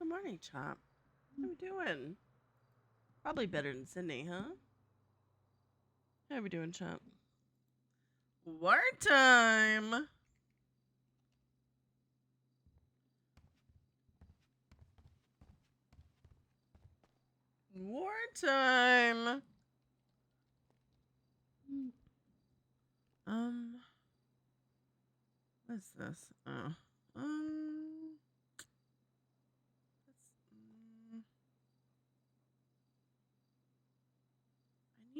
Good morning, Chop. How we doing? Probably better than Sydney, huh? How we doing, Chop? War time! War time! What's this? Oh.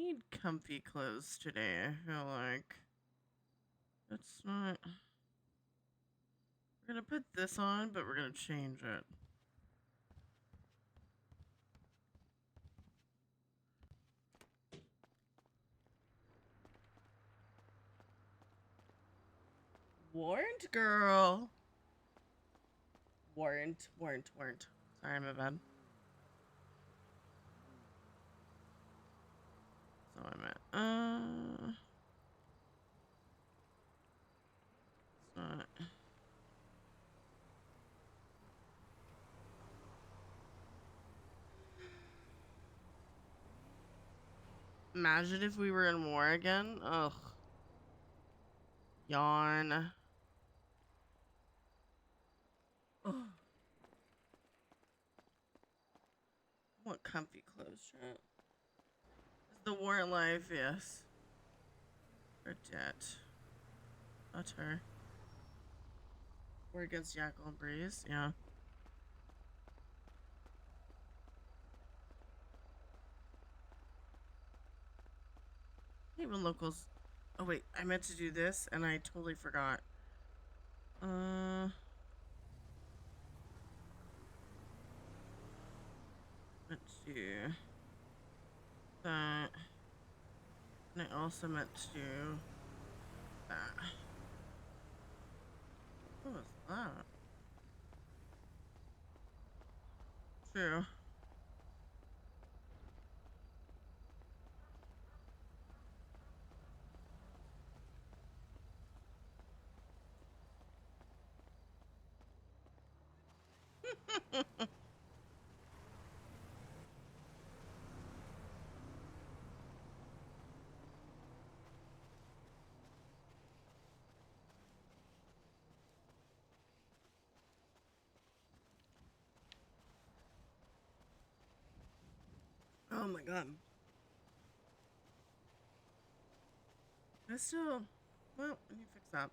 I need comfy clothes today, I feel like. It's not... We're gonna put this on, but we're gonna change it. Warrant, girl! Warrant. Sorry, my bad. So I'm at, it's not... Imagine if we were in war again. Ugh. Yawn. Ugh. I want comfy clothes, chat. Is the war life? Yes. Or debt. Not her. War against Yackle and Breeze. Yeah. Even locals. Oh wait, I meant to do this and I totally forgot. Let's do that. And I also meant to do that. What was that? True. Oh my god. I still. Well, I need to fix that.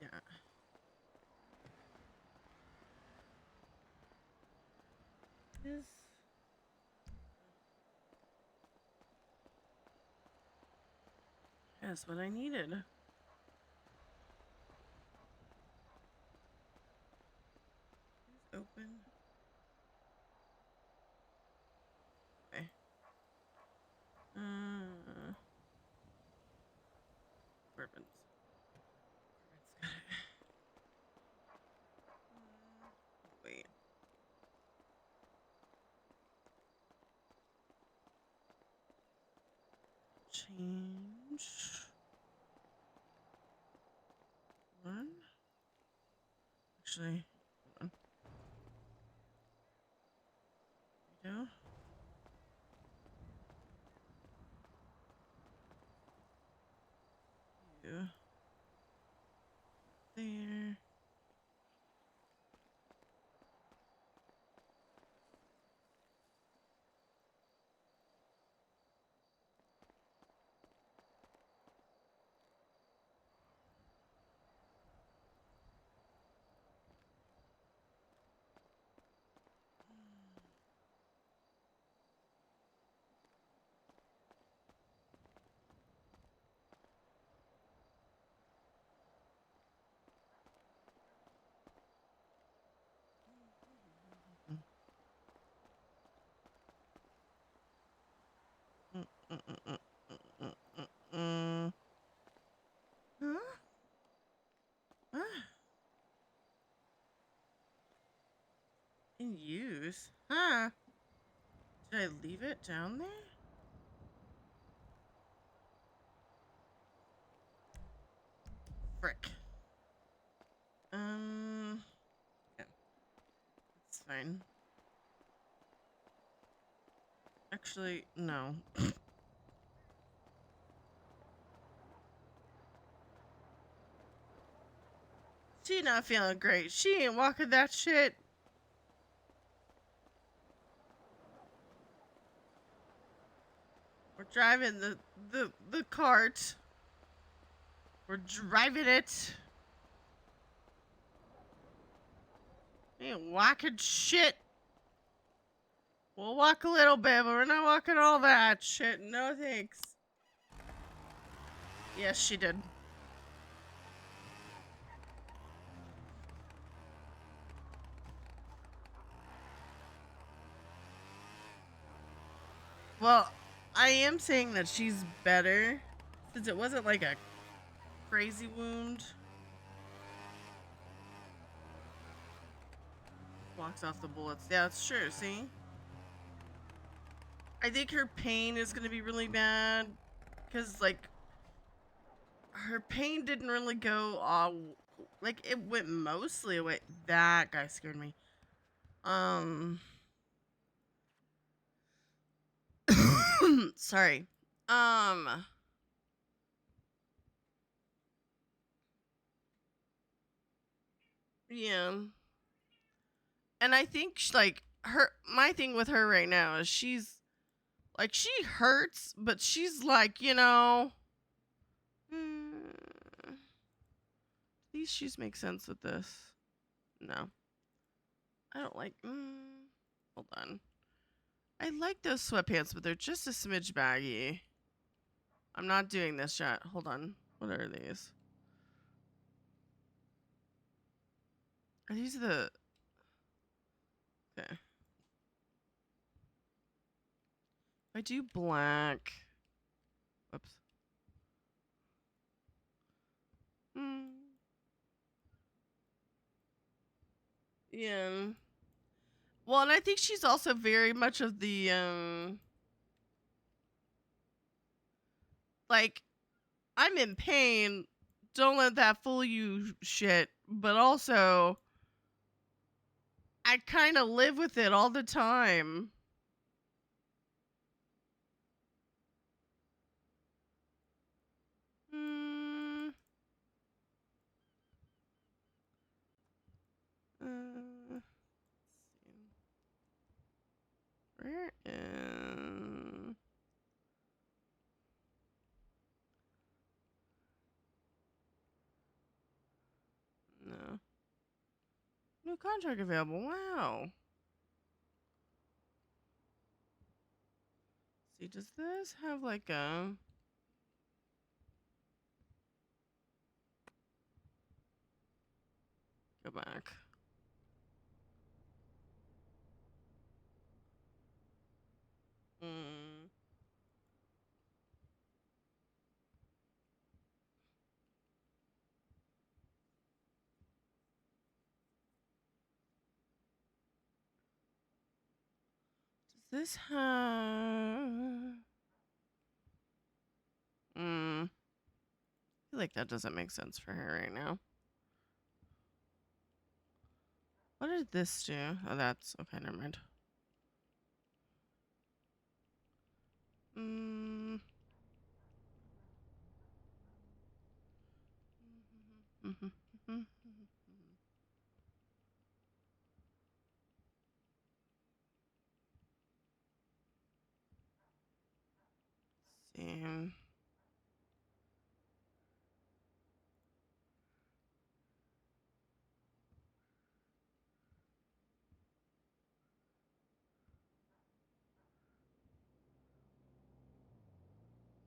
Yeah. This. That's what I needed. Please open. Okay. Bourbons. Got it. Wait. Change. One. Actually, hold on. There we go. You. There. Mm, mm, mm, mm, mm, mm, mm. Huh? Ah. In use? Huh? Did I leave it down there? Frick. Yeah, it's fine. Actually, no. She not feeling great. She ain't walking that shit. We're driving the cart. We're driving it. Ain't walking shit. We'll walk a little bit, but we're not walking all that shit. No thanks. Yes, she did. Well, I am saying that she's better since it wasn't like a crazy wound. Blocks off the bullets. Yeah, it's true. See? I think her pain is going to be really bad because, like, her pain didn't really go like it went mostly away. That guy scared me. Sorry. Yeah. And I think like my thing with her right now is she's like she hurts, but she's like, these shoes make sense with this. No. I don't like hold on. I like those sweatpants, but they're just a smidge baggy. I'm not doing this yet. Hold on. What are these? Are these the okay. If I do black. Whoops. Yeah. Well, and I think she's also very much of the like I'm in pain. Don't let that fool you shit. But also I kind of live with it all the time. Mm, let's see. Where is no new contract available? Wow. See, does this have like a go back? Mm. Does this have? I feel like that doesn't make sense for her right now. What did this do? Oh, that's okay. Never mind. See.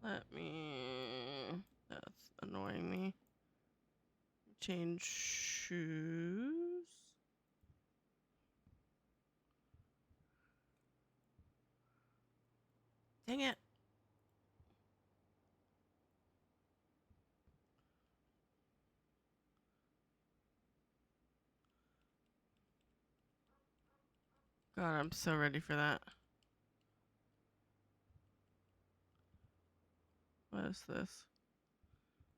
Let me. That's annoying me. Change shoes. Dang it. God, I'm so ready for that. What is this?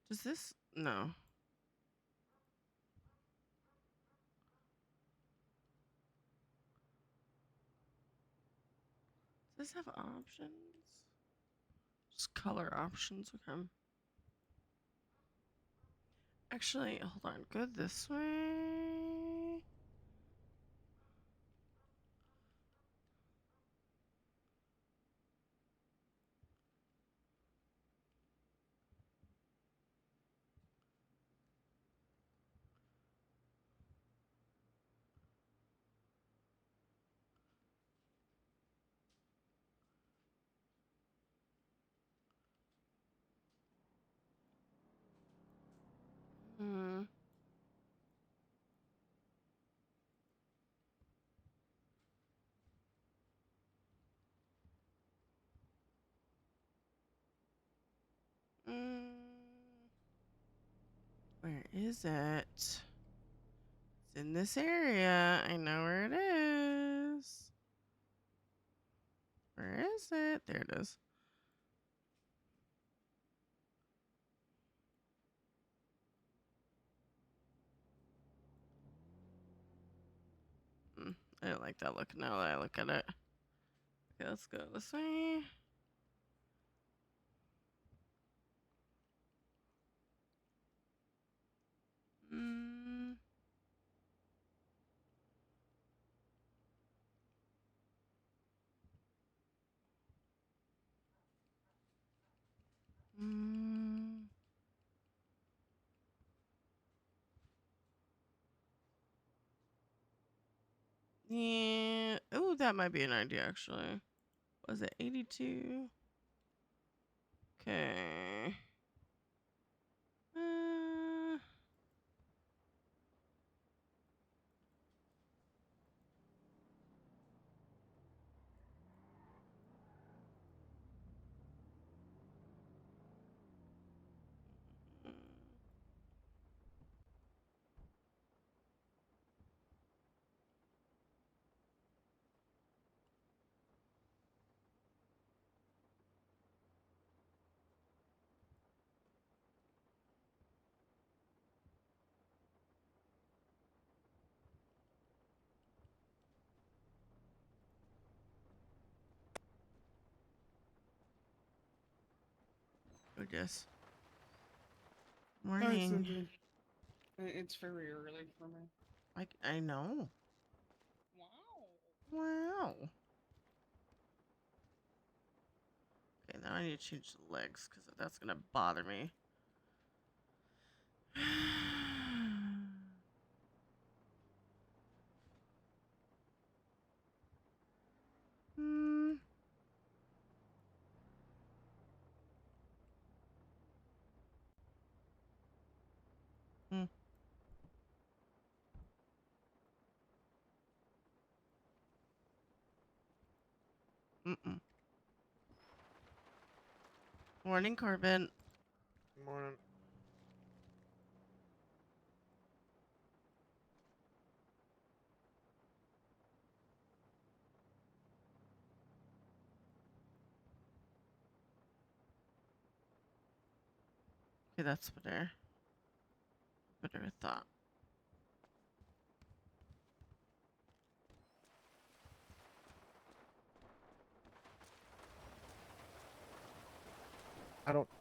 Does this? No. Does this have options? Just color options. Okay. Actually, hold on. Go this way. Hmm. Where is it? It's in this area. I know where it is. Where is it? There it is. I don't like that look now that I look at it. Okay, let's go this way. Mm. Mm. Yeah. Oh, that might be an idea, actually. Was it 82? Okay. Uh, oh, yes. Hi, Morning. Cindy. It's very early for me. I know. Wow. Wow. Okay, now I need to change the legs because that's gonna bother me. Hmm. Mm. Mm-mm. Morning, Corbin. Morning. Okay, that's better. Better thought.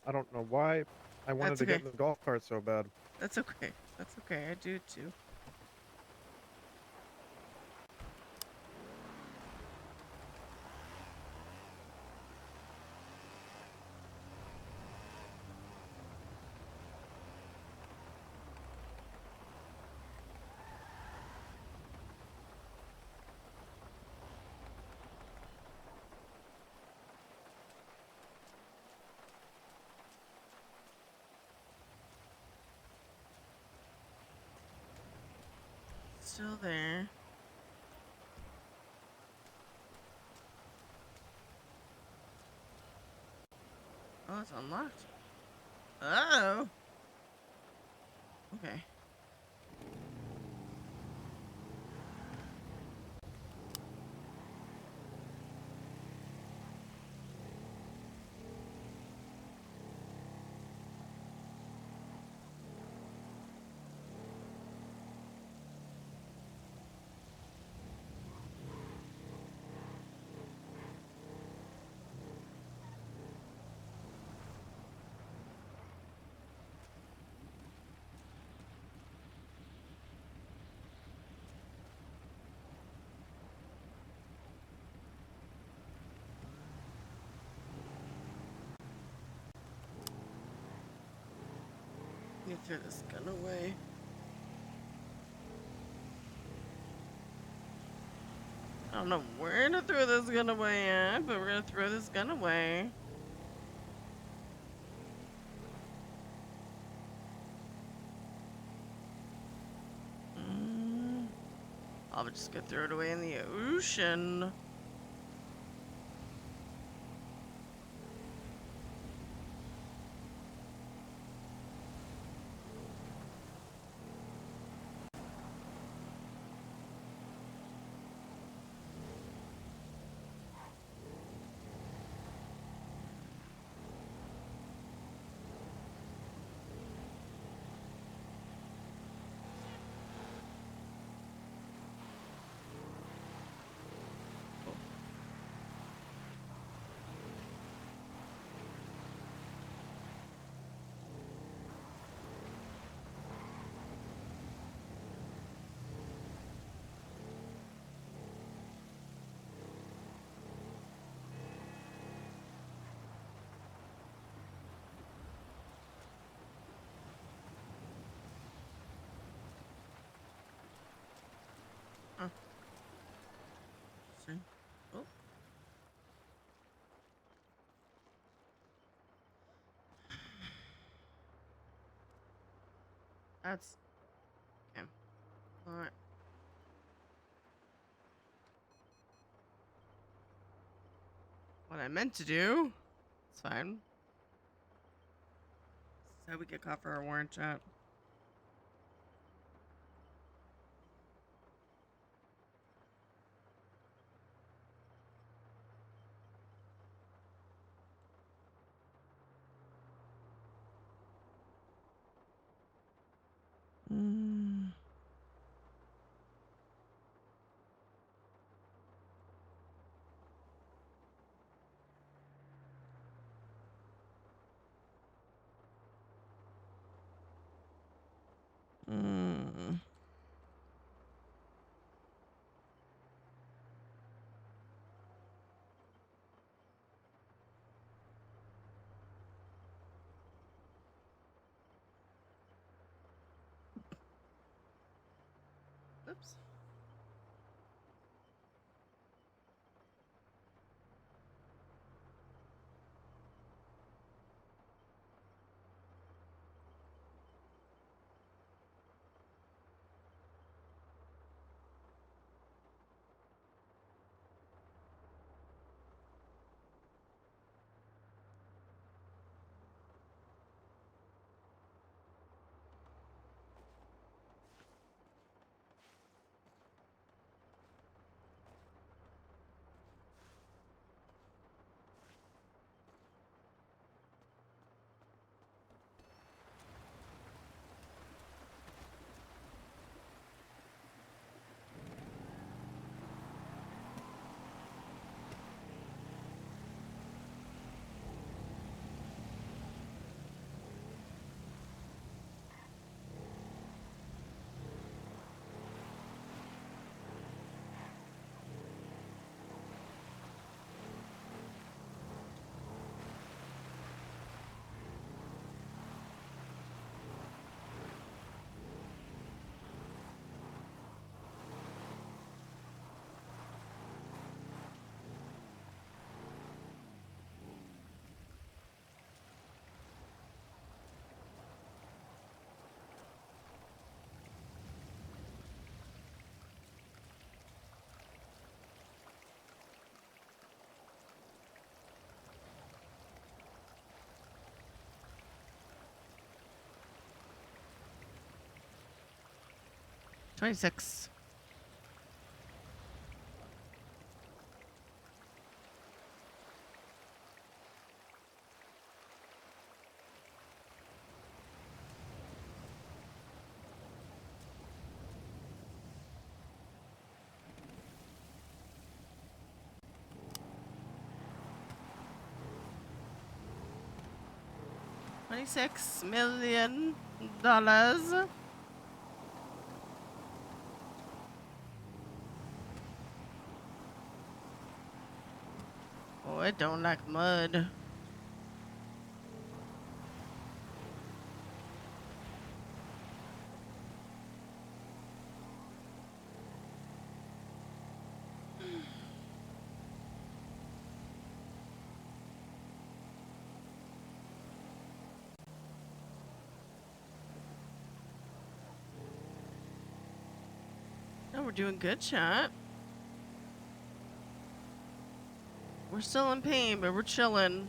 I don't know why I wanted That's to get okay. in the golf cart so bad. That's okay. That's okay. I do too. Still there. Oh, it's unlocked. Oh. Okay. You threw this gun away. I don't know where to throw this gun away at, but we're gonna throw this gun away. I'm just gonna throw it away in the ocean. Oh. See? Oh. That's okay. Alright. What I meant to do. It's fine. This is how we get caught for our warrant chat. Oops. $26. $26 million. Oh, it don't like mud. No, we're doing good, chat. We're still in pain, but we're chilling.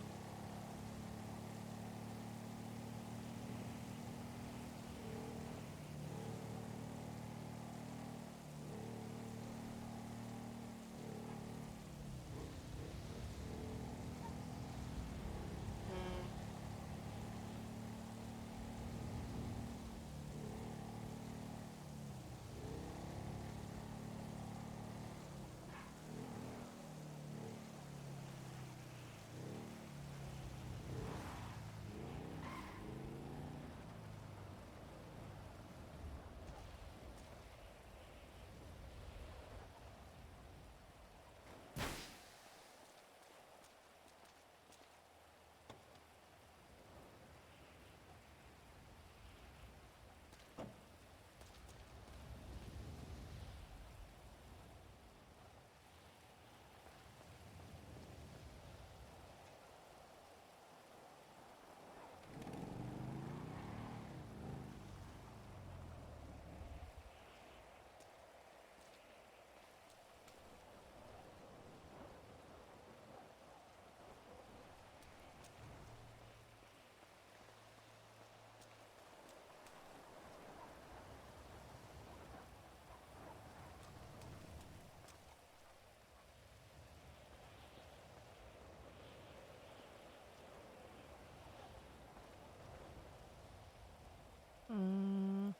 Mm.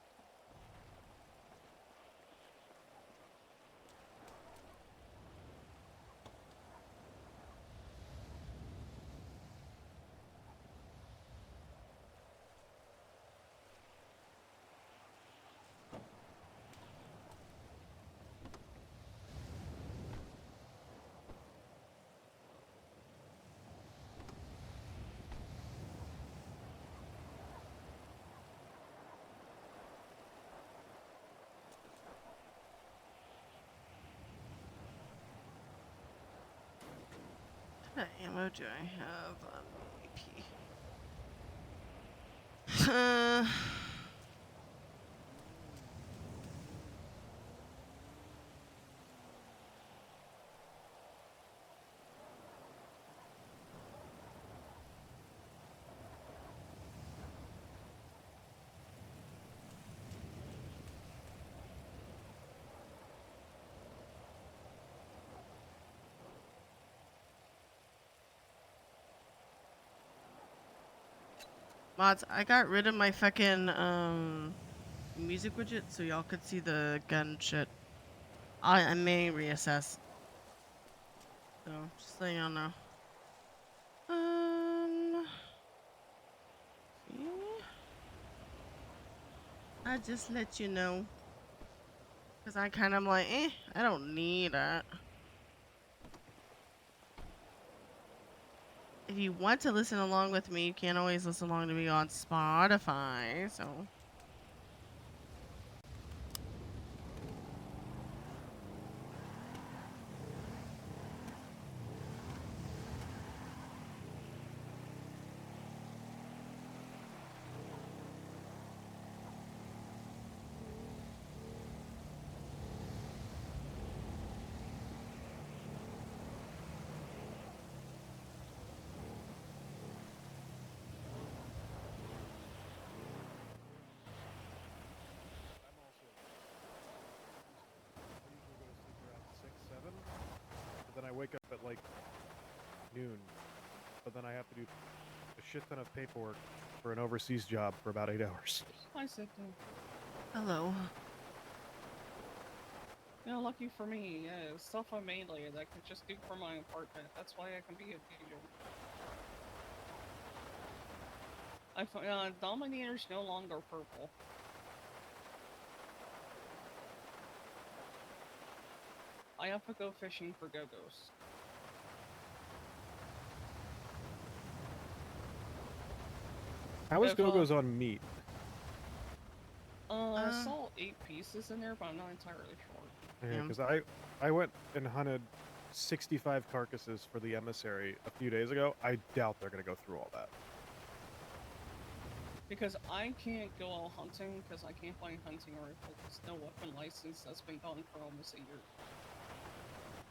What ammo do I have on the AP? Mods, I got rid of my fucking music widget so y'all could see the gun shit. I may reassess. So just so y'all know. See? I just let you know. Cause I kind of like, I don't need it. If you want to listen along with me, you can't always listen along to me on Spotify, so. I'm also. I usually go to sleep around 6, 7, but then I wake up at like noon. But then I have to do a shit ton of paperwork for an overseas job for about 8 hours. I said that. Hello. You know, lucky for me, yeah, stuff I made later that I could just do for my apartment. That's why I can be a DJ. Dominator's no longer purple. I have to go fishing for go-gos. How is If, Go-Go's on meat? I saw 8 pieces in there, but I'm not entirely sure. Yeah, because I went and hunted 65 carcasses for the emissary a few days ago. I doubt they're gonna go through all that. Because I can't go out hunting because I can't buy a hunting rifle. There's no weapon license that's been gone for almost a year.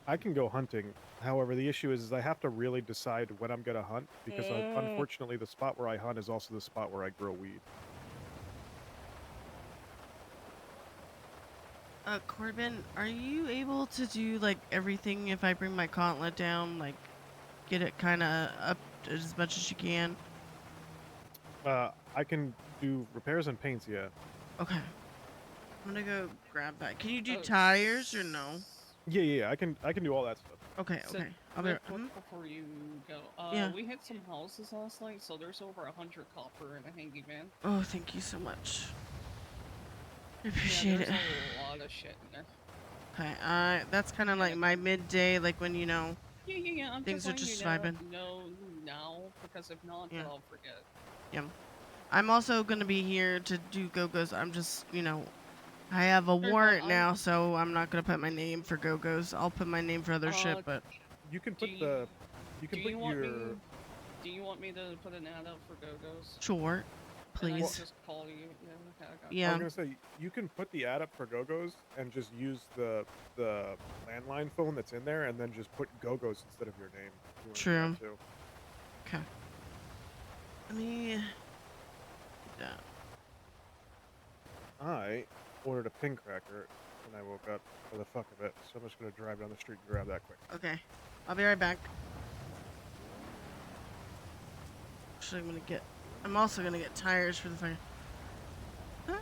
I can go hunting. However, the issue is I have to really decide when I'm gonna hunt because unfortunately the spot where I hunt is also the spot where I grow weed. Corbin, are you able to do like everything if I bring my gauntlet down? Like, get it kind of up as much as you can? I can do repairs and paints, yeah. Okay. I'm gonna go grab that. Can you do Oh, tires or no? Yeah, I can do all that stuff. Okay, So, okay. I'll be real right. quick before you go, Yeah. we hit some houses last night, so there's over 100 copper in a handyman. Oh, thank you so much. I Yeah, appreciate there's it. a lot of shit in there. Okay, that's kind of Yeah. like my midday, like when Yeah. I'm things just are letting just you vibing. know now, because if not, Yeah. then I'll forget. Yeah. I'm also gonna be here to do Go-Go's. I'm just, I have a Sure, but warrant now, so I'm not gonna put my name for Go-Go's. I'll put my name for other shit, but You can Do put you, you can do put you want your me? Do you want me to put an ad out for Go-Go's? sure, And I can please. just call you. Yeah, okay, I got I Yeah. was gonna say you can put the ad up for Go-Go's and just use the landline phone that's in there, and then just put Go-Go's instead of your name. If you want to do True. that too. Okay. Let me. Yeah. I ordered a pin cracker when I woke up for the fuck of it, so I'm just gonna drive down the street and grab that quick. Okay. I'll be right back. Actually, I'm also gonna get tires for the fire. Huh?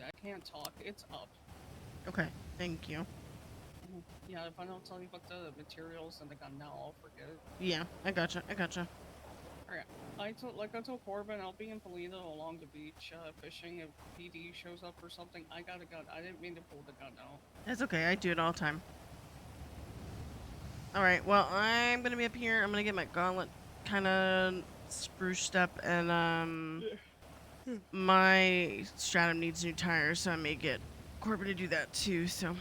I can't talk. It's up. Okay. Thank you. Yeah, if I don't tell you about the materials and the gun now, I'll forget. Yeah, I gotcha. Alright. I told Corbin, I'll be in Polito along the beach, fishing. If PD shows up or something, I got a gun. I didn't mean to pull the gun out. That's okay. I do it all the time. All right. Well, I'm gonna be up here. I'm gonna get my gauntlet kind of spruced up, and my Stratum needs new tires, so I may get Corbin to do that too. So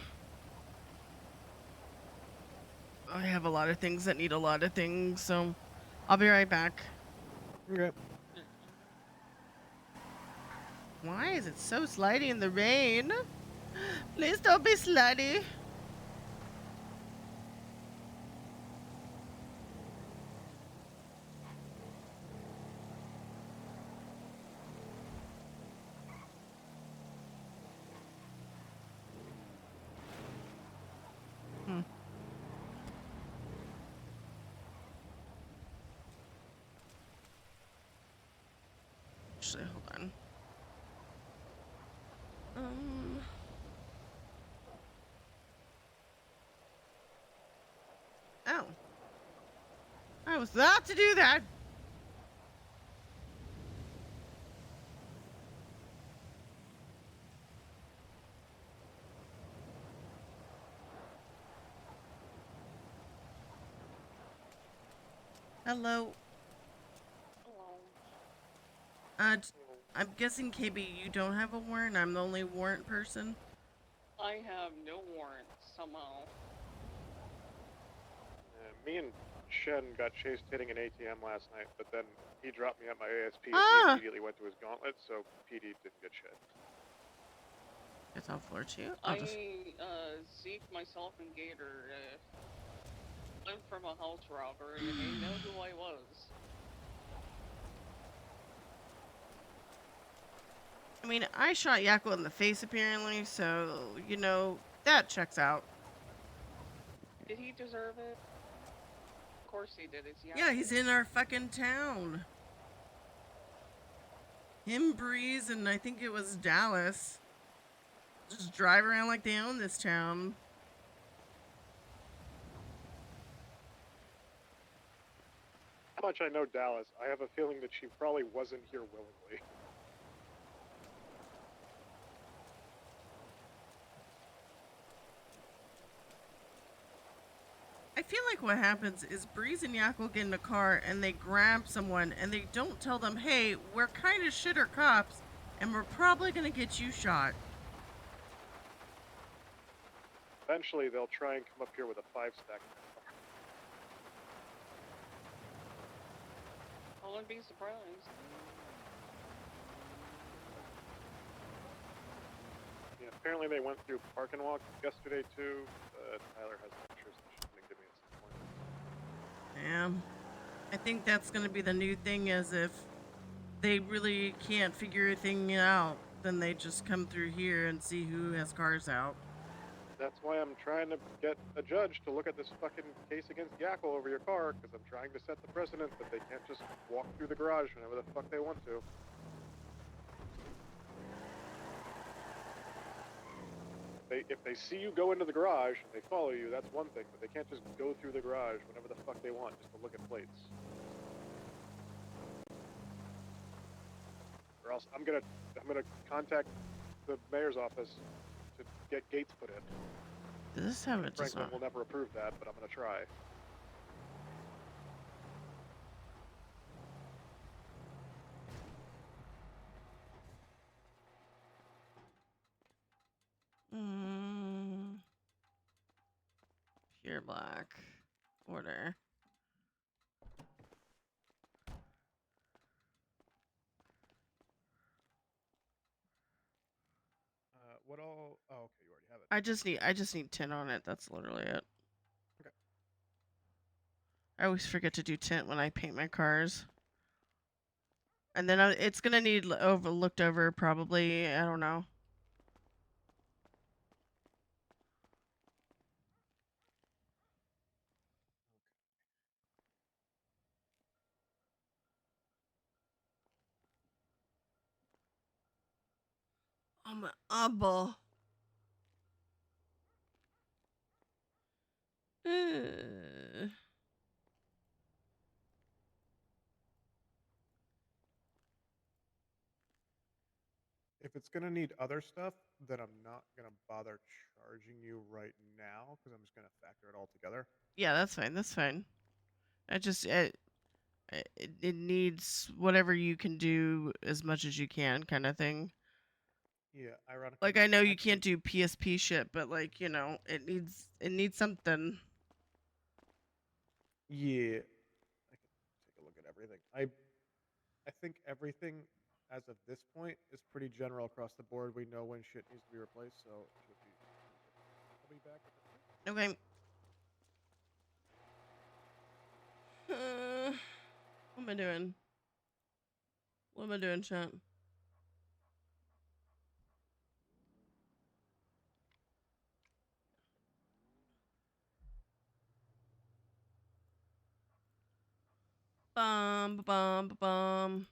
I have a lot of things that need a lot of things. So I'll be right back. Okay. Why is it so slidey in the rain? Please don't be slidey. Actually, hold on. Oh. I was about to do that. Hello. Hello. I'm guessing KB, you don't have a warrant. I'm the only warrant person. I have no warrant, somehow. Me and Shen got chased hitting an ATM last night, but then he dropped me at my ASP and Ah! he immediately went to his gauntlet, so PD didn't get shit. It's on floor 2. Zeke, myself, and Gator, fled from a house robbery, and they know who I was. I mean, I shot Yakko in the face apparently, so, that checks out. Did he deserve it? Of course he did. It's Yakko. Yeah, he's in our fucking town. Him, Breeze, and I think it was Dallas. Just drive around like they own this town. How much I know Dallas, I have a feeling that she probably wasn't here willingly. what happens is Breeze and Yak will get in a car and they grab someone and they don't tell them, hey, we're kind of shitter cops and we're probably going to get you shot. Eventually, they'll try and come up here with a 5-stack. I wouldn't be surprised. Yeah, apparently they went through Park and Walk yesterday too. Tyler has pictures that she's gonna give me at some point. Damn. I think that's going to be the new thing, as if they really can't figure a thing out, then they just come through here and see who has cars out. That's why I'm trying to get a judge to look at this fucking case against Yackle over your car, because I'm trying to set the precedent that they can't just walk through the garage whenever the fuck they want to. If they see you go into the garage and they follow you, that's one thing, but they can't just go through the garage whenever the fuck they want just to look at plates. Or else I'm gonna contact the mayor's office to get gates put in. Does this have a Franklin design? will never approve that, but I'm gonna try. Pure black. Order. What all? Oh, okay, you already have it. I just need tint on it. That's literally it. Okay. I always forget to do tint when I paint my cars. And then it's gonna need looked over probably. I don't know. I'm an eyeball. If it's gonna need other stuff, then I'm not gonna bother charging you right now because I'm just gonna factor it all together. Yeah, that's fine. That's fine. I just it needs whatever you can do as much as you can, kind of thing. Yeah, ironically. Like I know you actually, can't do PSP shit, but like it needs something. Yeah, I can take a look at everything. I think everything as of this point is pretty general across the board. We know when shit needs to be replaced, so it should be. I'll be back. Okay. What am I doing? What am I doing, chat? Bum bum bum.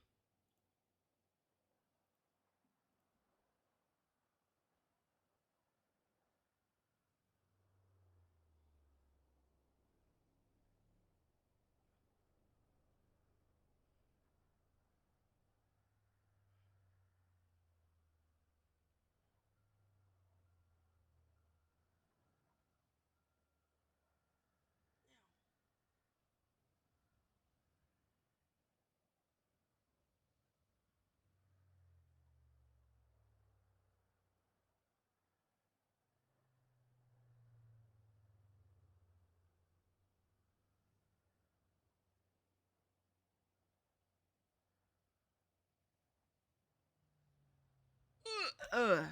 Ugh.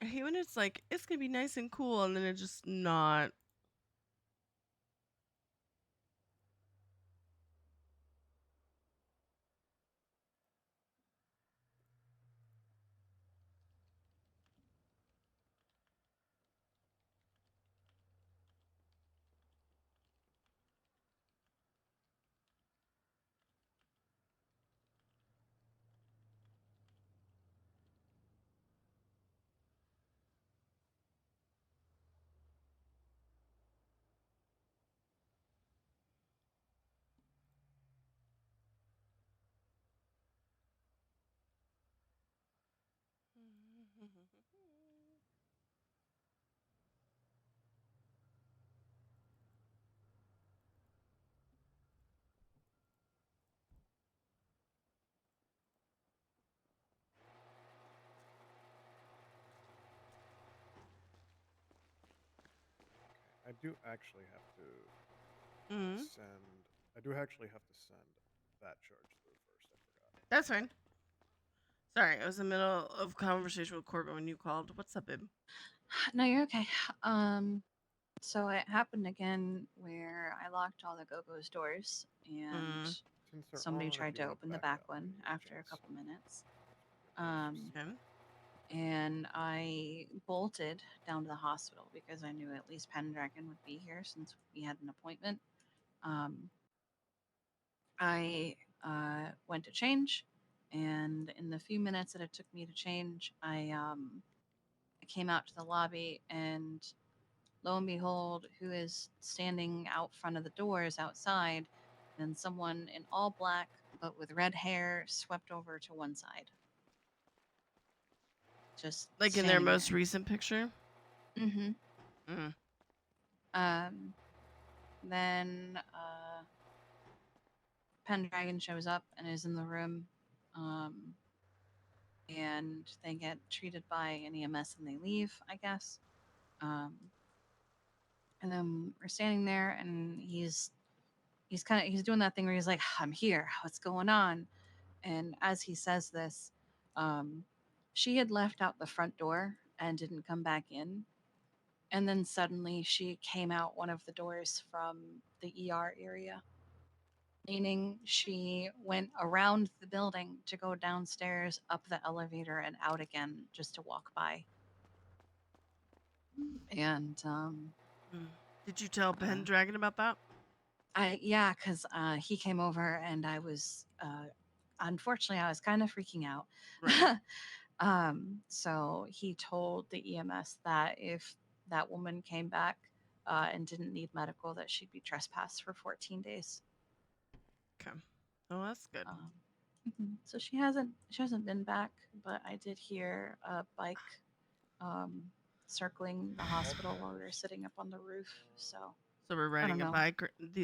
I hate when it's like it's gonna be nice and cool, and then it's just not. I do actually have to Mm-hmm. send. I do actually have to send that charge through first. I forgot. That's fine. Sorry, I was in the middle of conversation with Corbin when you called. What's up, babe? No, you're okay. So it happened again where I locked all the Go-Go's doors and Mm. Since they're somebody on, if tried you to want to open the back back out, we one can after a chance. couple minutes. Good practice. Okay. And I bolted down to the hospital because I knew at least Pendragon would be here since we had an appointment. Um, I went to change, and in the few minutes that it took me to change, I came out to the lobby, and lo and behold, who is standing out front of the doors outside, and someone in all black but with red hair swept over to one side, just Like in their standing most there. recent picture? Mm-hmm. Mm. Um, then Pendragon shows up and is in the room, um, and they get treated by an EMS and they leave, I guess. Um, and then we're standing there, and he's doing that thing where he's like, "I'm here. What's going on?" And as he says this, um, she had left out the front door and didn't come back in. And then suddenly she came out one of the doors from the ER area, meaning she went around the building to go downstairs, up the elevator, and out again just to walk by. And Mm. Did you tell uh, Pendragon about that? yeah, because he came over and I was, unfortunately, I was kind of freaking out. Right. So he told the EMS that if that woman came back and didn't need medical, that she'd be trespassed for 14 days. Okay. Oh, that's good. So she hasn't been back, but I did hear a bike um, circling the hospital while we were sitting up on the roof. So So we're I don't riding a know. bike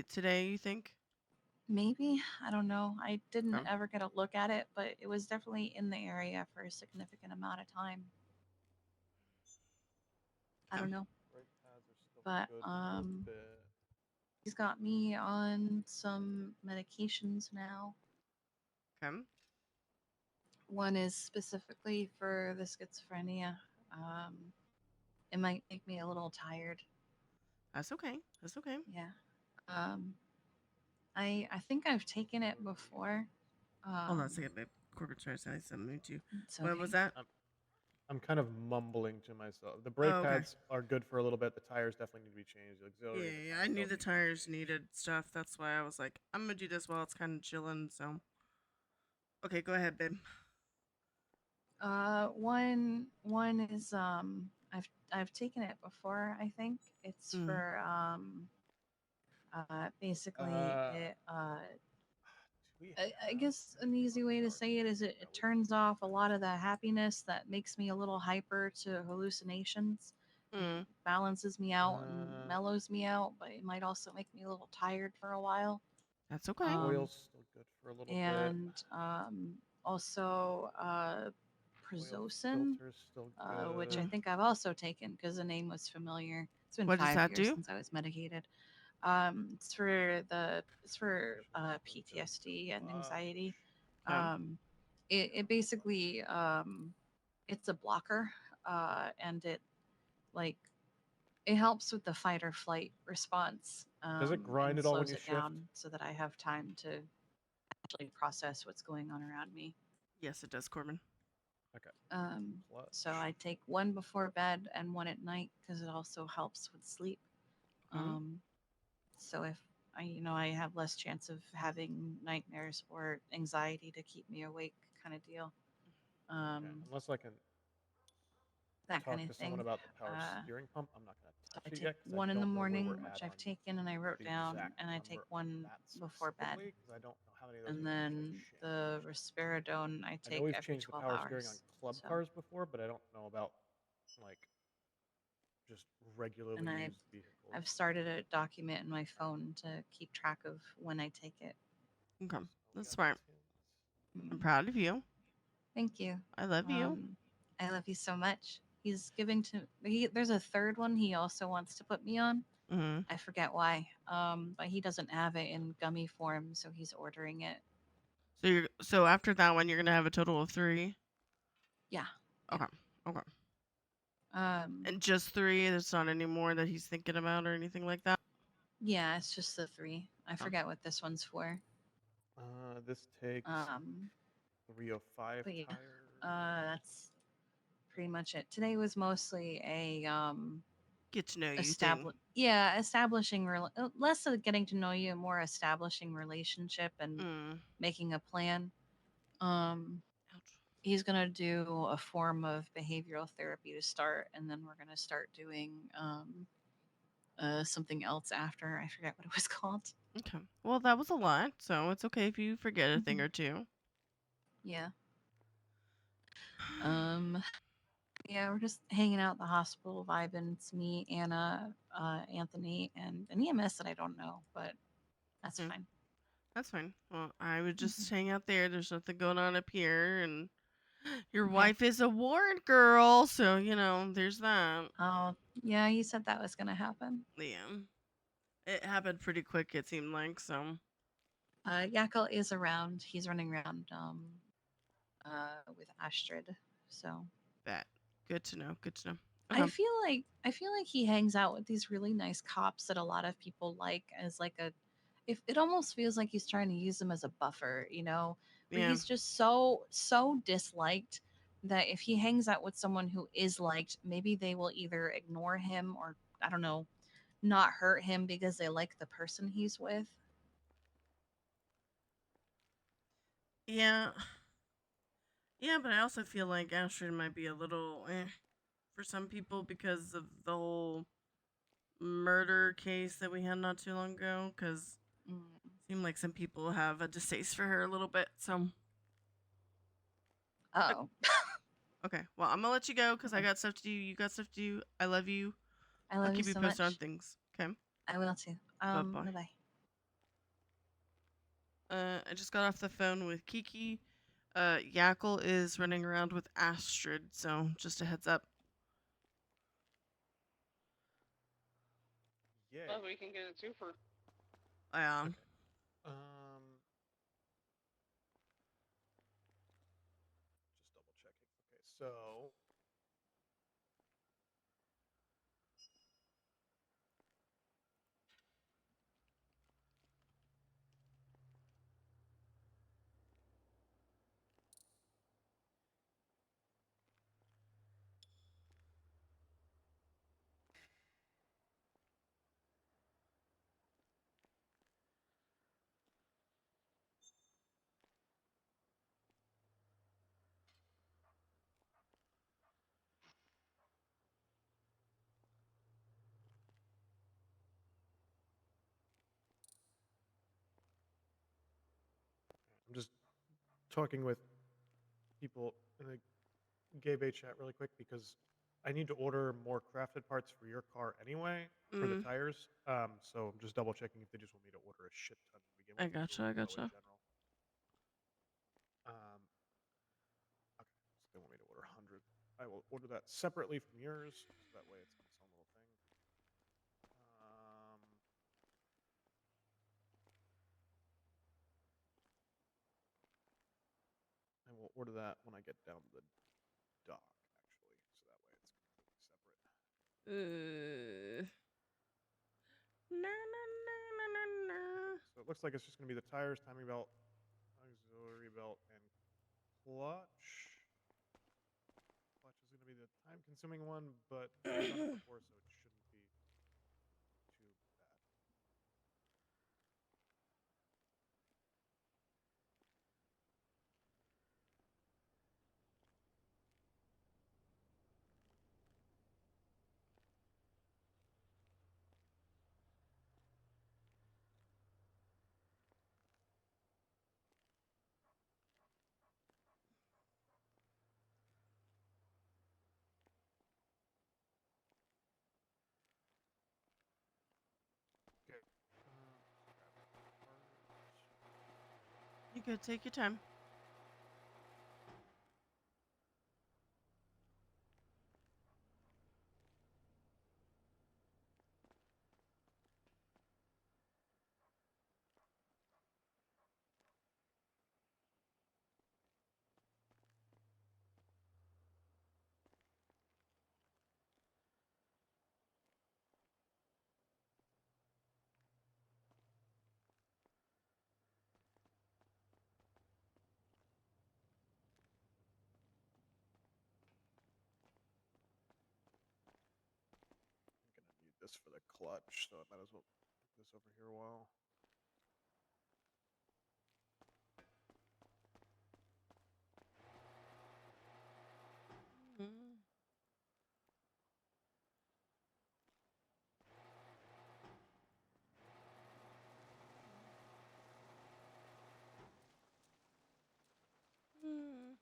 today, you think? Maybe, I don't know. I didn't Okay. ever get a look at it, but it was definitely in the area for a significant amount of time. I Okay. don't know. Brake pads are still But good for a bit. he's got me on some medications now. Okay. One is specifically for the schizophrenia. Um, it might make me a little tired. That's okay. That's okay. Yeah. Um, I think I've taken it before. Hold on a second, babe. Corbin's trying to say something to you. It's What was okay. that? I'm kind of mumbling to myself. The Oh, brake okay. pads are good for a little bit. The tires definitely need to be changed. The auxiliary and the Yeah, I pump knew belt the need to be tires changed. needed stuff. That's why I was like, I'm gonna do this while it's kind of chilling. So, okay, go ahead, babe. One is I've taken it before. I think it's Mm. for basically Uh, it do we I have guess an anything easy on way to card say it is it, that it we turns can off a finish lot of the this? happiness that makes me a little hyper to hallucinations, and Mm. balances me out and Uh, mellows me out, but it might also make me a little tired for a while. That's okay. Um, Oil's still good for a little bit. and also Oil Prazosin, filter's still which I good. Mm. think I've also taken because the name was familiar. It's been What does 5 that years do? since I was medicated. It's for Shouldn't slow it down too PTSD and much. anxiety. Okay. It basically it's a blocker, and it like it helps with the fight or flight response, Does it grind and at all when slows you it shift? down so that I have time to actually process what's going on around me. Yes, it does, Corbin. Okay. So Clutch. I take one before bed and one at night because it also helps with sleep. Okay. Um, so if I have less chance of having nightmares or anxiety to keep me awake, kind of deal. Okay. Um, Unless I can. that kind talk of to someone thing. about the power Uh, steering pump. I'm not gonna so I touch it take yet because I one in the don't know where we're morning, at which on I've taken and I wrote the down, exact and I take number on one that before bed. specifically because I don't know how many of those And we've actually then the changed. risperidone I I know take we've every changed the 12 power steering on hours. club So, cars before, but I don't know about like just and regularly used vehicles. I've started a document in my phone to keep track of when I take it. Okay, So we that's got smart. Tim's. I'm Mm, proud of you. Thank you. I love you. I love you so much. He's giving to there's a third one he also wants to put me on. Mm-hmm. I forget why. But he doesn't have it in gummy form, so he's ordering it. So after that one, you're gonna have a total of 3. Yeah. Okay. Okay. Um, And just 3. There's not any more that he's thinking about or anything like that. yeah, it's just the 3. I Oh. forget what this one's for. This takes Um, 305 but yeah, tires. that's pretty much it. Today was mostly a Get to know you thing. establishing less of getting to know you, more establishing relationship and Mm. making a plan. Um, Ouch. he's gonna do a form of behavioral therapy to start, and then we're gonna start doing something else after. I forget what it was called. Okay. Well, that was a lot, so it's okay if you forget a thing Mhm. or two. Yeah. Um. Yeah, we're just hanging out at the hospital, vibing. It's me, Anna, Anthony, and an EMS that I don't know, but that's Hmm, fine. that's fine. Well, I would Mhm. just hang out there. There's nothing going on up here, and your Okay. wife is a ward girl, so there's that. Oh, yeah, you said that was gonna happen. Yeah, it happened pretty quick. It seemed like so. Yakel is around. He's running around with Astrid. So That good to know. Good to know. I Okay. feel like he hangs out with these really nice cops that a lot of people like as like a if it almost feels like he's trying to use them as a buffer, where Yeah. he's just so disliked that if he hangs out with someone who is liked, maybe they will either ignore him or I don't know, not hurt him because they like the person he's with. Yeah. Yeah, but I also feel like Astrid might be a little for some people because of the whole murder case that we had not too long ago. Because Mm. it seemed like some people have a distaste for her a little bit. So, uh, Oh, okay. Well, I'm gonna let you go because I okay. got stuff to do. You got stuff to do. I love you. I I'll love you keep you so posted on much. things. Okay. I will too. Bye bye. Bye bye. I just got off the phone with Kiki. Yakel is running around with Astrid. So just a heads up. Yay. Well, we can get a twofer. Okay. Just double checking. Okay, so I'm just talking with people in the gay bay chat really quick because I need to order more crafted parts for your car anyway for the Mm, tires. So I'm just double checking if they just want me to order a shit ton to begin I with, or if gotcha. we I want to go in gotcha. general. Okay, so they want me to order 100. I will order that separately from yours, so that way it's on its own little thing. I will order that when I get down to the dock, actually, so that way it's completely separate. Na, na, na, na, na, na. Okay, so it looks like it's just going to be the tires, timing belt, auxiliary belt, and clutch. Clutch is going to be the time-consuming one, but I've done it before, so it shouldn't be too bad. You could take your time. I'm gonna need this for the clutch, so I might as well put this over here a while. Mm. Mm.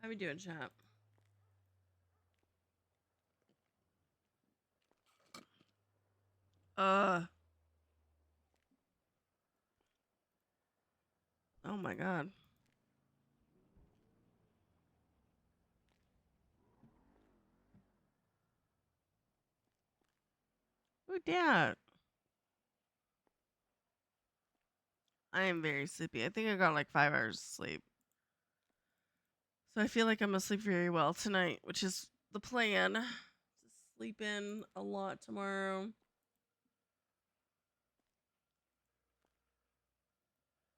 How we doing, chat? Uh. Oh my god. Who dat? I am very sleepy. I think I got like 5 hours of sleep. So I feel like I'm gonna sleep very well tonight, which is the plan. To sleep in a lot tomorrow.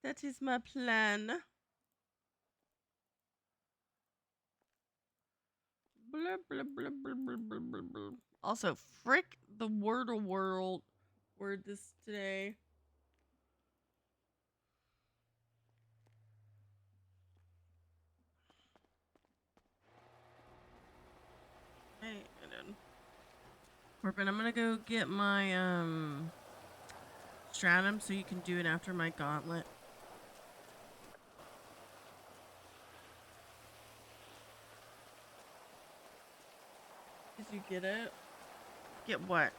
That is my plan. Blah, blah, blah, blah, blah, blah, blah, blah. Also, frick the Wordle World word this today. Hey, I did. Corbin, I'm gonna go get my stratum so you can do it after my gauntlet. Did you get it? Get what?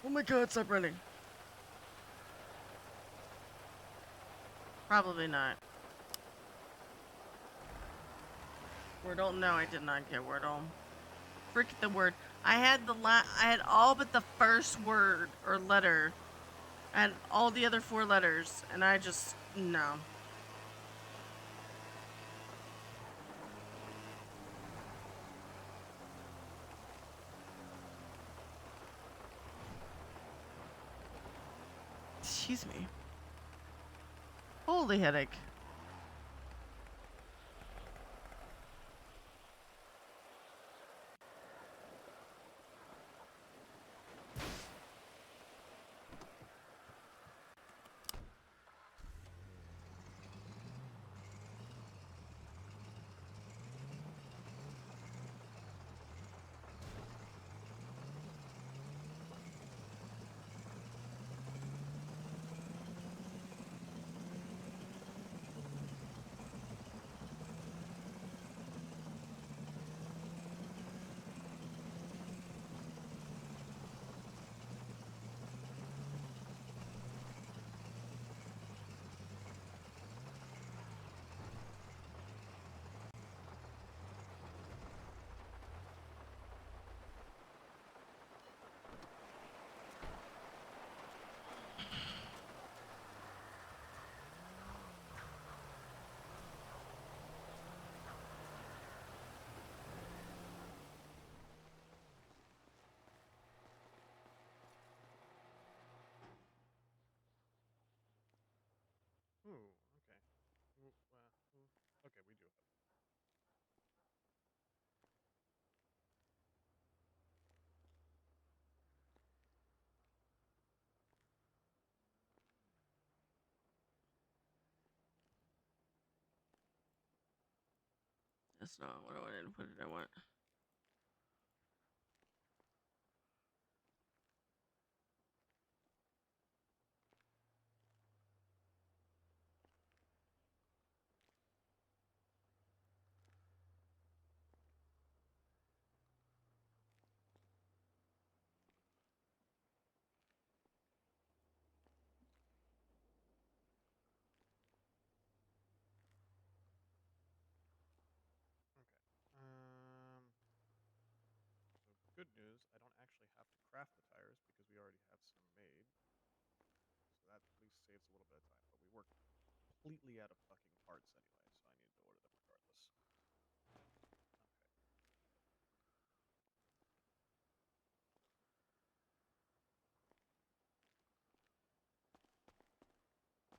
Oh my god, stop running. Probably not. Wordle? No, I did not get Wordle. Frick the word. I had I had all but the first word or letter. I had all the other 4 letters, and I just no. Excuse me. Holy headache. That's not what I wanted to put it. I want. Okay. So good news, I don't actually have to craft the tires because we already have some made. So that at least saves a little bit of time. But we were completely out of fucking parts anyway, so I needed to order them regardless. Okay. Okay.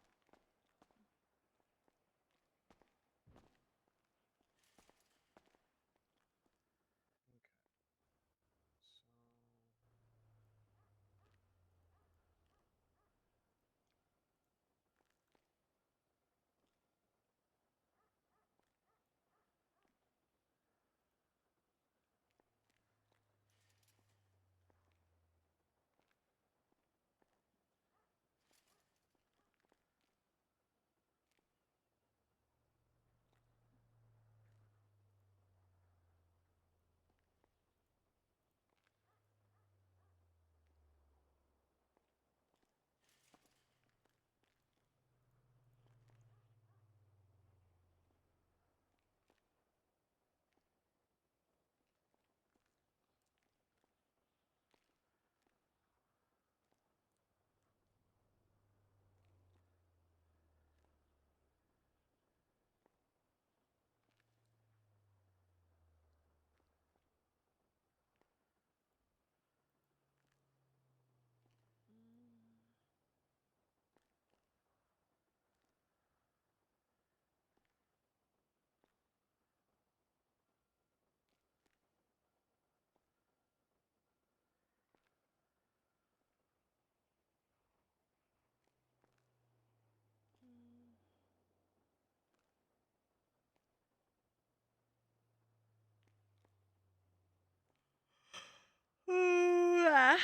So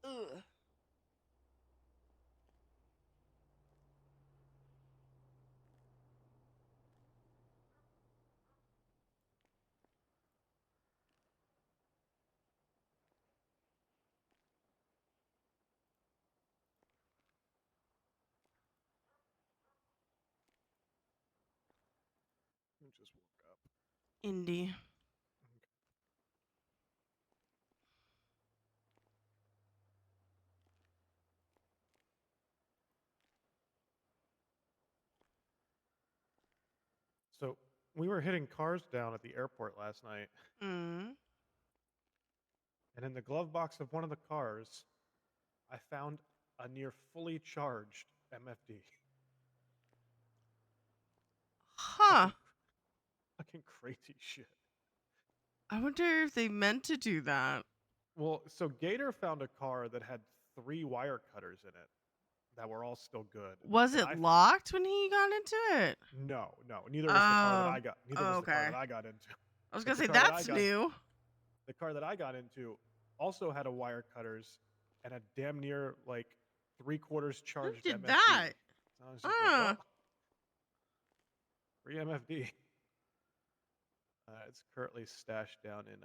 Ugh. I just woke up. Indie. Okay. So we were hitting cars down at the airport last night, Mm. and in the glove box of one of the cars, I found a near fully charged MFD. Huh. Fucking crazy shit. I wonder if they meant to do that. Well, so Gator found a car that had 3 wire cutters in it that were all still good. Was And it locked when he got into it? No, neither was the car that Oh. I got. Neither was the car Okay. that I got into. I was But gonna the say car that I that's got, new. the car that I got into also had a wire cutters and a damn near like 3/4 Who charged did MFD. that? So I was just like, Huh. well, free MFD. It's currently stashed down in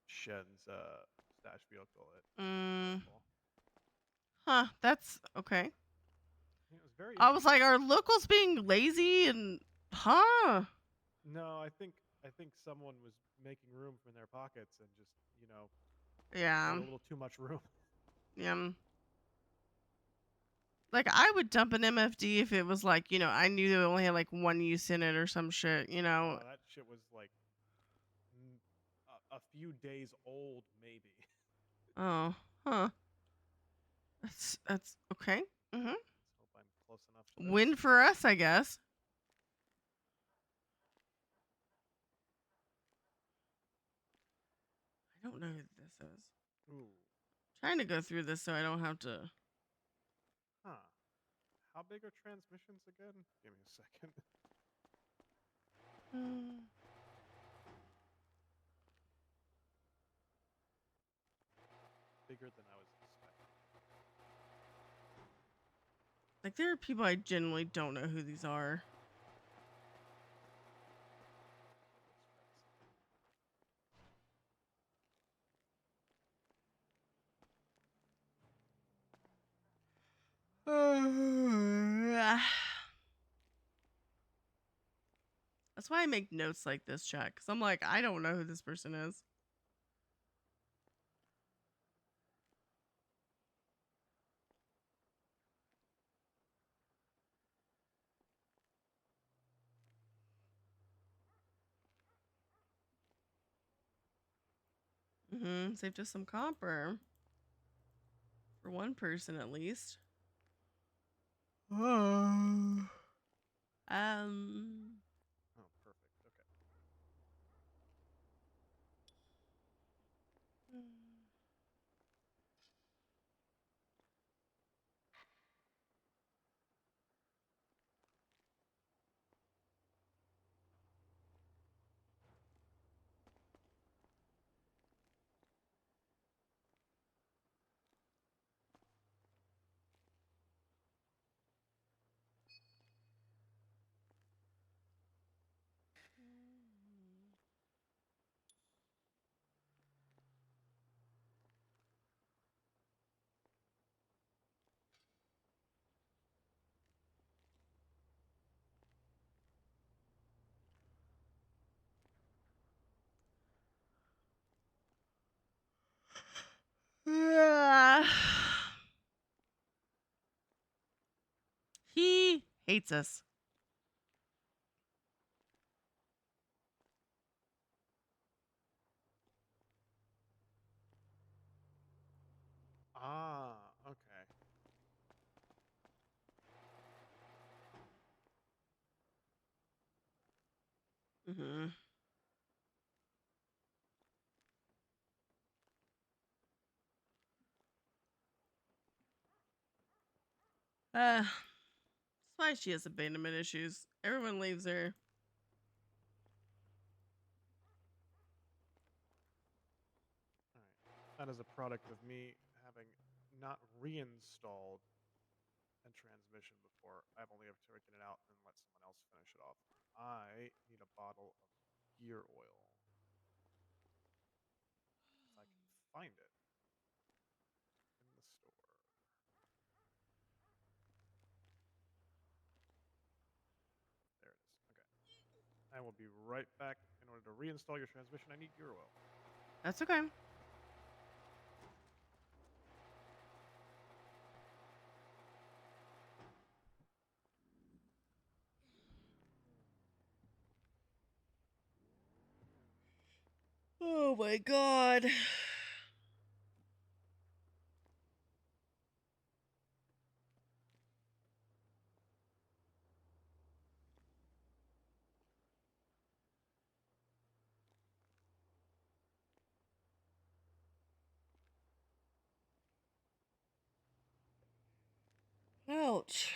Shen's stash vehicle at Mm. Festival. Huh. That's okay. Yeah, it was very I was interesting. like, are locals being lazy and huh? No, I think someone was making room from their pockets and just, Yeah. made a little too much room. Yeah. Like I would dump an MFD if it was like, I knew they only had like one use in it or some shit, Oh, that shit was like a few days old, maybe. Oh, huh. That's okay. Mhm. Let's hope I'm close enough to this. Win for us, I guess. I don't know who this is. Ooh. Trying to go through this so I don't have to. Huh. How big are transmissions again? Give me a second. Bigger than I was expecting. Like, there are people I genuinely don't know who these are. That's why I make notes like this, chat, because I'm like, I don't know who this person is. Saved us some copper. For one person at least. Um. Oh, perfect. Okay. He hates us. Ah, okay. Mm-hmm. That's why she has abandonment issues. Everyone leaves her. Alright. That is a product of me having not reinstalled a transmission before. I've only ever taken it out and let someone else finish it off. I need a bottle of gear oil. If I can find it in the store. There it is. Okay. I will be right back. In order to reinstall your transmission, I need gear oil. That's okay. Oh my god. Ouch.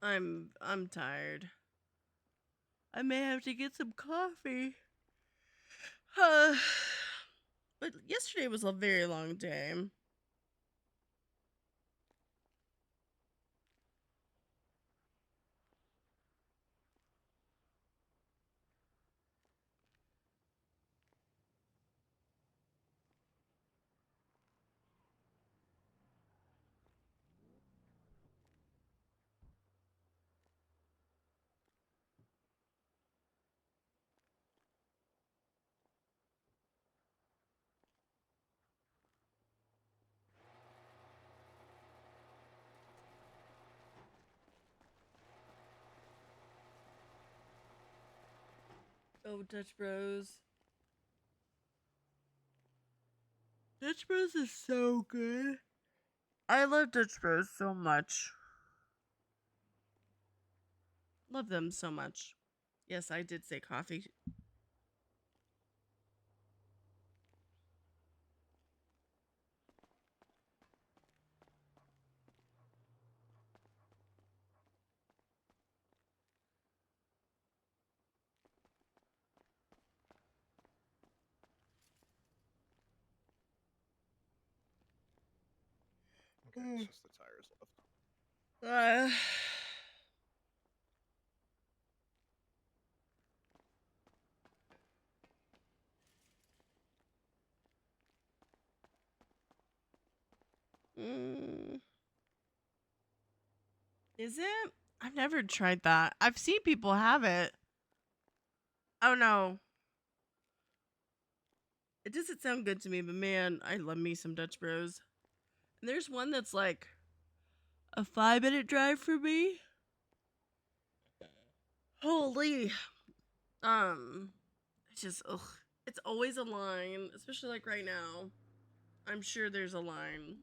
I'm tired. I may have to get some coffee. But yesterday was a very long day. Oh, Dutch Bros. Dutch Bros is so good. I love Dutch Bros so much. Love them so much. Yes, I did say coffee. Okay, it's just the tires left. Uh, mm, is it? I've never tried that. I've seen people have it. Oh no. It doesn't sound good to me, but man, I love me some Dutch Bros. And there's one that's like a 5-minute drive for me. Holy. It's just, ugh. It's always a line, especially like right now. I'm sure there's a line.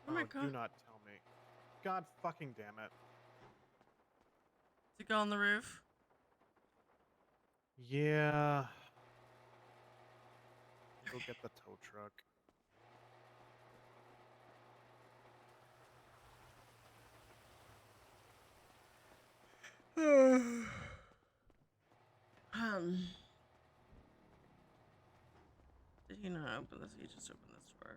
Oh my Oh, god. do not tell me. God fucking damn it. To go on the roof? Yeah. Go get the tow truck. Did he not open this? He just opened this door.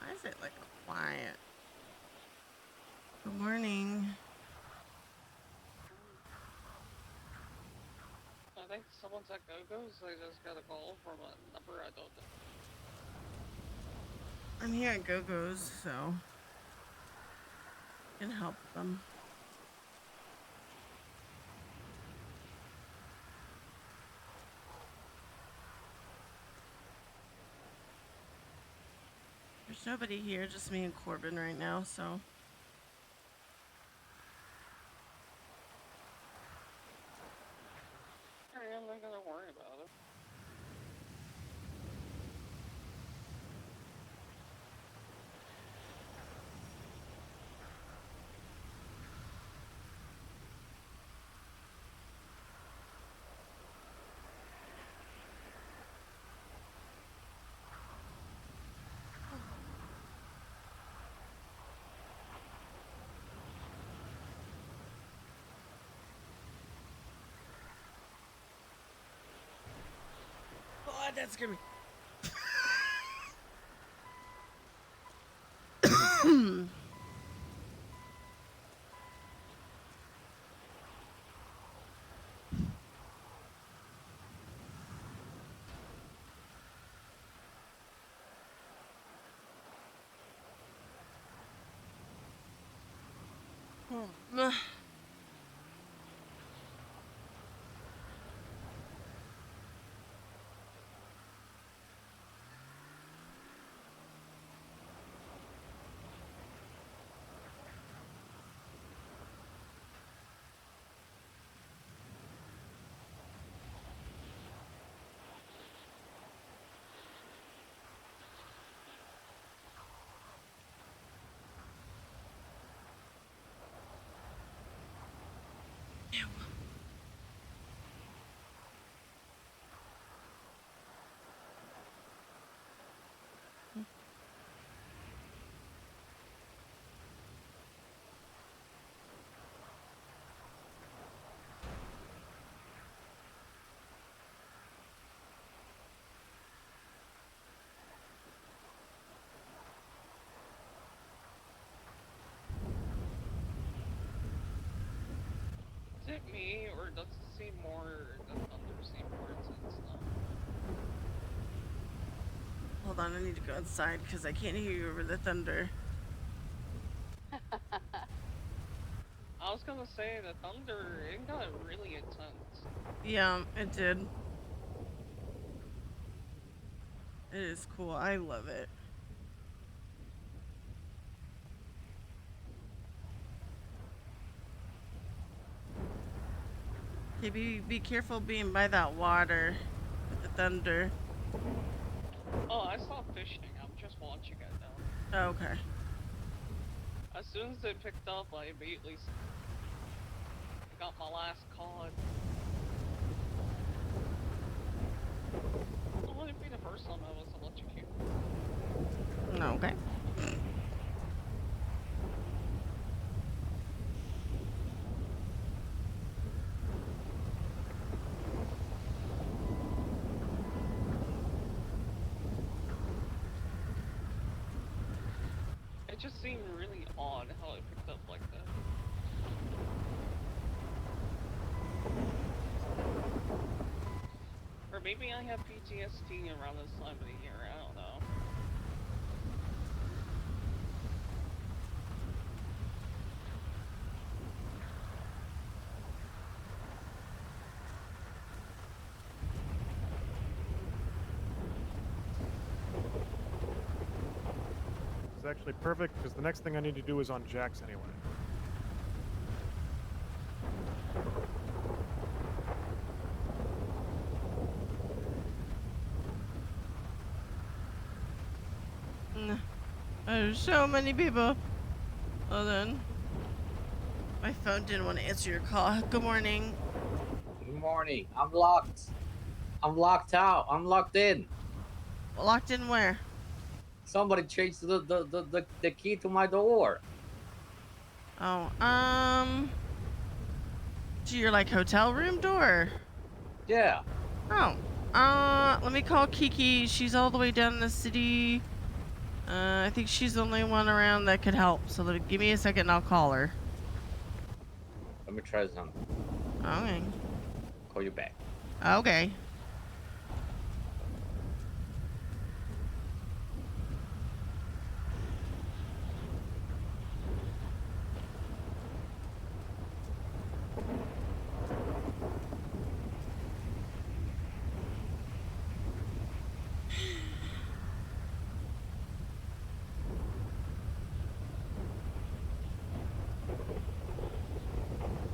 Why is it like quiet? Good morning. I think someone's at Go-Go's. They just got a call from a number I don't know. I'm here at Go-Go's, so I can help them. There's nobody here, just me and Corbin right now, so. I'm not gonna worry about it. Oh, that scared me. Um, Is it me, or does it seem more, the thunder seem more intense now? hold on, I need to go inside because I can't hear you over the thunder. I was gonna say, the thunder, it got really intense. Yeah, it did. It is cool. I love it. Okay, be careful being by that water with the thunder. Oh, I stopped fishing, I'm just watching it now. Oh, okay. As soon as it picked up, I immediately got my last cod. It wouldn't be the first time I was electrocuted. Okay. It just seemed really odd how it picked up like that. Or maybe I have PTSD around this time of the year, I don't know. It's actually perfect because the next thing I need to do is on Jax anyway. There's so many people. Hold on. My phone didn't want to answer your call. Good morning. Good morning. I'm locked. I'm locked out. I'm locked in. Locked in where? Somebody changed the key to my door. Oh, to your like hotel room door? Yeah. Oh. Let me call Kiki. She's all the way down in the city. I think she's the only one around that could help. So give me a second and I'll call her. Let me try something. Okay. Call you back. Okay.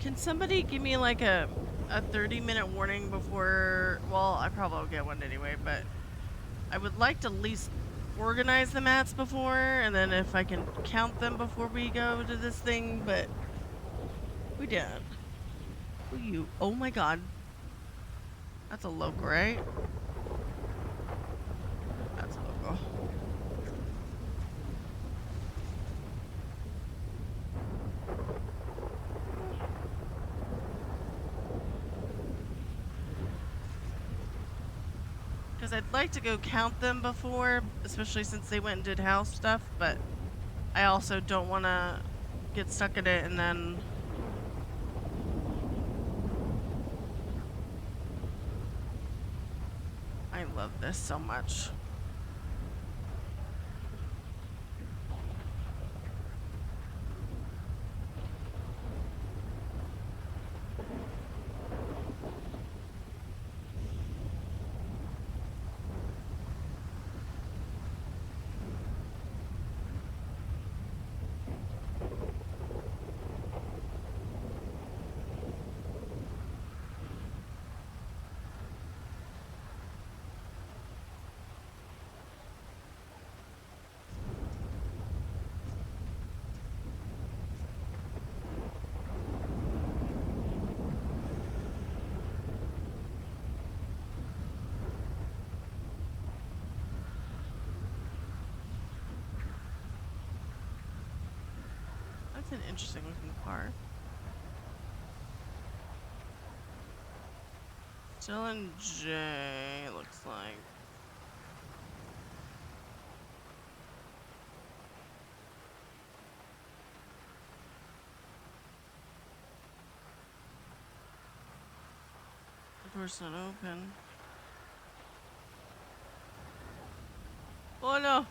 Can somebody give me like a 30-minute warning before? Well, I probably will get one anyway, but I would like to at least organize the mats before, and then if I can count them before we go to this thing, but we did. Who you? Oh my god. That's a local, right? That's a local. Because I'd like to go count them before, especially since they went and did house stuff, but I also don't want to get stuck in it and then... I love this so much. It's an interesting looking car. Still in J, it looks like. The door's not open. Oh no!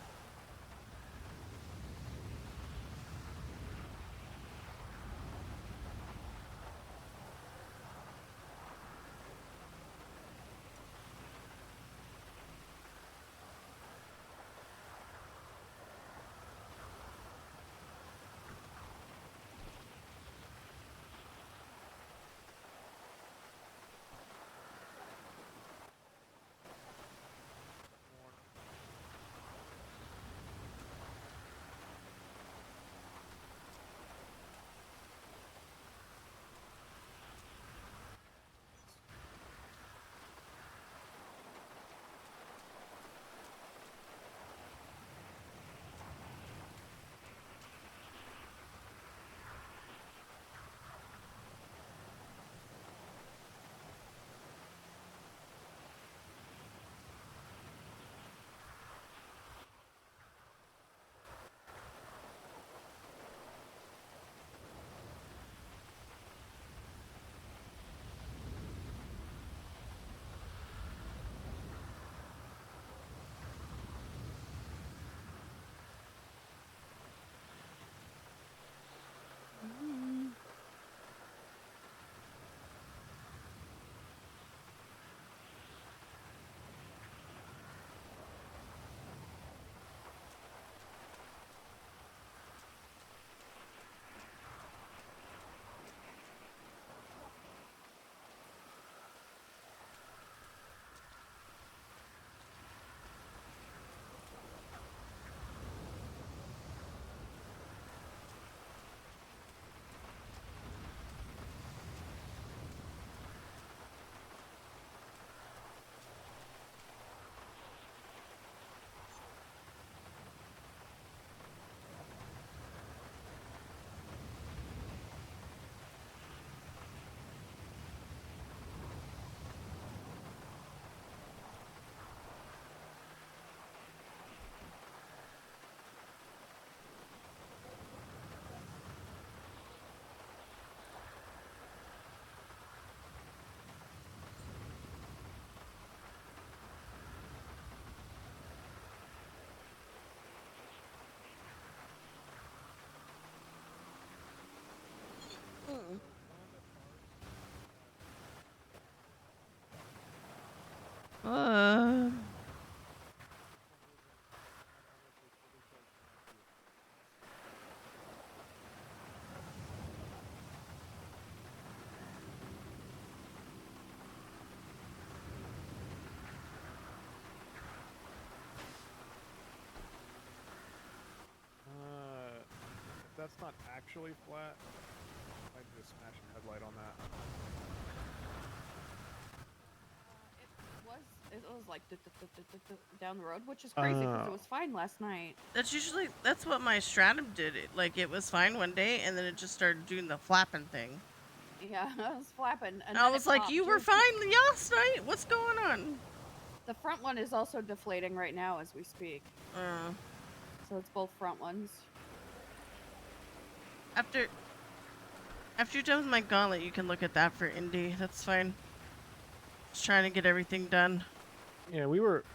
Mm. Uh. If that's not actually flat, I'd just smash a headlight on that. It was like down the road, which is crazy because it was fine last night. That's what my Stratum did. It was fine one day, and then it just started doing the flapping thing. Yeah, I was flapping, and I then was it like, popped "You were too. fine last night. What's going on?" The front one is also deflating right now as we speak. So it's both front ones. After you're done with my gauntlet, you can look at that for Indy. That's fine. Just trying to get everything done. Yeah, we were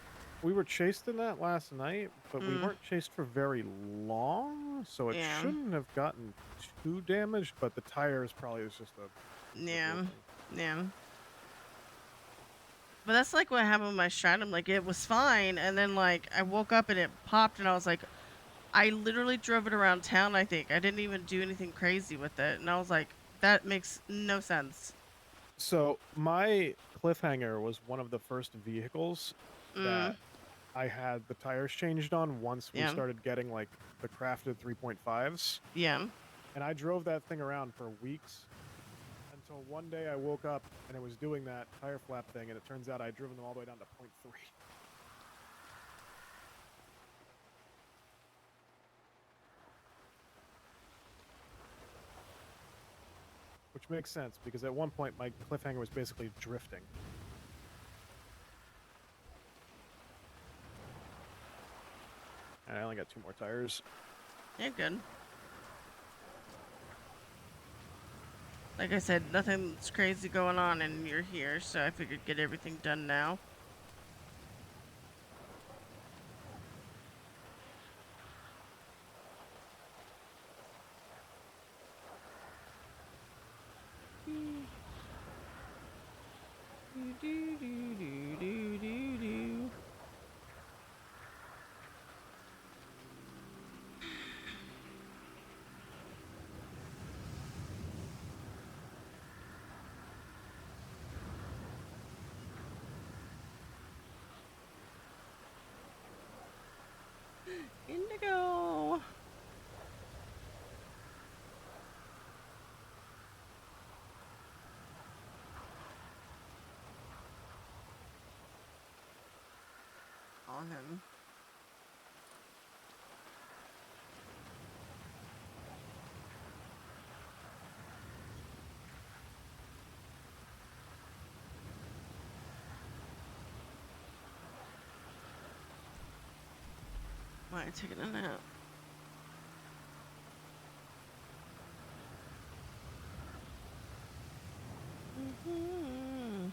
chased in that last night, but we weren't chased for very long, so it Yeah. shouldn't have gotten too damaged. But the tires probably is just a Yeah. thing. Yeah. But that's like what happened with my Stratum. Like, it was fine, and then like I woke up and it popped, and I was like, I literally drove it around town. I think I didn't even do anything crazy with it, and I was like, that makes no sense. So my Cliffhanger was one of the first vehicles that I had the tires changed on once we started getting like the crafted 3.5s. Yeah. And I drove that thing around for weeks until one day I woke up and it was doing that tire flap thing, and it turns out I'd driven them all the way down to 0.3. which makes sense because at one point my cliffhanger was basically drifting. And I only got 2 more tires. You're good. Like I said, nothing's crazy going on and you're here, so I figured get everything done now. Indigo. Call him. Why are you taking a nap? Mm-hmm.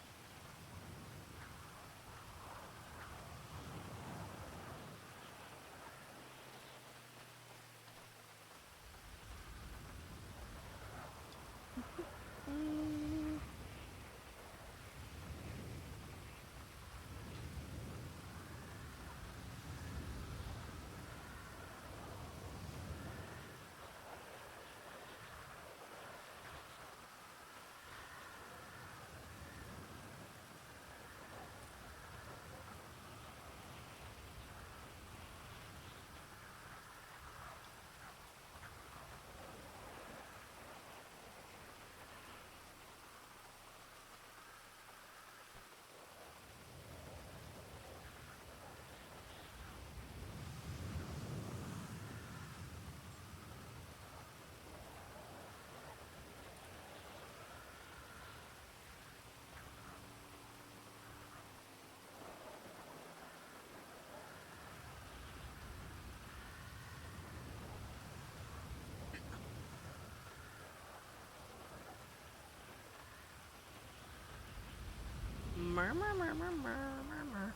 Murmur, murmur, murmur, murmur.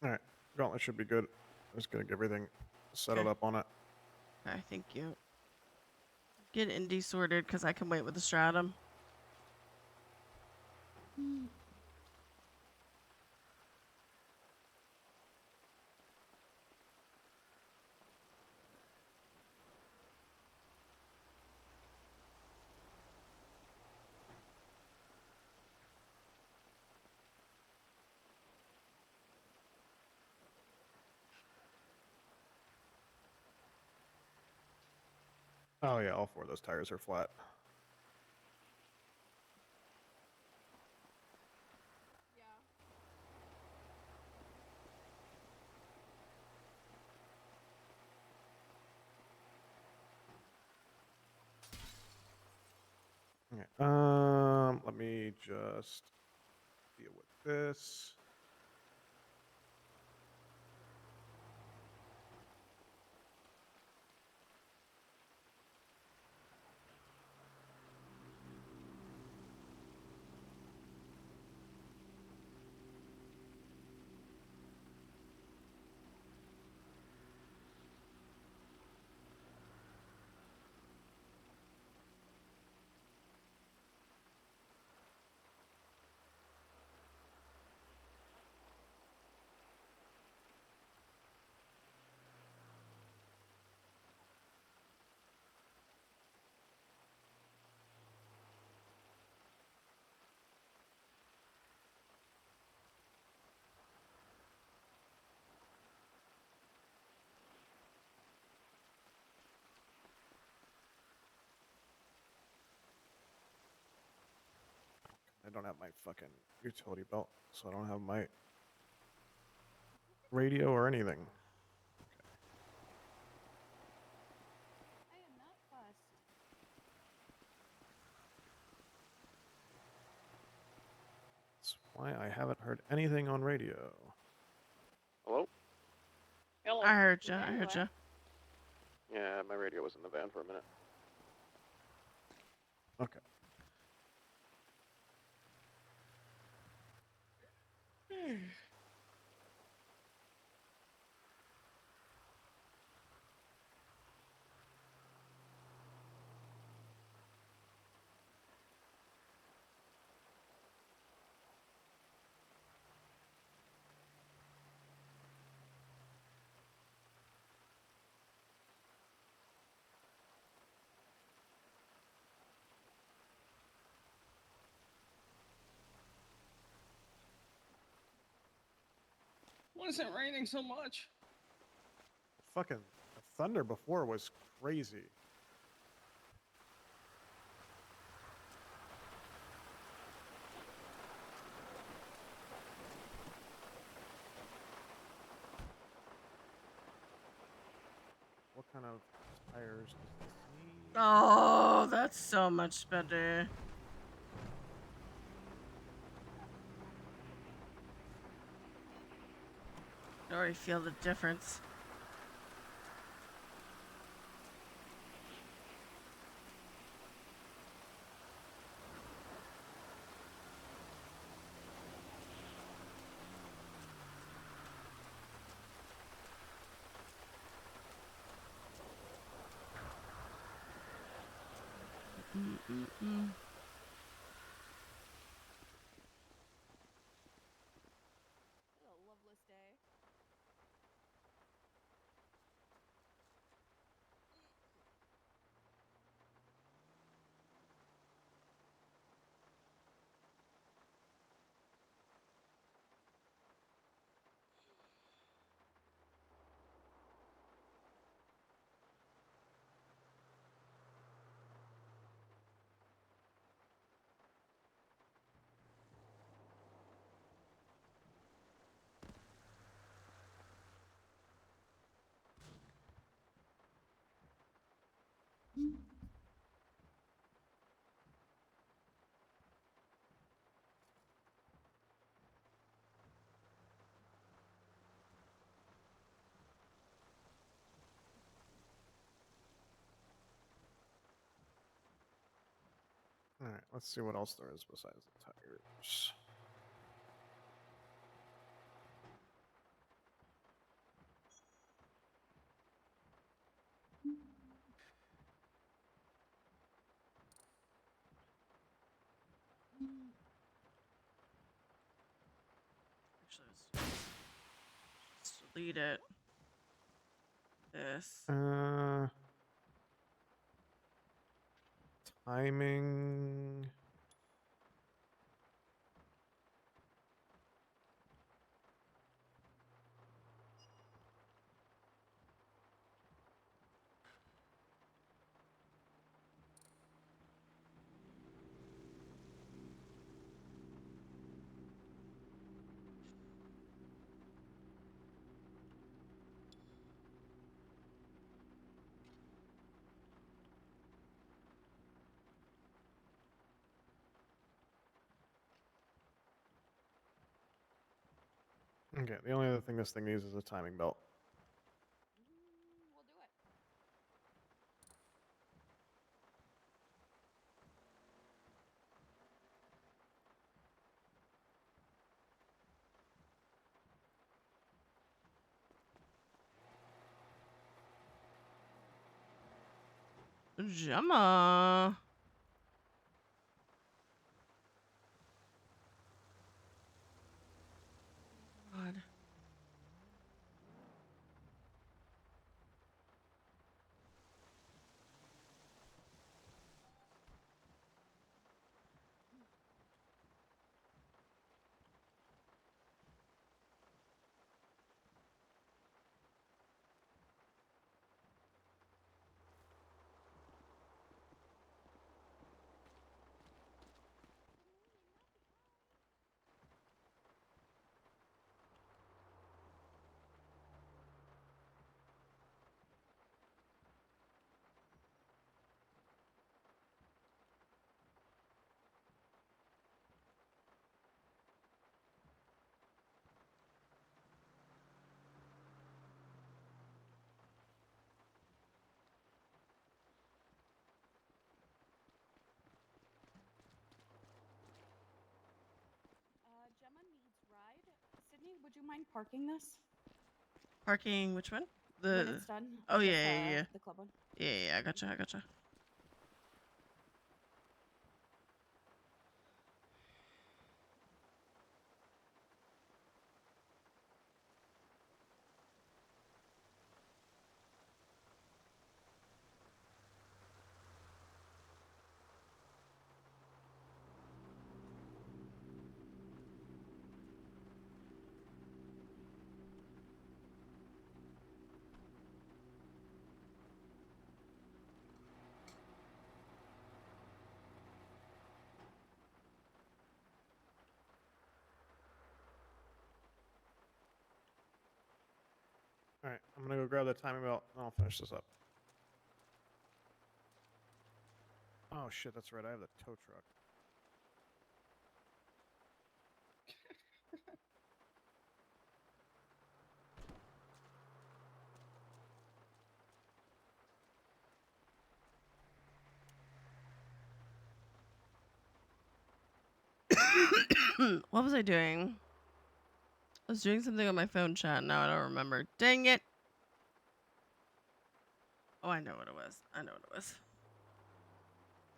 Alright, gauntlet should be good. I'm just gonna get everything settled Okay. up on it. Okay, thank you. Get Indy sorted because I can wait with the stratum. Oh yeah, all 4 of those tires are flat. Okay. Let me just deal with this. don't have my fucking utility belt, so I don't have my radio or anything. I am not fussed. That's why I haven't heard anything on radio. Hello? Hello. I heard you. Yeah, I you heard are. you. Yeah, my radio was in the van for a minute. Okay. Why is it raining so much? Fucking the thunder before was crazy. What kind of tires does this need? Oh, that's so much better. I already feel the difference. Mm-mm-mm. It's a loveless day. All right, let's see what else there is besides the tires. Actually, let's delete it. This. Timing. Okay, the only other thing this thing needs is a timing belt. We'll do it. Gemma. God. would you mind parking this Parking, which one? when it's done? Oh, This, yeah. the club one. Yeah, I gotcha. All right, I'm gonna go grab the timing belt and I'll finish this up. Oh shit, that's right. I have the tow truck. What was I doing? I was doing something on my phone chat. Now I don't remember. Dang it. Oh, I know what it was.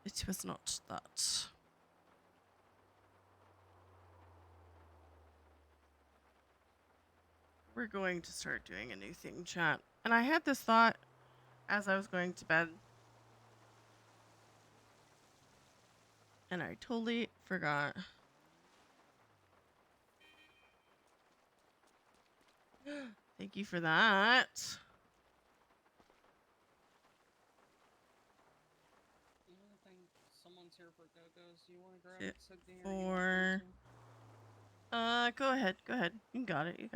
It was not that. We're going to start doing a new thing, chat. And I had this thought as I was going to bed. And I totally forgot. Thank you for that. Yeah, I think someone's here for go-go's. Do you want to grab Sit Sydney or you want me to? Go ahead. You got it.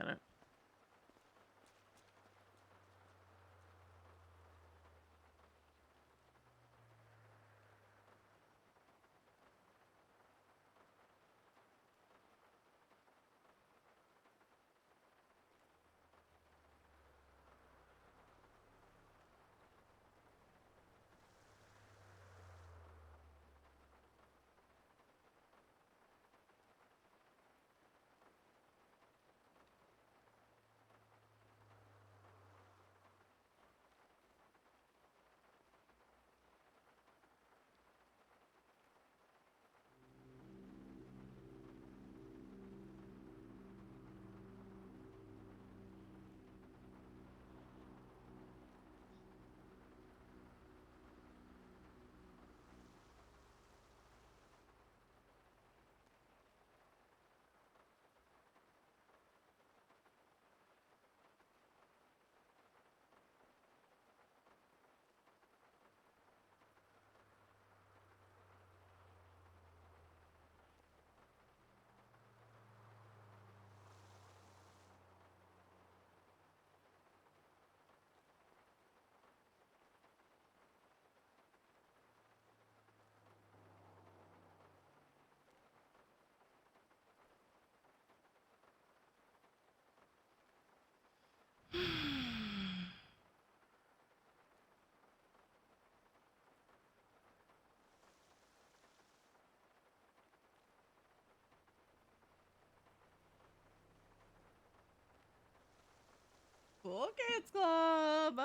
Cool Kids Club.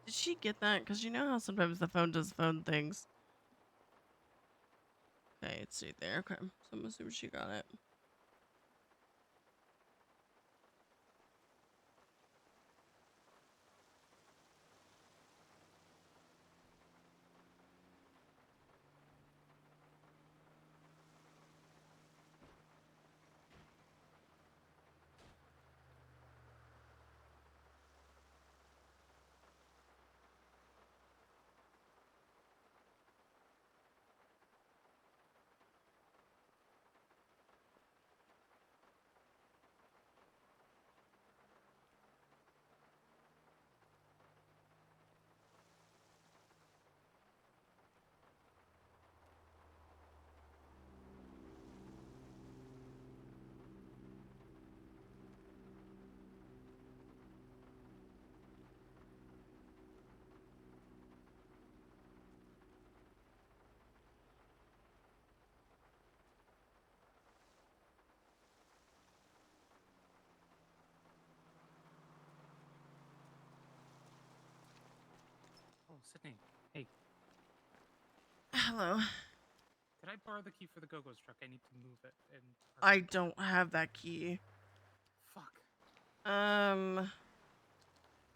Did she get that? Because you know how sometimes the phone does phone things. Okay, it's right there. Okay, so I'm assuming she got it. Sydney. Hey, Hello. could I borrow the key for the Go-Go's truck? I need to move it. And I don't have that key. Fuck.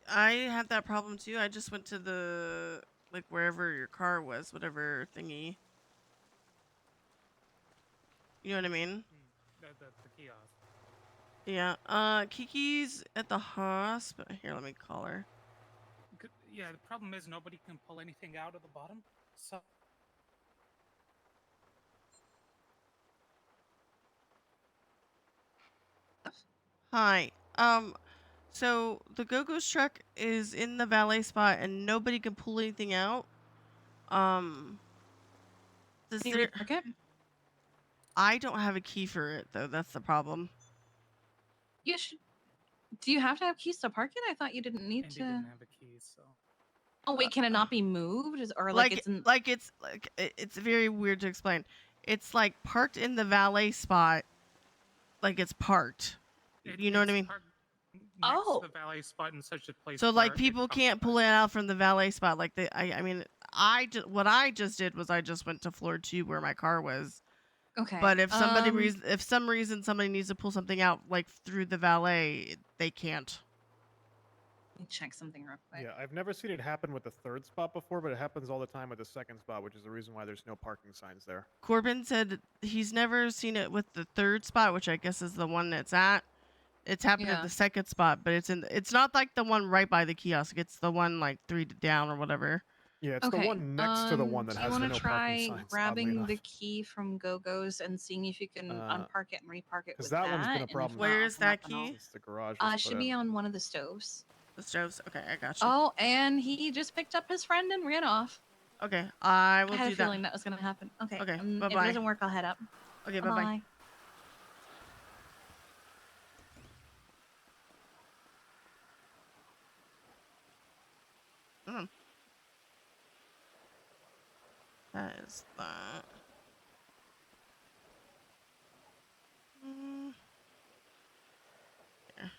I had that problem too. I just went to the like wherever your car was, whatever thingy. You know what I mean? The kiosk. Yeah. Kiki's at the hospital. Here, let me call her. Yeah, the problem is nobody can pull anything out of the bottom. So Hi. So the Go-Go's truck is in the valet spot and nobody can pull anything out. Does Can you there? repark it? I don't have a key for it though. That's the problem. You should. Do you have to have keys to park it? I thought you didn't need Andy to. didn't have a key, so. Oh wait, can it not be moved? Or like it's in... it's very weird to explain. It's like parked in the valet spot, like it's parked. You know what I It's mean? parked next Oh. to the valet spot in such a place So where like people it comes can't pull by. it out from the valet spot. Like what I just did was I just went to floor 2 where my car was. Okay. But if if some reason somebody needs to pull something out like through the valet, they can't. Let me check something real quick. Yeah, I've never seen it happen with the third spot before, but it happens all the time with the second spot, which is the reason why there's no parking signs there. Corbin said he's never seen it with the third spot, which I guess is the one that's at. It's happened at Yeah. the second spot, but it's not like the one right by the kiosk. It's the one like 3 down or whatever. Yeah, it's Okay. the one next to the one that do you has want no to parking try signs. Oddly grabbing enough, the key from Go-Go's and seeing if you can unpark it and repark it 'cause with that that? one's been a And if problem. not, I'll Where's come up that and I'll- key? since the garage was put should be in. on one of the stoves. The stoves. Okay, I got you. Oh, and he just picked up his friend and ran off. Okay, I I will had do a feeling that was gonna happen. Okay. Okay, If it bye-bye. doesn't work, I'll head up. Okay, bye-bye. That is that. Here.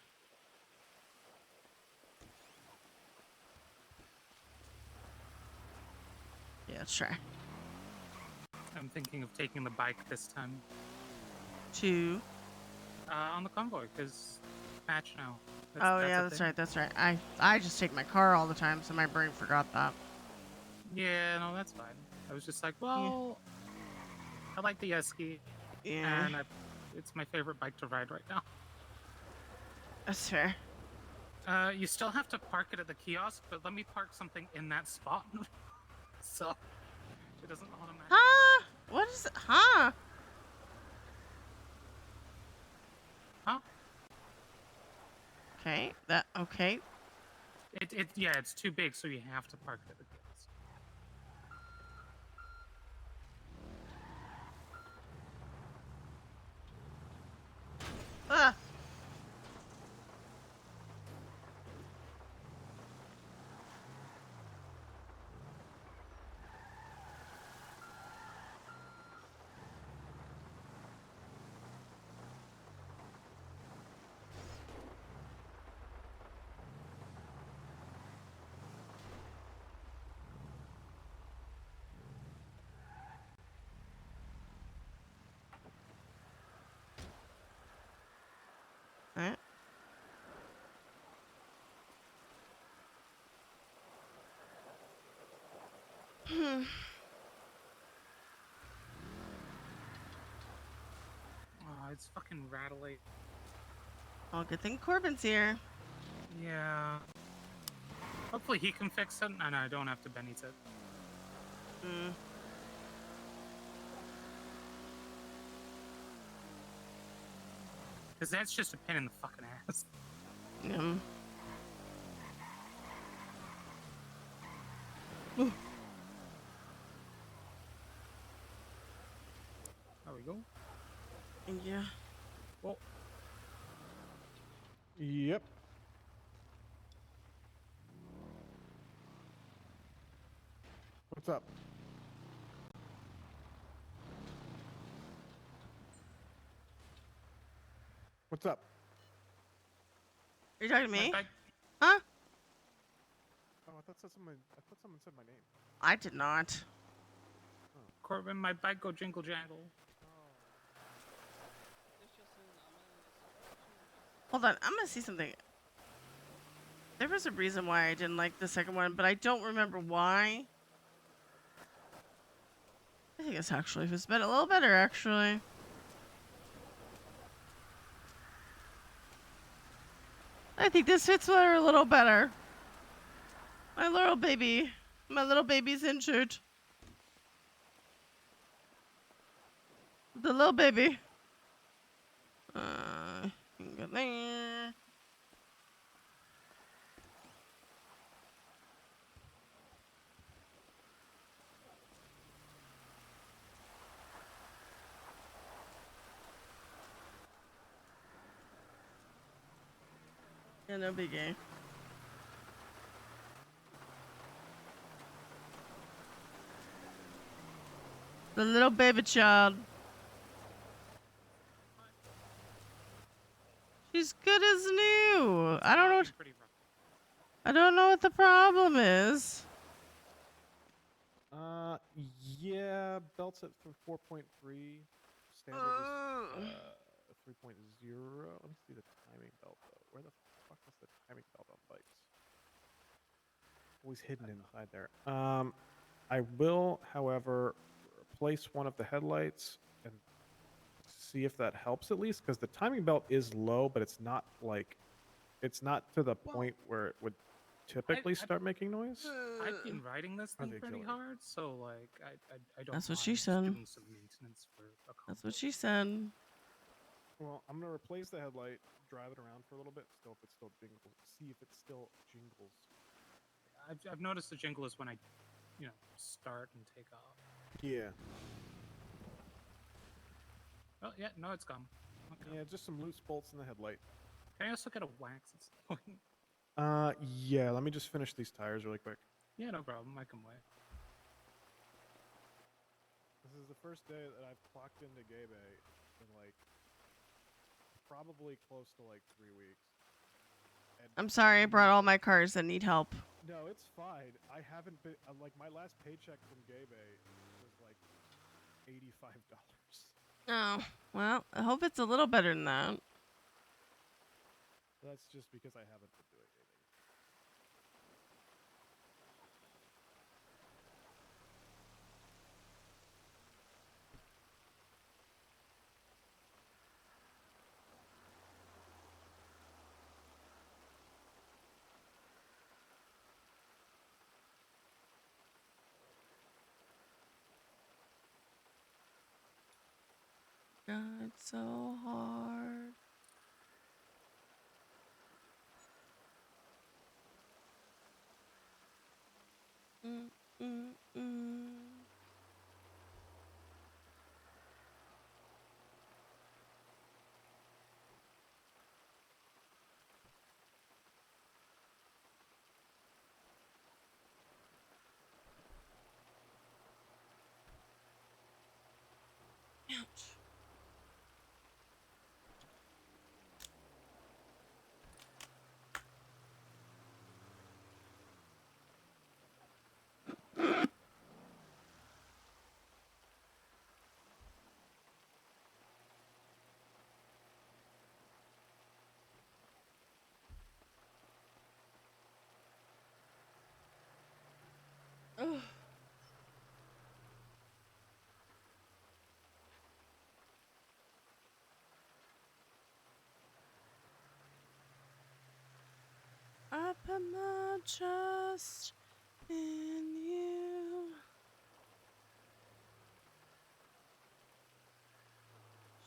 Yeah, let's try. I'm thinking of taking the bike this time. 2. On the convoy, because patch now. That's right. I just take my car all the time, so my brain forgot that. Yeah, no, that's fine. I was just like, well, I like the Esky. Yeah. And it's my favorite bike to ride right now. That's fair. You still have to park it at the kiosk, but let me park something in that spot. So it doesn't automatically. Huh? What is it? Huh? Huh? Okay. Okay. It's too big, so you have to park it at the kiosk. Ah. Alright. Oh, it's fucking rattly. Well, good thing Corbin's here. Yeah. Hopefully he can fix it, and I don't have to Benny's it. Because that's just a pain in the fucking ass. There we go. Yeah. Well. Yep. What's up? What's up? Are you talking to me? Bike. Huh? Oh, I thought someone said my name. I did not. Corbin, my bike go jingle jangle. It's just an Hold on, I'm gonna see something. There was a reason why I didn't like the second one, but I don't remember why. I think this actually was a little better, actually. I think this fits her a little better. My little baby's injured. The little baby. Go there. Yeah, no biggie. The little baby child. She's good as new. I don't know. I don't know what the problem is. Yeah, belt's at 4.3. Standard is 3.0. Let me see the timing belt though. Where the fuck is the timing belt on bikes? Always hidden inside there. I will, however, replace one of the headlights and see if that helps at least, because the timing belt is low, but it's not to the point where it would typically start making noise. I've been riding this thing pretty hard, so like I don't. That's what mind she said. Doing some maintenance for a couple. That's what she said. Well, I'm gonna replace the headlight, drive it around for a little bit, see if it still jingles. I've noticed the jingle is when I, start and take off. Yeah. Oh yeah, no, it's gone. Okay. Yeah, just some loose bolts in the headlight. Can I also get a wax at some point? Yeah. Let me just finish these tires really quick. Yeah, no problem. I can wait. This is the first day that I've clocked into Gay Bay in probably close to 3 weeks. And I'm sorry, I brought all my cars that need help. no, it's fine. I haven't been my last paycheck from Gay Bay was $85. Oh, well, I hope it's a little better than that. That's just because I haven't been doing anything. God, it's so hard. Mm. Ouch. Ugh. I put my trust in you.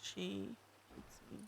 She hates me.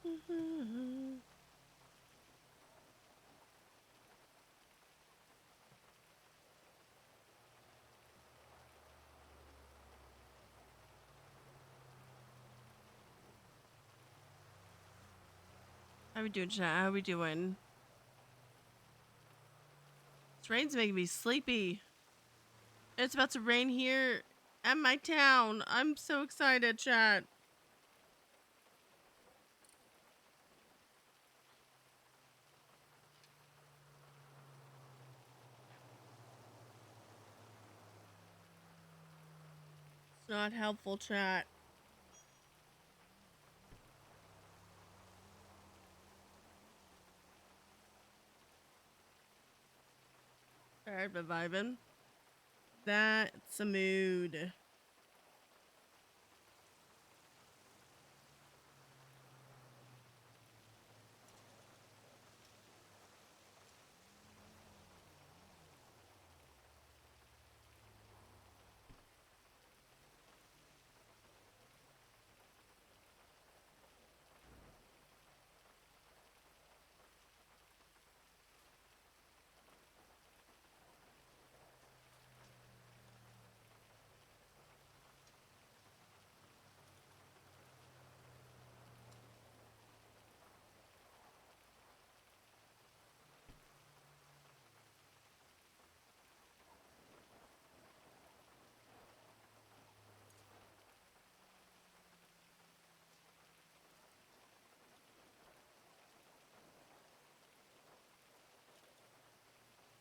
How we doing, chat? How we doing? This rain's making me sleepy. It's about to rain here at my town. I'm so excited, chat. It's not helpful, chat. Alright, but vibing. That's a mood.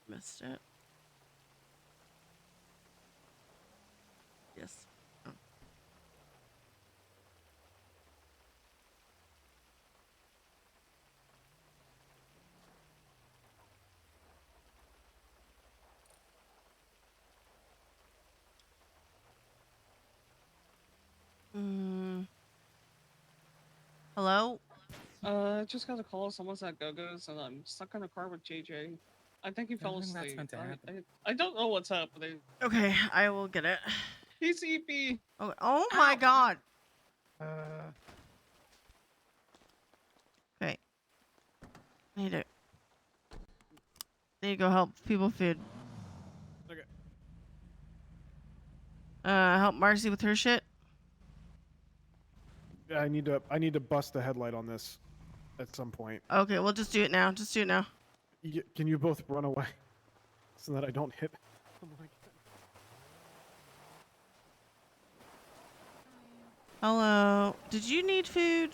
Missed it. Yes. Oh. Hello? Just got a call. Someone's at Go-Go's, and I'm stuck in a car with JJ. I think he fell I think that's asleep. meant to happen. I don't know what's happening. Okay, I will get it. He's EP. Oh my Ow. god. Uh, Okay. Need to go help people food. Okay. Help Marcy with her shit. Yeah, I need to bust a headlight on this at some point. Okay, we'll just do it now. Just do it now. Can you both run away so that I don't hit someone again? Hello. Did you need food?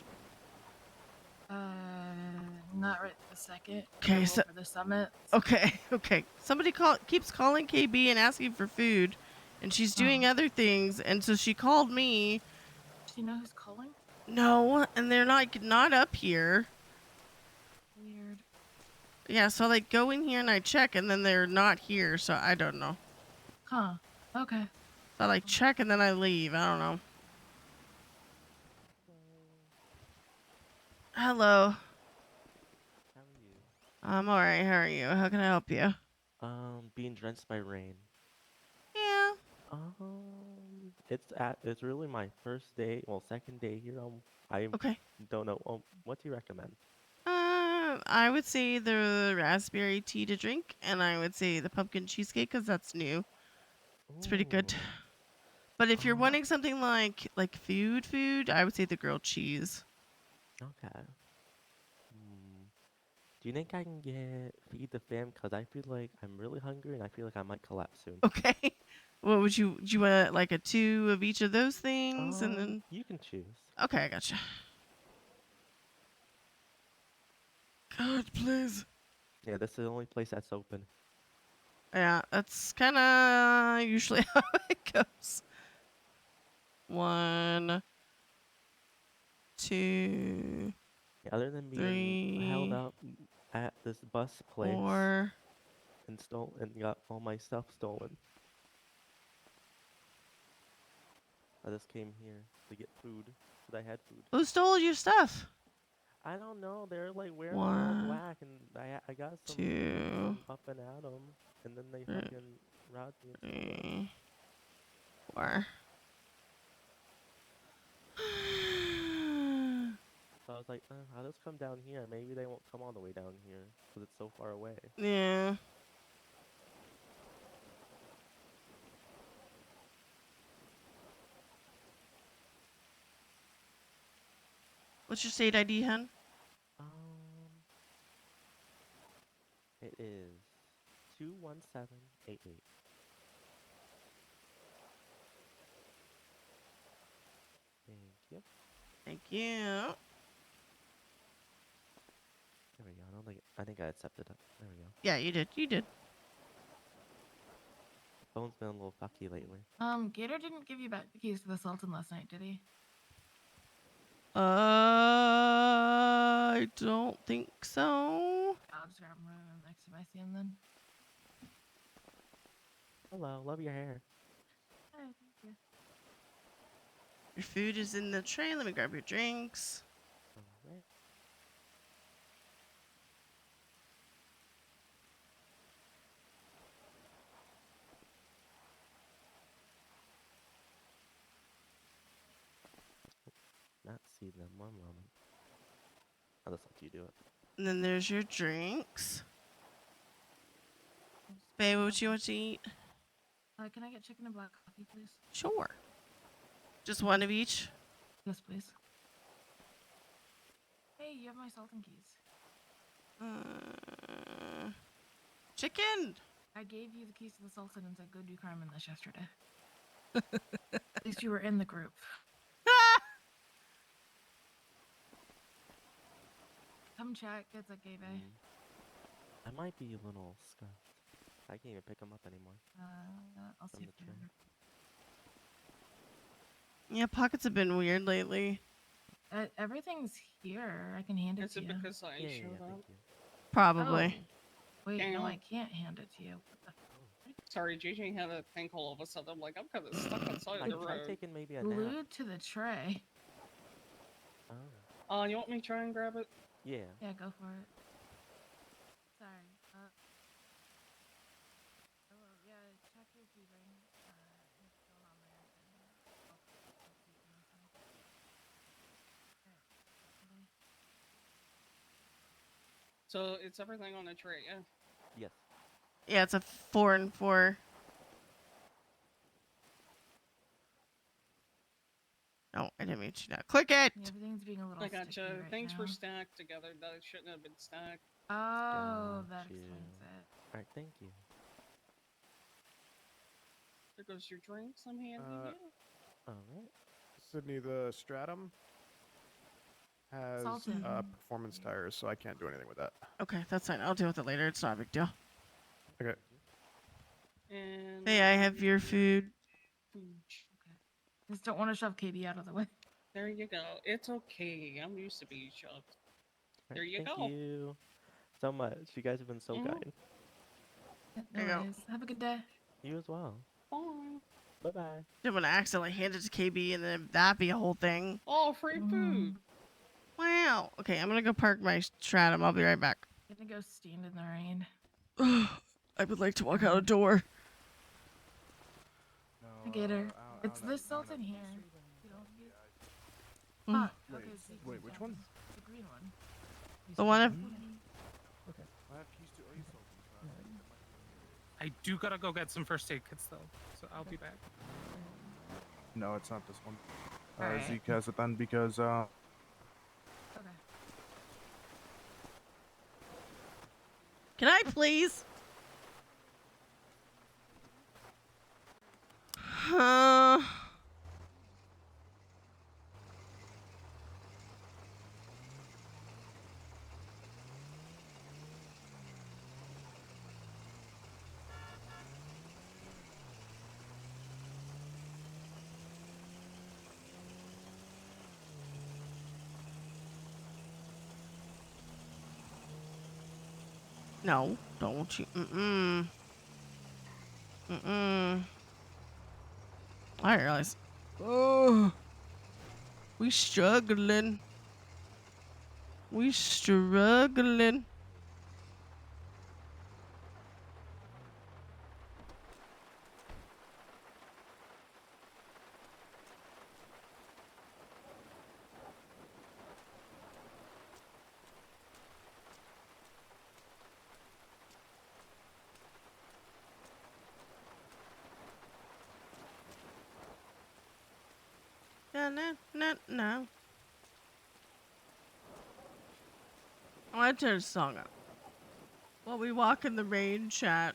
Not right this second. Okay, so For the summit. okay. Somebody keeps calling KB and asking for food, and she's doing other things, and so she called me. Do you know who's calling? No, and they're not up here. Weird. Yeah, so I go in here and I check, and then they're not here, so I don't know. Huh. Okay. So I check and then I leave. I don't know. Hello. How are you? I'm alright. How are you? How can I help you? Being drenched by rain. Yeah. It's really my first day, well, second day here. I Okay. don't know. What do you recommend? I would say the raspberry tea to drink, and I would say the pumpkin cheesecake because that's new. It's pretty good. Ooh. But if you're wanting something like food, I would say the grilled cheese. Okay. Do you think I can feed the fam? Cause I feel like I'm really hungry and I feel like I might collapse soon. Okay. What would you? Do you want like a 2 of each of those things, and then? You can choose. Okay, I gotcha. God, please. Yeah, this is the only place that's open. Yeah, that's kind of usually how it goes. 1, 2, Yeah, other than being held 3, up at this bus place 4. and got all my stuff stolen. I just came here to get food, cause I had food. Who stole your stuff? I don't know. They're like wearing all 1, black, and I got some 2, up and at them, and then they 3, fucking robbed me and stole it. 4. So I was was like, I'll just come down here. Maybe they won't come all the way down here because it's so far away. Yeah. What's your state ID, hun? It is 21788. Thank you. Thank you. There we go. I think I accepted it. There we go. Yeah, you did. You did. Phone's been a little fucky lately. Gator didn't give you back the keys to the Sultan last night, did he? I don't think so. I'll just grab him next time I see him then. Hello, love your hair. Hey, thank you. Your food is in the tray. Let me grab your drinks. Alright. Not see them. One moment. I'll just let you do it. And then there's your drinks. Babe, what you want to eat? Can I get chicken and black coffee, please? Sure. Just one of each? Yes, please. Hey, you have my Sultan keys. Chicken! I gave you the keys to the Sultan and said go do crime in this yesterday. At least you were in the group. Come check. It's at Gay Bay. I might be a little scuffed. I can't even pick them up anymore. I'll see if the they're tray. Yeah, pockets have been weird lately. Everything's here. I can hand it Is to it you. because I Yeah, showed thank up? you. Probably. Oh. Wait, Damn. no, I can't hand it to you. What the Sorry, JJ had a tank all of a sudden. I'm like, I'm kind of stuck outside I the tried road. taking maybe a nap. glued to the tray. Oh. You want me to try and grab it? Yeah. Yeah, go for it. Sorry. Oh, yeah, check your key ring. It's still on there. And I'll see you inside. Alright. So it's everything on the tray, yeah? Yes. Yeah, it's a 4 and 4. No, I didn't mean to not click it. Yeah, everything's being a little I sticky gotcha. right Things now. were stacked together that it shouldn't have been stacked. Oh, that Got you. explains it. Alright, thank you. There goes your drinks I'm handing you. Alright. Sydney, the Stratum has Sultan. performance tires, so I can't do anything with that. Okay, that's fine. I'll deal with it later. It's not a big deal. Okay. And Hey, I have your food. Okay. Just don't want to shove KB out of the way. There you go. It's okay. I'm used to being shoved. There you Thank go. you so much. You guys have been so kind. No There you go. worries. Have a good day. You as well. Fine. Bye bye. Didn't want to accidentally hand it to KB and then that'd be a whole thing. Oh, free food. Wow. Okay, I'm gonna go park my Stratum. I'll be right back. Gonna go stand in the rain. I would like to walk out a door. Hi, Gator. It's this Sultan here. You don't use... Mm. Okay, Wait, which one? The green one. The one of... Okay. I have keys to all Sultans. I do gotta go get some first aid kits though, so I'll be back. No, it's not this one. Alright. Zeke has it then because Okay. Can I please? No, don't you. I realize. Oh, we struggling. We struggling. na na na na. I want to turn the song up. While we walk in the rain, chat.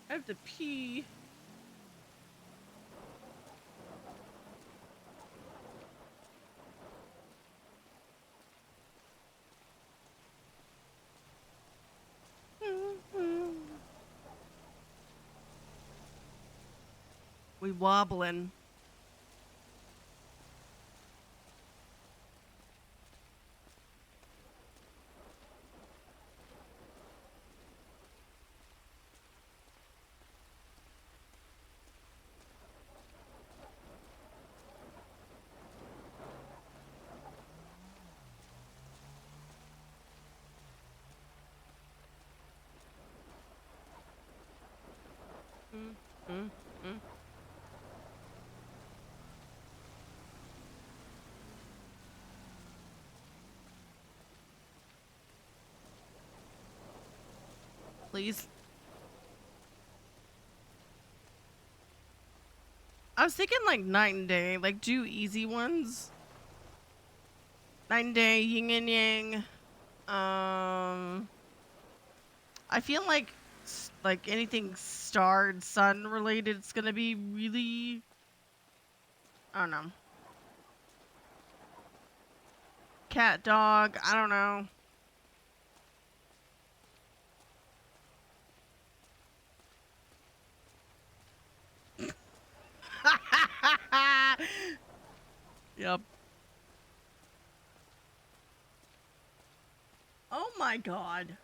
I have to pee. We wobbling. Mm. Please. I was thinking like night and day, like do easy ones. Night and day, yin and yang. I feel like anything star and sun related, it's gonna be really. I don't know. Cat, dog. I don't know. Yep. Oh my god.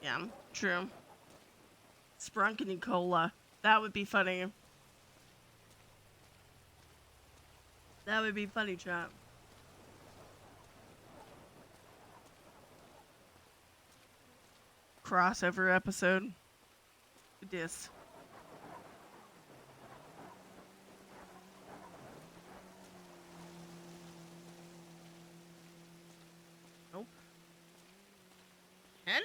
Yeah, true. Sprunkany cola. That would be funny. That would be funny, chat. Crossover episode. This. Nope. Kenny!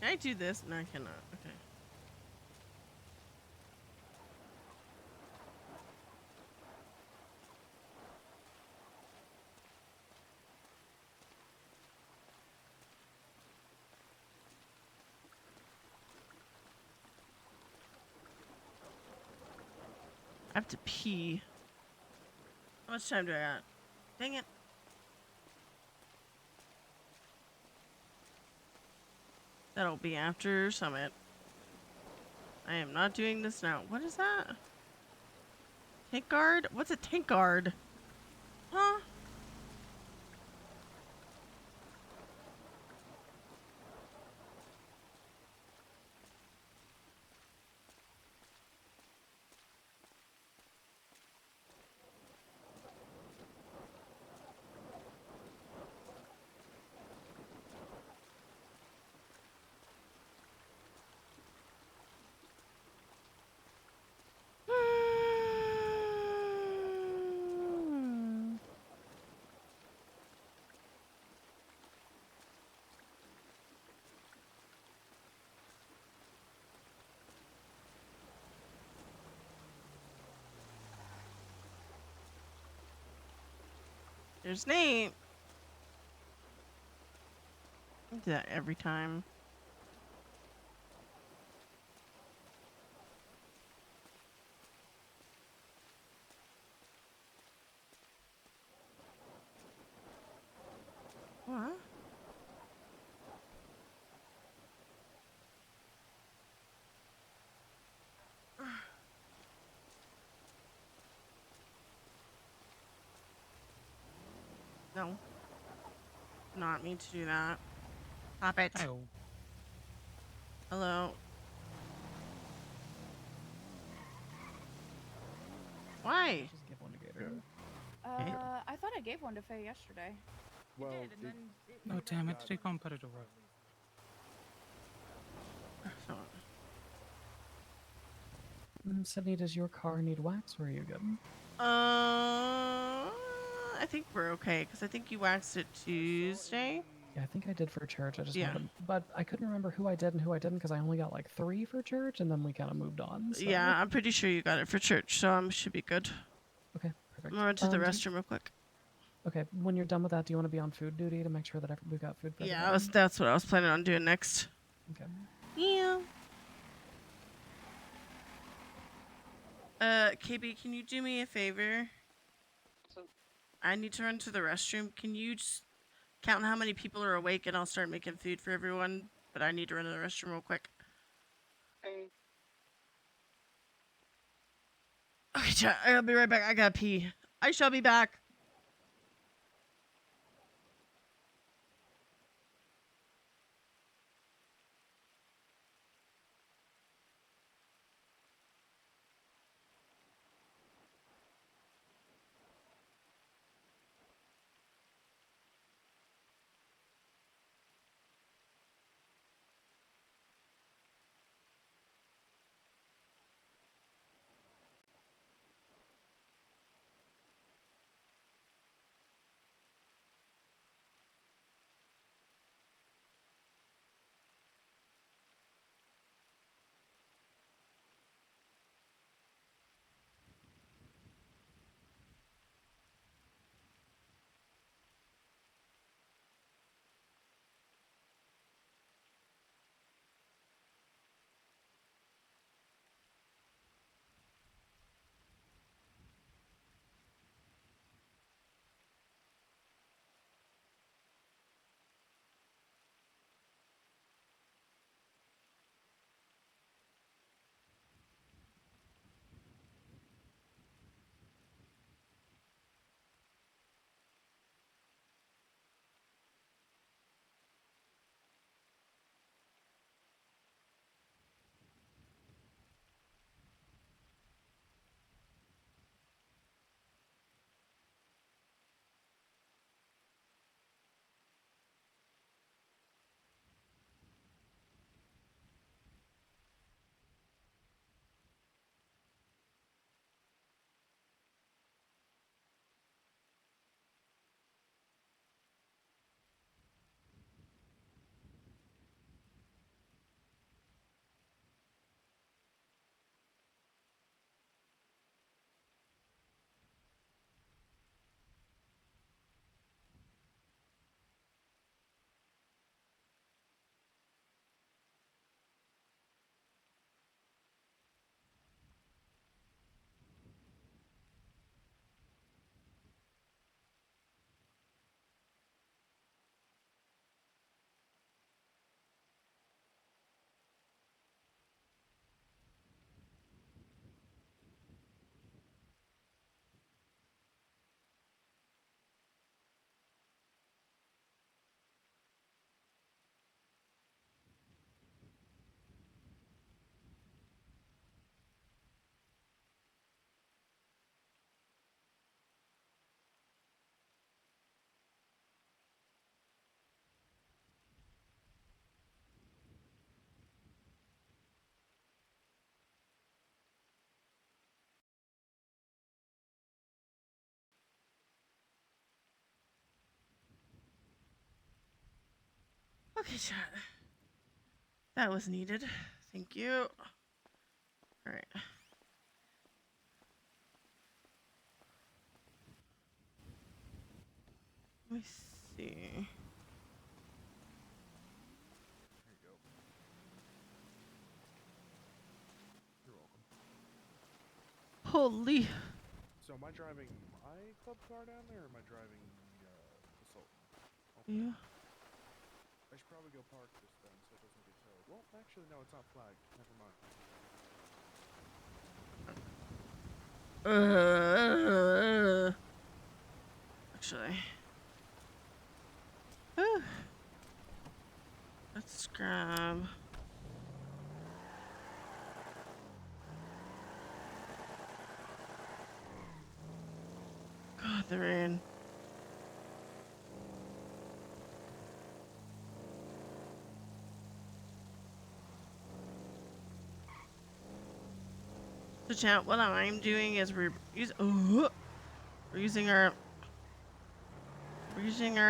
Can I do this? No, I cannot. Okay. I have to pee. How much time do I got? Dang it. That'll be after summit. I am not doing this now. What is that? Tank guard? What's a tank guard? Huh? There's Nate. I do that every time. What? No. Not me to do that. Stop it. Oh. Hello. Why? I thought I gave one to Faye yesterday. Well, did, and then it Oh, made damn it. God. Did he go and put it away? Sydney, does your car need wax, or are you good? I think we're okay because I think you waxed it Tuesday. Yeah, I think I did for church. I just Yeah. wanted, but I couldn't remember who I did and who I didn't because I only got like 3 for church, and then we kind of moved on. So. Yeah, I'm pretty sure you got it for church, so should be good. Okay, perfect. I'm gonna run to the Do you- restroom real quick. Okay, when you're done with that, do you want to be on food duty to make sure that we got food for Yeah, everybody? that's what I was planning on doing next. Okay. Yeah. KB, can you do me a favor? I need to run to the restroom. Can you just count how many people are awake and I'll start making food for everyone? But I need to run to the restroom real quick. Okay, chat. I'll be right back. I gotta pee. I shall be back. Okay, chat. That was needed. Thank you. Alright. Let me see. There you go. You're welcome. Holy. So am I driving my club car down there, or am I driving the assault? Okay. Yeah. I should probably go park this then, so it doesn't get towed. Well, actually, no, it's not flagged. Never mind. Actually. Whew. Let's grab. God, the rain. So chat, what I'm doing is we're using our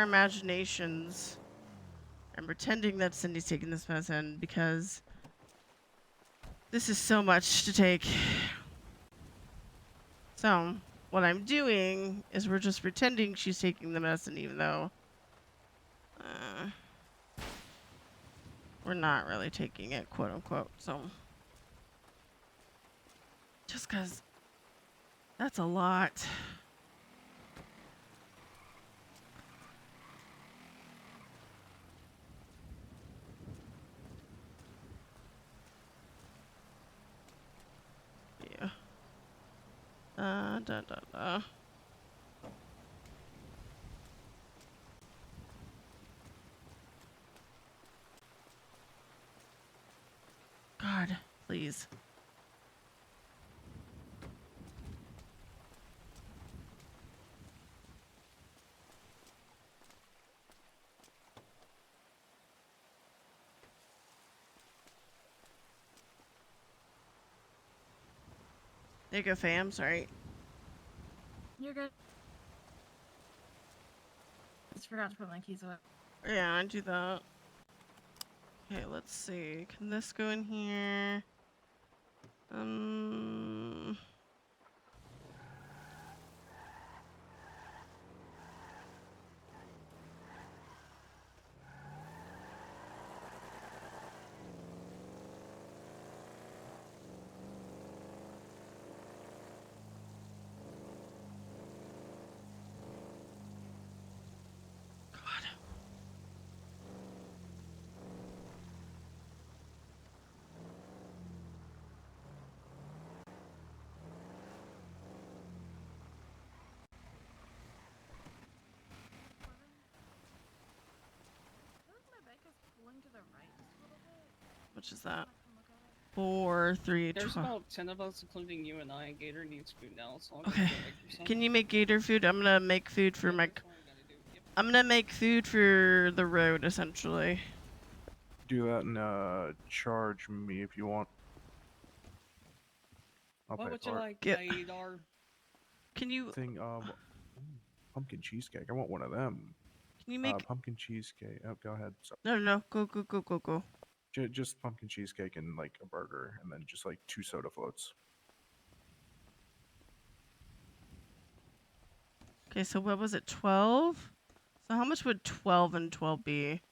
imaginations and pretending that Cindy's taking this medicine because this is so much to take. So what I'm doing is we're just pretending she's taking the medicine even though we're not really taking it, quote unquote. So just because that's a lot. Yeah. God, please. There you go, fam. Sorry. You're good. Just forgot to put my keys away. Yeah, I do that. Okay, let's see. Can this go in here? Which is that? 4, 3, There's 12. about 10 of us, including you and I. Gator needs food now, so I'm Okay. gonna go make her some. Can you make Gator food? I'm gonna make food for my. I'm gonna make food for the road, essentially. Do that and charge me if you want. I'll What pay would you for it. like, Gator? Can you? Pumpkin cheesecake. I want one of them. Can you make pumpkin cheesecake? Oh, go ahead. Sorry. No. Go. Just pumpkin cheesecake and like a burger, and then just like 2 soda floats. Okay, so what was it? 12. So how much would 12 and 12 be?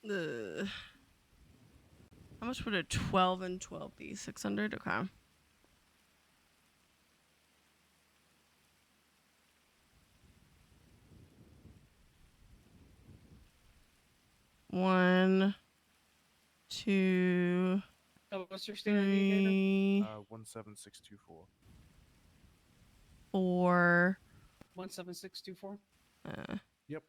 How much would a 12 and 12 be? 600. Okay. One, 2. What's your state ID, Gator? 17624. 4. 17624. Yep.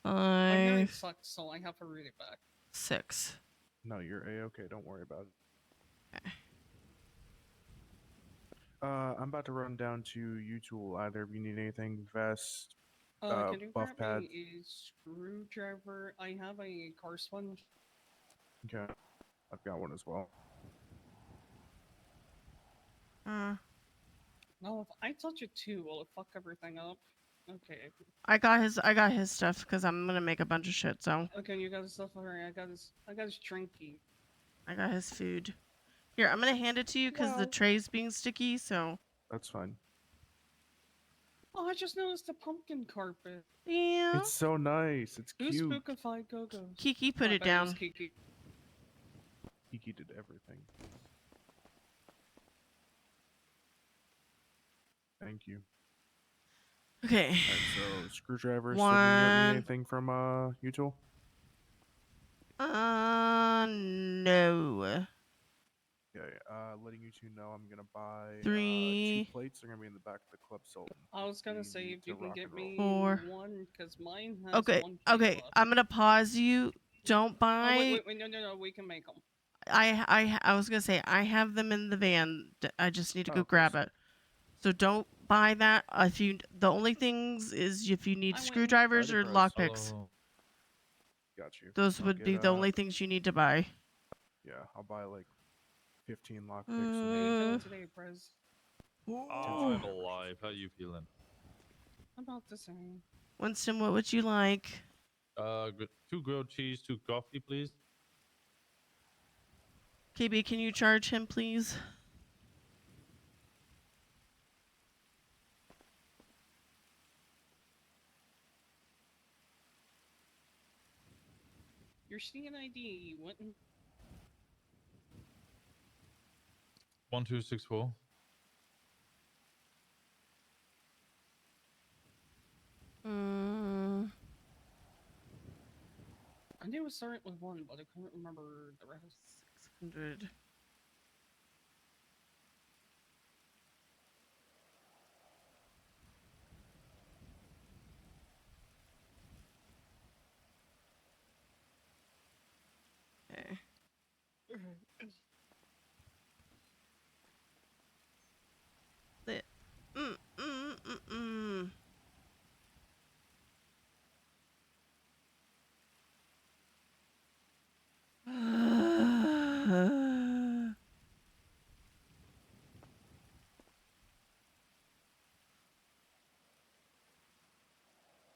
My hearing 5. sucks, so I have to read it back. 6. No, you're a-okay. Don't worry about it. Okay. I'm about to run down to U-Tool. Either of you need anything, vest, Can you buff grab pad. me a screwdriver? I have a car sponge. Okay, I've got one as well. No, if I touch it too, will it fuck everything up? Okay. I got his stuff because I'm gonna make a bunch of shit. So. Okay, you got his stuff already. I got his drinky. I got his food. Here, I'm gonna hand it to you because the tray's being sticky. So. That's fine. Oh, I just noticed the pumpkin carpet. Yeah. It's so nice. It's Who's cute. spookified Go-Go's? Kiki put it down. Kiki. Kiki did everything. Thank you. Okay. Alright, so screwdriver. 1. Sydney, you need anything from U-Tool? No. Okay, letting you two know I'm gonna buy 3. 2 plates. They're gonna be in the back of the club Sultan. I was gonna say need if you to can rock get and roll. me 4. one, because mine has Okay. 1 plate Okay. left. I'm gonna pause you. Don't buy. Oh, wait, no, we can make them. I was gonna say I have them in the van. I just need to go okay, grab so it. So don't buy that. The only things is if you need screwdrivers or lockpicks. Got you. Those I'll would get, be the only things you need to buy. Yeah, I'll buy like 15 lockpicks. How you Uh, feeling today, Prez? I'm alive. How you feeling? About the same. Winston, what would you like? 2 grilled cheese, 2 coffee, please. KB, can you charge him, please? Your CNID went in. 1264. I knew it started with 1, but I couldn't remember the rest. 600. Okay. Lit. Mm.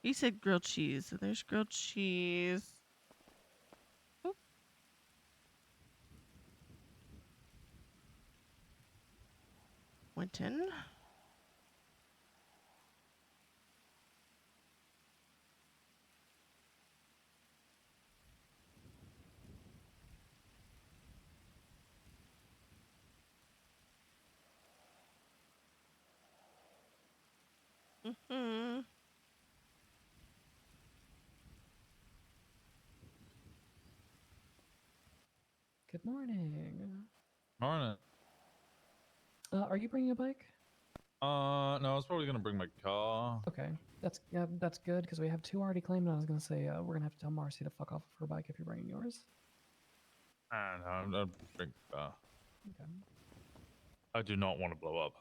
He said grilled cheese, so there's grilled cheese. Oop. Winton. Mm-hmm. Good morning. Morning. Are you bringing a bike? No, I was probably gonna bring my car. Okay, that's good because we have 2 already claimed. And I was gonna say we're gonna have to tell Marcy to fuck off of her bike if you're bringing yours. No, I'm not bring the car. Okay. I do not want to blow up.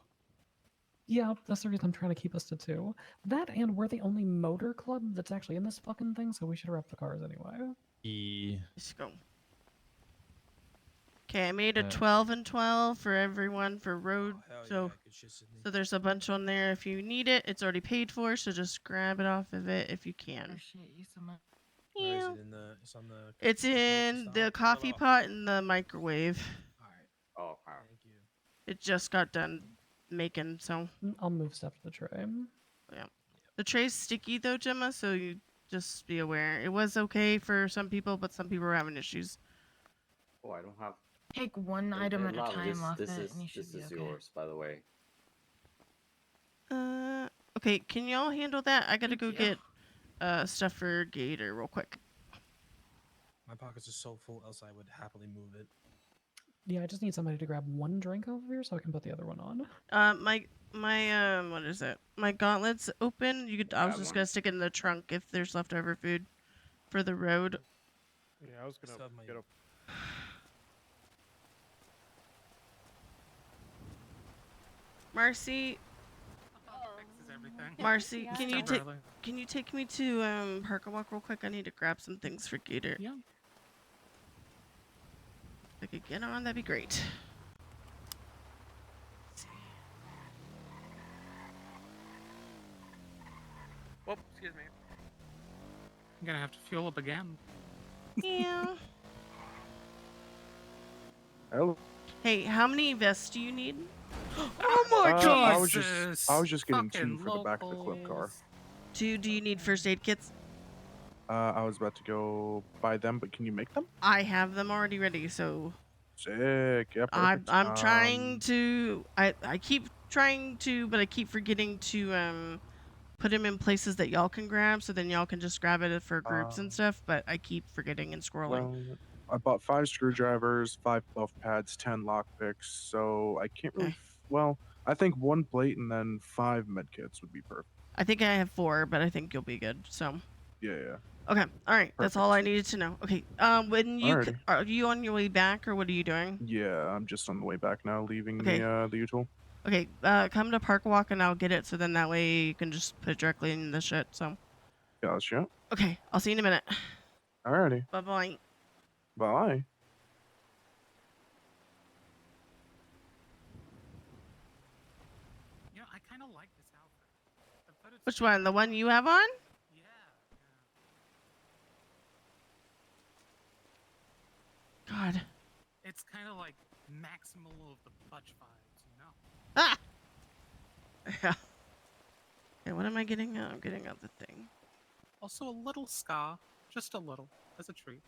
Yeah, that's the reason I'm trying to keep us to 2. That and we're the only motor club that's actually in this fucking thing, so we should rep the cars anyway. Let's go. Okay, I made a Yeah. 12 and 12 for everyone for road. Hell So, yeah, good shit, Sydney. so there's a bunch on there if you need it. It's already paid for, so just grab it off of it if you can. Appreciate you so much. Where is Yeah. it in the? It's on the. It's the coke in style? the coffee pot in the microwave. All right. Oh, wow. Thank you. It just got done making, so I'll move stuff to the tray. yeah. The tray's sticky though, Gemma, so you just be aware. It was okay for some people, but some people were having issues. Oh, I don't have. Take one Hey, item hey, at a Lava, time off this it, is and you should this be is okay. yours, by the way. Okay, can y'all handle that? I gotta Thank go you. get stuff for Gator real quick. My pockets are so full, else I would happily move it. Yeah, I just need somebody to grab 1 drink off of here so I can put the other one on. My what is it? My gauntlet's open. You could. I was just gonna stick it in the trunk if there's leftover food for the road. Yeah, I was gonna Still have my- get a. Marcy, Fixes everything. Marcy, Yeah, can yeah. you take can you take me to Park and Walk real quick? I need to grab some things for Gator. Yeah. If I could get on, that'd be great. Whoop, excuse me. I'm gonna have to fuel up again. Yeah. Hello. Hey, how many vests do you need? Oh my I god! was just getting 2 for the back of the club car. 2, do you need first aid kits? I was about to go buy them, but can you make them? I have them already ready, so Sick. Yeah, I'm perfect. trying to I keep trying to, but I keep forgetting to put them in places that y'all can grab, so then y'all can just grab it for groups and stuff, but I keep forgetting and scrolling. Well, I bought 5 screwdrivers, 5 buff pads, 10 lockpicks, so I can't really. Okay. Well, I think 1 plate and then 5 medkits would be perfect. I think I have 4, but I think you'll be good. So. Yeah, yeah. Okay. All right. That's all I Perfect. needed to know. Okay. When you Alrighty. are you on your way back, or what are you doing? Yeah, I'm just on the way back now, leaving Okay. the util. Okay. Come to Park Walk and I'll get it. So then that way you can just put it directly in the shit. So. Gotcha. Okay. I'll see you in a minute. Alrighty. Bye-bye. Bye. You know, I kind of like this outfit. The footage Which one? The one you have on? Yeah. God. It's kind of like maximal of the fudge vibes, you know? Ah! Yeah. Okay, what am I getting out? I'm getting out the thing. Also a little ska, just a little, as a treat.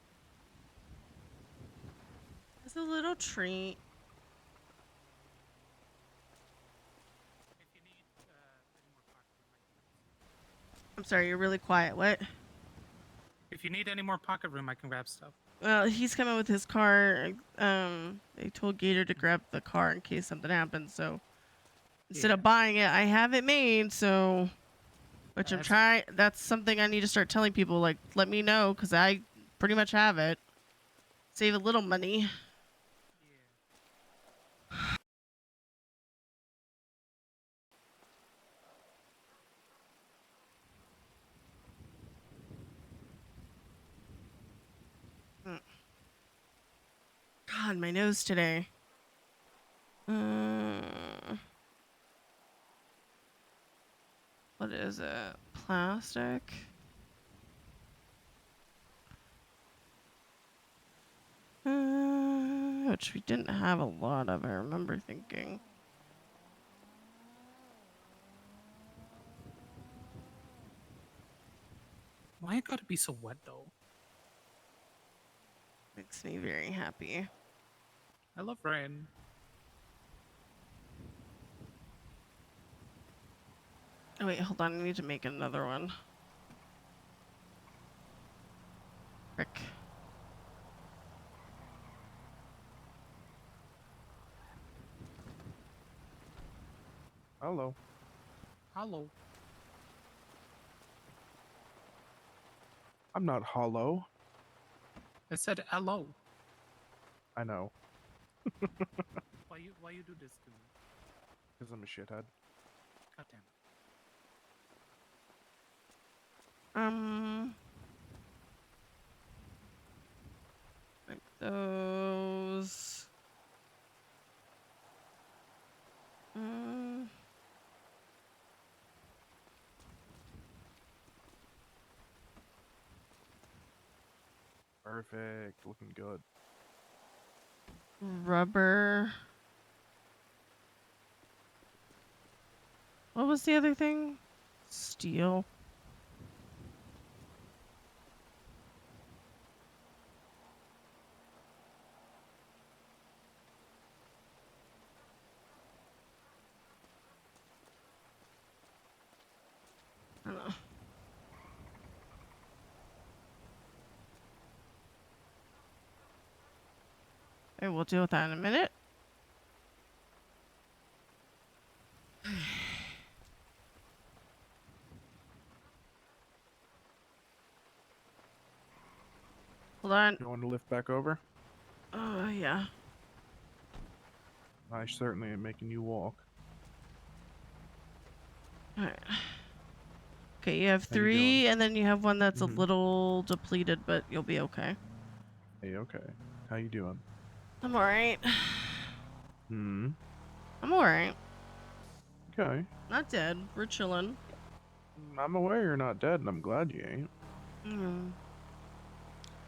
It's a little treat. I'm sorry, you're really quiet. What? If you need any more pocket room, I can grab stuff. Well, he's coming with his car. They told Gator to grab the car in case something happens. So instead of buying it, I have it made. So, which I'm trying. That's something I need to start telling people. Like, let me know because I pretty much have it. Save a little money. God, my nose today. What is it? Plastic? Which we didn't have a lot of, I remember thinking. Why it gotta be so wet, though? Makes me very happy. I love rain. Oh, wait, hold on. I need to make another one. Frick. Hello. Hello. I'm not hollow. I said hello. I know. Why you do this to me? Because I'm a shithead. God damn it. Like those. Perfect. Looking good. Rubber. What was the other thing? Steel. I don't know. Okay, we'll deal with that in a minute. Hold on. You want to lift back over? Oh, yeah. I certainly am making you walk. Alright. Okay, you have How you 3, doing? and then you have one that's a little depleted, but you'll be okay. Hey, okay. How you doing? I'm alright. I'm alright. Okay. Not dead. We're chilling. I'm aware you're not dead, and I'm glad you ain't.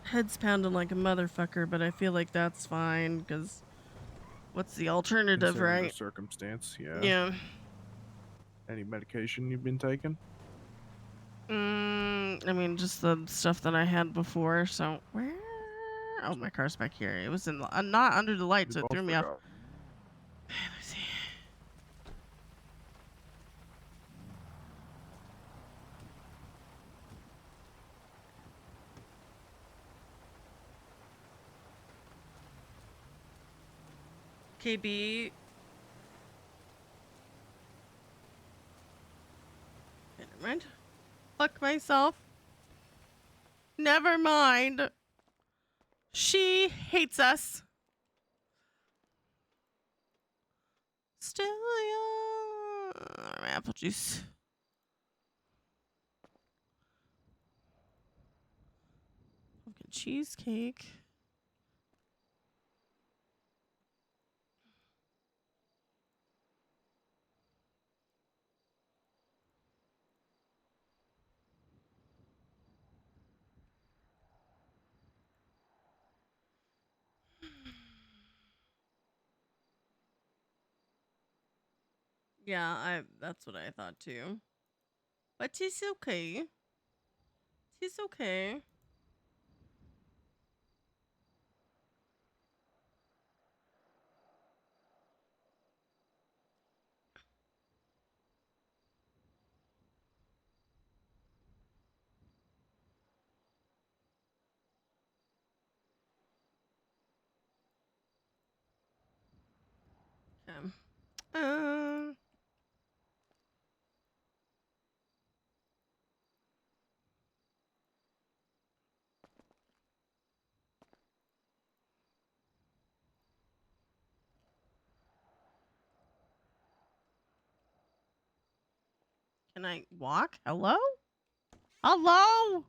Head's pounding like a motherfucker, but I feel like that's fine, because what's the alternative, Considering the right? circumstance, yeah. Yeah. Any medication you've been taking? I mean, just the stuff that I had before, so... Where? Oh, my car's back here. It was in the... not under the light, so it threw me off. Okay, let's see. KB. Okay, never mind. Fuck myself. Never mind. She hates us. Still young. Apple juice. I'm cheesecake. Yeah, that's what I thought too. But it's okay. It's okay. Okay. Can I walk? Hello? Hello?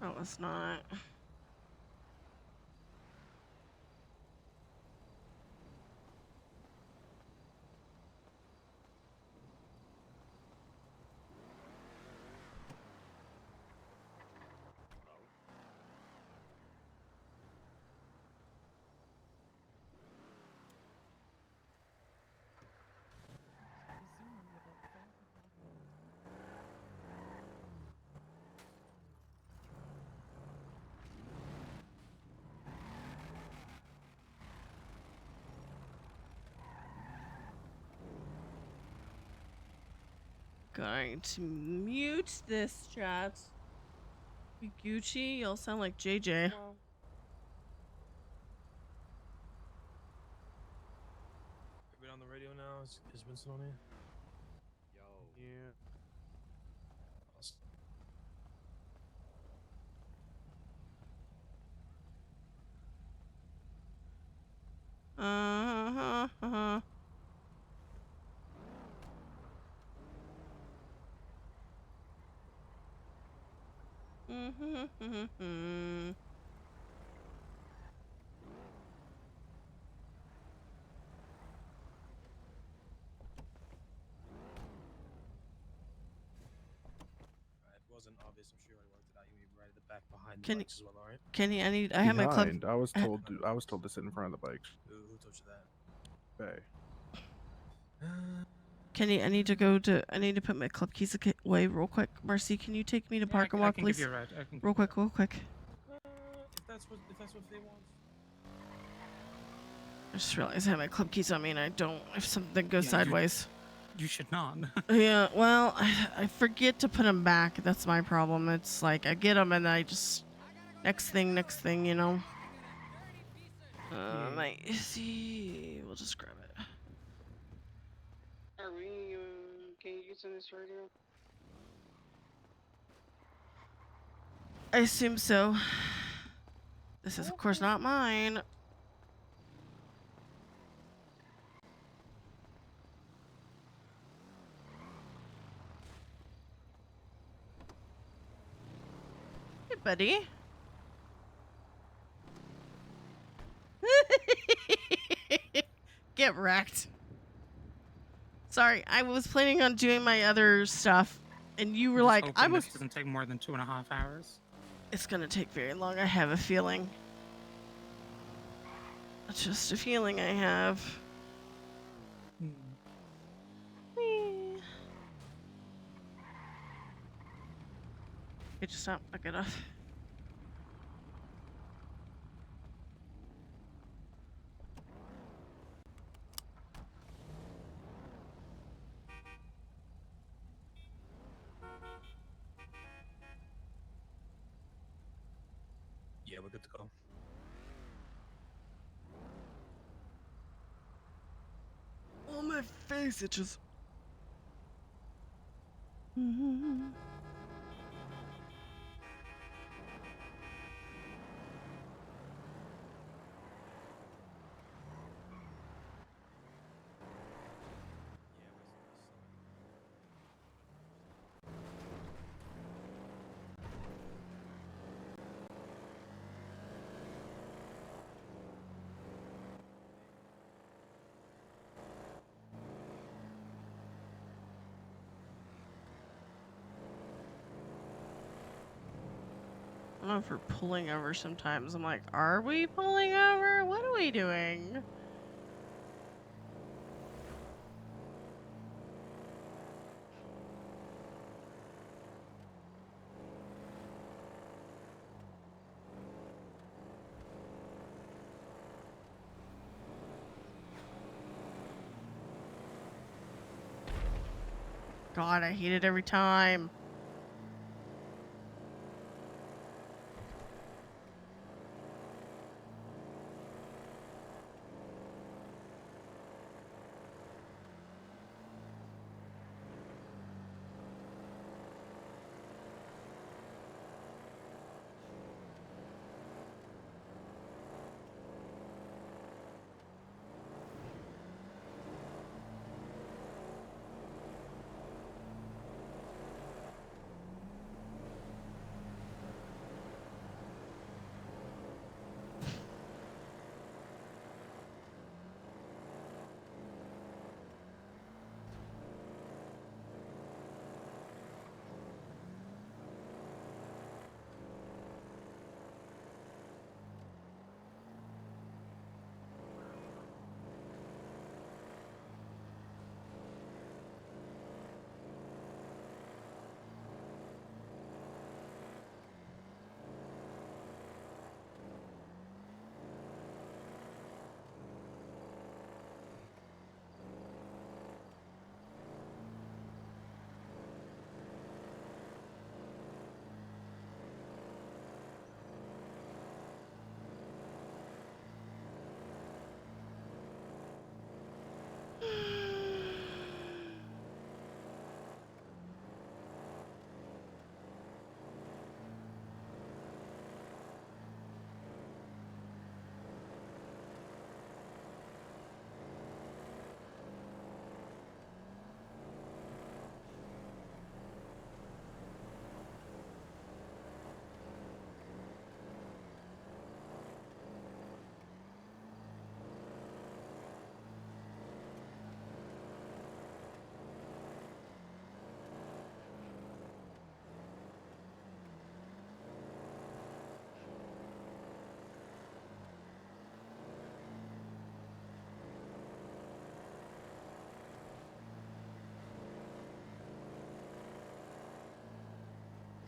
No, it's not. Going to mute this chat. Gucci, you'll sound like JJ. Well, Are we on the radio now? Is Winston on here? Yo. Yeah. Awesome. Uh-huh. Mm-hmm. If it wasn't obvious, I'm sure I worked it out. You right at the back behind the Can bikes as well, alright? Kenny, I have my club. Behind. I was told to sit in front of the bikes. Who told you that? Bay. Kenny, I need to put my club keys away real quick. Marcy, can you take me to park and I walk, can please? give you a ride. I can Real quick. If that's what Faye wants. I just realized I have my club keys on me and I don't. If something goes sideways. You should not. Yeah, well, I forget to put them back. That's my problem. It's like I get them and I just next thing, you know. See, we'll just grab it. are we can you use this radio? I assume so. This is, of course, not mine. Hey, buddy. Get wrecked. Sorry, I was planning on doing my other stuff, and you were like, I was. This doesn't take more than 2.5 hours. It's gonna take very long. I have a feeling. It's just a feeling I have. It just not good enough. Yeah, we're good to go. face itches. Mm-hmm. I don't know if we're pulling over sometimes. I'm like, are we pulling over? What are we doing? God, I hate it every time.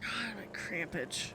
God, my crampage.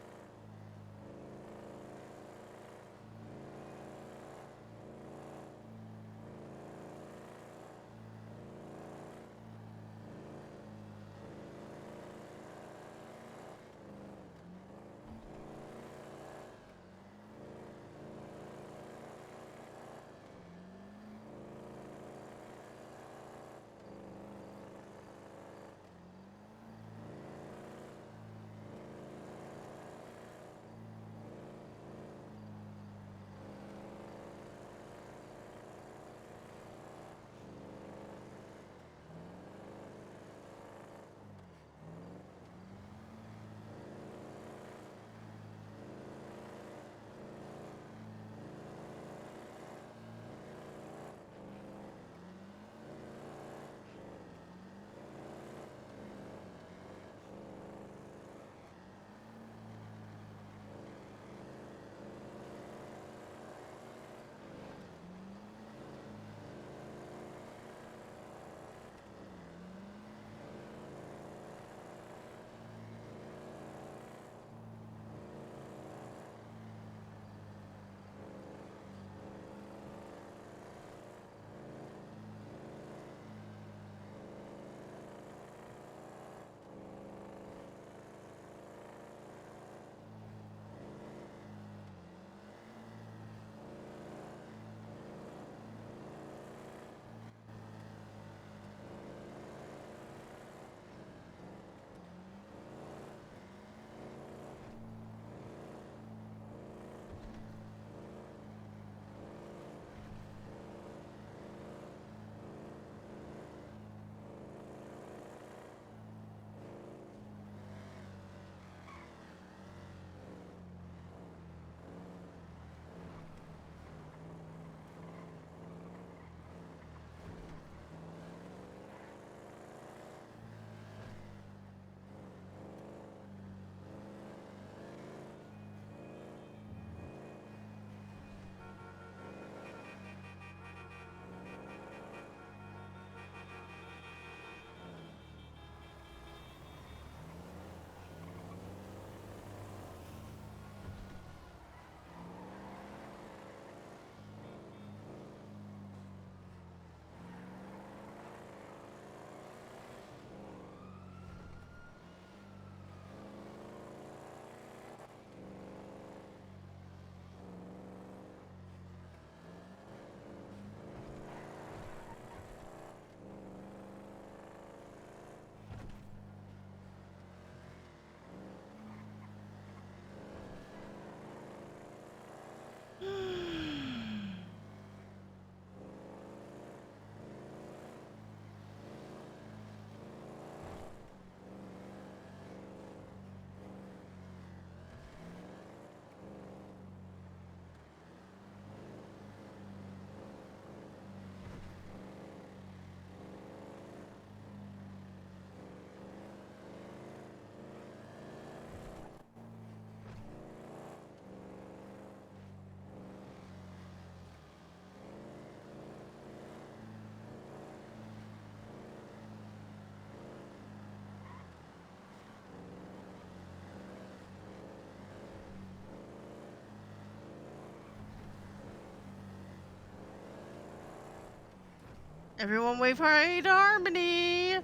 Everyone wave high to Harmony!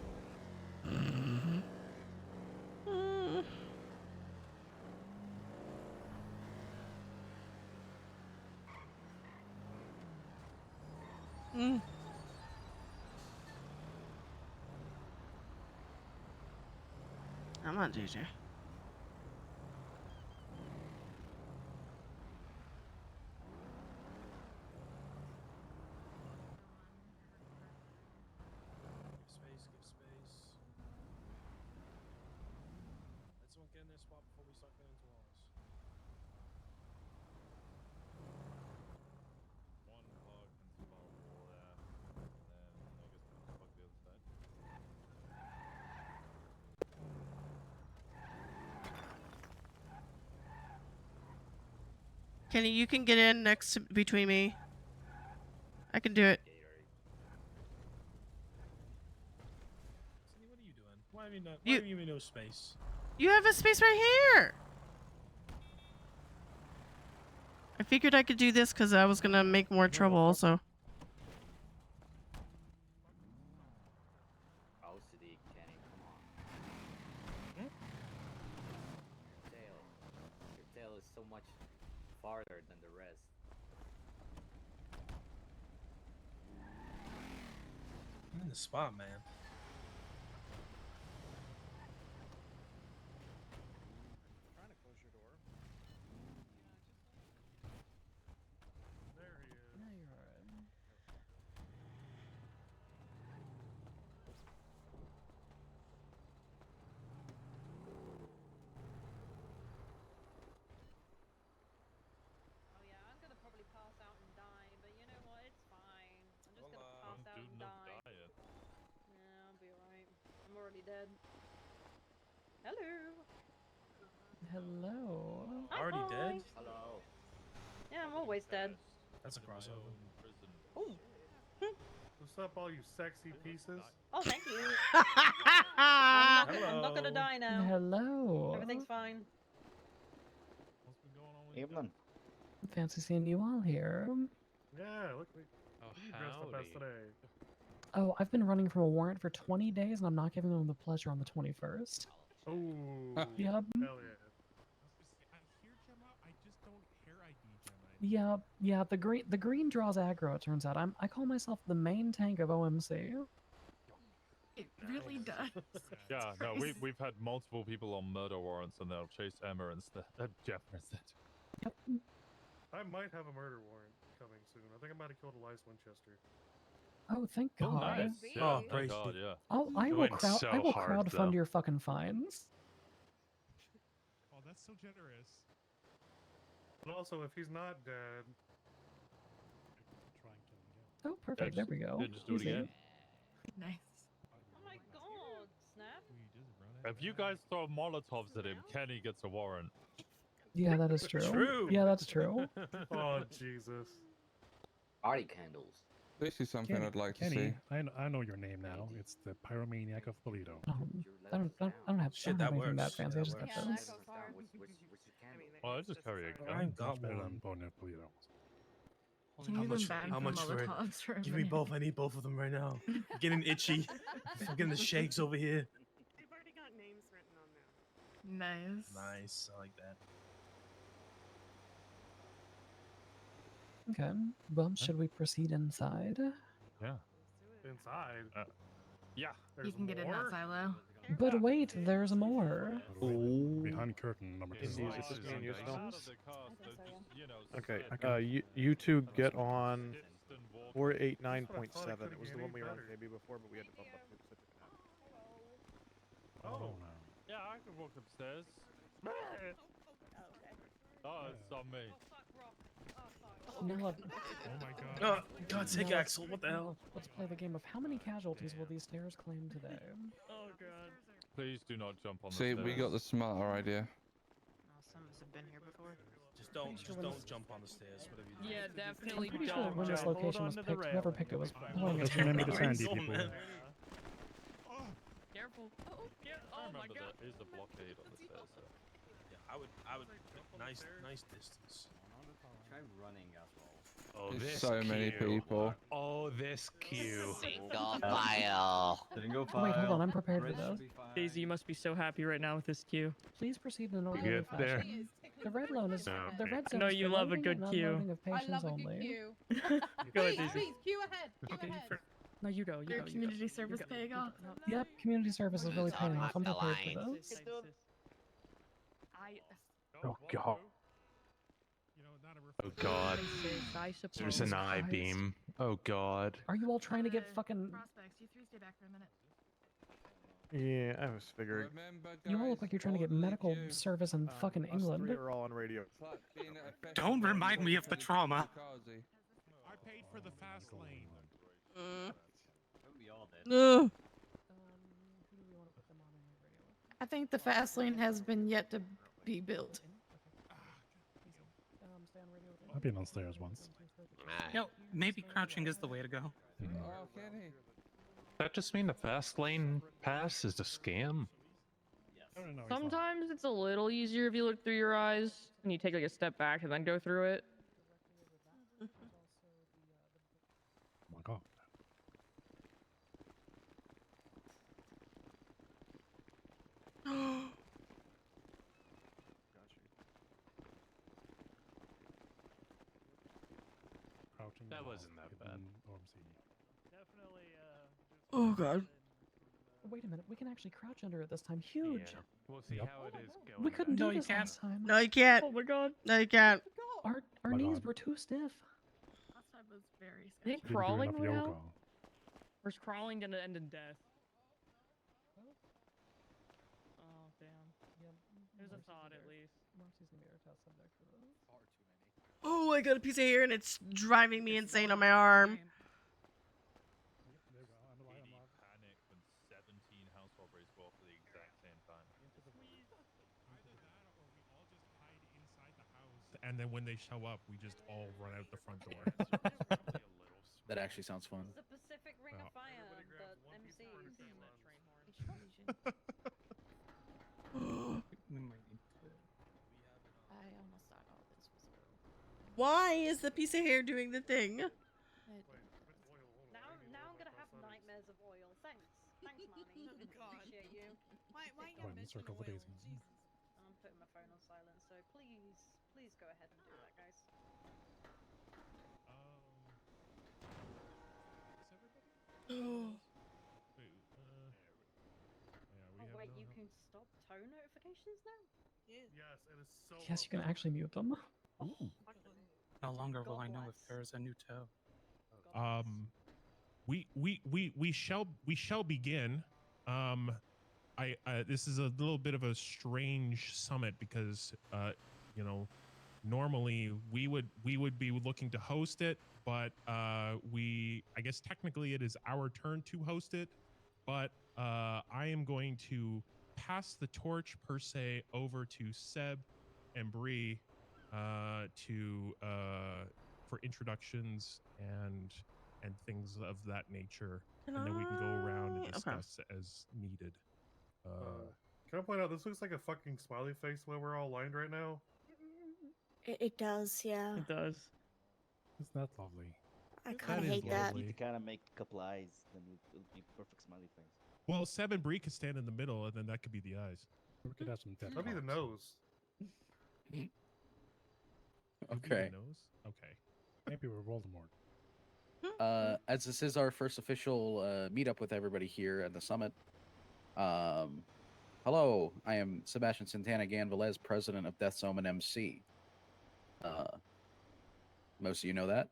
I'm on DJ. Give space. Let someone get in their spot before we start getting into ours. One plug and small wall there. And then I guess we'll plug the other side. Kenny, you can get in next to, between me. I can do it. Cindy, what are you doing? Why have you not? Why have you no space? You have a space right here. I figured I could do this because I was gonna make more trouble also. OCD, Kenny, come on. Your tail is so much farther than the rest. I'm in the spot, man. Trying to close your door. There he is. No, you're alright. Oh yeah, I'm gonna probably pass out and die, but you know what? It's fine. I'm just gonna pass out and die. Yeah, I'll be alright. I'm already dead. Hello. Hello. Already dead? Hello. Yeah, I'm always dead. That's a crossover. Oh. What's up, all you sexy pieces? Oh, thank you. I'm not gonna die now. Hello. Everything's fine. What's been going on with Evening. Fancy seeing you all here. Yeah, look, you dressed up as today. Oh, I've been running from a warrant for 20 days and I'm not giving them the pleasure on the 21st. Oh, Yep. hell yeah. I hear Gemma, I just don't hair ID Gemma. Yeah, the green draws aggro, it turns out. I call myself the main tank of OMC. It really does. Yeah, no, we've had multiple people on murder warrants and they'll chase Emma instead. Jeff instead. Yep. I might have a murder warrant coming soon. I think I might have killed Elias Winchester. Oh, thank God. Oh, nice. Yeah, Oh, thank God, crazy. yeah. Oh, I It will, went so I will hard, crowdfund though. your fucking fines. Oh, that's so generous. But also, if he's not dead, Try and kill him again. Oh, perfect. There we go. Yeah, just do it Easy. again. Nice. Oh my god, Snap. If you guys throw Molotovs at him, Kenny gets a warrant. Yeah, that is true. True. Yeah, that's true. Oh, Jesus. Party candles. This is something I'd like to see. Kenny, I know your name now. It's the Pyromaniac of Polito. I don't have, Shit, I don't that have anything works. that fancy. I just That got works. this. Well, I just carry a gun. I ain't got Much better one. than Bonnet Polito. Can you even ban How from much for it? Molotovs for a Give me minute? both. I need both of them right now. I'm getting itchy. I'm getting the shakes over here. They've already got names written on them. Nice. Nice. I like that. Okay. Well, should we proceed inside? Yeah. Inside. Yeah. You can get in that silo. But wait, there's more. Behind curtain number 2. Is this me and you still? You know, Okay. You two get on 489.7. It was the one we were on KB before, but we had to bump up to such a Oh, Yeah, I can walk upstairs. Oh, it's on me. Now, Oh my god. Oh, God, take now Axel. What the hell? Let's play the game of how many casualties will these stairs claim today? Oh, God. Please do not jump on the See, stairs. we got the smarter idea. Some of us have been here before. Just don't jump on the stairs. Whatever you do. Yeah, definitely I'm pretty sure don't. when this Just location was hold on to the picked, whoever picked it was pulling Just it. remember the Right, sandy so, people. man. Careful. Oh, yeah. I Oh my remember god. there is a blockade on the stairs. So. I would nice distance. Try running as well. Oh, There's this so many queue. people. Oh, this queue. Single file. Single file. Wait, hold on. I'm prepared for Rich this. should be fine. Daisy, you must be so happy right now with this queue. Please proceed in an You orderly get there. fashion. The red zone is No. the red I zone. know is you for love a loading good and queue. unloading of I patients love a good only. queue. Go ahead, Please, Daisy. please, queue ahead. Queue Okay, ahead. no, you go. You Their go. community you service go. paying off. Yep, community service is really Who's paying on off. I'm the prepared line? for this. Oh god. Oh god. I There's suppose. an I-beam. Oh god. Are you all trying to get fucking? Prospects, you three stay back for a minute. Yeah, I was figuring. You all look like you're trying to get medical service in fucking Us England. three are all on radio. Don't remind me of the trauma. I paid for the fast lane. We all did. I think the fast lane has been yet to be built. I've been on stairs once. No, maybe crouching is the way to go. Oh, Kenny. That just mean the fast lane pass is a scam? Sometimes it's a little easier if you look through your eyes and you take like a step back and then go through it. Oh my god. Crouching That while wasn't that bad. hidden OMC. Oh god. Wait a minute, we can actually crouch under it this time. Huge. Yeah. We'll see Yep. how it is going. We couldn't No, do you this can't. last time. No, you can't. Oh my god. No, you can't. Our My knees God. were too stiff. Last time was very I think Didn't do crawling enough will yoga. help. Or is crawling gonna end in death? Oh damn. There's a thought at least. Marcy's gonna be our test subject for this. Oh, I got a piece of hair and it's driving me insane on my arm. Panic when 17 house robberies go off at the exact same time. And then when they show up, we just all run out the front door. That actually sounds fun. The Pacific Ring of Fire, the MCs. We might need to. I almost thought all this was real. Why is the piece of hair doing the thing? Now I'm gonna have nightmares of oil. Thanks, Marnie. Appreciate you. Why Come you on, mention circle the oil? daisies. Jesus. I'm putting my phone on silent, so please go ahead and do that, guys. Oh. Oh wait, you can stop tone notifications now? Yes, it is so. Yes, you can actually mute them. No longer will I know if there is a new toe. We shall begin. This is a little bit of a strange summit because normally we would be looking to host it, but I guess technically it is our turn to host it, but I am going to pass the torch per se over to Seb and Bree for introductions and things of that nature, and then we can go around and discuss as needed. Can I point out this looks like a fucking smiley face where we're all lined right now? It does, yeah. It does. Isn't that lovely? I kind of hate that. You need to kind of make a couple eyes, then it'll be perfect smiley face. Well, Seb and Bree could stand in the middle, and then that could be the eyes. We could have some death. That'd be the nose. Okay. Nose? Okay. Maybe we're Voldemort. As this is our first official meetup with everybody here at the summit, hello, I am Sebastian Santana Ganvelez, president of Death's Omen MC. Most of you know that.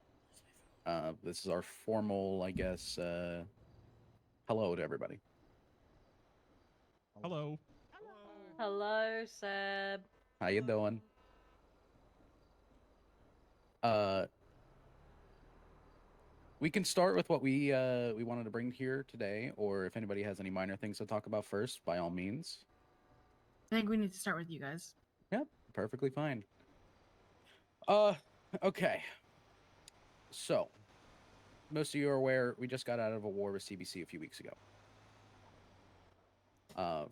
This is our formal, I guess, hello to everybody. Hello. Hello, Seb. How you doing? We can start with what we wanted to bring here today, or if anybody has any minor things to talk about first, by all means. I think we need to start with you guys. Yep, perfectly fine. Okay. So, most of you are aware, we just got out of a war with CBC a few weeks ago.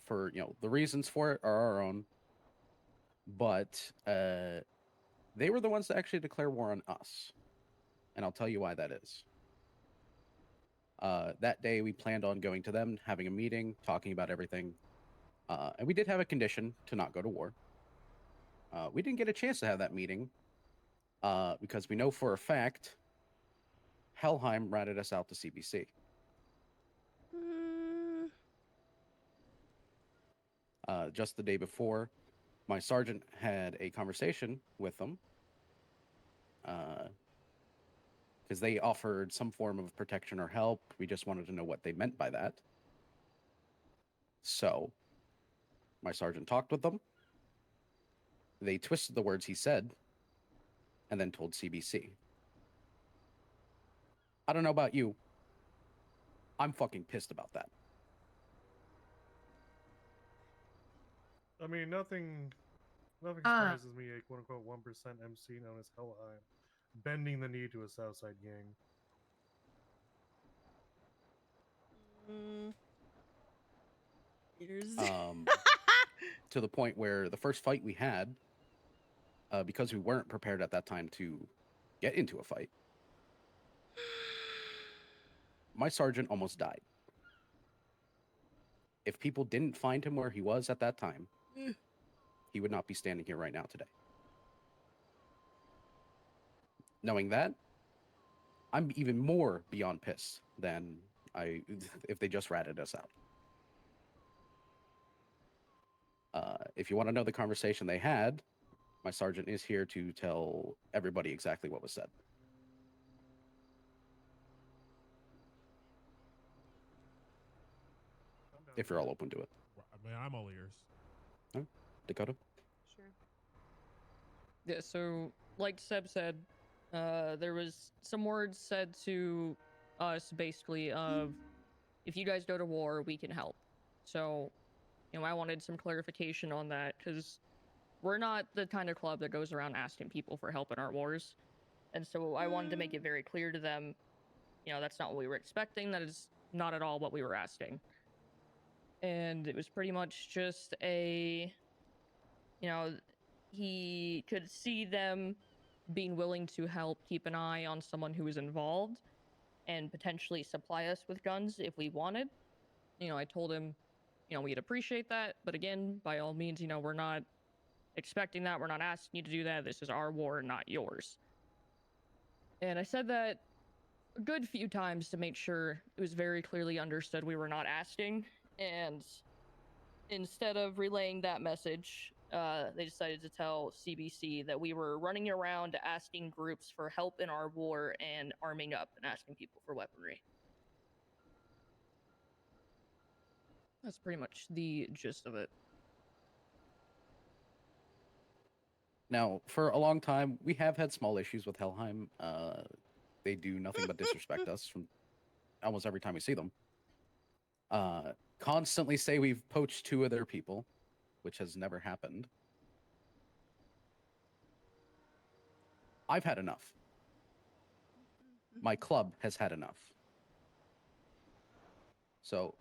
For, the reasons for it are our own. but they were the ones to actually declare war on us, and I'll tell you why that is. That day, we planned on going to them, having a meeting, talking about everything, and we did have a condition to not go to war. We didn't get a chance to have that meeting because we know for a fact Helheim ratted us out to CBC. Just the day before, my sergeant had a conversation with them because they offered some form of protection or help. We just wanted to know what they meant by that. So my sergeant talked with them. They twisted the words he said and then told CBC. I don't know about you. I'm fucking pissed about that. I mean, nothing surprises me. A quote unquote 1% MC known as Helheim bending the knee to a Southside gang. To the point where the first fight we had, because we weren't prepared at that time to get into a fight, my sergeant almost died. If people didn't find him where he was at that time, he would not be standing here right now today. Knowing that, I'm even more beyond pissed than if they just ratted us out. If you want to know the conversation they had, my sergeant is here to tell everybody exactly what was said. If you're all open to it. I mean, I'm all ears. Huh? Dakota? Sure. Yeah, so like Seb said, there was some words said to us basically of, if you guys go to war, we can help. So, you know, I wanted some clarification on that because we're not the kind of club that goes around asking people for help in our wars. And so I wanted to make it very clear to them, you know, that's not what we were expecting. That is not at all what we were asking. And it was pretty much just a, you know, he could see them being willing to help keep an eye on someone who is involved and potentially supply us with guns if we wanted. You know, I told him, you know, we'd appreciate that. But again, by all means, you know, we're not expecting that. We're not asking you to do that. This is our war, not yours. And I said that a good few times to make sure it was very clearly understood we were not asking. And instead of relaying that message, they decided to tell CBC that we were running around asking groups for help in our war and arming up and asking people for weaponry. That's pretty much the gist of it. Now, for a long time, we have had small issues with Helheim. They do nothing but disrespect us from almost every time we see them. Constantly say we've poached 2 of their people, which has never happened. I've had enough. My club has had enough. So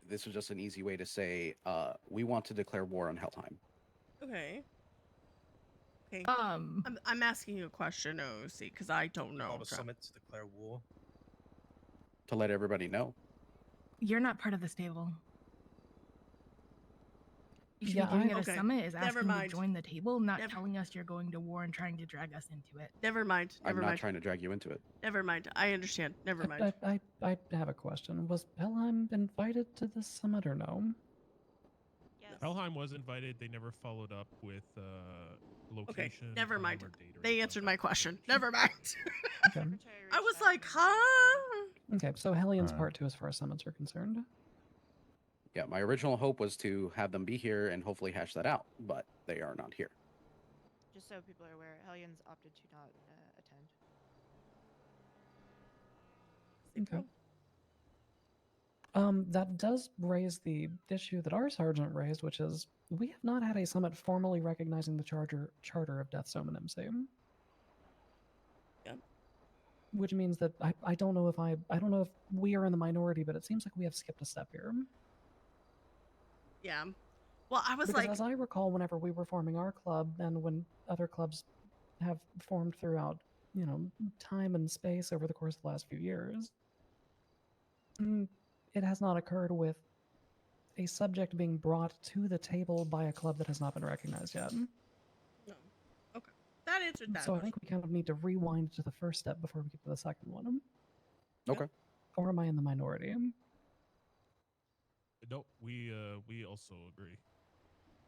this was just an easy way to say, we want to declare war on Helheim. Okay. Okay. I'm asking you a question, OC, because I don't know. Call the summit to declare war. To let everybody know. You're not part of the stable. You should Yeah, be doing I- it Okay, a summit is never asking mind. to join the table, not Never- telling us you're going to war and trying to drag us into it. Never mind. I'm Never not mind. trying to drag you into it. Never mind. I understand. Never mind. I have a question. Was Helheim invited to this summit or no? Yes. Helheim was invited. They never followed up with location. Okay, never time, mind. or date or They anything answered like my that. question. Never mind. Okay. I was like, huh? Okay, so Hellions part 2 as far as summits are concerned. Yeah, my original hope was to have them be here and hopefully hash that out, but they are not here. Just so people are aware, Hellions opted to not attend. Okay. That does raise the issue that our sergeant raised, which is we have not had a summit formally recognizing the charter of Death's Omen MC. Yep. Which means that I don't know if I don't know if we are in the minority, but it seems like we have skipped a step here. Yeah. Well, I was because like, as I recall, whenever we were forming our club, and when other clubs have formed throughout, time and space over the course of the last few years, it has not occurred with a subject being brought to the table by a club that has not been recognized yet. no. Okay, that answered that. So I question. think we kind of need to rewind to the first step before we get to the second one. Okay. Or am I in the minority? No, we also agree.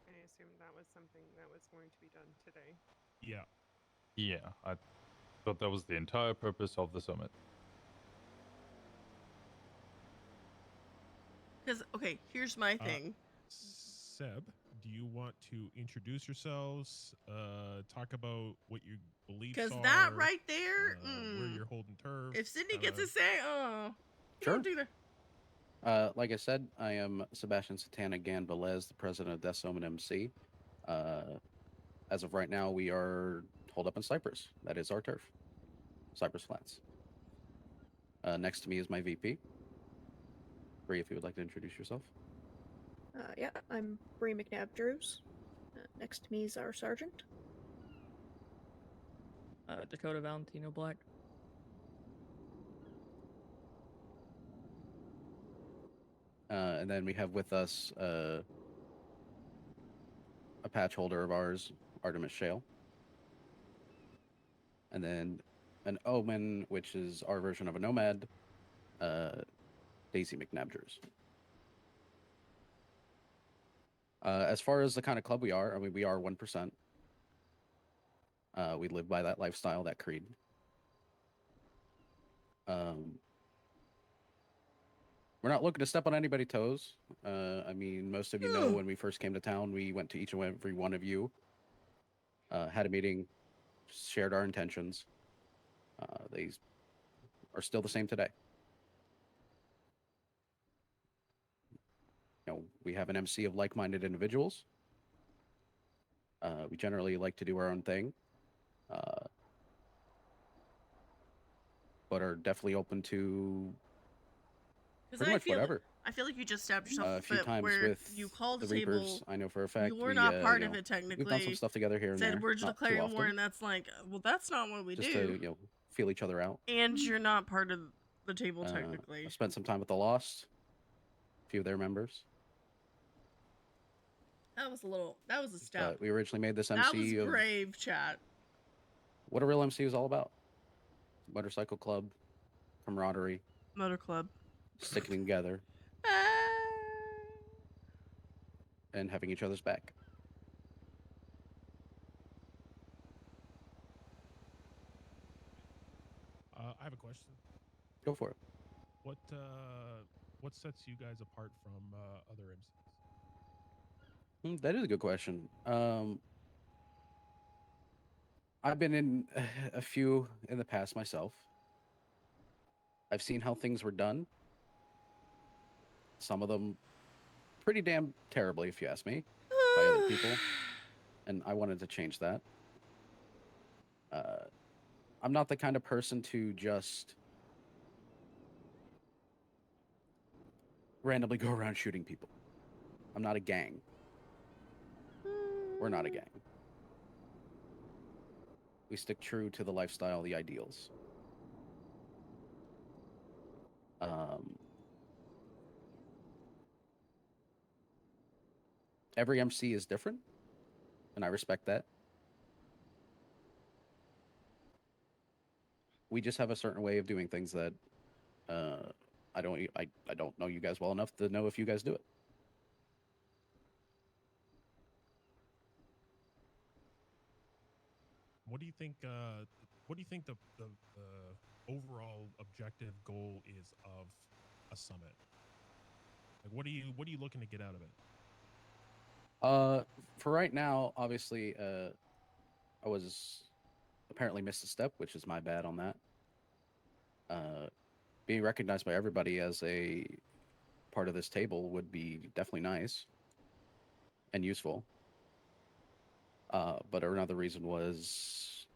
I assumed that was something that was going to be done today. Yeah. Yeah, I thought that was the entire purpose of the summit. Because, okay, here's my thing. Seb, do you want to introduce yourselves? Talk about what your beliefs are. Because that right there, where you're holding turf. if Sydney gets a say, Sure. don't do that. Like I said, I am Sebastian Satana Ganvalez, the president of Desomen MC. As of right now, we are holed up in Cyprus. That is our turf. Cypress Flats. Next to me is my VP. Bree, if you would like to introduce yourself. Yeah, I'm Bree McNabb Drews. Next to me is our sergeant. Dakota Valentino Black. And then we have with us a patch holder of ours, Artemis Shale. And then an Omen, which is our version of a Nomad, Daisy McNabb Drews. As far as the kind of club we are, I mean, we are 1%. We live by that lifestyle, that creed. We're not looking to step on anybody's toes. I mean, most of you know when we first came to town, we went to each and every one of you, had a meeting, shared our intentions. They are still the same today. We have an MC of like-minded individuals. We generally like to do our own thing, but are definitely open to pretty much whatever. I feel like you just stabbed yourself A few times where with you called the a table. Reapers, I know for a fact You're we, not part of you know, it technically. we've done some stuff together here and there. Said we're just not too declaring war, often, and that's like, well, that's not what we just do. to feel each other out. And you're not part of the table technically. I spent some time with the Lost, a few of their members. That was a step. We originally made this That MC was of brave, chat. what a real MC is all about. Motorcycle club, camaraderie, Motor club, sticking together, and having each other's back. I have a question. Go for it. What sets you guys apart from other MCs? That is a good question. I've been in a few in the past myself. I've seen how things were done. Some of them pretty damn terribly, if you ask me, by other people. And I wanted to change that. I'm not the kind of person to just randomly go around shooting people. I'm not a gang. We're not a gang. We stick true to the lifestyle, the ideals. Every MC is different, and I respect that. We just have a certain way of doing things that I don't know you guys well enough to know if you guys do it. What do you think? What do you think the overall objective goal is of a summit? Like, what are you looking to get out of it? For right now, obviously, I was apparently missed a step, which is my bad on that. Being recognized by everybody as a part of this table would be definitely nice and useful. But another reason was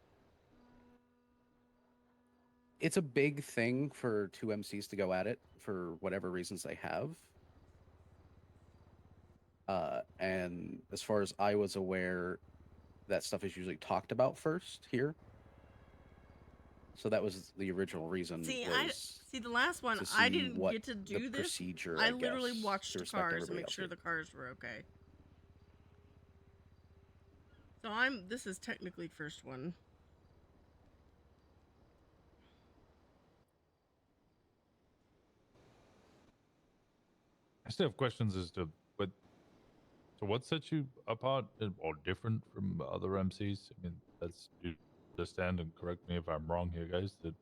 it's a big thing for two MCs to go at it for whatever reasons they have. And as far as I was aware, that stuff is usually talked about first here. So that was the original reason. See, was the last one, to I see didn't what get to the do this. procedure, I I literally guess, watched to the respect cars and everybody make else sure here. the cars were okay. So this is technically first one. I still have questions as to what sets you apart or different from other MCs. I mean, that's you understand, and correct me if I'm wrong here, guys. That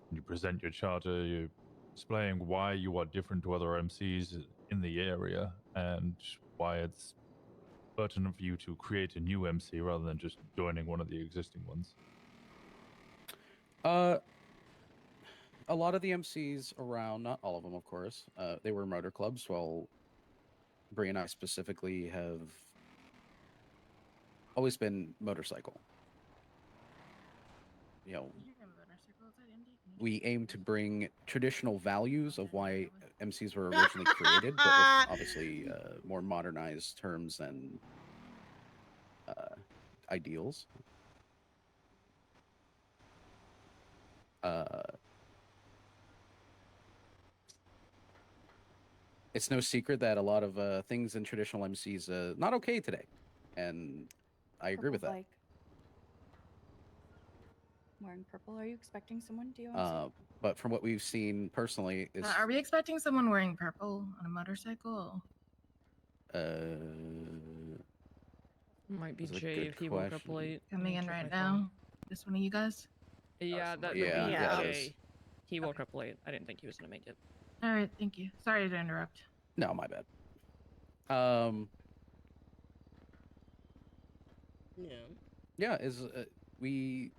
when you present your charter, you're displaying why you are different to other MCs in the area and why it's pertinent for you to create a new MC rather than just joining one of the existing ones. A lot of the MCs around, not all of them, of course, they were motor clubs, while Bree and I specifically have always been motorcycle. You know, we aim to bring traditional values of why MCs were originally created, but with obviously more modernized terms and ideals. It's no secret that a lot of things in traditional MCs not okay today, and I agree with that. Like wearing purple. Are you expecting someone? Do you want But from what we've seen personally, is Are we expecting someone wearing purple on a motorcycle? Might be That's a Jay good if he woke up question. late. Coming in right now. This one of you guys? Yeah, that would Yeah, be yeah, it is. Jay. He woke up late. I didn't think he was gonna make it. All right, thank you. Sorry to interrupt. No, my bad. Yeah, we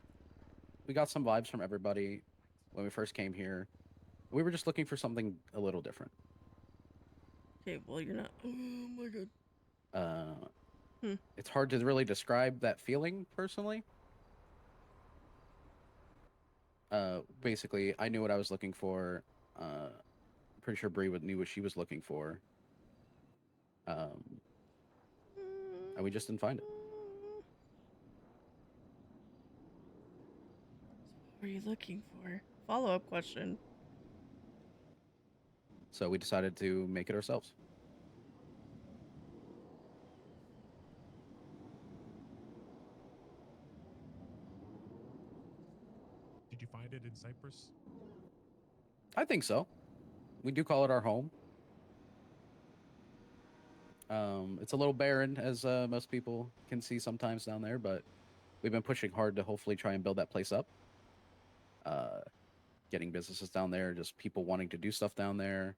got some vibes from everybody when we first came here. We were just looking for something a little different. Okay, well, you're not. Oh my god. It's hard to really describe that feeling personally. Basically, I knew what I was looking for. Pretty sure Bree knew what she was looking for. And we just didn't find it. What were you looking for? Follow-up question. So we decided to make it ourselves. Did you find it in Cyprus? I think so. We do call it our home. It's a little barren, as most people can see sometimes down there, but we've been pushing hard to hopefully try and build that place up. Getting businesses down there, just people wanting to do stuff down there.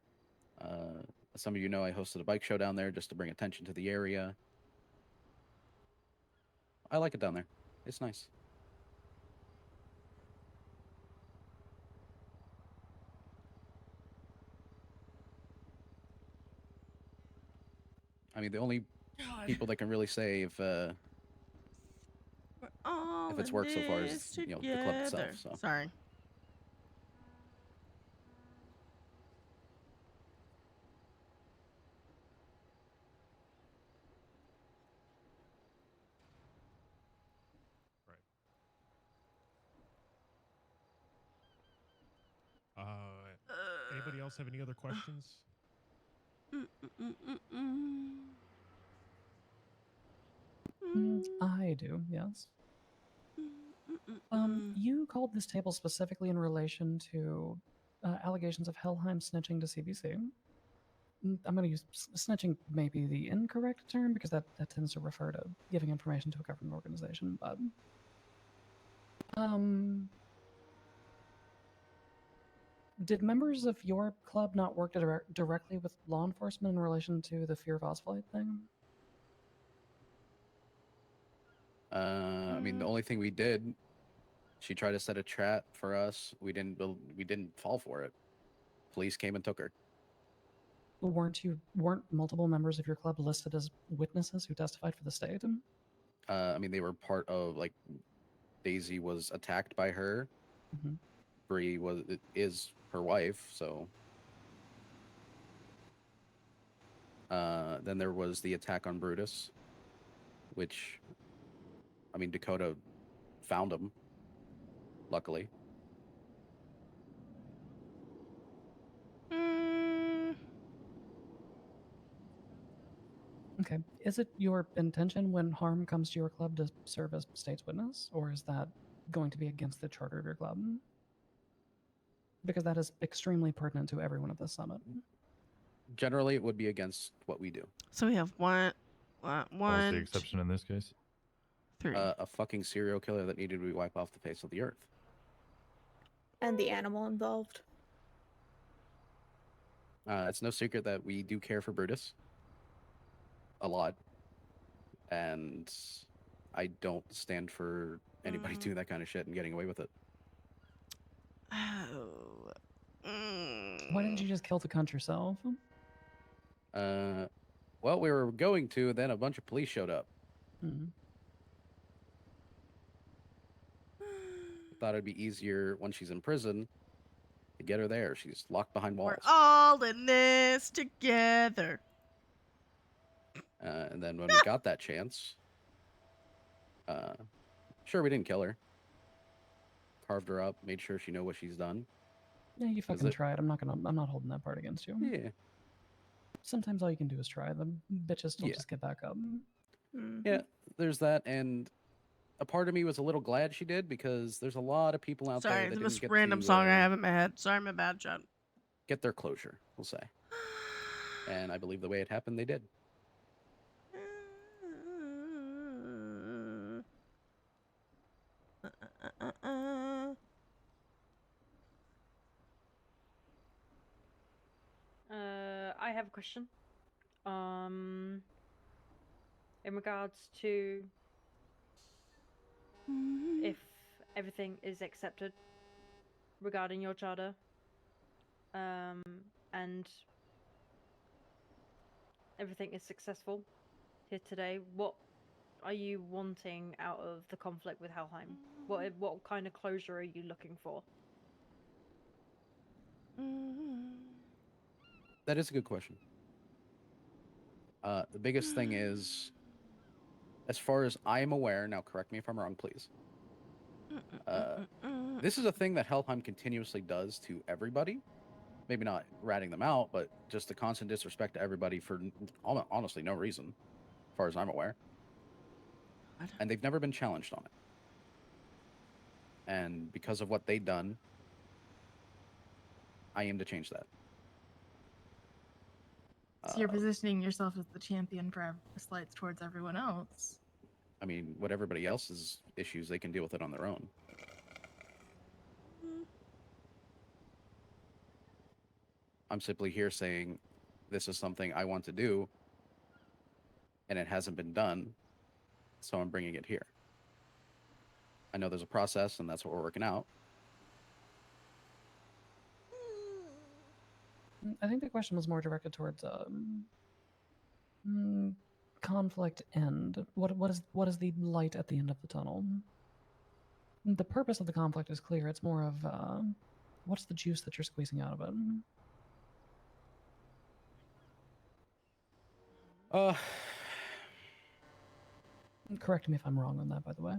As some of you know, I hosted a bike show down there just to bring attention to the area. I like it down there. It's nice. I mean, the only people that can really say if it's worked so far is the club itself. So. Sorry. Anybody else have any other questions? I do, yes. You called this table specifically in relation to allegations of Helheim snitching to CBC. I'm going to use snitching may be the incorrect term because that tends to refer to giving information to a government organization, but did members of your club not work directly with law enforcement in relation to the Fear of Osflight thing? I mean, the only thing we did, she tried to set a trap for us. We didn't fall for it. Police came and took her. Weren't multiple members of your club listed as witnesses who testified for the state? I mean, they were part of, like, Daisy was attacked by her. Mm-hmm. Bree is her wife, so Then there was the attack on Brutus, which, I mean, Dakota found him, luckily. Okay. Is it your intention when harm comes to your club to serve as state's witness, or is that going to be against the charter of your club? Because that is extremely pertinent to everyone at this summit. Generally, it would be against what we do. So we have one, What was the exception in this case? 3. A fucking serial killer that needed to be wiped off the face of the earth. And the animal involved. It's no secret that we do care for Brutus. A lot. And I don't stand for anybody doing that kind of shit and getting away with it. Oh. Why didn't you just kill the cunt yourself? Well, we were going to, then a bunch of police showed up. Thought it'd be easier when she's in prison to get her there. She's locked behind walls. We're all in this together. And then when we got that chance, sure, we didn't kill her. Carved her up, made sure she know what she's done. Yeah, you fucking tried. I'm not holding that part against you. Yeah. Sometimes all you can do is try. The bitches still just get back up. Yeah, there's that, and a part of me was a little glad she did because there's a lot of people out Sorry, there that the didn't most get random to, song I have in my head. Sorry, my bad, John. get their closure, we'll say. And I believe the way it happened, they did. I have a question. In regards to if everything is accepted regarding your charter, and everything is successful here today, what are you wanting out of the conflict with Helheim? What kind of closure are you looking for? That is a good question. The biggest thing is, as far as I am aware, now correct me if I'm wrong, please. This is a thing that Helheim continuously does to everybody. Maybe not ratting them out, but just the constant disrespect to everybody for honestly no reason, as far as I'm aware. And they've never been challenged on it. And because of what they've done, I aim to change that. So you're positioning yourself as the champion for slights towards everyone else. I mean, what everybody else's issues, they can deal with it on their own. I'm simply here saying this is something I want to do, and it hasn't been done, so I'm bringing it here. I know there's a process, and that's what we're working out. I think the question was more directed towards conflict end. What is the light at the end of the tunnel? The purpose of the conflict is clear. It's more of what's the juice that you're squeezing out of it? Correct me if I'm wrong on that, by the way.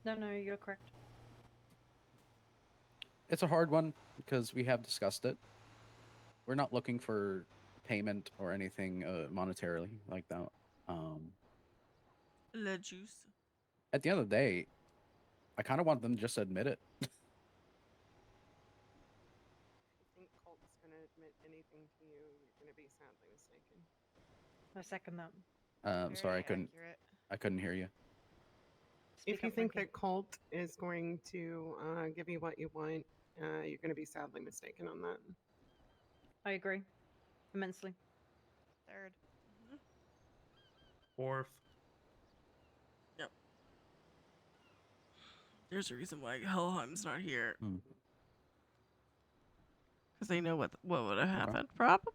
No, you're correct. It's a hard one because we have discussed it. We're not looking for payment or anything monetarily like that. Le juice. At the end of the day, I kind of want them to just admit it. I think Colt's going to admit anything to you, you're going to be sadly mistaken. I second that. I'm sorry, I couldn't hear you. If you think that Colt is going to give you what you want, you're going to be sadly mistaken on that. I agree. Immensely. 3rd. 4th. Yep. There's a reason why Helheim's not here. Because they know what would have happened. Probably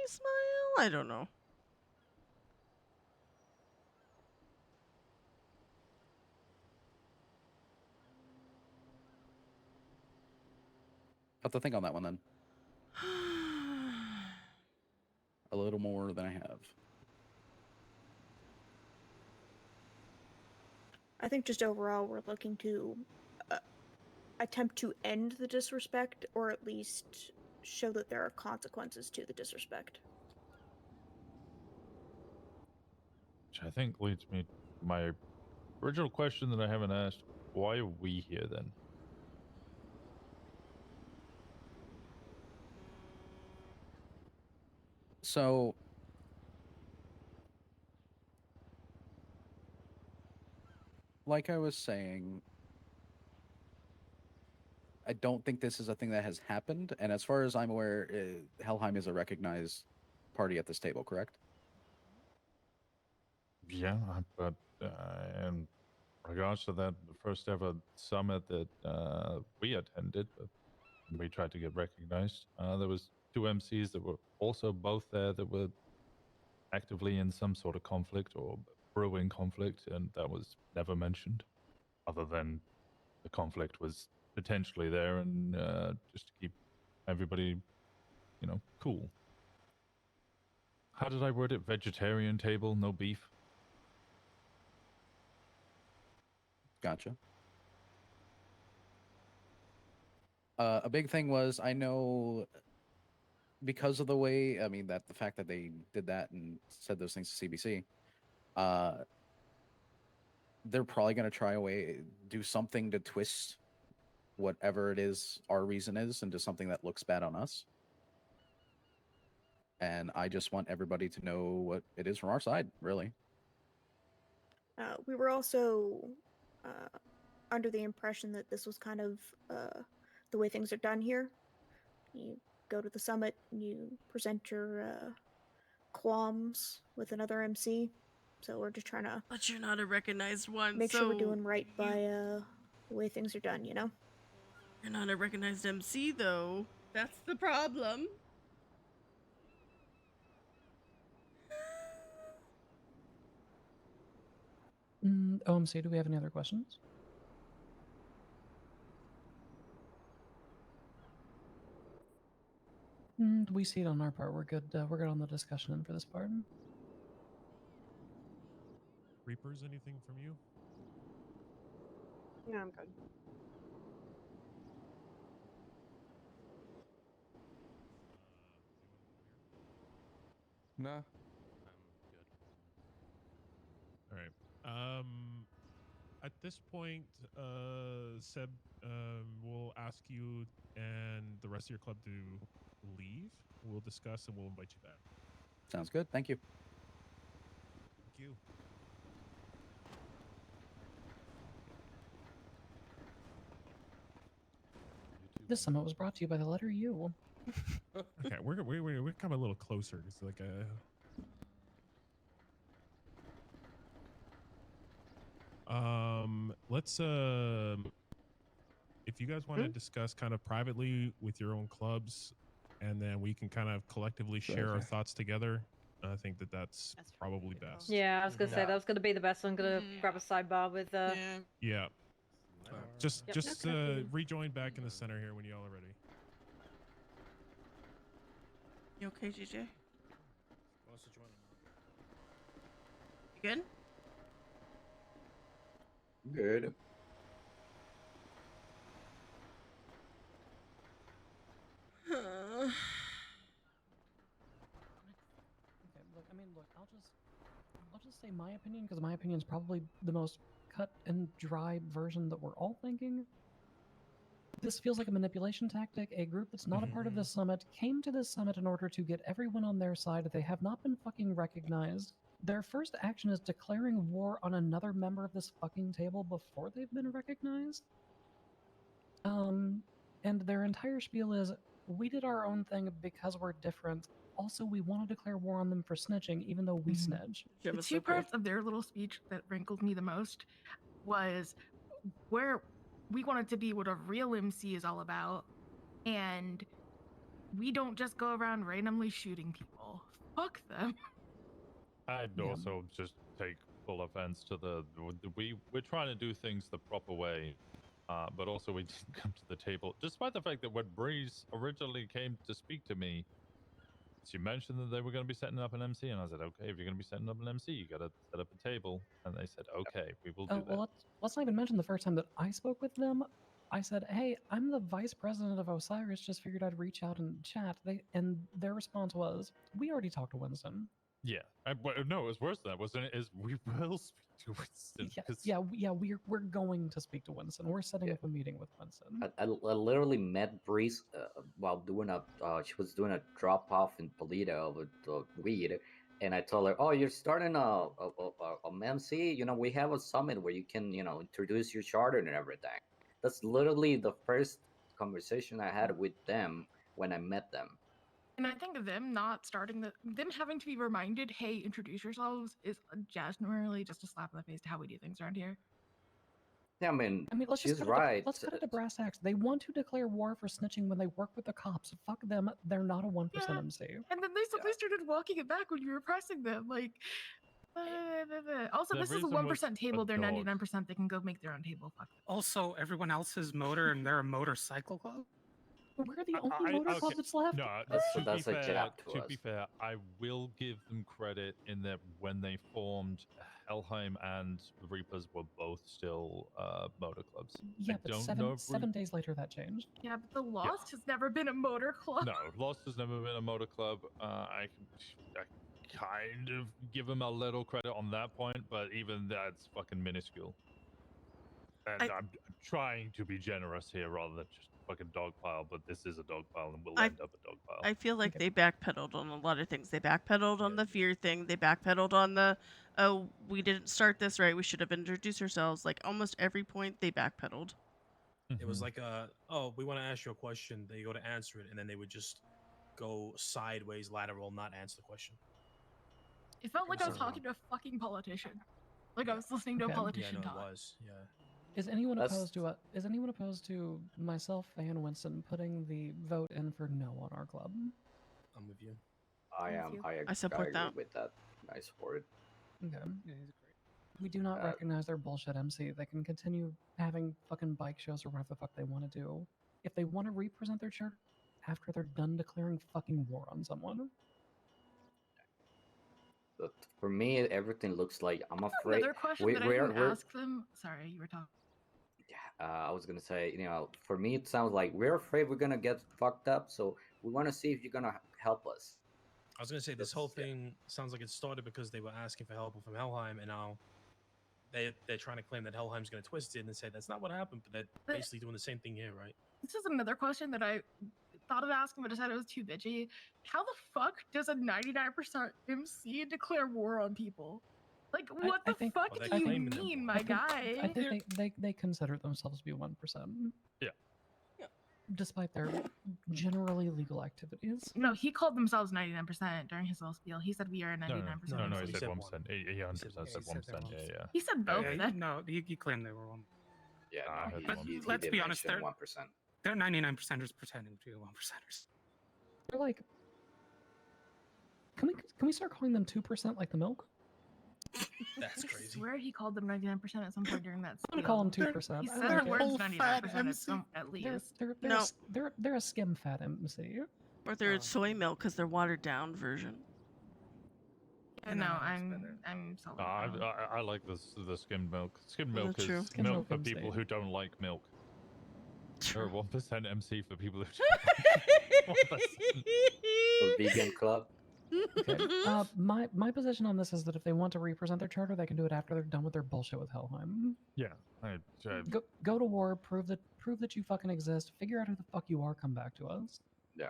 Smile? I don't know. Have to think on that one then. a little more than I have. I think just overall we're looking to attempt to end the disrespect, or at least show that there are consequences to the disrespect. Which I think leads me to my original question that I haven't asked. Why are we here then? So, like I was saying, I don't think this is a thing that has happened. And as far as I'm aware, Helheim is a recognized party at this table, correct? Yeah, but in regards to that, the first ever summit that we attended, we tried to get recognized. There was 2 MCs that were also both there that were actively in some sort of conflict or brewing conflict, and that was never mentioned, other than the conflict was potentially there, and just to keep everybody, cool. How did I word it? Vegetarian table, no beef. Gotcha. A big thing was, I know, because of the way, I mean, that the fact that they did that and said those things to CBC, they're probably going to try do something to twist whatever it is our reason is into something that looks bad on us. And I just want everybody to know what it is from our side, really. We were also under the impression that this was kind of the way things are done here. You go to the summit, you present your qualms with another MC. So we're just trying to. But you're not a recognized one. Make so sure we're doing right by the way things are done. You're not a recognized MC, though. That's the problem. OMC, do we have any other questions? We see it on our part. We're good. We're good on the discussion end for this part. Reapers, anything from you? Yeah, I'm good. Nah. All right. At this point, Seb, we'll ask you and the rest of your club to leave. We'll discuss and we'll invite you back. Sounds good. Thank you. Thank you. This summit was brought to you by the letter U. Okay, we're coming a little closer. It's like a. Let's if you guys want to discuss kind of privately with your own clubs, and then we can kind of collectively share our thoughts together. I think that's probably best. Yeah, I was gonna say that was gonna be the best. I'm gonna grab a sidebar with. Yeah. Just Yep. rejoin back in the center here when y'all are ready. You okay, GJ? Wants to join You good? Good. Okay, look, I'll just say my opinion, because my opinion is probably the most cut and dry version that we're all thinking. This feels like a manipulation tactic. A group that's not a part of this summit came to this summit in order to get everyone on their side. They have not been fucking recognized. Their first action is declaring war on another member of this fucking table before they've been recognized. And their entire spiel is, we did our own thing because we're different. Also, we want to declare war on them for snitching, even though we snitch. The two parts of their little speech that rankled me the most was where we wanted to be what a real MC is all about, and we don't just go around randomly shooting people. Fuck them. I'd also just take full offense to we're trying to do things the proper way, but also we didn't come to the table, despite the fact that when Breeze originally came to speak to me, she mentioned that they were going to be setting up an MC, and I said, okay, if you're going to be setting up an MC, you got to set up a table. And they said, okay, we will do that. Well, let's not even mention the first time that I spoke with them. I said, "Hey, I'm the vice president of Osiris. Just figured I'd reach out and chat." And their response was, "We already talked to Winston." Yeah, no, it was worse than that. Wasn't it? Is we will speak to Winston. We're going to speak to Winston. We're setting up a meeting with Winston. I literally met Breeze while doing she was doing a drop off in Toledo with weed, and I told her, "Oh, you're starting a MC. You know, we have a summit where you can, you know, introduce your charter and everything." That's literally the first conversation I had with them when I met them. And I think them not starting them having to be reminded, hey, introduce yourselves, is generally just a slap in the face to how we do things around here. Yeah, I mean, let's she's just right. Let's cut it to brass tacks. They want to declare war for snitching when they work with the cops. Fuck them. They're not a 1% MC. And then they simply started walking it back when you were pressing them. Like, also, The this is a reason 1% was table. They're dog. 99%. They can go make their own table. Fuck. Also, everyone else is motor, and they're a motorcycle club. We're the only motor club that's left. No, that's a jab to to us. be fair, I will give them credit in that when they formed, Helheim and the Reapers were both still motor clubs. Yeah, I but don't know if seven days later that changed. Yeah, but the Lost has never been a motor club. No, Lost has never been a motor club. I kind of give them a little credit on that point, but even that's fucking minuscule. And I'm trying to be generous here rather than just fucking dogpile, but this is a dogpile and will end up a dogpile. I feel like they backpedaled on a lot of things. They backpedaled on the fear thing. They backpedaled on the, oh, we didn't start this right. We should have introduced ourselves. Like almost every point they backpedaled. It was like oh, we want to ask you a question. They go to answer it, and then they would just go sideways, lateral, not answer the question. It felt like I was talking to a fucking politician. Like I was listening to a politician Yeah, talk. it was. Yeah. Is anyone opposed to myself and Winston putting the vote in for no on our club? I'm with you. I am. I support agree that. with that. I support it. Okay. We do not recognize their bullshit MC. They can continue having fucking bike shows or whatever the fuck they want to do. If they want to represent their church after they're done declaring fucking war on someone. But for me, everything looks like I'm afraid. Another question that I didn't ask them. Sorry, you were talking. I was gonna say, you know, for me it sounds like we're afraid we're gonna get fucked up, so we want to see if you're gonna help us. I was gonna say this whole thing sounds like it started because they were asking for help from Helheim, and now they're trying to claim that Helheim's gonna twist it and say that's not what happened, but they're basically doing the same thing here, right? This is another question that I thought of asking, but decided it was too bitchy. How the fuck does a 99% MC declare war on people? Like, what the fuck do you mean, my guy? I think they consider themselves to be 1%. Yeah. Despite their generally legal activities. No, he called themselves 99% during his little spiel. He said we are 99%. No, he said 1%. He 100% said 1%. Yeah. He said both. No, he claimed they were one. Yeah, but let's be honest, they're 1%. They're 99%ers pretending to be 1%ers. They're like, can we start calling them 2% like the milk? That's I crazy. swear he called them 99% at some point during that. I'm gonna call them 2%. He said the words 99% at least. They're a skim fat MC. Or they're soy milk because they're watered down version. Yeah, no, I'm so. I like the skimmed milk. Skimmed milk That's true. is Skimmed milk milk for people MC. who don't like milk. Or 1% MC for people who The vegan club. Okay. My position on this is that if they want to represent their charter, they can do it after they're done with their bullshit with Helheim. Yeah. Go to war, prove that you fucking exist, figure out who the fuck you are, come back to us. Yeah.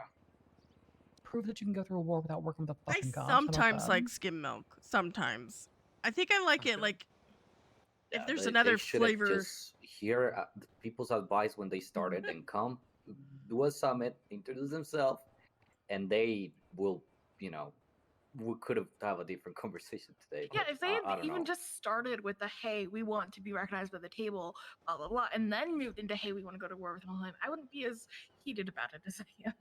Prove that you can go through a war without working with the I fucking cops. How about sometimes that? like skim milk. Sometimes. I think I like it like if there's They another should've flavor. Just hear people's advice when they started and come do a summit, introduce themselves, and they will, you know, we could have a different conversation today. Yeah, but if they I had don't even know. just started with the hey, we want to be recognized by the table, blah blah blah, and then moved into hey, we want to go to war with Helheim, I wouldn't be as heated about it as I am.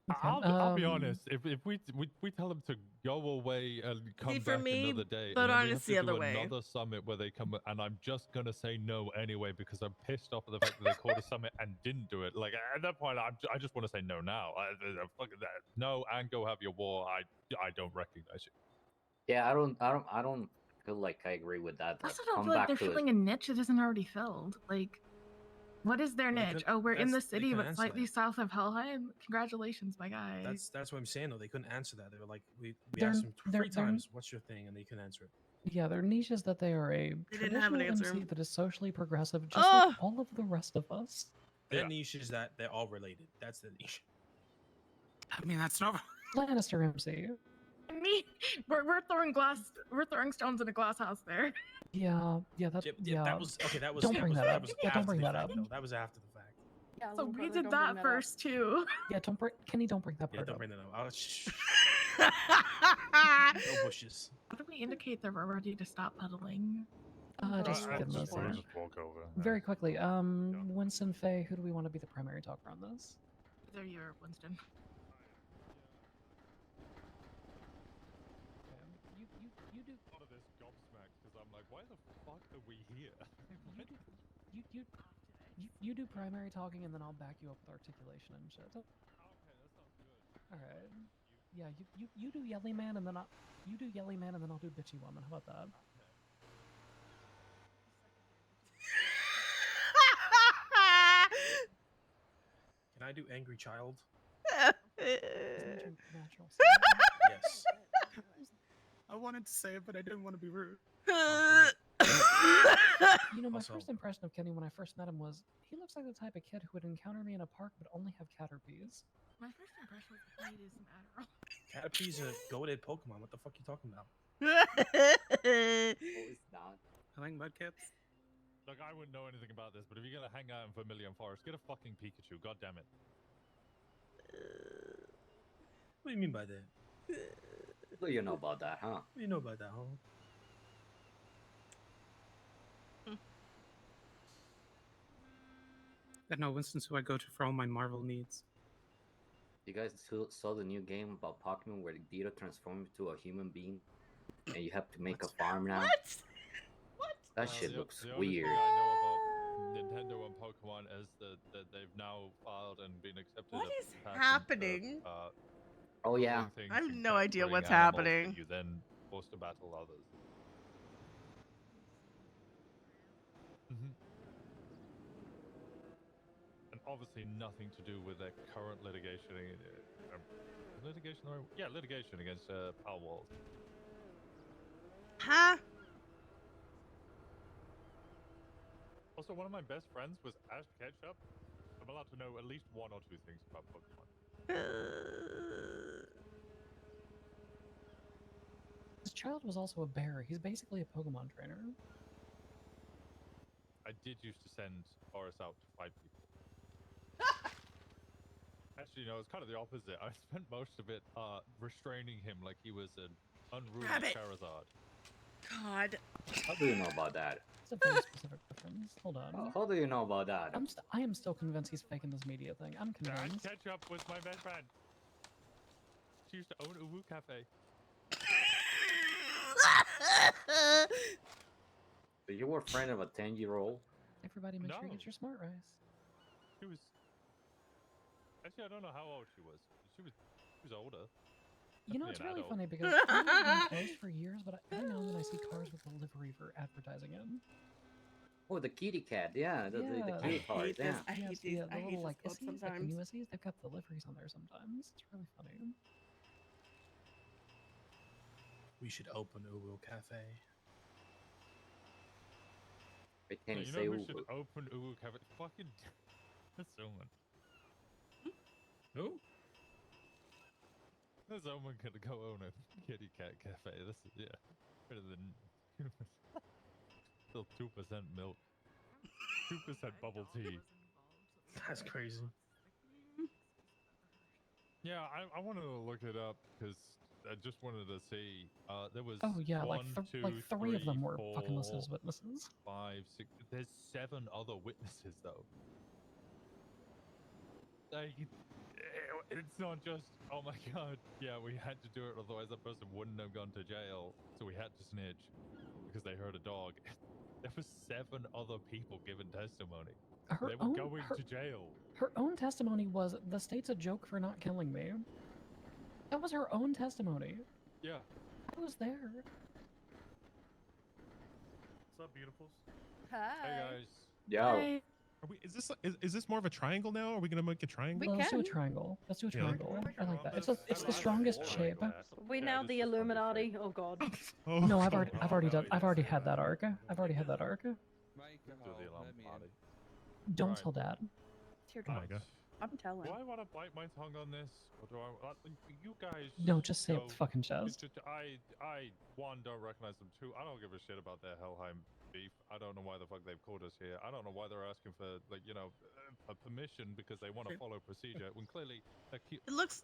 I'll be honest. If we tell them to go away and come for back me, another day, vote and then on we it's have the to other do way. another summit where they come, and I'm just gonna say no anyway because I'm pissed off at the fact that they called a summit and didn't do it. Like at that point, I just want to say no now. Fuck that. No, and go have your war. I don't recognize you. Yeah, I don't feel like I agree with that. I Like, also don't come feel like back they're to it. filling a niche that isn't already filled. Like, what is their Well, they niche? couldn't- Oh, we're in the that's- they city, couldn't but answer slightly that. south of Helheim. Congratulations, my guy. That's what I'm saying though. They couldn't answer that. They were like, we They're- asked them they're- 3 times, "What's your thing?" and they couldn't answer it. Yeah, their niche is that they are a They didn't have an traditional answer. MC that is socially progressive, just like all of the rest of us. Their niche is that they're all related. That's the niche. I mean, that's not. Lannister MC. Me, we're throwing stones in a glass house there. Yeah, that. Yeah, That was okay. That was. Don't bring that up. was Yeah, don't after bring the that fact, up. though. That was after the fact. Yeah, So little we brother, did don't that bring that up. first too. Yeah, don't bring. Kenny, don't bring that Yeah, part don't up. bring that up. No bushes. How do we indicate that we're ready to stop puddling? Just I give just us wanna a- just walk over. Very quickly, Winston, Faye, who do we want to be the primary talker on this? There you are, Winston. You do. Part of this gobsmacked because I'm like, why the fuck are we here? You do primary talking, and then I'll back you up with articulation and shit. Okay, that sounds good. All right. Yeah, you do yelly man, and then you do yelly man, and then I'll do bitchy woman. How about that? Can I do angry child? Natural. Yes. I wanted to say it, but I didn't want to be rude. You know, my Also- first impression of Kenny when I first met him was he looks like the type of kid who would encounter me in a park but only have caterpies. My first impression was that he is an Adderall. Caterpie's a goated Pokemon. What the fuck you talking about? It's not. I like mudkits. Look, I wouldn't know anything about this, but if you're gonna hang out in Vermilion Forest, get a fucking Pikachu. God damn it. What do you mean by that? What do you know about that, huh? What do you know about that, huh? I know Winston's who I go to for all my Marvel needs. You guys saw the new game about Pokemon where Ditto transforms into a human being, and you have to make a farm now. What? That shit looks the only weird. thing I know about Nintendo and Pokemon is that they've now filed and been accepted. What a is patent for, happening? Oh yeah. growing things I have and no idea capturing what's animals happening. that you then force to battle others. And obviously nothing to do with their current litigation. Litigation, or yeah, litigation against Pal Walls. Huh? Also, one of my best friends was Ash Ketchup. I'm allowed to know at least 1 or 2 things about Pokemon. This child was also a bear. He's basically a Pokemon trainer. I did used to send Boris out to fight people. Actually, no, it's kind of the opposite. I spent most of it restraining him like he was an unruly Rabbit. Charizard. God. How do you know about that? It's a very specific reference. Hold on. How do you know about that? I am still convinced he's faking this media thing. I'm Ash convinced. Ketchup was my best friend. She used to own Uwu Cafe. So you were a friend of a 10-year-old? Everybody make sure you No. get your smart rice. She was. Actually, I don't know how old she was. She was older. You know, it's Definitely really an funny because I've been closed for years, but every now and then I see cars with the livery for advertising in. Oh, the kitty cat. Yeah, the Yeah. kitty cars. Yeah. I hate Yes, these. yeah, I the hate little this like club issies, like the sometimes. new issies, they've got the liveries on there sometimes. It's really funny. We should open Uwu Cafe. I can't You say know who who. should open Uwu Cafe? Fucking. That's someone. Who? There's someone gonna go own a kitty cat cafe. This is, yeah. Better than. Still 2% milk. 2% bubble tea. That's crazy. Yeah, I wanted to look it up because I just wanted to see. There was. Oh yeah, one, two, like three of them were four, fucking listed as witnesses. 5, 6. There's 7 other witnesses though. Like, it's not just, oh my god, yeah, we had to do it, otherwise that person wouldn't have gone to jail, so we had to snitch because they heard a dog. There were 7 other people giving testimony. They were going to jail. Her own testimony was, the state's a joke for not killing me. That was her own testimony. Yeah. I was there. What's up, beautifuls? Hi. Hey guys. Yo. Are we, is this more of a triangle now? Are we gonna make a triangle? Let's do a triangle. Let's do a Yeah, like- triangle. I like that. It's the strongest shape. We now the Illuminati. Oh god. Oh, No, I've already had that arc. I've already had that arc. Don't tell Dad. It's your Oh my choice. god. I'm telling. Do I want to bite my tongue on this, or do I? You guys. No, just say it go- with the fucking it's chest. just- I don't recognize them. 2, I don't give a shit about their Helheim beef. I don't know why the fuck they've called us here. I don't know why they're asking for a permission because they want to follow procedure when clearly they're It looks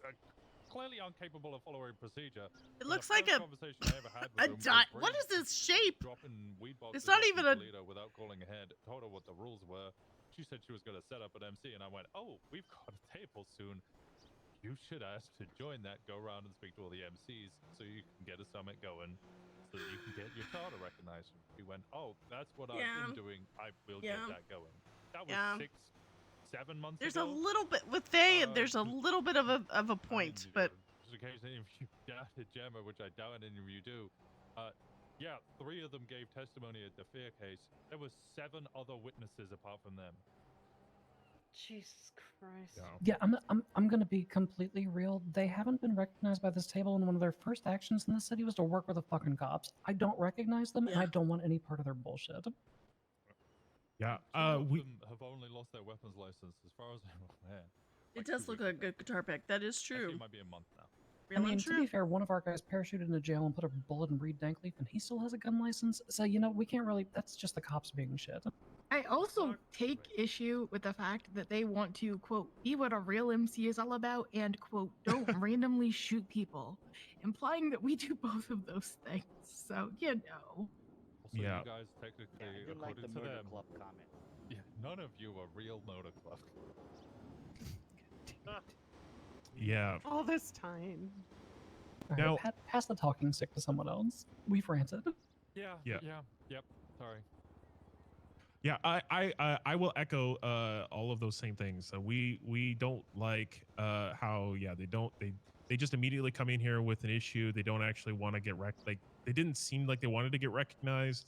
clearly incapable of following procedure. It looks like a conversation I ever had with a them was di- What bringing- is this shape? dropping weed boxes It's not up even in a. Toledo without calling ahead. Told her what the rules were. She said she was going to set up an MC, and I went, "Oh, we've got a table soon. You should ask to join that. Go around and speak to all the MCs so you can get a summit going, so that you can get your charter recognized." She went, "Oh, that's what I've been doing. I will get that going." That was 6, 7 months There's ago. a little bit with they. There's a little bit of a point, but Just in case any of you doubted Gemma, which I doubt any of you do. Yeah, 3 of them gave testimony at the fear case. There were 7 other witnesses apart from them. Jesus Christ. Yeah, I'm gonna be completely real. They haven't been recognized by this table, and one of their first actions in the city was to work with the fucking cops. I don't recognize them, and I don't want any part of their bullshit. Yeah. Some of We. them have only lost their weapons license, as far as I'm aware. it does look like a good guitar pick. That is Actually, true. it might be a month now. I mean, to be fair, one of our guys parachuted into jail and put a bullet in Reed Dankleaf, and he still has a gun license. So we can't really. That's just the cops being shit. I also take issue with the fact that they want to, quote, be what a real MC is all about and, quote, don't randomly shoot people, implying that we do both of those things. So, Also, Yeah. you guys technically, according to them, yeah, none of you are real motor club. Yeah. All this time. All right, Now- pass the talking stick to someone else. We've ranted. Yeah. Yeah. Yep. Sorry. Yeah, I will echo all of those same things. We don't like how they just immediately come in here with an issue. They don't actually want to get they didn't seem like they wanted to get recognized.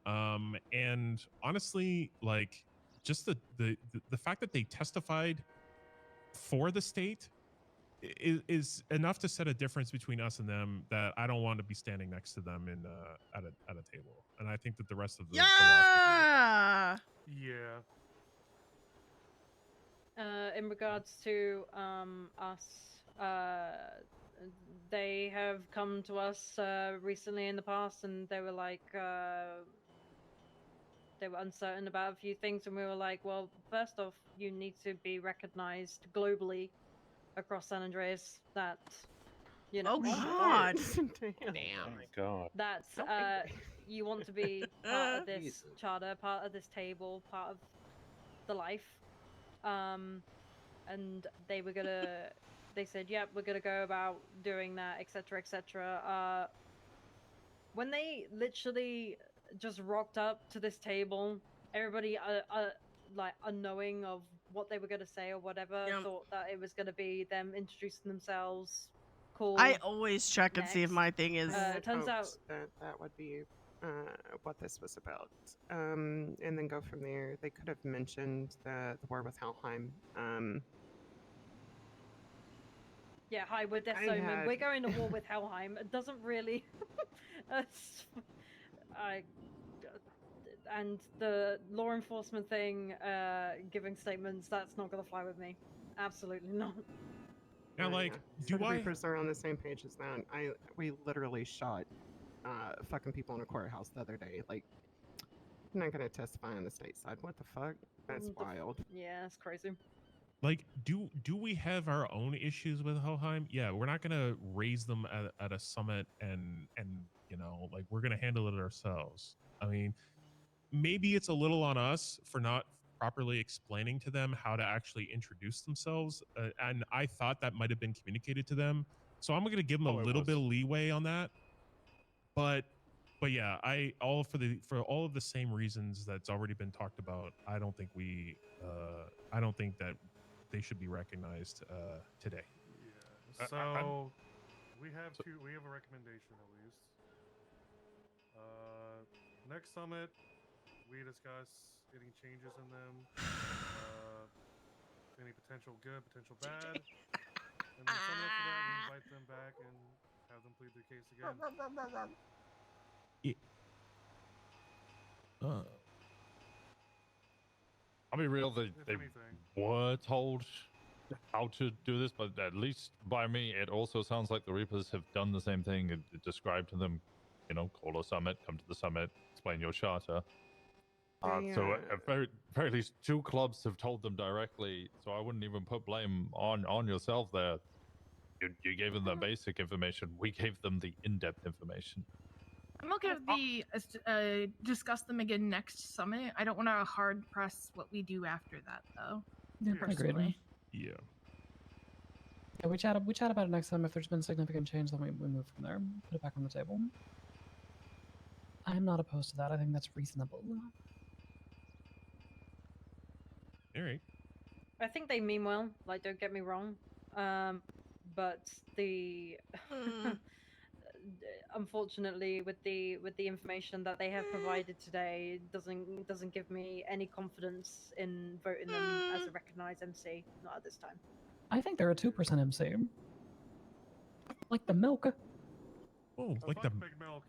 And honestly, like just the fact that they testified for the state is enough to set a difference between us and them that I don't want to be standing next to them in at a table. And I think that the rest of the Yeah. Yeah. In regards to us, they have come to us recently in the past, and they were like, they were uncertain about a few things, and we were like, well, first off, you need to be recognized globally across San Andreas. That, Oh God. Damn. Oh my god. That's you want to be part of this charter, part of this table, part of the life. And they were gonna, they said, yep, we're gonna go about doing that, etc., etc. When they literally just rocked up to this table, everybody, like unknowing of what they were gonna say or whatever, thought that it was gonna be them introducing themselves. Cool. I always check and see if next. my thing is. I had turns out hoped that would be what this was about, and then go from there. They could have mentioned the war with Helheim. Yeah, hi, we're Death I Omen. had- We're going to war with Helheim. It doesn't really. And the law enforcement thing, giving statements, that's not going to fly with me. Absolutely not. Now, like, So do the I? Reapers are on the same page as that. We literally shot fucking people in a courthouse the other day. Like, I'm not gonna testify on the state side. What the fuck? That's wild. Yeah, that's crazy. Like, do we have our own issues with Helheim? Yeah, we're not gonna raise them at a summit and like we're gonna handle it ourselves. I mean, maybe it's a little on us for not properly explaining to them how to actually introduce themselves, and I thought that might have been communicated to them. So I'm going to give them a little bit of leeway on that. But yeah, for all of the same reasons that's already been talked about, I don't think that they should be recognized today. Yeah. So we have a recommendation at least. Next summit, we discuss any changes in them, any potential good, potential bad, and then summit after that, we invite them back and have them plead their case again. I'll be real, they were told how to do this, but at least by me, it also sounds like the Reapers have done the same thing. It described to them, call a summit, come to the summit, explain your charter. So at very least 2 clubs have told them directly, so I wouldn't even put blame on yourself there. You gave them the basic information. We gave them the in-depth information. I'm okay with the discuss them again next summit. I don't want to hard press what we do after that, though. Yeah, agreed. Yeah. Yeah, we chat about it next time. If there's been significant change, then we move from there. Put it back on the table. I'm not opposed to that. I think that's reasonable. All right. I think they mean well. Like, don't get me wrong. But the unfortunately, with the information that they have provided today, doesn't give me any confidence in voting them as a recognized MC. Not at this time. I think they're a 2% MC. Like the milk. Oh, like the big milk.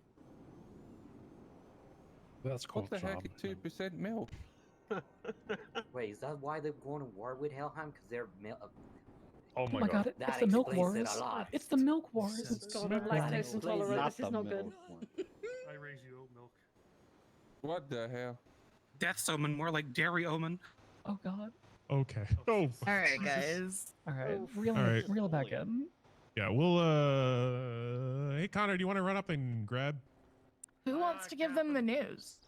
That's called What the heck? job. 2% milk. Wait, is that why they're going to war with Helheim? Because they're Oh my god, it's the milk wars. It's the milk wars. God, I'm lactose intolerant. This is not good. I raise you oat milk. What the hell? Death's omen, more like dairy omen. Oh god. Okay. Oh. All right, guys. All right, Alright. reel it back in. Yeah, we'll hey Connor, do you want to run up and grab? Who wants to give them the news?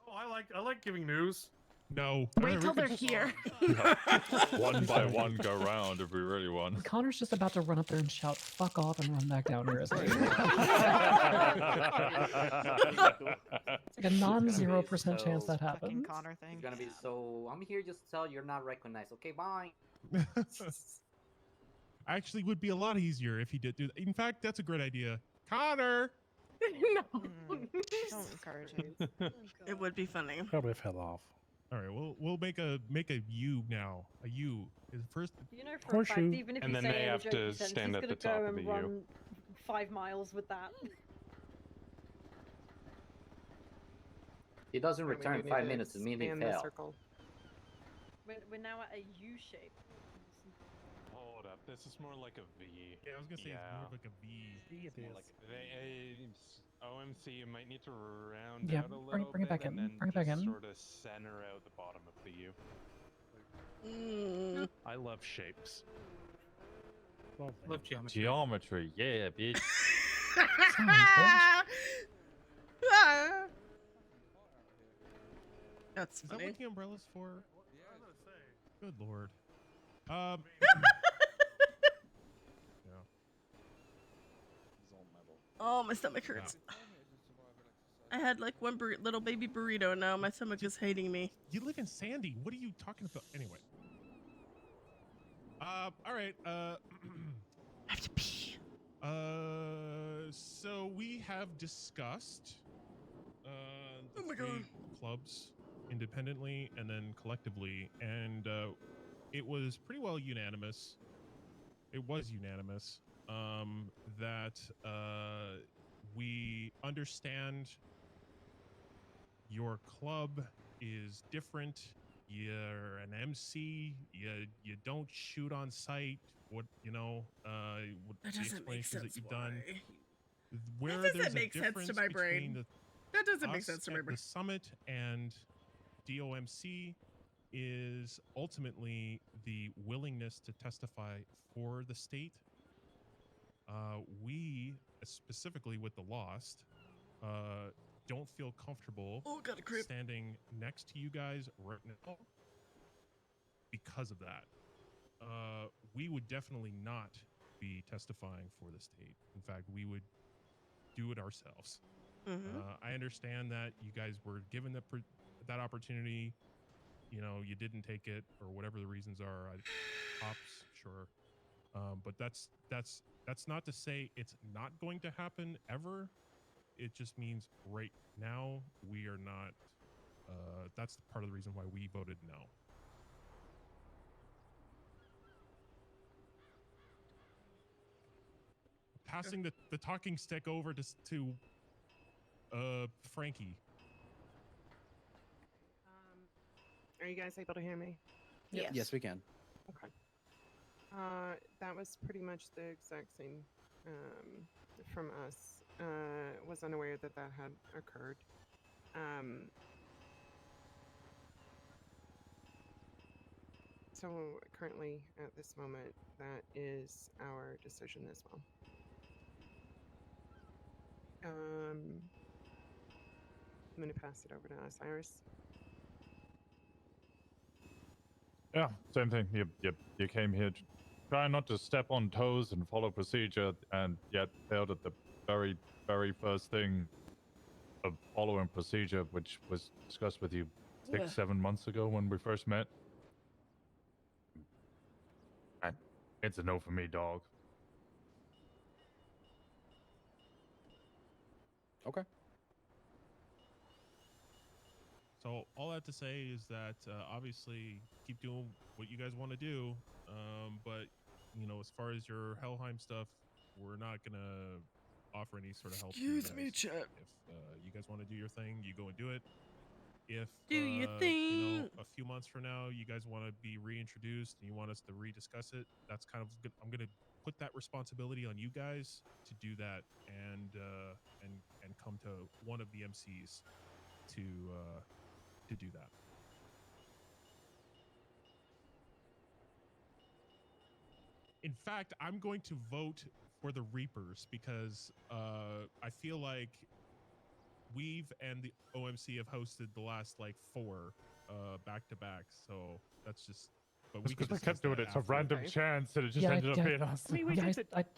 Oh, I like giving news. No. Wait till they're here. One by one, go round if we really want. Connor's just about to run up there and shout "fuck off" and run back down here. It's like a non-0% chance that happens. Connor thing. It's gonna be so. I'm here just to tell you're not recognized. Okay, bye. Actually, would be a lot easier if he did do that. In fact, that's a great idea. Connor. No. Don't encourage it. It would be funny. Probably fell off. All right, we'll make a U now. A U is first. You know for a fact, even if and you then say they it in a have to jokey sense, stand he's at the gonna top go of the and U. run 5 miles with that. He doesn't We return do 5 need to minutes. Immediately span the fail. circle. We're now at a U shape. Hold up, this is more like a V. Yeah, I was gonna say it's more like a V. It More is. like OMC, you might need to round Yeah, out a little bring it back bit in, and then bring it back just in. sort of center out the bottom of the U. I love shapes. Love geometry. Geometry, yeah, bitch. That's Is that funny. what the umbrella's for? Good lord. Oh, my stomach hurts. I had like one little baby burrito. Now my stomach is hating me. You live in Sandy. What are you talking about? Anyway. All right. I have to pee. So we have discussed the three clubs independently and then collectively, and it was pretty well unanimous. It was unanimous that we understand your club is different. You're an MC. You don't shoot on site. What That the doesn't make explanations sense. that you've done. Why? Where That doesn't there's a make sense to difference my between brain. That doesn't make us sense to my at brain. the summit and DOMC is ultimately the willingness to testify for the state. We, specifically with the Lost, don't feel comfortable standing next to you guys right now because of that. We would definitely not be testifying for the state. In fact, we would do it ourselves. I understand that you guys were given that opportunity. You know, you didn't take it, or whatever the reasons are. Ops, sure. But that's not to say it's not going to happen ever. It just means right now we are not. That's part of the reason why we voted no. Passing the talking stick over to Frankie. Are you guys able to hear me? Yes. Yes, we can. Okay. That was pretty much the exact same from us. Was unaware that that had occurred. So currently, at this moment, that is our decision as well. I'm going to pass it over to Osiris. Yeah, same thing. You came here trying not to step on toes and follow procedure, and yet failed at the very, very first thing of following procedure, which was discussed with you 6-7 months ago when we first met. And it's a no for me, dog. Okay. So all that to say is that obviously keep doing what you guys want to do, but you know, as far as your Helheim stuff, we're not gonna offer any sort of help. Excuse me, chat. If you guys want to do your thing, you go and do it. If Do your you thing. know, a few months from now, you guys want to be reintroduced and you want us to rediscuss it, that's kind of good. I'm gonna put that responsibility on you guys to do that and come to one of the MCs to do that. In fact, I'm going to vote for the Reapers because I feel like Weave and the OMC have hosted the last like 4 back to back, so that's just. But we Because can we kept doing it. It's a after. random chance, and it just ended up being us.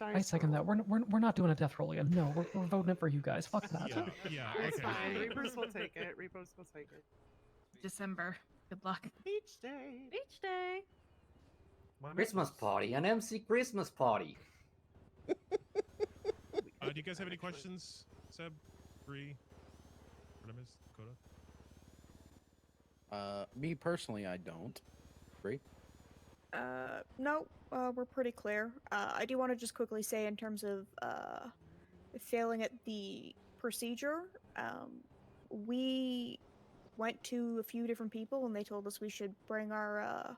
I second that. We're not doing a death roll again. No, we're voting it for you guys. Fuck that. Yeah, It's okay. fine. Reapers will take it. Reapers will take it. December. Good luck. Beach day. Beach day. Christmas party, an MC Christmas party. Do you guys have any questions, Seb, Bree, Artemis, Dakota? Me personally, I don't. Bree? No, we're pretty clear. I do want to just quickly say in terms of failing at the procedure, we went to a few different people and they told us we should bring our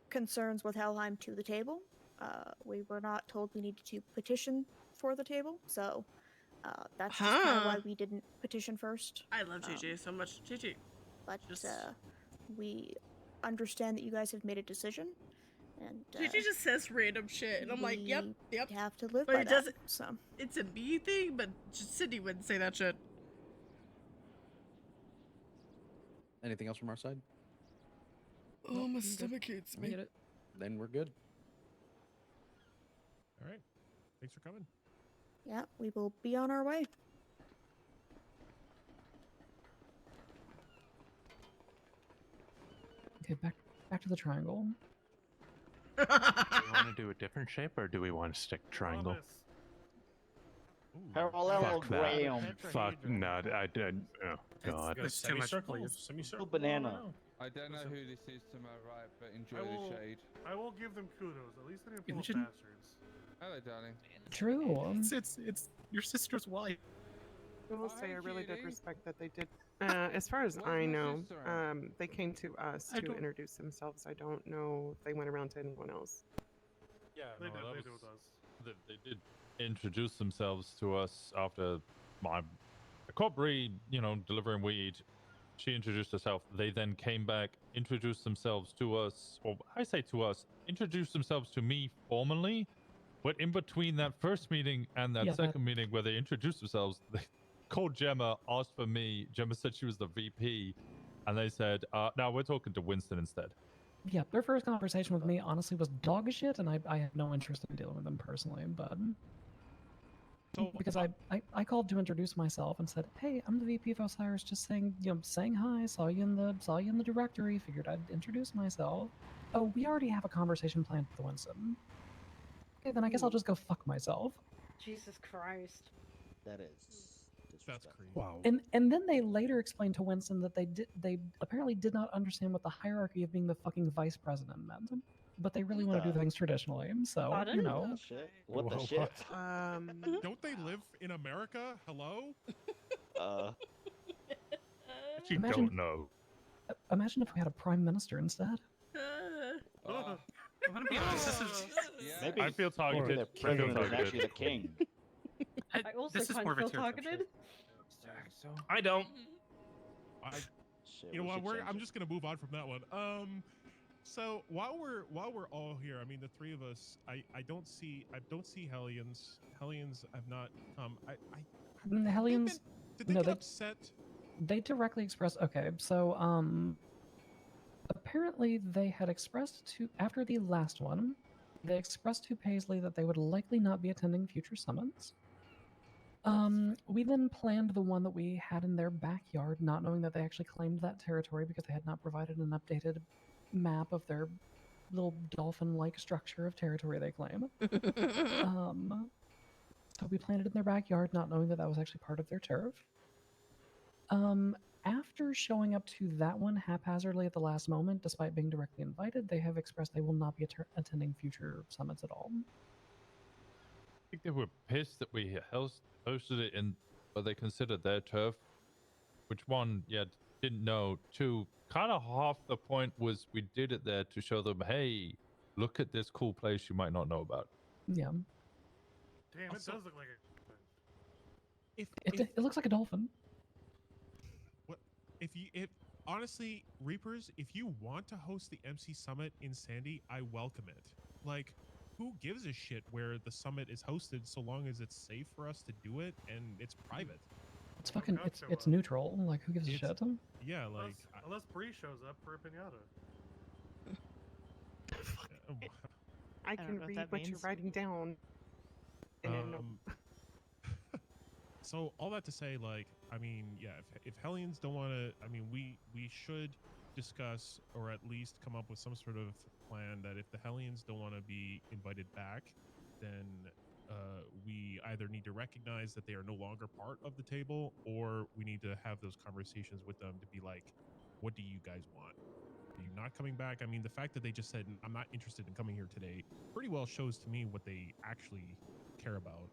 concerns with Helheim to the table. We were not told we needed to petition for the table, so that's just kind of why we didn't petition first. I love JJ so much. JJ. But we understand that you guys have made a decision. And JJ just says random shit, and I'm like, yep. You have to live But by it that. doesn't. So it's a me thing, but just Sydney wouldn't say that shit. Anything else from our side? Oh, my stomach hates me. Then we're good. All right. Thanks for coming. yeah, we will be on our way. Okay, back to the triangle. Do we want to do a different shape, or do we want to stick triangle? Parallel Fuck that. graham. Fuck no, I did. Oh god. It's semicircle. Semicircle. Banana. I don't know who this is to my right, but enjoy I the will- shade. I will give them kudos. At least they didn't You pull up shouldn't- bastards. Hello, darling. True. It's your sister's wife. I will say I really did respect that they did. As far as I know, they came to us I to don't- introduce themselves. I don't know if they went around to anyone else. Yeah, they no, did. that They was- did with us. They did introduce themselves to us after my Bree, delivering weed. She introduced herself. They then came back, introduced themselves to us, or I say to us, introduced themselves to me formally. But in between that first meeting and that Yeah, second meeting where they introduced themselves, called Gemma, asked for me. Gemma said she was the VP, and they said, "No, we're talking to Winston instead." Yeah, their first conversation with me honestly was dog shit, and I had no interest in dealing with them personally, but because I called to introduce myself and said, "Hey, I'm the VP of Osiris, just saying hi. Saw you in the directory. Figured I'd introduce myself. Oh, we already have a conversation planned with Winston. Okay, then I guess I'll just go fuck myself." Jesus Christ. That is That's crazy. Wow. And then they later explained to Winston that they apparently did not understand what the hierarchy of being the fucking vice president meant, but they really want to do things traditionally. So Pardon? you know, What the Whoa, shit? Don't they live in America? Hello? You Imagine- don't know. imagine if we had a prime minister instead. I'm gonna be honest. This is Maybe I feel targeted. the I feel president is targeted. actually the king. I also this is kind more of of a feel tier targeted. I don't. You know what? I'm just gonna move on from that one. So while we're all here, I mean, the three of us, I don't see Hellions. Hellions have not come. The Hellions, Did they no, get upset? They directly expressed. Okay, so apparently they had expressed to after the last one, they expressed to Paisley that they would likely not be attending future summons. We then planned the one that we had in their backyard, not knowing that they actually claimed that territory because they had not provided an updated map of their little dolphin-like structure of territory they claim. So we planned it in their backyard, not knowing that that was actually part of their turf. After showing up to that one haphazardly at the last moment, despite being directly invited, they have expressed they will not be attending future summits at all. I think they were pissed that we hosted it in what they considered their turf. Which one, yeah, didn't know. Two, kind of half the point was we did it there to show them, hey, look at this cool place you might not know about. Yeah. Damn, it does look like a. It looks like a dolphin. If honestly, Reapers, if you want to host the MC Summit in Sandy, I welcome it. Like, who gives a shit where the summit is hosted so long as it's safe for us to do it and it's private? It's fucking it's neutral. Like, who gives a shit? Yeah, like Unless Bree shows up for a pinata. I can don't know what read that what you're means. writing down. And then So all that to say, like, I mean, yeah, if Hellions don't want to, I mean, we should discuss or at least come up with some sort of plan that if the Hellions don't want to be invited back, then we either need to recognize that they are no longer part of the table, or we need to have those conversations with them to be like, what do you guys want? Are you not coming back? I mean, the fact that they just said, I'm not interested in coming here today, pretty well shows to me what they actually care about.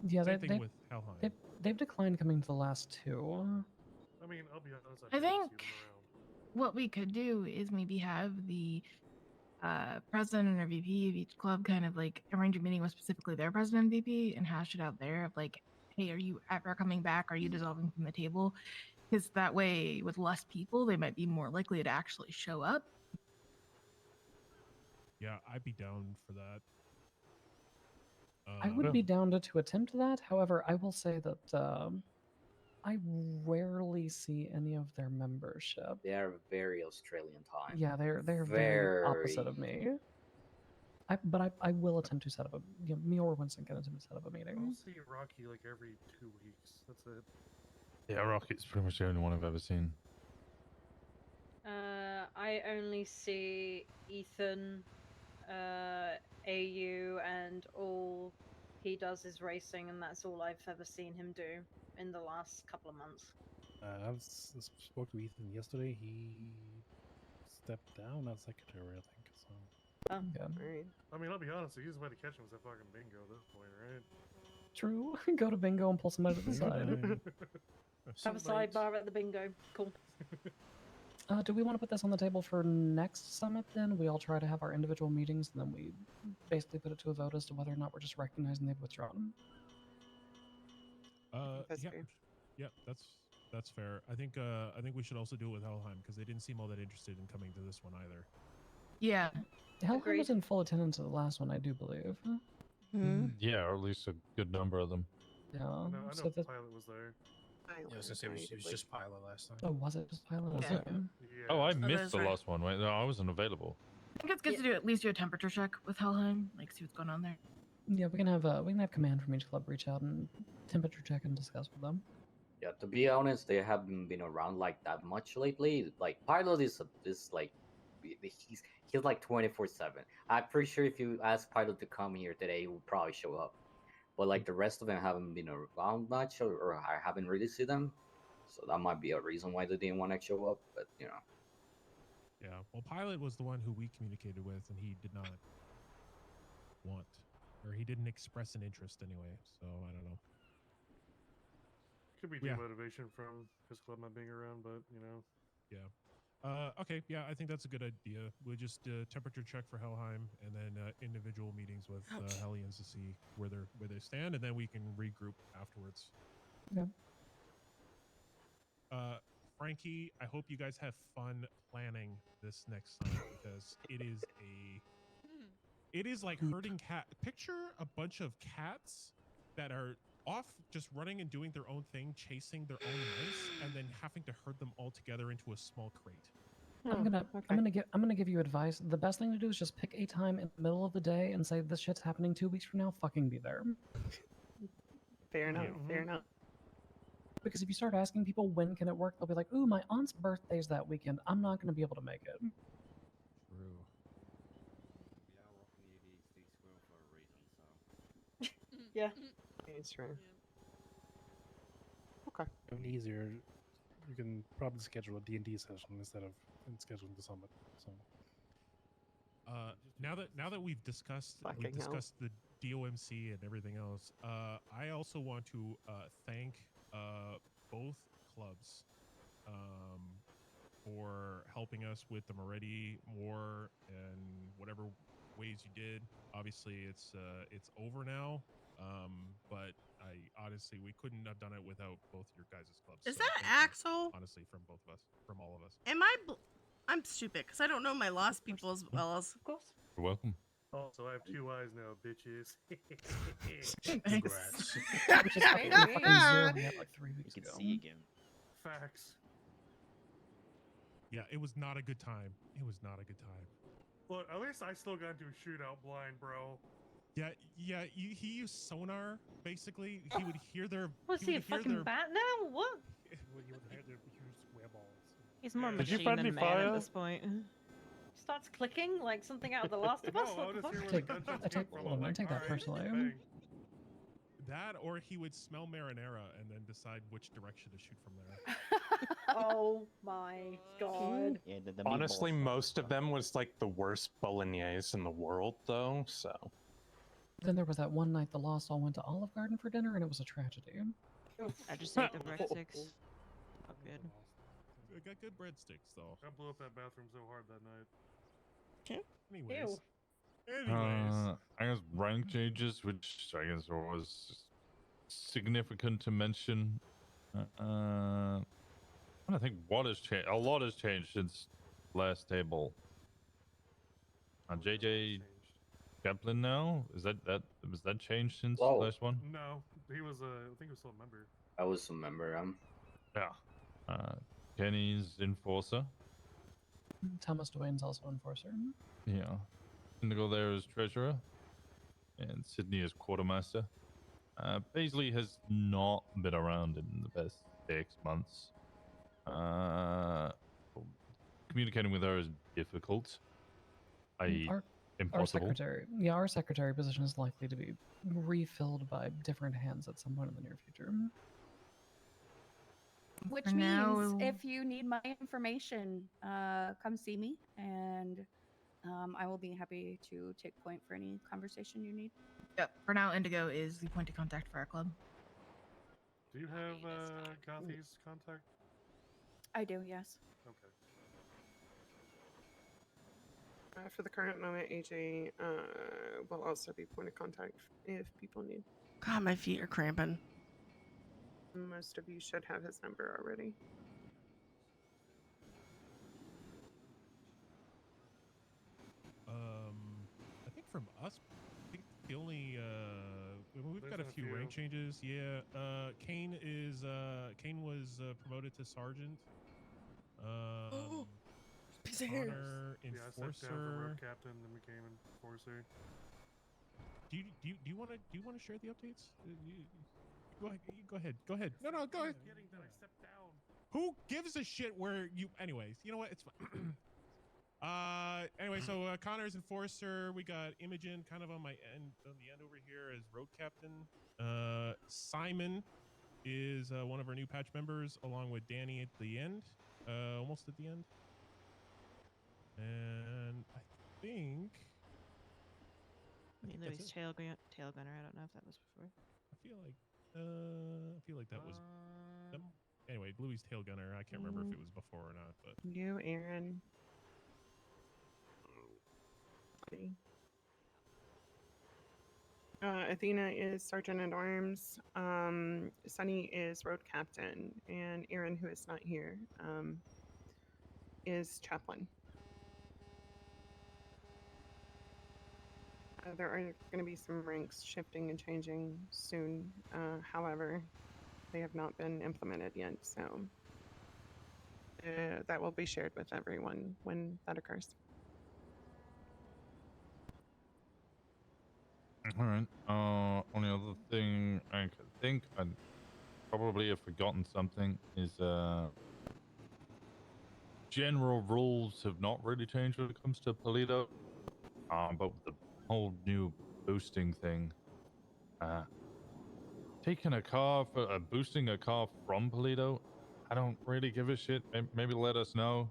Yeah, Same thing with Helheim. They've declined coming to the last two. I mean, I'll be honest. I think what we could do is maybe have the president or VP of each club kind of like arrange a meeting with specifically their president and VP and hash it out there of like, hey, are you ever coming back? Are you dissolving from the table? Because that way, with less people, they might be more likely to actually show up. Yeah, I'd be down for that. I would be down to attempt that. However, I will say that I rarely see any of their membership. They are very Australian time. Yeah, they're very opposite of me. But I will attempt to set up me or Winston can attempt to set up a meeting. I'll see Rocky like every 2 weeks. That's it. Yeah, Rocket's pretty much the only one I've ever seen. I only see Ethan, AU, and all he does is racing, and that's all I've ever seen him do in the last couple of months. I spoke to Ethan yesterday. He stepped down as secretary, I think. So. Yeah. I mean, I'll be honest. The easiest way to catch him is that fucking bingo at this point, right? True. Go to bingo and pull somebody to the side. Have a sidebar at the bingo. Cool. Do we want to put this on the table for next summit then? We all try to have our individual meetings and then we basically put it to a vote as to whether or not we're just recognizing they've withdrawn. Yeah, that's fair. I think we should also do it with Helheim because they didn't seem all that interested in coming to this one either. Yeah. Helheim was in full attendance at the last one, I do believe. Yeah, or at least a good number of them. Yeah. I know So that. Pilot was there. Yeah, I was gonna say it was just Pilot last time. Oh, was it just Pilot? Was Okay. it? Oh, I missed the last one. Wait, no, I wasn't available. I think it's good to do at least do a temperature check with Helheim, like see what's going on there. Yeah, we can have command from each club reach out and temperature check and discuss with them. Yeah, to be honest, they haven't been around like that much lately. Like Pilot is like he's like 24/7. I'm pretty sure if you ask Pilot to come here today, he will probably show up. But like the rest of them haven't been around much, or I haven't really seen them. So that might be a reason why they didn't want to show up. But you know. Yeah. Well, Pilot was the one who we communicated with, and he did not want, or he didn't express an interest anyway. So I don't know. Could be Yeah. demotivation from his club not being around, but you know. Yeah. Okay. Yeah, I think that's a good idea. We'll just temperature check for Helheim, and then individual meetings with Hellions to see where they stand, and then we can regroup afterwards. Yeah. Frankie, I hope you guys have fun planning this next summit because it is like herding cat. Picture a bunch of cats that are off just running and doing their own thing, chasing their own mice, and then having to herd them all together into a small crate. I'm gonna give you advice. The best thing to do is just pick a time in the middle of the day and say this shit's happening 2 weeks from now. Fucking be there. Fair enough. Mm-hmm. Fair enough. Because if you start asking people when can it work, they'll be like, "Ooh, my aunt's birthday's that weekend. I'm not gonna be able to make it." True. Yeah. It's true. Okay. Even easier, you can probably schedule a D&D session instead of scheduling the summit. So. Now that we've discussed Fucking hell. the DOMC and everything else, I also want to thank both clubs for helping us with the Moretti War and whatever ways you did. Obviously, it's over now, but I honestly we couldn't have done it without both your guys' clubs. Is so that thank you, Axel? honestly, from both of us, from all of us. Am I? I'm stupid because I don't know my lost people as well as. Of course. You're welcome. Also, I have 2 eyes now, bitches. Congrats. Which Which is fucking zero we had like 3 weeks You can ago. see again. Facts. Yeah, it was not a good time. It was not a good time. Look, at least I still got to shoot out blind, bro. Yeah. He used sonar. Basically, he would hear their. Was he a fucking bat now? What? Well, you would have their huge square balls. He's more Did you machine find than any man fire? at this point. Starts clicking like something out of The Last of Us. No, What I'll the just fuck? hear where the gunshots I came take, from. hold on, I'm I like, take that "Alright, personally. bang." That, or he would smell marinara and then decide which direction to shoot from there. Oh my god. Yeah, the Honestly, meatballs. most of them was like the worst bolognese in the world, though. So Then there was that one night the Lost all went to Olive Garden for dinner, and it was a tragedy. I just ate the breadsticks. Oh, good. I got good breadsticks though. I blew up that bathroom so hard that night. Anyways. I guess rank changes, which I guess was significant to mention. I don't think what has changed. A lot has changed since last table. JJ Kaplan now was that changed since Whoa. last one? No, he was I think he was still a member. I was a member. Yeah. Kenny's enforcer. Thomas Dwayne's also enforcer. Yeah. Indigo there is treasurer, and Sydney is quartermaster. Paisley has not been around in the past 6 months. Communicating with her is difficult. Our Impossible. our secretary position is likely to be refilled by different hands at some point in the near future. Which For means now- if you need my information, come see me, and I will be happy to take point for any conversation you need. Yep. For now, Indigo is the point of contact for our club. Do you have Gothy's contact? I do, yes. Okay. For the current moment, AJ will also be point of contact if people need. God, my feet are cramping. Most of you should have his number already. I think from us, I think the only we've There's got a a few few. rank changes. Yeah, Kane was promoted to sergeant. Piece of hair. Connor Yeah, I stepped down from road enforcer. captain, then became enforcer. Do you want to share the updates? Go ahead. Go ahead. Go ahead. No, go ahead. Kidding that I stepped down. Who gives a shit where you? Anyways, you know what? It's fine. Anyway, so Connor's enforcer. We got Imogen kind of on my end, on the end over here as road captain. Simon is one of our new patch members, along with Danny at the end, almost at the end. And I think. I mean, that's Louis it. tail gunner. I don't know if that was before. I feel like that was. Anyway, Louis tail gunner. I can't remember if it was before or not, but. You, Aaron. Athena is sergeant at arms. Sunny is road captain, and Aaron, who is not here, is chaplain. There are going to be some ranks shifting and changing soon. However, they have not been implemented yet, so that will be shared with everyone when that occurs. All right. Only other thing I can think, I probably have forgotten something, is general rules have not really changed when it comes to Polito. But with the whole new boosting thing, taking a car for boosting a car from Polito, I don't really give a shit. Maybe let us know.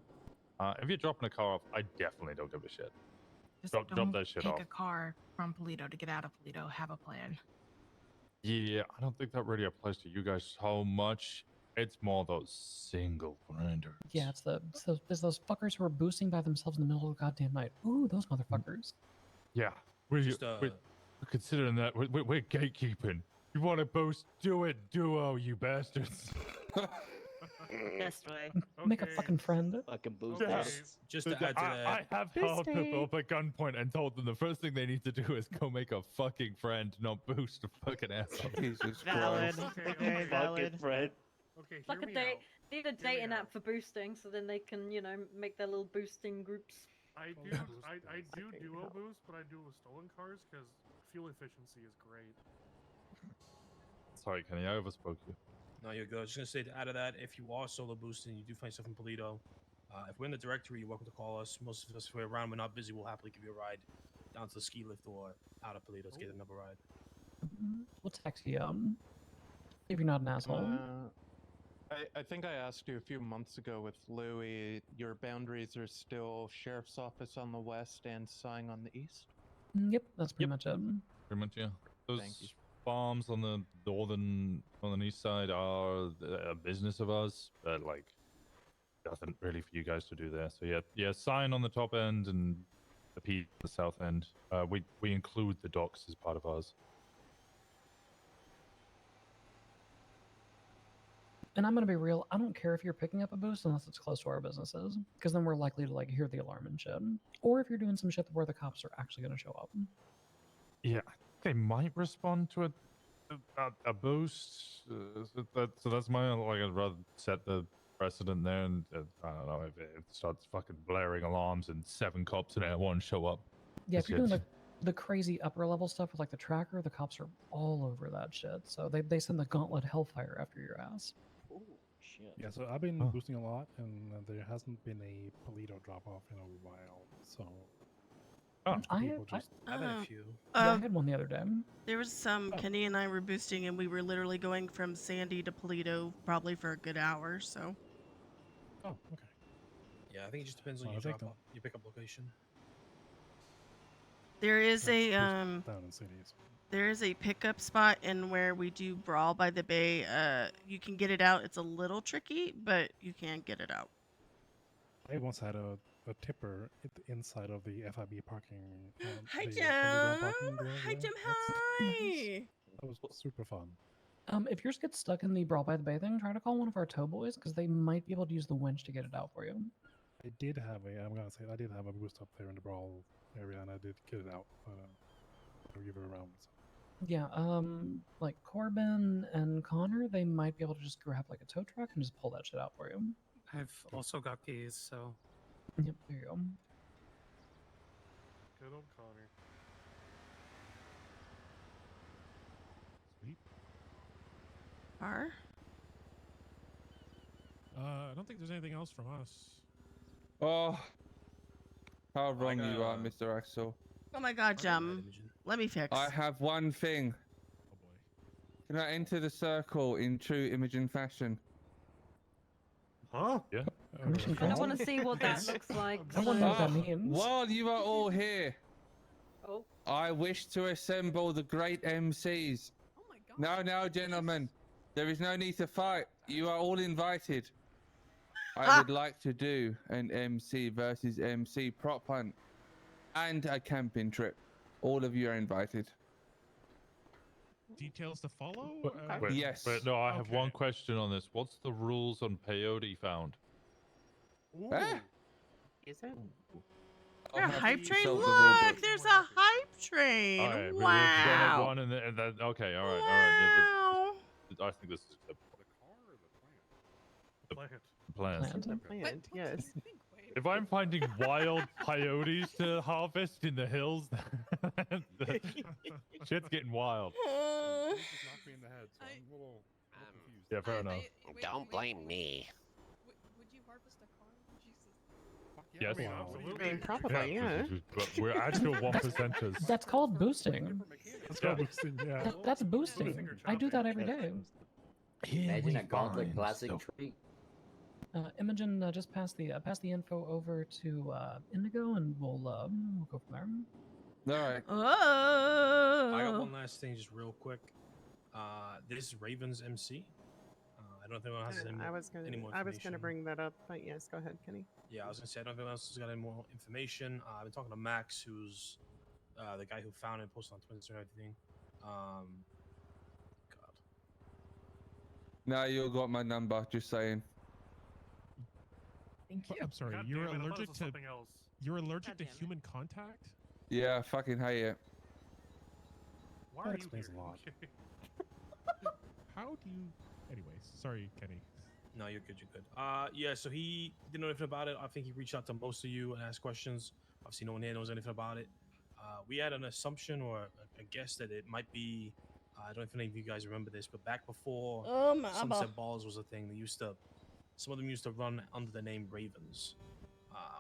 If you're dropping a car off, I definitely don't give a shit. Just Drop don't that shit take off. a car from Polito to get out of Polito. Have a plan. Yeah, I don't think that really applies to you guys so much. It's more those single grinders. Yeah, it's those fuckers who are boosting by themselves in the middle of the goddamn night. Ooh, those motherfuckers. Yeah, we're considering that we're gatekeeping. You want to boost? Do it, duo, you bastards. Best way. Make a fucking friend. Fucking boost Yeah. us. Just to add to that, I have held people up at gunpoint and told them the first thing they need to do is go make a fucking friend, not boost a fucking asshole. Jesus Valid. Christ. Very valid. Friend. Okay, It's like hear a me date. out. Need a Hear me dating out. app for boosting, so then they can, make their little boosting groups. I do duo boost, but I do it with stolen cars because fuel efficiency is great. Sorry, Kenny, I overspoke you. No, you're good. I was just gonna say to add to that, if you are solo boosting, you do find yourself in Polito. If we're in the directory, you're welcome to call us. Most of us, if we're around, we're not busy, we'll happily give you a ride down to the ski lift or out of Polito to get another ride. We'll text you if you're not an asshole. I think I asked you a few months ago with Louis, your boundaries are still Sheriff's Office on the west and Sign on the east? Yep, that's pretty much it. Pretty much, yeah. Those Thank you. farms on the northern east side are a business of ours, but like nothing really for you guys to do there. So yeah, Sign on the top end and the P on the south end. We include the docks as part of ours. And I'm gonna be real. I don't care if you're picking up a boost unless it's close to our businesses, because then we're likely to hear the alarm and shit. Or if you're doing some shit where the cops are actually gonna show up. Yeah, they might respond to a boost. So that's my I'd rather set the precedent there, and I don't know if it starts fucking blaring alarms and 7 cops in Air1 show up. Yeah, if you're doing the crazy upper level stuff with the tracker, the cops are all over that shit. So they send the gauntlet hellfire after your ass. Oh shit. Yeah, so I've been boosting a lot, and there hasn't been a Polito drop off in a while. So I people had just a few. I had one the other day. There was some. Kenny and I were boosting, and we were literally going from Sandy to Polito probably for a good hour. So. Oh, okay. Yeah, I think it just depends on Well, your I'll take drop them. off, your pickup location. There is a down in cities. there is a pickup spot in where we do Brawl by the Bay. You can get it out. It's a little tricky, but you can get it out. I once had a tipper inside of the FIB parking. Hi, the Jim. underground parking garage Hi, there. Jim. Hi. That was super fun. If yours gets stuck in the Brawl by the Bay thing, try to call one of our tow boys because they might be able to use the winch to get it out for you. I did have a boost up there in the brawl area, and I did get it out. I'll give it around. So. Yeah, like Corbin and Connor, they might be able to just grab like a tow truck and just pull that shit out for you. I've also got keys, so. Yep, there you go. Good old Connor. Sweet. Are? I don't think there's anything else from us. Oh, how wrong Like, you are, Mr. Axel. Oh my god, let me fix. I have one thing. Oh boy. Can I enter the circle in true Imogen fashion? Huh? Yeah. Permission I don't want to granted. see what that looks like. I want to know what that Ah, means. while you are all here, Oh. I wish to assemble the great MCs. Now, gentlemen, there is no need to fight. You are all invited. I would like to do an MC versus MC prop hunt and a camping trip. All of you are invited. Details to follow? Wait, Yes. But no, I have Okay. one question on this. What's the rules on peyote found? Ooh. Ah. Is it? You're a I'll have hype to train? consult the Look, rulebook. there's a hype train. Alright, we Wow. had one and then okay, all right. Yeah, I think this is acceptable. The plant. Plans. The plant, yes. If I'm finding wild peyotes to harvest in the hills, shit's getting wild. Yeah, fair enough. Don't blame me. Would you harvest a car? Jesus. Yes. Absolutely. I mean, probably, yeah. But we're actual 1%ers. That's called boosting. Let's go boosting, yeah. That's boosting. I do that every day. Imagine a Gauntlet Classic tree. Imogen, just pass the info over to Indigo, and we'll go from there. All right. Oh. I got one last thing, just real quick. This is Raven's MC. I don't know if anyone has any, I was any more gonna information. bring that up, but yes, go ahead, Kenny. Yeah, I was gonna say I don't know if anyone else has got any more information. I've been talking to Max, who's the guy who found it, posted on Twitter and everything. God. Now you got my number. Just saying. Thank you. I'm sorry, God you're damn it, I thought allergic this was to something else. you're allergic to human contact? Yeah, I fucking hate it. Why That are you explains here? a lot. How do you anyways, sorry, Kenny. No, you're good. You're good. Yeah. So he didn't know anything about it. I think he reached out to most of you and asked questions. Obviously, no one here knows anything about it. We had an assumption or a guess that it might be. I don't know if any of you guys remember this, but back before Sunset Balls was a thing, they used to. Some of them used to run under the name Ravens,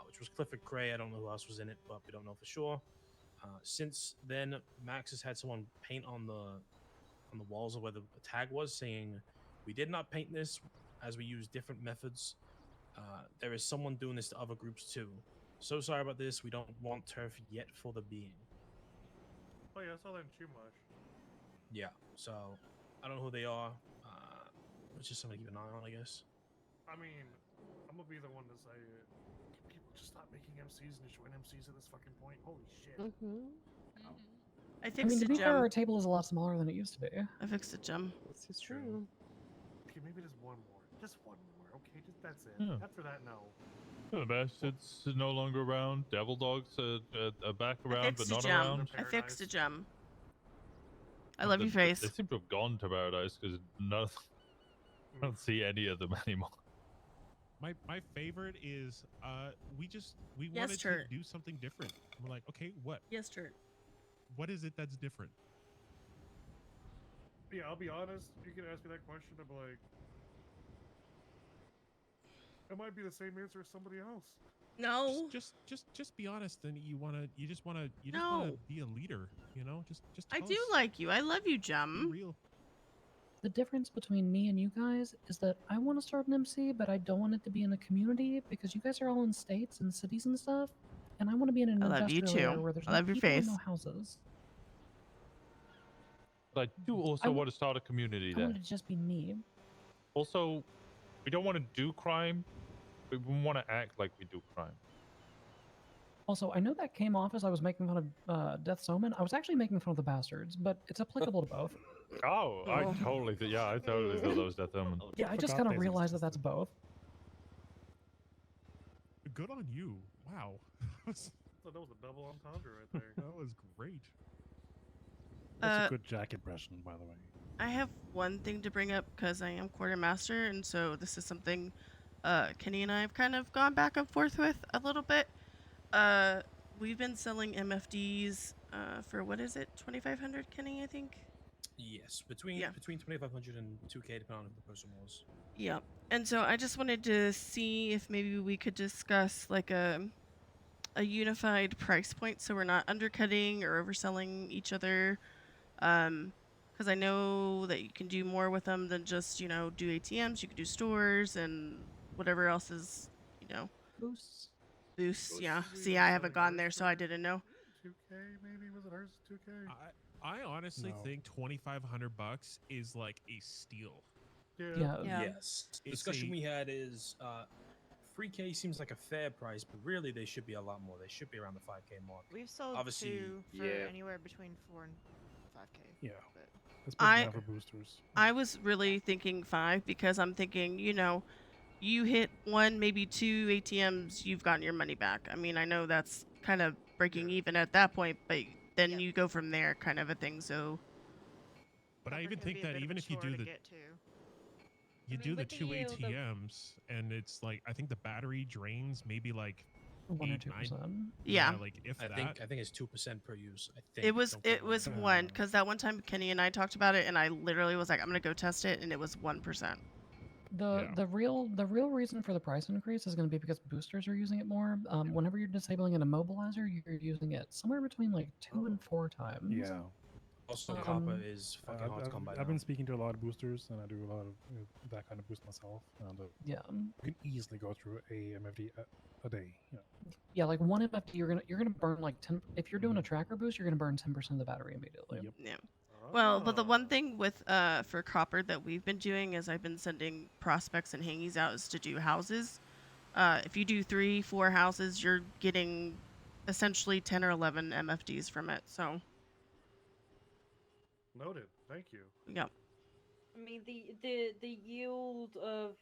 which was Clifford Cray. I don't know who else was in it, but we don't know for sure. Since then, Max has had someone paint on the walls of where the tag was, saying, "We did not paint this, as we use different methods. There is someone doing this to other groups too. So sorry about this. We don't want turf yet for the being." Oh yeah, I saw that in Chumash. Yeah. So I don't know who they are. It's just something to keep an eye on, I guess. I mean, I'm gonna be the one to say it. Can people just stop making MCs and just join MCs at this fucking point? Holy shit. I I fixed mean, to the be fair, gem. our table is a lot smaller than it used to be. I fixed the gem. This is true. Okay, maybe just one more. Just one more. Okay, just that's it. Yeah. After that, no. The Bastards is no longer around. Devil Dogs are back I around, but fixed a not gem. around. I fixed a gem. I love your face. They seem to have gone to Paradise because I don't see any of them anymore. My favorite is we Yes, wanted Turt. to do something different. We're like, okay, what? Yes, Turt. What is it that's different? Yeah, I'll be honest. You can ask me that question. I'm like, it might be the same answer as somebody else. No. Just be honest. And you just wanna No. be a leader. You know, just. I tell do us. like you. I love you, Be Gem. real. The difference between me and you guys is that I want to start an MC, but I don't want it to be in a community because you guys are all in states and cities and stuff, and I want to be in an I love you industrial area too. where there's I no love your people and face. no houses. But I do also want to start a community I there. want it to just be me. Also, we don't want to do crime. We want to act like we do crime. Also, I know that came off as I was making fun of Death's Omen. I was actually making fun of the bastards, but it's applicable to both. Oh, I totally thought that was Death Omen. Yeah, I just kind of realized that that's both. Good on you. Wow. So that was a double entendre right there. That was great. That's Uh, a good Jack impression, by the way. I have one thing to bring up because I am quartermaster, and so this is something Kenny and I have kind of gone back and forth with a little bit. Uh, we've been selling MFDs for what is it, 2,500, Kenny? I think. Yes, between 2,500 and 2K, depending on who the person was. Yep. And so I just wanted to see if maybe we could discuss like a unified price point, so we're not undercutting or overselling each other. Because I know that you can do more with them than just do ATMs. You could do stores and whatever else is Boosts. Boosts. Yeah. See, I haven't gone there, so I didn't know. 2K maybe, was it hers 2K? I honestly No. think $2,500 is like a steal. Yes. The It's discussion a- we had is 3K seems like a fair price, but really they should be a lot more. They should be around the 5K mark. We've sold Obviously, two for anywhere between 4 and 5K. Yeah. But Especially now for boosters. I was really thinking 5 because I'm thinking, you hit 1, maybe 2 ATMs, you've gotten your money back. I mean, I know that's kind of breaking even at that point, but then you go from there, kind of a thing. So, But I even can think be a that bit of even a if you chore do to the get to. you do the with the 2 yield of- ATMs and it's like I think the battery drains maybe like 1 or 8, 2%. 9 Yeah. like if I that. think it's 2% per use. I think it was Don't quote me on that. 1 because that one time Kenny and I talked about it, and I literally was like, I'm gonna go test it, and it was 1%. The real reason for the price increase is going to be because boosters are using it more. Whenever you're disabling an immobilizer, you're using it somewhere between like 2 and 4 times. Yeah. Also, Um, copper is fucking hard to I've, come by I've now. been speaking to a lot of boosters, and I do a lot of that kind of boost myself. And Yeah. you can easily go through a MFD a day. Yeah, like 1 MFD, you're gonna burn like 10. If you're doing a tracker boost, you're gonna burn 10% of the battery immediately. Yep. Yeah. Well, but the one thing with for copper that we've been doing is I've been sending prospects and hangies out is to do houses. If you do 3, 4 houses, you're getting essentially 10 or 11 MFDs from it. So. Noted. Thank you. Yep. I mean, the yield of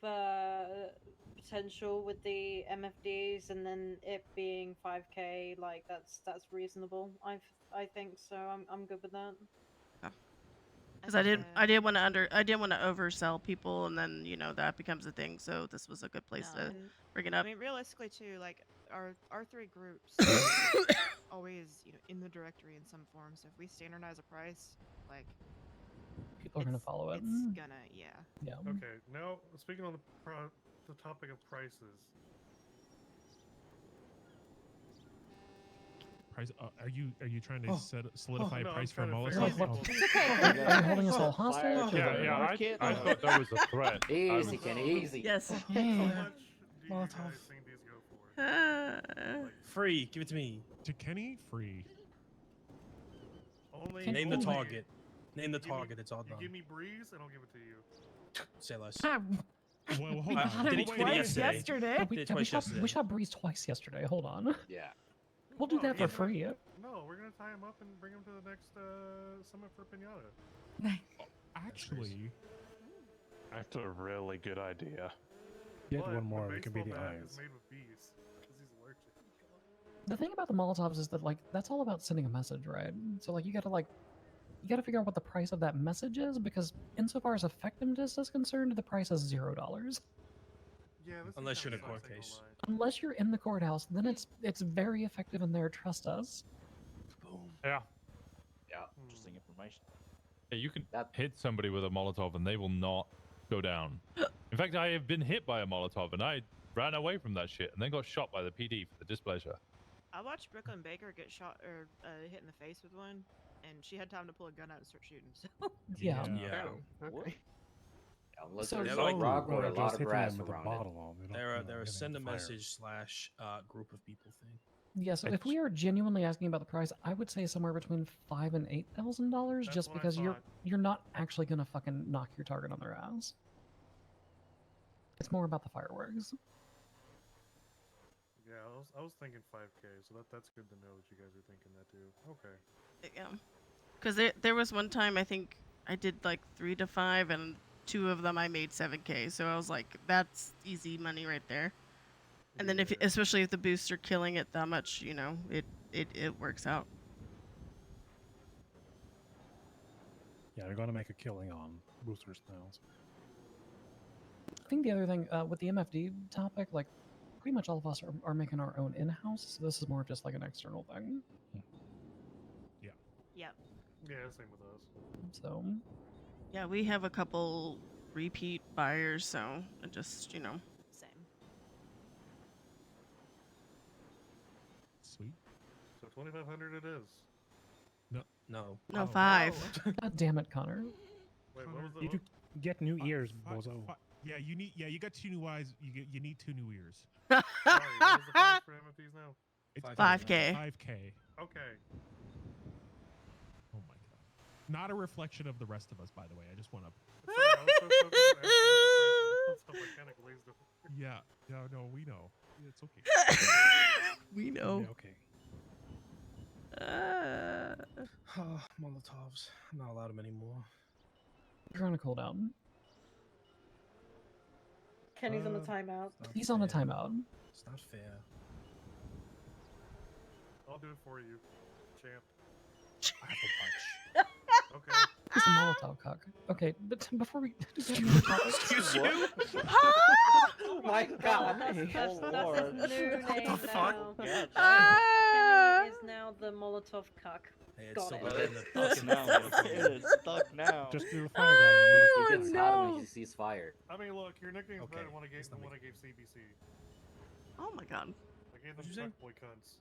potential with the MFDs and then it being 5K, like that's reasonable. I think so. I'm good with that. Because I didn't want to oversell people, and then that becomes a thing. So this was a good place to and, bring it up. I mean, realistically, too, like our 3 groups always, in the directory in some form. So if we standardize a price, like People are gonna follow it. it's gonna, yeah. Yeah. Okay, now speaking on the topic of prices. Price are you trying to solidify no, a price for I'm a trying to Molotov? figure Oh. Are you holding us all hostage? I thought that was a threat. Easy, Kenny, easy. Yes. How much do you guys think these go for? Free, give it to me. To Kenny, free. Only Name the only- target. Name the you give me- target. It's all You done. give me Breeze, and I'll give it to you. Say less. Well, hold I on. did it Wait, twice wait, wait. yesterday. We, Did it yeah, we twice shot, yesterday. we shot Breeze twice yesterday. Hold on. Yeah. We'll do that for free. No, we're gonna tie him up and bring him to the next summit for Pinata. Actually, That's a really good idea. Get But one more, the it can be the baseball bat eyes. is made with bees, 'cause he's allergic. The thing about the Molotovs is that that's all about sending a message, right? So you gotta figure out what the price of that message is, because insofar as effectiveness is concerned, the price is $0. Yeah, Unless you're in a court case. Unless you're in the courthouse, then it's very effective in there. Trust us. Yeah. Yeah. Interesting information. Yeah, you can hit somebody with a Molotov and they will not go down. In fact, I have been hit by a Molotov and I ran away from that shit and then got shot by the PD for the displeasure. I watched Brooklyn Baker get shot or hit in the face with one, and she had time to pull a gun out and start shooting. So Yeah. Yeah. Okay. Unless So- there's They're a like- rock or a just lot of hitting grass them with a around bottle it. on. They don't, They're you know, a get send a into fire. message / group of people thing. Yeah. So if we are genuinely asking about the price, I would say somewhere between $5,000 and $8,000, That's just what I because you're thought. not actually gonna fucking knock your target on their ass. It's more about the fireworks. Yeah, I was thinking 5K, so that's good to know that you guys are thinking that too. Okay. Yeah. Because there was one time I think I did like 3 to 5, and 2 of them I made 7K. So I was like, that's easy money right there. And then especially if the boosts are killing it that much, it works out. Yeah, they're gonna make a killing on boosters now. So. I think the other thing with the MFD topic, like pretty much all of us are making our own in-house, so this is more of just like an external thing. Yeah. Yep. Yeah, same with us. So Yeah, we have a couple repeat buyers, so it just, you know. Same. Sweet. So 2,500 it is. No. No. No, Oh. 5. God damn it, Connor. Wait, what was the? You do get new ears, bozo. Yeah, you got 2 new eyes. You need 2 new ears. Sorry, what was the price for MFTs now? It's 5K. 5K. Okay. Oh my god. Not a reflection of the rest of us, by the way. I just want to. Sorry, I was so focused on asking what the price was. So mechanic glazed over. Yeah. No, we know. Yeah, it's okay. We know. Yeah, okay. Molotovs. I'm not allowed them anymore. You're on a cooldown. Kenny's on the timeout. He's on a timeout. It's not fair. I'll do it for you, champ. I have a bunch. Okay. He's a Molotov cock. Okay, but before we Excuse you? Oh my god. That's his new name What the fuck? now. Kenny is now the Molotov cuck. Hey, it's Got still it. better than the Stuck fucking now. It's stuck now. Just do the fire guy. He gets hot when he sees fire. I mean, look, your nickname's Okay, better than what I gave, it's than not what I gave CBC. Oh my god. I gave them What'd you say? fuckboy cunts.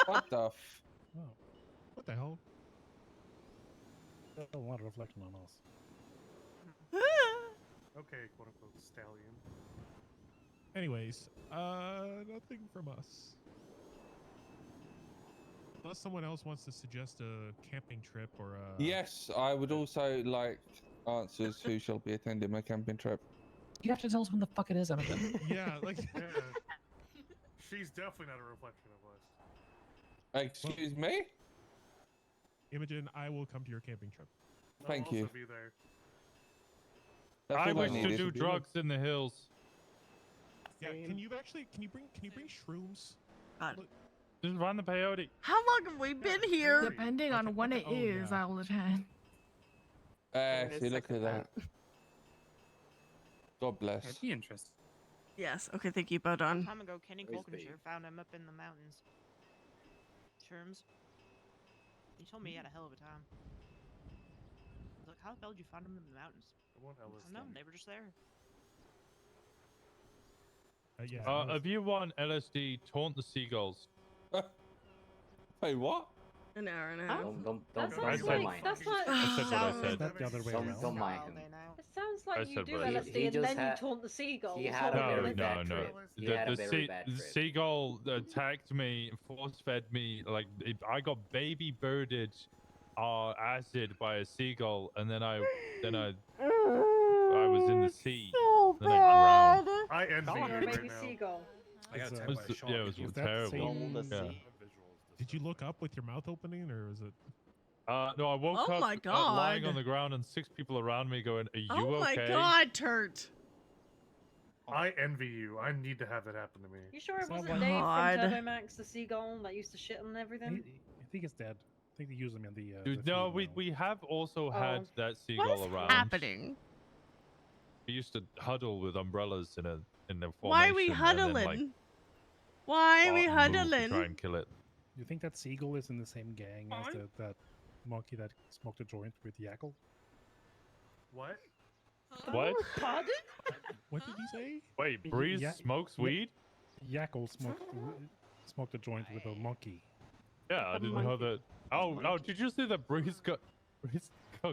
What the f? Oh, What the hell? a lot of reflection on us. Okay, quote unquote stallion. Anyways, nothing from us. Unless someone else wants to suggest a camping trip or a. Yes, I would also like answers who shall be attending my camping trip. You have to tell us when the fuck it is, Imogen. Yeah, like. Yeah. She's definitely not a reflection of us. Excuse me? Imogen, I will come to your camping trip. I'll Thank also you. be there. That's I all wish to needed. do drugs in the hills. Yeah, can you bring shrooms? God. Just run the peyote. How long have we been here? Depending on when it is, yeah. I'll attend. See, look at that. God bless. That'd be interesting. Yes. Okay, thank you, A Bodon. time ago, Kenny Where's Colkinshire found him up in the mountains. Sherms. He told me he had a hell of a time. I was like, how the hell did you find him in the mountains? I want I don't LSD. know, they were just there. Yeah. If you want LSD, taunt the seagulls. Wait, what? An hour and a half. Don't That mind sounds like that's not. I said what I said. Not the other way around. Don't mind him. It sounds I like you said do what I said. LSD He and just then you had- taunt the seagulls. he had a What very was it? bad trip. He had a very bad The trip. seagull attacked me, force fed me. Like I got baby birded, acid by a seagull, and then I was in the sea. Then I drowned. I envy You're a you right baby now. seagull. I got Is, attacked by a shark. Yeah, it was Is that terrible. same- Yeah. Did you look up with your mouth opening, or was it? No, I woke Oh up my lying God. on the ground and 6 people around me going, "Are you Oh my okay?" god, Turt. I envy you. I need to have that happen to me. You sure it It's not wasn't one- Dave God. from TurboMax, the seagull that used to shit on everything? I think it's dead. I think they use them in the. Dude, the no, field we now. have also had that What seagull is around. happening? We used to huddle with umbrellas in a formation. Why are we and then, huddling? like, Why are we fart and move to huddling? try and kill it. You think that seagull is in the same gang as that monkey that smoked a joint with Yackle? What? What? Pardon? What did you say? Wait, Breeze Ya- smokes ya- weed? Yackle smoked a joint with a monkey. Yeah, I A didn't know that. Oh, did you see that Breeze got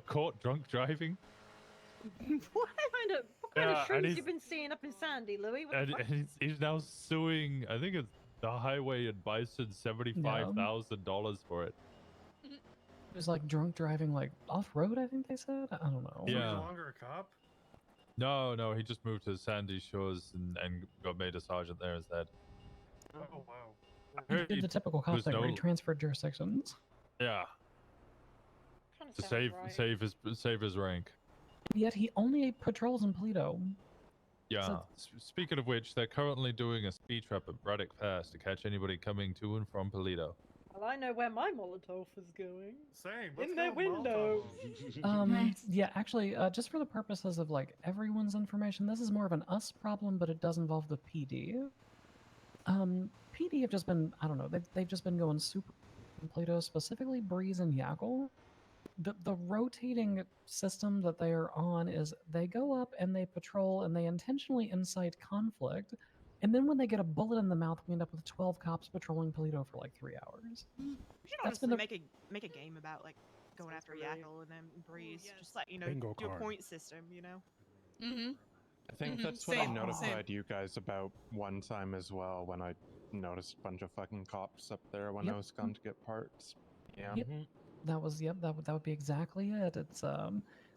caught drunk driving? What kind of Yeah, and shrooms he's- you been seeing up in Sandy, Louis? What the And, fuck? and he's now suing. I think it's the Highway and Bison $75,000 for it. It was like drunk driving, like off road. I think they said. I don't know. He's Yeah. no longer a cop? No, he just moved to Sandy Shores and got made a sergeant there instead. Oh, wow. I He heard did he the typical cop was thing where he no- transferred jurisdictions. Yeah, Kinda to sounds right. save his rank. Yet he only patrols in Polito. Yeah. So- Speaking of which, they're currently doing a speed trap at Braddock Pass to catch anybody coming to and from Polito. Well, I know where my Molotov is going. Same. In their window. Yeah, actually, just for the purposes of like everyone's information, this is more of an us problem, but it does involve the PD. PD have just been, I don't know, they've just been going super Plato, specifically Breeze and Yackle. The rotating system that they are on is they go up and they patrol and they intentionally incite conflict, and then when they get a bullet in the mouth, we end up with 12 cops patrolling Polito for like 3 hours. We should That's honestly been make a game about like going after Yackle and then Breeze. Just like Bingo do a card. point system, you know. Mm-hmm. I think that's what I notified you guys about one time as well when I noticed a bunch of fucking cops up there when I was gone to get parts. Yeah. Yep. That would be exactly it. It's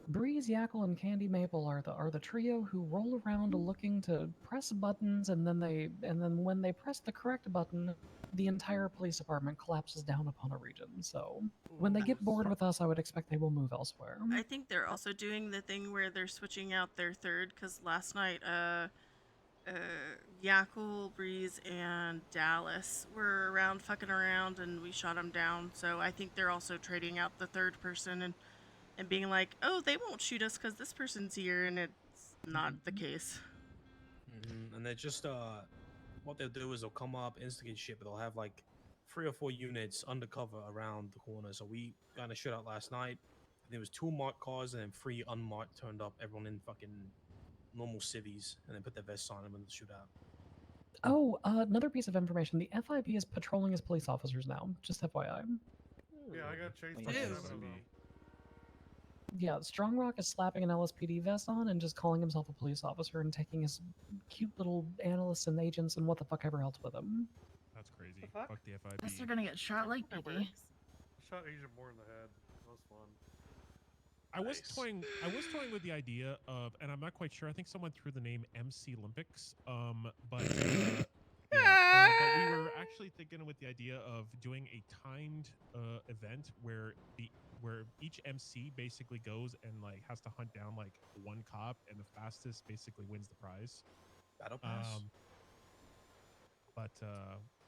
Breeze, Yackle, and Candy Maple are the trio who roll around looking to press buttons, and then when they press the correct button, the entire police department collapses down upon a region. So when they get bored with us, I would expect they will move elsewhere. I think they're also doing the thing where they're switching out their third, because last night, Yackle, Breeze, and Dallas were around fucking around, and we shot them down. So I think they're also trading out the third person and being like, oh, they won't shoot us because this person's here, and it's not the case. And they just what they'll do is they'll come up, instigate shit, but they'll have like 3 or 4 units undercover around the corner. So we kind of shot out last night. I think it was 2 marked cars and then 3 unmarked turned up. Everyone in fucking normal civvies, and then put their vests on and went to shoot out. Oh, another piece of information: the FIB is patrolling as police officers now. Just FYI. Yeah, I got chased. It is. Yeah, Strong Rock is slapping an LSPD vest on and just calling himself a police officer and taking his cute little analysts and agents and what the fuck ever else with him. That's crazy. Fuck the FIB. Guess they're gonna get shot like PD. Shot Asian more in the head. That was fun. I was toying with the idea of, and I'm not quite sure. I think someone threw the name MC Olympics. But we were actually thinking with the idea of doing a timed event where each MC basically goes and like has to hunt down like one cop, and the fastest basically wins the prize. Battle pass. But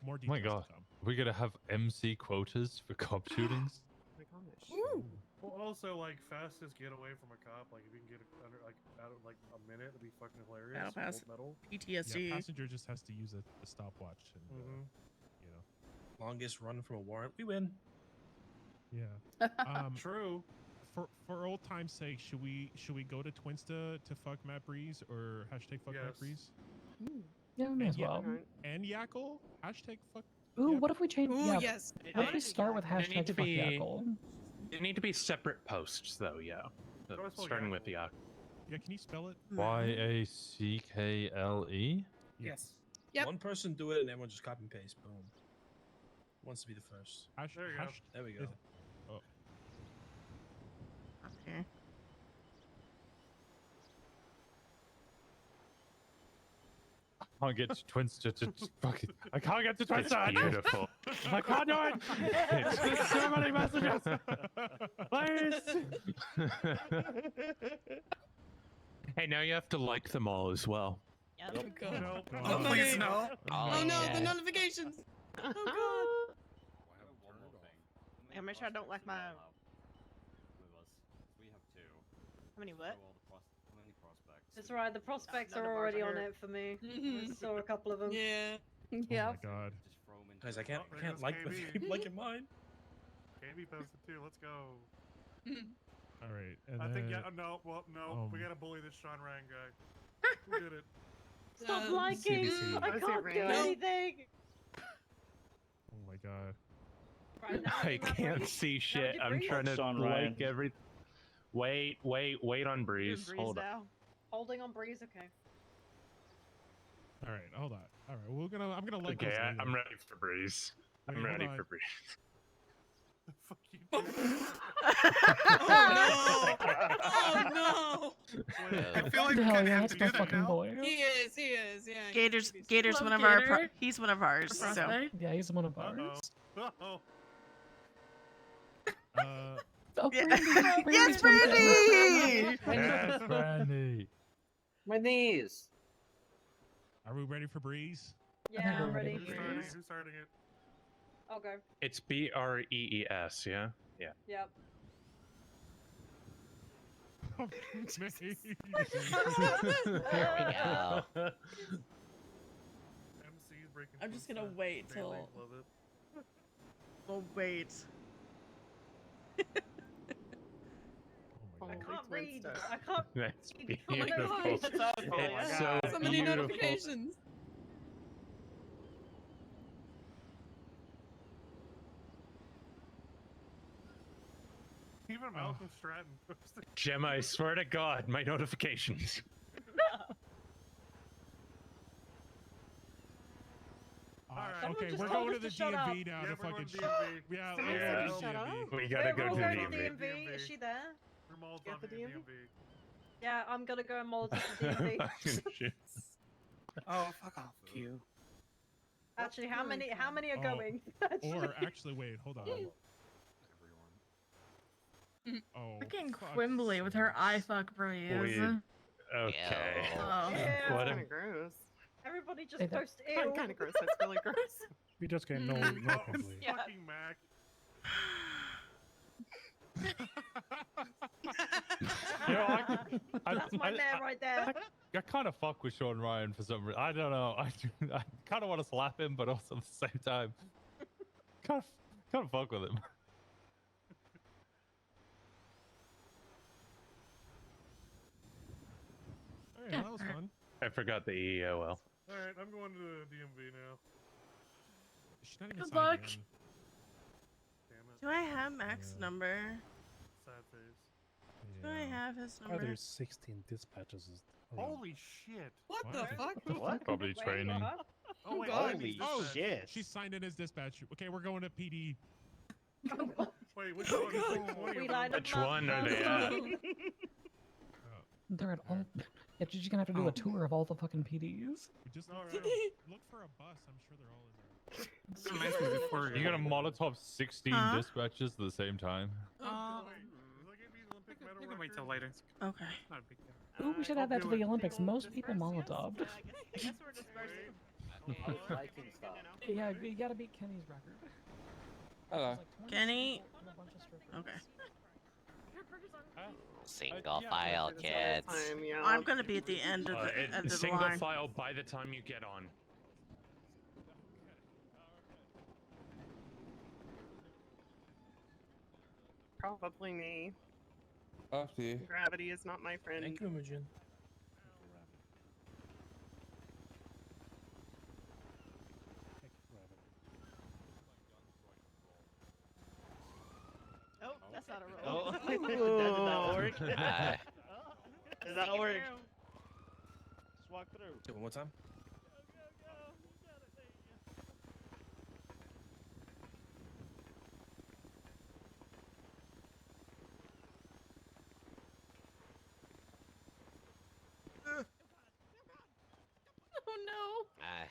more Oh details my god, to come. we're gonna have MC quotas for cop shootings. Oh my gosh. Well, also, like, fastest get away from a cop. Like, if you can get it under, like, out of, like, a minute, it'd be fucking hilarious. Battle pass. Gold medal. PTSD. Yeah, passenger just has to use a stopwatch, and you know. Longest run from a warrant, we win. Yeah. True. For old time's sake, should we go to Twinsta to fuck Matt Breeze or hashtag fuck Matt Breeze? Yeah, we may as well. And Yackle? Hashtag fuck. Ooh, what if we change? Ooh, yeah, yes. What if we start with They need hashtag to fuck be- Yackle? They need to be separate posts, though. Yeah. Starting with Yackle. Yeah, can you spell it? YACKLE. Yes. Yep. One person do it, and everyone just copy and paste. Boom. Who wants to be the first? There you go. There we go. Oh. Okay. I can't get to Twinsta to fucking. I can't get to It's Twinsta. beautiful. I can't do it. There's so many messages. Please. Hey, now you have to like them all as well. Yep. Nope. Oh, God. Nope. Oh, my Please God. no. Oh, no, yeah. the notifications. Oh, God. Yeah, make sure I don't like my. How many what? It's right, the prospects none are of ours already are on here. it for me. Mhm. I saw a couple of them. Yeah. Oh Yeah. my god. Guys, I can't Oh, there goes like KB. keep liking mine. KB posted too. Let's go. All right. And I then, think no. Well, no. We um, gotta bully this Sean Ryan guy. Who did it? Stop liking! CBC. I I see can't it, do Randy. anything! Oh my god. Right now, I I'm can't ready. see Now, shit. did I'm Breeze- trying to Sean Ryan. like every. Wait on Breeze. Breeze Hold on. now. Holding on Breeze, okay. All right. Hold on. All right. I'm gonna like Okay, this later. I'm ready for Breeze. Wait, I'm hold ready on. for Breeze. Fuck you. Oh, no. Oh, no. I feel like we Hell kind of yeah, have that's to my do that fucking now. boy. He is, yeah. Gator's Love one of our Gator. he's one of ours. So Prospect. Yeah, he's one of ours. Uh-oh. Oh, Yeah. Brandy! Yes, Brandy! Brandy! Yes, Brandy. My knees. Are we ready for Breeze? Yeah, I'm ready. Who's starting it? Okay. It's BREES, yeah? Yeah. Yep. There we go. I'm just gonna wait till. We'll wait. I can't read. I can't. That's read beautiful. notifications. It's so So many beautiful. notifications. Even Malcolm Stratton posted. Gemma, I swear to God, my notifications. Okay, we're just going told to us the to shut up. DMV now Yeah, to we're fucking. going to DMV. Yeah, Somebody let's said go to to shut up. DMV. We gotta go We're all to going the to DMV. DMV. Is she there? We're at the DMV? Yeah, I'm gonna go and monitor the DMV. Oh, fuck off, Q. Actually, how many are Oh, going? Or actually, wait, hold on. Oh, Freaking fuck's Quimbly with her eye fuck breeze. Okay. Oh. What Kind a- of gross. Everybody just Hey, that- post ew. Kind of gross. That's really gross. We just get no complete. Yeah. Fucking Mac. You know, That's my man right there. I kind of fuck with Sean Ryan for some reason. I don't know. I kind of want to slap him, but also at the same time, kind of fuck with him. Alright, that was fun. I forgot the EOL. Alright, I'm going to the DMV now. She's not even Good signed luck. in. Damn it. Do I have Mac's number? Sad face. Do I have his Oh, number? there's 16 dispatches. around. Holy shit. What the fuck? What? Probably Wait, training. what? Oh, wait, God. I need Oh, dispatch. shit. She signed in as dispatch. Okay, we're going to PD. Wait, which one? There's like 20 We of lined them. up Which one are they at? They're at all. Yeah, you're just gonna have to do a tour of all the fucking PDs. We just All look, right. look for a bus. I'm sure they're all in there. Reminds me before You gonna Molotov 16 Huh? dispatches at the same time? Wait, does that get me the Olympic medal You can wait till record? later. Okay. Not a big deal. Ooh, we should I'll add that to do the it. Olympics. Most people Molotov. I guess we're dispersing. Liking stuff. Yeah, you gotta beat Kenny's record. Hello. Kenny. Okay. Single file, kids. Fine, yeah. I'm gonna be at the end of the end of the Single line. file by the time you get on. Probably me. After you. Gravity is not my friend. Thank you, Imogen. Oh, that's not a roll. Oh, that did not work. Aye. Did not work. Just walk through. Do it one more time. Oh no. Aye.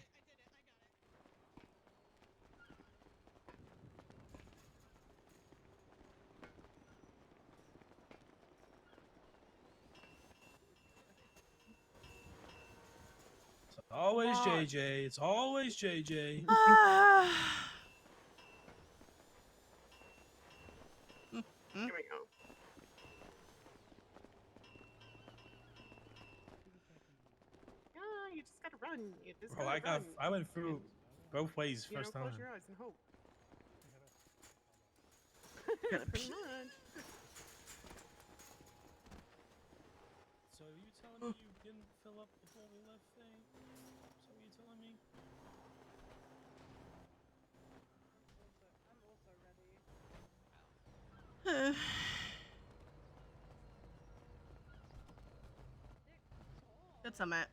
It's always JJ. It's always JJ. Here we go. Yeah, you just gotta run. You just Bro, gotta run. I went through both ways You know, first close time. your eyes and hope. Gotta Pretty pee. much. So are you telling me you didn't fill up before we left thing? So are you telling me? Good summit.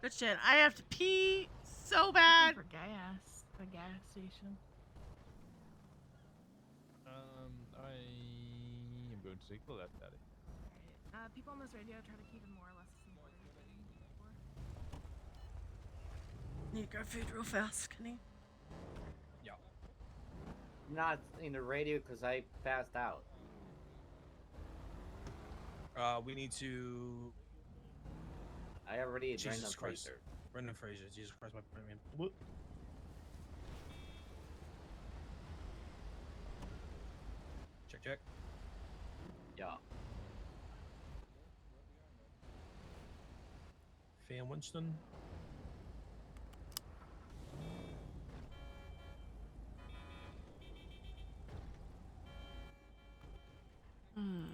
Good shit. I have to pee so bad. For gas. The gas station. I am going to take the left, Daddy. People on this radio try to keep it more or less the same order you've been before. Need to grab food real fast, Kenny. Yeah. I'm not in the radio because I passed out. We need to. I already Jesus Brendan Christ. Fraser. Brendan Fraser. Jesus Christ, my premium. What? Check. Yeah. Fan Winston. Hmm.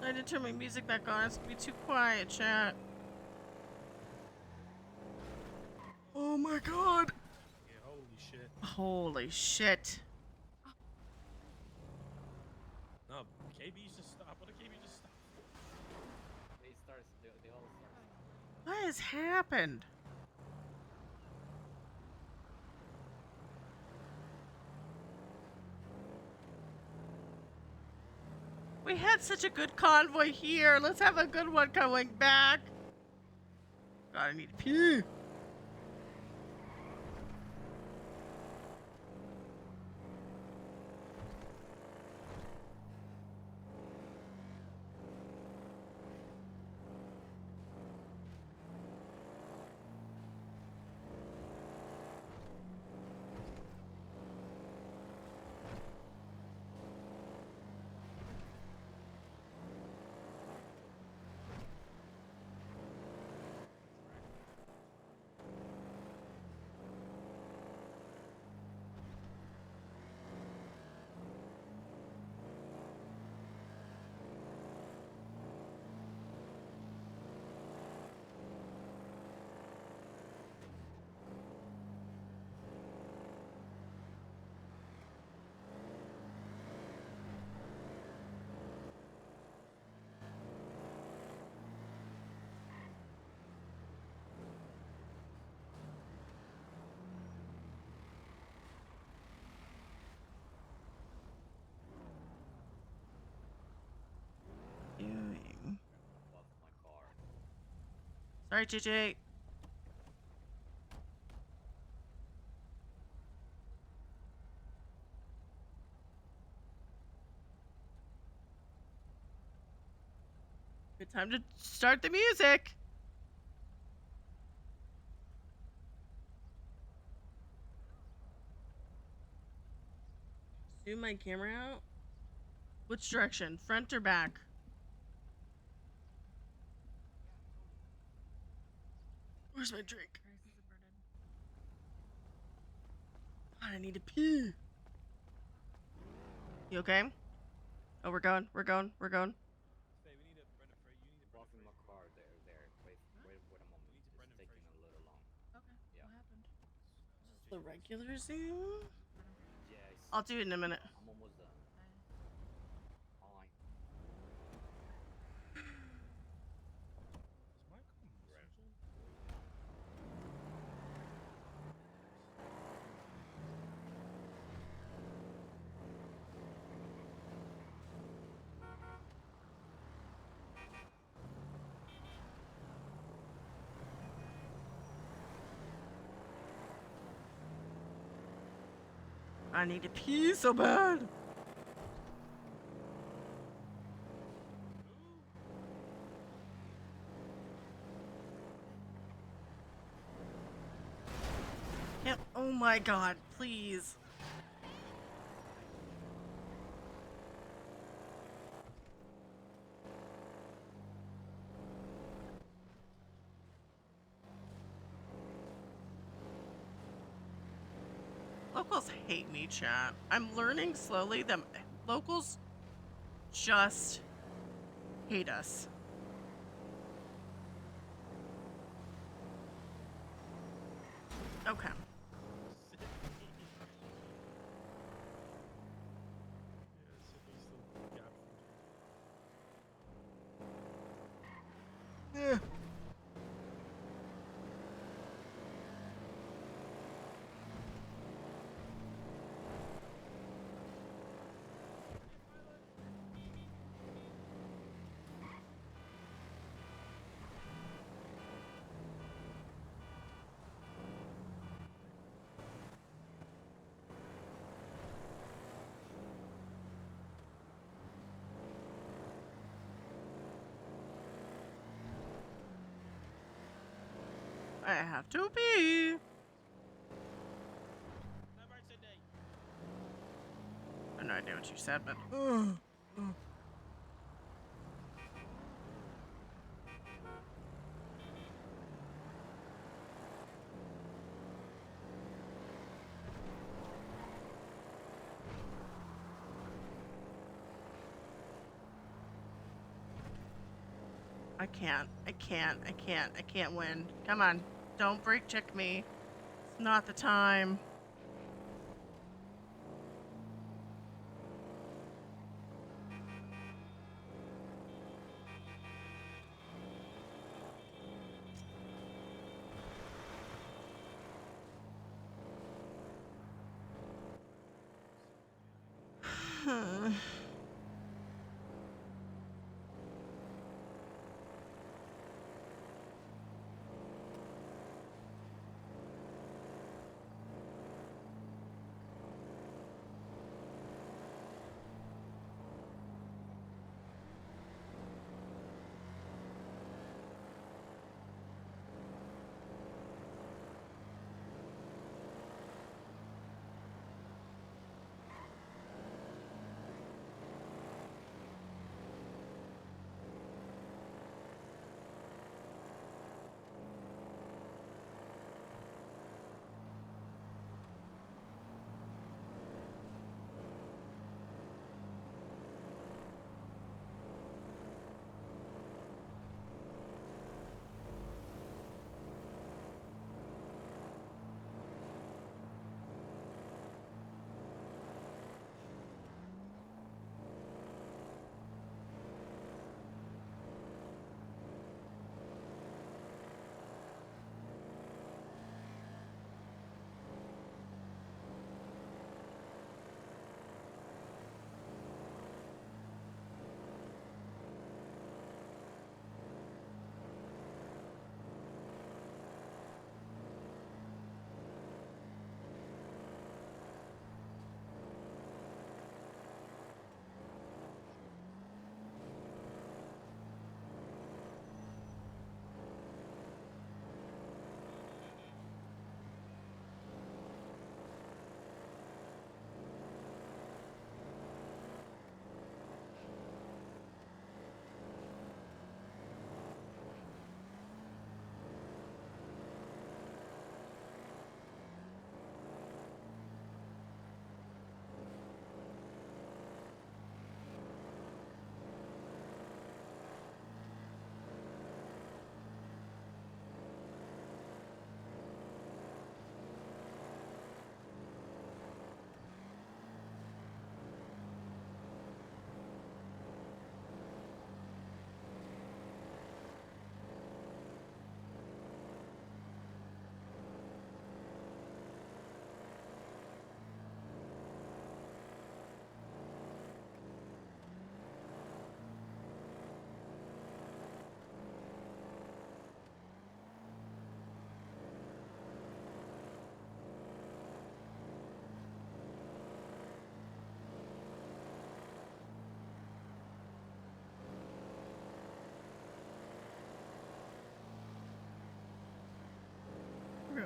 I need to turn my music back on. It's gonna be too quiet, chat. Oh my god. Yeah, holy shit. Holy shit. No, KB just stop. What did KB just stop? They all start. What has happened? We had such a good convoy here. Let's have a good one coming back. God, I need to pee. Doing. Sorry, JJ. Good time to start the music. Zoom my camera out. Which direction? Front or back? Where's my drink? God, I need to pee. You okay? Oh, we're going. We're going. We're going. Walking my car there. Wait a moment. It's taking a little long. Okay. Yeah. What happened? Just the regular Zoom? Yes. I'll do it in a minute. I'm almost done. Fine. I need to pee so bad. Yeah, oh my god, please. Locals hate me, chat. I'm learning slowly that locals just hate us. Okay. Yeah. I have to pee. I have no idea what you said, but. I can't win. Come on. Don't brake check me. It's not the time.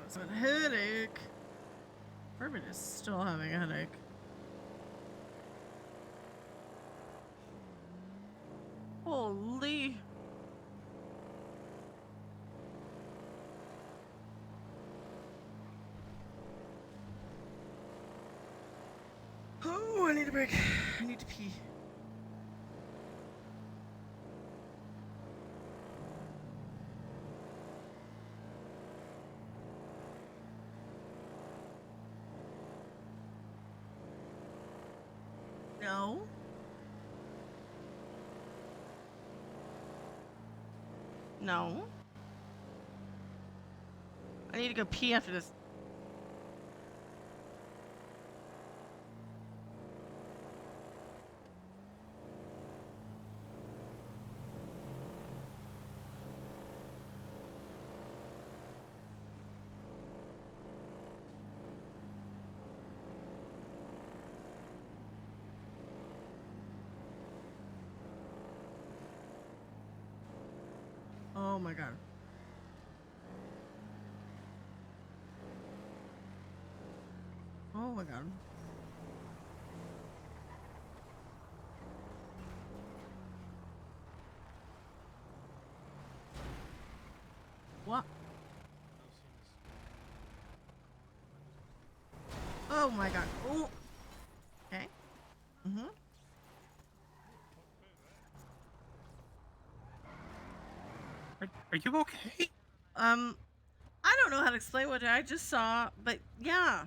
It's a headache. Bourbon is still having a headache. Holy. Oh, I need a break. I need to pee. No. No. I need to go pee after this. Oh my god. my god. What? Oh my god. Oh. Okay. Mm-hmm. Are you okay? I don't know how to explain what I just saw, but yeah.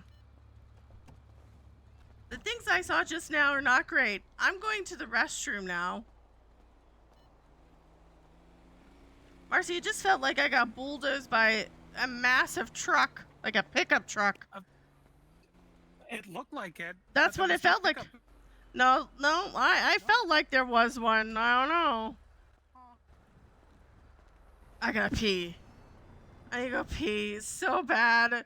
The things I saw just now are not great. I'm going to the restroom now. Marcy, it just felt like I got bulldozed by a massive truck, like a pickup truck. It looked like it. That's but what there it was no felt like. pickup. No, I felt like there was one. I don't know. I gotta pee. I need to go pee so bad.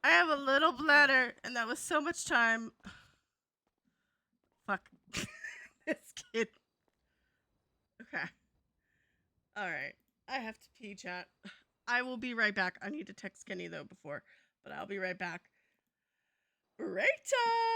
I have a little bladder, and that was so much time. Fuck. This kid. Okay. Alright. I have to pee, chat. I will be right back. I need to text Kenny, though, before. But I'll be right back. Break time!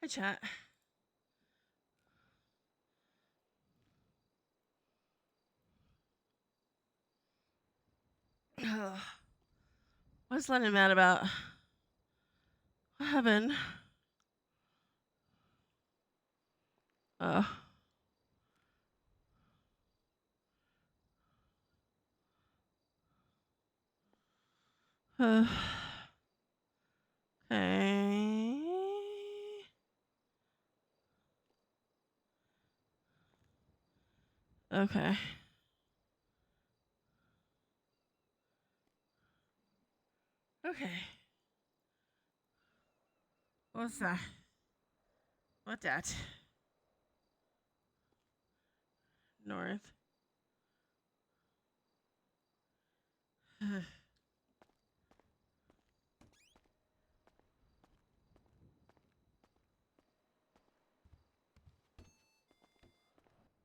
Hi, chat. What's Lennon mad about? What happened? Oh. Okay. Okay. Okay. What's that? What that? North.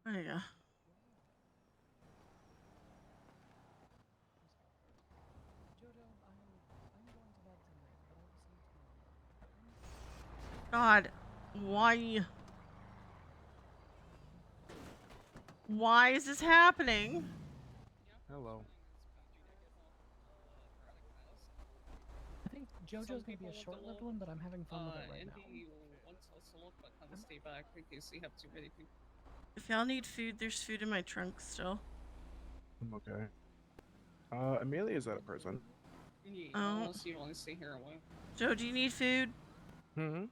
There you go. God, why? Why is this happening? Hello. I think JoJo's gonna be a short-lived one, but I'm having fun with it right now. Stay back in case they have too many people. If y'all need food, there's food in my trunk still. I'm okay. Amelia is that a person? Yeah, Oh. unless you want to stay here a while. Joe, do you need food? Mm-hmm.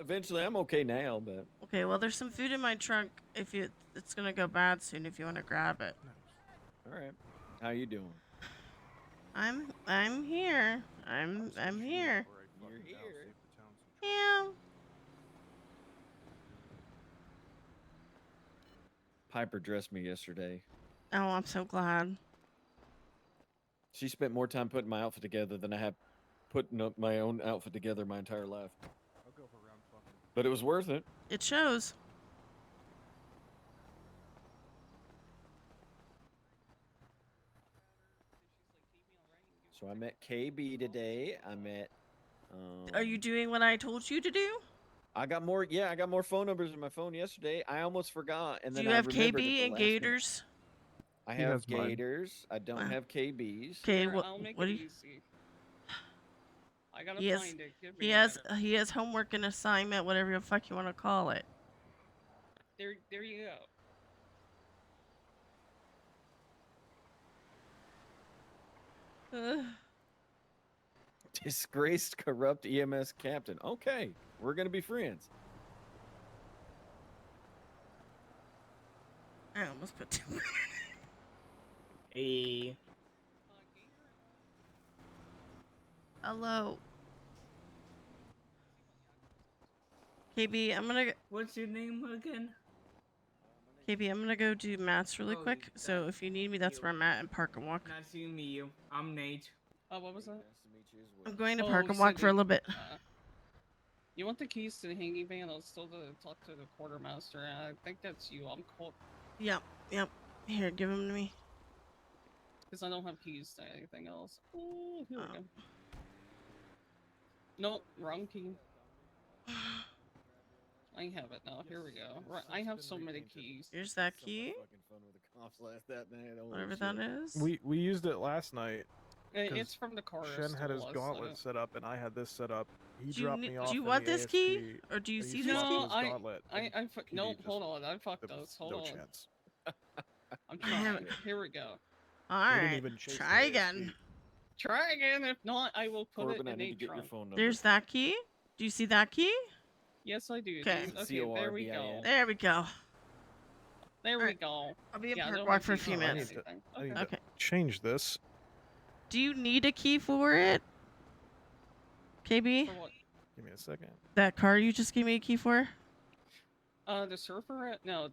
Eventually, I'm okay now, but Okay, well, there's some food in my trunk. If you, it's gonna go bad soon. If you want to grab it. all right. How you doing? I'm here. I'm here. You're here. Yeah. Piper dressed me yesterday. Oh, I'm so glad. She spent more time putting my outfit together than I have putting up my own outfit together my entire life. I'll go for round fucking. But it was worth it. It shows. So I met KB today. I met. Are you doing what I told you to do? I got more. Yeah, I got more phone numbers in my phone yesterday. I almost forgot, and Do then you I have remembered at KB the and last minute. Gators? I He have has mine. Gators. I don't have KBs. Okay, Here, what? I'll make What it do you? easy. I gotta He has. find it. Give me a minute. He has homework and assignment, whatever the fuck you want to call it. There you go. Disgraced, corrupt EMS captain. Okay, we're gonna be friends. I almost put two. Hey. Hello. KB, I'm gonna. What's your name again? KB, I'm gonna go do maths really Oh, quick. So if you need me, that's where I'm at in Park and Walk. Nice to meet you. I'm Nate. Oh, what was that? Nice to meet you as well. I'm going to Oh, Park and Walk for a Cindy, little bit. You want the keys to the hanging van? I'll still talk to the quartermaster. I think that's you. I'm cold. Yep. Here, give them to me. Because I don't have keys to anything else. Oh, here we go. Nope, wrong key. I have it now. Here we go. Right, I have so many keys. Here's that key. Whatever that is. We used it last night. It's from the car. Shen had his gauntlet set up, and I had this set up. He Do you dropped need- me do off. you in want the this ASP, key? Or do you and see he this swapped key? his gauntlet, and no, PD just- hold on. I fucked there those. was Hold no on. chance. I'm I have trying. Here we go. Alright. Try again. Try again. If not, I will put Corbin, it I in need a to get your trunk. phone number. There's that key. Do you see that key? Yes, I do. Okay. dude. Okay, there we go. There we go. There we go. I'll be in Yeah, Park no Walk for a keys few or minutes. anything. I need Okay. to change this. Do you need a key for it? KB? For what? Give me a second. That car you just gave me a key for? The surfer? No,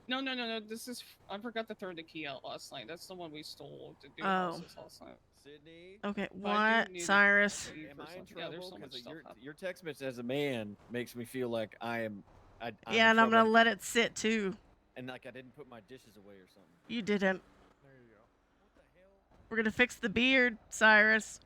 no. This is. I forgot to throw the key out last night. That's the one we stole to do the Oh. process last night. Sydney. Okay, But I do what? need a Cyrus? key Am for I in something. Yeah, there's trouble? so much Because stuff your text message as a man makes me feel like I'm Yeah, and I'm in trouble, gonna let it sit too. and like I didn't put my dishes away or something. You didn't. There you go. We're gonna fix the beard, Cyrus.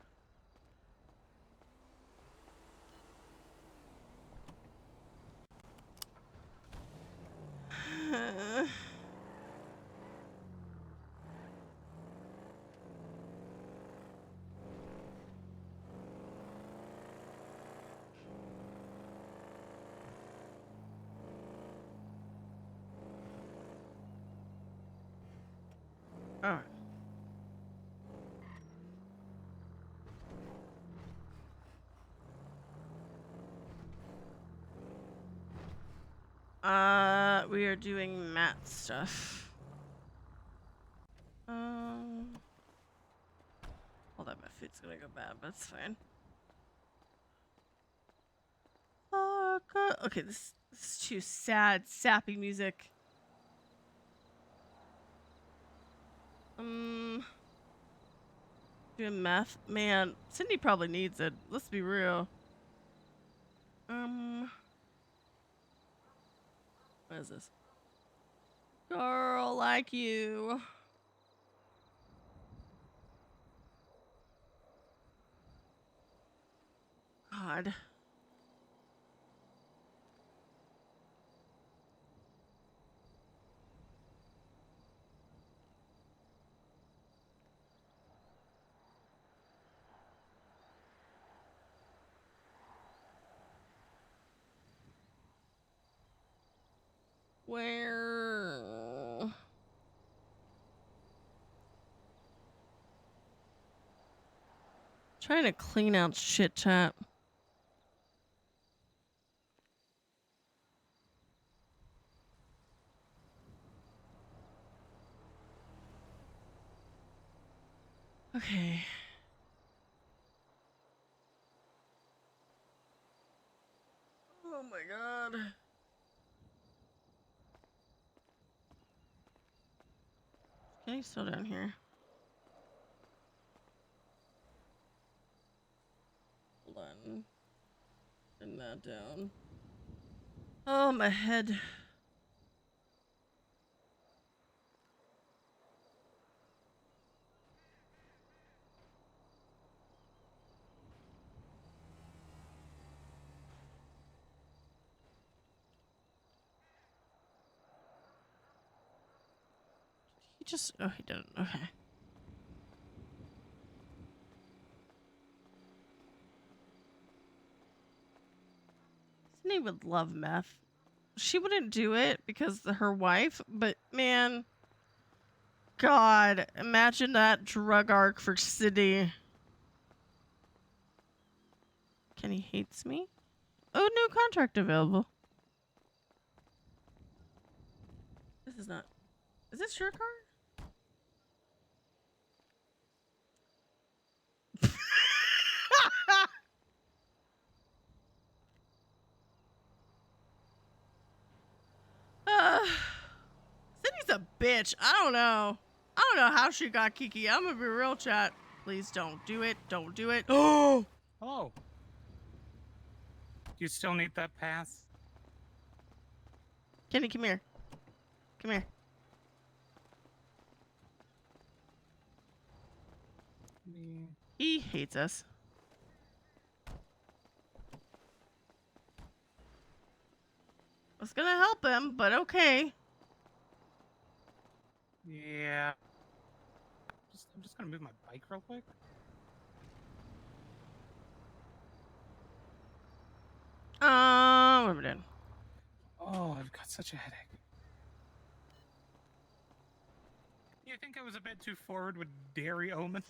we are doing mat stuff. Hold on, my food's gonna go bad, but it's fine. Oh, God. Okay, this is too sad, sappy music. Doing meth? Man, Cindy probably needs it. Let's be real. What is this? Girl like you. God. Where? Trying to clean out shit chat. Okay. Oh my God. Okay, still down here. Hold on. Turn that down. Oh, my head. He just. Oh, he didn't. Okay. Sydney would love meth. She wouldn't do it because her wife, but man. God, imagine that drug arc for Sydney. Kenny hates me. Oh, new contract available. This is not. Is this your car? Sydney's a bitch. I don't know. I don't know how she got Kiki. I'm gonna be real, chat. Please don't do it. Don't do it. Oh! Hello. Do you still need that pass? Kenny, come here. Come here. He hates us. I was gonna help him, but okay. Yeah. I'm just gonna move my bike real quick. What are we doing? Oh, I've got such a headache. You think I was a bit too forward with Dairy Omen?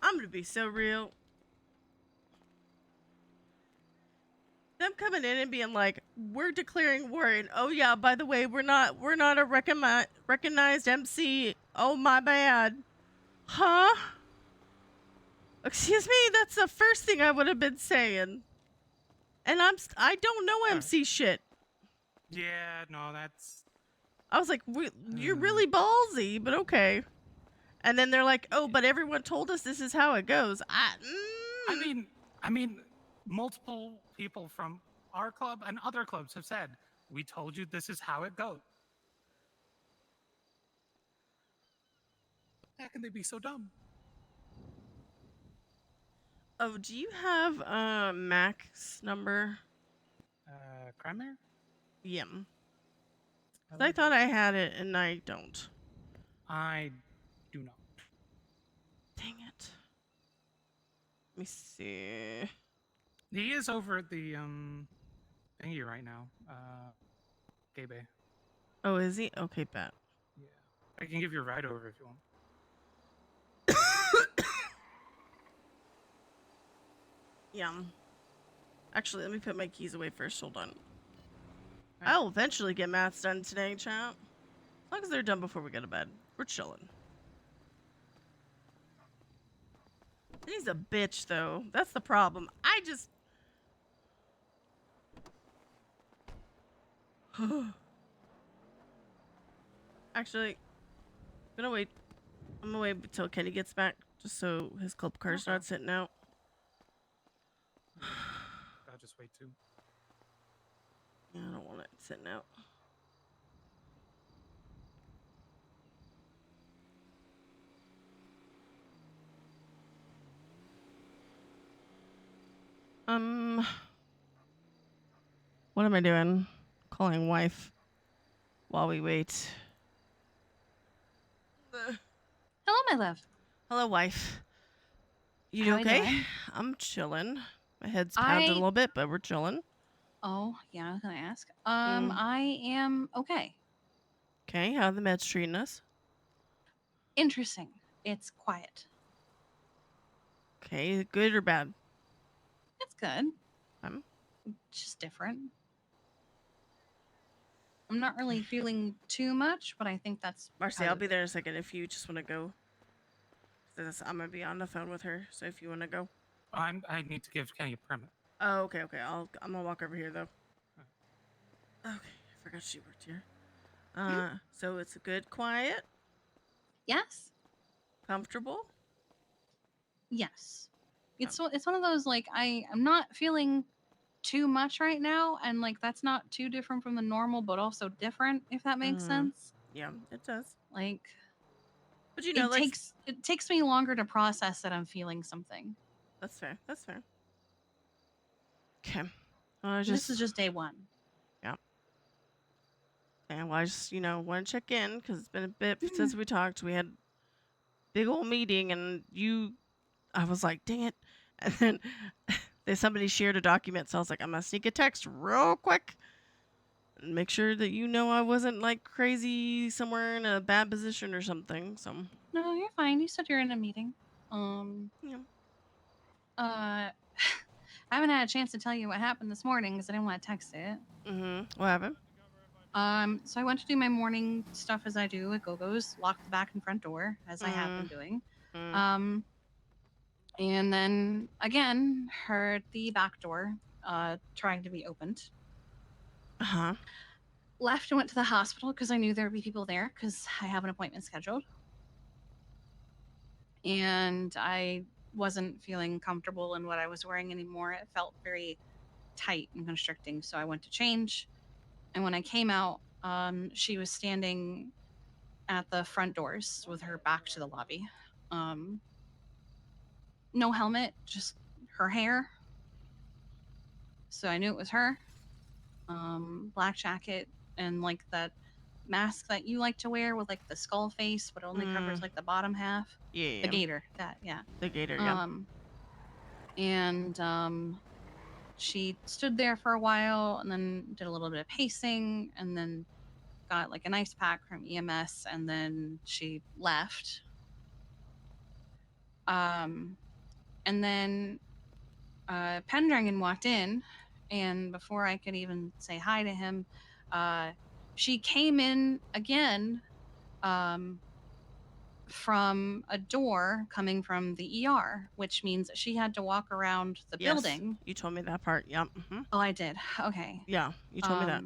I'm gonna be so real. Them coming in and being like, "We're declaring war," and oh yeah, by the way, we're not a recognized MC. Oh my bad. Huh? Excuse me. That's the first thing I would have been saying. And I don't know MC shit. Yeah, no, that's. I was like, you're really ballsy, but okay. And then they're like, "Oh, but everyone told us this is how it goes." I mean, multiple people from our club and other clubs have said, "We told you this is how it goes." How can they be so dumb? Oh, do you have Mac's number? Kramer? Yeah. 'Cause I thought I had it and I don't. I do not. Dang it. Let me see. He is over at the thingy right now. Gay Bay. Oh, is he? Okay, bet. Yeah. I can give you a ride over if you want. Yeah. Actually, let me put my keys away first. Hold on. I'll eventually get maths done today, chat. As long as they're done before we go to bed. We're chilling. He's a bitch, though. That's the problem. I just... Actually, I'm gonna wait. I'm gonna wait until Kenny gets back, just so his club car's not sitting out. I'll just wait too. Yeah, I don't want it sitting out. What am I doing? Calling wife while we wait. Hello, my love. Hello, wife. You How you okay? doing? I'm chilling. My head's pounding a little bit, but we're chilling. Oh, yeah, I was gonna ask. I am okay. Okay, how are the meds treating us? Interesting. It's quiet. Okay, good or bad? It's good. Um, Just different. I'm not really feeling too much, but I think that's Marcy, part I'll of be it. there in a second if you just want to go. I'm gonna be on the phone with her, so if you want to go. I need to give Kenny a permit. Oh, okay. I'm gonna walk over here though. Okay, I forgot she worked here. So it's a good, quiet. Yes. Comfortable. Yes. It's one of those like I'm not feeling too much right now, and like that's not too different from the normal, but also different, if that makes sense. Yeah, it does. Like, but you know, it takes me longer to process that I'm feeling something. That's fair. That's fair. Okay. This is just day one. Yeah. Okay. Well, I just want to check in because it's been a bit since we talked. We had a big old meeting, and I was like, dang it, and then somebody shared a document, so I was like, I'm gonna sneak a text real quick. Make sure that I wasn't like crazy somewhere in a bad position or something. So No, you're fine. You said you're in a meeting. Yeah. I haven't had a chance to tell you what happened this morning because I didn't want to text it. What happened? So I went to do my morning stuff as I do at Go-Go's, locked the back and front door as I have been doing. And then again heard the back door trying to be opened. Left and went to the hospital because I knew there would be people there because I have an appointment scheduled. And I wasn't feeling comfortable in what I was wearing anymore. It felt very tight and constricting. So I went to change. And when I came out, she was standing at the front doors with her back to the lobby. No helmet, just her hair. So I knew it was her. Black jacket and like that mask that you like to wear with like the skull face, but only covers like the bottom half. Yeah. The gator. That, yeah. The gator, yeah. And she stood there for a while and then did a little bit of pacing and then got like an ice pack from EMS and then she left. And then Pendragon walked in, and before I could even say hi to him, she came in again from a door coming from the ER, which means that she had to walk around the building. You told me that part. Yeah. Oh, I did. Okay. Yeah, you told me that.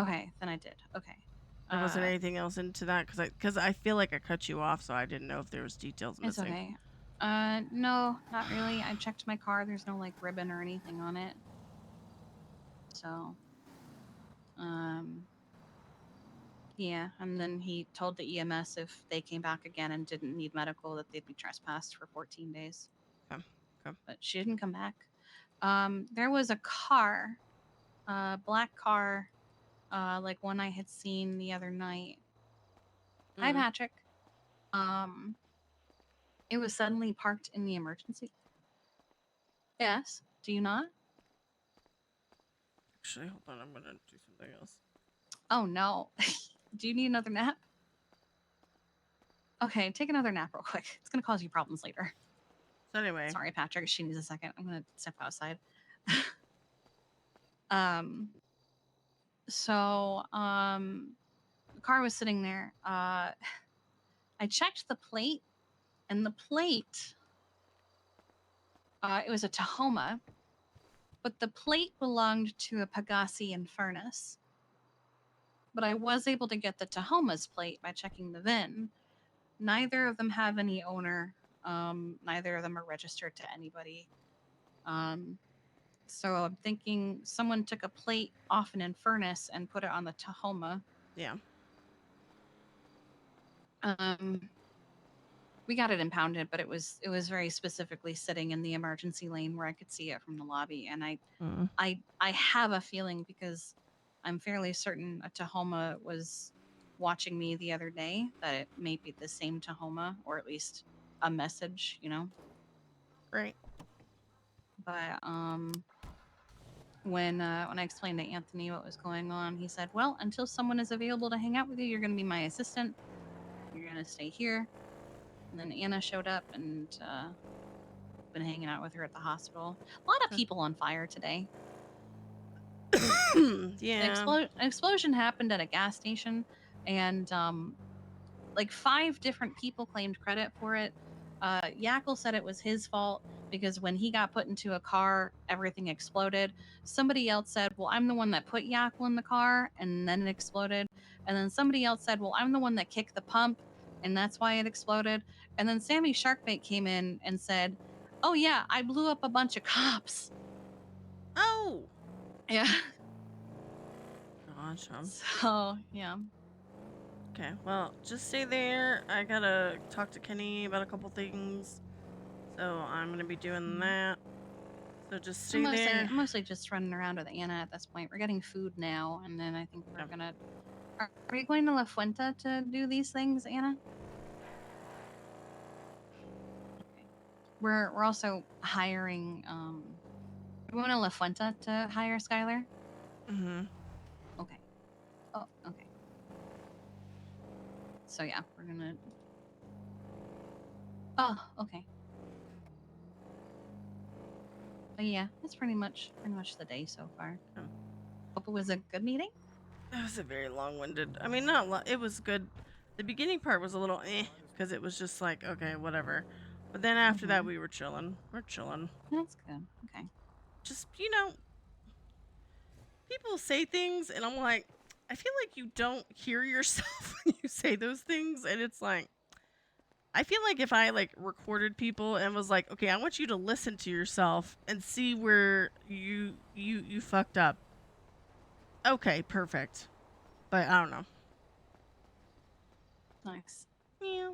Okay, then I did. Okay. There wasn't anything else into that because I feel like I cut you off, so I didn't know if there was details missing. It's okay. No, not really. I checked my car. There's no like ribbon or anything on it. So, yeah. And then he told the EMS if they came back again and didn't need medical that they'd be trespassed for 14 days. Okay. But she didn't come back. There was a car, black car, like one I had seen the other night. Hi, Patrick. It was suddenly parked in the emergency. Yes. Do you not? Actually, hold on. I'm gonna do something else. Oh no. Do you need another nap? Okay, take another nap real quick. It's gonna cause you problems later. So anyway. Sorry, Patrick. She needs a second. I'm gonna step outside. The car was sitting there. I checked the plate, and the plate, it was a Tahoma, but the plate belonged to a Pegasi and Furnace. But I was able to get the Tahoma's plate by checking the VIN. Neither of them have any owner. Neither of them are registered to anybody. So I'm thinking someone took a plate off an Infernus and put it on the Tahoma. Yeah. We got it impounded, but it was very specifically sitting in the emergency lane where I could see it from the lobby. And I have a feeling, because I'm fairly certain a Tahoma was watching me the other day, that it may be the same Tahoma, or at least a message, you know. Right. But when I explained to Anthony what was going on, he said, "Well, until someone is available to hang out with you, you're going to be my assistant. You're going to stay here." And then Anna showed up, and been hanging out with her at the hospital. A lot of people on fire today. Yeah. An explosion happened at a gas station, and like 5 different people claimed credit for it. Yackle said it was his fault because when he got put into a car, everything exploded. Somebody else said, "Well, I'm the one that put Yackle in the car, and then it exploded." And then somebody else said, "Well, I'm the one that kicked the pump, and that's why it exploded." And then Sammy Sharkbait came in and said, "Oh yeah, I blew up a bunch of cops." Oh. Yeah. Gotcha. So, yeah. Okay, well, just stay there. I gotta talk to Kenny about a couple things. So I'm gonna be doing that. So just stay there. I'm mostly just running around with Anna at this point. We're getting food now, and then I think we're gonna... Are we going to La Fuente to do these things, Anna? Okay. We're also hiring, we're going to La Fuente to hire Skylar? Mm-hmm. Okay. Oh, okay. So yeah, we're gonna... Oh, okay. But yeah, that's pretty much the day so far. Hope it was a good meeting. It was a very long-winded. I mean, it was good. The beginning part was a little because it was just like, okay, whatever. But then after that, we were chilling. We're chilling. That's good. Okay. Just, people say things, and I'm like, I feel like you don't hear yourself when you say those things, and it's like, I feel like if I recorded people and was like, okay, I want you to listen to yourself and see where you fucked up. Okay, perfect. But I don't know. Nice. Yeah.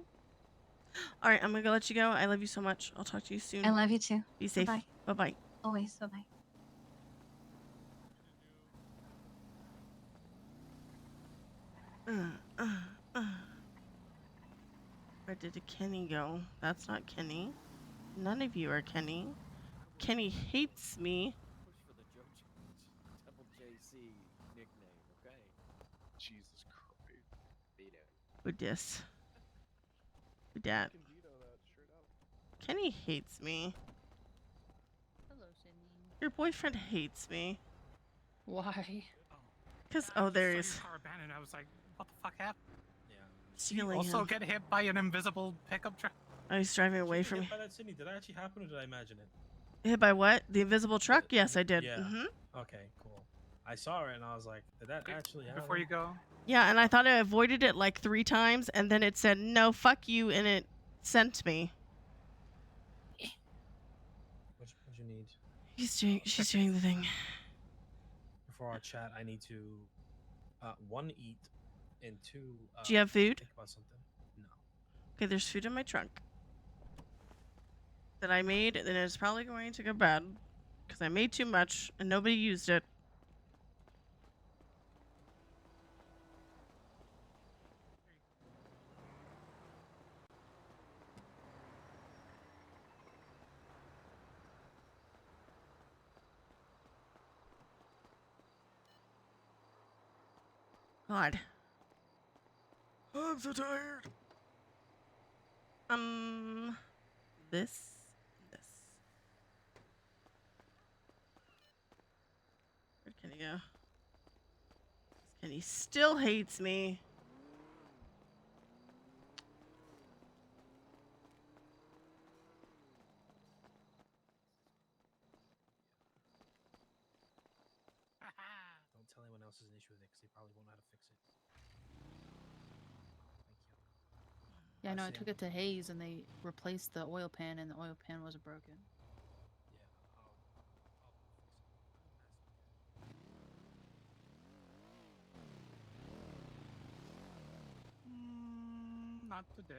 All right, I'm gonna go let you go. I love you so much. I'll talk to you soon. I love you too. Be safe. Bye. Bye. Always. Bye. Where did Kenny go? That's not Kenny. None of you are Kenny. Kenny hates me. Push for the Double JC nickname, okay? Jesus Christ. Who dis? Who dat? Kenny hates me. Hello, Sydney. Your boyfriend hates me. Why? Because, I there saw he is. your car abandoned. I was like, what the fuck happened? Yeah. Stealing also him. get hit by an invisible pickup truck. I was driving away from me. Hit by that Sydney. Did that actually happen, or did I imagine it? Hit by what? The invisible truck? Yes, I did. Yeah. Mm-hmm. Okay, cool. I saw her and I was like, did that actually happen? Before you go. Yeah, and I thought I avoided it 3 times, and then it said, no, fuck you, and it sent me. What you need? She's doing the thing. Before our chat, I need to, 1, eat, and 2, Do you have food? think about something. No. Okay, there's food in my trunk that I made, and it's probably going to go bad because I made too much and nobody used it. God. Oh, I'm so tired. This. Yeah. And he still hates me. Don't tell anyone else is an issue with it because they probably won't know how to fix it. Yeah, no, I Sam. took it to Hayes and they replaced the oil pan and the oil pan wasn't broken. Not today.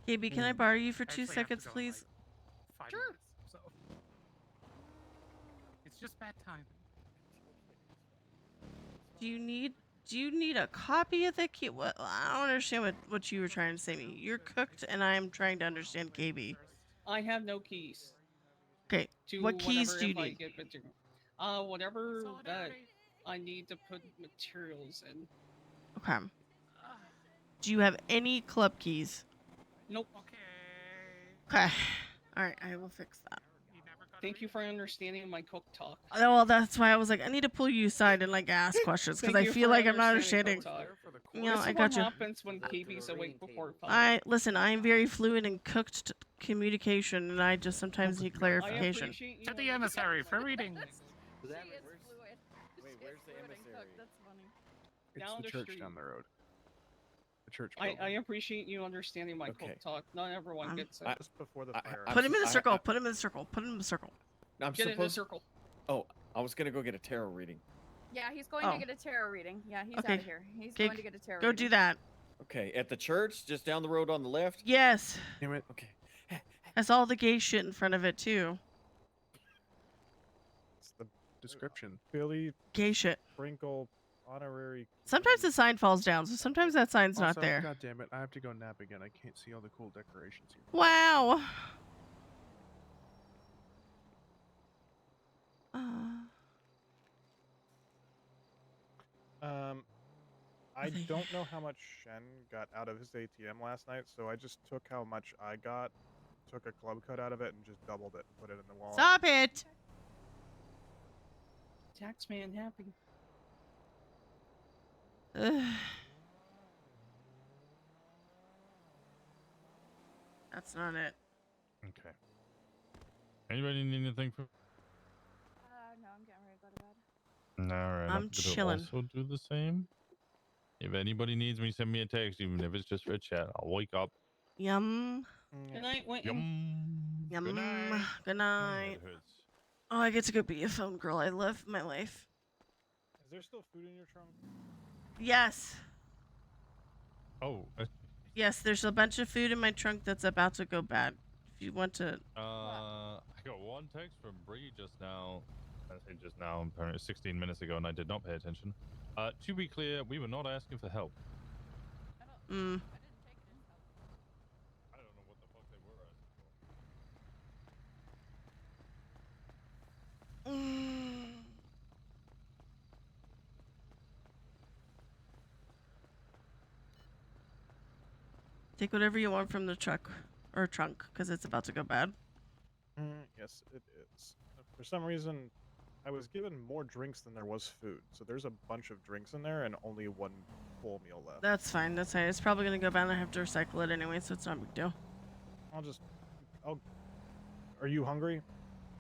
KB, can I borrow you for 2 Actually, I have to seconds, go in, please? like, 5 Sure. minutes, so it's just bad timing. Do you need a copy of the key? What? I don't understand what you were trying to say to me. You're cooked, and I am trying to understand KB. I have no keys. Okay, To what keys whatever do you if I need? get material. Whatever that I need to put materials in. Okay. Do you have any club keys? Nope. Okay. All right, I will fix that. Thank you for understanding my cook talk. Oh, well, that's why I was like, I need to pull you aside and like ask questions because I Thank you feel for like I'm not understanding understanding. cook talk. You know, This I is got what you. happens when KB's awake before 5. I listen. I am very fluent in cooked communication, and I just sometimes need I clarification. appreciate you To the emissary for reading. She is fluid. Wait, where's the emissary? That's funny. It's Down the the church street. down the road. The church. I building. appreciate you understanding my cook talk. Not everyone gets it. Just before the fire. Put him in the circle. Put him in the circle. Put him in the circle. I'm Get in the supposed. circle. Oh, I was gonna go get a tarot reading. Yeah, he's going Oh. to get a tarot reading. Yeah, he's Okay. out of here. He's Okay, going to get a tarot Go reading. do that. Okay, at the church, just down the road on the left. Yes. Damn it. Okay. Has all the gay shit in front of it too. It's the description. Billy. Gay shit. Sprinkle honorary. Sometimes the sign falls down, so sometimes that sign's not Also, there. God damn it! I have to go nap again. I can't see all the cool decorations here. Wow. I don't know how much Shen got out of his ATM last night, so I just took how much I got, took a club cut out of it, and just doubled it and put it in the wallet. Stop it. Taxman happy. That's not it. Okay. Anybody need anything from? No, I'm getting ready to go to bed. All right. I'm gonna chilling. Also do the same. If anybody needs me, send me a text, even if it's just for a chat. I'll wake up. Yum. Good night, Winton. Yum. Yum. Good night. Good My night. head hurts. Oh, I get to go be a phone girl. I love my life. Is there still food in your trunk? Yes. Oh. Yes, there's a bunch of food in my trunk that's about to go bad. If you want to. I got one text from Bree just now. I say just now, apparently 16 minutes ago, and I did not pay attention. To be clear, we were not asking for help. Mm. I don't know what the fuck they were asking for. Take whatever you want from the truck or trunk, because it's about to go bad. Yes, it is. For some reason, I was given more drinks than there was food, so there's a bunch of drinks in there and only one full meal left. That's fine. That's fine. It's probably gonna go bad, and I have to recycle it anyway, so it's not a big deal. Are you hungry?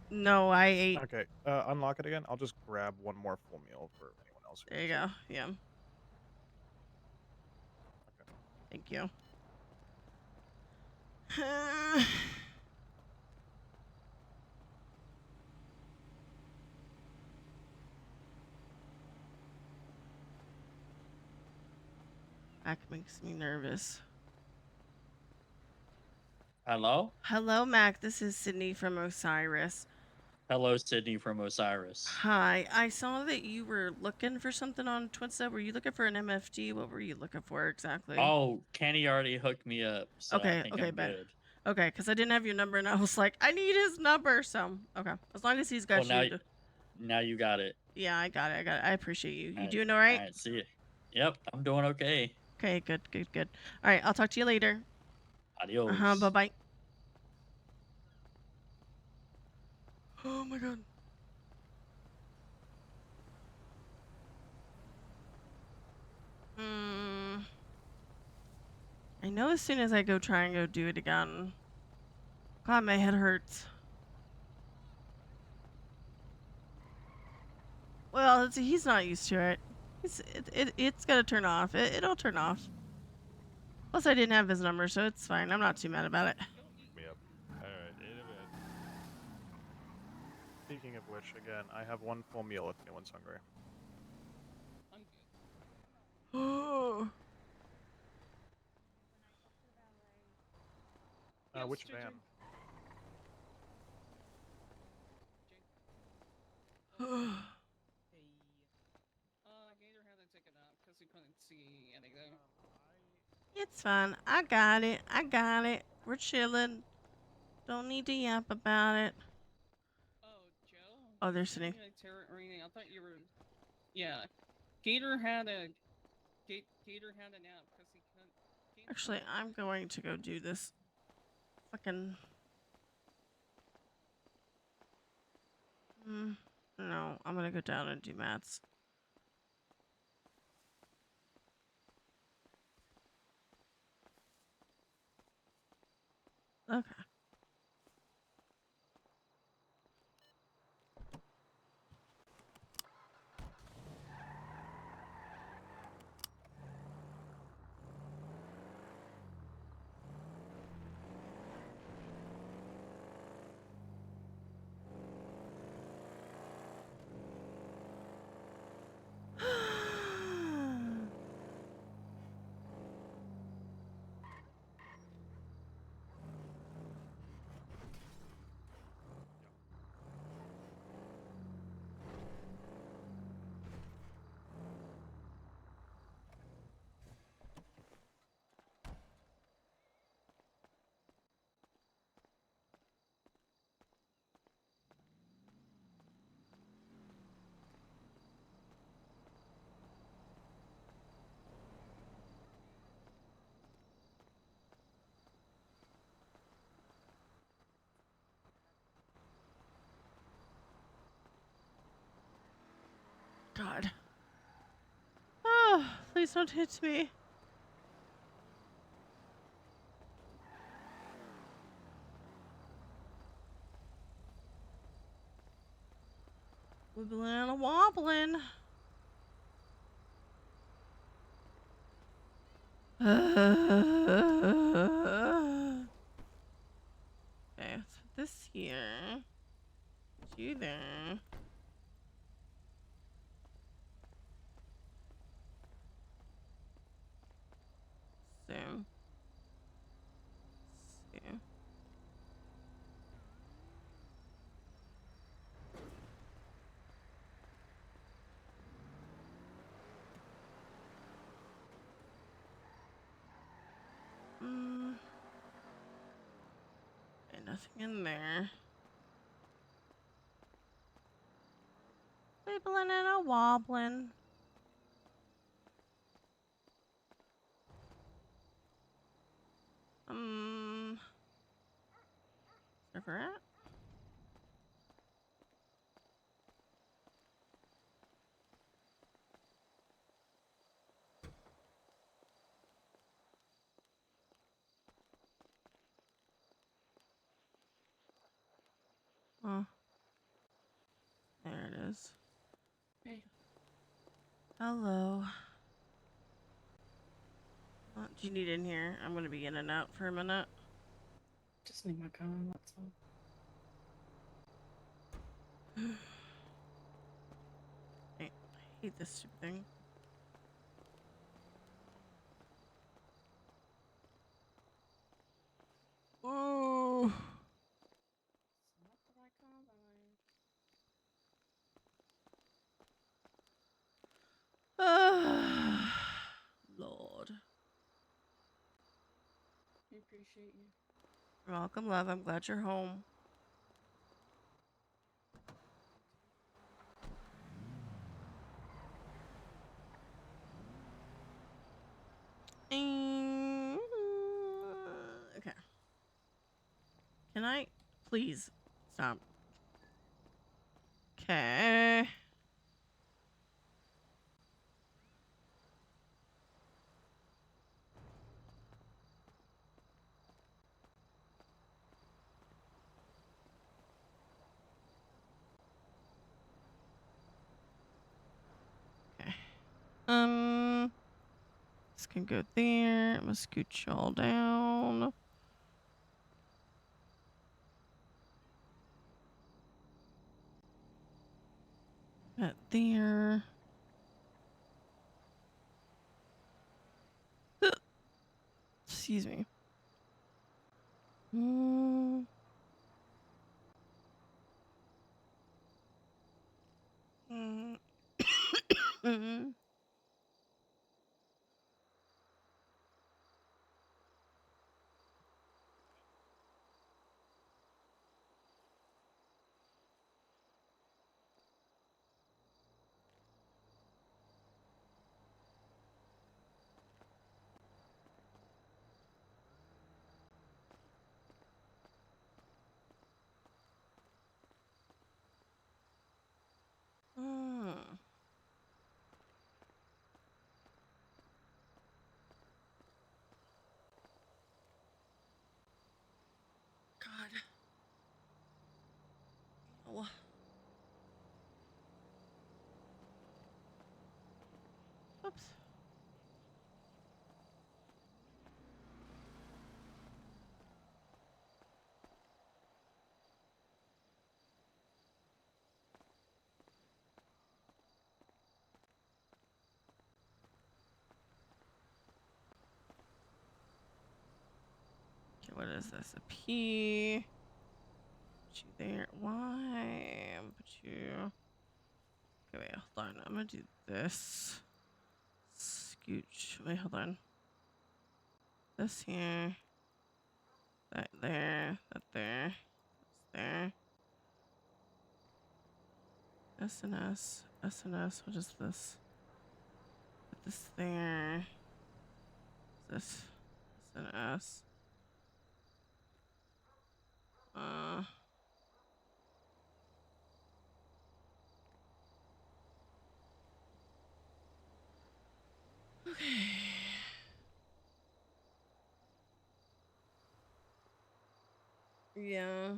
No, I ate. Okay, unlock it again. I'll just grab one more full meal for anyone else. There you go. Yeah. Okay. Thank you. That makes me nervous. Hello? Hello, Mac. This is Sydney from Osiris. Hello, Sydney from Osiris. Hi. I saw that you were looking for something on Twinsta. Were you looking for an MFD? What were you looking for exactly? Oh, Kenny already hooked me up, so I think I'm bet. good. Okay, because I didn't have your number, and I was like, I need his number. So, okay. As long as he's got Well, you. now you got it. Yeah, I got it. I appreciate you. You Alright, doing all right? Alright, see you. Yep, I'm doing okay. Okay, good. All right, I'll talk to you later. Adios. Bye-bye. Oh, my God. Hmm. I know as soon as I go try and go do it again. God, my head hurts. Well, he's not used to it. It's gonna turn off. It'll turn off. Plus, I didn't have his number, so it's fine. I'm not too mad about it. Me up. All right, in a bit. Speaking of which, again, I have one full meal if anyone's hungry. Which van? Gator had to take a nap because he couldn't see anything. It's fine. I got it. I got it. We're chilling. Don't need to yap about it. Oh, Joe? Oh, they're sitting. I thought you were... Yeah. Gator had a... Gator had a nap because he couldn't... Actually, I'm going to go do this. Fucking... No, I'm gonna go down and do mats. Okay. God. Oh, please don't hit me. Wibbling and wobbling. Okay, let's put this here. You there. So. Okay, nothing in there. Wibbling and a wobbling. Server at? Oh. There it is. Hey. Hello. What do you need in here? I'm gonna be in and out for a minute. Just need my gun, that's all. I hate this stupid thing. Ooh. Lord. I appreciate you. You're welcome, love. I'm glad you're home. Okay. Can I please stop? Okay. This can go there. I'm gonna scooch y'all down. That there. Excuse me. God. Oh. Oops. Okay, what is this? A P. Put you there. Why? Put you. Okay, wait, hold on. I'm gonna do this. Scooch. Wait, hold on. This here. That there. That there. That's there. S and S. S and S. What is this? Put this there. This. S and S. Okay. Yeah.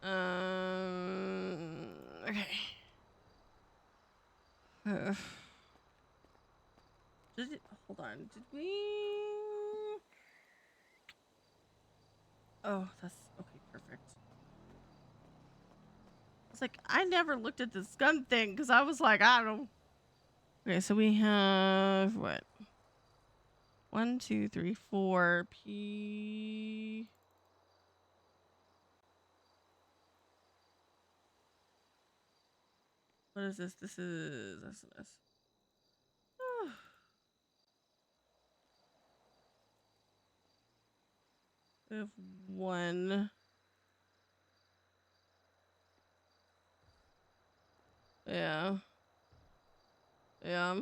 Uh, okay. Hold on. Did we? Oh, that's okay. Perfect. It's like I never looked at this gun thing because I was like, I don't. Okay, so we have what? 1, 2, 3, 4. P. What is this? This is SNS. We have 1. Yeah. Yeah.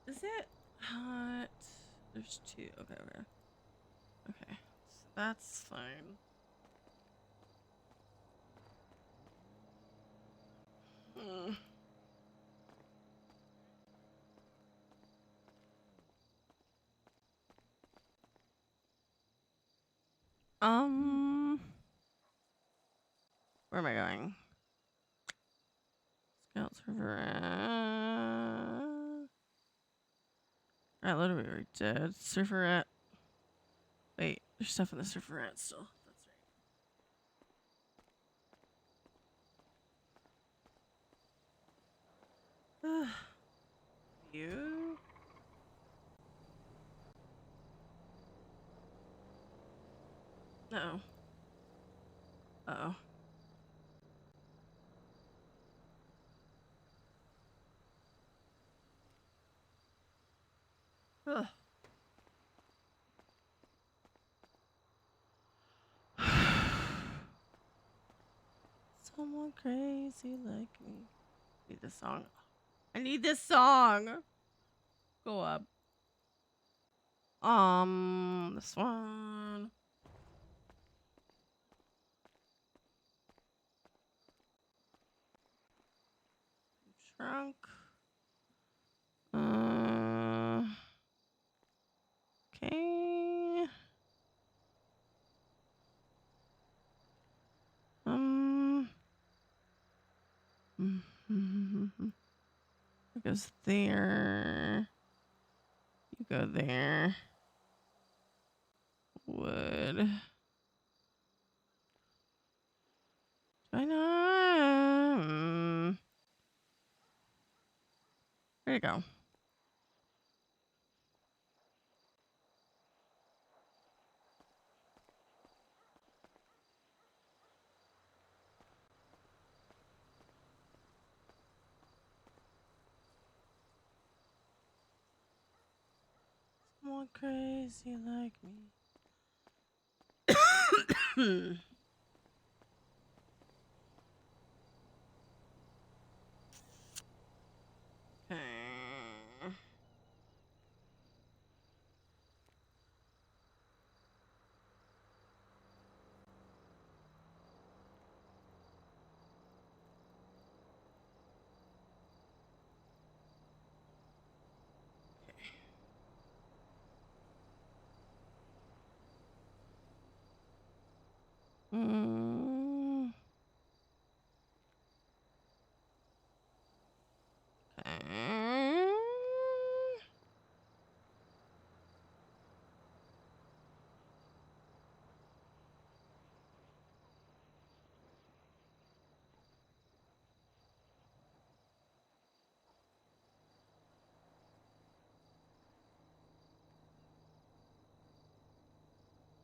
Is it hot? There's 2. Okay, okay. Okay. So that's fine. Hmm. Where am I going? Scout server. I literally already did. Serverette. Wait, there's stuff in the serverette still. That's right. you. No. Uh-oh. Ugh. Someone crazy like me. Need this song. I need this song. Go up. This one. Trunk. Okay. It goes there. You go there. Wood. Do I not? There you go. Someone crazy like me. Okay. Okay.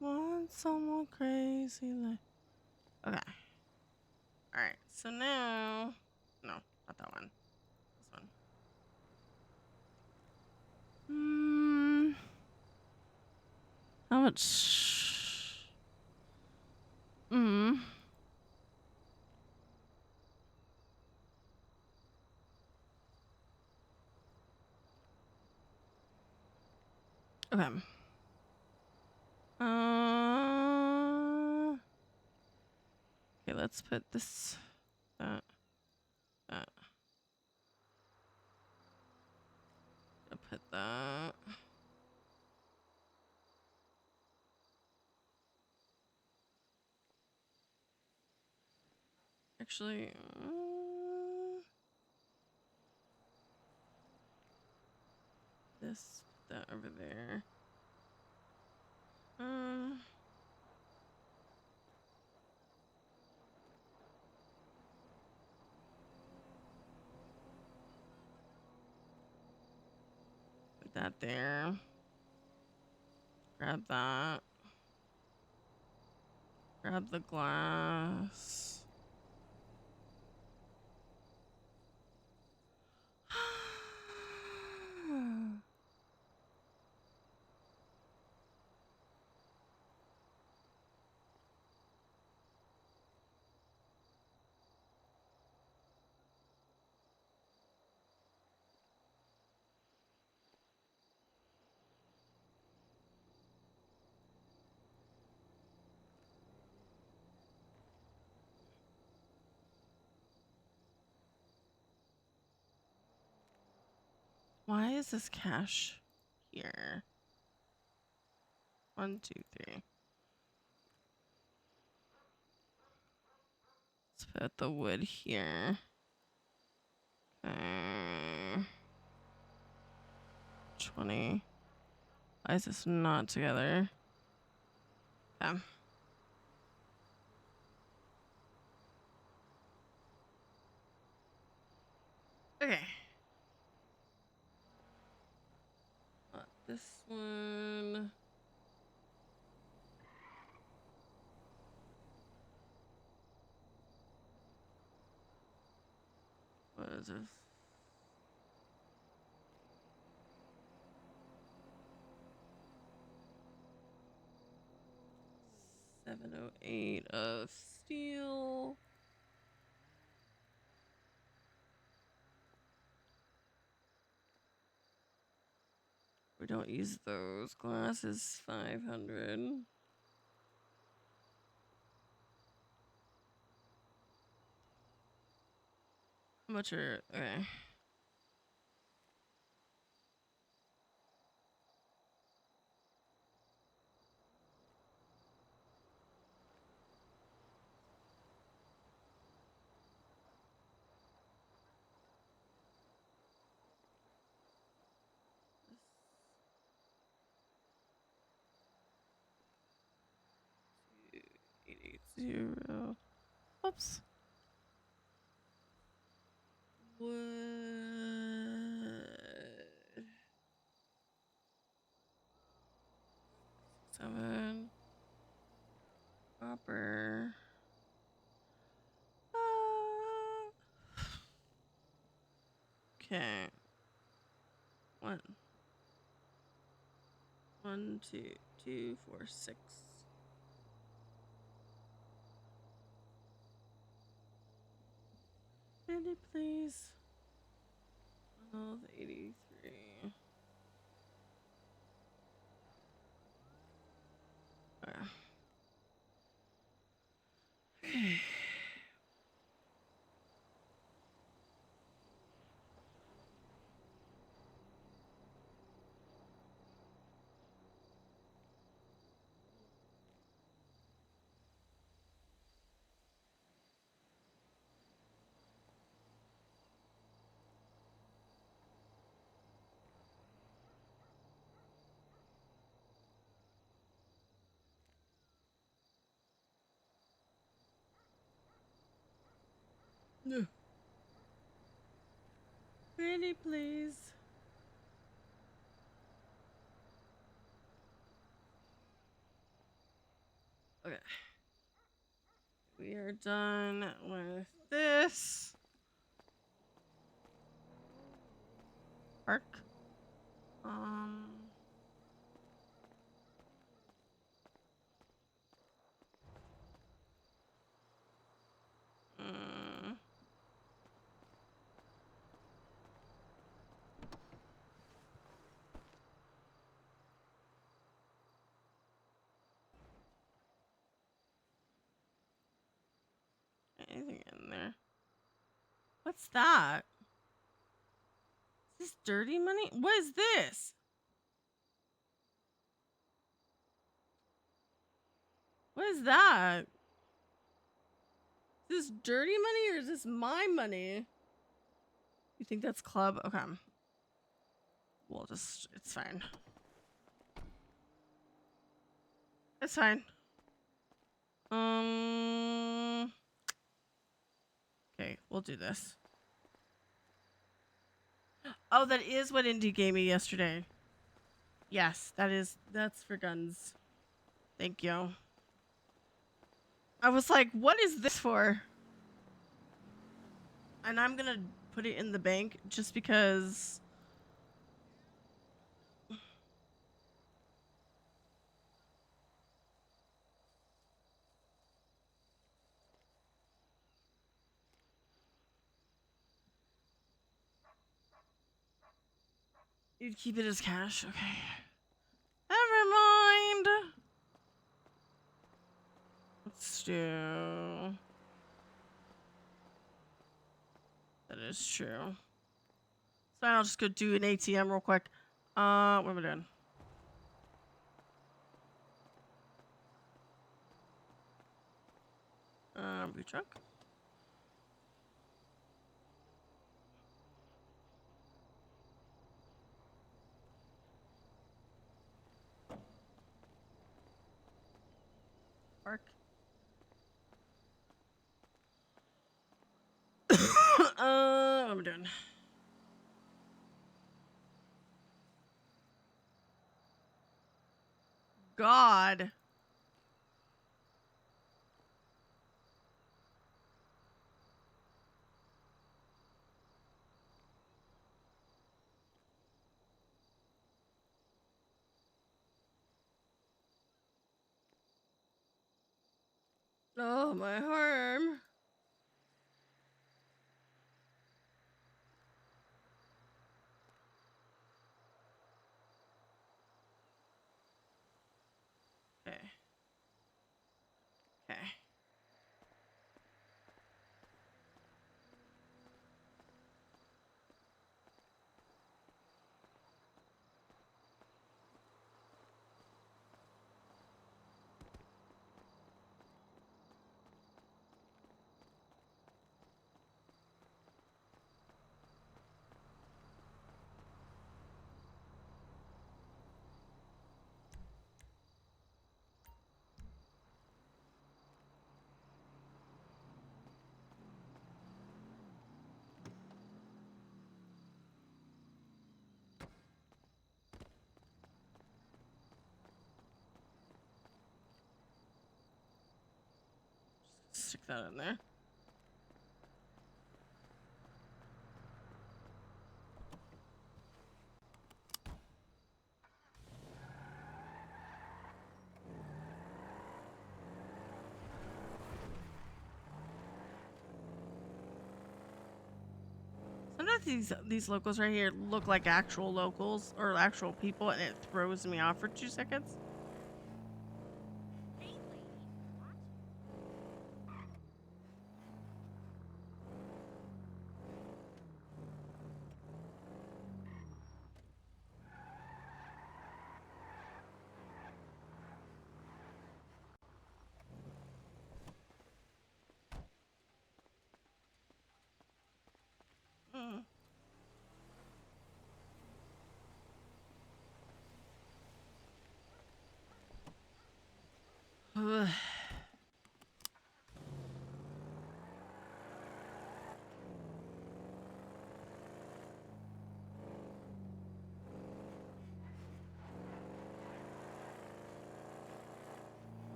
Want someone crazy like. Okay. Alright, so now. No, not that one. This one. How much? Okay. Okay, let's put this, that. I'll put that. Actually, this, put that over there. Put that there. Grab that. Grab the glass. Why is this cash here? 1, 2, 3. Let's put the wood here. Okay. 20. Why is this not together? Okay. Okay. This one. What is this? $708 of steel. We don't use those. Glass is 500. How much are okay? $880. Oops. Wood. 7. Copper. Okay. One. 1, 2, 2, 4, 6. Minute, please. Oh, the 83. Okay. No. Pretty please. Okay. We are done with this. Park. Mm. Anything in there? What's that? Is this dirty money? What is this? What is that? Is this dirty money or is this my money? You think that's club? Okay. We'll just, it's fine. It's fine. Okay, we'll do this. Oh, that is what Indy gave me yesterday. Yes, that's for guns. Thank you. I was like, what is this for? And I'm gonna put it in the bank just because. You'd keep it as cash? Okay. Never mind. Let's do. That is true. So I'll just go do an ATM real quick. What am I doing? Boot truck. Park. What am I doing? God. Oh, my arm. Okay. Okay. Stick that in there. Sometimes these locals right here look like actual locals or actual people, and it throws me off for 2 seconds. Mm. Ugh.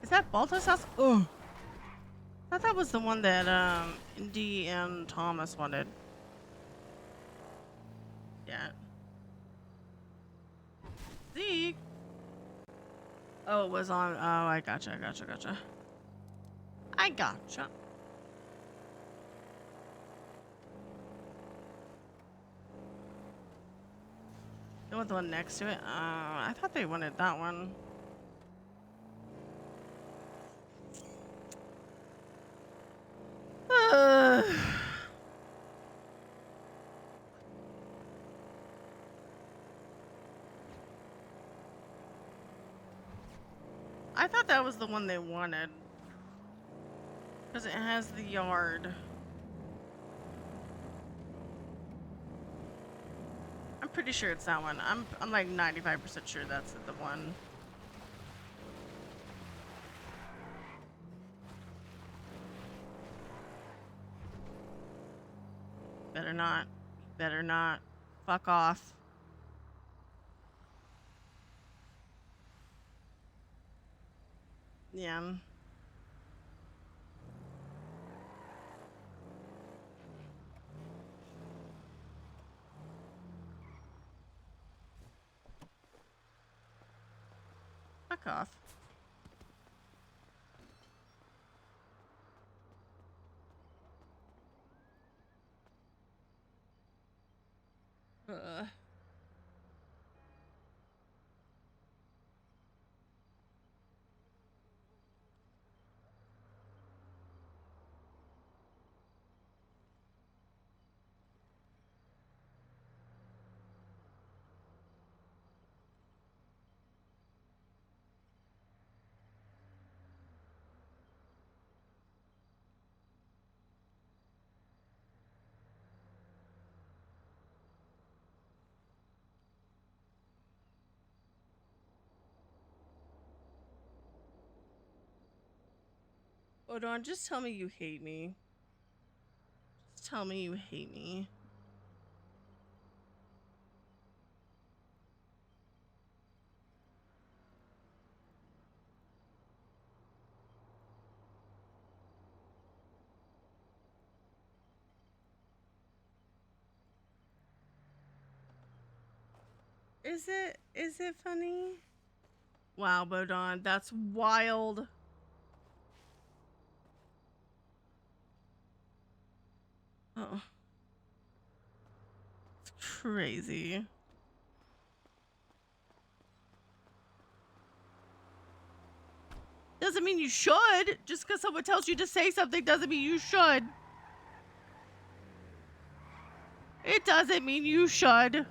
Is that Balta's house? Oh, I thought that was the one that Indy and Thomas wanted. Yeah. Zeke. Oh, it was on. Oh, I gotcha. I gotcha. They want the one next to it. I thought they wanted that one. I thought that was the one they wanted. Because it has the yard. I'm pretty sure it's that one. I'm like 95% sure that's the one. Better not. Better not. Fuck off. Yeah. Fuck off. Ugh. Hold on, just tell me you hate me. tell me you hate me. Is it funny? Wow, Bodon, that's wild. Oh. It's crazy. Doesn't mean you should. Just because someone tells you to say something doesn't mean you should. It doesn't mean you should.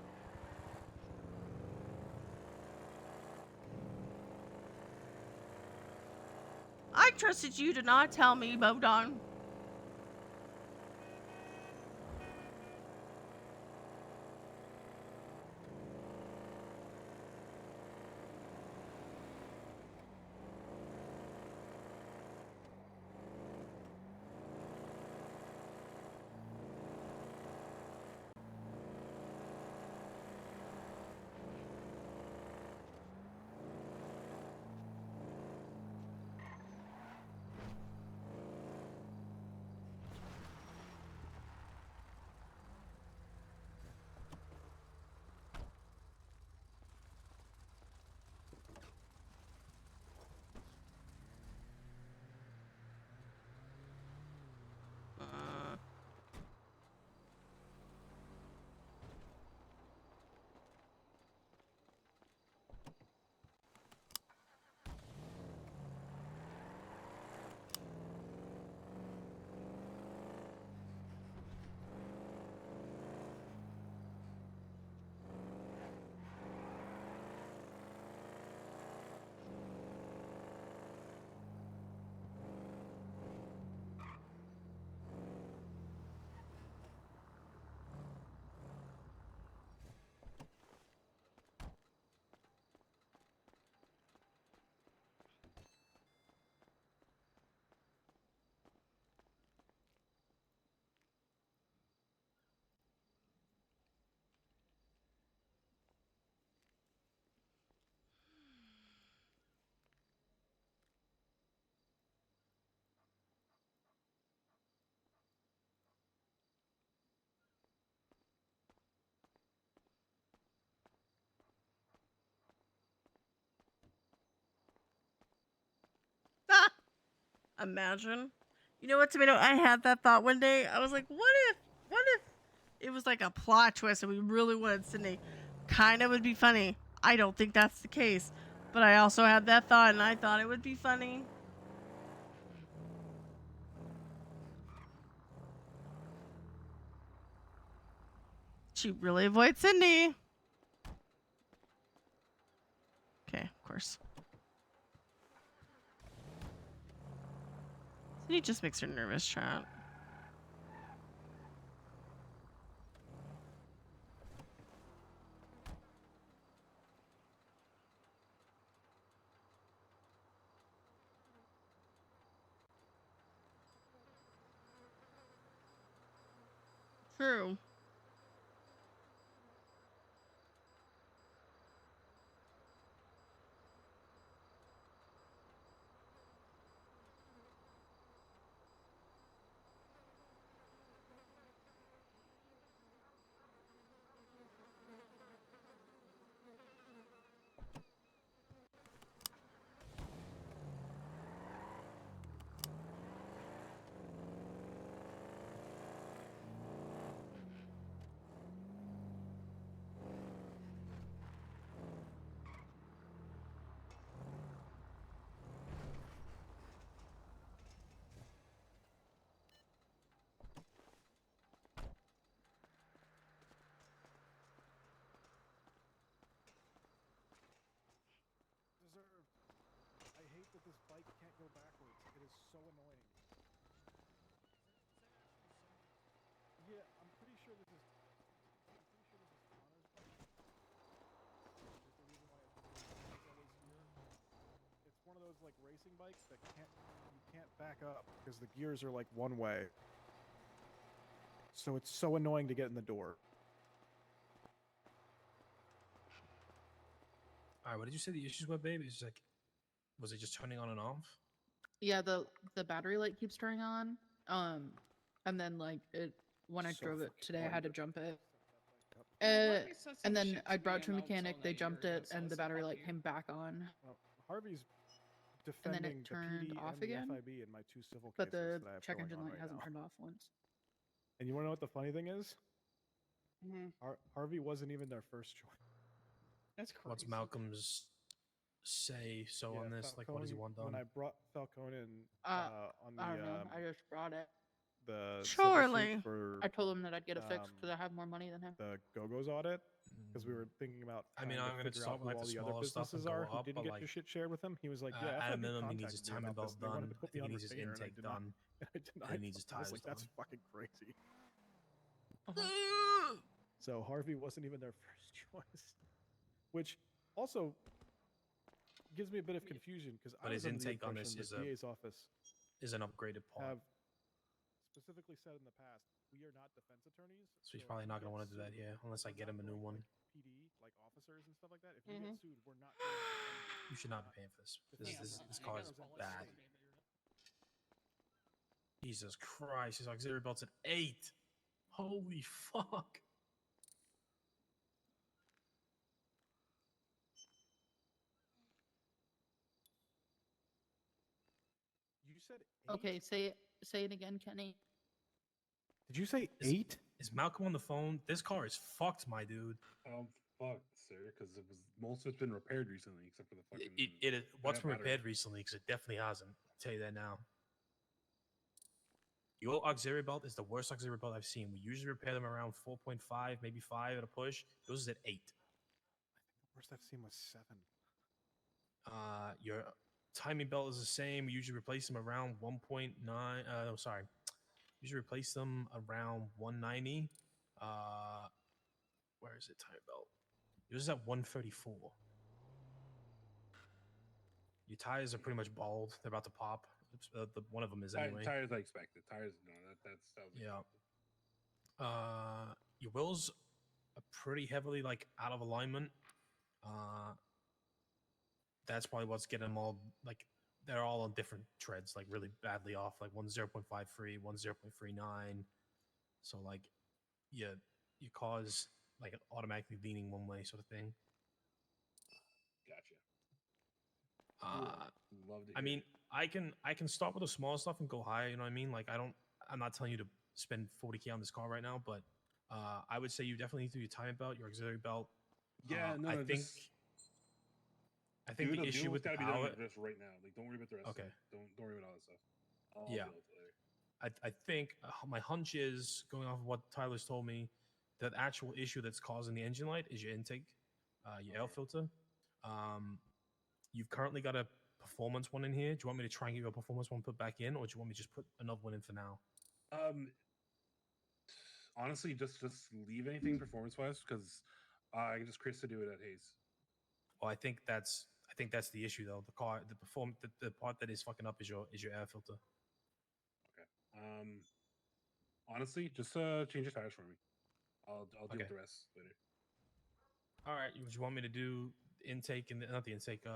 I trusted you to not tell me, Bodon. Ah, imagine. You know what, Tomato? I had that thought one day. I was like, what if it was like a plot twist and we really wanted Sydney? Kind of would be funny. I don't think that's the case. But I also had that thought and I thought it would be funny. She really avoids Sydney. Okay, of course. Sydney just makes her nervous, chat. True. Deserved. I hate that this bike can't go backwards. It is so annoying. Yeah, I'm pretty sure this is Connor's bike. Is the reason why it's always here. It's one of those like racing bikes that you can't back up because the gears are like one way. So it's so annoying to get in the door. All right, what did you say the issues were, babe? It's like, was it just turning on and off? Yeah, the battery light keeps turning on. And then like it when I So drove it fucking today, I annoying. had to jump it. Harvey said some And then shit I to brought me to a about mechanic. telling They that you're jumped gonna it, and the solicit battery fuck light you. came back on. Harvey's And then defending it the turned PD off and the again. FIB in my 2 civil But cases the that I have check going engine on light right hasn't now. turned off once. And you want to know what the funny thing is? Mhm. Harvey wasn't even their first choice. That's crazy. What's Malcolm's say so on this? Like, what does he Falcone- want done? When I brought Falcone in Uh, on I don't know. the I just brought it. the civil Surely. suit for I told him that I'd get it fixed um, because I have more money than him. the Go-Go's audit, because we were thinking about I trying mean, I'm to gonna figure start out with who like all the the other smaller stuff and businesses go are who up, didn't but get like your shit shared with him. He was like, "Yeah, at a FIB minimum, he needs his contacted me timing about this. belt They wanted done. to I put me think he on needs his retainer, and I intake denied. done. I And denied he needs his them. I was tires like, "That's done. fucking crazy." Uh-huh. So Harvey wasn't even their first choice, which also gives me a bit of confusion because I But was his under the intake on this impression the DA's office is an upgraded part. have specifically said in the past, we are not defense attorneys. So he's if probably you not gonna get want to do that sued, here unless I we're get not him a new going one. like PD, like officers and stuff like that. If you get sued, we're not going to defend you. You should not be paying for this. This car is bad. Jesus Christ, his auxiliary belt's at 8. Holy fuck. You said 8? Okay, say it again, Kenny. Did you say Is- 8? Is Malcolm on the phone? This car is fucked, my dude. Fuck, sir, because it was most of it's been repaired recently, except for the fucking. What's bad been battery. repaired recently? Because it definitely hasn't. I'll tell you that now. Your auxiliary belt is the worst auxiliary belt I've seen. We usually repair them around 4.5, maybe 5 at a push. Yours is at 8. The worst I've seen was 7. Your timing belt is the same. We usually replace them around 1.9. No, sorry. Usually replace them around 190. Where is it? Timing belt. Yours is at 134. Your tires are pretty much bald. They're about to pop. One of them is anyway. Tires I expected. Tires, no, that was Yeah. Your wheels are pretty heavily like out of alignment. That's probably what's getting them all like they're all on different treads, like really badly off. Like one 0.53, one 0.39. So like, yeah, your car's like automatically leaning one way, sort of thing. Gotcha. Love to. I mean, I can start with the small stuff and go higher. You know what I mean? Like I'm not telling you to spend 40K on this car right now, but I would say you definitely need to do your timing belt, your auxiliary belt. Yeah, no, I no, think. just I think the issue with the gotta be power. done with right now. Like, don't worry about the rest. Okay. Of it. Don't worry about all that stuff. I'll Yeah. deal with it later. I think my hunch is going off of what Tyler's told me, that actual issue that's causing the engine light is your intake, your air filter. You've currently got a performance one in here. Do you want me to try and get your performance one put back in, or do you want me to just put another one in for now? Honestly, just leave anything performance wise because I can just Chris to do it at Hayes. Well, I think that's the issue though. The part that is fucking up is your air filter. Okay. Honestly, just change the tires for me. I'll deal with the rest later. All right. Do you want me to do the intake and not the intake, the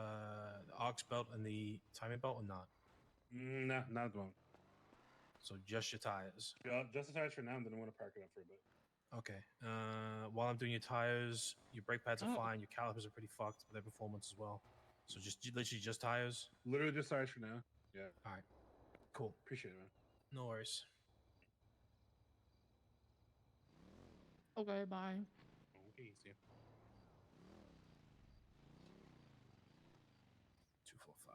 aux belt and the timing belt or not? Nah, not at the moment. So just your tires. Yeah, just the tires for now, and then I want to park it up for a bit. Okay. While I'm doing your tires, your brake pads are fine. Your calipers are pretty fucked, but their performance as well. So just literally just tires. Literally just tires for now. Yeah. All right. Cool. Appreciate it, man. No worries. Okay, bye. Okay, see ya. 245.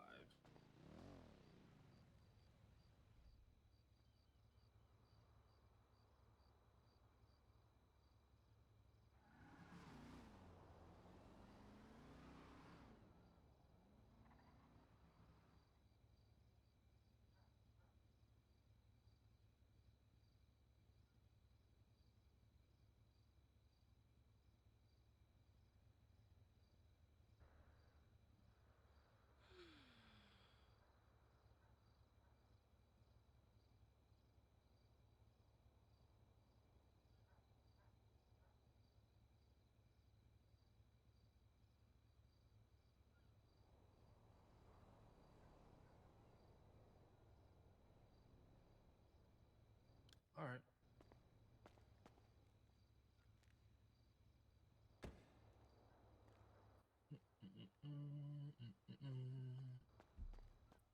All right.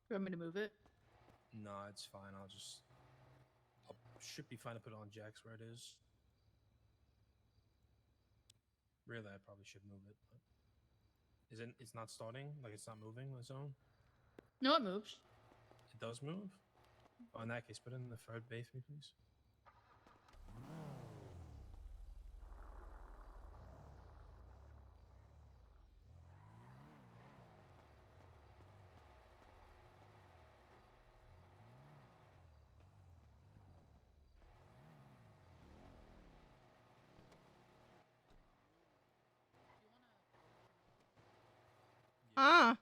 You want me to move it? No, it's fine. Should be fine to put it on Jack's where it is. Really, I probably should move it. But it's not starting? Like it's not moving on its own? No, it moves. It does move? Oh, in that case, put it in the third bay for me, please. Ah.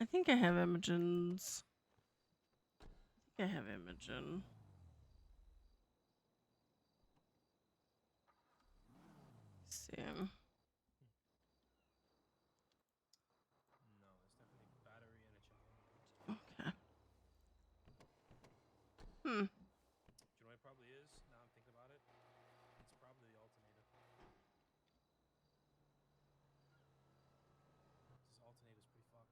I think I have Imogen's. I think I have Imogen. Let's see. Okay. Do you know what it probably is? Now I'm thinking about it. It's probably the alternator. This alternator's pretty fucked.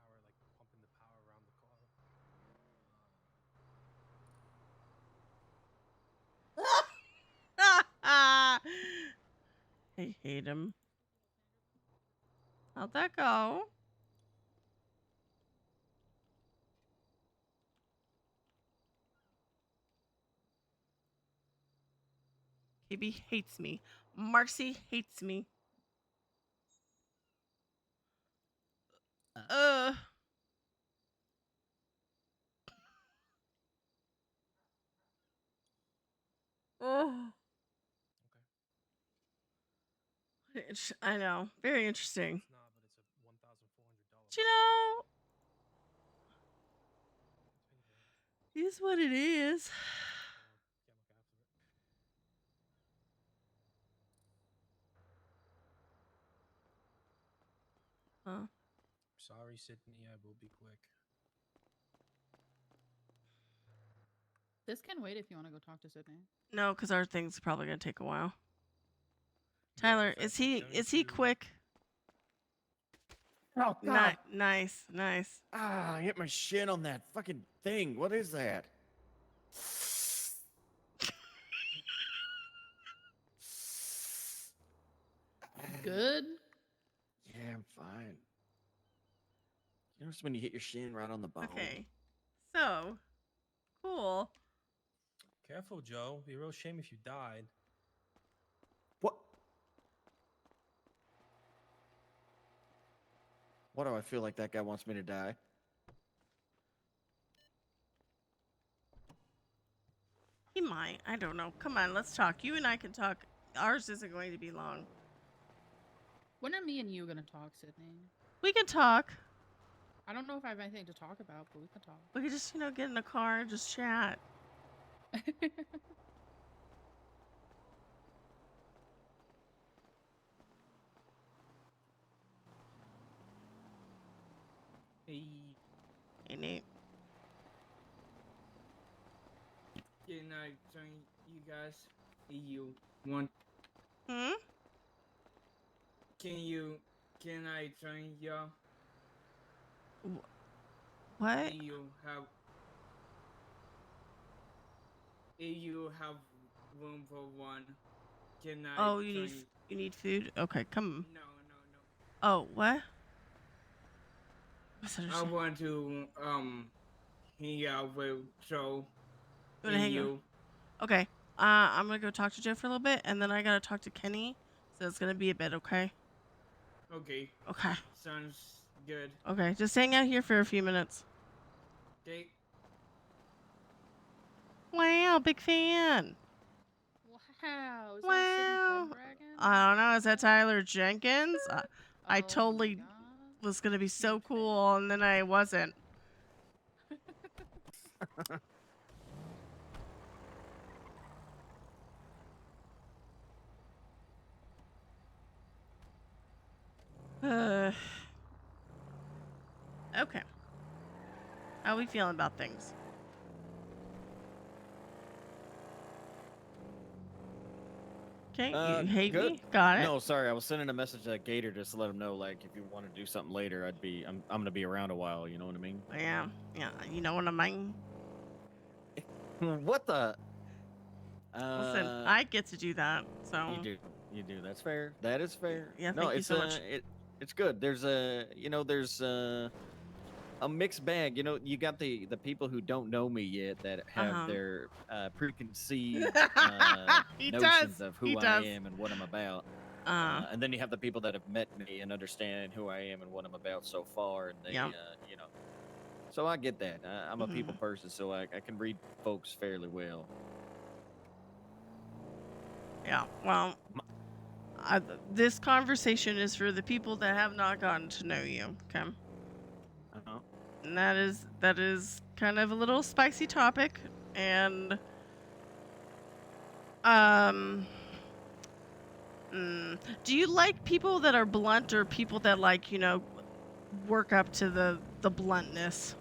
Alternator's power, like pumping the power around the car. I hate him. How'd that go? KB hates me. Marcy hates me. Oh. I know. Very interesting. It's not, but it's a $1,400. Do you know? It is what it is. Huh? Sorry, Sydney. I will be quick. This can wait if you want to go talk to Sydney. No, because our thing's probably gonna take a while. Tyler, is he quick? Oh, God. Nice. Ah, I hit my shin on that fucking thing. What is that? Good? Yeah, I'm fine. You notice when you hit your shin right on the bone? Okay. So, cool. Careful, Joe. It'd be a real shame if you died. What? Why do I feel like that guy wants me to die? He might. I don't know. Come on, let's talk. You and I can talk. Ours isn't going to be long. When are me and you gonna talk, Sydney? We can talk. I don't know if I have anything to talk about, but we can talk. We can just, get in the car and just chat. Hey. Hey, Nate. Can I join you guys? You want? Hmm? Can I join y'all? What? If you have room for one, can I Oh, join? you need food? Okay, come. No. Oh, what? I want to hang out with Joe. You wanna hang out? Okay. I'm gonna go talk to Joe for a little bit, and then I gotta talk to Kenny. So it's gonna be a bit, okay? Okay. Okay. Sounds good. Okay, just hang out here for a few minutes. Okay. Wow, big fan. Wow. Is Wow. that Sydney Pendragon? I don't know. Is that Tyler Jenkins? I totally was gonna be so cool, and then I wasn't. Okay. How we feeling about things? Okay, you hate good. me? Got it. No, sorry, I was sending a message to Gator just to let him know, like, if you want to do something later, I'm gonna be around a while. You know what I mean? Yeah, you know what I mean? What the? Listen, I get to do that, so. You do. That's fair. That is fair. Yeah, No, thank you it's so much. it's good. There's a mixed bag. You know, you got the people who don't know me yet that have their preconceived notions of who I am and what I'm about. And then you have the people that have met me and understand who I am and what I'm about so far, and they, you know. So I get that. I'm a people person, so I can read folks fairly well. Yeah, well, this conversation is for the people that have not gotten to know you, okay? And that is kind of a little spicy topic, and do you like people that are blunt or people that, like, you know, work up to the bluntness?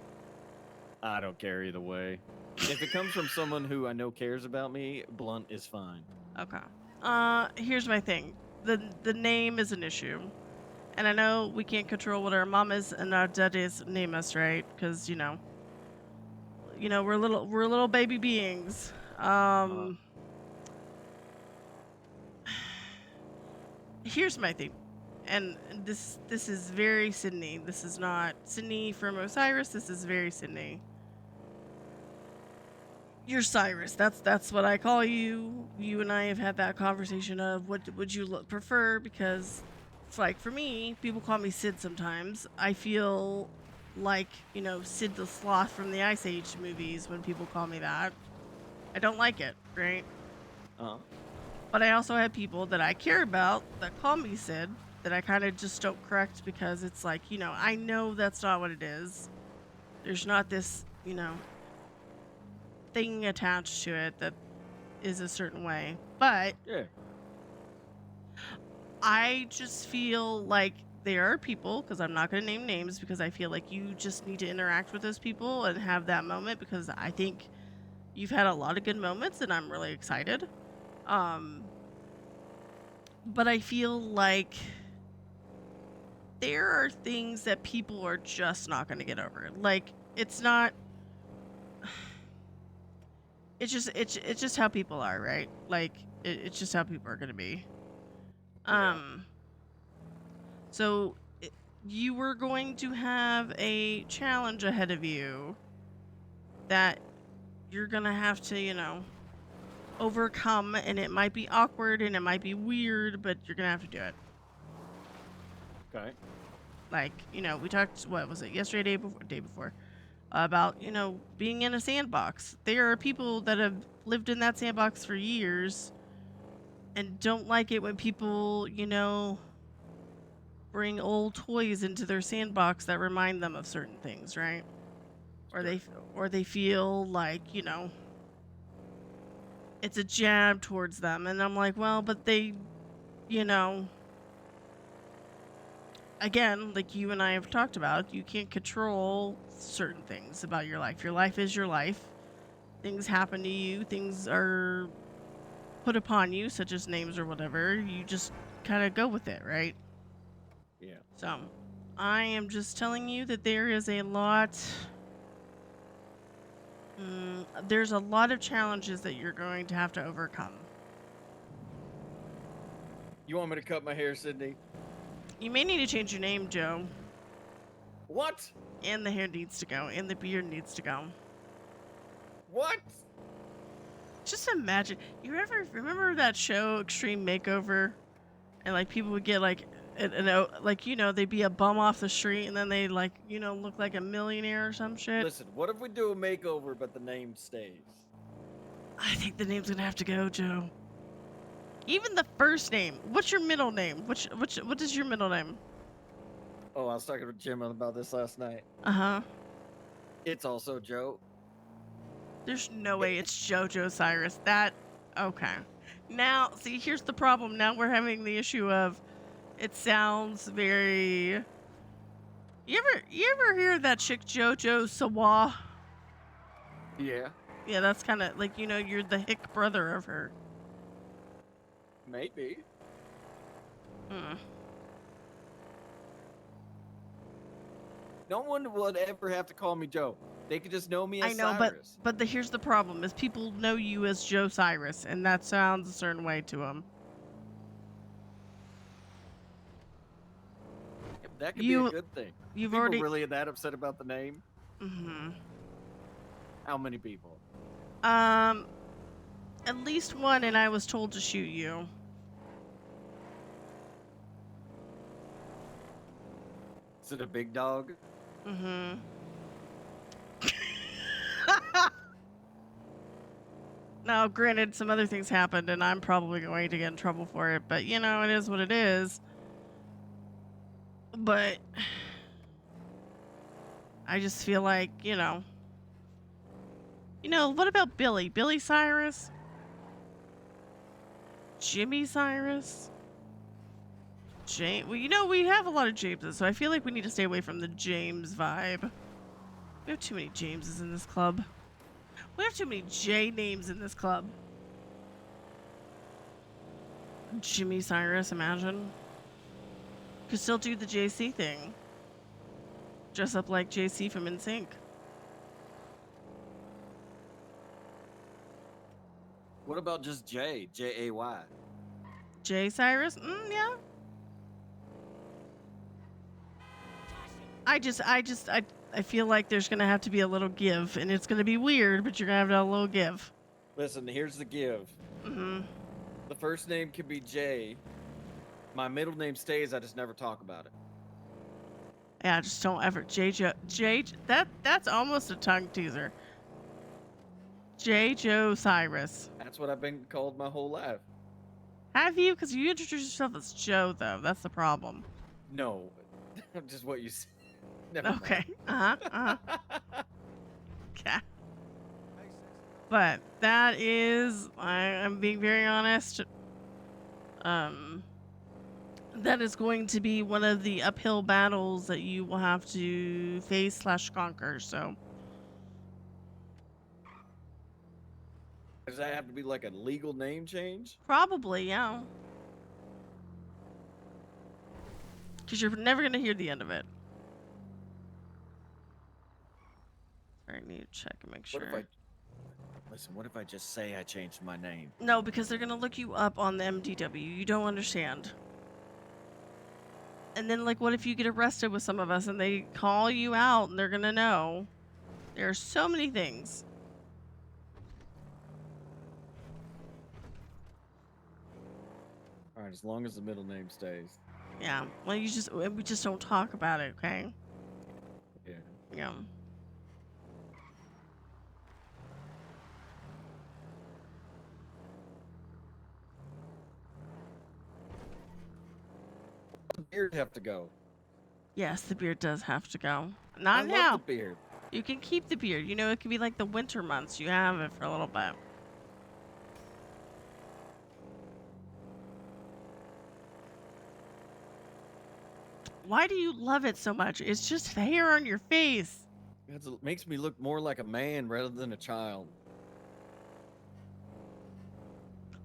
I don't care either way. If it comes from someone who I know cares about me, blunt is fine. Okay. Here's my thing. The name is an issue. And I know we can't control what our mamas and our daddies name us, right? Because, you know, we're little baby beings. Here's my thing. And this is very Sydney. This is not Sydney from Osiris. This is very Sydney. You're Cyrus. That's what I call you. You and I have had that conversation of what would you prefer, because it's like, for me, people call me Sid sometimes. I feel like, you know, Sid the Sloth from the Ice Age movies when people call me that. I don't like it, right? But I also have people that I care about that call me Sid that I kind of just don't correct, because it's like, you know, I know that's not what it is. There's not this, you know, thing attached to it that is a certain way. But I just feel like there are people, because I'm not going to name names, because I feel like you just need to interact with those people and have that moment, because I think you've had a lot of good moments and I'm really excited. But I feel like there are things that people are just not going to get over. Like, it's not, it's just how people are, right? Like, it's just how people are going to be. So you were going to have a challenge ahead of you that you're going to have to, you know, overcome, and it might be awkward and it might be weird, but you're going to have to do it. Okay. Like, you know, we talked, what was it, yesterday, day before, about, you know, being in a sandbox. There are people that have lived in that sandbox for years and don't like it when people, you know, bring old toys into their sandbox that remind them of certain things, right? Or they feel like, you know, it's a jab towards them. And I'm like, well, but they, you know, again, like you and I have talked about, you can't control certain things about your life. Your life is your life. Things happen to you. Things are put upon you, such as names or whatever. You just kind of go with it, right? Yeah. So, I am just telling you that there is a lot... there's a lot of challenges that you're going to have to overcome. You want me to cut my hair, Sydney? You may need to change your name, Joe. What? And the hair needs to go, and the beard needs to go. What? Just imagine. You ever remember that show, Extreme Makeover? And, like, people would get, like, like, you know, they'd be a bum off the street, and then they, like, you know, look like a millionaire or some shit. Listen, what if we do a makeover, but the name stays? I think the name's gonna have to go, Joe. Even the first name. What's your middle name? What is your middle name? Oh, I was talking to Jim about this last night. Uh-huh. It's also Joe. There's no way it's JoJo Cyrus. Okay. Now, see, here's the problem. Now we're having the issue of it sounds very... You ever hear that chick JoJo Sawa? Yeah. Yeah, that's kind of like, you're the hick brother of her. Maybe. No one would ever have to call me Joe. They could just know me as I know, Cyrus. but here's the problem: is people know you as Joe Cyrus, and that sounds a certain way to them. That could be a good thing. You've people already really that upset about the name? Mm-hmm. How many people? At least one, and I was told to shoot you. Is it a big dog? Mm-hmm. Now, granted, some other things happened, and I'm probably going to get in trouble for it, but, it is what it is. But I just feel like, what about Billy? Billy Cyrus? Jimmy Cyrus? James? Well, we have a lot of Jameses, so I feel like we need to stay away from the James vibe. We have too many Jameses in this club. We have too many J names in this club. Jimmy Cyrus, imagine. Could still do the JC thing. Dress up like JC from NSYNC. What about just J? J-A-Y? J Cyrus? Yeah. I feel like there's gonna have to be a little give, and it's gonna be weird, but you're gonna have to have a little give. Listen, here's the give. Mm-hmm. The first name can be J. My middle name stays, I just never talk about it. Yeah, just don't ever that's almost a tongue teaser. J. Joe Cyrus. That's what I've been called my whole life. Have you? Because you introduced yourself as Joe, though. That's the problem. No, just what you said. Never Okay. mind. Okay. But that is, I'm being very honest. That is going to be one of the uphill battles that you will have to face / conquer. So. Does that have to be like a legal name change? Probably, yeah. Because you're never going to hear the end of it. I need to check and make sure. What if I just say I changed my name? No, because they're going to look you up on the MDW. You don't understand. And then, what if you get arrested with some of us and they call you out and they're going to know? There are so many things. All right, as long as the middle name stays. Yeah. Well, we just don't talk about it, okay? Yeah. Yeah. The beard have to go. Yes, the beard does have to go. Not I now. love the beard. You can keep the beard. It can be like the winter months. You have it for a little bit. Why do you love it so much? It's just hair on your face. It makes me look more like a man rather than a child.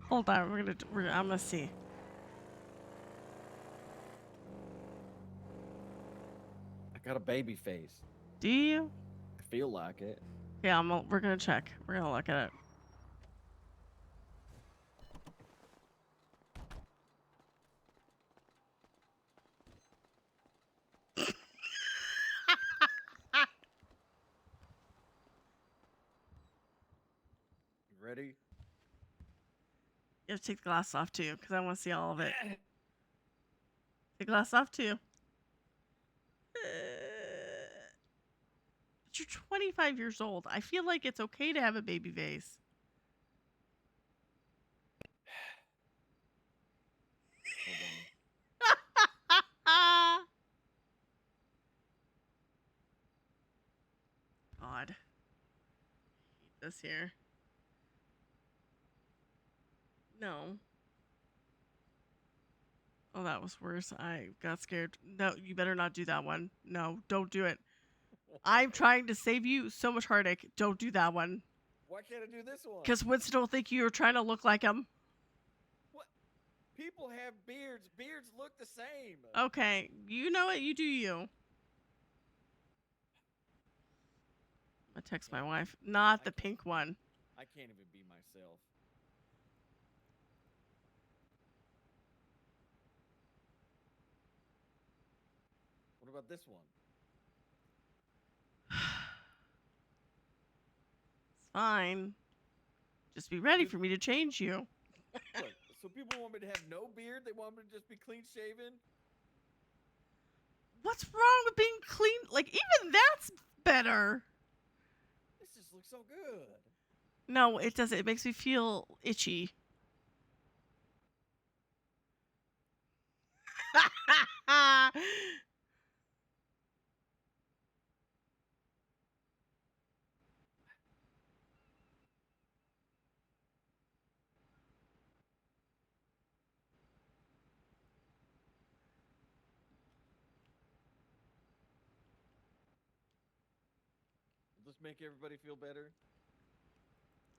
Hold on, I'm gonna see. I got a baby face. Do you? I feel like it. Yeah, we're gonna check. We're gonna look at it. You ready? You have to take the glass off too, because I want to see all of it. Take the glass off too. But you're 25 years old. I feel like it's okay to have a baby face. this here. No. Oh, that was worse. I got scared. No, you better not do that one. No, don't do it. I'm trying to save you so much heartache. Don't do that one. Why can't I do this one? Because Winston will think you're trying to look like him. What? People have beards. Beards look the same. Okay, you know what? You do you. I text my wife. Not the pink one. I can't even be myself. What about this one? It's fine. Just be ready for me to change you. Look, so people want me to have no beard? They want me to just be clean shaven? What's wrong with being clean? Like, even that's better. This just looks so good. No, it doesn't. It makes me feel itchy. Will this make everybody feel better?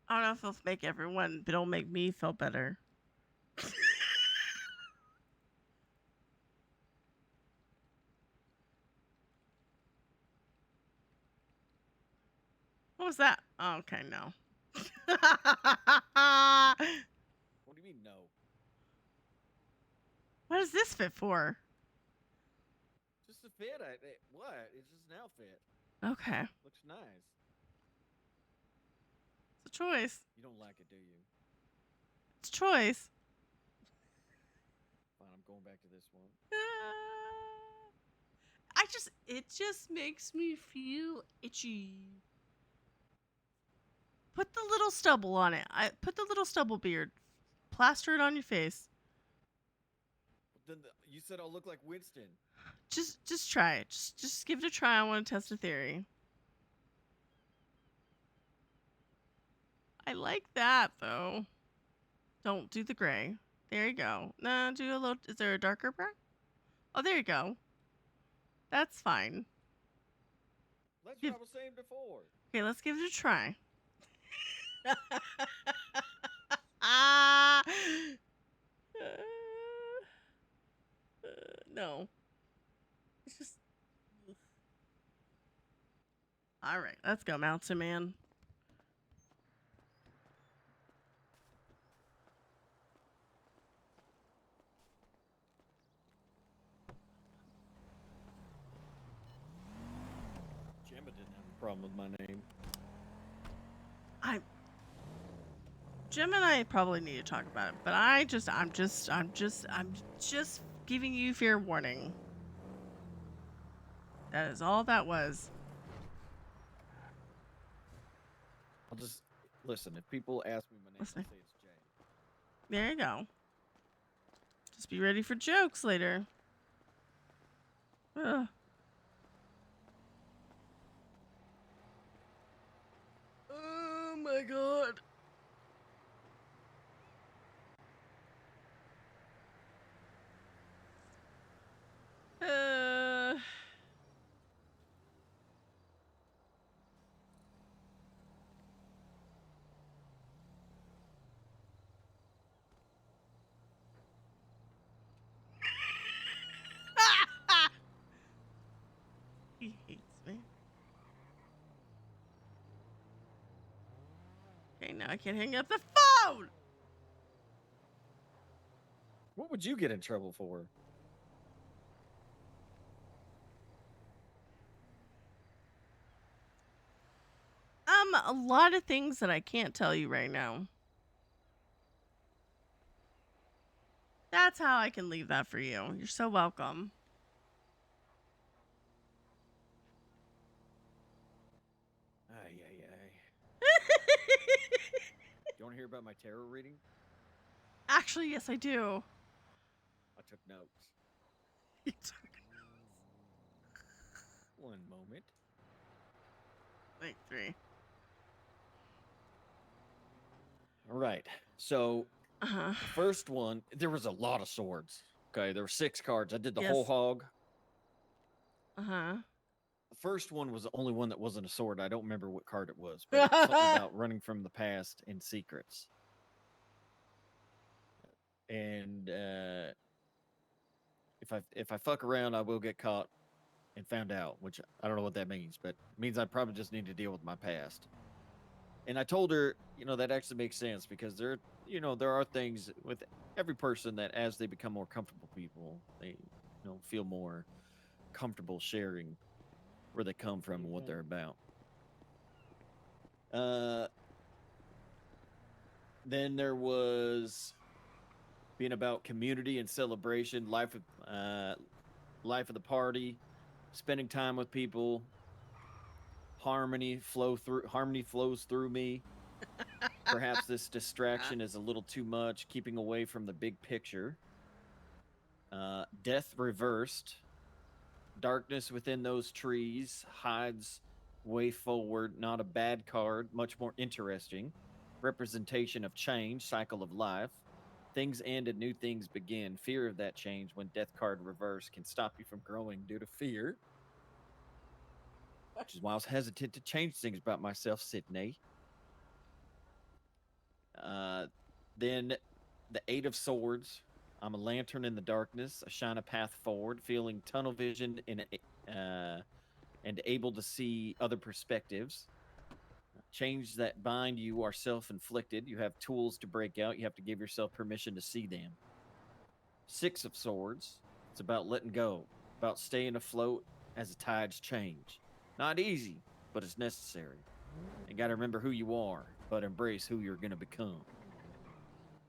I don't know if it'll make everyone, but it'll make me feel better. What was that? Oh, okay, no. What do you mean, no? What does this fit for? Just a fit. What? It's just an outfit. Okay. Looks nice. It's a choice. You don't like it, do you? It's a choice. Fine, I'm going back to this one. It just makes me feel itchy. Put the little stubble on it. Put the little stubble beard. Plaster it on your face. Then you said I'll look like Winston. Just try it. Just give it a try. I want to test a theory. I like that though. Don't do the gray. There you go. Nah, do a little. Is there a darker brown? Oh, there you go. That's fine. That's what I was saying before. Okay, let's give it a try. No. It's just. All right, let's go, Mountain Man. Gemma didn't have a problem with my name. Jim and I probably need to talk about it, but I'm just giving you fair warning. That is all that was. I'll just listen. If people ask me my name, I'll say it's Jay. There you go. Just be ready for jokes later. Ugh. Oh my god. He hates me. Okay, now I can't hang up the phone! What would you get in trouble for? A lot of things that I can't tell you right now. That's how I can leave that for you. You're so welcome. Ay. You want to hear about my tarot reading? Actually, yes, I do. I took notes. You took One moment. like 3. All right. So Uh-huh. the first one, there was a lot of swords. Okay, there were 6 cards. I did the whole Yes. hog. Uh-huh. The first one was the only one that wasn't a sword. I don't remember what card it was, but it's something about running from the past and secrets. And if I fuck around, I will get caught and found out, which I don't know what that means, but it means I probably just need to deal with my past. And I told her, that actually makes sense because there are things with every person that as they become more comfortable people, they feel more comfortable sharing where they come from and what they're about. Then there was being about community and celebration, life of the party, spending time with people. Harmony flows through me. Perhaps this distraction is a little too much, keeping away from the big picture. Death reversed. Darkness within those trees hides way forward. Not a bad card, much more interesting. Representation of change, cycle of life. Things end and new things begin. Fear of that change when death card reverse can stop you from growing due to fear. Which is why I was hesitant to change things about myself, Sydney. Then the 8 of Swords. I'm a lantern in the darkness. I shine a path forward, feeling tunnel vision and able to see other perspectives. Change that bind you are self-inflicted. You have tools to break out. You have to give yourself permission to see them. 6 of Swords. It's about letting go, about staying afloat as the tides change. Not easy, but it's necessary. You got to remember who you are, but embrace who you're going to become.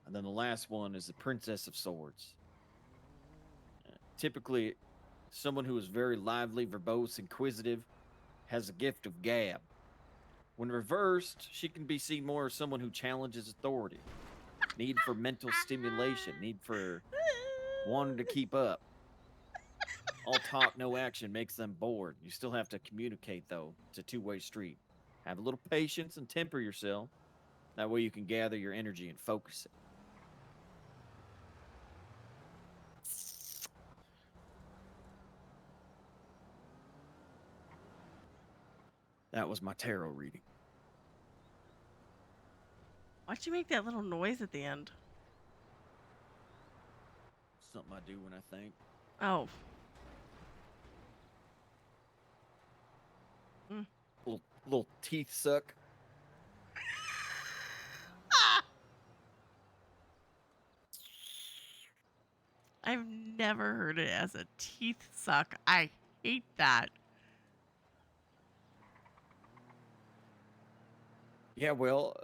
And then the last one is the Princess of Swords. Typically, someone who is very lively, verbose, inquisitive, has a gift of gab. When reversed, she can be seen more as someone who challenges authority. Need for mental stimulation, need for wanting to keep up. All talk, no action makes them bored. You still have to communicate, though. It's a two-way street. Have a little patience and temper yourself. That way you can gather your energy and focus it. That was my tarot reading. Why'd you make that little noise at the end? Something I do when I think. Oh. Little teeth suck. I've never heard it as a teeth suck. I hate that. Yeah, well,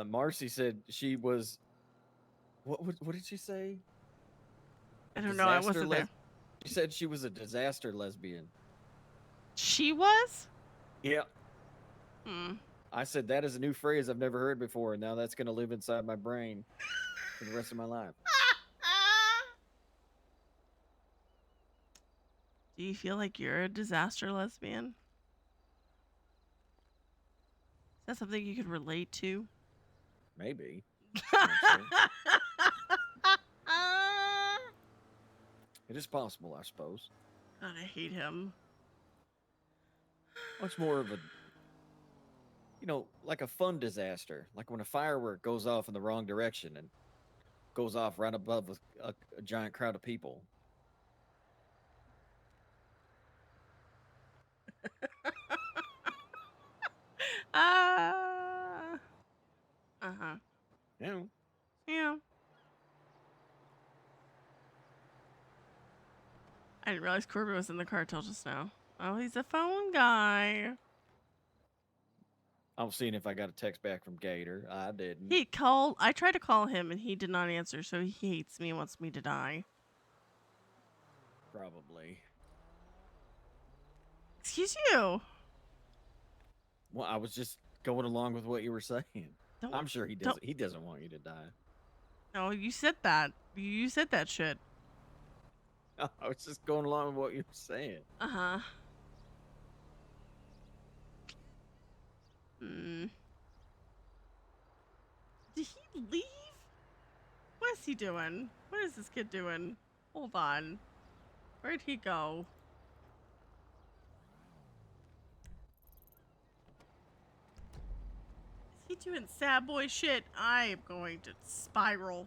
Marcy said she was. What did she say? I don't know. I Disaster wasn't there. She said she was a disaster lesbian. She was? Yeah. Hmm. I said that is a new phrase I've never heard before, and now that's going to live inside my brain for the rest of my life. Do you feel like you're a disaster lesbian? Is that something you could relate to? Maybe. It is possible, I suppose. God, I hate him. Much more of a, like a fun disaster. Like when a firework goes off in the wrong direction and goes off right above a giant crowd of people. Uh-huh. Yeah. Yeah. I didn't realize Corbin was in the car till just now. Oh, he's a phone guy. I'm seeing if I got a text back from Gator. I didn't. He called. I tried to call him and he did not answer, so he hates me and wants me to die. Probably. Excuse you. Well, I was just going along with what you were saying. I'm sure he doesn't. He doesn't want you to die. No, you said that. You said that shit. I was just going along with what you were saying. Uh-huh. Hmm. Did he leave? What is he doing? What is this kid doing? Hold on. Where'd he go? Is he doing sad boy shit? I am going to spiral.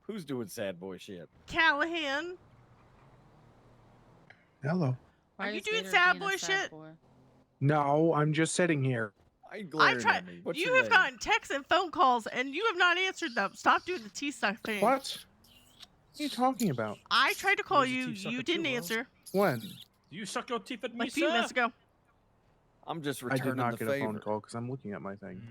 Who's doing sad boy shit? Callahan. Hello. Are you doing sad boy shit? No, I'm just sitting here. I tried. You have gotten texts and phone calls, and you have not answered them. Stop doing the T-suck thing. What? What are you talking about? I tried to call you. You didn't answer. When? Do you suck your teeth at me, Like a few minutes ago. I'm just I returning did not the get favor. a phone call because I'm looking at my thing.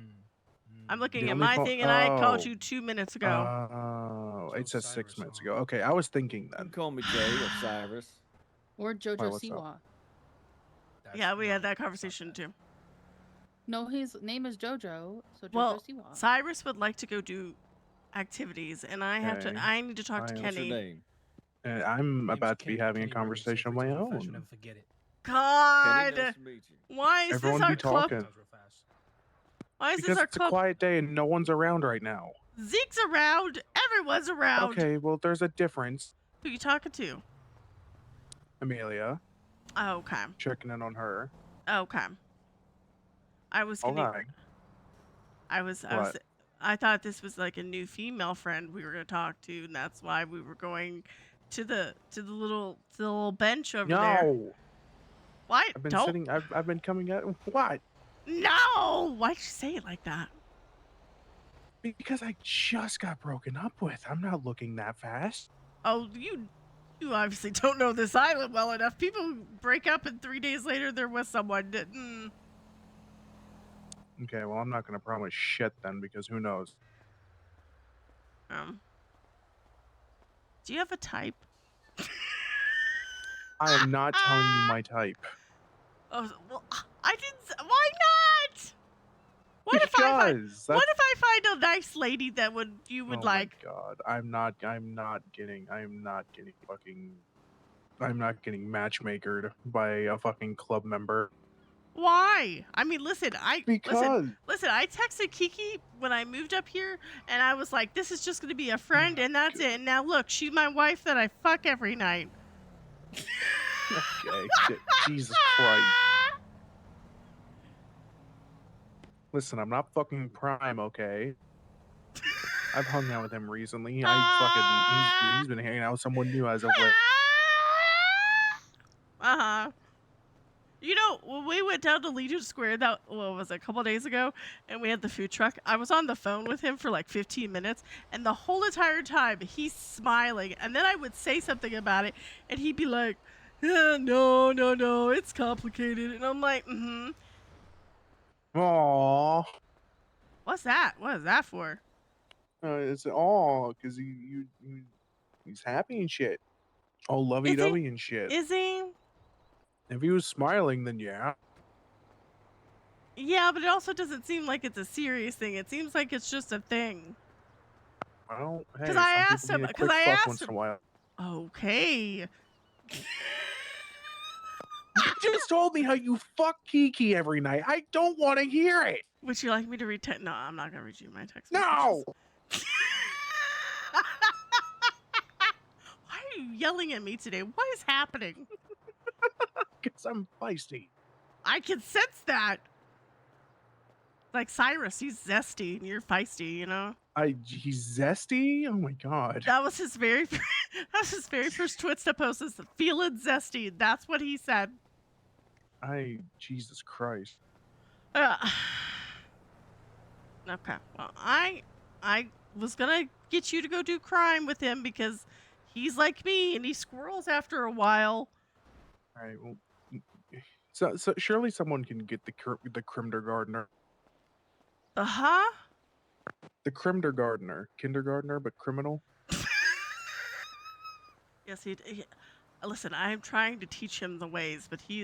I'm looking The at only my phone- thing, and I called oh. you 2 minutes ago. Oh, it says 6 minutes ago. Okay, I was thinking then. Call me Jay or Cyrus. Or Jojo what's up? Siwa. Yeah, we had that conversation too. No, his name is Jojo, so Jojo Well, Siwa. Cyrus would like to go do activities, and I have to. Okay. I need to talk to What's your Kenny. name? I'm about to be having a conversation of my own. Kenny, God, nice to meet you. why is Everyone this be our club? talking. Why is Because this our it's a club? quiet day and no one's around right now. Zeke's around. Everyone's around. Okay, well, there's a difference. Who you talking to? Amelia, Oh, okay. checking in on her. Okay. I was Oh, gonna. hi. I thought this was like a new female friend we were gonna talk to, and that's why we were going to the little bench over there. No. What? I've been Don't. sitting. I've been coming at. What? No. Why'd you say it like that? Because I just got broken up with. I'm not looking that fast. Oh, you obviously don't know this island well enough. People break up and 3 days later they're with someone. Okay, well, I'm not gonna promise shit then because who knows? Do you have a type? I am not telling you my type. Oh, well, I didn't. Why not? What if Because what if I find a nice lady that you would oh like? my god, I'm not getting matchmakered by a fucking club member. Why? I mean, listen, Because- listen, I texted Kiki when I moved up here, and I was like, this is just gonna be a friend, and that's it. And now look, she's my wife that I fuck every night. Okay, Jesus Christ. Listen, I'm not fucking Prime, okay? I've hung out with him recently. He's been hanging out with someone new as of late. Uh-huh. You know, when we went down to Legion Square, what was it, a couple days ago, and we had the food truck, I was on the phone with him for like 15 minutes, and the whole entire time, he's smiling, and then I would say something about it, and he'd be like, no, it's complicated, and I'm like, Aww. What's that? What is that for? It's because he's happy and shit. All lovey-dovey and shit. Is he? If he was smiling, then yeah. Yeah, but it also doesn't seem like it's a serious thing. It seems like it's just a thing. Well, hey, Because I some asked people him. need a Because quick I fuck asked once him. in a while. Okay. You just told me how you fuck Kiki every night. I don't want to hear it. Would you like me to read text? No, I'm not gonna read you my text. No. Why are you yelling at me today? What is happening? Because I'm feisty. I can sense that. Like Cyrus, he's zesty and you're feisty, you know? He's zesty? Oh my god. That was his very first Twitsta post is feeling zesty. That's what he said. Jesus Christ. Okay. Well, I was gonna get you to go do crime with him because he's like me and he squirrels after a while. All right. Well, so surely someone can get the kindergartner. The kindergartner, but criminal. Yes, he listen, I'm trying to teach him the ways, but he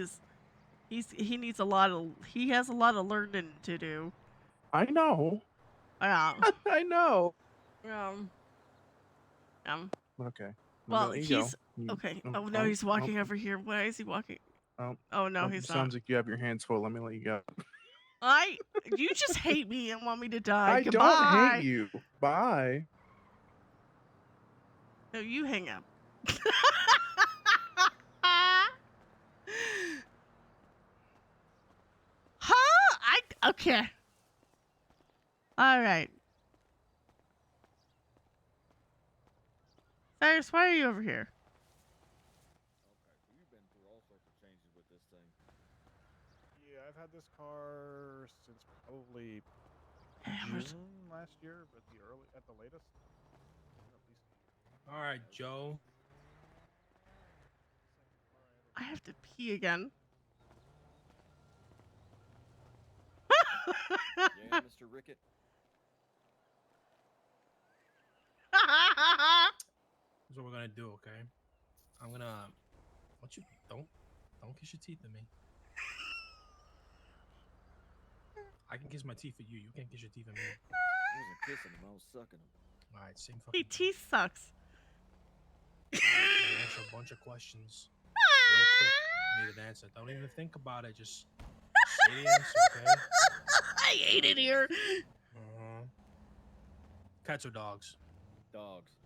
has a lot of learning to do. I know. Yeah. I know. Okay. Well, there you go. he's okay. Oh no, he's walking over here. Why is he walking? Oh no, he's not. Sounds like you have your hands full. Let me let you go. You just hate me and want me to die. I Goodbye. don't hate you. Bye. No, you hang up. Huh? Okay. All right. Cyrus, why are you over here? You've been through all sorts of changes with this thing. Yeah, I've had this car since probably where's- June last year, at the latest. At least a year. All right, Joe. I have to pee again. Yeah, Mr. Rickett. Here's what we're gonna do, okay? I'm gonna. Don't kiss your teeth at me. I can kiss my teeth at you. You can't kiss your teeth at me. I wasn't kissing him. I was sucking him. All right, same Hey, fucking. teeth sucks. I'm gonna answer a bunch of questions real quick. I need an answer. Don't even think about it. Just say the answer, okay? I hate it here. Cats or dogs? Dogs.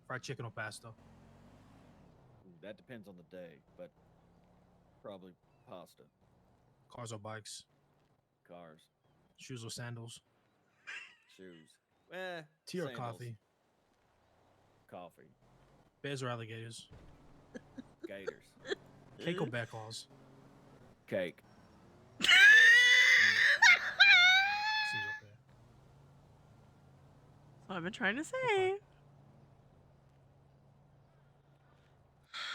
Fried chicken or pasta? Ooh, that depends on the day, but probably pasta. Cars or bikes? Cars. Shoes or sandals? Shoes. Tea or sandals. coffee? Coffee. Bears or alligators? Gators. Cake or bear claws? Cake. Seems okay. That's what I've been trying to say.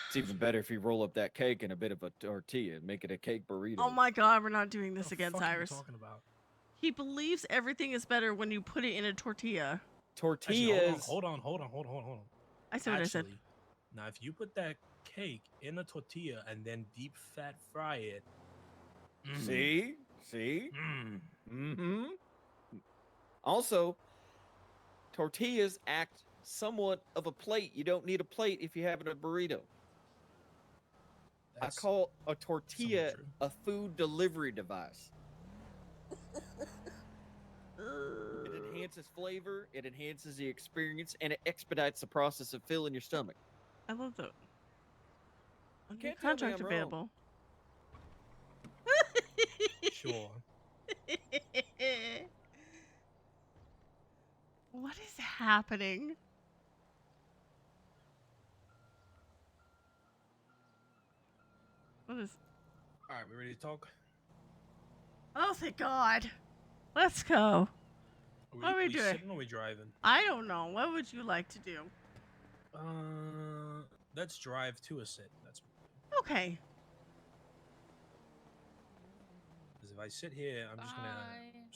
It's even better if you roll up that cake in a bit of a tortilla and make it a cake burrito. Oh my god, we're not doing this What the again, fuck are you Cyrus. talking about? He believes everything is better when you put it in a tortilla. Tortillas. Actually, hold on. I said what I said. Actually, now if you put that cake in a tortilla and then deep fat fry it. See? Mm-hmm. Also, tortillas act somewhat of a plate. You don't need a plate if you're having a burrito. I call a tortilla a food delivery device. It enhances flavor, it enhances the experience, and it expedites the process of filling your stomach. I love that. You New can't tell me contract I'm wrong. available. Sure. What is happening? What is? All right, we ready to talk? Oh, thank God. Let's go. What are we doing? Sitting or we driving? I don't know. What would you like to do? Let's drive to a sit. That's okay. Because if I sit here, I'm just gonna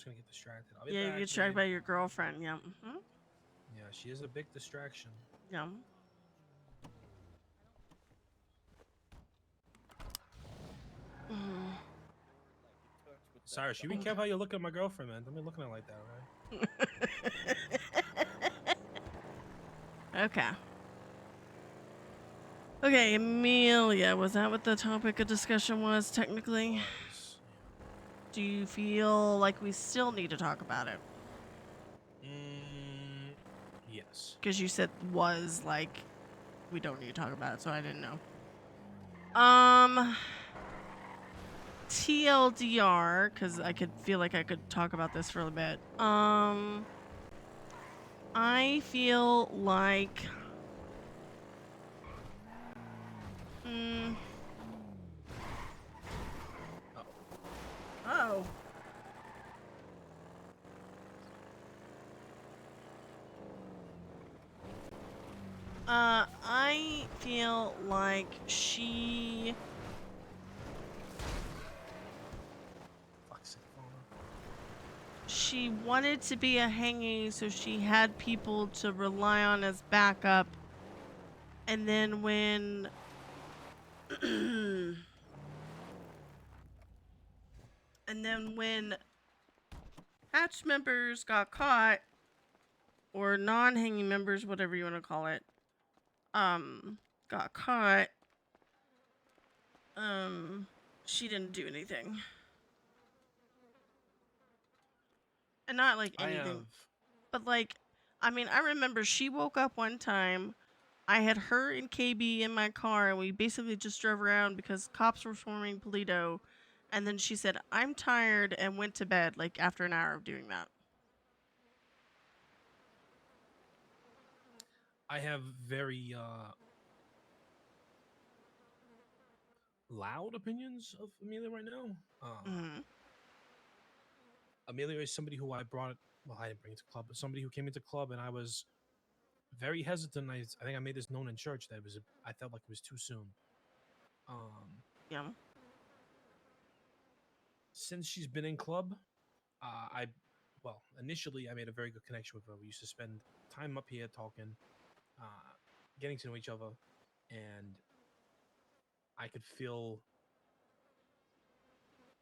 get distracted. I'll be Yeah, you back, get distracted babe. by your girlfriend. Yeah. Mm-hmm. Yeah, she is a big distraction. Yeah. Cyrus, you be careful how you look at my girlfriend, man. Don't be looking at her like that, right? Okay. Okay, Amelia, was that what the topic of discussion was, technically? Do you feel like we still need to talk about it? Yes. Because you said was, like, we don't need to talk about it, so I didn't know. TLDR, because I could feel like I could talk about this for a bit. I feel like... Oh. I feel like she... She wanted to be a hanging, so she had people to rely on as backup. And then when... and then when hatch members got caught, or non-hanging members, whatever you want to call it, got caught, she didn't do anything. and not like I anything, have. but like, I mean, I remember she woke up one time. I had her and KB in my car, and we basically just drove around because cops were swarming Polito. And then she said, "I'm tired," and went to bed like after an hour of doing that. I have very loud opinions of Amelia right now. Mm-hmm. Amelia is somebody who I brought. Well, I didn't bring into club, but somebody who came into club, and I was very hesitant. I think I made this known in church that I felt like it was too soon. Yeah. Since she's been in club, well, initially I made a very good connection with her. We used to spend time up here talking, getting to know each other, and I could feel.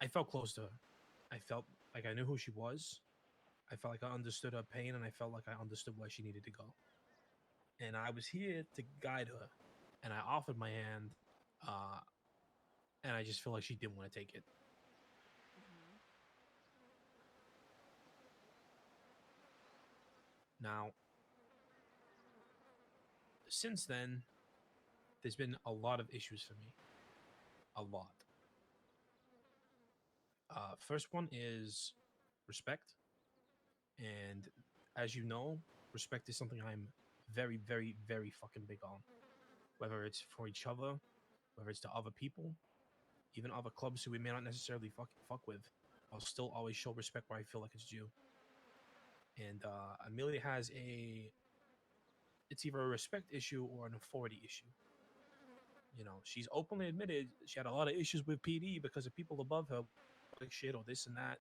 I felt close to her. I felt like I knew who she was. I felt like I understood her pain, and I felt like I understood where she needed to go. And I was here to guide her, and I offered my hand, uh, and I just feel like she didn't want to take it. Now, since then, there's been a lot of issues for me. A lot. First one is respect. And as you know, respect is something I'm very, very, very fucking big on. Whether it's for each other, whether it's to other people, even other clubs who we may not necessarily fuck with, I'll still always show respect where I feel like it's due. And Amelia has it's either a respect issue or an authority issue. You know, she's openly admitted she had a lot of issues with PD because of people above her, like shit or this and that.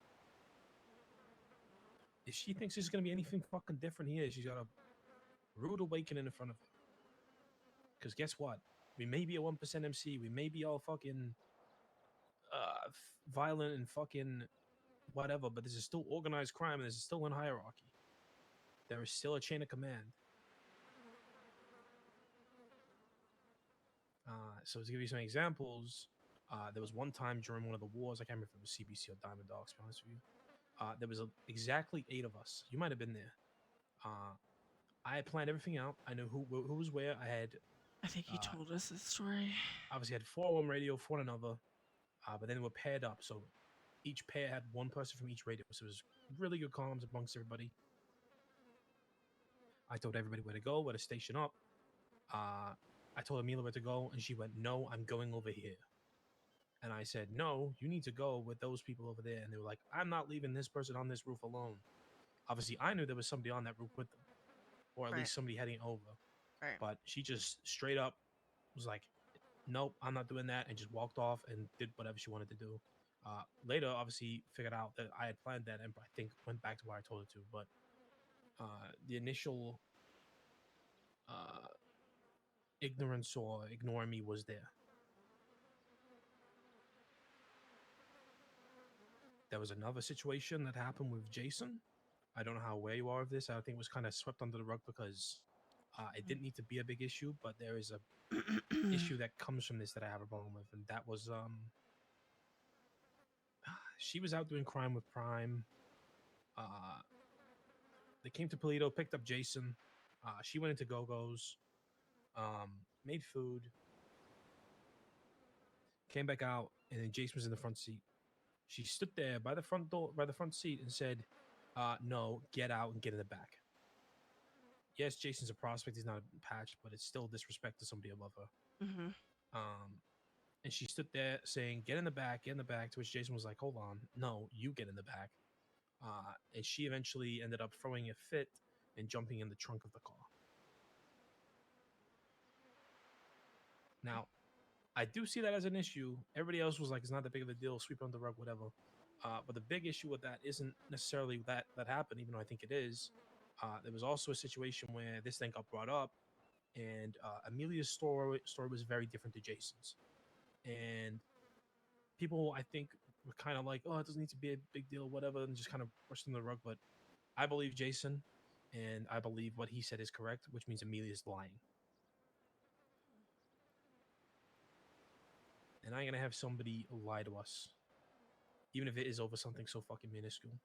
If she thinks there's gonna be anything fucking different here, she's got a rude awakening in front of her. Because guess what? We may be a 1% MC, we may be all fucking violent and fucking whatever, but this is still organized crime and this is still in hierarchy. There is still a chain of command. So to give you some examples, there was one time during one of the wars, I can't remember if it was CBC or Diamond Dogs, to be honest with you. There was exactly 8 of us. You might have been there. I had planned everything out. I knew who was where. I think you told us this story. Obviously, had 4 on one radio, 4 on another, but then they were paired up. So each pair had one person from each radio. So it was really good comms amongst everybody. I told everybody where to go, where to station up. I told Amelia where to go, and she went, "No, I'm going over here." And I said, "No, you need to go with those people over there." And they were like, "I'm not leaving this person on this roof alone." Obviously, I knew there was somebody on that roof with them, or at least somebody heading over. Right. But she just straight up was like, "Nope, I'm not doing that," and just walked off and did whatever she wanted to do. Later, obviously, figured out that I had planned that, and I think went back to where I told her to. But the initial ignorance or ignoring me was there. There was another situation that happened with Jason. I don't know how aware you are of this. I think it was kind of swept under the rug because it didn't need to be a big issue, but there is a issue that comes from this that I have a problem with, and that was she was out doing crime with Prime. They came to Polito, picked up Jason. She went into Go-Go's, made food, came back out, and then Jason was in the front seat. She stood there by the front door, by the front seat, and said, "No, get out and get in the back." Yes, Jason's a prospect; he's not a patch, but it's still disrespect to somebody above her. Mm-hmm. And she stood there saying, "Get in the back, get in the back." To which Jason was like, "Hold on, no, you get in the back." And she eventually ended up throwing a fit and jumping in the trunk of the car. Now, I do see that as an issue. Everybody else was like, "It's not that big of a deal. Sweep it under the rug, whatever." But the big issue with that isn't necessarily that happened, even though I think it is. There was also a situation where this thing got brought up, and Amelia's story was very different to Jason's, and people I think were kind of like, "Oh, it doesn't need to be a big deal, whatever," and just kind of brushed under the rug. But I believe Jason, and I believe what he said is correct, which means Amelia's lying. And I'm gonna have somebody lie to us, even if it is over something so fucking minuscule.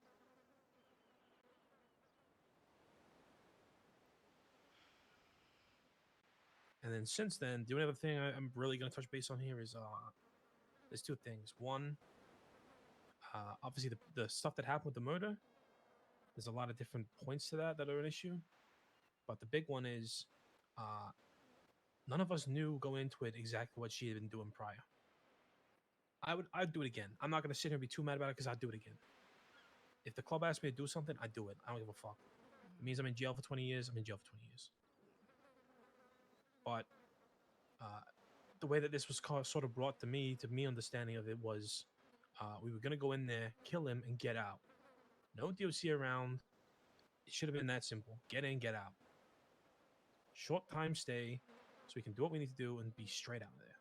And then since then, the only other thing I'm really going to touch base on here is there's two things. One, obviously the stuff that happened with the murder. There's a lot of different points to that are an issue, but the big one is none of us knew going into it exactly what she had been doing prior. I'd do it again. I'm not going to sit here and be too mad about it because I'd do it again. If the club asks me to do something, I do it. I don't give a fuck. It means I'm in jail for 20 years. I'm in jail for 20 years. But the way that this was sort of brought to me understanding of it was we were going to go in there, kill him, and get out. No DOC around. It should have been that simple. Get in, get out. Short time stay so we can do what we need to do and be straight out of there.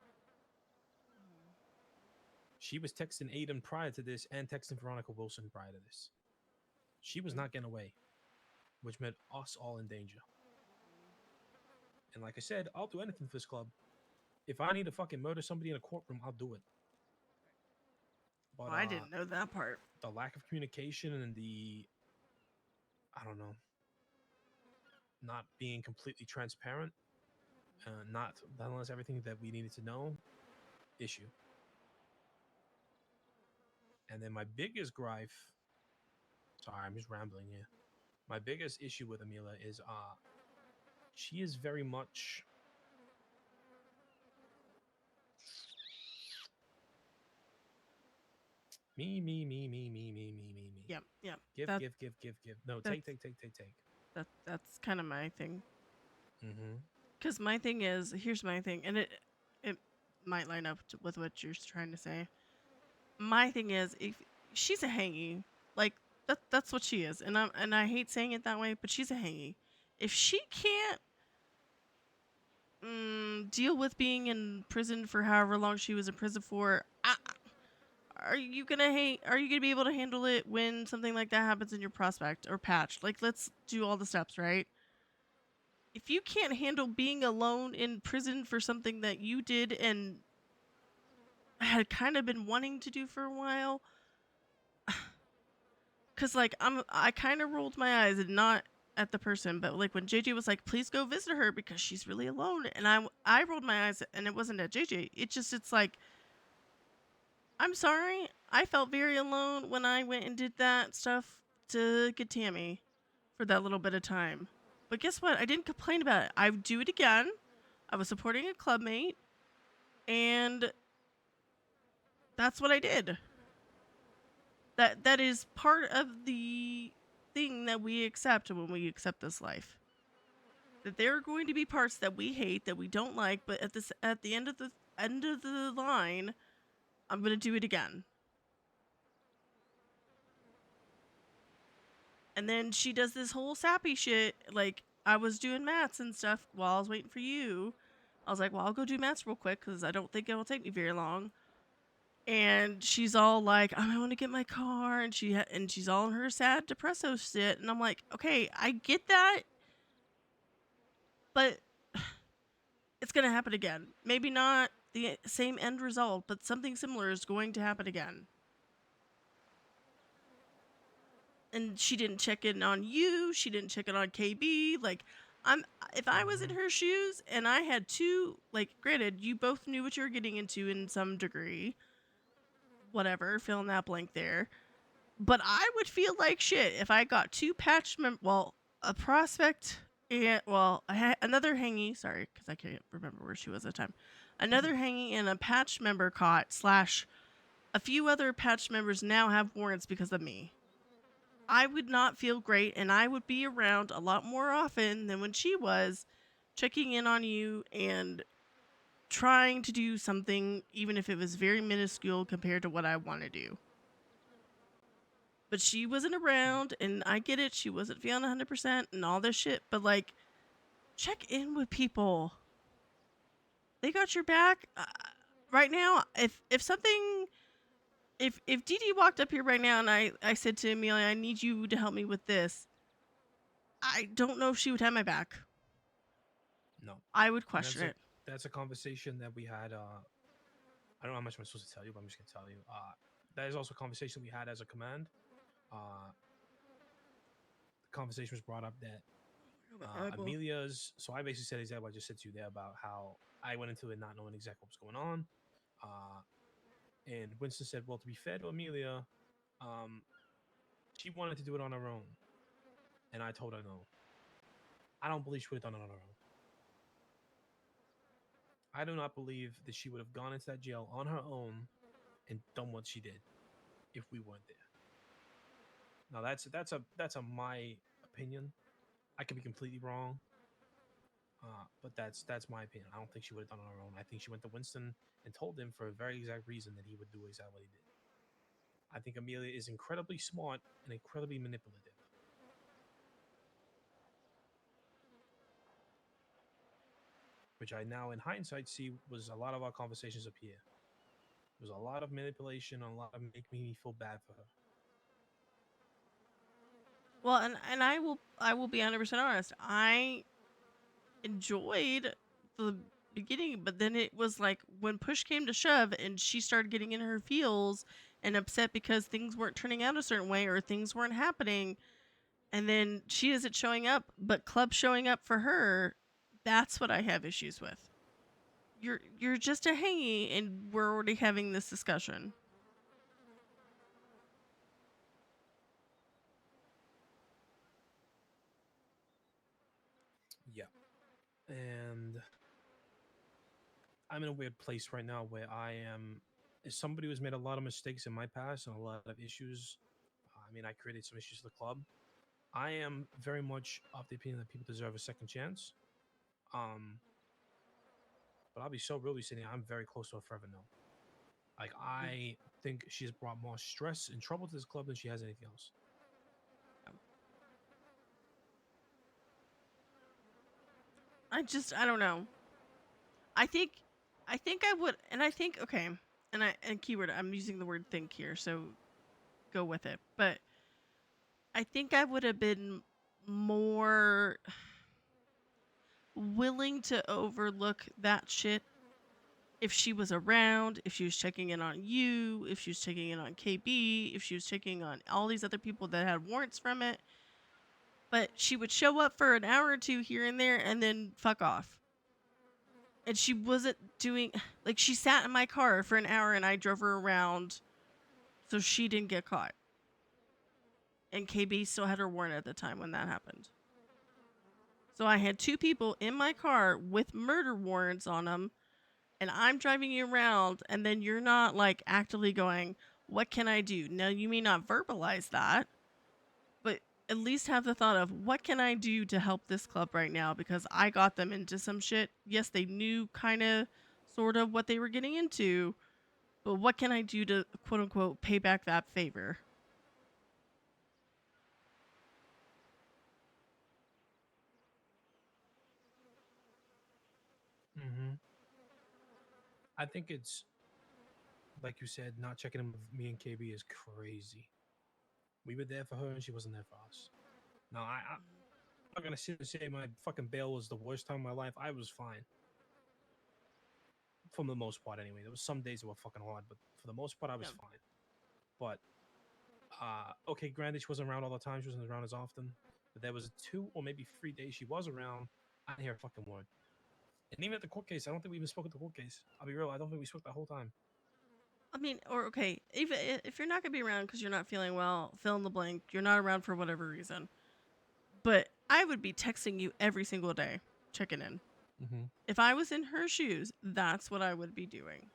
She was texting Aiden prior to this and texting Veronica Wilson prior to this. She was not getting away, which meant us all in danger. And like I said, I'll do anything for this club. If I need to fucking murder somebody in a courtroom, I'll do it. But I didn't know that part. The lack of communication and I don't know, not being completely transparent, not telling us everything that we needed to know, issue. And then my biggest gripe, sorry, I'm just rambling here. My biggest issue with Amelia is she is very much me. Yep. Give. No, take. That's kind of my thing. Mm-hmm. Because my thing is, here's my thing, and it might line up with what you're trying to say. My thing is, if she's a hangy, like that's what she is, and I hate saying it that way, but she's a hangy. If she can't deal with being in prison for however long she was in prison for, are you gonna be able to handle it when something like that happens in your prospect or patch? Like, let's do all the steps, right? If you can't handle being alone in prison for something that you did and had kind of been wanting to do for a while, because like I kind of rolled my eyes and not at the person, but like when JJ was like, please go visit her because she's really alone, and I rolled my eyes and it wasn't at JJ. It's like, I'm sorry, I felt very alone when I went and did that stuff to get Tammy for that little bit of time. But guess what? I didn't complain about it. I would do it again. I was supporting a clubmate, and that's what I did. That is part of the thing that we accept when we accept this life. That there are going to be parts that we hate, that we don't like, but at the end of the line, I'm gonna do it again. And then she does this whole sappy shit. Like, I was doing mats and stuff while I was waiting for you. I was like, well, I'll go do mats real quick because I don't think it will take me very long. And she's all like, I want to get my car, and she's all in her sad depresso shit. And I'm like, okay, I get that, but it's gonna happen again. Maybe not the same end result, but something similar is going to happen again. And she didn't check in on you. She didn't check in on KB. Like, if I was in her shoes and I had two, like, granted, you both knew what you were getting into in some degree. Whatever, fill in that blank there. But I would feel like shit if I got two a prospect and, another hangy, sorry, because I can't remember where she was at the time. Another hangy and a patch member caught / a few other patch members now have warrants because of me. I would not feel great, and I would be around a lot more often than when she was, checking in on you and trying to do something, even if it was very minuscule compared to what I want to do. But she wasn't around, and I get it, she wasn't feeling 100% and all this shit, but like, check in with people. They got your back. Right now, if something... If Dee Dee walked up here right now and I said to Amelia, I need you to help me with this, I don't know if she would have my back. No. I would question it. That's a conversation that we had. I don't know how much I'm supposed to tell you, but I'm just going to tell you. That is also a conversation we had as a command. The conversation was brought up that Amelia's. So I basically said exactly what I just said to you there about how I went into it not knowing exactly what was going on. And Winston said, "Well, to be fair to Amelia, she wanted to do it on her own," and I told her no. I don't believe she would have done it on her own. I do not believe that she would have gone into that jail on her own and done what she did if we weren't there. Now that's a my opinion. I could be completely wrong, but that's my opinion. I don't think she would have done it on her own. I think she went to Winston and told him for a very exact reason that he would do exactly what he did. I think Amelia is incredibly smart and incredibly manipulative. Which I now, in hindsight, see was a lot of our conversations up here. There was a lot of manipulation, a lot of making me feel bad for her. Well, and I will be 100% honest. I enjoyed the beginning, but then it was like when push came to shove and she started getting in her feels and upset because things weren't turning out a certain way or things weren't happening, and then she isn't showing up, but Club showing up for her, that's what I have issues with. You're just a hangy and we're already having this discussion. Yeah. And I'm in a weird place right now where I am, as somebody who's made a lot of mistakes in my past and a lot of issues. I mean, I created some issues for the club. I am very much of the opinion that people deserve a second chance. But I'll be so really saying I'm very close to a forever no. Like, I think she's brought more stress and trouble to this club than she has anything else. I don't know. I think I would, and I think, okay, and keyword, I'm using the word think here, so go with it. But I think I would have been more willing to overlook that shit if she was around, if she was checking in on you, if she was checking in on KB, if she was checking on all these other people that had warrants from it. But she would show up for an hour or two here and there and then fuck off. And she wasn't doing, like, she sat in my car for an hour and I drove her around so she didn't get caught. And KB still had her warrant at the time when that happened. So I had two people in my car with murder warrants on them, and I'm driving you around, and then you're not, like, actively going, what can I do? Now, you may not verbalize that, but at least have the thought of, what can I do to help this club right now? Because I got them into some shit. Yes, they knew kind of, sort of what they were getting into, but what can I do to, quote unquote, pay back that favor? I think it's, like you said, not checking in with me and KB is crazy. We were there for her and she wasn't there for us. Now, I'm not going to sit and say my fucking bail was the worst time of my life. I was fine. For the most part, anyway. There was some days that were fucking hard, but for the most part, I was fine. But, okay, granted, she wasn't around all the time. She wasn't around as often. But there was 2 or maybe 3 days she was around. I didn't hear a fucking word. And even at the court case, I don't think we even spoke at the court case. I'll be real, I don't think we spoke the whole time. I mean, or okay, even if you're not gonna be around because you're not feeling well, fill in the blank. You're not around for whatever reason. But I would be texting you every single day, checking in. Mm-hmm. If I was in her shoes, that's what I would be doing.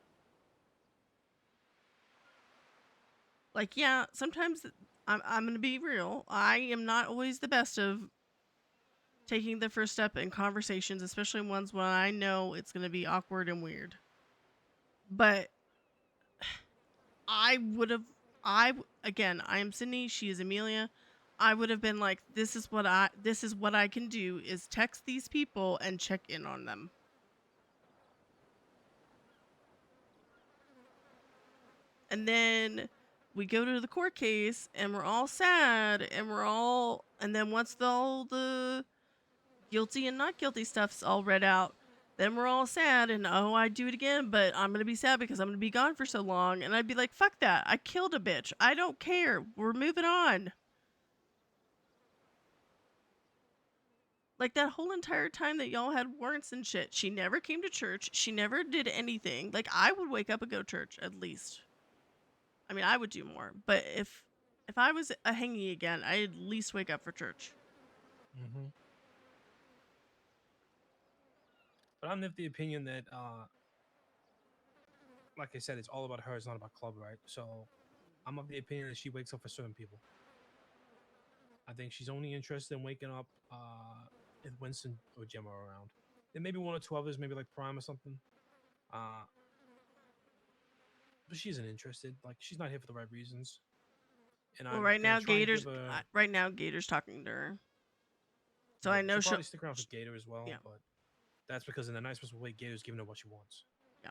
Like, yeah, sometimes I'm gonna be real. I am not always the best of taking the first step in conversations, especially ones when I know it's gonna be awkward and weird. But I would have, again, I am Sydney, she is Amelia. I would have been like, this is what I can do is text these people and check in on them. And then we go to the court case and we're all sad and then once all the guilty and not guilty stuff's all read out, then we're all sad and, oh, I'd do it again, but I'm going to be sad because I'm going to be gone for so long. And I'd be like, fuck that. I killed a bitch. I don't care. We're moving on. Like that whole entire time that y'all had warrants and shit, she never came to church. She never did anything. Like I would wake up and go to church at least. I mean, I would do more, but if I was a hangy again, I'd at least wake up for church. Mm-hmm. But I'm of the opinion that, like I said, it's all about her. It's not about club, right? So I'm of the opinion that she wakes up for certain people. I think she's only interested in waking up if Winston or Gemma are around. And maybe one or two others, maybe like Prime or something. But she isn't interested. Like she's not here for the right reasons. And Well, I'm right gonna now try and Gator's give her. right now Gator's talking to her. So Yeah, I know she'll she'll probably stick around for Gator as well. yeah. But that's because in a nice possible way, Gator's giving her what she wants. Yeah.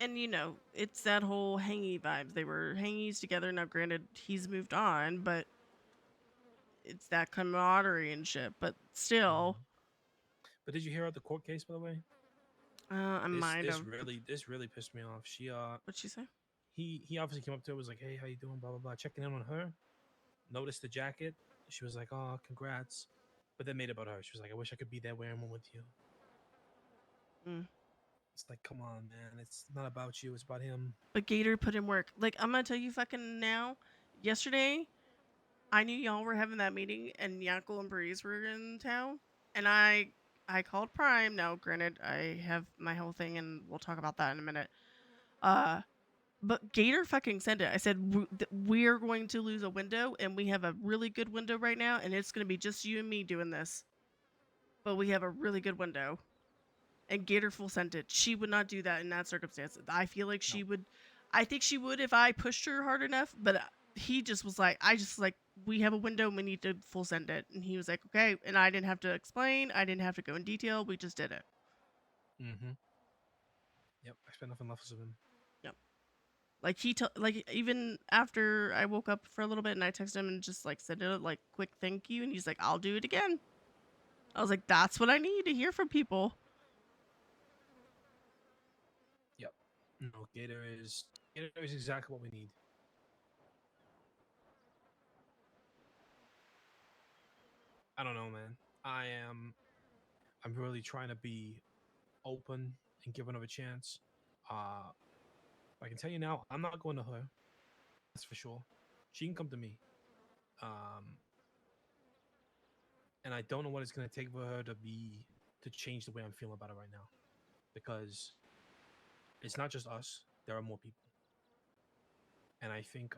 And you know, it's that whole hangy vibes. They were hangies together. Now, granted, he's moved on, but it's that camaraderie and shit. But still, But did you hear about the court case, by the way? I might have. This really pissed me off. What'd she say? He obviously came up to her, was like, "Hey, how you doing?" Blah blah blah. Checking in on her. Noticed the jacket. She was like, "Oh, congrats," but then made it about her. She was like, "I wish I could be there wearing one with you." It's like, come on, man. It's not about you. It's about him. But Gator put in work. Like I'm gonna tell you, fucking now. Yesterday, I knew y'all were having that meeting, and Yankel and Breeze were in town, and I called Prime. Now, granted, I have my whole thing, and we'll talk about that in a minute. But Gator fucking sent it. I said, we're going to lose a window, and we have a really good window right now, and it's going to be just you and me doing this. But we have a really good window. And Gator full sent it. She would not do that in that circumstance. I feel like she would. I think she would if I pushed her hard enough, but he just was like, we have a window and we need to full send it. And he was like, okay. And I didn't have to explain. I didn't have to go in detail. We just did it. Mm-hmm. Yep, I spent nothing left of him. Yep. Like like even after I woke up for a little bit and I texted him and just like said it like quick thank you, and he's like, I'll do it again. I was like, that's what I need to hear from people. Yep. No, Gator is exactly what we need. I don't know, man. I'm really trying to be open and give another chance. I can tell you now, I'm not going to her. That's for sure. She can come to me. And I don't know what it's gonna take for her to change the way I'm feeling about it right now, because it's not just us. There are more people, and I think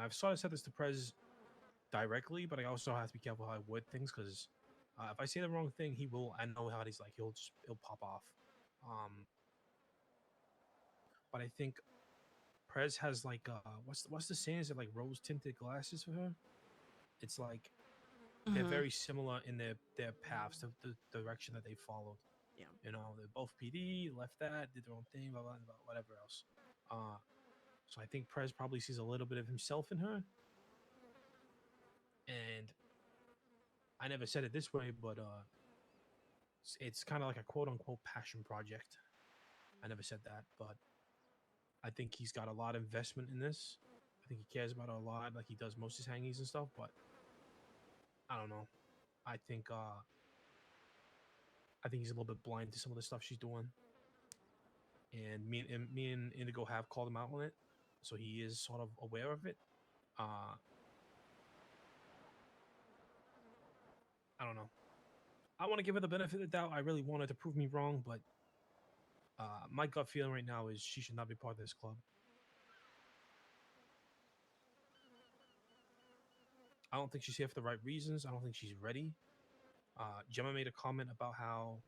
I've sort of said this to Prez directly, but I also have to be careful how I word things, because if I say the wrong thing, he will. I know how he's like. He'll pop off. But I think Prez has like what's the saying? Is it like rose tinted glasses for her? It's like they're very similar in their paths, the direction that they followed. Yeah. You know, they're both PD, left that, did their own thing, blah, blah, blah, whatever else. So I think Prez probably sees a little bit of himself in her. And I never said it this way, but it's kind of like a quote unquote passion project. I never said that, but I think he's got a lot of investment in this. I think he cares about it a lot, like he does most of his hangies and stuff, but I don't know. I think he's a little bit blind to some of the stuff she's doing. And me and Indigo have called him out on it, so he is sort of aware of it. I don't know. I want to give her the benefit of the doubt. I really wanted to prove me wrong, but my gut feeling right now is she should not be part of this club. I don't think she's here for the right reasons. I don't think she's ready. Gemma made a comment about how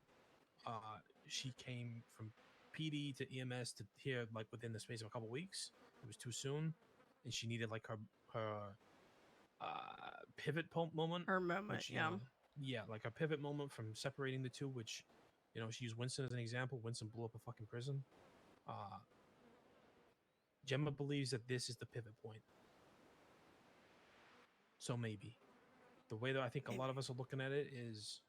she came from PD to EMS to here like within the space of a couple weeks. It was too soon, and she needed like her pivot moment. Her moment, which, yeah. Yeah, like a pivot moment from separating the two, which, she used Winston as an example. Winston blew up a fucking prison. Gemma believes that this is the pivot point. So maybe. The way that I think a lot of us are looking at it is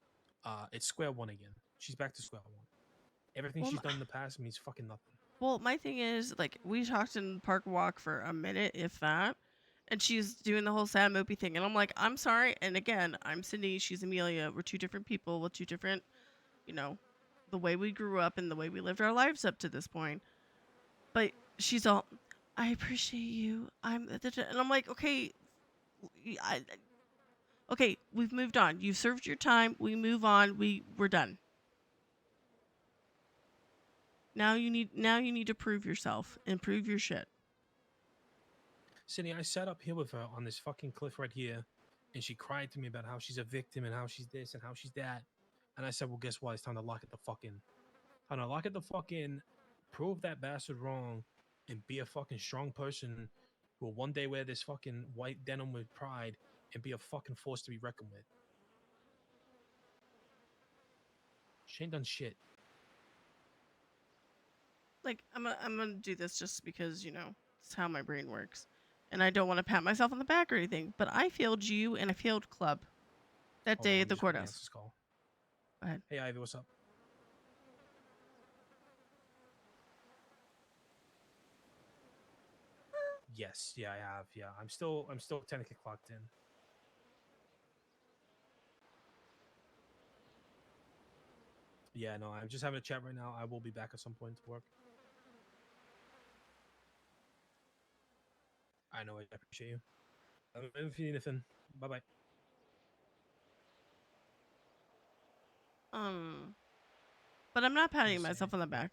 it's square one again. She's back to square one. Everything she's done in the past means fucking nothing. Well, my thing is, like, we talked in Park Walk for a minute, if that, And she's doing the whole sad mopey thing. And I'm like, I'm sorry. And again, I'm Cindy. She's Amelia. We're two different people with two different, you know, the way we grew up and the way we lived our lives up to this point. But she's all, I appreciate you. And I'm like, okay, okay, we've moved on. You've served your time. We move on. We're done. Now you need to prove yourself and prove your shit. Cindy, I sat up here with her on this fucking cliff right here, and she cried to me about how she's a victim and how she's this and how she's that. And I said, well, guess what? It's time to lock it the fuck in. Time to lock it the fuck in, prove that bastard wrong, and be a fucking strong person who will one day wear this fucking white denim with pride and be a fucking force to be reckoned with. She ain't done shit. Like, I'm gonna do this just because, you know, it's how my brain works. And I don't want to pat myself on the back or anything, but I failed you and I failed club that day at the courthouse. Call. Go ahead. Hey, Ivy, what's up? Yes, yeah, I have. Yeah, I'm still technically clocked in. Yeah, no, I'm just having a chat right now. I will be back at some point to work. I know, I appreciate you. If you need anything, bye bye. But I'm not patting myself on the back.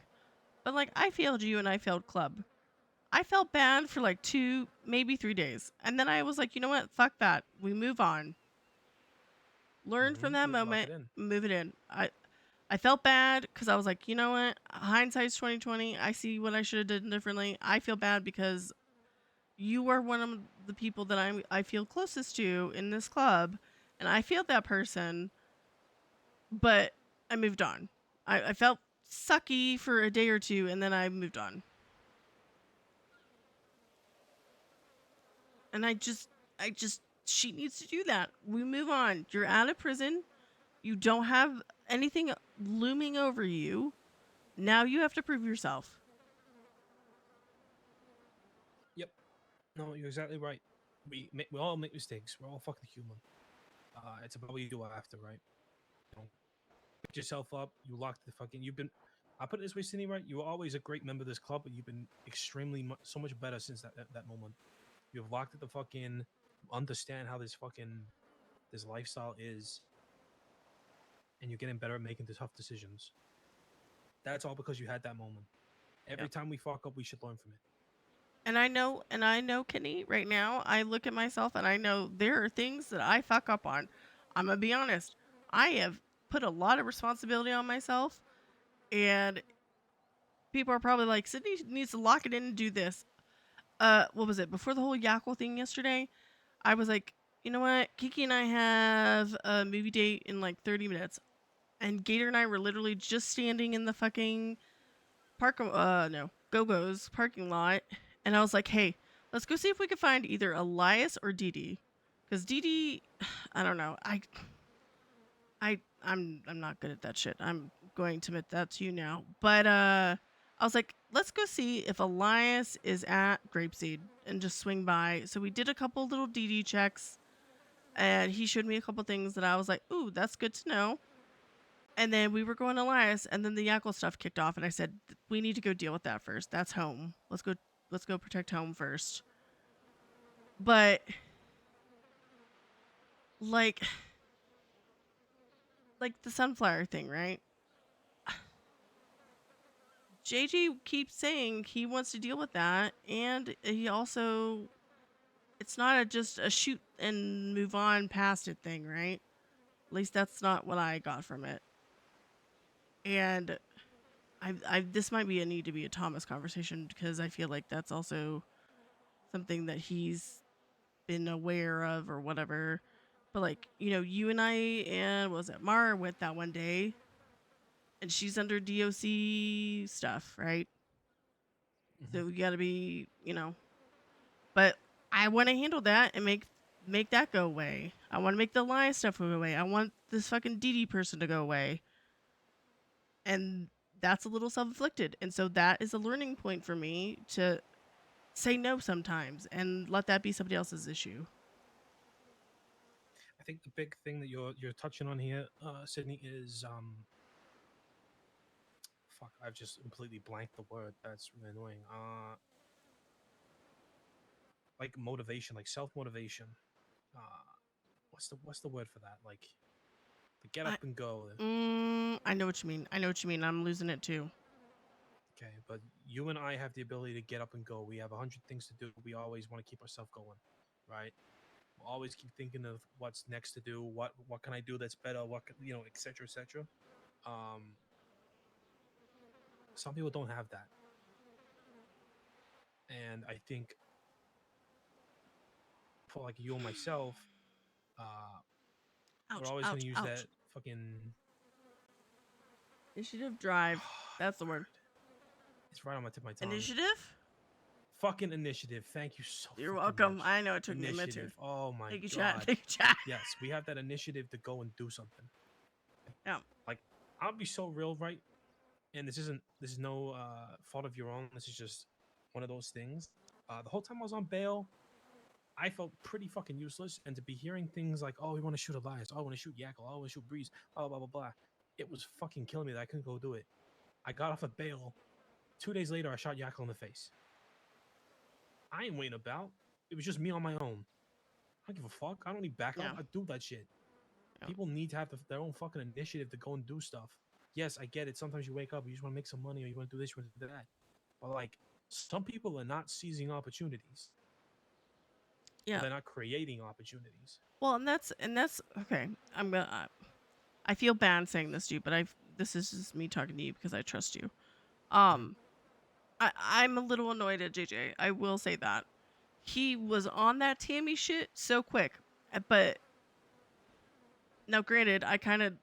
But like, I failed you and I failed club. I felt bad for like 2, maybe 3 days. And then I was like, you know what? Fuck that. We move on. Learn from that moment, move it in. I felt bad because I was like, you know what? Hindsight's 2020. I see what I should have done differently. I feel bad because you are one of the people that I feel closest to in this club, and I failed that person. But I moved on. I felt sucky for a day or two, and then I moved on. And she needs to do that. We move on. You're out of prison. You don't have anything looming over you. Now you have to prove yourself. Yep. No, you're exactly right. We all make mistakes. We're all fucking human. It's about what you do after, right? You know, pick yourself up. You locked the fucking. I put it this way, Cindy. Right? You were always a great member of this club, but you've been extremely so much better since that moment. You've locked it the fuck in. You understand how this lifestyle is, and you're getting better at making the tough decisions. That's all because you had that moment. Every time we fuck up, we should learn from it. And I know, Kenny, right now, I look at myself and I know there are things that I fuck up on. I'm going to be honest. I have put a lot of responsibility on myself, and people are probably like, Sydney needs to lock it in and do this. What was it? Before the whole Yackle thing yesterday, I was like, you know what? Kiki and I have a movie date in like 30 minutes. And Gator and I were literally just standing in the fucking Go-Go's parking lot. And I was like, hey, let's go see if we can find either Elias or Dee Dee. Because Dee Dee, I don't know. I'm not good at that shit. I'm going to admit that to you now. But I was like, let's go see if Elias is at Grapeseed and just swing by. So we did a couple little Dee Dee checks. And he showed me a couple things that I was like, ooh, that's good to know. And then we were going to Elias, and then the Yackle stuff kicked off, and I said, we need to go deal with that first. That's home. Let's go protect home first. But like the sunflower thing, right? JJ keeps saying he wants to deal with that, and he also, it's not just a shoot and move on past it thing, right? At least that's not what I got from it. And this might be a need to be a Thomas conversation, because I feel like that's also something that he's been aware of or whatever. But like, you know, you and I and Mara went that one day, and she's under DOC stuff, right? So we gotta be, you know. But I want to handle that and make that go away. I want to make the Elias stuff go away. I want this fucking Dee Dee person to go away. And that's a little self-inflicted. And so that is a learning point for me to say no sometimes and let that be somebody else's issue. I think the big thing that you're touching on here, Sydney, is fuck. I've just completely blanked the word. That's really annoying. Like motivation, like self motivation. What's the word for that? Like, the get up and go. I know what you mean. I'm losing it too. Okay, but you and I have the ability to get up and go. We have 100 things to do. We always want to keep ourselves going, right? We'll always keep thinking of what's next to do. What can I do that's better? What can, et cetera, et cetera. Some people don't have that, and I think for like you and myself, we're always going to use that fucking initiative drive. That's the word. It's right on my tip of my tongue. Initiative? Fucking initiative. Thank you so You're fucking welcome. much. I know it took me a minute Initiative. too. Oh my Thank you, god. chat. Thank you, chat. Yes, we have that initiative to go and do something. Yeah. Like, I'll be so real, right? And this is no fault of your own. This is just one of those things. The whole time I was on bail, I felt pretty fucking useless. And to be hearing things like, oh, we want to shoot Elias. Oh, I want to shoot Yackle. Oh, I want to shoot Breeze. Blah, blah, blah, blah. It was fucking killing me that I couldn't go do it. I got off of bail. 2 days later, I shot Yackle in the face. I ain't waiting about. It was just me on my own. I don't give a fuck. I don't need backup. Yeah. I do that shit. People need to have their own fucking initiative to go and do stuff. Yes, I get it. Sometimes you wake up, you just want to make some money, or you want to do this, you want to do that. But like, some people are not seizing opportunities. Yeah. They're not creating opportunities. Well, and that's okay. I feel bad saying this to you, but this is just me talking to you because I trust you. I'm a little annoyed at JJ. I will say that. He was on that Tammy shit so quick. But now granted, I kind of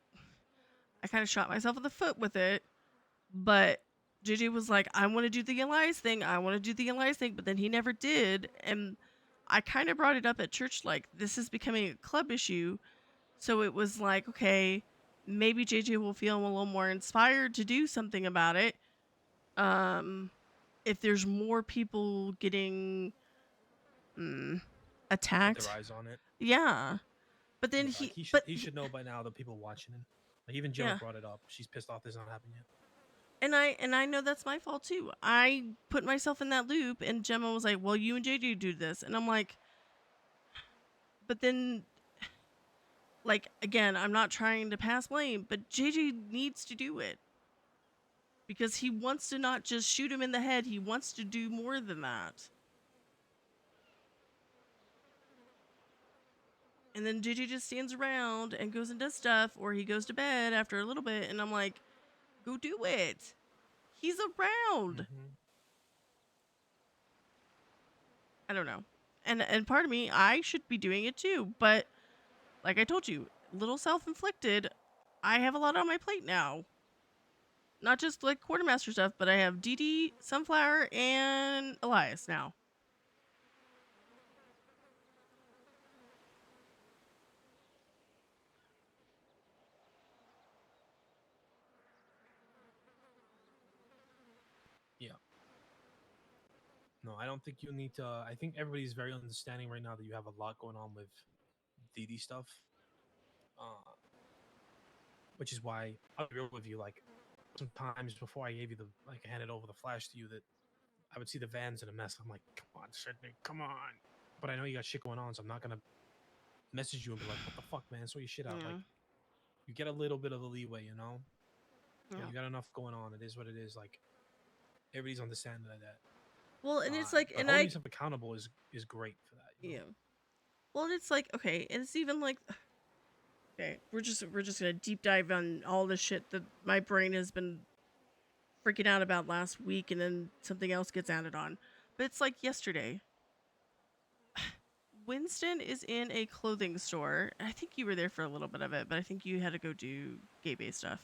shot myself in the foot with it, but JJ was like, I want to do the Elias thing. But then he never did. And I kind of brought it up at church, like, this is becoming a club issue. So it was like, okay, maybe JJ will feel a little more inspired to do something about it. If there's more people getting attacked, Their eyes on it. Yeah. But then Yeah, he should know by now that people watching him. Like, even Gemma brought it up. She's pissed off this not happening yet. And I know that's my fault too. I put myself in that loop, and Gemma was like, well, you and JJ do this. And I'm like, but then, like, again, I'm not trying to pass blame, but JJ needs to do it. Because he wants to not just shoot him in the head, he wants to do more than that. And then JJ just stands around and goes and does stuff, or he goes to bed after a little bit, and I'm like, go do it. He's around. I don't know. And part of me, I should be doing it too, but like I told you, little self-inflicted. I have a lot on my plate now. Not just like quartermaster stuff, but I have DD, Sunflower, and Elias now. Yeah. No, I don't think you need to. I think everybody's very understanding right now that you have a lot going on with DD stuff. Which is why I'll be real with you. Like, sometimes before I gave you handed over the flash to you, that I would see the vans in a mess. I'm like, come on, Sydney, come on. But I know you got shit going on, so I'm not gonna message you and be like, what the fuck, man? Sort your shit out. Like, you get a little bit of the leeway, you know? Yeah. You got enough going on. It is what it is. Like, everybody's understanding of that. Well, and it's like, and holding yourself accountable is great for that. You know? Yeah. Well, and it's like, okay, and it's even like, okay, we're just gonna deep dive on all the shit that my brain has been freaking out about last week, and then something else gets added on. But it's like yesterday. Winston is in a clothing store. I think you were there for a little bit of it, but I think you had to go do gay-based stuff.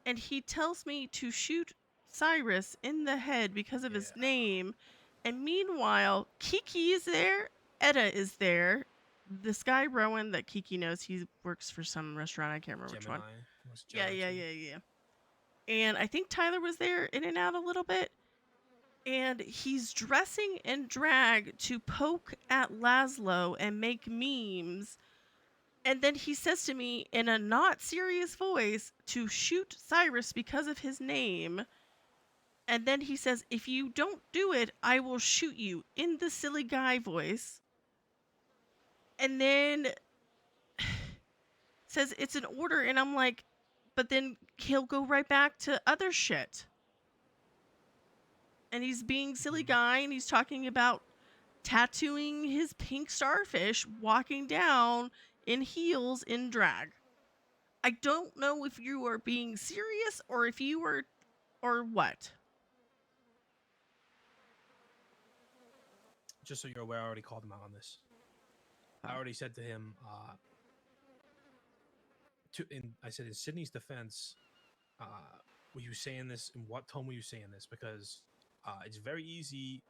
And he tells me to shoot Cyrus in the head because of his name. And meanwhile, Kiki is there. Etta is there. This guy, Rowan, that Kiki knows, he works for some restaurant. I can't remember which one. Yeah. And I think Tyler was there in and out a little bit. and he's dressing in drag to poke at Laszlo and make memes. And then he says to me in a not serious voice to shoot Cyrus because of his name. And then he says, if you don't do it, I will shoot you, in the silly guy voice. And then says it's an order. And I'm like, but then he'll go right back to other shit. And he's being silly guy, and he's talking about tattooing his pink starfish, walking down in heels in drag. I don't know if you are being serious or if you were, or what. Just so you're aware, I already called him out on this. I already said to him, I said in Sydney's defense, were you saying this? In what tone were you saying this? Because it's very easy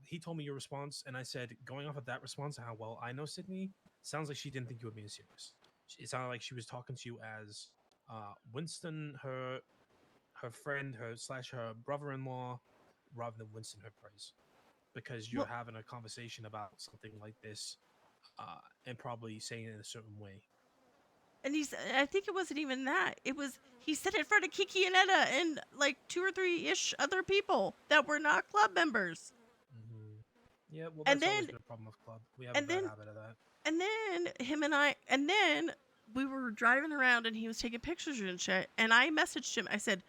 he told me your response, and I said, going off of that response, how well I know Sydney, sounds like she didn't think you were being serious. It sounded like she was talking to you as Winston, her friend, her brother-in-law, rather than Winston, her praise, because you're having a conversation about something like this, and probably saying it in a certain way. And I think it wasn't even that. It was, he said it in front of Kiki and Etta and like 2 or 3-ish other people that were not club members. Yeah, well, that's always been a problem with club. We have a bad habit of that. And then we were driving around and he was taking pictures and shit. And I messaged him. I said,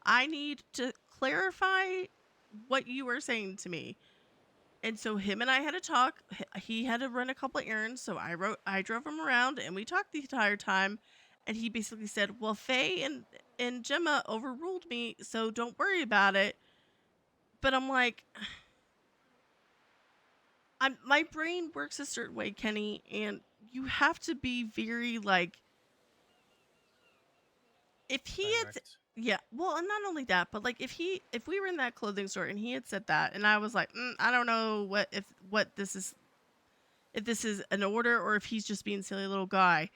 I need to clarify what you were saying to me. And so him and I had a talk. He had to run a couple of errands, so I drove him around, and we talked the entire time. And he basically said, "Well, Faye and Gemma overruled me, so don't worry about it." But I'm like, my brain works a certain way, Kenny, and you have to be very like, if he had, yeah, well, and not only that, but like if we were in that clothing store and he had said that, and I was like, I don't know what this is. If this is an order or if he's just being silly little guy.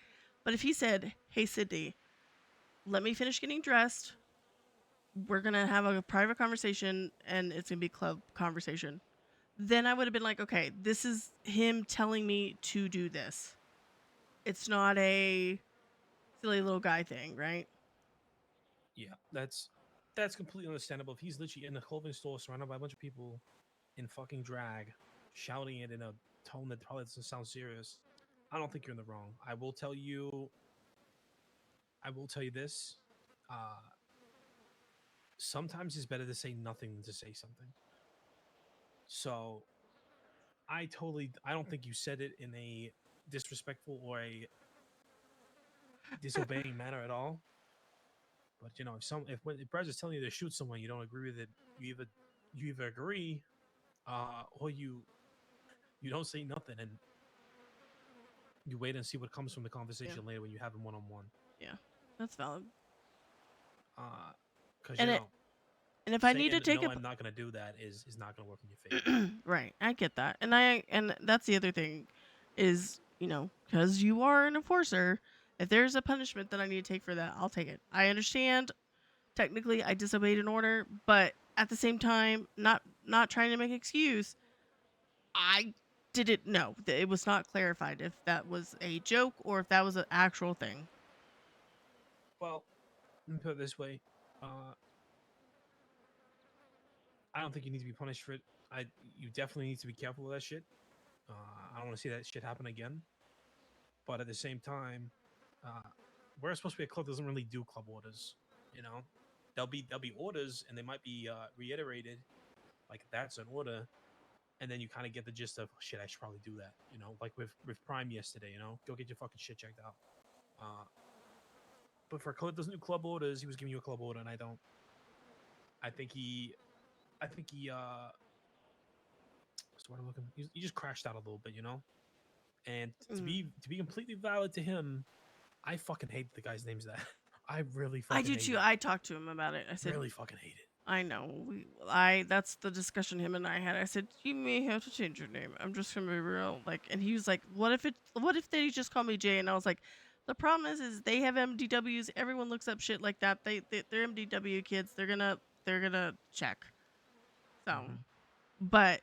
But if he said, hey, Sydney, let me finish getting dressed. We're going to have a private conversation and it's going to be club conversation. Then I would have been like, okay, this is him telling me to do this. It's not a silly little guy thing, right? Yeah, that's completely understandable. If he's literally in a clothing store surrounded by a bunch of people in fucking drag, shouting it in a tone that probably doesn't sound serious, I don't think you're in the wrong. I will tell you this. Sometimes it's better to say nothing than to say something. So I don't think you said it in a disrespectful or a disobeying manner at all. But you know, if Brad's is telling you to shoot someone, you don't agree with it. You either agree, or you don't say nothing and you wait and see what comes from the conversation later when you have them one-on-one. Yeah, that's valid. Because and if I need to take I'm not going to do that is not going to work in your favor. Right, I get that, and that's the other thing, is because you are an enforcer. If there's a punishment that I need to take for that, I'll take it. I understand. Technically, I disobeyed an order, but at the same time, not trying to make an excuse. I didn't know that it was not clarified if that was a joke or if that was an actual thing. Well, let me put it this way. I don't think you need to be punished for it. You definitely need to be careful with that shit. I don't want to see that shit happen again. But at the same time, we're supposed to be a club that doesn't really do club orders. There'll be orders, and they might be reiterated, like that's an order, and then you kind of get the gist of shit. I should probably do that. Like with Prime yesterday. Go get your fucking shit checked out. But for a club that doesn't do club orders, he was giving you a club order, and I don't. I think he what's the word I'm looking? He just crashed out a little bit, And to be completely valid to him, I fucking hate the guy's name's that. I really fucking I do too. I talked to him about it. I said, really fucking hate it. I know. That's the discussion him and I had. I said, you may have to change your name. I'm just gonna be real. And he was like, what if they just call me Jay? And I was like, the problem is they have MDWs. Everyone looks up shit like that. They're MDW kids. They're gonna check. So, but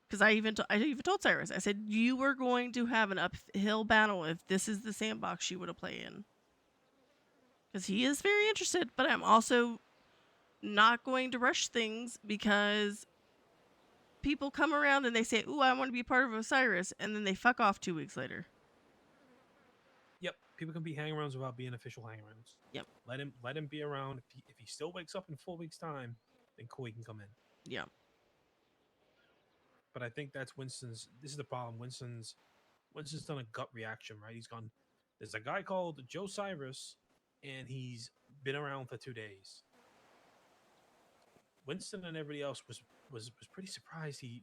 because I even told Cyrus, I said you were going to have an uphill battle if this is the sandbox you would have played in. Because he is very interested, but I'm also not going to rush things because people come around and they say, "Ooh, I want to be part of Osiris," and then they fuck off 2 weeks later. Yep, people can be hang-arounds without being official hang-arounds. Yep. Let him be around. If he still wakes up in 4 weeks' time, then cool, he can come in. Yeah. But I think that's Winston's. This is the problem. Winston's done a gut reaction, right? He's gone. There's a guy called Joe Cyrus, and he's been around for 2 days. Winston and everybody else was pretty surprised he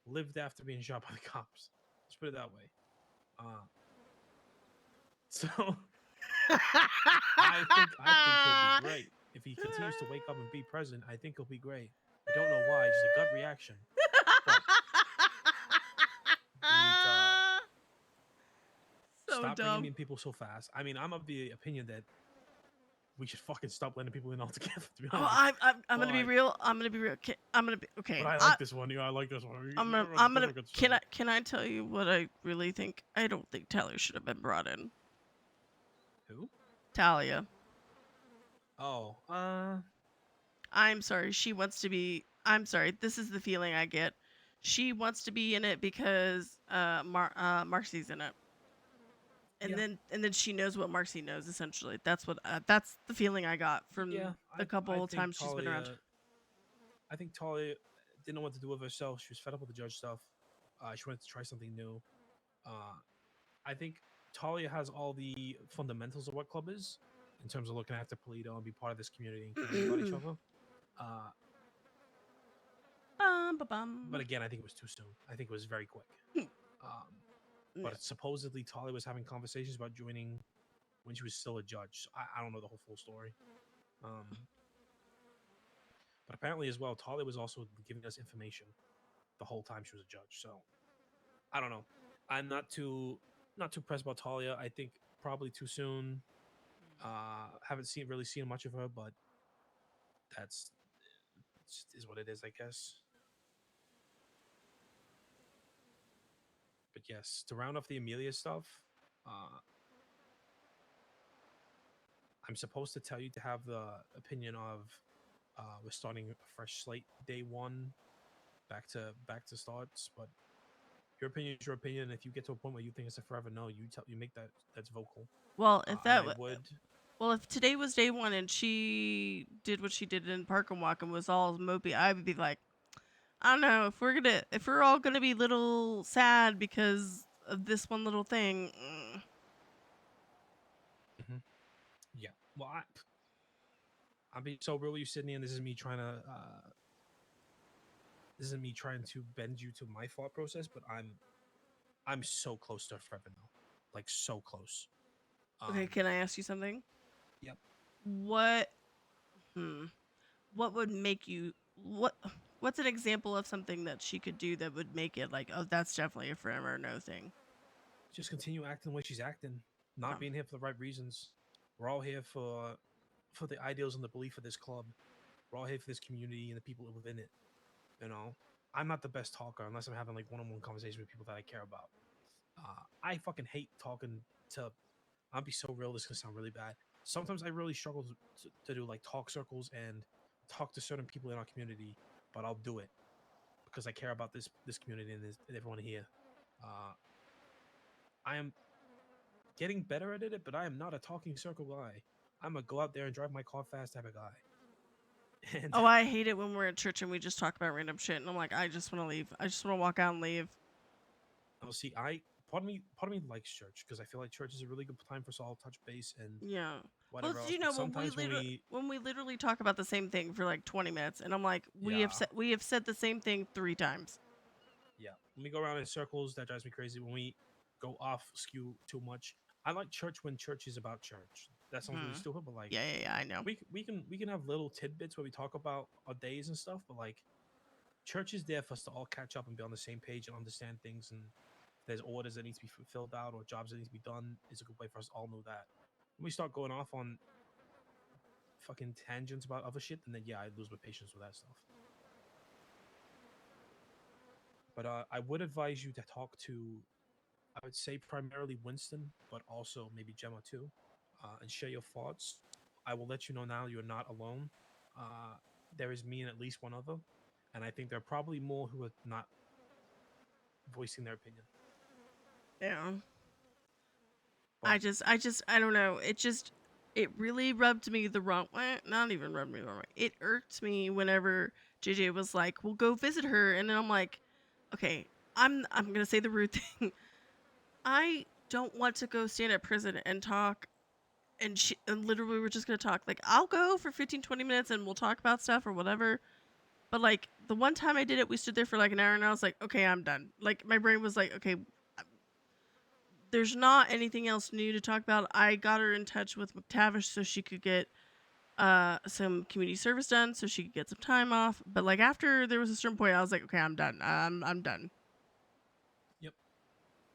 lived after being shot by the cops. Let's put it that way. So I think he'll be great if he continues to wake up and be present. I think he'll be great. I don't know why, just a gut reaction. But we need to stop bringing in people so fast. I mean, I'm of the opinion that we should fucking stop letting people in altogether. To be honest, I'm gonna be real. I'm gonna be real. I'm gonna be okay. But I like this one. Yeah, I like this one. I'm gonna. Can I tell you what I really think? I don't think Talia should have been brought in. Who? Talia. Oh. I'm sorry. She wants to be. I'm sorry. This is the feeling I get. She wants to be in it because Marcy's in it. And then she knows what Marcy knows. Essentially, that's the feeling I got from the couple times she's been around. I think Talia didn't know what to do with herself. She was fed up with the judge stuff. She wanted to try something new. I think Talia has all the fundamentals of what club is in terms of looking after Polito and be part of this community and caring about each other. But again, I think it was too soon. I think it was very quick. But supposedly Talia was having conversations about joining when she was still a judge. I don't know the whole full story. But apparently as well, Talia was also giving us information the whole time she was a judge. So I don't know. I'm not too pressed about Talia. I think probably too soon. Haven't really seen much of her, but that's is what it is, I guess. But yes, to round off the Amelia stuff, I'm supposed to tell you to have the opinion of we're starting a fresh slate day one, back to starts. But your opinion is your opinion. And if you get to a point where you think it's a forever no, you make that's vocal. Well, if today was day one and she did what she did in Park and Walk and was all mopey, I would be like, I don't know if we're all gonna be little sad because of this one little thing. Yeah. Well, I'm being so real with you, Sydney, and this isn't me trying to bend you to my thought process, but I'm so close to a forever no, like so close. Okay, can I ask you something? Yep. What would make you what's an example of something that she could do that would make it like, oh, that's definitely a forever no thing? Just continue acting the way she's acting, not being here for the right reasons. We're all here for the ideals and the belief of this club. We're all here for this community and the people within it. You know, I'm not the best talker unless I'm having like one-on-one conversations with people that I care about. I fucking hate talking to. I'll be so real. This is gonna sound really bad. Sometimes I really struggle to do like talk circles and talk to certain people in our community, but I'll do it because I care about this community and everyone here. I am getting better at it, but I am not a talking circle guy. I'm a go out there and drive my car fast type of guy. And I hate it when we're at church and we just talk about random shit, and I'm like, I just want to leave. I just want to walk out and leave. Oh, see, part of me likes church because I feel like church is a really good time for us all to touch base and whatever. Well, you know, when we literally talk about the same thing for like 20 minutes, and I'm like, we have said the same thing 3 times. Yeah, when we go around in circles, that drives me crazy. When we go off skew too much, I like church when church is about church. That sounds really stupid, but like, yeah, I know. We can have little tidbits where we talk about our days and stuff, but like, church is there for us to all catch up and be on the same page and understand things. And if there's orders that need to be filled out or jobs that need to be done, it's a good way for us to all know that. When we start going off on fucking tangents about other shit, then I lose my patience with that stuff. But I would advise you to talk to, I would say primarily Winston, but also maybe Gemma too, and share your thoughts. I will let you know now you're not alone. There is me and at least one other, and I think there are probably more who are not voicing their opinion. Yeah. But I don't know. It really rubbed me the wrong way. Not even rubbed me the wrong way. It irked me whenever JJ was like, "We'll go visit her," and then I'm like, "Okay, I'm gonna say the rude thing. I don't want to go stand at prison and talk." And literally we're just gonna talk. Like, I'll go for 15-20 minutes and we'll talk about stuff or whatever. But like the one time I did it, we stood there for like an hour and I was like, okay, I'm done. Like my brain was like, okay, there's not anything else new to talk about. I got her in touch with McTavish so she could get some community service done, so she could get some time off. But like after there was a certain point, I was like, okay, I'm done. I'm done. Yep.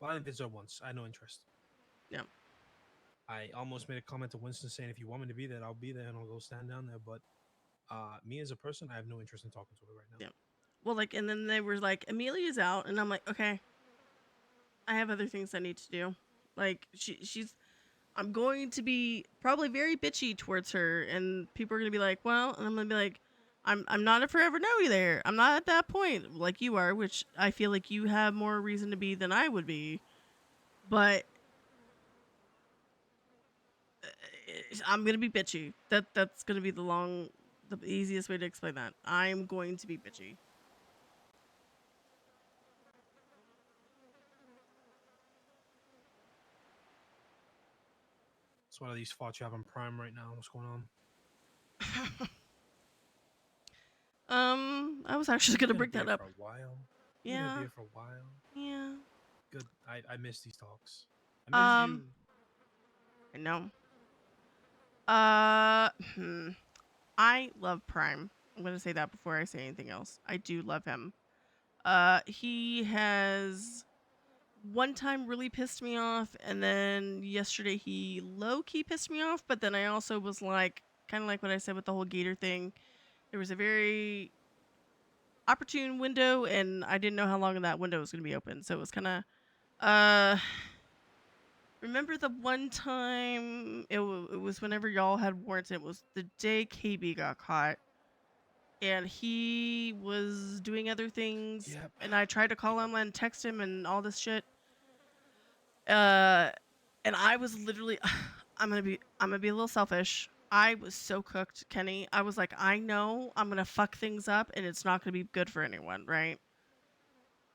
Well, I didn't visit her once. I had no interest. Yeah. I almost made a comment to Winston saying, if you want me to be there, I'll be there and I'll go stand down there. But me as a person, I have no interest in talking to her right now. Yeah. Well, like, and then they were like, Amelia's out, and I'm like, okay, I have other things I need to do. Like, she's, I'm going to be probably very bitchy towards her, and people are gonna be like, well, and I'm gonna be like, I'm not a forever no there. I'm not at that point like you are, which I feel like you have more reason to be than I would be, but I'm gonna be bitchy. That's gonna be the easiest way to explain that. I'm going to be bitchy. So what are these thoughts you have on Prime right now? What's going on? I was actually gonna bring Be that here up. for a while. Yeah. Gonna be here for a while. Yeah. Good. I miss these talks. I miss you. I know. I love Prime. I'm gonna say that before I say anything else. I do love him. He has one time really pissed me off, and then yesterday he low key pissed me off. But then I also was like, kind of like what I said with the whole Gator thing. There was a very opportune window, and I didn't know how long that window was gonna be open. So it was kind of remember the one time it was whenever y'all had warrants, and it was the day KB got caught. And he was doing other things. Yep. And I tried to call him and text him and all this shit. And I was literally I'm gonna be a little selfish. I was so cooked, Kenny. I was like, I know I'm gonna fuck things up and it's not gonna be good for anyone, right?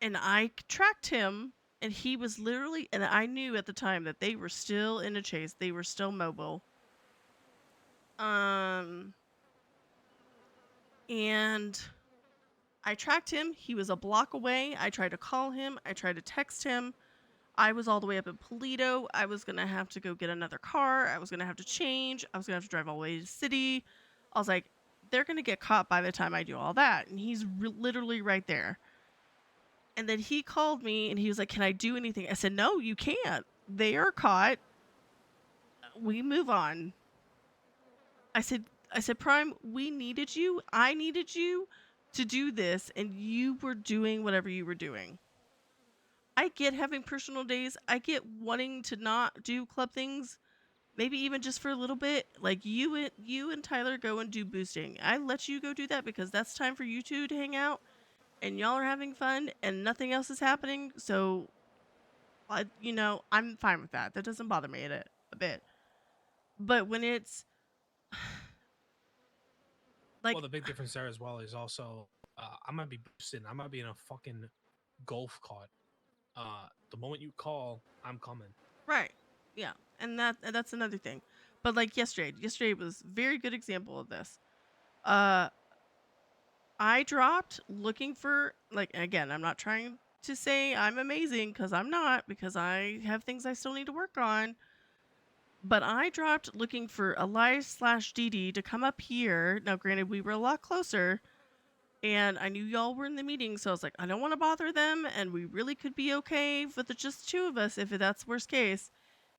And I tracked him, and he was literally, and I knew at the time that they were still in a chase. They were still mobile. And I tracked him. He was a block away. I tried to call him. I tried to text him. I was all the way up in Polito. I was going to have to go get another car. I was going to have to change. I was going to have to drive all the way to the city. I was like, they're going to get caught by the time I do all that. And he's literally right there. And then he called me and he was like, can I do anything? I said, no, you can't. They are caught. We move on. I said, Prime, we needed you. I needed you to do this, and you were doing whatever you were doing. I get having personal days. I get wanting to not do club things, maybe even just for a little bit. Like you and Tyler go and do boosting. I let you go do that because that's time for you two to hang out, and y'all are having fun, and nothing else is happening. So, I'm fine with that. That doesn't bother me a bit. But when it's like, well, the big difference there as well is also I might be boosting. I might be in a fucking golf cart. The moment you call, I'm coming. right, yeah, and that's another thing. But like yesterday was a very good example of this. I dropped looking for, like, again, I'm not trying to say I'm amazing because I'm not, because I have things I still need to work on. But I dropped looking for Elias/DD to come up here. Now, granted, we were a lot closer, and I knew y'all were in the meeting, so I was like, I don't want to bother them, and we really could be okay with the just two of us if that's worst case.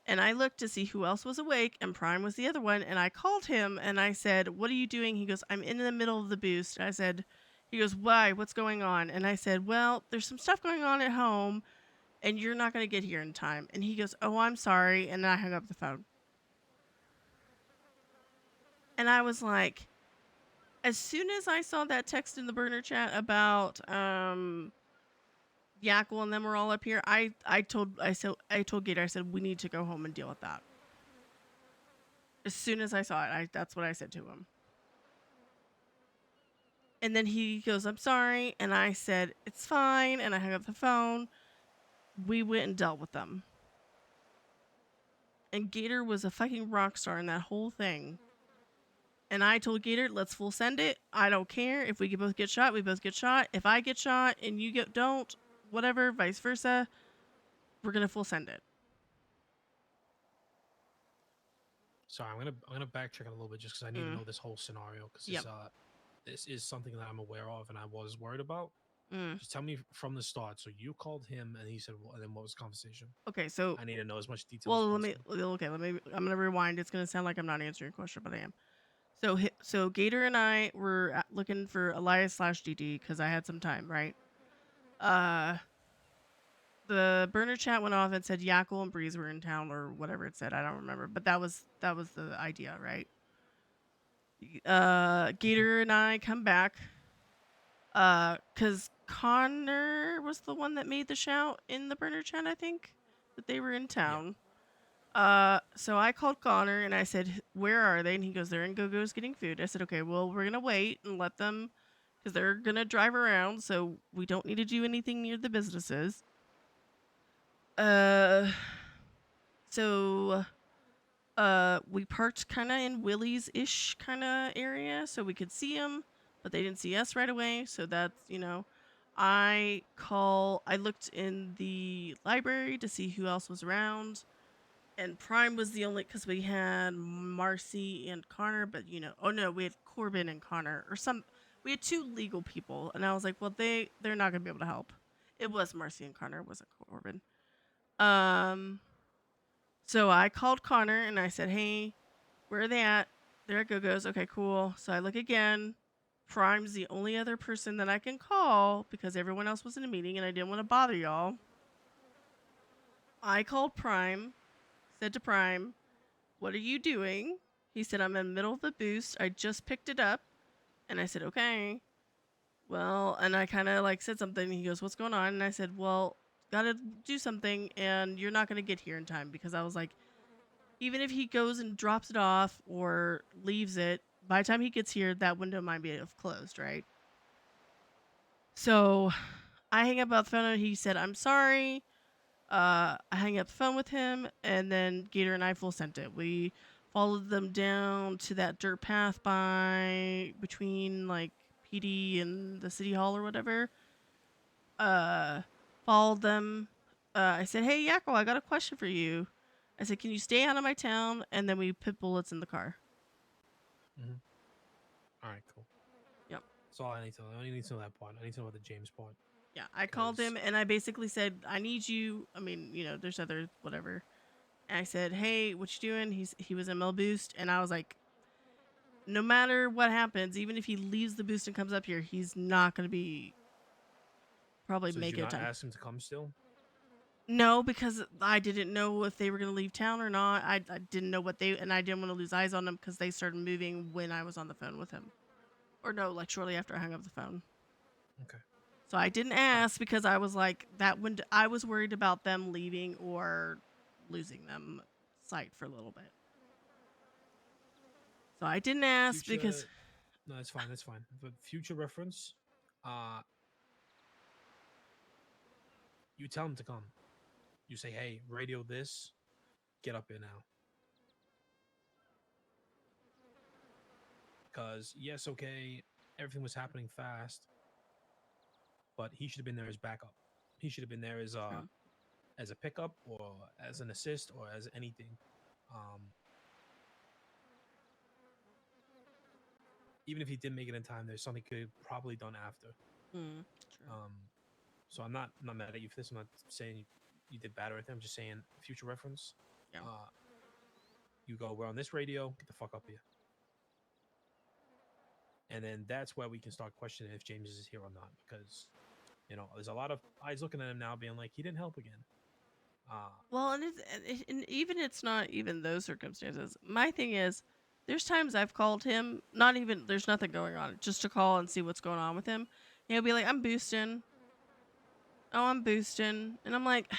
And I looked to see who else was awake, and Prime was the other one, and I called him, and I said, what are you doing? He goes, I'm in the middle of the boost. I said, He goes, why? What's going on? And I said, well, there's some stuff going on at home, and you're not going to get here in time. And he goes, oh, I'm sorry. And I hung up the phone. And I was like, as soon as I saw that text in the burner chat about Yackle and them were all up here, I told Gator, I said, we need to go home and deal with that. As soon as I saw it, that's what I said to him. And then he goes, I'm sorry. And I said, it's fine. And I hung up the phone. We went and dealt with them. And Gator was a fucking rock star in that whole thing. And I told Gator, let's full send it. I don't care. If we both get shot, we both get shot. If I get shot and you don't, whatever, vice versa, we're going to full send it. Sorry, I'm gonna backtrack a little bit just because I need to know this whole scenario because this is something that I'm aware of and I was worried about. Just tell me from the start. So you called him and he said, well, and then what was the conversation? Okay, so I need to know as much detail. Well, let me. I'm gonna rewind. It's gonna sound like I'm not answering your question, but I am. So Gator and I were looking for Elias/DD because I had some time, right? The burner chat went off and said Yackle and Breeze were in town or whatever it said. I don't remember, but that was the idea, right? Gator and I come back because Connor was the one that made the shout in the burner chat, I think, that they were in town. So I called Connor and I said, where are they? And he goes, they're in Go-Go's getting food. I said, okay, well, we're going to wait and let them, because they're going to drive around, so we don't need to do anything near the businesses. So we parked kind of in Willie's-ish kind of area so we could see them, but they didn't see us right away. So that's, I looked in the library to see who else was around, and Prime was the only, because we had Marcy and Connor, but oh no, we had Corbin and Connor, we had two legal people, and I was like, well, they're not gonna be able to help. It was Marcy and Connor, it wasn't Corbin. So I called Connor and I said, hey, where are they at? They're at Go-Go's. Okay, cool. So I look again. Prime's the only other person that I can call because everyone else was in a meeting and I didn't want to bother y'all. I called Prime, said to Prime, what are you doing? He said, I'm in the middle of the boost. I just picked it up. And I said, okay. Well, and I kind of said something. He goes, what's going on? And I said, well, gotta do something and you're not going to get here in time, because I was like, even if he goes and drops it off or leaves it, by the time he gets here, that window might be closed, right? So I hang up the phone and he said, I'm sorry. I hang up the phone with him, and then Gator and I full sent it. We followed them down to that dirt path between PD and the city hall or whatever. Followed them. I said, hey, Yackle, I got a question for you. I said, can you stay out of my town? And then we put bullets in the car. All right, cool. Yep. That's all I need to know. I only need to know that part. I need to know about the James part. Yeah, I called him and I basically said, I need you. I mean, there's other whatever. And I said, hey, what you doing? He was in Mel Boost. And I was like, no matter what happens, even if he leaves the boost and comes up here, he's not going to be probably So make did you it not time. ask him to come still? No, because I didn't know if they were going to leave town or not. I didn't know and I didn't want to lose eyes on them because they started moving when I was on the phone with him. Or no, shortly after I hung up the phone. Okay. So I didn't ask because I was like, I was worried about them leaving or losing them sight for a little bit. So I didn't ask because... No, that's fine. That's fine. For future reference, you tell him to come. You say, hey, radio this. Get up here now. Because, yes, okay, everything was happening fast, but he should have been there as backup. He should have been there as a pickup or as an assist or as anything. Even if he didn't make it in time, there's something he could have probably done after. True. So I'm not mad at you for this. I'm not saying you did bad or anything. I'm just saying future reference. Yeah. You go, we're on this radio. Get the fuck up here. and then that's where we can start questioning if James is here or not, because there's a lot of eyes looking at him now, being like, he didn't help again. Well, and even it's not even those circumstances. My thing is, there's times I've called him, not even there's nothing going on, just to call and see what's going on with him. And he'll be like, "I'm boosting." Oh, I'm boosting, and I'm like,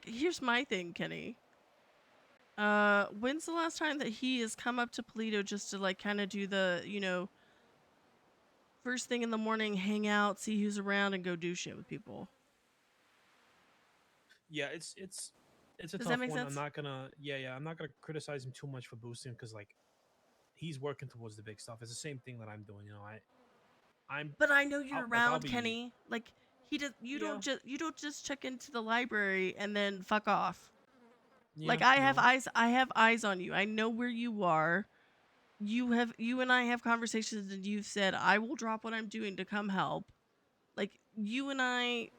here's my thing, Kenny. When's the last time that he has come up to Polito just to like kind of do the, first thing in the morning, hang out, see who's around, and go do shit with people? Yeah, it's a Does tough that make one. sense? I'm not gonna I'm not gonna criticize him too much for boosting, because like he's working towards the big stuff. It's the same thing that I'm doing. But I know you're I'll around, be Kenny. Like he does. You Yeah. don't just check into the library and then fuck off. Like Yeah, I have no. eyes. I have eyes on you. I know where you are. You and I have conversations, and you've said I will drop what I'm doing to come help. Like you and I.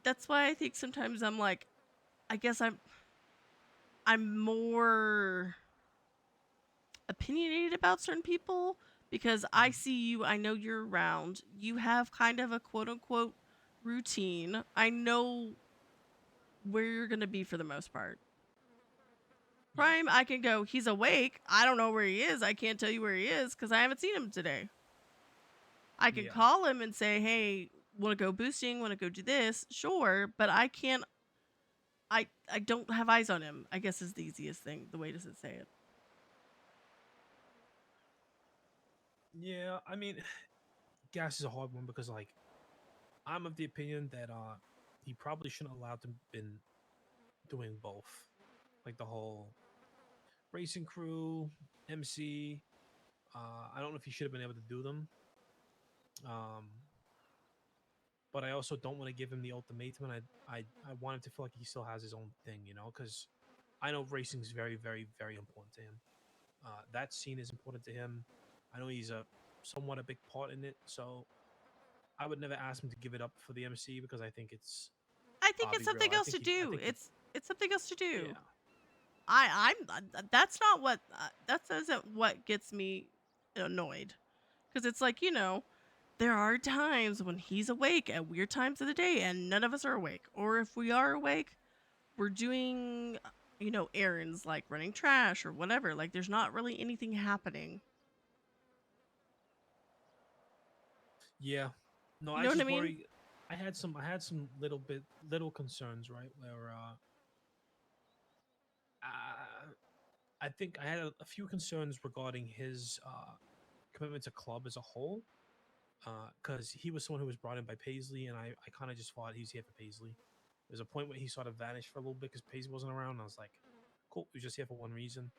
That's why I think sometimes I'm like, I guess I'm more opinionated about certain people because I see you, I know you're around. You have kind of a quote unquote routine. I know where you're going to be for the most part. Prime, I can go, he's awake. I don't know where he is. I can't tell you where he is because I haven't seen him today. I can call him and say, hey, want to go boosting? Want to go do this? Sure, but I can't. I don't have eyes on him, I guess is the easiest thing, the way to say it. Yeah, I mean, gas is a hard one because like I'm of the opinion that he probably shouldn't allowed to been doing both, like the whole racing crew, MC. I don't know if he should have been able to do them. But I also don't want to give him the ultimatum, and I want him to feel like he still has his own thing, because I know racing is very, very, very important to him. That scene is important to him. I know he's somewhat a big part in it, so I would never ask him to give it up for the MC because I think it's. I think I'll it's be real, something I else think to he- I do. think he- It's something else to do. Yeah. I'm that's not what that isn't what gets me annoyed, because it's like there are times when he's awake at weird times of the day and none of us are awake, or if we are awake, we're doing errands like running trash or whatever. Like there's not really anything happening. Yeah. No, You I know what I just mean? worry. I had some little concerns, right? Where I think I had a few concerns regarding his commitment to club as a whole, because he was someone who was brought in by Paisley, and I kind of just thought he's here for Paisley. There's a point where he sort of vanished for a little bit because Paisley wasn't around, and I was like, cool, he was just here for one reason.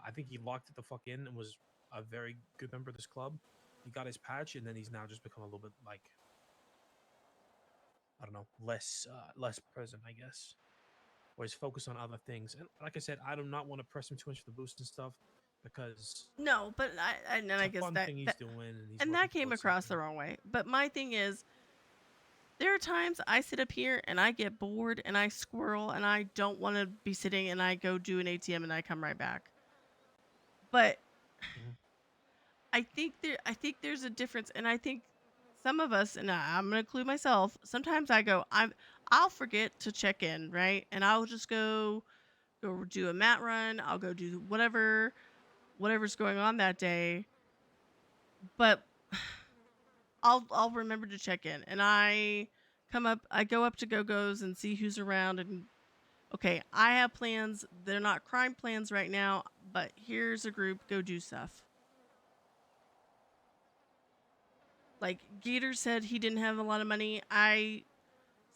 I think he locked it the fuck in and was a very good member of this club. He got his patch, and then he's now just become a little bit like, I don't know, less present, I guess, or he's focused on other things. And like I said, I do not want to press him too much for the boost and stuff because No, but I it's a guess fun that thing he's doing, and he's and working that came towards across something. the wrong way. But my thing is, there are times I sit up here and I get bored and I squirrel and I don't want to be sitting and I go do an ATM and I come right back. But I think there's a difference, and I think some of us, and I'm gonna include myself. Sometimes I'll forget to check in, right, and I'll just go do a mat run. I'll go do whatever's going on that day, but I'll remember to check in, and I go up to Go-Go's and see who's around, and okay, I have plans. They're not crime plans right now, but here's a group. Go do stuff. Like Gator said he didn't have a lot of money. I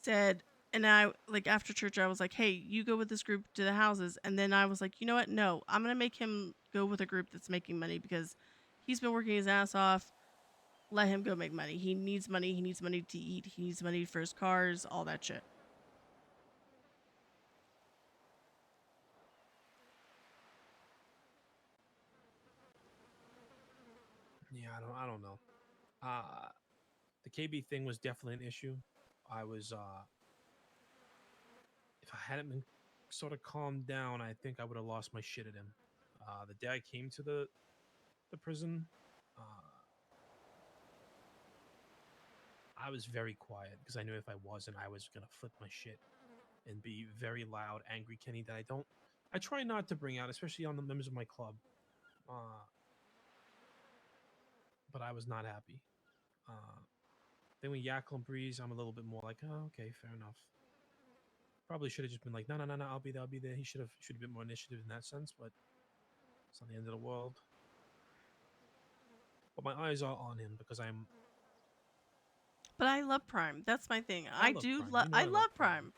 said, and I like after church I was like, hey, you go with this group to the houses, and then I was like, you know what? No, I'm gonna make him go with a group that's making money because he's been working his ass off. Let him go make money. He needs money. He needs money to eat. He needs money for his cars, all that shit. Yeah, I don't know. The KB thing was definitely an issue. I was if I hadn't been sort of calmed down, I think I would have lost my shit at him. The day I came to the prison, I was very quiet because I knew if I wasn't, I was gonna flip my shit and be very loud, angry Kenny that I try not to bring out, especially on the members of my club. But I was not happy. Then with Yackle and Breeze, I'm a little bit more like, oh, okay, fair enough. Probably should have just been like, no, I'll be there. He should have been more initiative in that sense, but it's not the end of the world. But my eyes are on him because I'm. But I love Prime. That's my thing. I love Prime. You know I love Prime.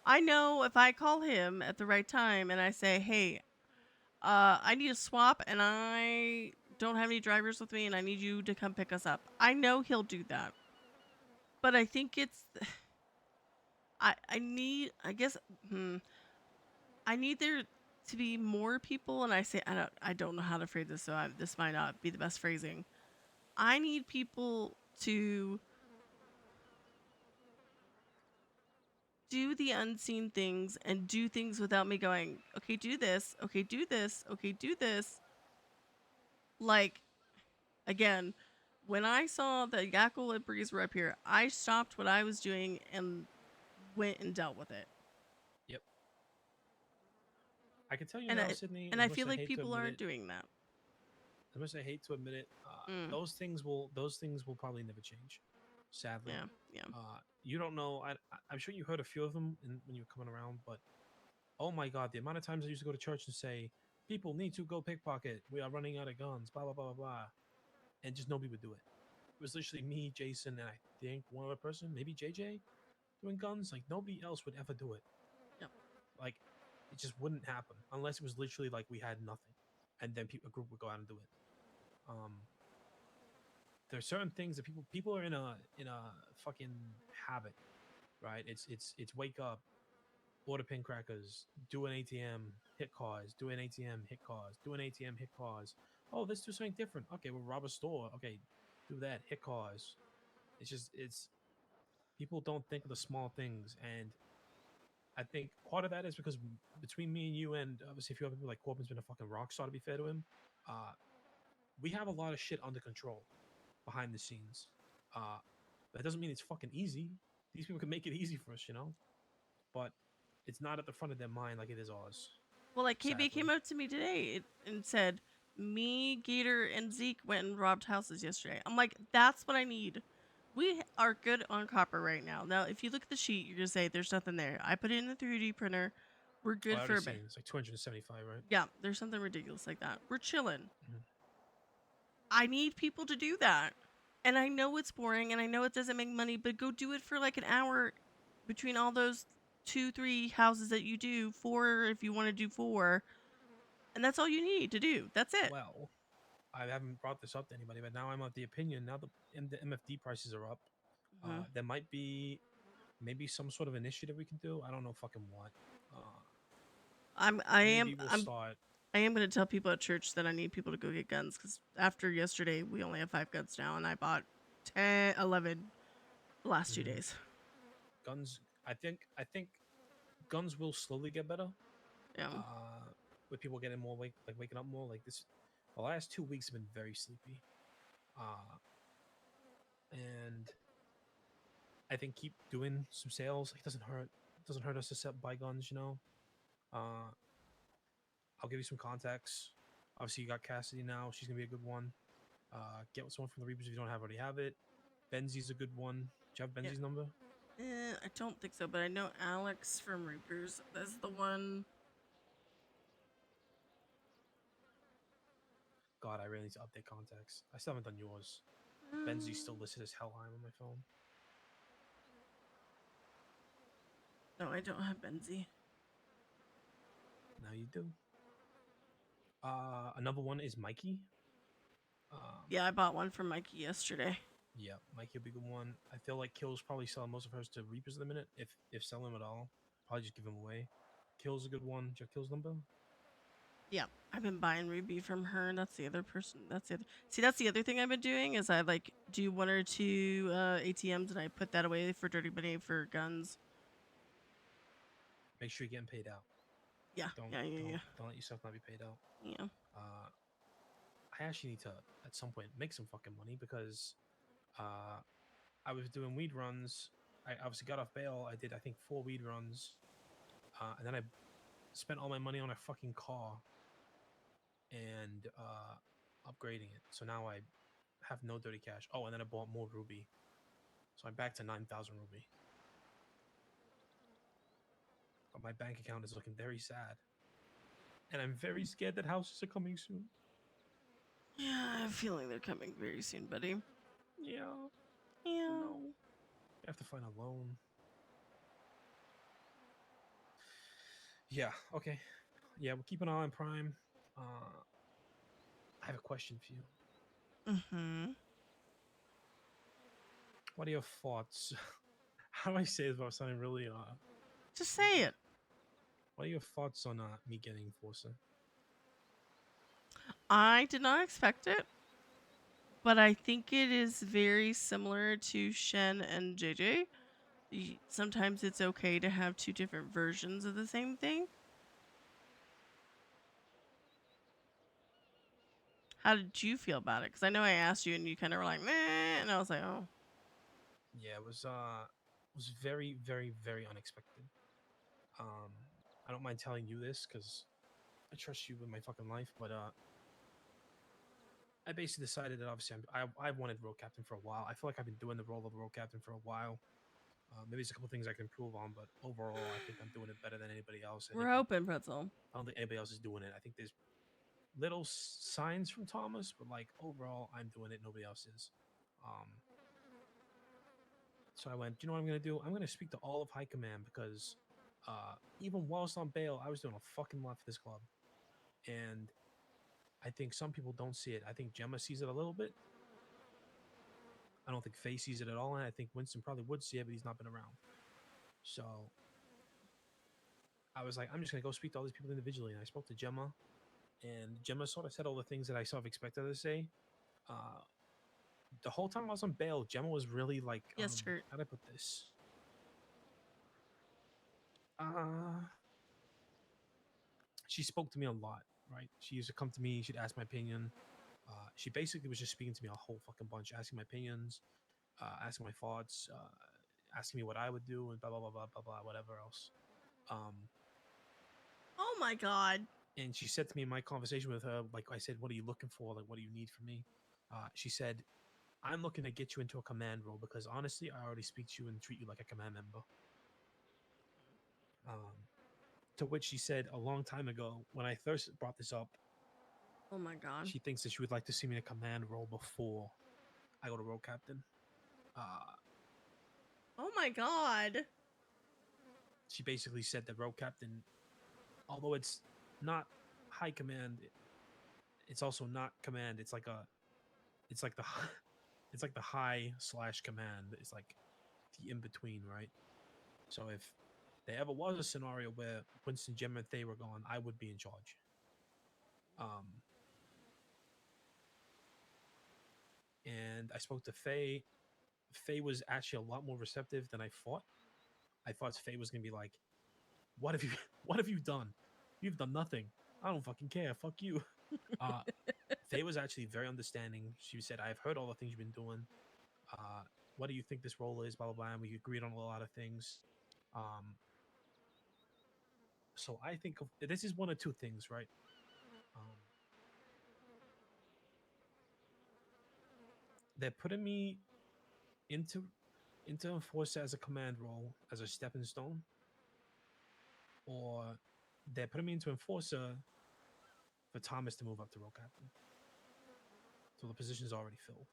I know if I call him at the right time and I say, "Hey, I need a swap and I don't have any drivers with me and I need you to come pick us up." I know he'll do that. But I think it's I need I need there to be more people, and I don't know how to phrase this, so this might not be the best phrasing. I need people to do the unseen things and do things without me going, okay, do this, okay, do this, okay, do this. Like, again, when I saw that Yackle and Breeze were up here, I stopped what I was doing and went and dealt with it. Yep. I can tell you And now, Sydney, and as I much feel as like hate to people admit aren't it, doing that. as much as I hate to admit it, those things will probably never change. Sadly. Yeah. You don't know. I'm sure you heard a few of them when you were coming around, but oh my god, the amount of times I used to go to church and say, "People need to go pickpocket. We are running out of guns." Blah blah blah blah blah, and just nobody would do it. It was literally me, Jason, and I think one other person, maybe JJ, doing guns. Like nobody else would ever do it. Yep. Like it just wouldn't happen unless it was literally like we had nothing, and then a group would go out and do it. There's certain things that people are in a fucking habit, right? It's wake up, order pin crackers, do an ATM, hit cars, do an ATM, hit cars, do an ATM, hit cars. Oh, let's do something different. Okay, we'll rob a store. Okay, do that, hit cars. It's people don't think of the small things, and I think part of that is because between me and you, and obviously a few other people, like Corbin's been a fucking rock star, to be fair to him. We have a lot of shit under control behind the scenes. That doesn't mean it's fucking easy. These people can make it easy for us, but it's not at the front of their mind like it is ours. Well, like KB sadly. came up to me today and said, "Me, Gator, and Zeke went and robbed houses yesterday." I'm like, "That's what I need." We are good on copper right now. Now, if you look at the sheet, you're gonna say there's nothing there. I put it in the 3D printer. We're good I for already a bit. seen it's like 275, right? Yeah, there's something ridiculous like that. We're chilling. Mhm. I need people to do that. And I know it's boring and I know it doesn't make money, but go do it for like an hour between all those 2-3 houses that you do, 4 if you want to do 4. And that's all you need to do. That's it. Well, I haven't brought this up to anybody, but now I'm of the opinion now the MFD prices are up. There might be maybe some sort of initiative we can do. I don't know fucking what. I am start. I am going to tell people at church that I need people to go get guns because after yesterday, we only have 5 guns now, and I bought 11 the last 2 days. Guns. I think guns will slowly get better. Yeah. With people getting more waking up more. Like this, the last 2 weeks have been very sleepy. And I think keep doing some sales. It doesn't hurt. It doesn't hurt us to buy guns. I'll give you some contacts. Obviously, you got Cassidy now. She's gonna be a good one. Get with someone from the Reapers if you don't already have it. Benzi's a good one. Do you have Benzi's number? I don't think so, but I know Alex from Reapers. That's the one. God, I really need to update contacts. I still haven't done yours. Benzi's still listed as Hellheim on my phone. No, I don't have Benzi. Now you do. Another one is Mikey. Yeah, I bought one from Mikey yesterday. Yeah, Mikey will be a good one. I feel like Kill's probably selling most of hers to Reapers at the minute, if selling them at all. Probably just give them away. Kill's a good one. Do you have Kill's number? Yeah, I've been buying Ruby from her. That's the other person. That's the other thing I've been doing is I like do 1 or 2 ATMs and I put that away for Dirty Money for guns. Make sure you're getting paid out. Yeah, Don't let yourself not be paid out. Yeah. I actually need to at some point make some fucking money because I was doing weed runs. I obviously got off bail. I did, I think, 4 weed runs. And then I spent all my money on a fucking car and upgrading it. So now I have no dirty cash. Oh, and then I bought more ruby. So I'm back to 9,000 ruby. But my bank account is looking very sad. And I'm very scared that houses are coming soon. Yeah, I have a feeling they're coming very soon, buddy. Yeah. Yeah. Oh, no. I have to find a loan. Yeah, okay. Yeah, we'll keep an eye on Prime. I have a question for you. Mm-hmm. What are your thoughts? How do I say this without sounding really Just say it. What are your thoughts on me getting Enforcer? I did not expect it, but I think it is very similar to Shen and JJ. Sometimes it's okay to have 2 different versions of the same thing. How did you feel about it? Because I know I asked you and you kind of were like, meh, and I was like, oh. Yeah, it was very, very, very unexpected. I don't mind telling you this because I trust you with my fucking life, but I basically decided that obviously I wanted road captain for a while. I feel like I've been doing the role of road captain for a while. Maybe there's a couple things I can improve on, but overall, I think I'm doing it better than anybody else. We're hoping, Pretzel. I don't think anybody else is doing it. I think there's little signs from Thomas, but like overall, I'm doing it. Nobody else is. So I went, you know what I'm going to do? I'm going to speak to all of High Command because even whilst on bail, I was doing a fucking lot for this club. And I think some people don't see it. I think Gemma sees it a little bit. I don't think Faye sees it at all. And I think Winston probably would see it, but he's not been around. So I was like, I'm just going to go speak to all these people individually. And I spoke to Gemma. And Gemma sort of said all the things that I sort of expected her to say. The whole time I was on bail, Gemma was really like, yes, how do I put this? She spoke to me a lot, right? She used to come to me, she'd ask my opinion. She basically was just speaking to me a whole fucking bunch, asking my opinions, asking my thoughts, asking me what I would do, and blah blah blah blah blah blah, whatever else. Oh my god. And she said to me in my conversation with her, like I said, what are you looking for? Like, what do you need from me? She said, I'm looking to get you into a command role because honestly, I already speak to you and treat you like a command member. To which she said a long time ago, when I first brought this up, oh my god, she thinks that she would like to see me in a command role before I go to road captain. Oh my god. She basically said that road captain, although it's not high command, it's also not command. It's like the it's like the high / command. It's like the in between, right? So if there ever was a scenario where Winston, Jim, and Thay were gone, I would be in charge. And I spoke to Faye. Faye was actually a lot more receptive than I thought. I thought Faye was gonna be like, what have you done? You've done nothing. I don't fucking care. Fuck you. Faye was actually very understanding. She said, I've heard all the things you've been doing. What do you think this role is? Blah, blah, blah. And we agreed on a lot of things. So I think this is one of 2 things, right? They're putting me into Enforcer as a command role, as a stepping stone. Or they're putting me into Enforcer for Thomas to move up to role captain. So the position is already filled.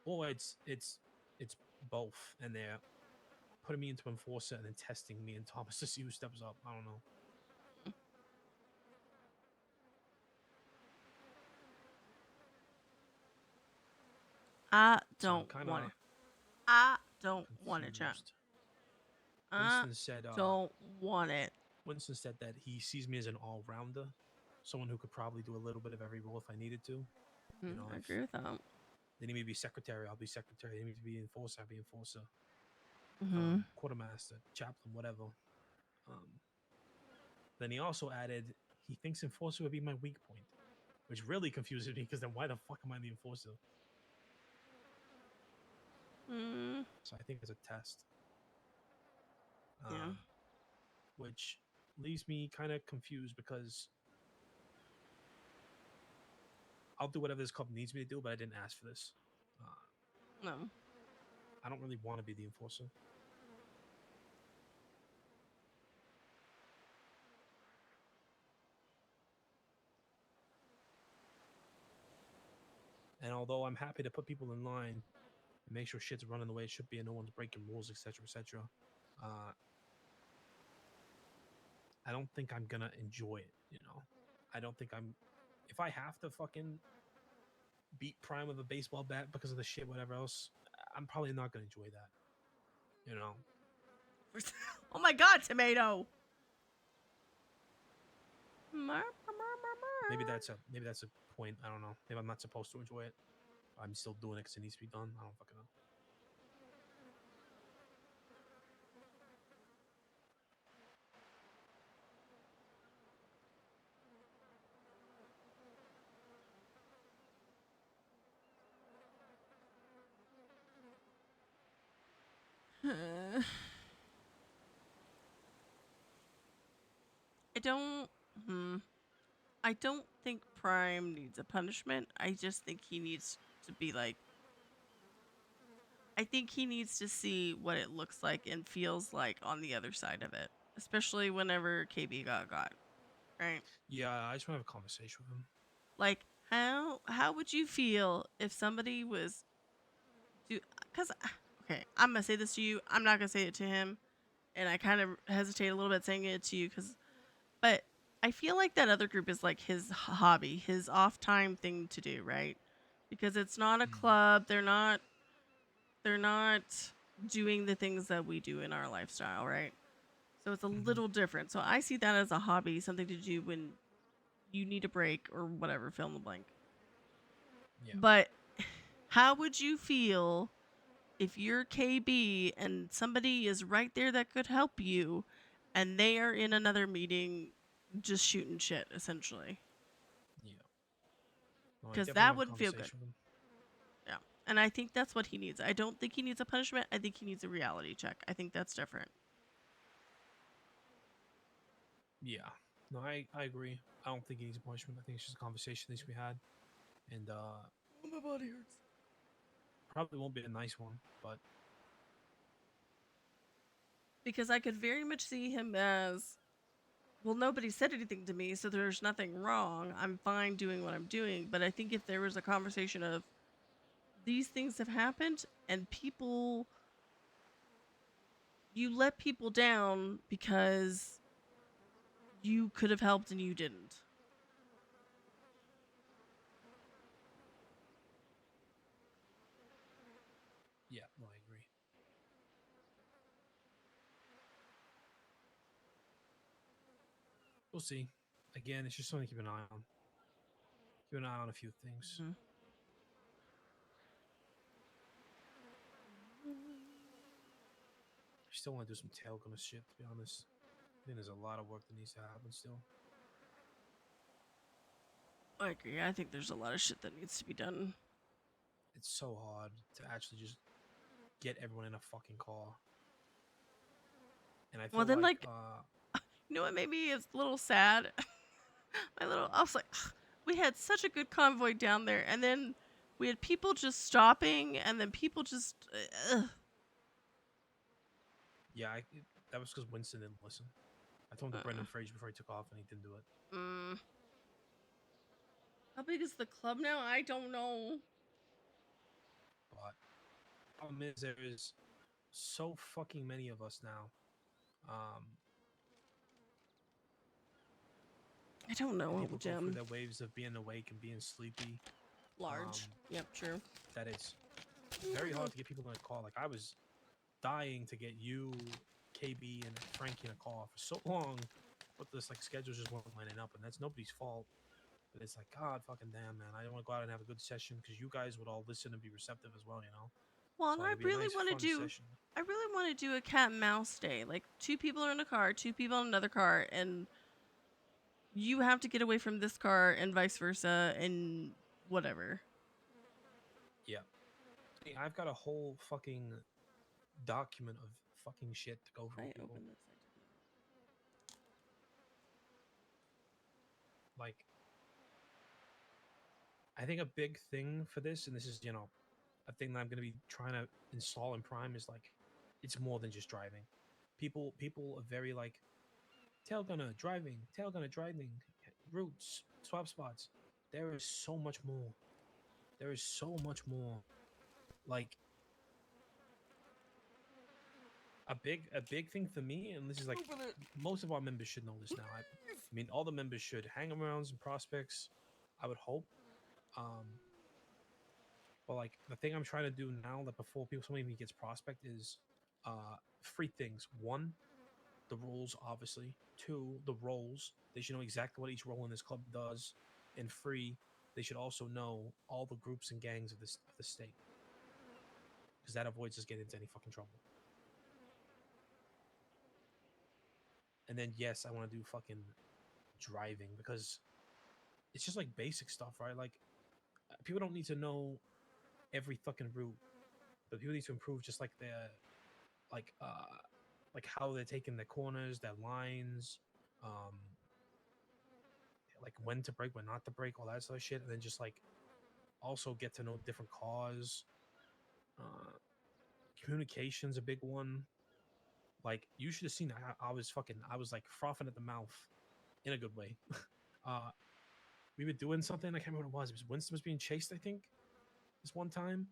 Or it's both, and they're putting me into Enforcer and then testing me and Thomas to see who steps up. I don't know. I don't want it. I don't want it, chat. Winston said, don't want it. Winston said that he sees me as an all-rounder, someone who could probably do a little bit of every role if I needed to. You know, I agree with that. They need me to be secretary, I'll be secretary. They need me to be enforcer, I'll be enforcer. Quartermaster, chaplain, whatever. Then he also added, he thinks enforcer would be my weak point, which really confuses me because then why the fuck am I the enforcer? So I think it's a test. Yeah. Which leaves me kind of confused because I'll do whatever this club needs me to do, but I didn't ask for this. No. I don't really want to be the enforcer. And although I'm happy to put people in line and make sure shit's running the way it should be and no one's breaking rules, etc., etc., I don't think I'm gonna enjoy it. You know, I don't think I'm. If I have to fucking beat Prime with a baseball bat because of the shit, whatever else, I'm probably not gonna enjoy that. You know. Oh my God, tomato. Maybe that's a point. I don't know. Maybe I'm not supposed to enjoy it. I'm still doing it because it needs to be done. I don't fucking know. I don't. I don't think Prime needs a punishment. I just think he needs to be like. I think he needs to see what it looks like and feels like on the other side of it, especially whenever KB got, right? Yeah, I just want to have a conversation with him. Like, how would you feel if somebody was because okay, I'm gonna say this to you. I'm not gonna say it to him, and I kind of hesitate a little bit saying it to you but I feel like that other group is like his hobby, his off time thing to do, right? Because it's not a club. They're not doing the things that we do in our lifestyle, right? So it's a little different. So I see that as a hobby, something to do when you need a break or whatever, fill in the blank. Yeah. But how would you feel if you're KB and somebody is right there that could help you and they are in another meeting just shooting shit, essentially? Yeah. No, I Because definitely that have a wouldn't feel good. conversation with him. Yeah. And I think that's what he needs. I don't think he needs a punishment. I think he needs a reality check. I think that's different. Yeah. No, I agree. I don't think he needs a punishment. I think it's just a conversation that needs to be had. And my body hurts. Probably won't be a nice one, but Because I could very much see him as, well, nobody said anything to me, so there's nothing wrong. I'm fine doing what I'm doing. But I think if there was a conversation of these things have happened and you let people down because you could have helped and you didn't. yeah, no, I agree. We'll see. Again, it's just something to keep an eye on. Keep an eye on a few things. Mm-hmm. I still want to do some tail gunner shit, to be honest. I think there's a lot of work that needs to happen still. I agree. I think there's a lot of shit that needs to be done. It's so hard to actually just get everyone in a fucking car. And I feel Well, then, like you know what made me a little sad? I was like, we had such a good convoy down there, and then we had people just stopping, and then people just. yeah, that was because Winston didn't listen. I told him to Brendan Fraser before he took off, and he didn't do it. How big is the club now? I don't know. But the problem is there is so fucking many of us now. I don't know. People go through their waves of being awake and being sleepy. Large. Yep, true. That is very hard to get people in a car. Like, I was dying to get you, KB, and Frankie in a car for so long, but this like schedules just weren't lining up, and that's nobody's fault. But it's like, God fucking damn, man, I don't want to go out and have a good session because you guys would all listen and be receptive as well, you know. Well, So and I it'd be a really nice, want to fun do. session. I really want to do a cat and mouse day. Like 2 people are in a car, 2 people in another car, and you have to get away from this car and vice versa, and whatever. Yeah. Hey, I've got a whole fucking document of fucking shit to go through. I People. opened this. Like, I think a big thing for this, and this is, you know, a thing that I'm going to be trying to install in Prime, is like, it's more than just driving. People are very like, tail gunner, driving, routes, swap spots. There is so much more. There is so much more. Like, a big thing for me, and this is like, most of our members should know this now. I mean, all the members should. Hang arounds and prospects, I would hope. But like, the thing I'm trying to do now, that before somebody even gets prospect, is 3 things. 1, the rules, obviously. 2, the roles. They should know exactly what each role in this club does. And 3, they should also know all the groups and gangs of the state, because that avoids us getting into any fucking trouble. And then yes, I want to do fucking driving, because it's just like basic stuff, right? Like, people don't need to know every fucking route, but people need to improve just like their like how they're taking their corners, their lines, like when to brake, when not to brake, all that sort of shit. And then just like also get to know different cars. Communication's a big one. Like, you should have seen, I was like frothing at the mouth in a good way. We were doing something, I can't remember what it was. Winston was being chased, I think, this one time.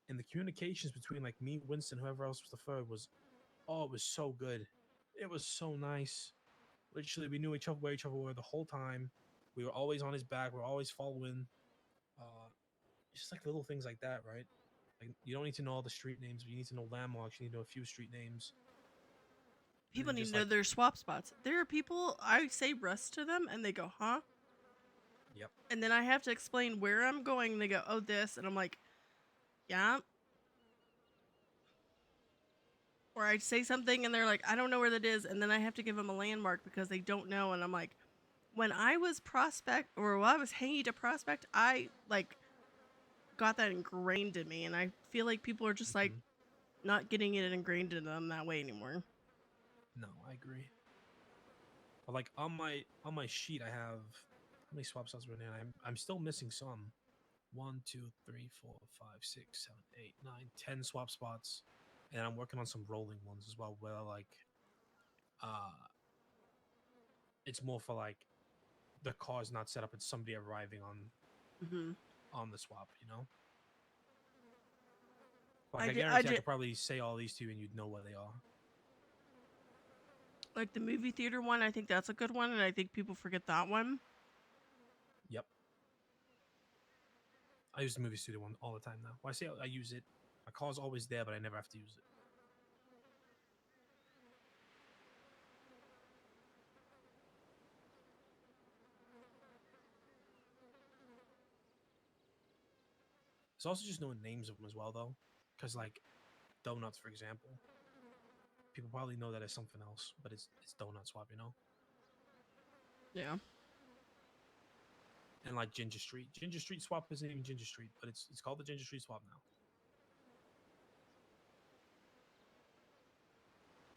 And the communications between like me, Winston, whoever else was the third, was, oh, it was so good. It was so nice. Literally, we knew where each other were the whole time. We were always on his back. We were always following. Just like little things like that, right? Like, you don't need to know all the street names, but you need to know landmarks. You need to know a few street names. People need to know their swap spots. There are people, I say Rust to them, and they go, huh? Yep. And then I have to explain where I'm going, and they go, oh, this. And I'm like, yeah. Or I say something, and they're like, I don't know where that is. And then I have to give them a landmark because they don't know. And I'm like, when I was while I was hanging to prospect, I, like, got that ingrained in me. And I feel like people are just, like, not getting it ingrained in them that way anymore. No, I agree. But like, on my sheet, I have, how many swap spots were in? I'm still missing some. 1, 2, 3, 4, 5, 6, 7, 8, 9, 10 swap spots, and I'm working on some rolling ones as well, where like, it's more for like, the car's not set up; it's somebody arriving on the swap, you know. Like, I guarantee I could probably say all these to you, and you'd know where they are. Like the movie theater one, I think that's a good one, and I think people forget that one. Yep. I use the movie studio one all the time now. Well, I say I use it. My car's always there, but I never have to use it. It's also just knowing names of them as well, though. Because, like, donuts, for example. People probably know that as something else, but it's donut swap, you know? Yeah. And, like, Ginger Street. Ginger Street swap isn't even Ginger Street, but it's called the Ginger Street swap now.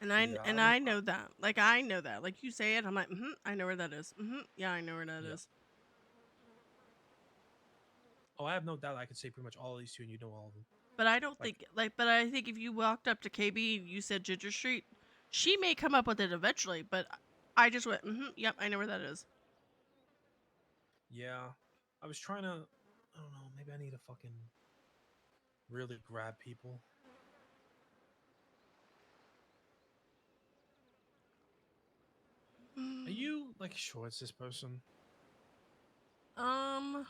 And I know that. Like, I know that. Like, you say it, I'm like, I know where that is. Yeah, I know where that is. Oh, I have no doubt I could say pretty much all of these two, and you know all of them. But I don't think, but I think if you walked up to KB and you said Ginger Street, she may come up with it eventually, but I just went, yep, I know where that is. Yeah. I was trying to, I don't know, maybe I need to fucking really grab people. Are you, like, sure it's this person? Yeah.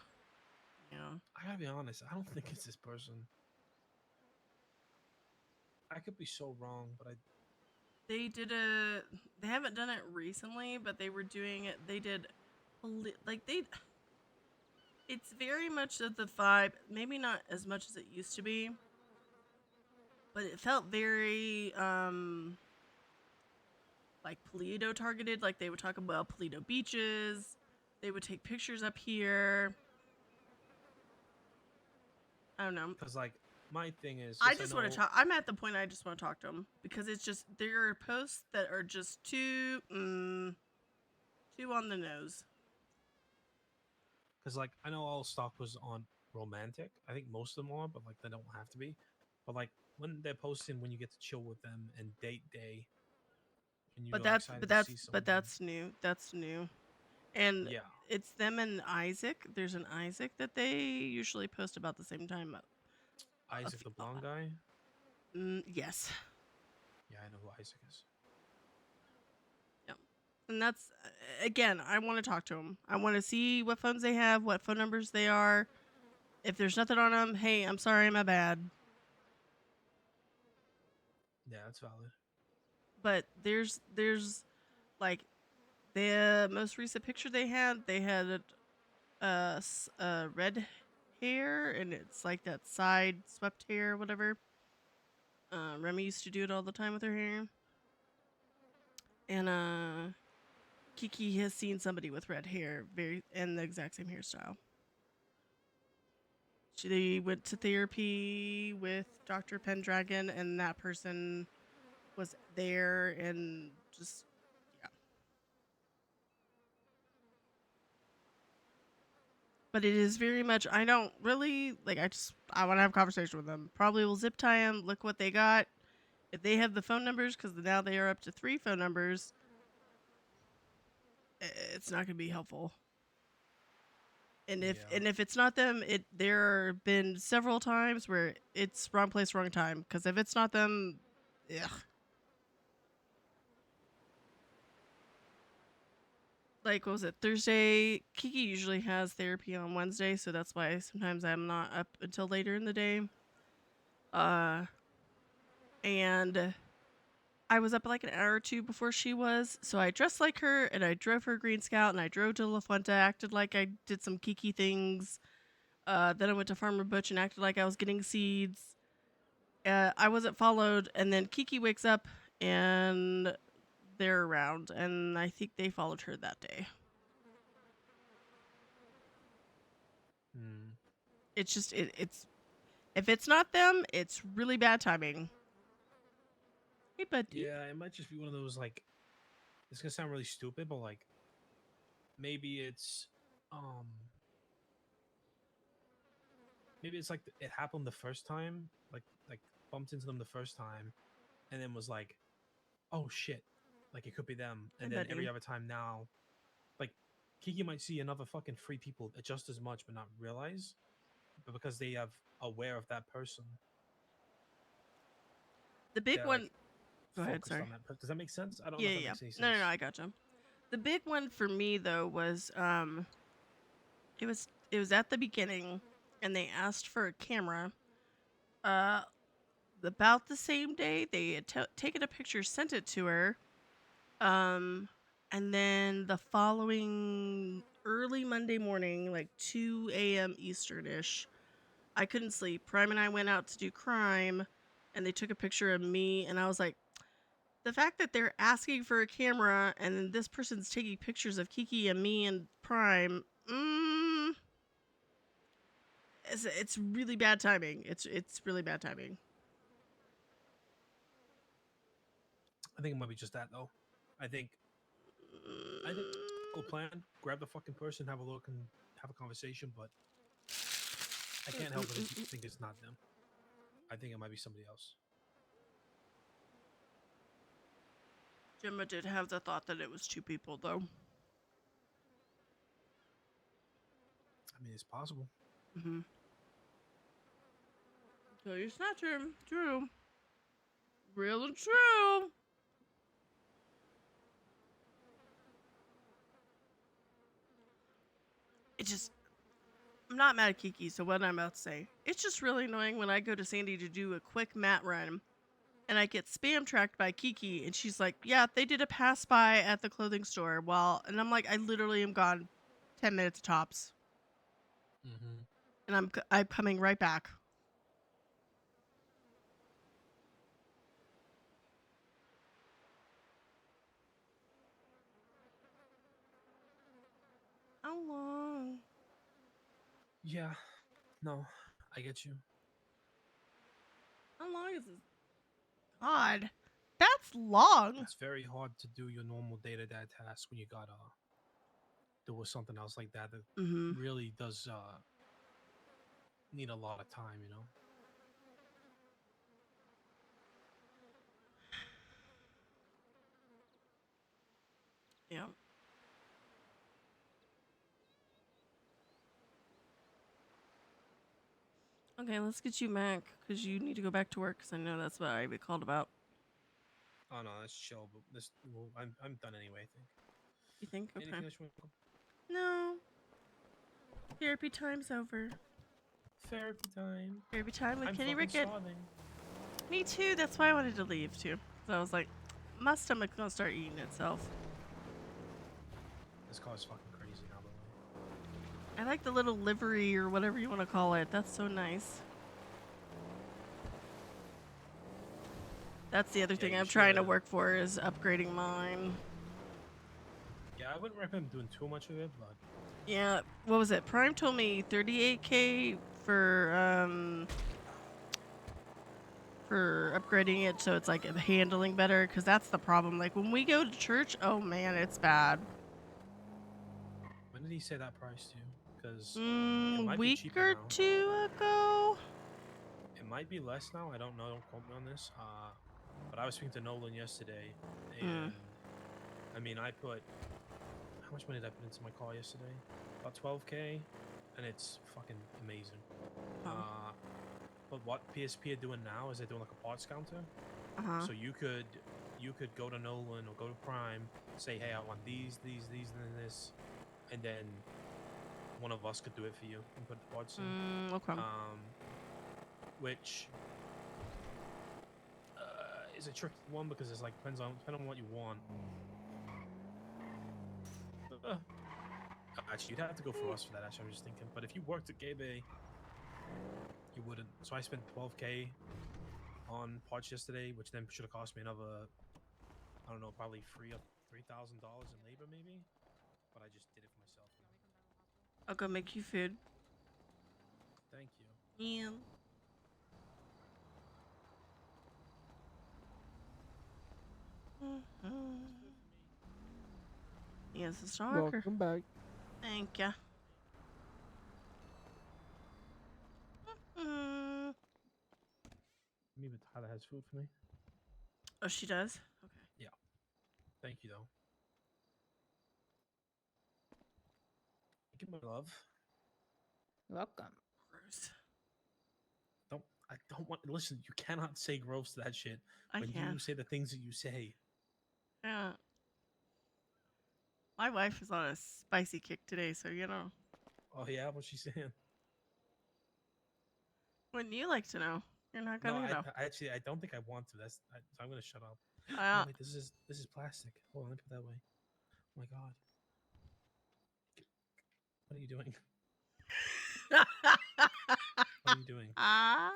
I gotta be honest, I don't think it's this person. I could be so wrong, but they haven't done it recently, but they were doing it, it's very much of the vibe, maybe not as much as it used to be, but it felt very, like Paleto targeted. Like, they would talk about Paleto beaches, they would take pictures up here. I don't know. Because, like, my thing is, I yes, just know, want to talk. I'm at the point I just want to talk to them because it's just there are posts that are just too on the nose. because like I know all stalkers aren't romantic. I think most of them are, but like they don't have to be. But like when they're posting when you get to chill with them and date day, and you But are excited to see someone. that's new. That's new, and Yeah. it's them and Isaac. There's an Isaac that they usually post about the same time. Isaac the blonde guy. Yes. Yeah, I know who Isaac is. Yep. And that's again, I want to talk to them. I want to see what phones they have, what phone numbers they are. If there's nothing on them, hey, I'm sorry, my bad. Yeah, that's valid. But there's like the most recent picture they had red hair, and it's like that side swept hair, whatever. Remy used to do it all the time with her hair. And Kiki has seen somebody with red hair, and the exact same hairstyle. They went to therapy with Dr. Pendragon, and that person was there, and just yeah. But it is very much. I don't really like. I want to have a conversation with them. Probably will zip tie them. Look what they got. If they have the phone numbers, because now they are up to 3 phone numbers, it's not going to be helpful. And if it's not them, there have been several times where it's wrong place, wrong time. Because if it's not them, ugh. Like, what was it, Thursday? Kiki usually has therapy on Wednesday, so that's why sometimes I'm not up until later in the day. And I was up like an hour or two before she was, so I dressed like her, and I drove her Green Scout, and I drove to La Fuente, acted like I did some Kiki things. Then I went to Farmer Butch and acted like I was getting seeds. I wasn't followed, and then Kiki wakes up, and they're around, and I think they followed her that day. It's just it's if it's not them, it's really bad timing. Hey, buddy. Yeah, it might just be one of those like. It's gonna sound really stupid, but like, maybe it's like it happened the first time, like bumped into them the first time, and then was like, oh shit, like it could be them, and Hey, then buddy. every other time now, like Kiki might see another fucking 3 people just as much, but not realize, but because they have aware of that person. The big they're, one. Like, Go ahead. focused Sorry. on that. Does that make sense? I don't Yeah, know if that yeah. makes any sense. No, I gotcha. The big one for me though was it was at the beginning, and they asked for a camera. About the same day they had taken a picture, sent it to her. And then the following early Monday morning, like 2 a.m. Eastern-ish, I couldn't sleep. Prime and I went out to do crime, and they took a picture of me, and I was like, the fact that they're asking for a camera, and then this person's taking pictures of Kiki and me and Prime, it's really bad timing. It's really bad timing. I think it might be just that though. I think go plan, grab the fucking person, have a look, and have a conversation. But I can't help but think it's not them. I think it might be somebody else. Gemma did have the thought that it was 2 people, though. I mean, it's possible. Mm-hmm. So it's not true. True. Real and true. It just... I'm not mad at Kiki, so what I'm about to say. It's just really annoying when I go to Sandy to do a quick mat run, and I get spam tracked by Kiki, and she's like, yeah, they did a pass by at the clothing store. And I'm like, I literally am gone 10 minutes tops. Mm-hmm. And I'm coming right back. How long? Yeah. No, I get you. How long is this? God, that's long. It's very hard to do your normal day-to-day tasks when you gotta do something else like that. That really does need a lot of time, you know. Yeah. Okay, let's get you back because you need to go back to work. Because I know that's what I be called about. Oh no, that's chill. But this, well, I'm done anyway. I think. You think? Okay. Anything else you want to go? No. Therapy time's over. Therapy time. Therapy time with I'm Kenny fucking Rickett. starving. Me too. That's why I wanted to leave too. So I was like, my stomach's gonna start eating itself. This car's fucking crazy now, by the way. I like the little livery or whatever you want to call it. That's so nice. That's the other thing I'm trying to work for is upgrading mine. Yeah, I wouldn't recommend doing too much of it, but Yeah, what was it? Prime told me 38K for upgrading it so it's like handling better, because that's the problem. Like when we go to church, oh man, it's bad. when did he say that price to you? Because A week or two ago. It might be less now. I don't know. Don't quote me on this. But I was speaking to Nolan yesterday, and I mean, I put how much money did I put into my car yesterday? About 12K, and it's fucking amazing. But what PSP are doing now is they're doing like a parts counter. So you could go to Nolan or go to Prime, say, hey, I want these, and then this, and then one of us could do it for you and put the parts in. Okay. Which is a tricky one because it's like depending on what you want. Actually, you'd have to go for us for that. Actually, I'm just thinking. But if you worked at Gay Bay, you wouldn't. So I spent 12K on parts yesterday, which then should have cost me another, I don't know, probably $3,000 in labor maybe. But I just did it for myself. I'll go make you food. Thank you. Yeah. Yes, a stalker. Welcome back. Thank ya. Maybe Tyler has food for me. Oh, she does? Okay. Yeah. Thank you, though. Thank you, my love. You're welcome. Gross. I don't want. Listen, you cannot say gross to that shit when I can. you say the things that you say. Yeah. My wife is on a spicy kick today, so you know. Oh yeah, what's she saying? Wouldn't you like to know? You're not gonna know. I don't think I want to. So I'm gonna shut up. Oh, wait, this is plastic. Hold on, let me put it that way. Oh my god. What are you doing? What are you doing? Nothing.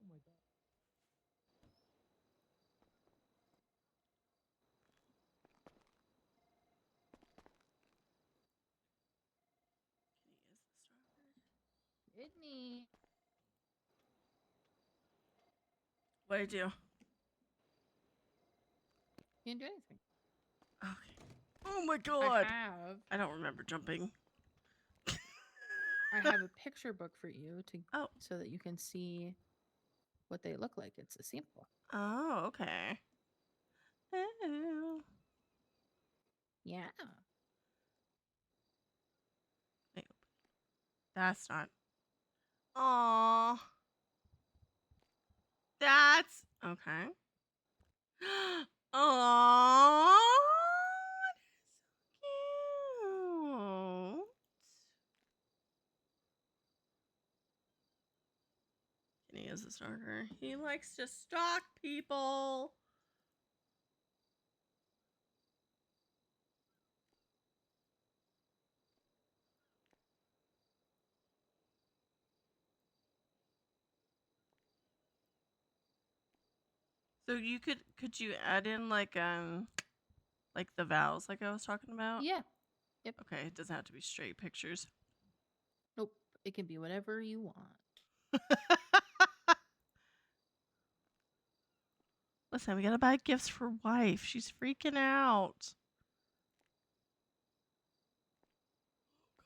Oh my god. Sydney. What'd I do? You didn't do anything. Okay. Oh my god. I don't remember jumping. I have a picture book for you so that you can see what they look like. It's a sample. Oh, okay. Oh. Yeah. Wait. That's not. Aww. That's okay. Aww. Cute. Kenny is a stalker. He likes to stalk people. So you could you add in like the vowels like I was talking about? Yeah. Yep. Okay, it doesn't have to be straight pictures. Nope. It can be whatever you want. Listen, we gotta buy gifts for wife. She's freaking out.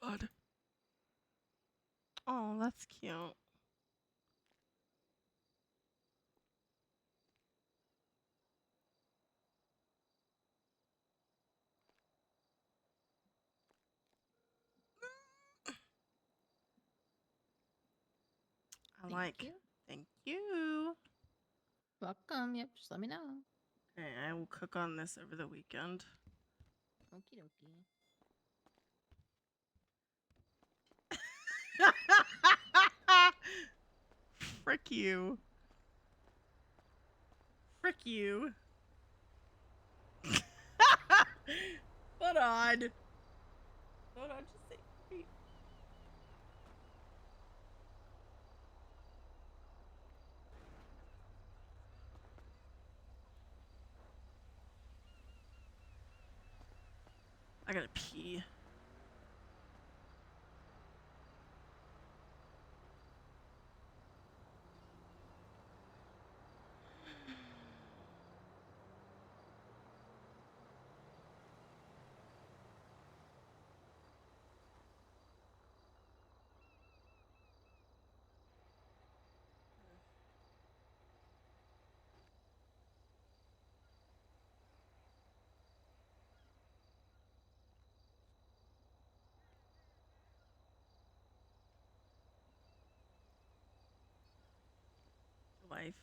God. Oh, that's cute. Thank you. Thank you. Welcome. Yep. Just let me know. Okay, I will cook on this over the weekend. Okie dokie. Frick you. Frick you. Hold on. Hold on, just say wait. I gotta pee. Life.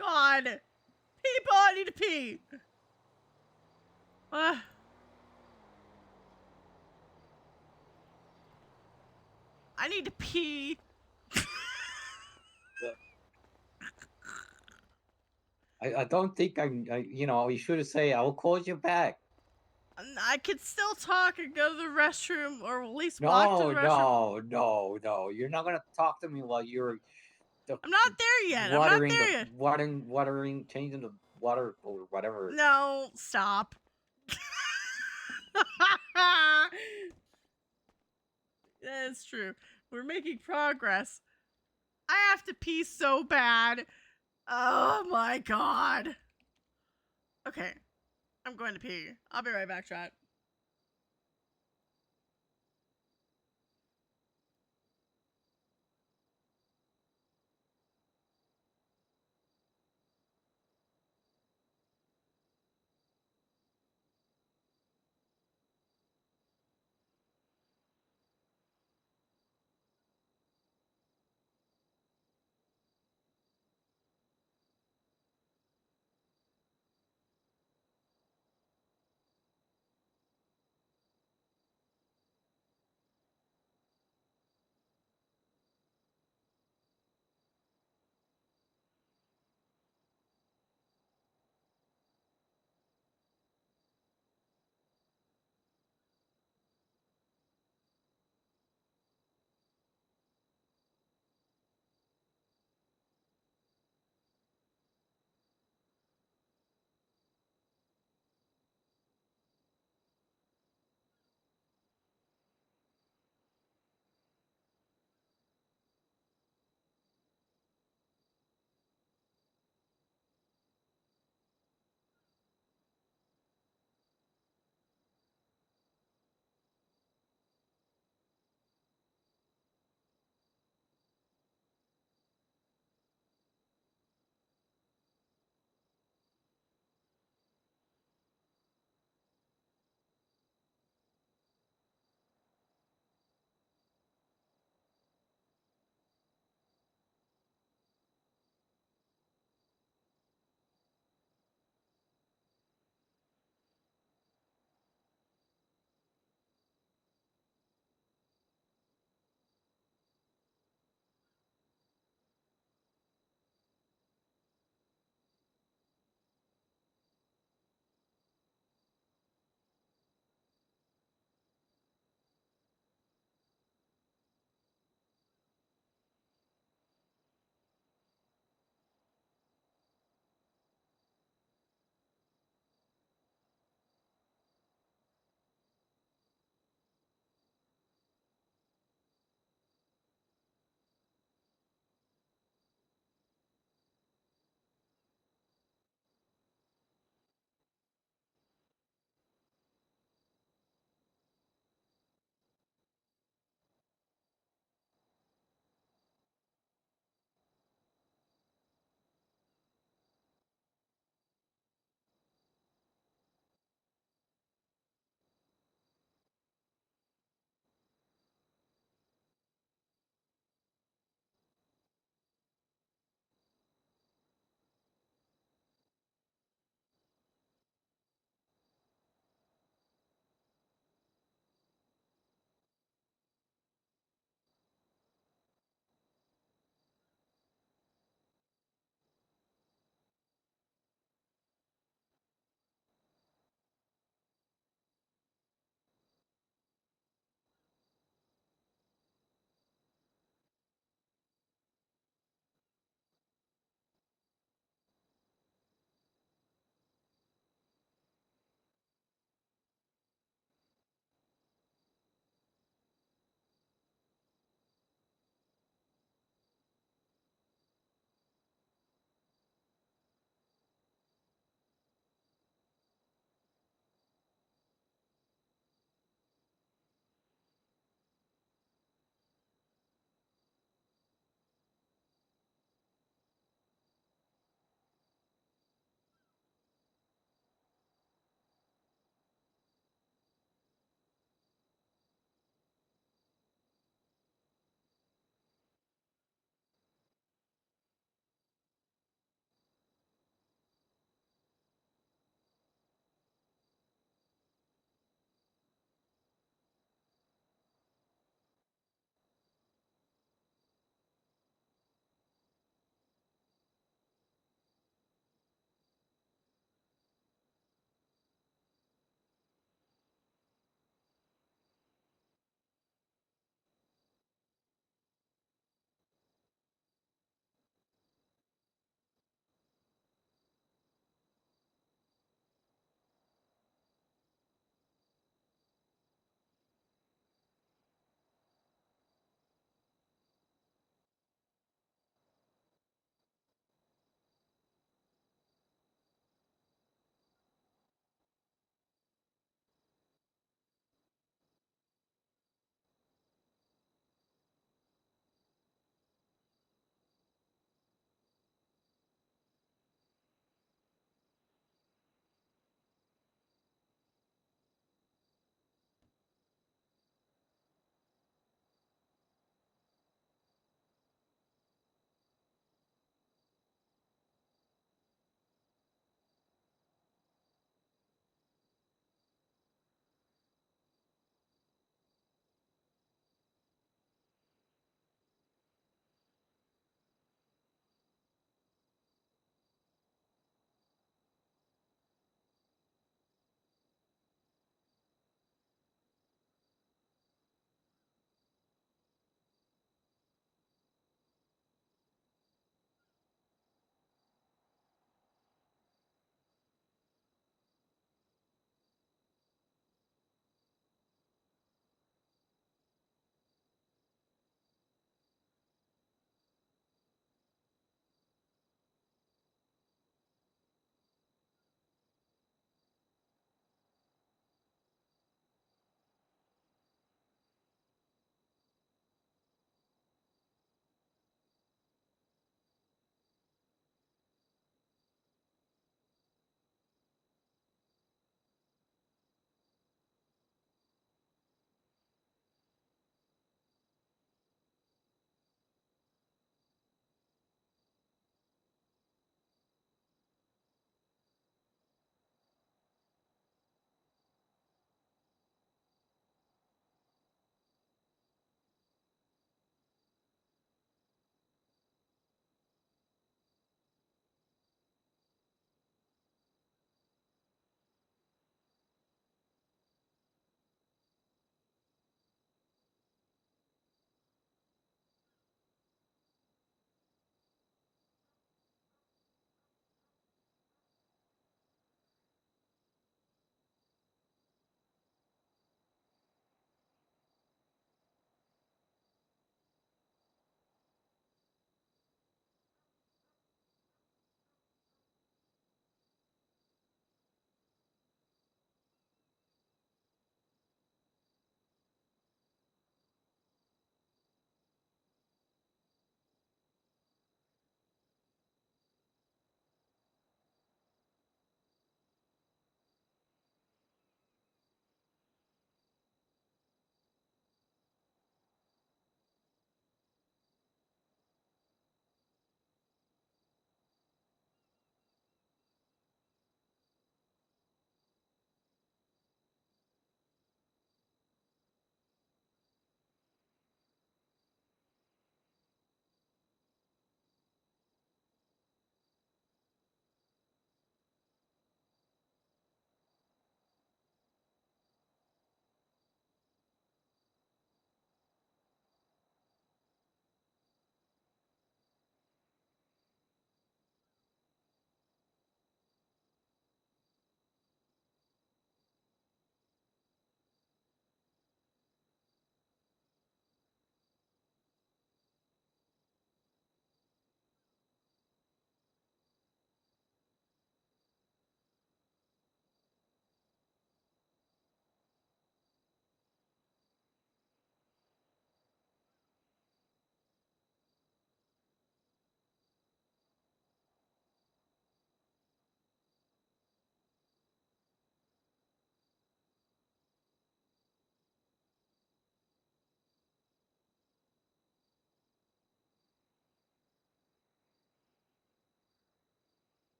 God! People, I need to pee! I need to pee! I don't think you know, you should say, I'll call you back. I could still talk and go to the restroom, or at least walk to the restroom. No. You're not gonna talk to me while you're. I'm not there yet. I'm not there yet. Watering, changing the water or whatever. No, stop. That's true. We're making progress. I have to pee so bad. Oh my god. Okay. I'm going to pee. I'll be right back, chat.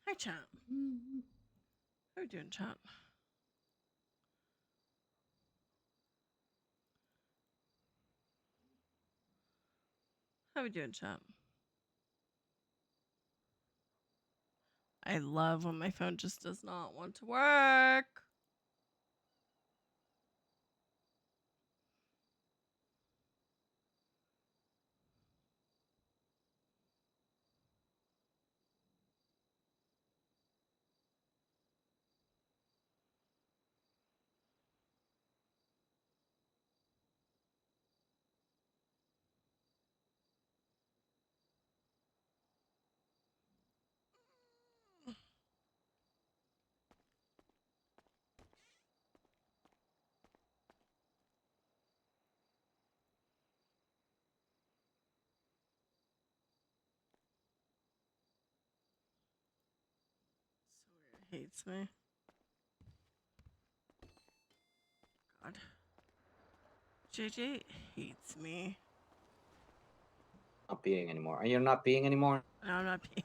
Hi, chat. How are you doing, chat? How are we doing, chat? I love when my phone just does not want to work. Hates me. God. JJ hates me. Not peeing anymore. And you're not peeing anymore? No, I'm not peeing.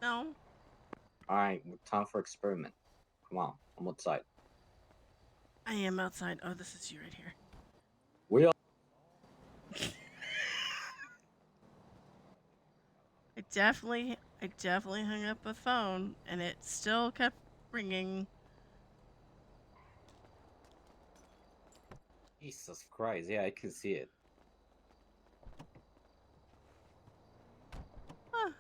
No. Alright, time for experiment. Come on, I'm outside. I am outside. Oh, this is you right here. We are. I definitely hung up the phone, and it still kept ringing. Jesus Christ, yeah, I can see it. Huh.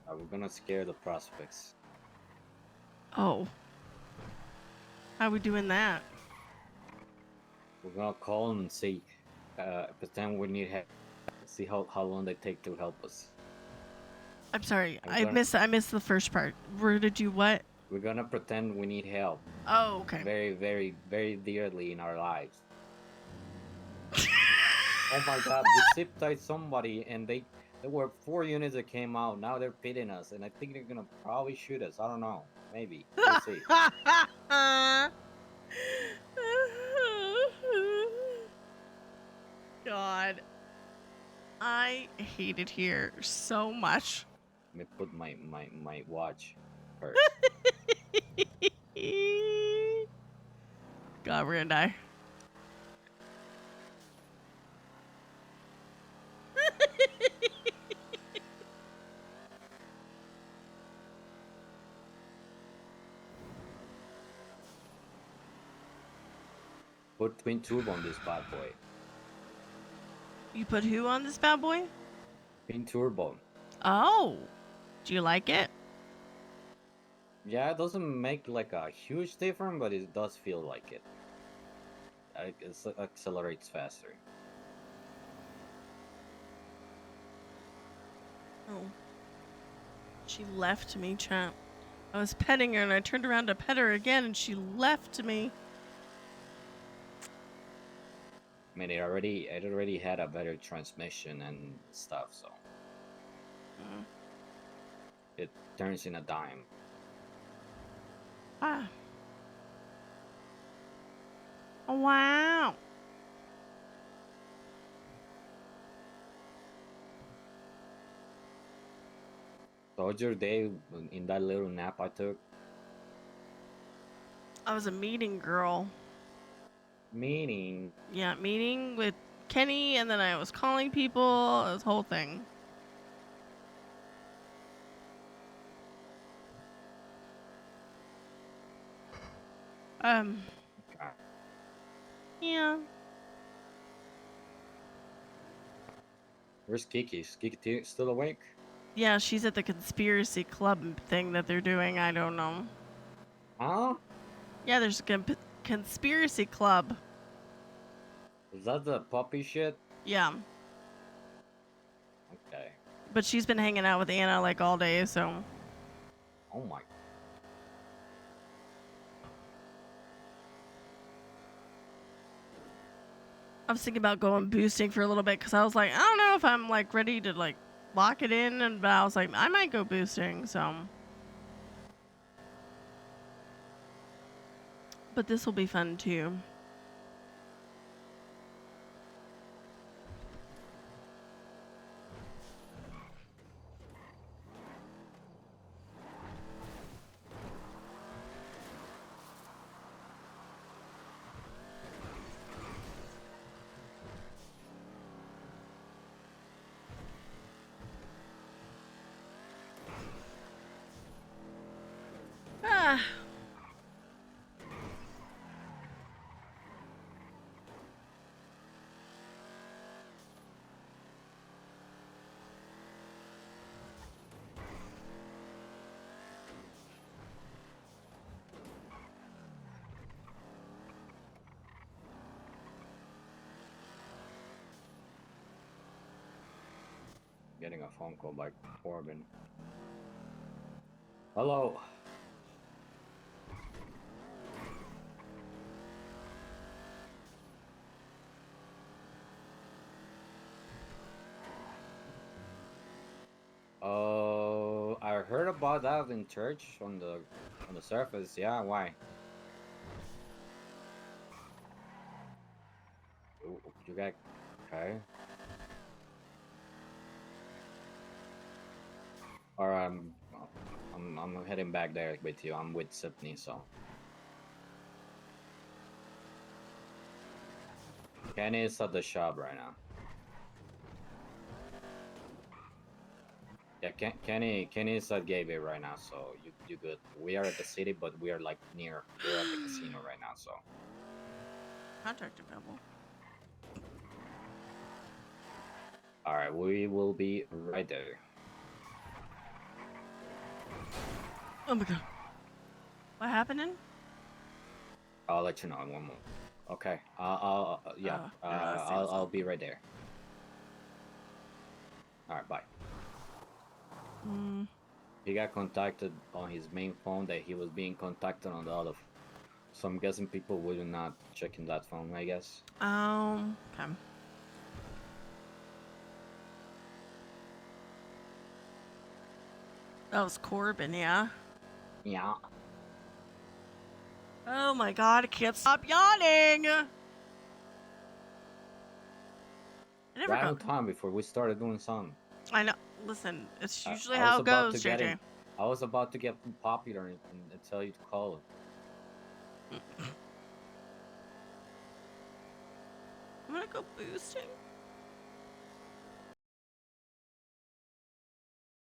We're gonna scare the prospects. Oh. How are we doing that? We're gonna call them and see, pretend we need help. See how long they take to help us. I'm sorry. I missed the first part. Where did you what? We're gonna pretend we need help. Oh, okay. Very, very, very dearly in our lives. Oh my god, we zip tied somebody and there were 4 units that came out. Now they're pitting us and I think they're gonna probably shoot us. I don't know. Maybe. We'll see. God. I hate it here so much. Let me put my watch first. God, we're gonna die. Put twin turbo on this bad boy. You put who on this bad boy? Twin turbo. Oh. Do you like it? Yeah, it doesn't make like a huge difference, but it does feel like it. It accelerates faster. Oh. She left me, champ. I was petting her and I turned around to pet her again and she left me. I mean, it already had a better transmission and stuff, so it turns in a dime. Ah. Oh, wow. So how's your day in that little nap I took? I was a meeting girl. Meeting? Yeah, meeting with Kenny, and then I was calling people. This whole thing. Yeah. Where's Kiki? Is Kiki still awake? Yeah, she's at the conspiracy club thing that they're doing. I don't know. Huh? Yeah, there's a conspiracy club. Is that the puppy shit? Yeah. Okay. But she's been hanging out with Anna like all day, so. Oh my. I was thinking about going boosting for a little bit because I was like, I don't know if I'm like ready to like lock it in, and but I was like, I might go boosting, so. But this will be fun too. Ah. Getting a phone call by Corbin. Hello. I heard about that in church on the surface. Yeah, why? You got okay. Or I'm heading back there with you. I'm with Sydney, so. Kenny is at the shop right now. Yeah, Kenny is at Gateway right now, so you good. We are at the city, but we are like near. We're at the casino right now, so. Contract available. All right, we will be right there. Oh my god. What happening? I'll let you know in one moment. Okay. I'll be right there. All right, bye. He got contacted on his main phone that he was being contacted on the other. So I'm guessing people will not checking that phone, I guess. Okay. That was Corbin, yeah? Yeah. Oh my god, I can't stop yawning! Right on time before we started doing something. I know. Listen, it's usually I how was it about goes, to get JJ. in. I was about to get popular and tell you to call it. I'm gonna go boosting.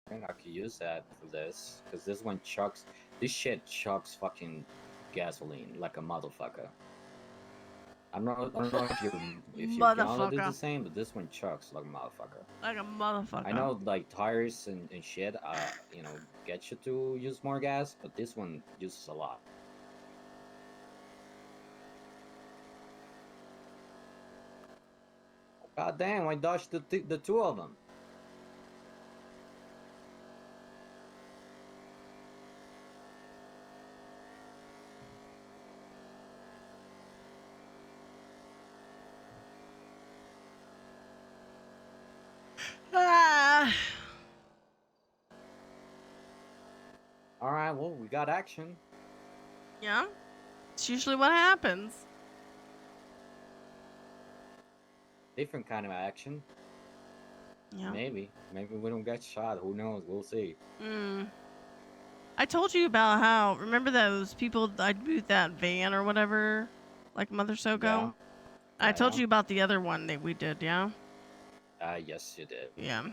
I think I could use that for this, because this one chucks. This shit chucks fucking gasoline like a motherfucker. I don't know if your gauntlet is the same, but this one chucks like a motherfucker. Like a motherfucker. I know, like tires and shit, you know, get you to use more gas, but this one uses a lot. God damn! I dodged the two of them. Ah. All right, well, we got action. Yeah? It's usually what happens. Different kind of action. Yeah. Maybe we don't get shot. Who knows? We'll see. I told you about how, remember those people died with that van or whatever, like a month or so ago? Yeah. I told you about the other one that we did, yeah? Yes, you did. Yeah.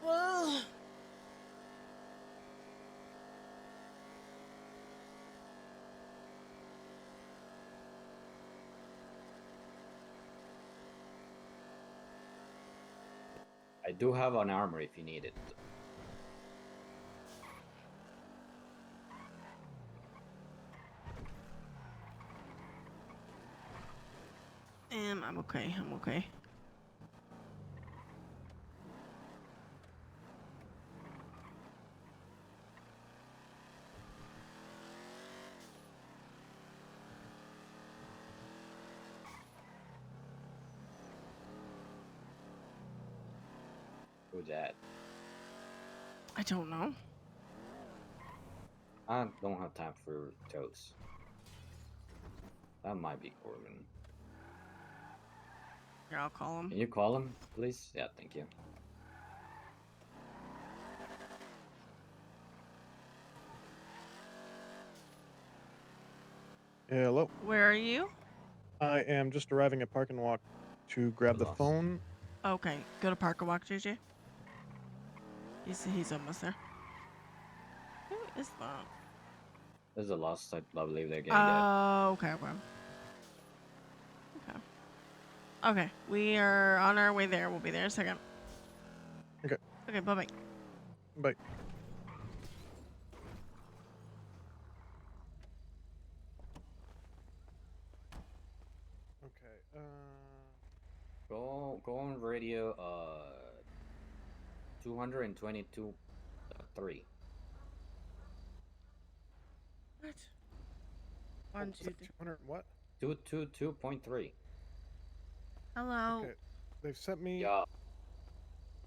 Well. I do have an armor if you need it. I'm okay. I'm okay. Who's that? I don't know. I don't have time for toast. That might be Corbin. Here, I'll call him. Can you call him, please? Yeah, thank you. Hello. Where are you? I am just arriving at Park and Walk to grab the phone. Okay, go to Park and Walk, JJ. He's almost there. Who is that? This is the last I believe they're gonna Oh, okay. Okay, we are on our way there. We'll be there in a second. Okay. Okay, bye-bye. Bye. Okay. Go on radio. 222.3. What? 1, 2, 3. 200 what? 222.3. Hello. Okay. They've sent me. Yeah.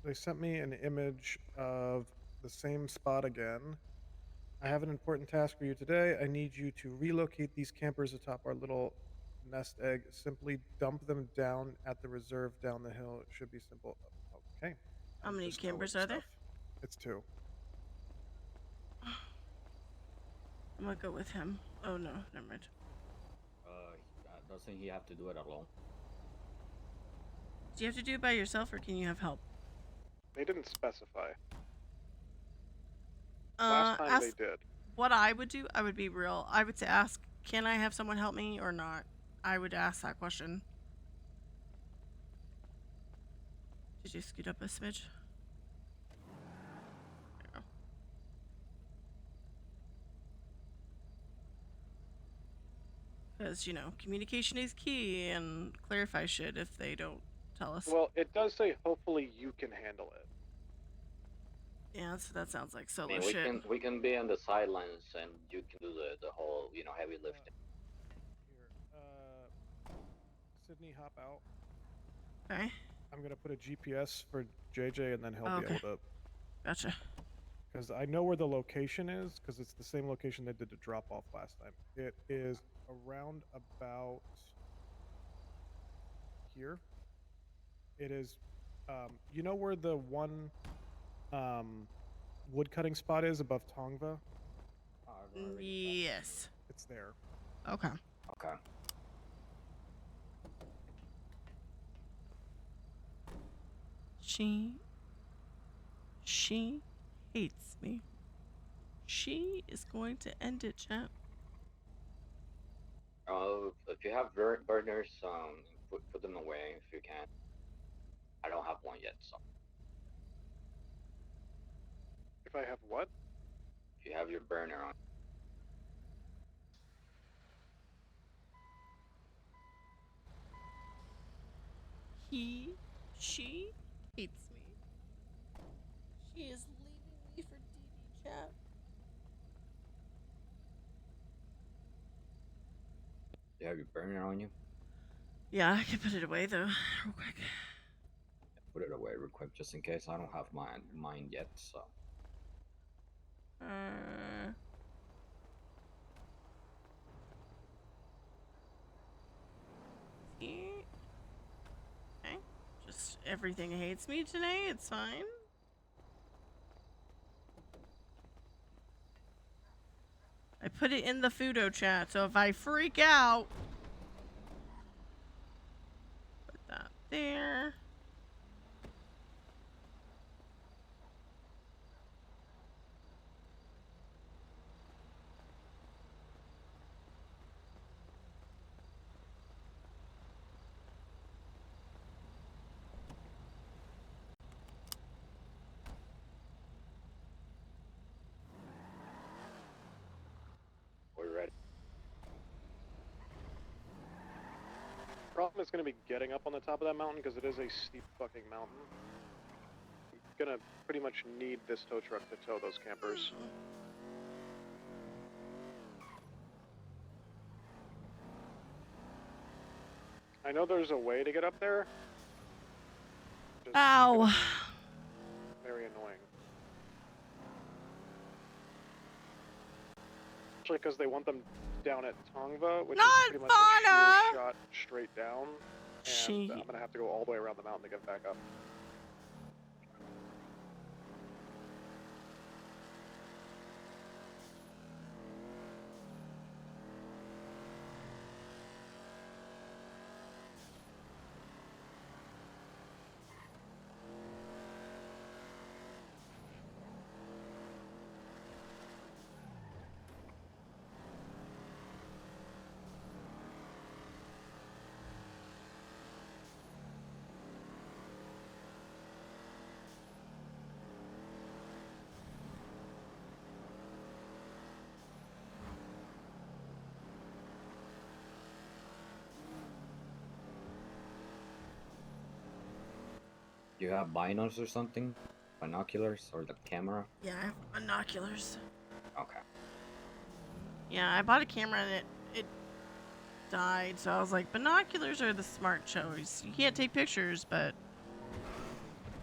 They sent me an image of the same spot again. I have an important task for you today. I need you to relocate these campers atop our little nest egg. Simply dump them down at the reserve down the hill. It should be simple. Okay. How I'm many just going campers are there? stuff. It's 2. I'm gonna go with him. Oh no, never mind. Doesn't he have to do it alone? Do you have to do it by yourself or can you have help? They didn't specify. Last time they did. What I would do, I would be real. I would say ask, can I have someone help me or not? I would ask that question. Did you scoot up a smidge? Because, you know, communication is key and clarify shit if they don't tell us. Well, it does say hopefully you can handle it. Yeah, so that sounds like solo I mean, shit. we can be on the sidelines and you can do the whole heavy lifting. Sydney, hop out. Okay. I'm gonna put a GPS for JJ and then he'll be able to. Gotcha. Because I know where the location is, because it's the same location they did the drop off last time. It is around about here. It is, you know where the one wood cutting spot is above Tongva? Yes. It's there. Okay. Okay. She hates me. She is going to end it, chat. If you have burners, put them away if you can. I don't have one yet, so. If I have what? If you have your burner on. She hates me. She is leaving me for DD chat. You have your burner on you? Yeah, I can put it away though, real quick. Put it away real quick, just in case. I don't have mine yet, so. Okay. Just everything hates me today. It's fine. I put it in the Fudo chat, so if I freak out, put that there. We're ready. Problem is going to be getting up on the top of that mountain because it is a steep fucking mountain. I'm gonna pretty much need this tow truck to tow those campers. I know there's a way to get up there. Ow! Especially because they want them down at Tongva, which Not is pretty much a Fauna! sheer shot straight down. And I'm gonna have to go all the way around the mountain to get back up. Do you have binos or something? Binoculars or the camera? Yeah, I have binoculars. Okay. Yeah, I bought a camera and it died, so I was like, binoculars are the smart choice. You can't take pictures, but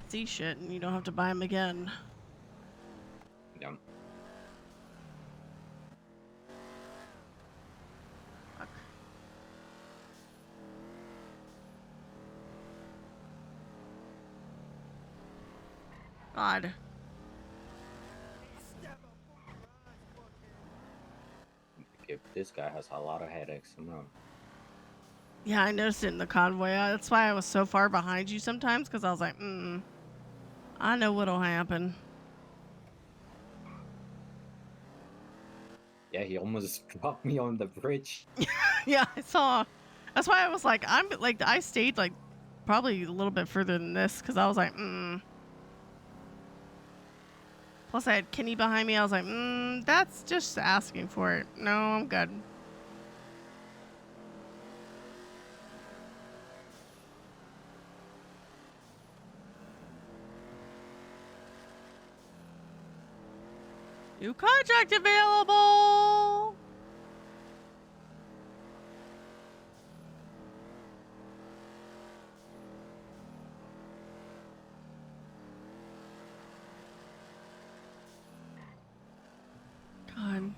see shit, and you don't have to buy them again. Yep. Fuck. God. If this guy has a lot of headaches, I'm gonna... Yeah, I noticed it in the convoy. That's why I was so far behind you sometimes, because I was like, I know what'll happen. Yeah, he almost dropped me on the bridge. Yeah, I saw. That's why I was like, I stayed like probably a little bit further than this, because I was like, Plus I had Kenny behind me. I was like, that's just asking for it. No, I'm good. New contract available! God.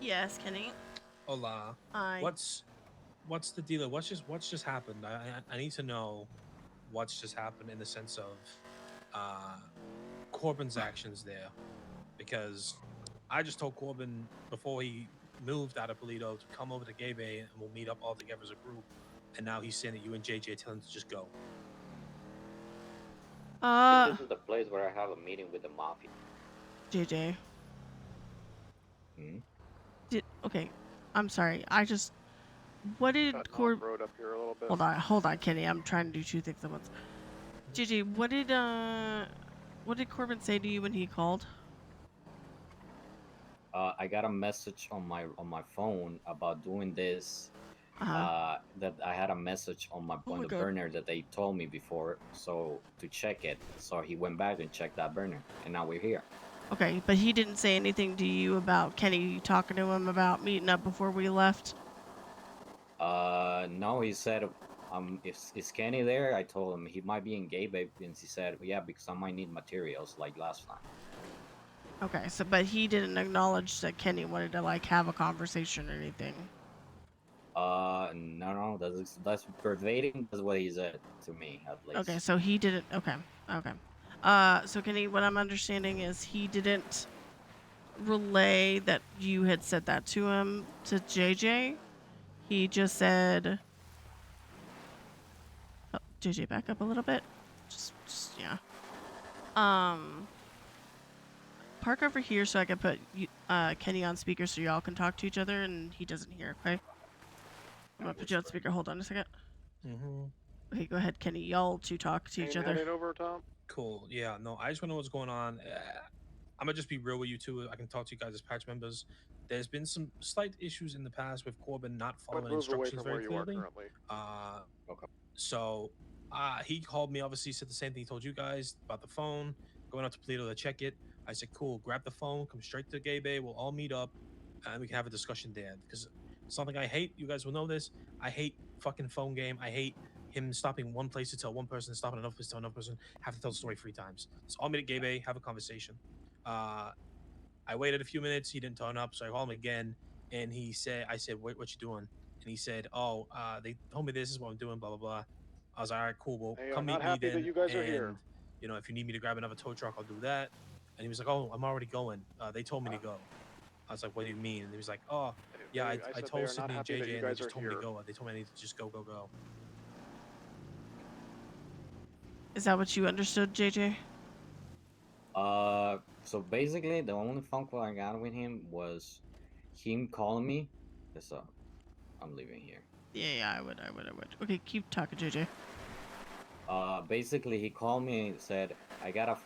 Yes, Kenny. Hola. Hi. What's the deal? What's just happened? I need to know what's just happened in the sense of Corbin's actions there, because I just told Corbin before he moved out of Polito to come over to Gay Bay and we'll meet up all together as a group, and now he's saying that you and JJ tell him to just go. This is the place where I have a meeting with the mafia. JJ. Hmm? Okay, I'm sorry. What did Cutting off road up here a little bit. Hold on, Kenny. I'm trying to do two things at once. JJ, what did Corbin say to you when he called? I got a message on my phone about doing this. That I had a message on the God. burner that they told me before, so to check it. So he went back and checked that burner, and now we're here. Okay, but he didn't say anything to you about Kenny talking to him about meeting up before we left? No, he said, is Kenny there? I told him he might be in Gay Bay, and he said, yeah, because I might need materials like last time. Okay, but he didn't acknowledge that Kenny wanted to like have a conversation or anything. No, that's verbatim. That's what he said to me, at least. Okay, so he didn't. Okay. So Kenny, what I'm understanding is he didn't relay that you had said that to him, to JJ. He just said, oh, JJ, back up a little bit. Just yeah. Park over here so I can put Kenny on speaker so y'all can talk to each other and he doesn't hear. Okay. I'm gonna put you on speaker. Hold on a second. Okay, go ahead, Kenny. Y'all two talk to each other. Headed over, Tom? Cool. Yeah. No, I just want to know what's going on. I'm gonna just be real with you two. I can talk to you guys as patch members. There's been some slight issues in the past with Corbin not Would following move away instructions from where very you are clearly. currently. Okay. So he called me, obviously said the same thing he told you guys about the phone, going out to Toledo to check it. I said, cool, grab the phone, come straight to Gay Bay, we'll all meet up and we can have a discussion there. Because something I hate, you guys will know this, I hate fucking phone game. I hate him stopping one place to tell one person, stopping another place to tell another person, have to tell the story 3 times. So I'll meet at Gay Bay, have a conversation. I waited a few minutes, he didn't turn up, so I called him again, and I said, what you doing? And he said, oh, they told me this is what I'm doing, blah, blah, blah. I was like, all right, cool, well, They are come not meet me happy that then, you guys are and, here. you know, if you need me to grab another tow truck, I'll do that. And he was like, oh, I'm already going. They told me to go. I was like, what do you mean? And he was like, oh, yeah, I said they told are not Sydney and happy that you JJ, and they guys just are told me to here. go. They told me I need to just go, go, go. Is that what you understood, JJ? So basically, the only phone call I got with him was him calling me. So I'm leaving here. Yeah, I would. Okay, keep talking, JJ. Basically, he called me and said, I got a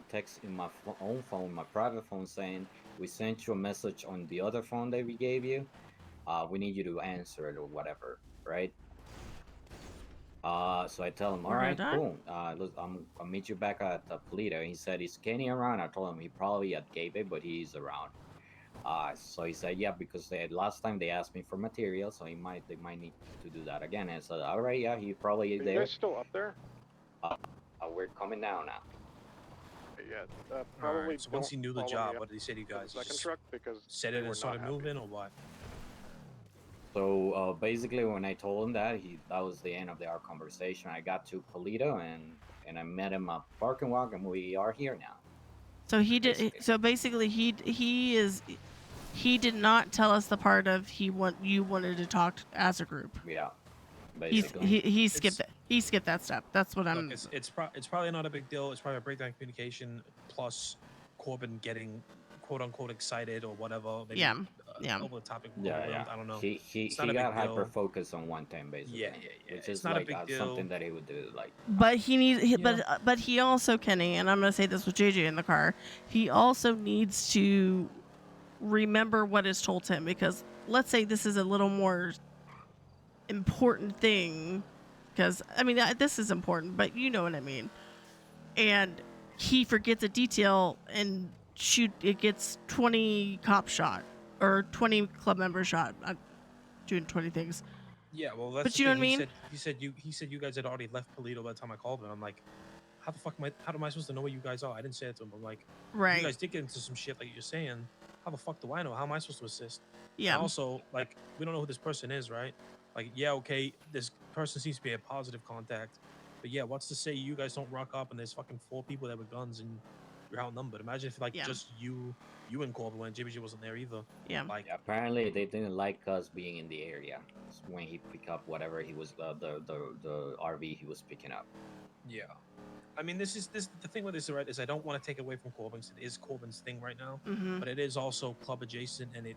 text in my own phone, my private phone, saying, we sent you a message on the other phone that we gave you. We need you to answer it or whatever, right? So I tell him, all right, cool. I'll meet you back at Polito. He said, is Kenny around? I told him he probably at Gabe, but he's around. So he said, yeah, because last time they asked me for material, so they might need to do that again. And I said, all right, yeah, he probably is Are there. you guys still up there? We're coming down now. Yeah, probably. All right, so once he knew the follow me job, up what did he say to you to the guys? second Just truck because said they it were and started not happy. moving, or what? So basically, when I told him that, that was the end of our conversation. I got to Polito and I met him at parking lot, and we are here now. So he did. So basically, he did not tell us the part of you wanted to talk as a group. Yeah, basically. He skipped it. He skipped that step. That's what I'm. Look, it's probably not a big deal. It's probably a breakdown in communication plus Corbin getting quote unquote excited or whatever. Maybe, Yeah. Over the topic. Yeah. I don't know. He got hyper focused on one thing basically. Yeah. Which It's is not a like big deal. something that he would do. Like, But he needs. But he also, Kenny, and I'm gonna say this with JJ in the car. He also needs to remember what is told to him, because let's say this is a little more important thing, because I mean this is important, but you know what I mean. And he forgets a detail and it gets 20 cops shot or 20 club members shot. I'm doing 20 things. Yeah, well, that's. But the you know thing. what I mean? He said you guys had already left Polito by the time I called him. I'm like, how am I supposed to know where you guys are? I didn't say it to him. I'm like, right. You guys did get into some shit like you're saying. How the fuck do I know? How am I supposed to assist? Yeah. And also, like, we don't know who this person is, right? Like, yeah, okay, this person seems to be a positive contact, but yeah, what's to say you guys don't rock up and there's fucking 4 people there with guns and you're outnumbered? Imagine if just you and Corbin went. JBG wasn't there either. Yeah. Like, apparently they didn't like us being in the area when he picked up whatever he was the RV he was picking up. Yeah. I mean, this the thing with this, right? Is I don't want to take away from Corbin. It is Corbin's thing right now, but it is also club adjacent, and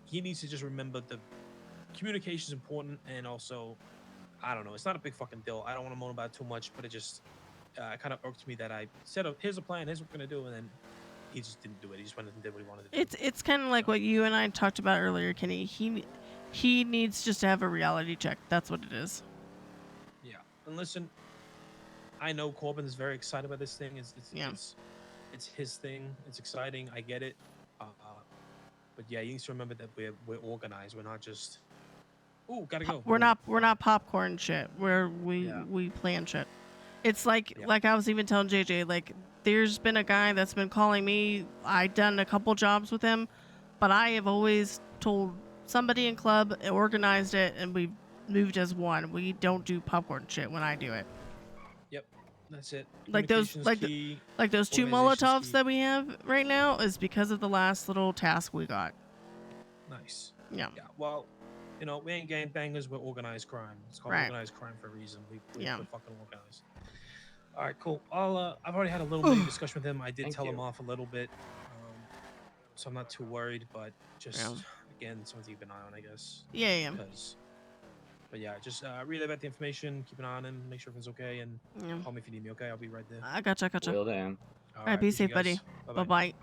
he needs to just remember the communication is important, and also, I don't know, it's not a big fucking deal. I don't want to moan about it too much, but it just kind of irked me that I said, here's a plan, here's what we're gonna do, and then he just didn't do it. He just went and did what he wanted to do. It's kind of like what you and I talked about earlier, Kenny. He needs just to have a reality check. That's what it is. Yeah, and listen, I know Corbin is very excited about this thing. It's his thing. It's exciting. I get it. But yeah, you need to remember that we're organized. We're not just gotta go. We're not popcorn shit. We plan shit. It's like I was even telling JJ, like, there's been a guy that's been calling me. I've done a couple jobs with him, but I have always told somebody in club, organized it, and we've moved as one. We don't do popcorn shit when I do it. Yep, that's it. Like those 2 Molotovs that we have right now is because of the last little task we got. Nice. Yeah. Well, you know, we ain't gang bangers. We're organized crime. It's called organized crime for a reason. We're fucking organized. All right, cool. I've already had a little mini discussion with him. I did tell him off a little bit, so I'm not too worried. But just again, something to keep an eye on, I guess. Yeah. Because But yeah, just relay back the information, keep an eye on him, make sure everything's okay, and Yeah. call me if you need me. Okay, I'll be right there. I gotcha. Will then. All right, be appreciate safe, you buddy. guys. Bye Bye-bye. bye.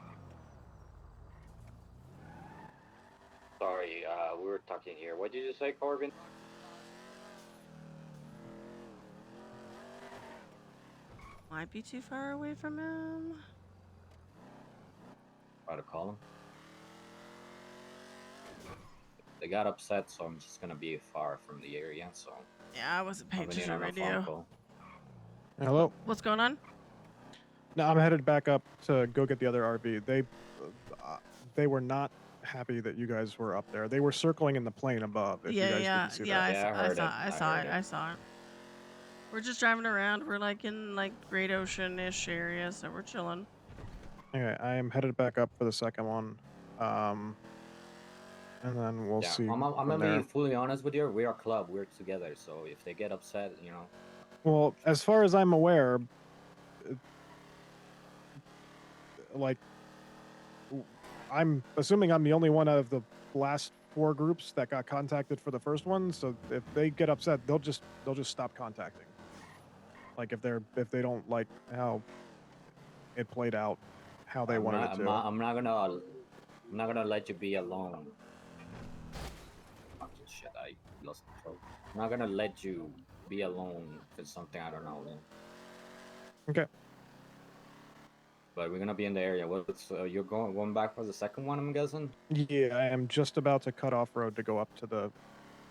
Sorry, we were talking here. What did you say, Corbin? Might be too far away from him. Try to call him. They got upset, so I'm just gonna be far from the area. So Yeah, I wasn't paying I'm gonna attention to need on a phone radio. call. Hello. What's going on? No, I'm headed back up to go get the other RV. They were not happy that you guys were up there. They were circling in the plane above. If you guys didn't see that. I saw it. We're just driving around. We're like in like Great Ocean-ish area, so we're chilling. Okay, I am headed back up for the second one. And then we'll Yeah, see. I'm from gonna there. be fully honest with you. We're a club. We're together. So if they get upset, you know. Well, as far as I'm aware, like, I'm assuming I'm the only one out of the last 4 groups that got contacted for the first one. So if they get upset, they'll just stop contacting. Like if they don't like how it played out, how they wanted it to. I'm not gonna let you be alone. Oh, shit, I lost control. I'm not gonna let you be alone for something I don't know. Then. Okay. But we're gonna be in the area. What's you're going back for the second one? I'm guessing. Yeah, I am just about to cut off road to go up to the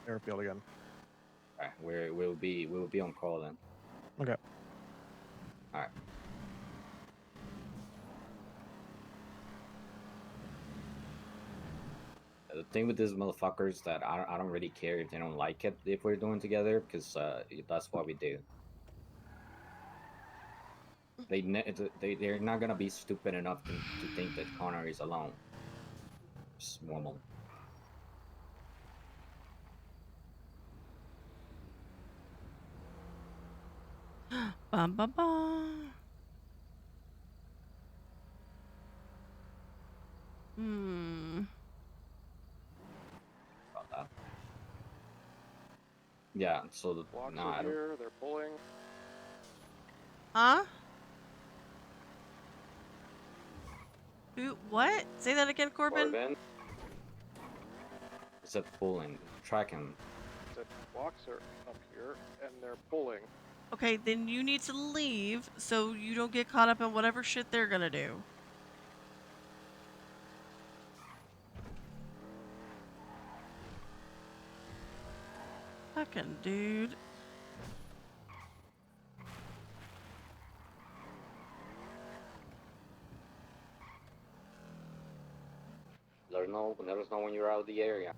airfield again. All right, we'll be on call then. Okay. All right. The thing with these motherfuckers is that I don't really care if they don't like it if we're doing together because that's what we do. They're not gonna be stupid enough to think that Connor is alone. Just normal. Bum bum bum. About that. Yeah. So the Blocks I are don't. here. They're pulling. Huh? Who? What? Say that again, Corbin. It's a pulling. Track him. The blocks are up here, and they're pulling. Okay, then you need to leave so you don't get caught up in whatever shit they're gonna do. Fucking dude. Let us know when you're out of the area.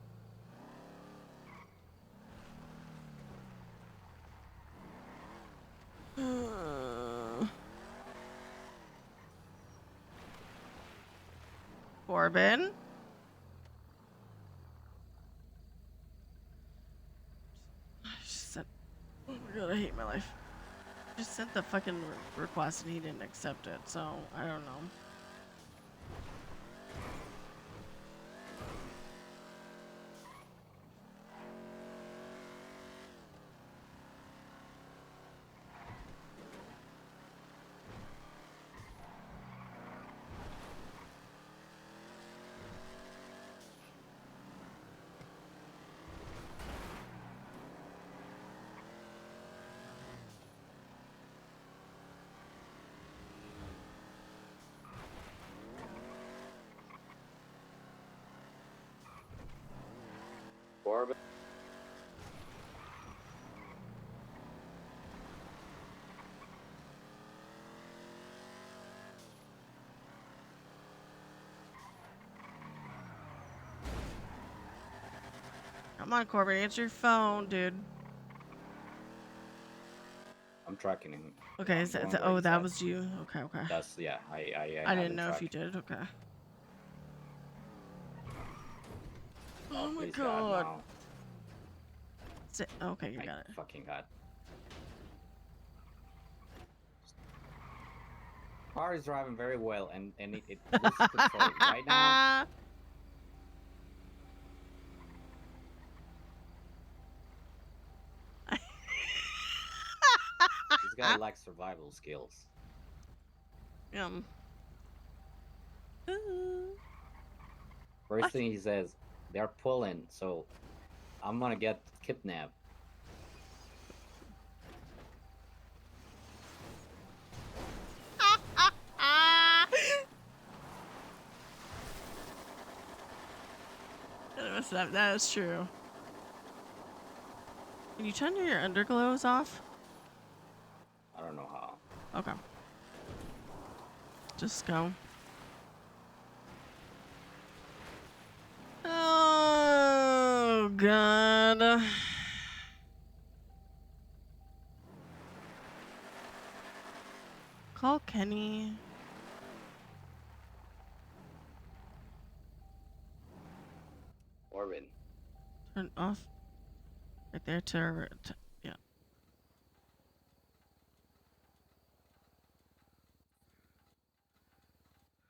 Corbin? I just sent, oh my god, I hate my life. I just sent the fucking request and he didn't accept it, so I don't know. Corbin. Come on, Corbin, answer your phone, dude. I'm tracking him. Okay, oh, that was you. Okay. That's yeah. I didn't know if you did. Okay. Oh my please god. no. Okay, you got it. Fucking god. Car is driving very well, and it loses control right now. guy lacks survival skills. First thing he says, they're pulling, so I'm gonna get kidnapped. That is true. Can you turn your underglows off? I don't know how. Okay. Just go. Oh, God. Call Kenny. Corbin. Turn off. Right there to yeah.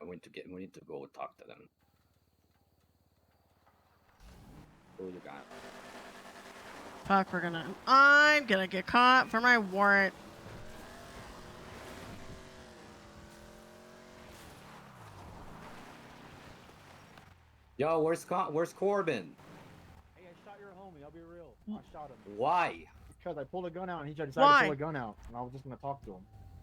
We need to go talk to them. Who you got? Fuck, I'm gonna get caught for my warrant. Yo, where's Corbin? Hey, I shot your homie. I'll be real. I shot him. Why? Because I pulled a gun out and he decided Why? to pull a gun out, and I was just gonna talk to him.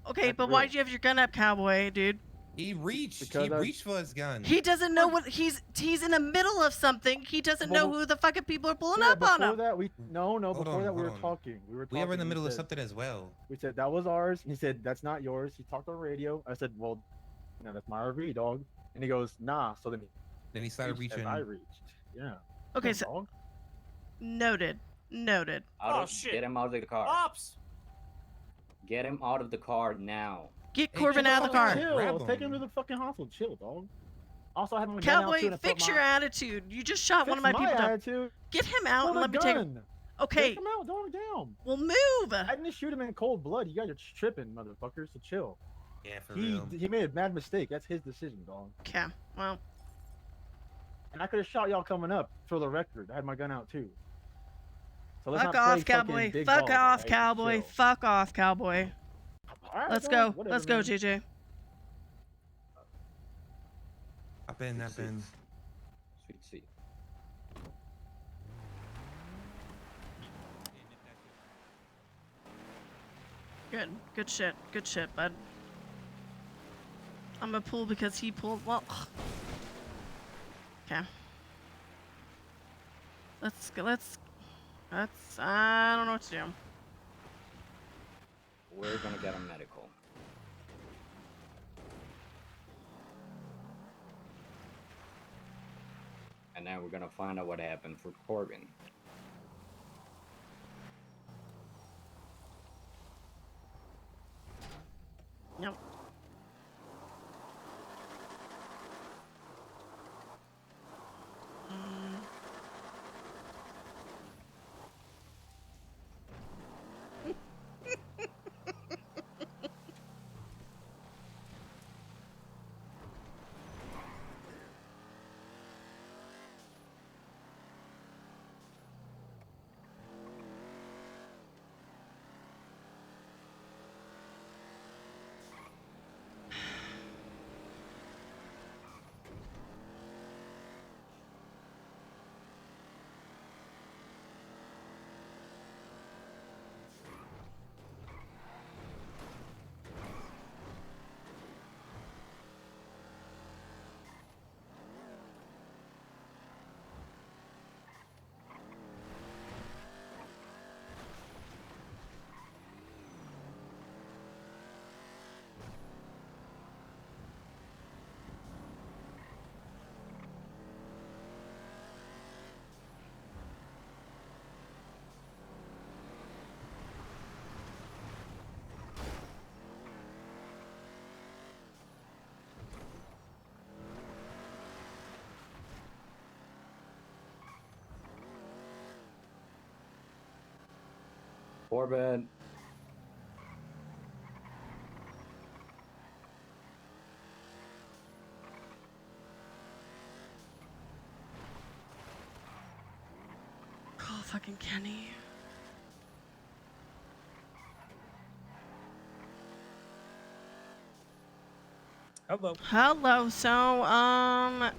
Okay, That's but real. why'd you have your gun up, cowboy, dude? He reached. Because He reached for his gun. He doesn't know what he's in the middle of something. He doesn't know who the fucking people are pulling up on him. Before that, we Hold before on, that we were hold on. talking. We were talking. We were in the and he middle of said- something as well. We said that was ours. And he said that's not yours. He talked on the radio. I said, well, no, that's my RV, dog. And he goes, nah. So then he started reached as reaching. I reached. Yeah. Okay, Come so on, dog. noted. Get him out of the car. Ops! Get him out of the car now. Get Corbin out of the car. Chill. Take him to the fucking hospital. Chill, dog. Also, I have my gun out too. Cowboy, and I put fix my- your attitude. You just shot one of my Fix people down. attitude. Get him out Pull and the let me take gun. him. Okay. Take him out, dog. Down. Well, move. I didn't shoot him in cold blood. You guys are tripping, motherfuckers. So chill. Yeah, for He real. he made a mad mistake. That's his decision, dog. Okay. Well. And I could have shot y'all coming up for the record. I had my gun out too. So let's Fuck not play off, cowboy. fucking big Fuck balls, off, alright? Just cowboy. chill. Fuck off, cowboy. Alright, Let's dog, go. whatever, Let's go, man. JJ. Hop in, hop in. Sweet seat. Good. Good shit. Good shit, bud. I'm gonna pull because he pulled. Well. Okay. Let's go. I don't know what to do. We're gonna get a medical. And then we're gonna find out what happened for Corbin. Yep. Corbin. Call fucking Kenny. Hello. Hello. So,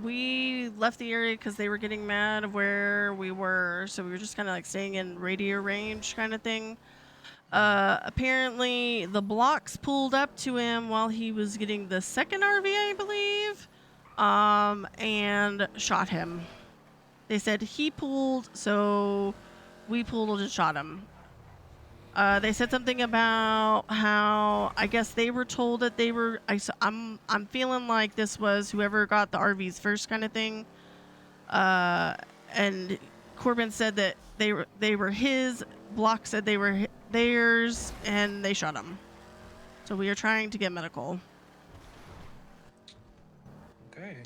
we left the area because they were getting mad of where we were, so we were just kind of like staying in radio range kind of thing. Apparently the blocks pulled up to him while he was getting the second RV, I believe, and shot him. They said he pulled, so we pulled and shot him. They said something about how I guess they were told that they were. I'm feeling like this was whoever got the RVs first kind of thing. And Corbin said that they were his. Block said they were theirs, and they shot him. So we are trying to get medical. Okay.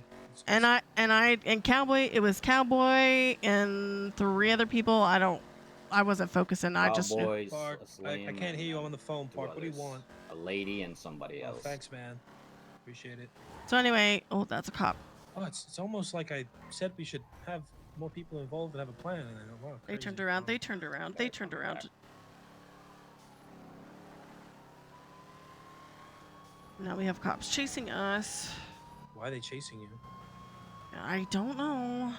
And Cowboy. It was Cowboy and 3 other people. I wasn't focusing. I just. Cowboys, Park, a Slim, I can't hear you. I'm on the phone, 2 Park. What do you others. want? A lady and somebody Oh, else. thanks, man. Appreciate it. So anyway, oh, that's a cop. Oh, it's almost like I said we should have more people involved and have a plan. And I go, wow, They turned around. They turned around. They turned around. Now we have cops chasing us. Why are they chasing you? I don't know.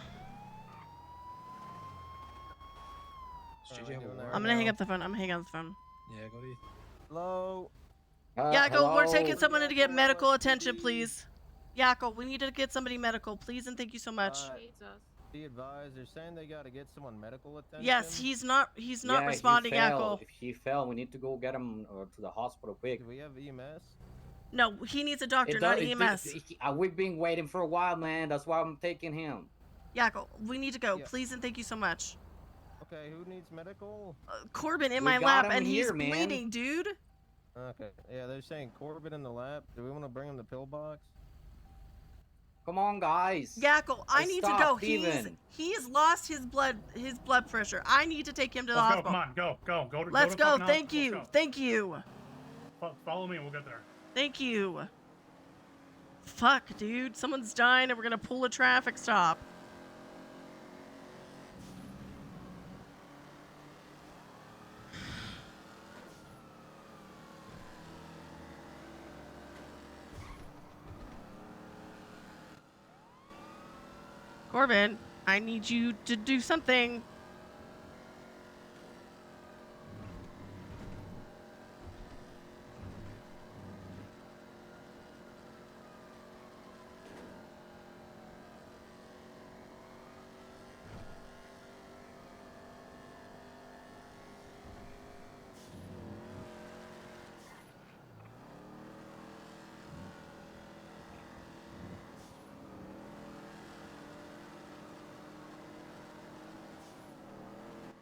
Does JJ have a warrant? I'm gonna hang up the phone. I'm gonna hang up the phone. Yeah, go to you. Hello. Yakko, we're taking someone to get medical attention, please. Yakko, we need to get somebody medical, please, and thank you so much. Be advised, they're saying they gotta get someone medical attention. Yes, he's not Yeah, responding, he fell. Yakko. If he fell, we need to go get him to the hospital quick. Do we have EMS? No, he needs a doctor, not EMS. We've been waiting for a while, man. That's why I'm taking him. Yakko, we need to go, please, and thank you so much. Okay, who needs medical? Corbin in We my got lap, him and here, he's man. bleeding, dude. Okay, yeah, they're saying Corbin in the lab. Do we want to bring him the pillbox? Come on, guys. Yakko, I need to go. stopped even. He's lost his blood pressure. I need to take him to the Let's go. hospital. Come on, go. Let's to the go. fucking Thank hospital. you. Let's go. Thank you. Follow me and we'll get there. Thank you. Fuck, dude. Someone's dying and we're gonna pull a traffic stop. Corbin, I need you to do something.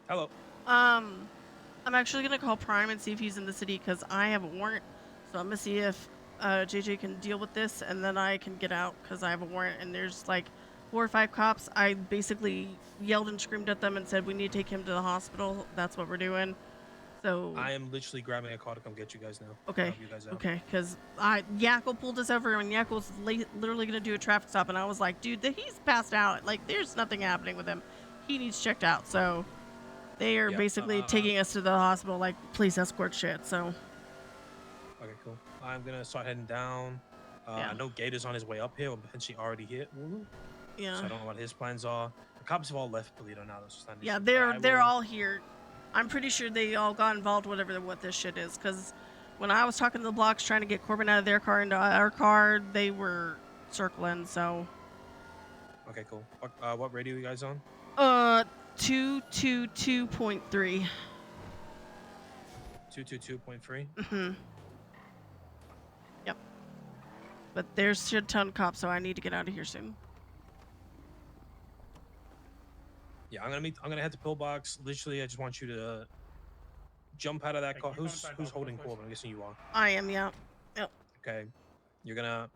Hello. I'm actually gonna call Prime and see if he's in the city because I have a warrant. So I'm gonna see if JJ can deal with this and then I can get out because I have a warrant and there's like 4 or 5 cops. I basically yelled and screamed at them and said we need to take him to the hospital. That's what we're doing. So I am literally grabbing a car to come get you guys now. okay, Help you guys out. okay, because Yakko pulled us over and Yakko's literally gonna do a traffic stop and I was like, dude, he's passed out. Like there's nothing happening with him. He needs checked out. So they are basically taking us to the hospital, like police escort shit. So. Okay, cool. I'm gonna start heading down. Yeah. I know Gator's on his way up here, or potentially already here. Yeah. So I don't know what his plans are. The cops have all left Toledo now. That's just not an Yeah, issue, but they're I will- all here. I'm pretty sure they all got involved, what this shit is. Because when I was talking to the blocks trying to get Corbin out of their car into our car, they were circling. So. Okay, cool. What radio are you guys on? 222.3. 222.3. Mm-hmm. Yep. But there's a ton of cops, so I need to get out of here soon. Yeah, I'm gonna head to Pillbox. Literally, I just want you to jump out of that car. Who's holding Corbin? I'm guessing you are. I am, yeah. Yep. Okay. You're gonna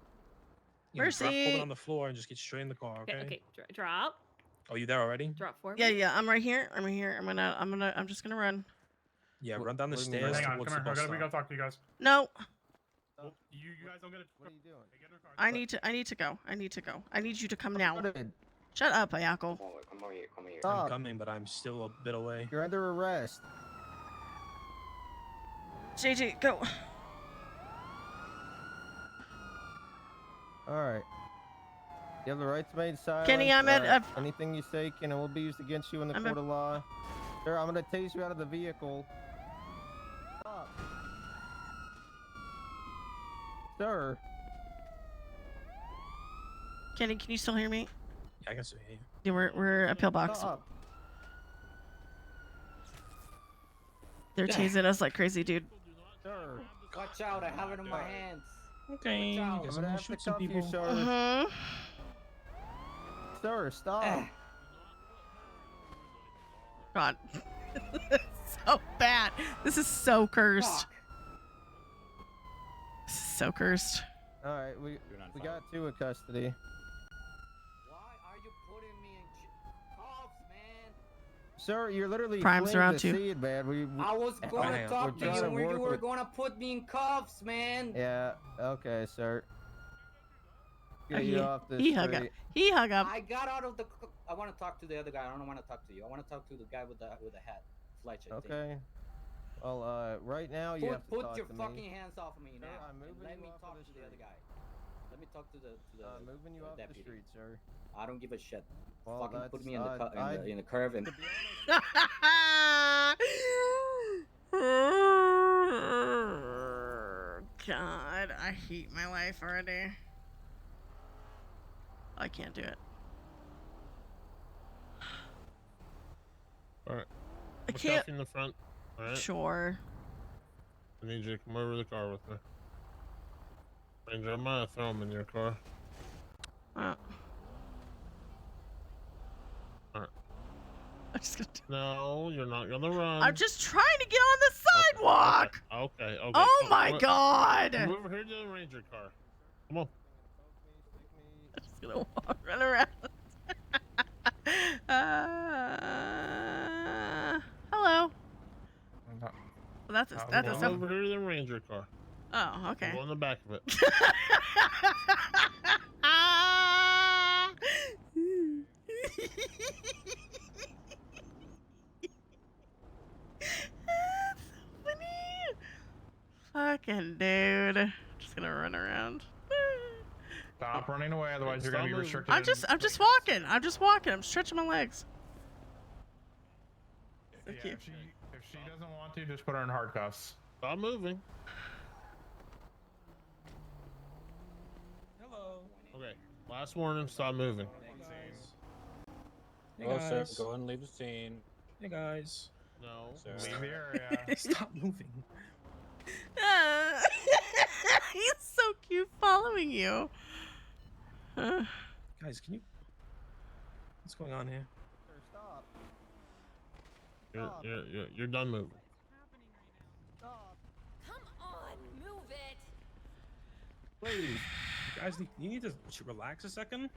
drop Mercy. Corbin on the floor and just get straight in the car. Okay. Okay. Drop. Oh, you there already? Drop for me. Yeah. I'm right here. I'm just gonna run. Yeah, run down the stairs Hang on, towards come the here. bus We gotta stop. talk to you guys. No. Well, you guys don't get it. What are you doing? I need to go. I need you to come now. Shut up, Ayako. Come over here. I'm Stop. coming, but I'm still a bit away. You're under arrest. JJ, go. All right. You have the right to remain silent. Kenny, I'm at anything you say can and will be used against you in the I'm court of law. Sir, I'm gonna tase you out of the vehicle. Stop. Sir. Kenny, can you still hear me? Yeah, I can see you. Yeah, we're a pillbox. Stop. They're chasing us like crazy, dude. Sir. Watch out! I have it in my hands. Okay, Watch out. guess I'm I'm gonna gonna have to shoot some cuff you, people. sir. Sir, stop. God. So bad. This is so cursed. This is so cursed. All right, we got 2 in custody. Why are you putting me in cuffs, man? Sir, you're literally Prime's fleeing around the too. scene, man. I was going to talk to We're you trying when you work were with- going to put me in cuffs, man. Yeah, okay, sir. Get you off this He hung up. street. He hung up. I got out of the. I want to talk to the other guy. I don't want to talk to you. I want to talk to the guy with the hat, Fletch. I think. Okay. Well, right now you have to Put talk your to fucking me. hands off of me Sir, now. I'm moving and let you me off talk of to the the other street. guy. Let me talk to the Moving you off deputy. the street, sir. I don't give a shit. Well, Fucking put that's, me in the I- in the curve and. God, I hate my life already. I can't do it. Alright. I Look can't. off in the front. Alright. Sure. I need you to come over to the car with me. Ranger, I'm gonna throw him in your car. Oh. Alright. I'm just gonna do No, you're not gonna run. I'm just trying to get on the sidewalk. Okay. Oh Come- my come- God. Come over here to the Ranger car. Come on. I'm just gonna run around. Hello. Well, that's a Come step. over here to the Ranger car. Oh, okay. Go in the back of it. Fucking dude. Just gonna run around. Stop running away, otherwise you're gonna be restricted. I'm just walking. I'm just walking. I'm stretching my legs. So Yeah, cute. if she doesn't want to, just put her in handcuffs. Stop moving. Hello. Okay. Last warning. Stop moving. Hey Oh, sir, guys. go ahead and leave the scene. Hey guys. No. Sir. Leave the area. Stop moving. He's so cute following you. Guys, can you? What's going on here? Stop. You're done moving. Come on, move it. Please. You guys, you need to relax a second.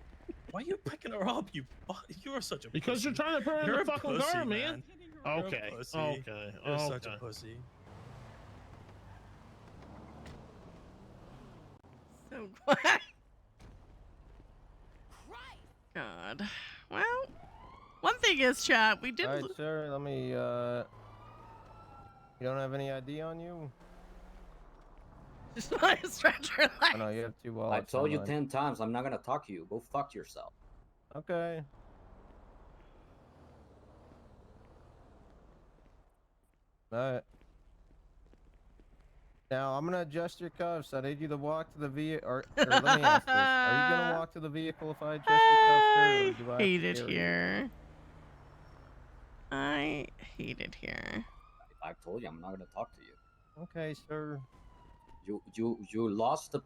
Why are you picking her up? You're such a Because pussy. you're trying to put her in You're the a fucking pussy, car, man. You're a Okay. pussy. Okay. You're okay. such a pussy. So quiet. God. Well, one thing is, chat, we did. All right, sir. Let me. You don't have any ID on you? Just want to stretch her Oh, legs. no, you have 2 I wallets. told you on. 10 times. I'm not gonna talk to you. Go fuck yourself. Okay. Alright. Now I'm gonna adjust your cuffs. I need you to walk to the vehicle. Or let me ask this: are you gonna walk to the vehicle if I adjust your cuffs, or do I have to hate it carry you? here. I hate it here. I told you I'm not gonna talk to you. Okay, sir. You lost the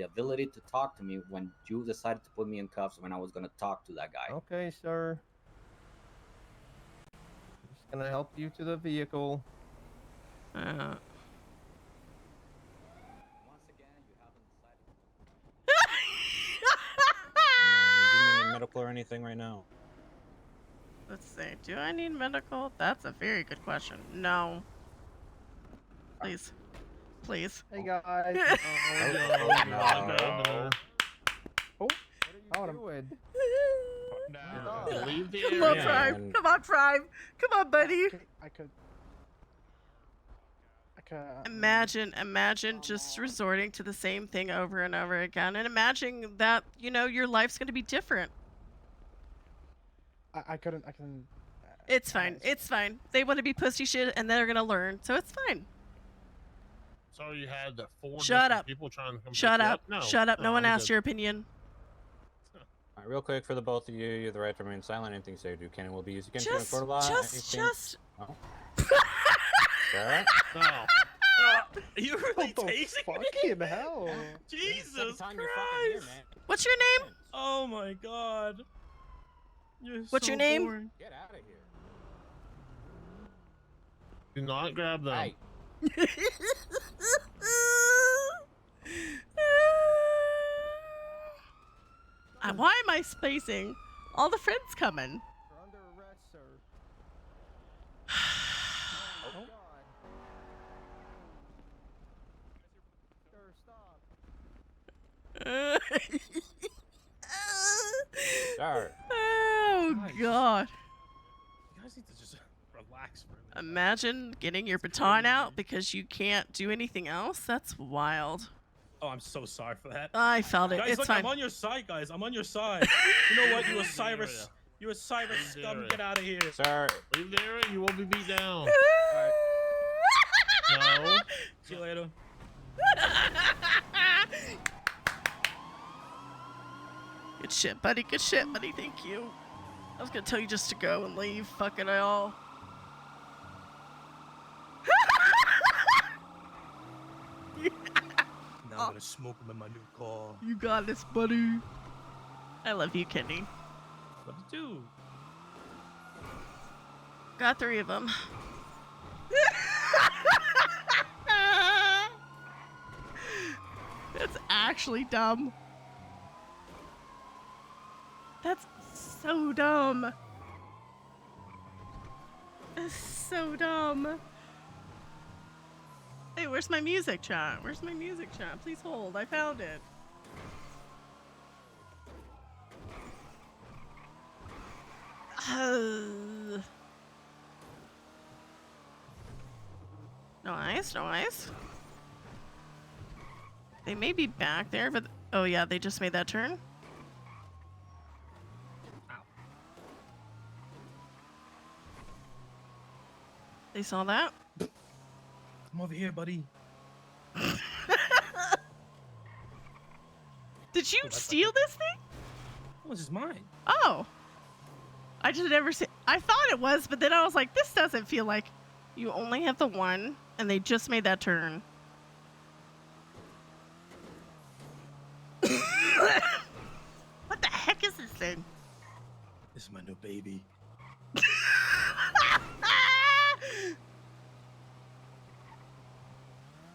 ability to talk to me when you decided to put me in cuffs when I was gonna talk to that guy. Okay, sir. Just gonna help you to the vehicle. Do you need medical or anything right now? Let's see. Do I need medical? That's a very good question. No. Please. Please. Hey guys. No. Oh, what are you doing? Leave the Come on, area. Tribe. Come on, Tribe. Come on, buddy. I could Imagine just resorting to the same thing over and over again, and imagine that your life's gonna be different. I couldn't. It's fine. It's fine. They want to be pussy shit, and they're gonna learn, so it's fine. So you had the four Shut different up. people trying to come Shut pick you up. No, Shut up. No one I'm asked good. your opinion. All right, real quick for the both of you, you have the right to remain silent. Anything you say or do can and will be used against you in a court of law. Just. Oh. Sarah? No. You really tasing me? Fucking hell. Jesus time you're fucking here, Christ! man. What's your name? Oh my God. You're What's so your name? boring. Get out of here. Do not grab them. Hey. Why am I spacing? All the friends coming. You're under arrest, sir. Oh. Sir, stop. Sir. Oh God. You guys need to just relax for a minute. Imagine getting your baton out because you can't do anything else. That's wild. Oh, I'm so sorry for that. I felt it. Guys, It's look, fine. I'm on your side, guys. I'm on your side. You know what? You a Cyrus. You a Cyrus scum. Get out of here. Sir. Leave the area. You will be beat down. Alright. No. See you later. Good shit, buddy. Good shit, buddy. Thank you. I was gonna tell you just to go and leave. Fuck it all. Now I'm gonna smoke him in my new car. You got this, buddy. I love you, Kenny. What to do? Got 3 of them. That's actually dumb. That's so dumb. That's so dumb. Hey, where's my music chat? Where's my music chat? Please hold. I found it. No ice, no ice. They may be back there, but oh yeah, they just made that turn. They saw that. Come over here, buddy. Did you steal this thing? Oh, this is mine. Oh. I just never see. I thought it was, but then I was like, this doesn't feel like you only have the one, and they just made that turn. What the heck is this thing? This is my new baby.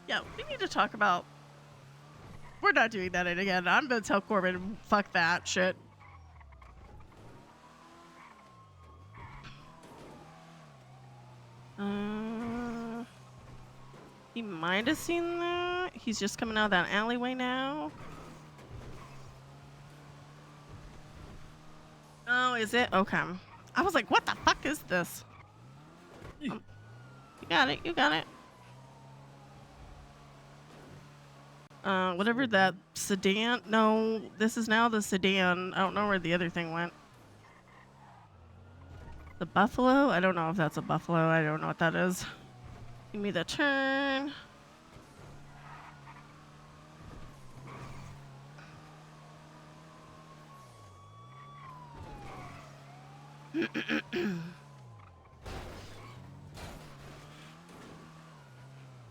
Yeah, we need to talk about. We're not doing that again. I'm gonna tell Corbin, fuck that shit. He might have seen that. He's just coming out of that alleyway now. Oh, is it? Okay. I was like, what the fuck is this? You got it. You got it. Whatever that sedan. No, this is now the sedan. I don't know where the other thing went. The buffalo? I don't know if that's a buffalo. I don't know what that is. Give me the turn.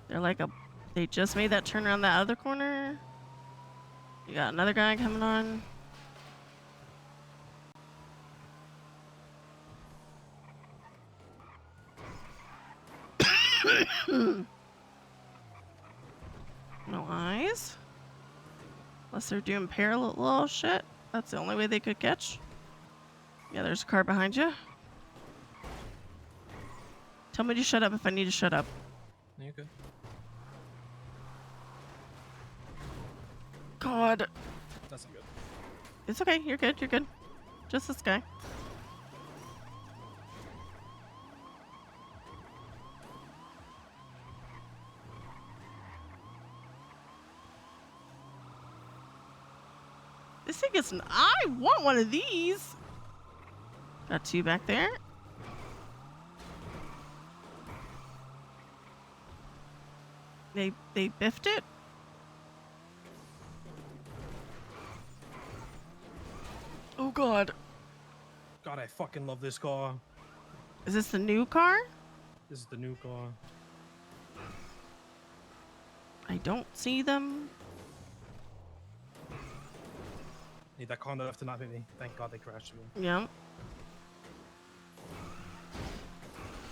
They're like a. They just made that turn around that other corner. You got another guy coming on. No eyes. Unless they're doing parallel shit. That's the only way they could catch. Yeah, there's a car behind you. Tell me to shut up if I need to shut up. You good? God. That's not good. It's okay. You're good. You're good. Just this guy. This thing is. I want one of these. Got 2 back there. They biffed it. Oh God. God, I fucking love this car. Is this the new car? This is the new car. I don't see them. Need that car enough to not hit me. Thank God they crashed me. Yep.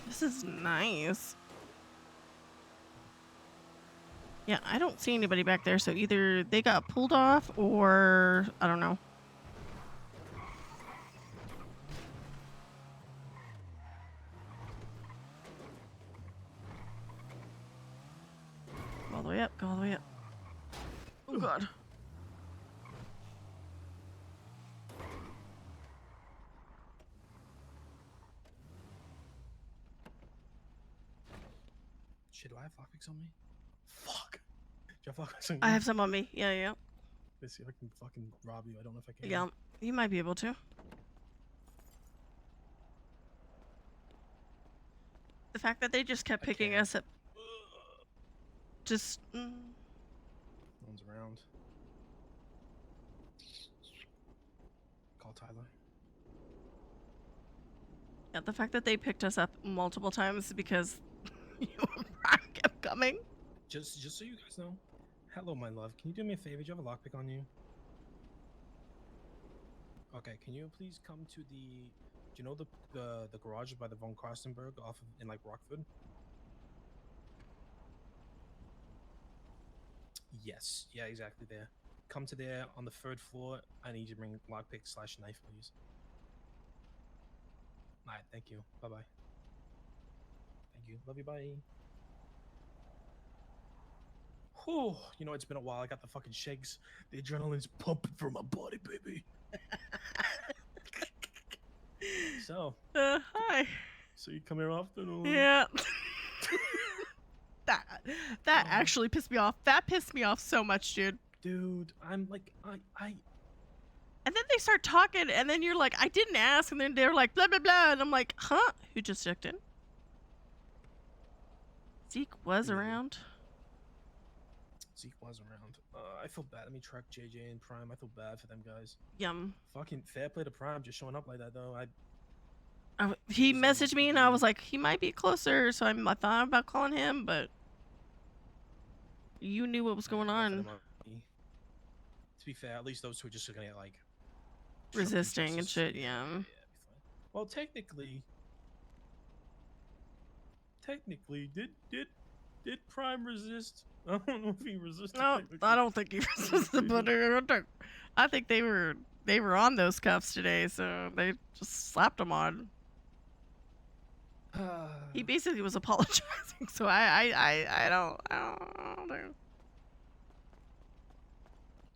This is nice. Yeah, I don't see anybody back there, so either they got pulled off or I don't know. Go all the way up, go all the way up. Oh God. Shit, do I have lockpicks on me? Fuck. Do you have lockpicks on you? I have some on me. Yeah, yeah. Let's see if I can fucking rob you. I don't know if I can. Yeah, you might be able to. The fact that they just kept picking us up. Just. No one's around. Call Tyler. Yeah, the fact that they picked us up multiple times because you and Brian kept coming. Just so you guys know. Hello, my love. Can you do me a favor? Do you have a lockpick on you? Okay, can you please come to the... Do you know the garage by the Von Karstenberg off of, in like Rockford? Yes. Yeah, exactly there. Come to there on the 3rd floor. I need you to bring lockpick/knife, please. Alright, thank you. Bye-bye. Thank you. Love you, bye. Whew, you know, it's been a while. I got the fucking shakes. The adrenaline's pumping through my body, baby. So. Hi. So you come here often? Or? Yeah. that actually pissed me off. That pissed me off so much, dude. Dude, I'm like, I. And then they start talking, and then you're like, I didn't ask, and then they're like, blah, blah, blah. And I'm like, huh? Who just checked in? Zeke was around. Zeke was around. I feel bad. Let me track JJ and Prime. I feel bad for them guys. Yum. Fucking fair play to Prime just showing up like that, though. He messaged me, and I was like, he might be closer, so I thought about calling him, but you knew what was going on. To be fair, at least those two are just gonna get, like... Resisting and shit, yeah. Well, technically, did Prime resist? I don't know if he resisted. No, I don't think he resisted, but I think they were on those cuffs today, so they just slapped him on. He basically was apologizing, so I don't know.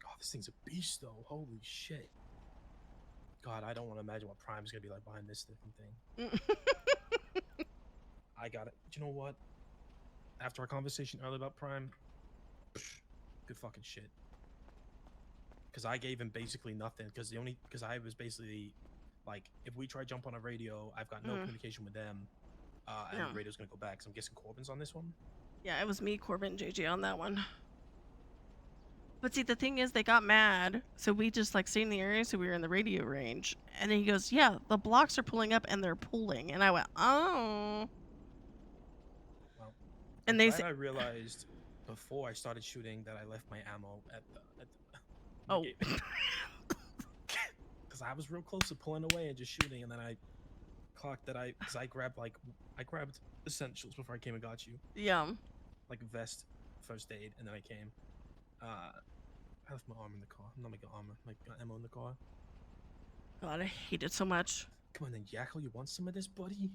Oh, this thing's a beast, though. Holy shit. God, I don't want to imagine what Prime's gonna be like behind this different thing. I got it. Do you know what? After our conversation earlier about Prime, good fucking shit. Because I gave him basically nothing. Because I was basically like, if we try jump on a radio, I've got no communication with them, and the radio's gonna go back. So I'm guessing Corbin's on this one. Yeah, it was me, Corbin, and JJ on that one. But see, the thing is, they got mad, so we just like stayed in the area, so we were in the radio range. And then he goes, "Yeah, the blocks are pulling up and they're pulling," and I went, "Oh." Well, and I realized before I started shooting that I left my ammo at the oh. Because I was real close to pulling away and just shooting, and then I clocked that because I grabbed essentials before I came and got you. Yeah. Like a vest, first aid, and then I came. I left my arm in the car. Not my armor, my ammo in the car. God, I hate it so much. Come on then, Yakko, you want some of this, buddy? You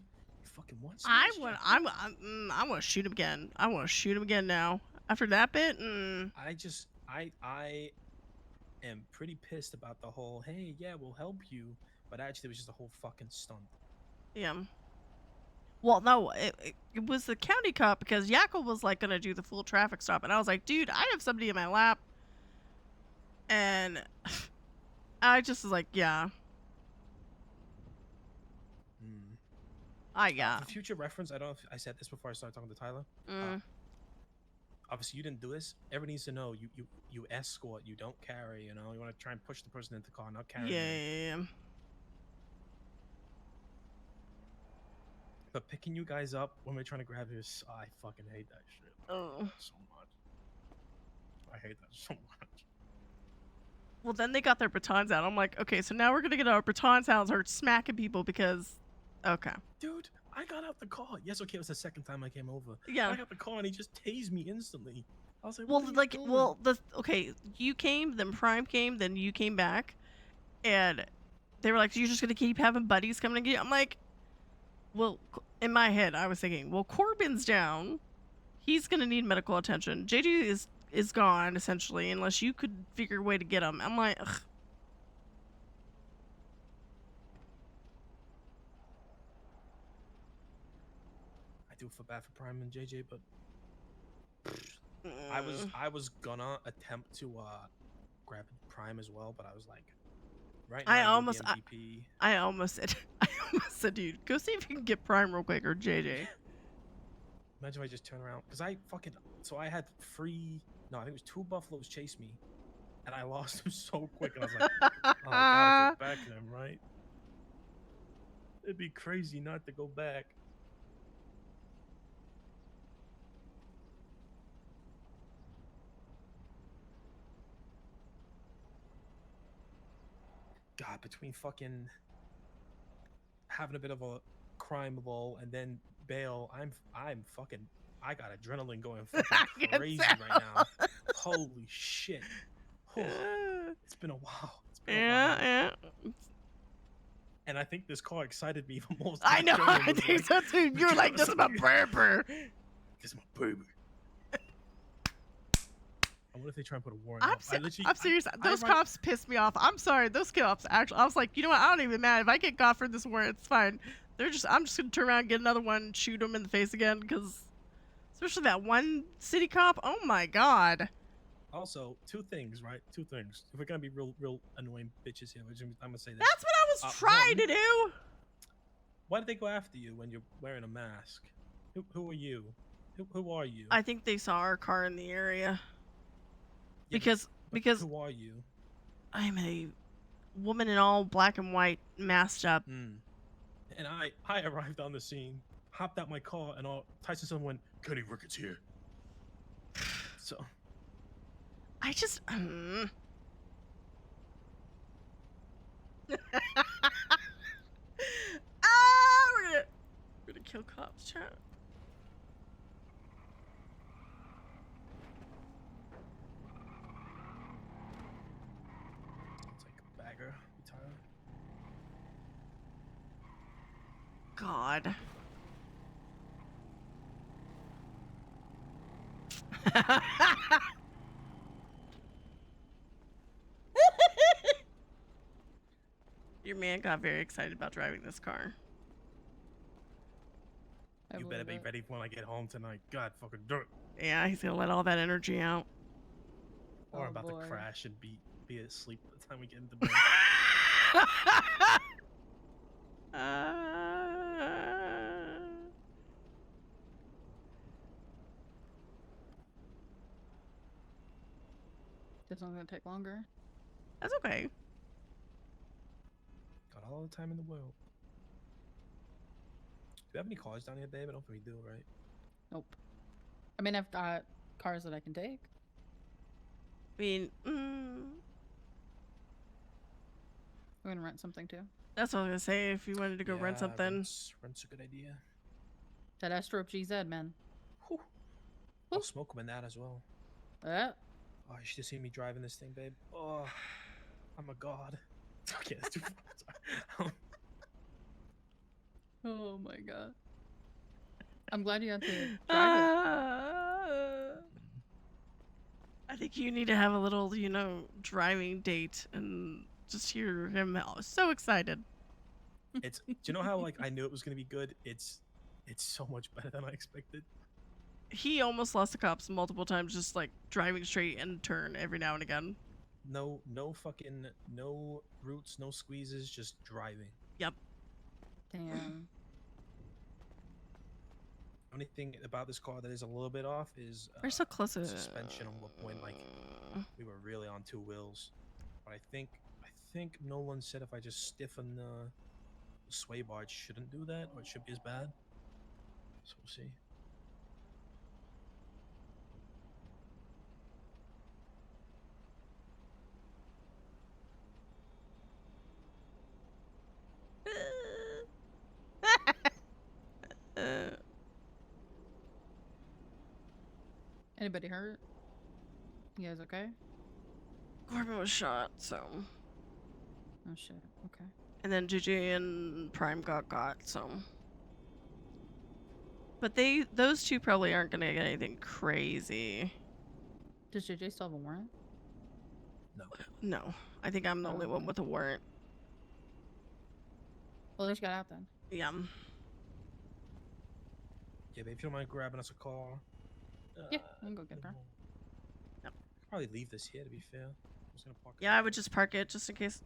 fucking want some? I want to shoot him again. I want to shoot him again now. After that bit, I am pretty pissed about the whole, hey, yeah, we'll help you, but actually it was just a whole fucking stunt. Yeah. Well, no, it was the county cop because Yakko was like gonna do the full traffic stop, and I was like, dude, I have somebody in my lap, and I just was like, yeah. Yeah. For future reference, I don't know if I said this before I started talking to Tyler. Obviously, you didn't do this. Everybody needs to know you escort. You don't carry. You know, you want to try and push the person into the car, not carry them. Yeah. But picking you guys up when we're trying to grab you, I fucking hate that shit. Oh. So much. I hate that so much. Well, then they got their batons out. I'm like, okay, so now we're gonna get our batons out and start smacking people because, okay. Dude, I got out the car. Yes, okay, it was the second time I came over. Yeah. I got the car and he just tased me instantly. I was like, Well, what are you like, doing? okay, you came, then Prime came, then you came back, and they were like, you're just gonna keep having buddies coming to get you? I'm like, well, in my head, I was thinking, well, Corbin's down. He's gonna need medical attention. JJ is gone, essentially, unless you could figure a way to get him. I'm like, ugh. I do feel bad for Prime and JJ, but I was gonna attempt to grab Prime as well, but I was like, right now I you're the almost MVP. I almost said, dude, go see if you can get Prime real quick or JJ. Imagine if I just turn around, because I had I think it was 2 buffaloes chase me, and I lost them so quick, and I was like, oh, I gotta go back to them, right? It'd be crazy not to go back. God, between fucking having a bit of a crime lull and then bail, I got adrenaline going fucking crazy right now. Holy shit. It's been a while. Yeah. And I think this car excited me even more. I know, I think so too. You're like, this is my burper. This is my baby. What if they try and put a warrant I'm out? I'm serious. Those cops pissed me off. I'm sorry. Those cops actually, I was like, you know what? I don't even mad. If I get got for this warrant, it's fine. I'm just going to turn around and get another one and shoot them in the face again because, especially that one city cop. Oh my God. Also, 2 things, right? 2 things. If we're going to be real annoying bitches here, I'm going to say this. That's what I was trying to do. Why did they go after you when you're wearing a mask? Who are you? Who are you? I think they saw our car in the area. Yeah, because who are you? I'm a woman in all black and white, masked up. And I arrived on the scene, hopped out my car, and Tyson son went, Kenny Ricketts here. So I just we're gonna kill cops, chat. Bagger, Tyler. God. Your man got very excited about driving this car. You better be ready when I get home tonight. God fucking dirt. Yeah, he's gonna let all that energy out. Or I'm about to crash and be asleep by the time we get into bed. This one's gonna take longer. That's okay. Got all the time in the world. Do you have any cars down here, babe? I don't think we do, right? Nope. I mean, I've got cars that I can take. I mean, We're gonna rent something too. that's what I was gonna say. If you wanted to go rent something, Rent's a good idea. That Astro GZ, man. I'll smoke them in that as well. Oh, you should have seen me driving this thing, babe. Oh, I'm a god. Okay, that's too far. Oh my god. I'm glad you got to drive I think you need to have a little, driving date and just hear him so excited. Do you know how I knew it was gonna be good? It's so much better than I expected. He almost lost the cops multiple times, just driving straight and turn every now and again. no fucking no roots, no squeezes, just driving. Yep. Damn. Only thing about this car that is a little bit off is We're so close to suspension. On what point, like we were really on two wheels, but I think Nolan said if I just stiffen the sway bar, it shouldn't do that, or it should be as bad. So we'll see. Anybody hurt? You guys okay? Corbin was shot, so. Oh shit. Okay. And then GG and Prime got, so. But those two probably aren't gonna get anything crazy. Does JJ still have a warrant? No. I think I'm the only one with a warrant. Well, at least got out then. Yeah. Yeah, babe, if you don't mind grabbing us a car. Yeah, I can go get her. Yep. Probably leave this here, to be fair. I'm just gonna park it. Yeah, I would just park it just in case.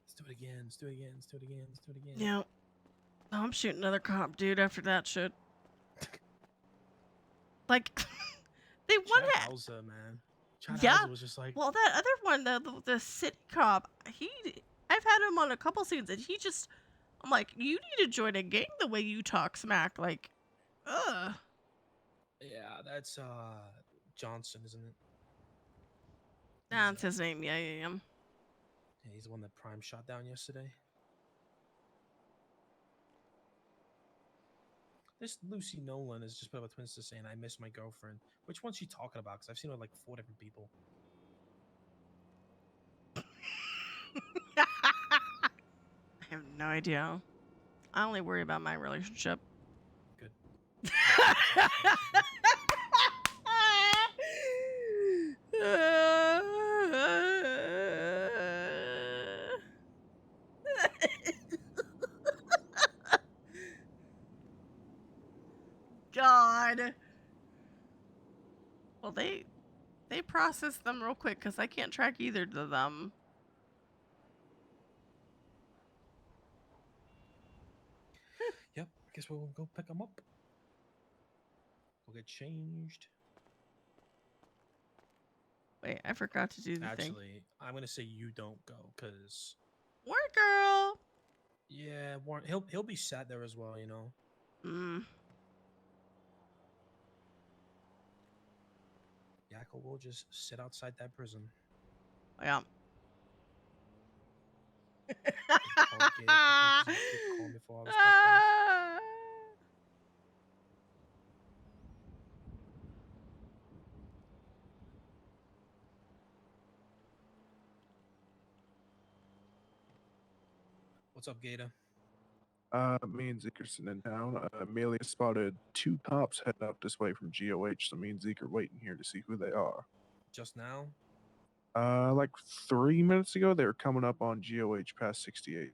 Let's do it again. Let's do it again. Let's do it again. Let's do it again. Yeah. Oh, I'm shooting another cop, dude, after that shit. Like, they want Chad to. Hauser, man. Chad Yeah. Hauser was just like. Well, that other one, the city cop, I've had him on a couple scenes, and he just, I'm like, you need to join a gang the way you talk smack. Like, ugh. Yeah, that's Johnson, isn't it? That's his name. Yeah. Yeah, he's the one that Prime shot down yesterday. This Lucy Nolan is just put up a Twitter saying, "I miss my girlfriend." Which one's she talking about? Because I've seen her with like 4 different people. I have no idea. I only worry about my relationship. Good. God. Well, they process them real quick because I can't track either of them. Yep. I guess we'll go pick them up. We'll get changed. Wait, I forgot to do the thing. Actually, I'm gonna say you don't go because. Warrant girl. Yeah, Warren. He'll be sat there as well, you know. Yakko will just sit outside that prison. Yeah. What's up, Gator? Me and Zeke are sitting in town. Amelia spotted 2 cops heading up this way from GOH, so me and Zeke are waiting here to see who they are. Just now? Like 3 minutes ago, they were coming up on GOH past 68.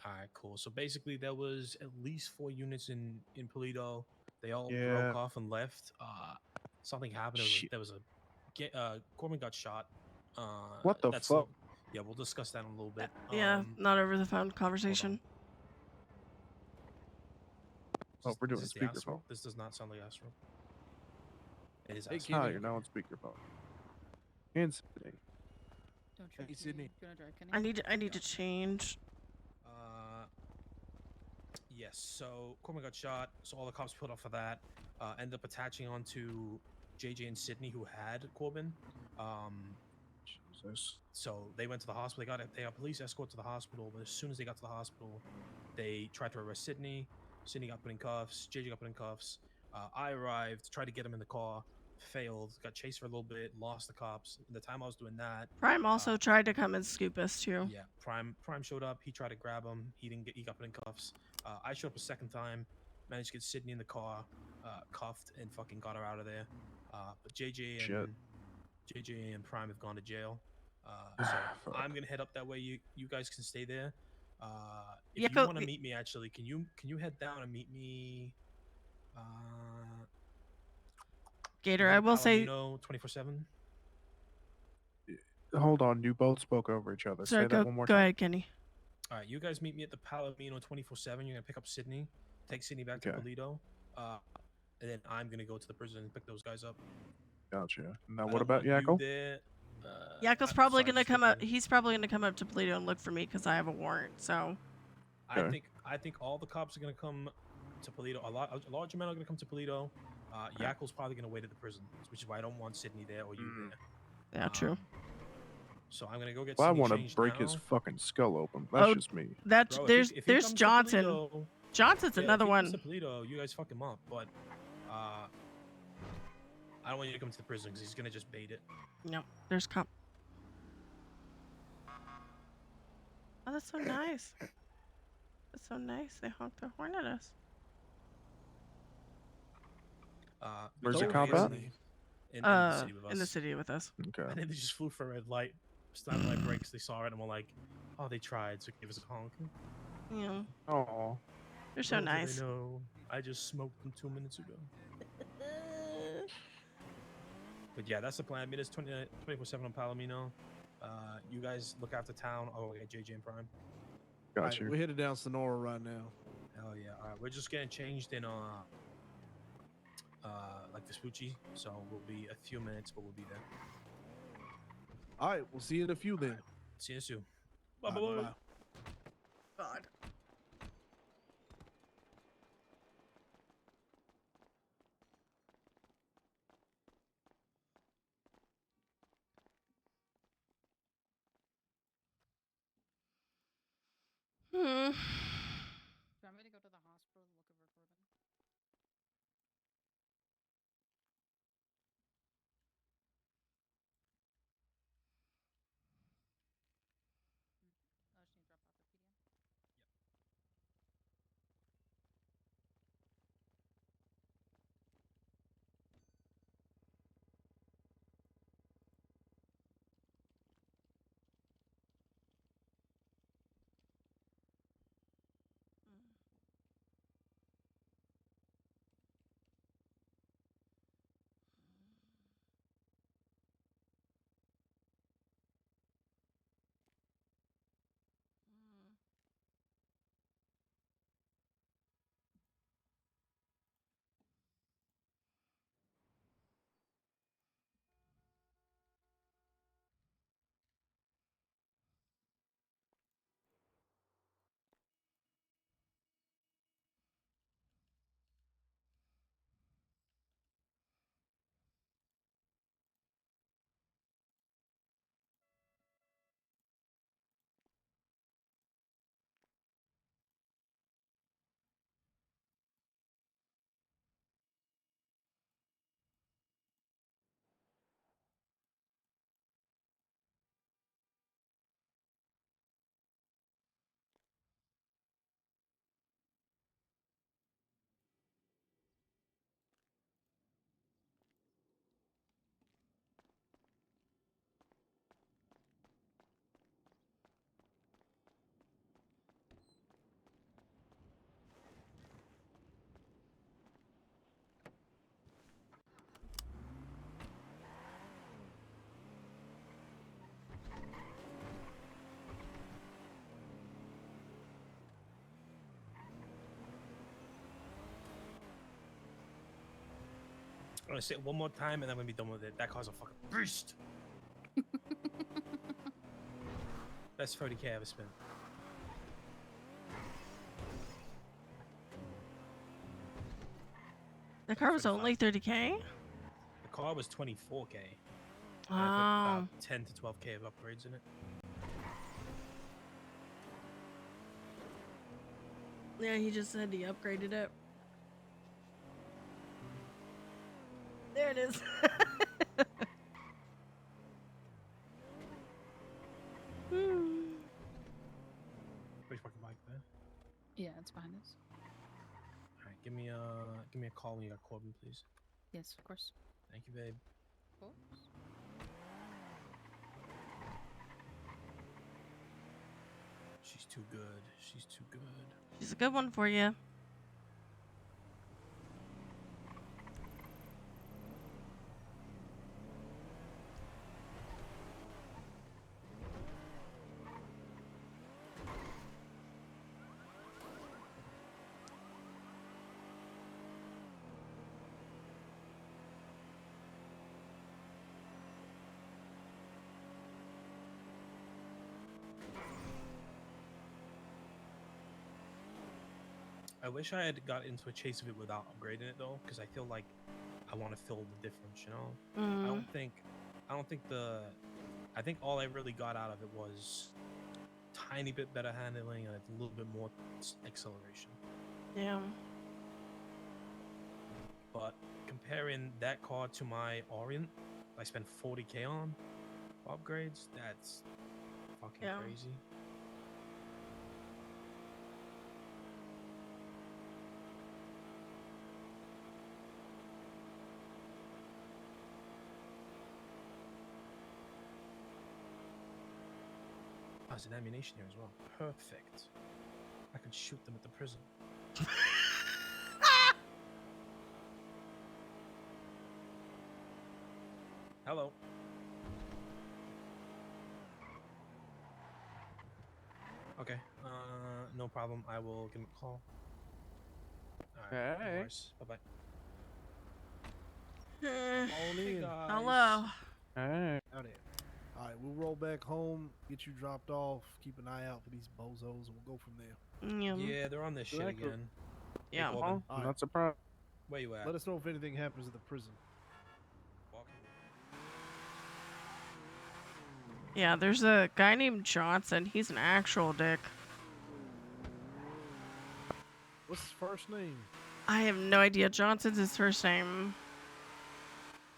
All right, cool. So basically, there was at least 4 units in Polito. They all Yeah. broke off and left. Something happened. There was a Corbin got shot. What the fuck? Yeah, we'll discuss that in a little bit. Yeah, not over the phone conversation. Oh, we're doing Is this the speakerphone. Astro? This does not sound like Astro. It is Hey, Astro. you're now on speakerphone. And Sydney. Don't try Hey, Sydney. I need to change. Yes. So Corbin got shot. So all the cops pulled off of that. Ended up attaching onto JJ and Sydney, who had Corbin. Jesus. So they went to the hospital. They got police escort to the hospital. But as soon as they got to the hospital, they tried to arrest Sydney. Sydney got put in cuffs. JJ got put in cuffs. I arrived, tried to get him in the car, failed, got chased for a little bit, lost the cops. In the time I was doing that, Prime also tried to come and scoop us too. yeah, Prime showed up. He tried to grab him. He didn't get. He got put in cuffs. I showed up a second time, managed to get Sydney in the car, cuffed, and fucking got her out of there. But JJ and Prime have gone to jail. So I'm gonna head up that way. You guys can stay there. If you want to meet me, actually, can you head down and meet me? Gator, I will say. 24/7. Hold on, you both spoke over each other. Sorry, Say that one more go time. ahead, Kenny. All right, you guys meet me at the Palomino 24/7. You're gonna pick up Sydney, take Sydney back to Polito, and then I'm gonna go to the prison and pick those guys up. Gotcha. Now, what about Yakko? Yakko's probably gonna come up. He's probably gonna come up to Polito and look for me because I have a warrant. So. I think all the cops are gonna come to Polito. A large amount are gonna come to Polito. Yakko's probably gonna wait at the prison, which is why I don't want Sydney there or you there. Yeah, true. So I'm gonna go get. Well, I Sydney want to changed break now. his fucking skull open. That's just me. That's Bro, there's if he comes to Johnson. Polito- Johnson's yeah, another if he one. comes to Polito, you guys fuck him up, but I don't want you to come to the prison because he's gonna just bait it. No, there's cop. Oh, that's so nice. That's so nice. They honked their horn at us. Where's the Don't cop hate at? me. In the city with us. In the city with us. Okay. And then they just flew for a red light. Stopped light brakes. They saw it and were like, "Oh, they tried, so give us a honk." Yeah. Oh. They're so nice. No, I just smoked them 2 minutes ago. But yeah, that's the plan. Meet us 24/7 on Palomino. You guys look after town. Oh, we got JJ and Prime. Got you. We're headed down Sonora right now. Hell yeah! All right, we're just getting changed in like Vespucci, so we'll be a few minutes, but we'll be there. All right, we'll see you in a few then. See you soon. Bye Bye bye. bye. God. Do you want me to go to the hospital and look over Corbin? Oh, she dropped off the PDM? I'm gonna say it one more time and I'm gonna be done with it. That car's a fucking beast. Best 30K I ever spent. The car was only 30K? The car was 24K. Oh. And I put about 10 to 12K of upgrades in it. Yeah, he just said he upgraded it. There it is. Where's fucking bike there? Yeah, it's behind us. All right, give me a call when you got Corbin, please. Yes, of course. Thank you, babe. Of course. She's too good. She's too good. She's a good one for you. I wish I had got into a chase of it without upgrading it though, because I feel like I want to feel the difference. You know, I don't think I think all I really got out of it was tiny bit better handling and a little bit more acceleration. Yeah. But comparing that car to my Orient, I spent 40K on upgrades. That's fucking crazy. Oh, there's an ammunition here as well. Perfect. I can shoot them at the prison. Hello. Okay. No problem. I will give him a call. Alright. Hey. Bye bye. On in. Hello. Hey. Howdy. All right, we'll roll back home, get you dropped off, keep an eye out for these bozos, and we'll go from there. Yeah, they're on this shit Exactly. again. Yeah. Hey, Corbin, I'm not surprised. where you at? Let us know if anything happens at the prison. Yeah, there's a guy named Johnson. He's an actual dick. What's his first name? I have no idea. Johnson's his first name.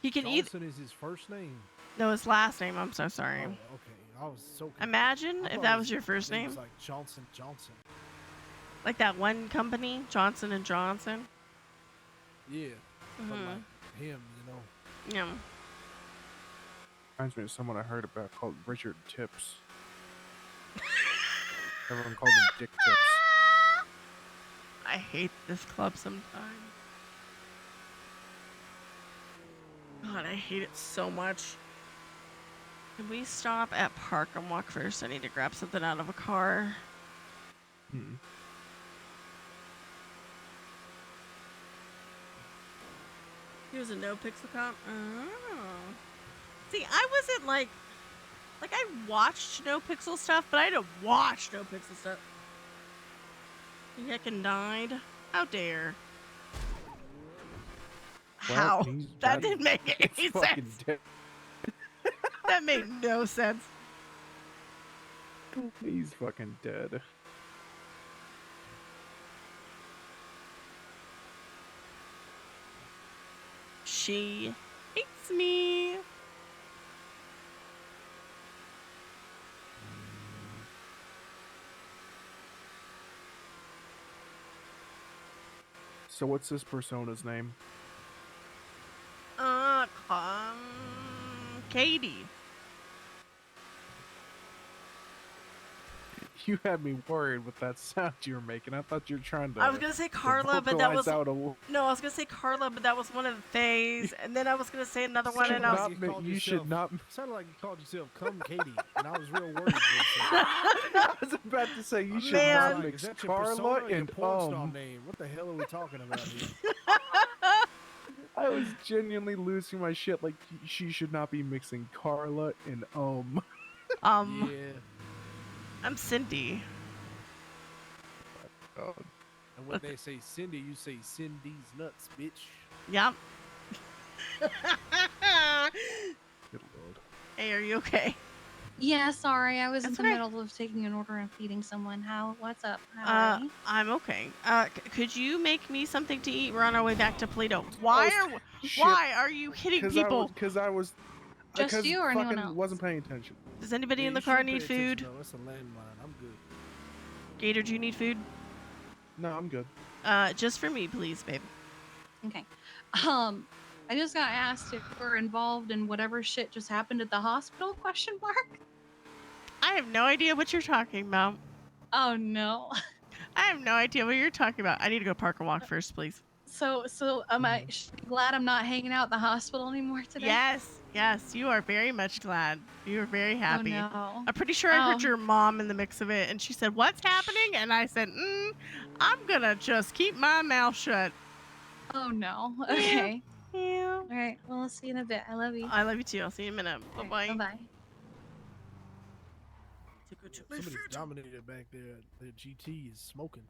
He can eat. Johnson is his first name. No, his last name. I'm so sorry. Oh, okay. I was so confused. Imagine I if thought that his was your first name name. was like Johnson. Like that one company, Johnson and Johnson. Yeah. But Mhm. like him, you know. Yeah. Reminds me of someone I heard about called Richard Tips. Everyone called him Dick Tips. I hate this club sometimes. God, I hate it so much. Can we stop at Park and Walk first? I need to grab something out of a car. He was a no pixel cop. Oh. See, I wasn't like I watched no pixel stuff, but I didn't watch no pixel stuff. He heckin' died. How dare? How? He's That dead. didn't make any He's fucking sense. dead. That made no sense. He's fucking dead. She hates me. So what's this persona's name? Katie. You had me worried with that sound you were making. I thought you were trying to. I was gonna say to Carla, but that vocalize was out a- no. I was gonna say Carla, but that was one of the Fays, and then I was gonna say another one, and I was. You should not. Sounded like you called yourself "Come Katie," and I was real worried. I was about to say you should Man. not Is mix that your Carla persona or your and porn star name? What the hell are we talking about here? I was genuinely losing my shit. Like she should not be mixing Carla and Yeah. I'm Cindy. Oh, And when they say Cindy, you say Cindy's nuts, bitch. Yep. good lord. Hey, are you okay? Yeah, sorry, I was That's in the okay. middle of taking an order and feeding someone. What's up? How are we? I'm okay. Could you make me something to eat? We're on our way back to Toledo. Oh, Why are you hitting people? Because I was. Just you or anyone else? Wasn't paying attention. Does anybody in you the car should need pay attention, food? though. That's a landmine. I'm good. Gator, do you need food? No, I'm good. Just for me, please, babe. Okay. I just got asked if we're involved in whatever shit just happened at the hospital? Question mark. I have no idea what you're talking about. Oh no. I have no idea what you're talking about. I need to go park and walk first, please. So am I glad I'm not hanging out at the hospital anymore today? Yes, you are very much glad. You are very happy. Oh no. I'm pretty sure I heard your mom in the mix of it, and she said, "What's happening?" And I said, "I'm gonna just keep my mouth shut." Oh no. Okay. Yeah. All right. Well, I'll see you in a bit. I love you. I love you too. I'll see you in a minute. Bye bye. Bye bye. Somebody's dominated back there. The GT is smoking.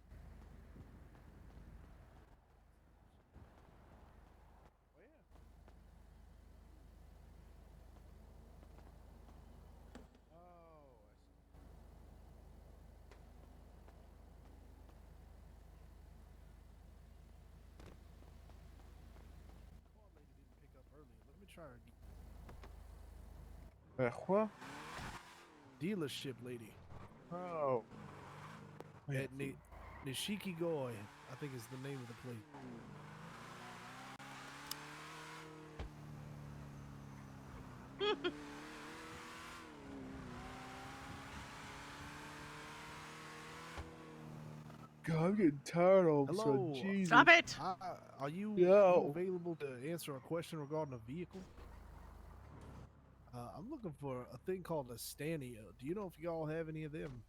Let me try her. What? Dealership lady. Oh. At Nishiki Goi, I think is the name of the place. God, I'm getting tired all of a Hello. sudden. Jesus. Stop it. Are you Yo. available to answer a question regarding a vehicle? I'm looking for a thing called a Stania. Do you know if y'all have any of them?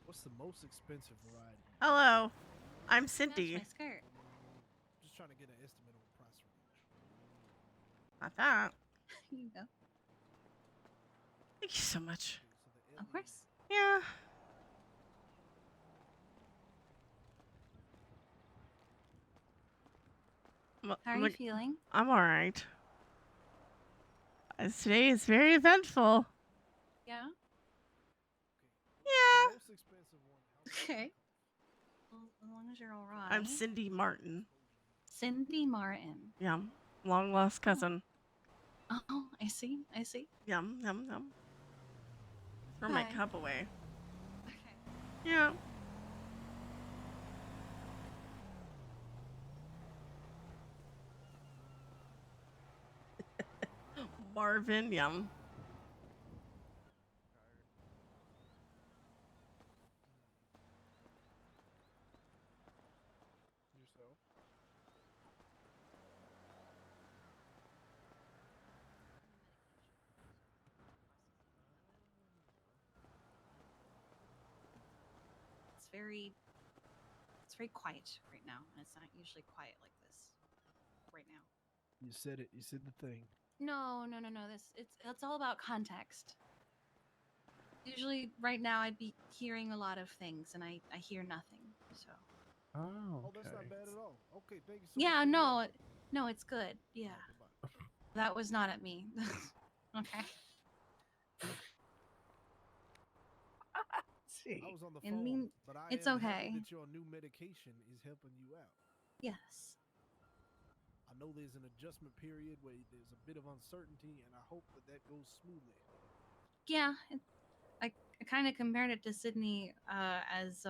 What's the most expensive variety? Hello, I'm Cindy. That's my skirt. Just trying to get an estimate on price range. Not that. Here you go. Thank you so much. Of course. Yeah. How are you feeling? I'm all right. Today is very eventful. Yeah. Yeah. The most expensive one. Okay. Well, as long as you're all right. I'm Cindy Martin. Cindy Martin. Yeah. Long lost cousin. Oh, I see. Yum. Throw my Hi. cup away. Okay. Yeah. Marvin, yum. Yourself. It's very quiet right now, and it's not usually quiet like this right now. You said it. You said the thing. No. It's all about context. Usually, right now, I'd be hearing a lot of things, and I hear nothing. So. Oh. Oh, that's not bad at all. Okay, thank you so Yeah. much. No, it's good. Yeah. That was not at me. Okay. I was on the I phone, mean, but I it's am okay. happy that your new medication is helping you out. Yes. I know there's an adjustment period where there's a bit of uncertainty, and I hope that goes smoothly. Yeah. I kind of compared it to Sydney as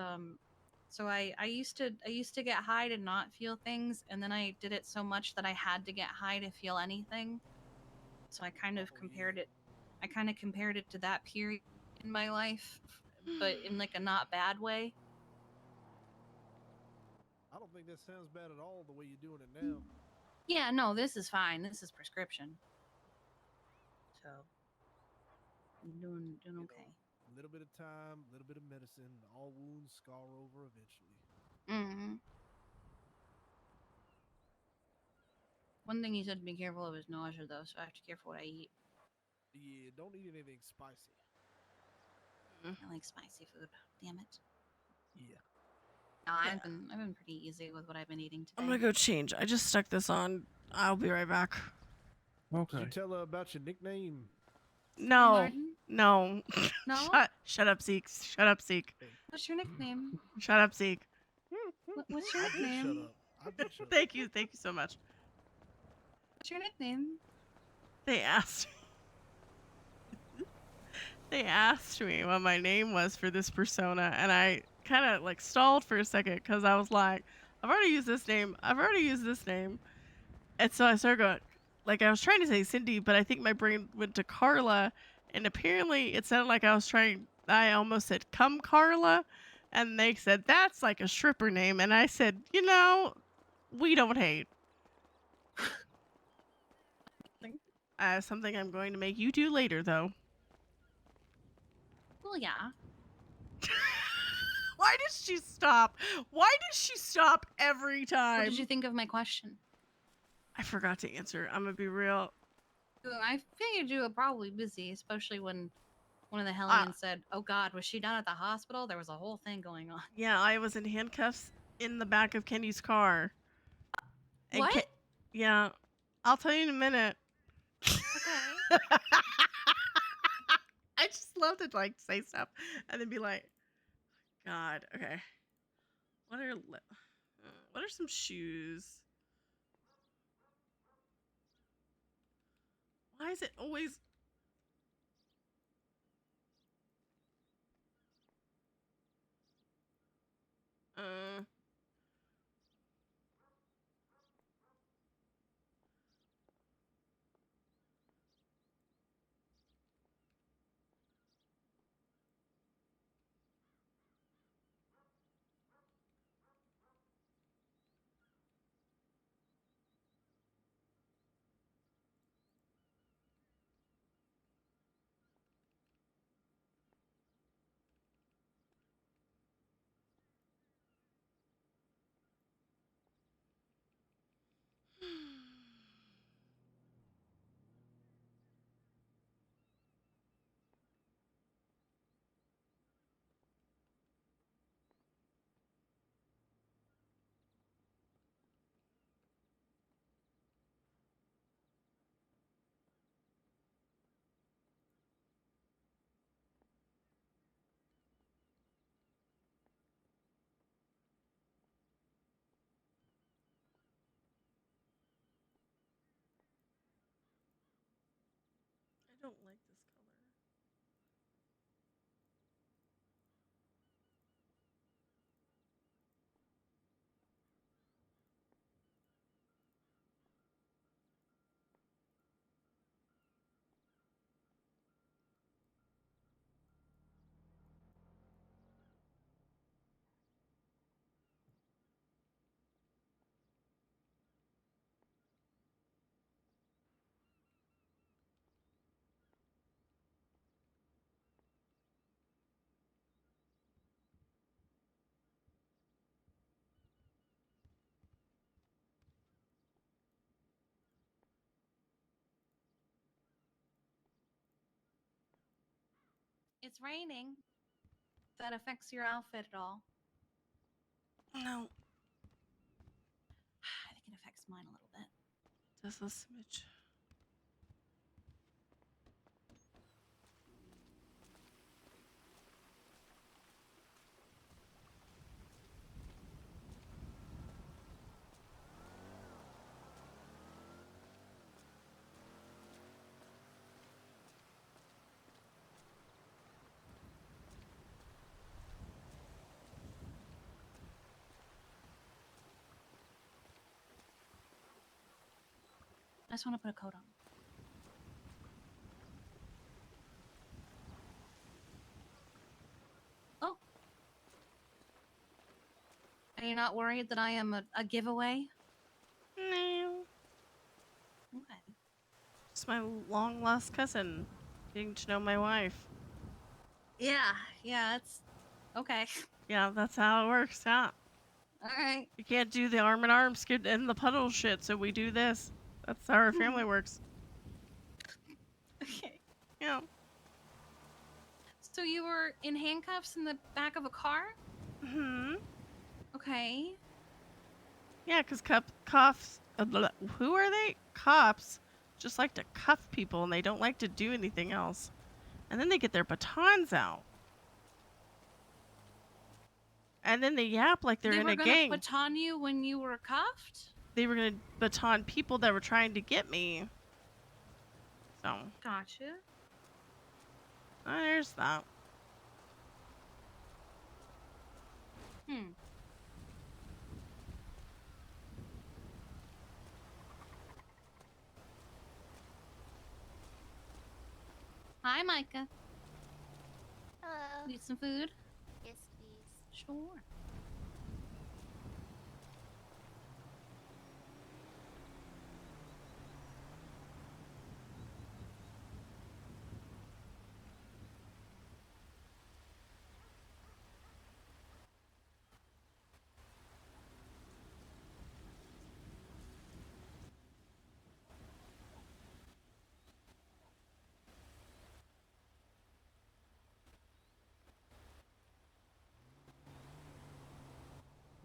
so I used to get high to not feel things, and then I did it so much that I had to get high to feel anything. So I kind of compared it to that period in my life, but in like a not bad way. I don't think that sounds bad at all the way you're doing it now. Yeah, no, this is fine. This is prescription. So I'm doing okay. A little bit of time, a little bit of medicine, all wounds scar over eventually. Mm-hmm. One thing he said to be careful of is nausea, though, so I have to be careful what I eat. Yeah, don't eat anything spicy. I like spicy food. Damn it. Yeah. No, I've been pretty easy with what I've been eating today. I'm gonna go change. I just stuck this on. I'll be right back. Okay. Did you tell her about your nickname? No. Martin? No. No? Shut up, Zeke. Shut up, Zeke. What's your nickname? Shut up, Zeke. What's your I did nickname? shut up. I did shut up. Thank you so much. What's your nickname? They asked me what my name was for this persona, and I kind of like stalled for a second because I was like, I've already used this name. And so I started going, like, I was trying to say Cindy, but I think my brain went to Carla, and apparently it sounded like I almost said come Carla, and they said that's like a stripper name, and I said, we don't hate. Something I'm going to make you do later, though. Well, yeah. Why does she stop? Why does she stop every time? What did you think of my question? I forgot to answer. I'm gonna be real. I figured you were probably busy, especially when one of the Hellions said, "Oh God, was she down at the hospital?" There was a whole thing going on. Yeah, I was in handcuffs in the back of Kenny's car. And What? Yeah, I'll tell you in a minute. Okay. I just love to like say stuff and then be like, God, okay. What are some shoes? Why is it always? I don't like this color. It's raining. If that affects your outfit at all? No, I think it affects mine a little bit. just a smidge. I just want to put a coat on. Oh. Are you not worried that I am a giveaway? No. Okay. It's my long lost cousin getting to know my wife. Yeah, it's okay. Yeah, that's how it works. Yeah. All right. You can't do the arm in arm skid in the puddle shit, so we do this. That's how our family works. Okay. Yeah. So you were in handcuffs in the back of a car? Hmm. Okay. Yeah, because cops. Who are they? Cops just like to cuff people and they don't like to do anything else. And then they get their batons out. And then they yap like they're They in were a gonna gang. baton you when you were cuffed? They were gonna baton people that were trying to get me. So. Gotcha. There's that. Hi, Micah. Hello. Need some food? Yes, please. Sure.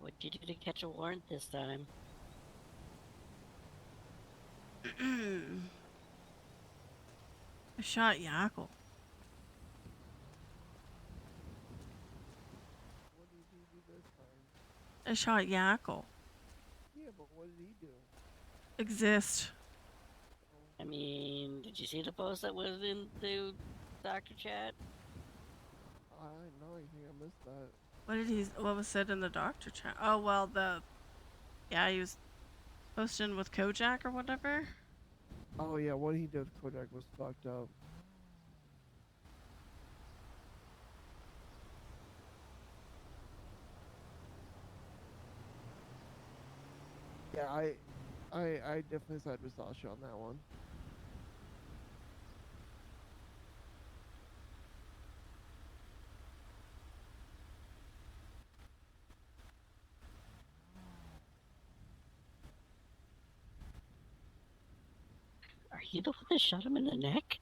What'd you do to catch a warrant this time? I shot Yackle. What did he do this time? I shot Yackle. Yeah, but what did he do? Exist. I mean, did you see the post that was in the Dr. Chat? I didn't know anything. I missed that. What was said in the doctor chat? Oh, well, yeah, he was posting with Kojak or whatever. Oh yeah, what he did with Kodak was fucked up. Yeah, I definitely side with Sasha on that one. Are you the one that shot him in the neck?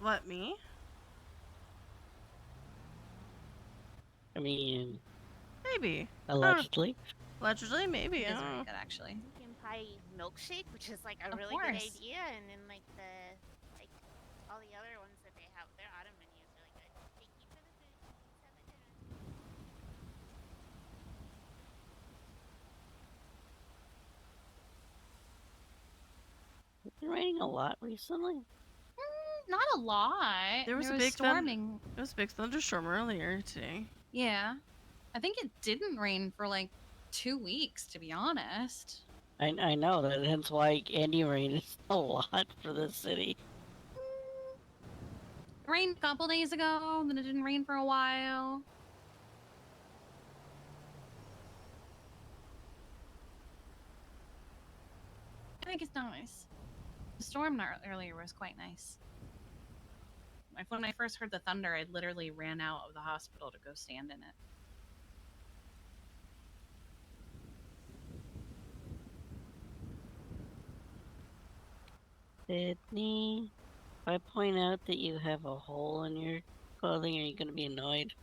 What, me? I mean, maybe. Allegedly. Allegedly, maybe. It I is don't very know. good, actually. Pumpkin pie milkshake, which is like a Of really good course. idea, and then like all the other ones that they have, their autumn menu is really good. Thank you for the food. Please have a good one. It's been raining a lot recently. Not a lot. There was a big storming. There was a big thunderstorm earlier today. Yeah. I think it didn't rain for like 2 weeks, to be honest. I know that. Hence why any rain is a lot for this city. It rained a couple days ago, then it didn't rain for a while. I think it's nice. The storm earlier was quite nice. When I first heard the thunder, I literally ran out of the hospital to go stand in it. Sydney, if I point out that you have a hole in your clothing, are you going to be annoyed?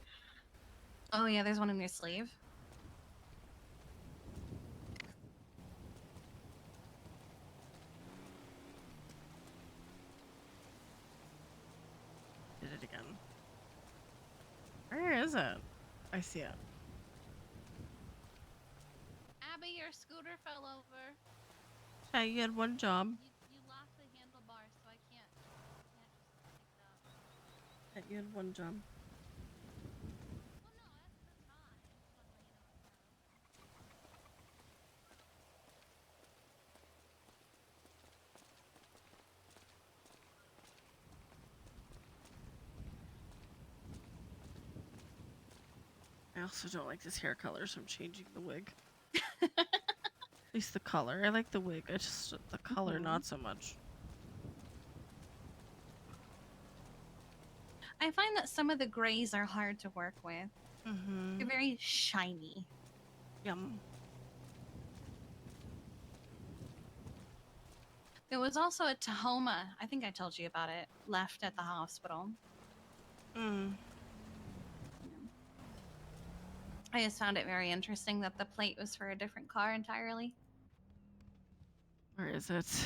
Oh yeah, there's one in your sleeve. Did it again. Where is it? I see it. Abby, your scooter fell over. Hey, you had one job. You locked the handlebars, so I can't just pick it up. Hey, you had one job. I also don't like this hair color, so I'm changing the wig. At least the color. I like the wig. I just the color not so much. I find that some of the grays are hard to work with. Mm-hmm. They're very shiny. Yum. There was also a Tahoma, I think I told you about it, left at the hospital. Mm. I just found it very interesting that the plate was for a different car entirely. Where is it?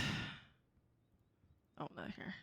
Oh, not here.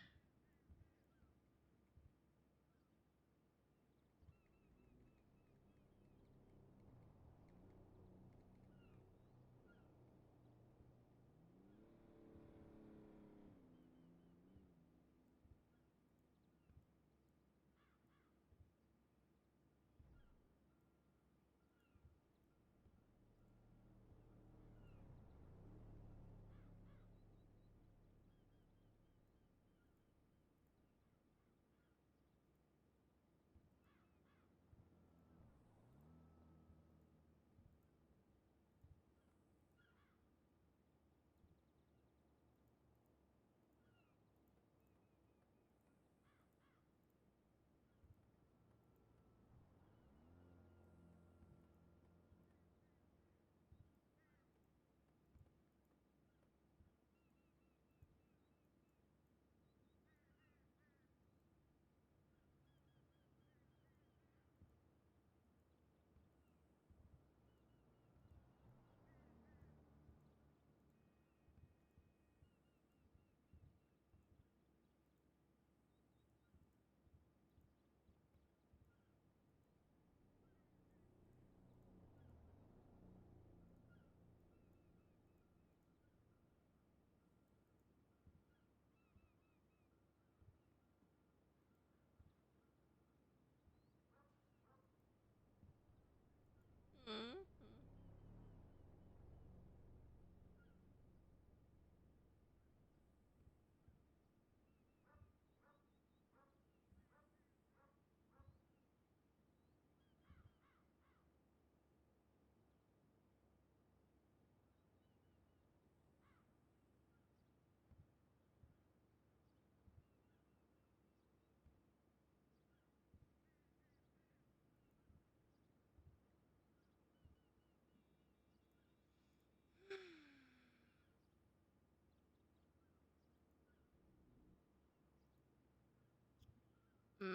Mm. I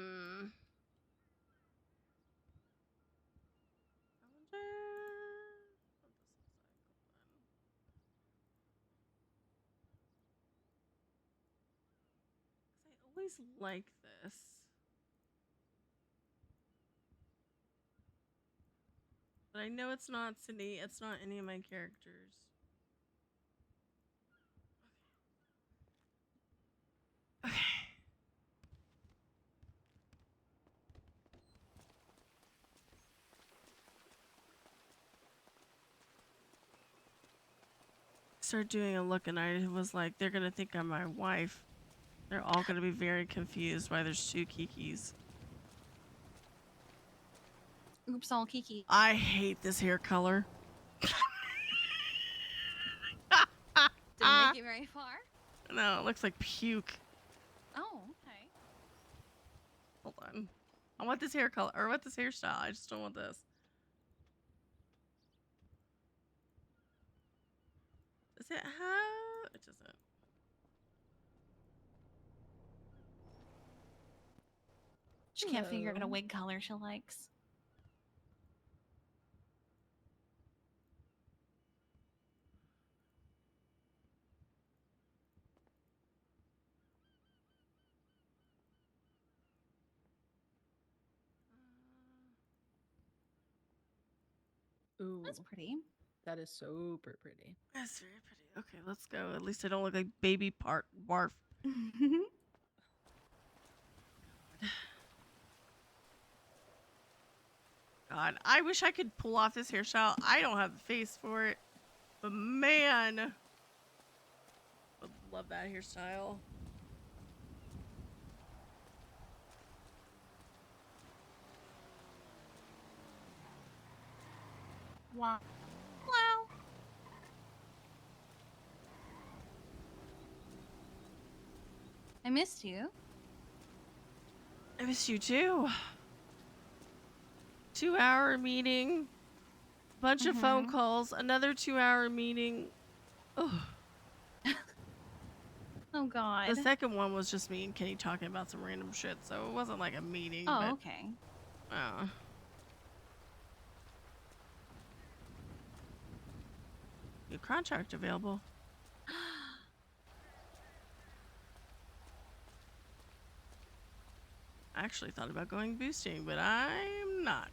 wonder what this looks like. Hold on. 'Cause I always like this. But I know it's not Sydney. It's not any of my characters. Okay. Start doing a look and I was like, they're gonna think I'm my wife. They're all gonna be very confused why there's two Kikis. Oops, all Kiki. I hate this hair color. Didn't make it very far. No, it looks like puke. Oh, okay. Hold on. I want this hair color, or I want this hairstyle. I just don't want this. Does it have? It doesn't. She can't figure out a wig color she likes. Ooh, that's pretty. That is super pretty. That's very pretty. Okay, let's go. At least I don't look like baby barf. God, I wish I could pull off this hairstyle. I don't have the face for it. But man, would love that hairstyle. Wow. Wow. I missed you. I miss you too. 2-hour meeting, bunch of phone calls, another 2-hour meeting. Ugh. Oh God. The second one was just me and Kenny talking about some random shit, so it wasn't like a meeting. Oh, but, okay. New contract available. I actually thought about going boosting, but I'm not.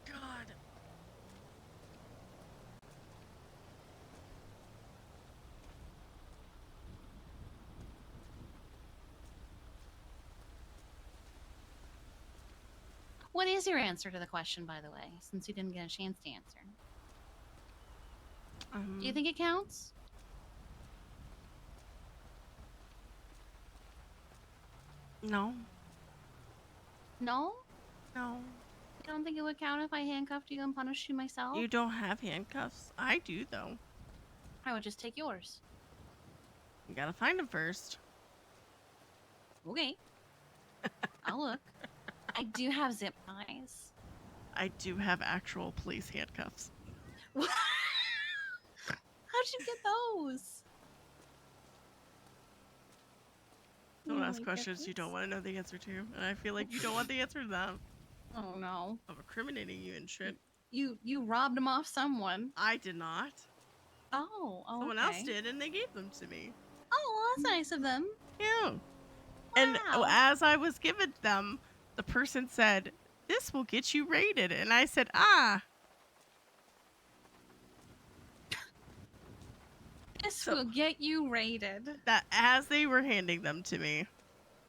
God. What is your answer to the question, by the way, since you didn't get a chance to answer? Do you think it counts? No. No? No. You don't think it would count if I handcuffed you and punished you myself? You don't have handcuffs. I do, though. I would just take yours. You gotta find them first. Okay. I'll look. I do have zip ties. I do have actual police handcuffs. How'd you get those? Don't Oh ask my questions you goodness. don't want to know the answer to. And I feel like you don't want the answer to them. Oh no. I'm incriminating you and shit. You robbed them off someone. I did not. Oh, Someone else okay. did, and they gave them to me. Oh, well, that's nice of them. Yeah. And as I was given them, the person said, "This will get you rated." And I said, This will get you rated. That as they were handing them to me.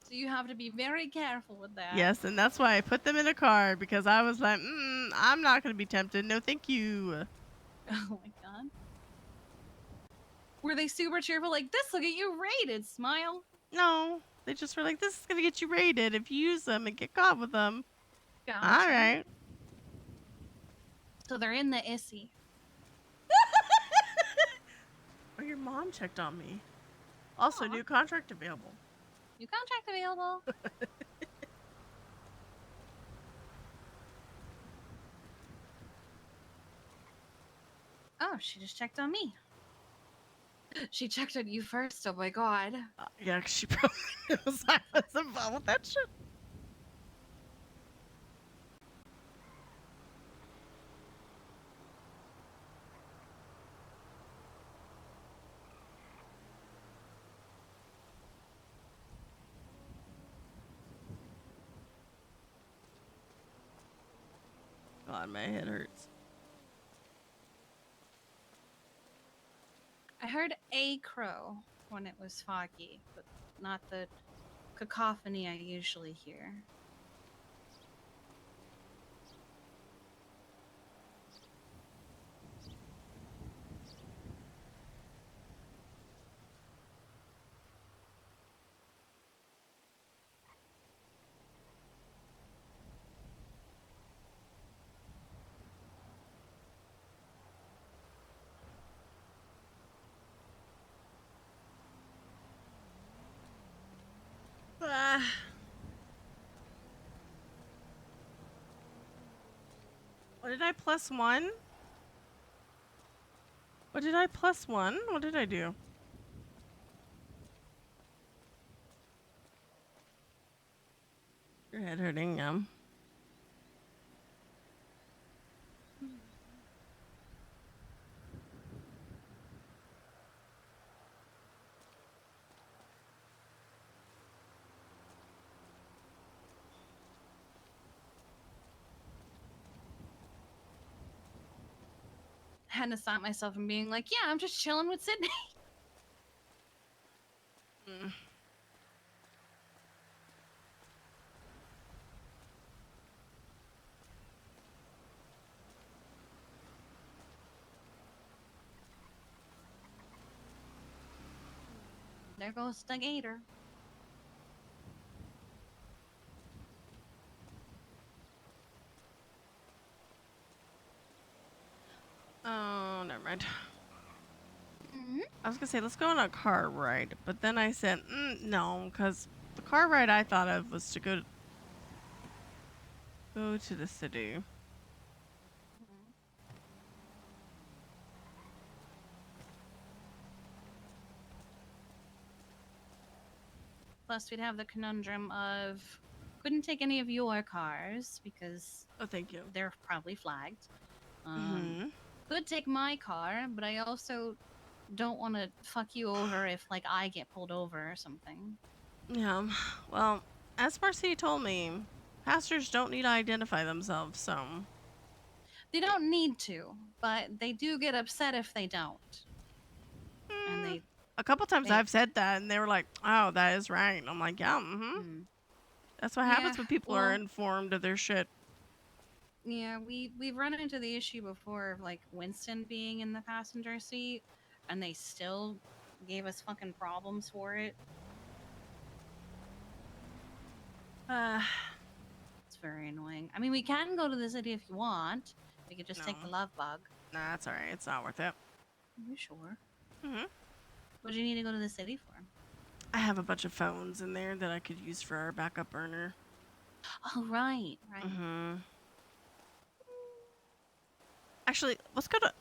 So you have to be very careful with that. Yes, and that's why I put them in a car, because I was like, I'm not going to be tempted. No, thank you. Oh my god. Were they super cheerful? Like, this will get you rated, smile? No, they just were like, this is going to get you rated if you use them and get caught with them. Gotcha. All right. So they're in the issy. Oh, your mom checked on me. Also, new contract available. New contract available. Oh, she just checked on me. She checked on you first. Oh my god. Yeah, she probably knows I was involved with that shit. God, my head hurts. I heard a crow when it was foggy, but not the cacophony I usually hear. What did I plus one? What did I plus one? What did I do? Your head hurting, I had to stop myself from being like, yeah, I'm just chilling with Sydney. There goes the gator. Oh, never mind. Mm-hmm. I was gonna say, let's go on a car ride, but then I said, no, because the car ride I thought of was to go to the city. Plus, we'd have the conundrum of couldn't take any of your cars because thank you. They're probably flagged. Mhm. Could take my car, but I also don't want to fuck you over if like I get pulled over or something. Yeah. Well, as Marcy told me, pastors don't need to identify themselves, so They don't need to, but they do get upset if they don't. And they a couple times they- I've said that, and they were like, "Oh, that is right." And I'm like, "Yeah, mm-hmm." That's what happens Yeah, when people are informed of their shit. Yeah, we've run into the issue before of like Winston being in the passenger seat, and they still gave us fucking problems for it. It's very annoying. I mean, we can go to the city if you want. We could just take the No. love bug. Nah, that's alright. It's not worth it. Are you sure? Mm-hmm. What do you need to go to the city for? I have a bunch of phones in there that I could use for our backup burner. Oh, right. Mm-hmm. Actually, let's go to...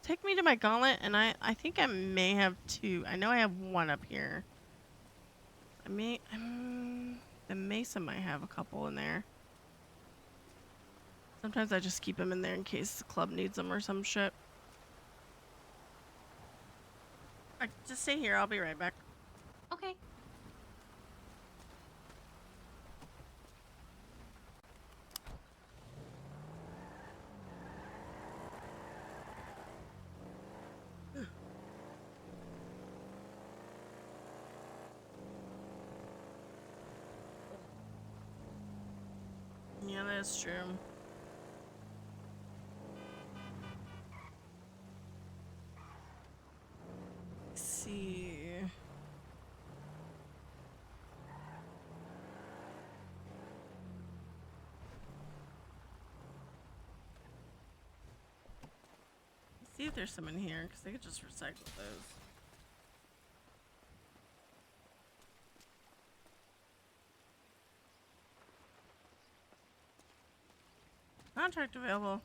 Take me to my gauntlet, and I think I may have two. I know I have one up here. I may... the Mesa might have a couple in there. Sometimes I just keep them in there in case the club needs them or some shit. Alright, just stay here. I'll be right back. Okay. Yeah, that's true. Let's see. Let's see if there's some in here, because they could just recycle those. Contract available.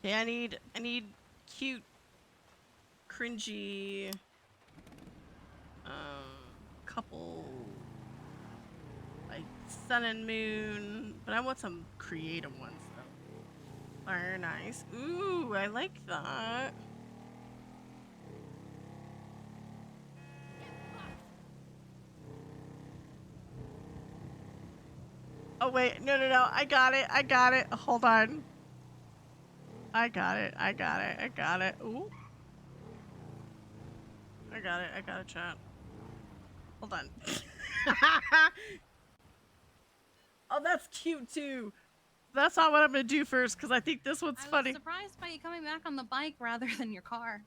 Yeah, I need cute, cringy, couple, like sun and moon, but I want some creative ones though. Very nice. Ooh, I like that. Oh wait, no, I got it. Hold on. I got it. Ooh. I got it, chat. Hold on. Oh, that's cute too. That's not what I'm gonna do first, because I think this one's I funny. was surprised by you coming back on the bike rather than your car.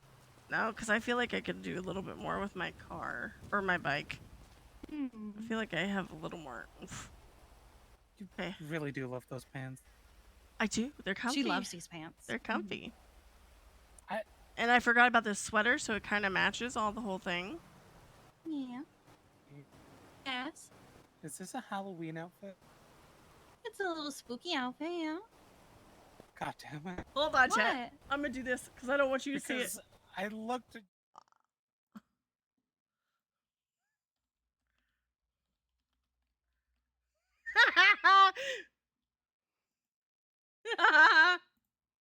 No, because I feel like I could do a little bit more with my car or my bike. I feel like I have a little more. Oof. Okay. Really do love those pants. I do. They're comfy. She loves these pants. They're comfy. And I forgot about this sweater, so it kind of matches all the whole thing. Yeah. Yes. Is this a Halloween outfit? It's a little spooky outfit, yeah. God damn it. Hold on, What? chat. I'm gonna do this because I don't want you to see it. Because I looked at...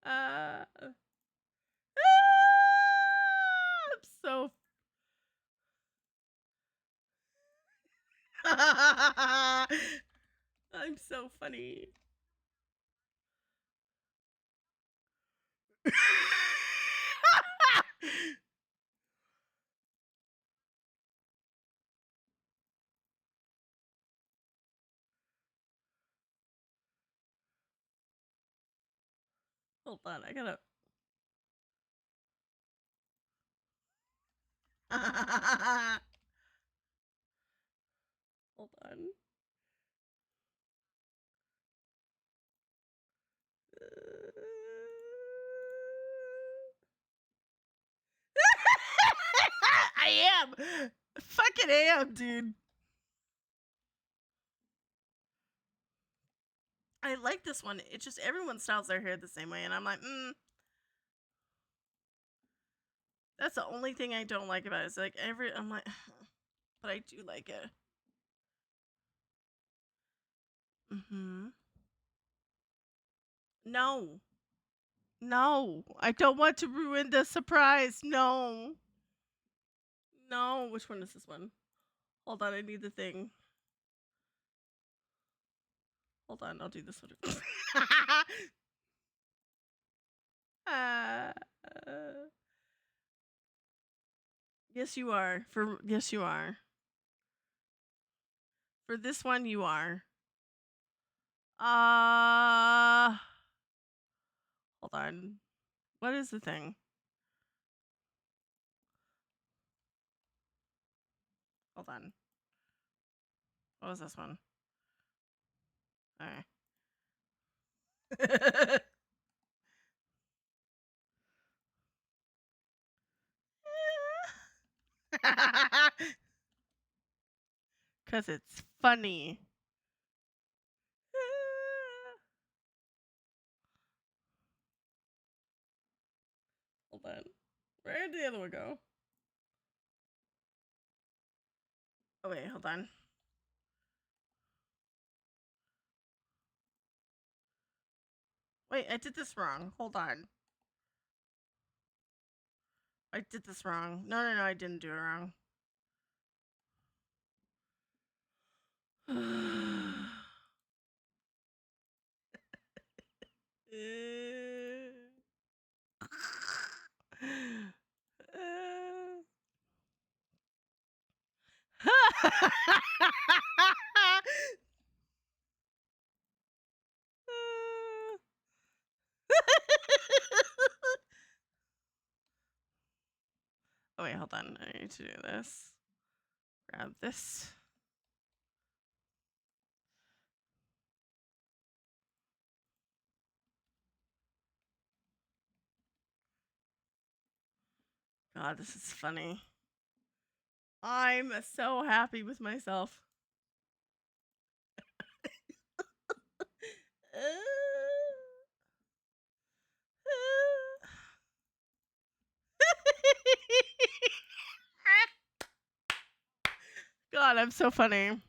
I'm so. I'm so funny. Hold on, I gotta. Hold on. am. Fucking am, dude. I like this one. It's just everyone styles their hair the same way, and I'm like, that's the only thing I don't like about it. It's like I'm like, but I do like it. No. No. I don't want to ruin the surprise. No. No. Which one is this one? Hold on, I need the thing. Hold on, I'll do this one. Yes, you are. Yes, you are. For this one, you are. Hold on. What is the thing? Hold on. What was this one? Alright. Cause it's funny. Hold on. Where did the other one go? Oh wait, hold on. Wait, I did this wrong. Hold on. I did this wrong. No, I didn't do it wrong. Oh wait, hold on. I need to do this. Grab this. God, this is funny. I'm so happy with myself. God, I'm so funny.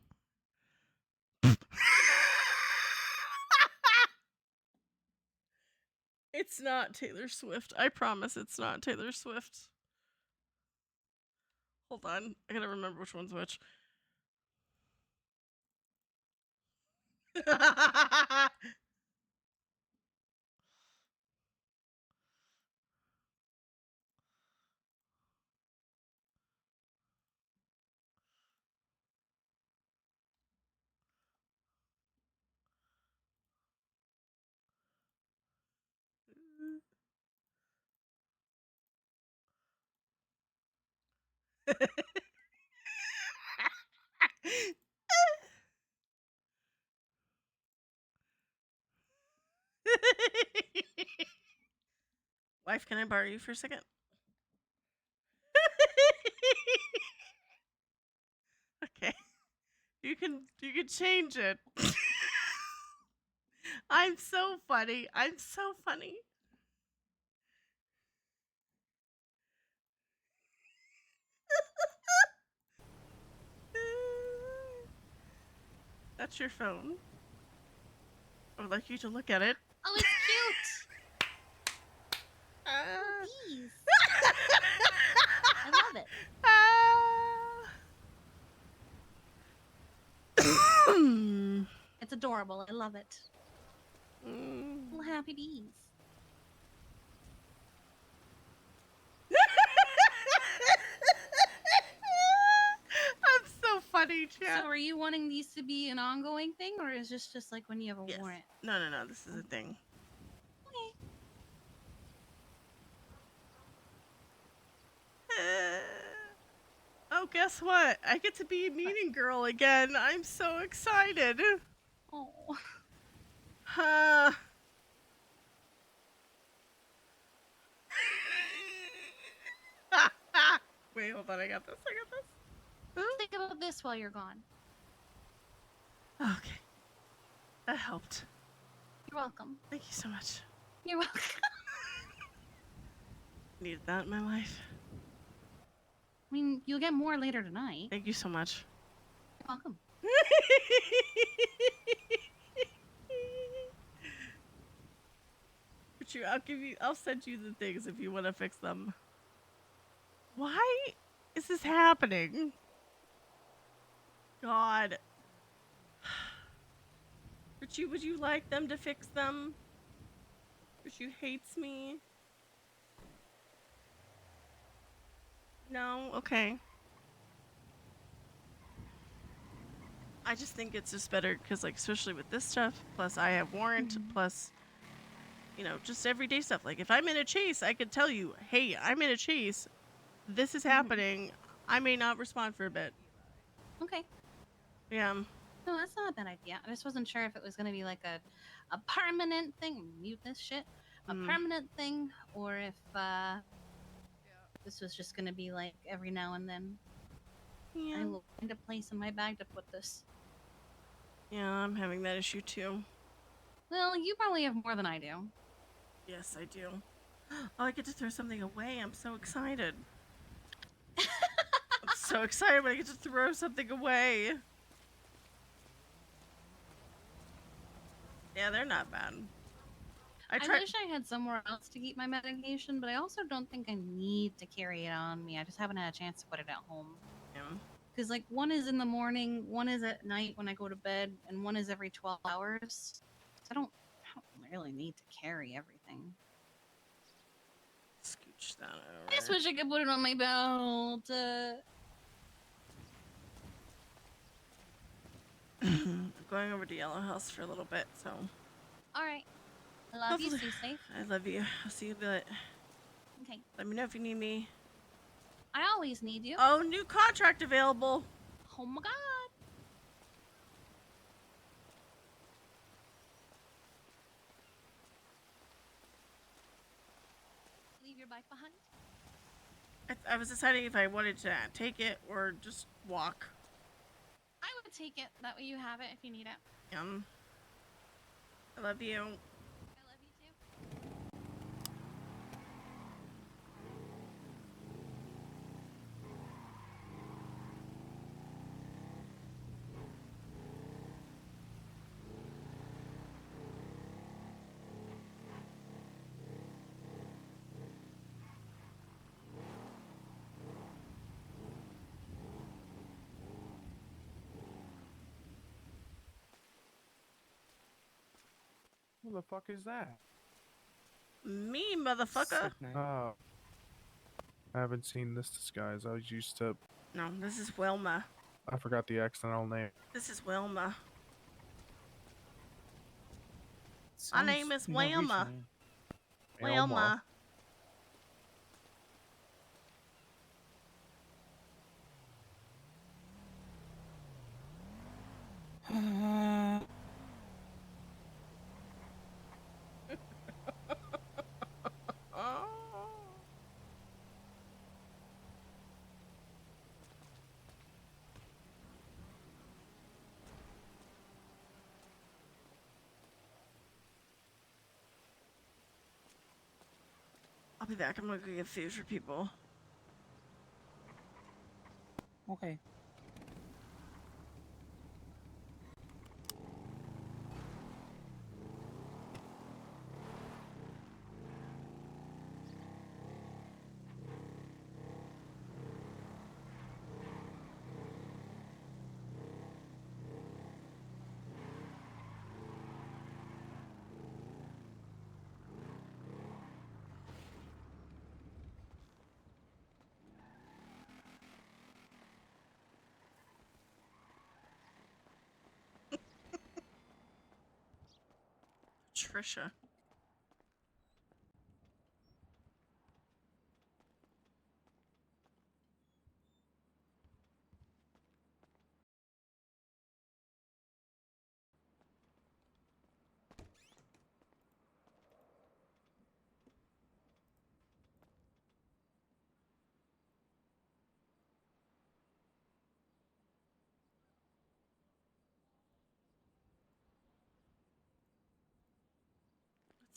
It's not Taylor Swift. I promise it's not Taylor Swift. Hold on. I gotta remember which one's which. Wife, can I borrow you for a second? Okay. You can change it. I'm so funny. I'm so funny. That's your phone. I would like you to look at it. Oh, it's cute. Oh, bees. I love it. It's adorable. I love it. Little happy bees. I'm so funny, chat. So are you wanting these to be an ongoing thing, or is this just like when you have a warrant? No. This is a thing. Okay. Oh, guess what? I get to be a meeting girl again. I'm so excited. Oh. Wait, hold on. I got this. Think about this while you're gone. Okay. That helped. You're welcome. Thank you so much. You're welcome. Needed that in my life. I mean, you'll get more later tonight. Thank you so much. You're welcome. I'll send you the things if you want to fix them. Why is this happening? God. Richie, would you like them to fix them? Richie hates me. No? Okay. I just think it's just better because, like, especially with this stuff, plus I have warrant, plus, you know, just everyday stuff. Like, if I'm in a chase, I could tell you, hey, I'm in a chase. This is happening. I may not respond for a bit. Okay. Yeah. No, that's not a bad idea. I just wasn't sure if it was going to be like a permanent thing. Mute this shit. A permanent thing, or if this was just going to be like every now and then. Yeah. I will find a place in my bag to put this. Yeah, I'm having that issue too. Well, you probably have more than I do. Yes, I do. Oh, I get to throw something away. I'm so excited. I'm so excited when I get to throw something away. Yeah, they're not bad. I wish I had somewhere else to keep my medication, but I also don't think I need to carry it on me. I just haven't had a chance to put it at home. Yeah. Because, like, one is in the morning, one is at night when I go to bed, and one is every 12 hours. So I don't really need to carry everything. Scooch that over. I just wish I could put it on my belt. I'm going over to Yellow House for a little bit, so. Alright. Love you, stay safe. I love you. I'll see you in a bit. Okay. Let me know if you need me. I always need you. Oh, new contract available. Oh my god. Leave your bike behind? I was deciding if I wanted to take it or just walk. I would take it. That way you have it if you need it. I love you. I love you too. Who the fuck is that? Me, motherfucker. Oh. I haven't seen this disguise. I was used to. No, this is Wilma. I forgot the accidental name. This is Wilma. My name is Wilma. Wilma. I'll be back. I'm gonna go get food for people. Okay. Trisha.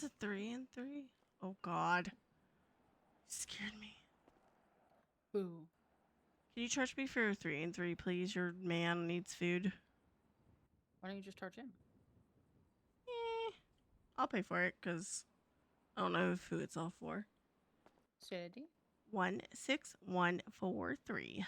It's a 3 and 3. Oh God, you scared me. Boo. Can you charge me for 3 and 3, please? Your man needs food. Why don't you just charge him? I'll pay for it because I don't know who it's all for. Steady. 16143.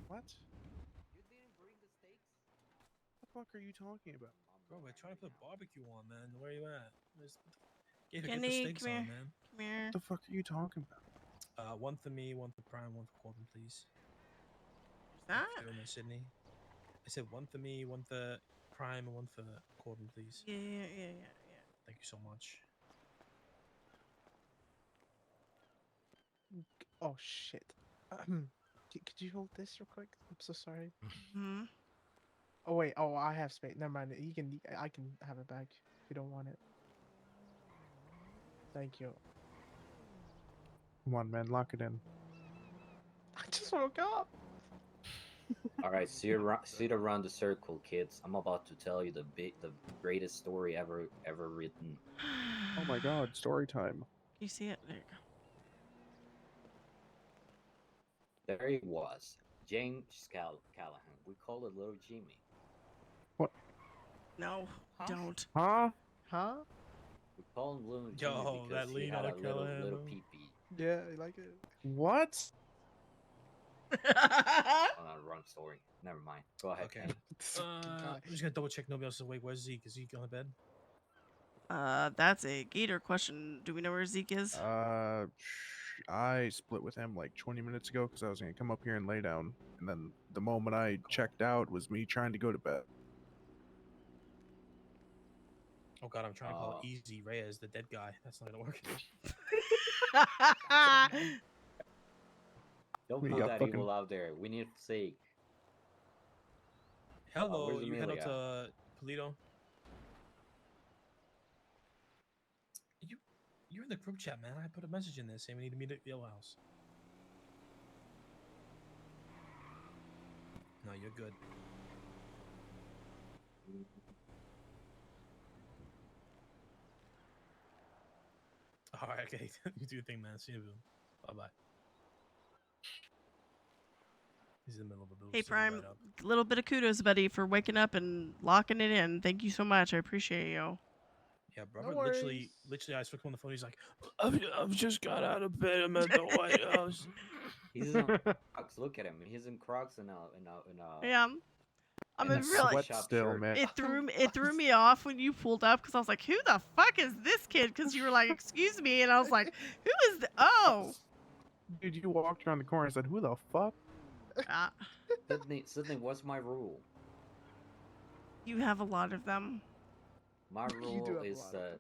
What? You didn't bring the steaks? What the fuck are you talking about? Bro, we're trying to put barbecue on, man. Where are you at? Get the Kenny, steaks come on, here. man. Come here. What the fuck are you talking about? One for me, one for Prime, one for Corbin, please. That? Thank you, Sydney. I said one for me, one for Prime, and one for Corbin, please. Yeah. Thank you so much. Oh shit. Could you hold this real quick? I'm so sorry. Hmm. Oh wait. Oh, I have space. Never mind. I can have it back if you don't want it. Thank you. Come on, man. Lock it in. I just woke up. All right, sit around the circle, kids. I'm about to tell you the greatest story ever written. Oh my god, story time. You see it? There you go. There he was, James Callahan. We call it Little Jimmy. What? No, don't. Huh? Huh? We call him Little Yo, Jimmy because that he lean had on a little Callahan. pee-pee. Yeah, I like it. What? Oh, no, wrong story. Never mind. Go ahead, Okay. Kenny. I'm just gonna double check nobody else is awake. Where's Zeke? Is Zeke on the bed? That's a Gator question. Do we know where Zeke is? I split with him like 20 minutes ago because I was gonna come up here and lay down, and then the moment I checked out was me trying to go to bed. Oh god, I'm trying to call Easy Reyes, the dead guy. That's not gonna work. Don't We put got that fucking- evil out there. We need Zeke. Hello, where's you head out Amelia? to Polito. You're in the group chat, man. I put a message in there saying we need to meet at the Yellow House. No, you're good. All right, okay. You do your thing, man. See you. Bye bye. He's in the middle of a boost. Hey, He'll be Prime. right up. Little bit of kudos, buddy, for waking up and locking it in. Thank you so much. I appreciate you. Yeah, No brother. worries. Literally, I spoke on the phone. He's like, I've just got out of bed. I'm at the White House. He's in Crocs. Look at him. He's in Crocs and Yeah. I mean, really, sweat still, man. it threw me off when you pulled up because I was like, "Who the fuck is this kid?" Because you were like, "Excuse me," and I was like, "Who is the?" Oh, Dude, you walked around the corner and said, "Who the fuck?" Sydney, what's my rule? You have a lot of them. My You do rule have a is lot of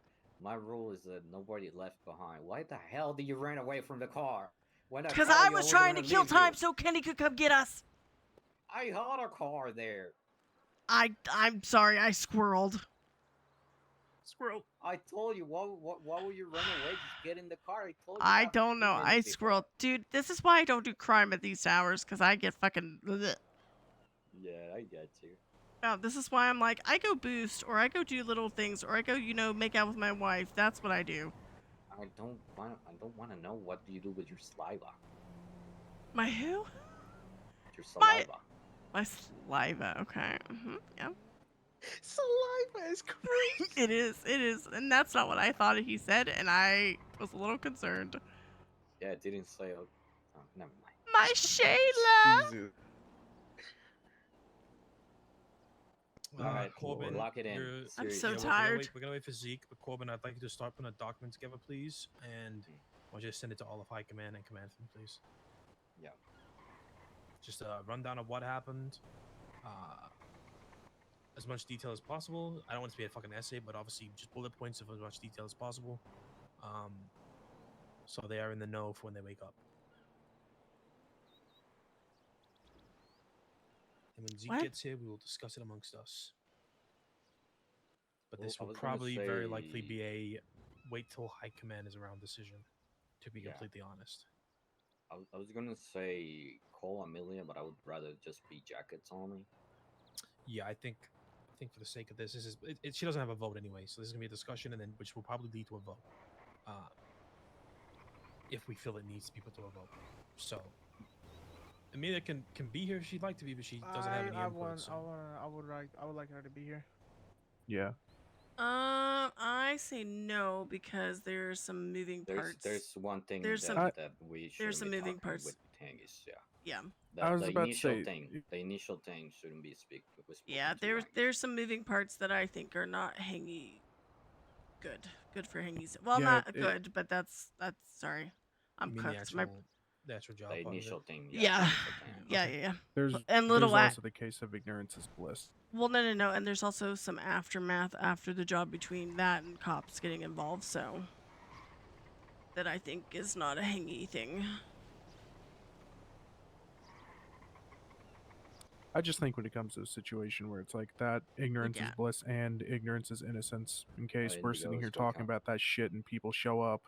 nobody left behind. Why the hell did you run away from the car? Because I was trying to kill time so Kenny could come get us. I had a car there. I'm sorry, I squirreled. Squirrel. I told you. Why would you run away? Just get in the car. I told you. I that don't know. 2 I minutes before. squirreled, dude. This is why I don't do crime at these hours because I get fucking. Bleh. Yeah, I get you. No, this is why I'm like, I go boost or I go do little things or I go, make out with my wife. That's what I do. I don't want to know what do you do with your saliva. My who? Your saliva. My saliva. Okay. Yeah. Saliva is crazy. It is, and that's not what I thought he said, and I was a little concerned. Yeah, it didn't say. Oh, never mind. My Shayla. Jesus. All right, Corbin, lock it in. you're- I'm Seriously. so we're tired. gonna wait for Zeke, but Corbin, I'd like you to start putting a document together, please, and I want you to send it to all of High Command and Command from, please. Yeah. Just a rundown of what happened, as much detail as possible. I don't want it to be a fucking essay, but obviously just bullet points of as much detail as possible, so they are in the know for when they wake up. And when Zeke What? gets here, we will discuss it amongst us. But Well, this I will was gonna probably very likely say- be a wait till High Command is around decision, to be Yeah. completely honest. I was gonna say call Amelia, but I would rather just be jackets only. Yeah, I think for the sake of this, she doesn't have a vote anyway, so this is gonna be a discussion, and then which will probably lead to a vote, if we feel it needs to be put to a vote. So Amelia can be here if she'd like to be, but she doesn't have any input. I would like her to be here. Yeah. I say no because there's some moving parts. There's one thing There's that, some we should there's some be moving talking parts. with Hangis. Yeah. Yeah. I was The about to initial say- thing. The initial thing shouldn't be spoken Yeah, to there's some moving parts that I think are not hangy. Good for hangies. Well, Yeah, not it- good, but that's sorry. I'm You mean cooked. the actual job. The part of it? initial thing. Yeah. Yeah. Yeah. There's And little there's also the case of ignorance is bliss. Well, no, and there's also some aftermath after the job between that and cops getting involved, so that I think is not a hangy thing. I just think when it comes to a situation where it's like that, ignorance is Yeah. bliss and ignorance is innocence. In case we're Indigo sitting here is talking welcome. about that shit and people show up,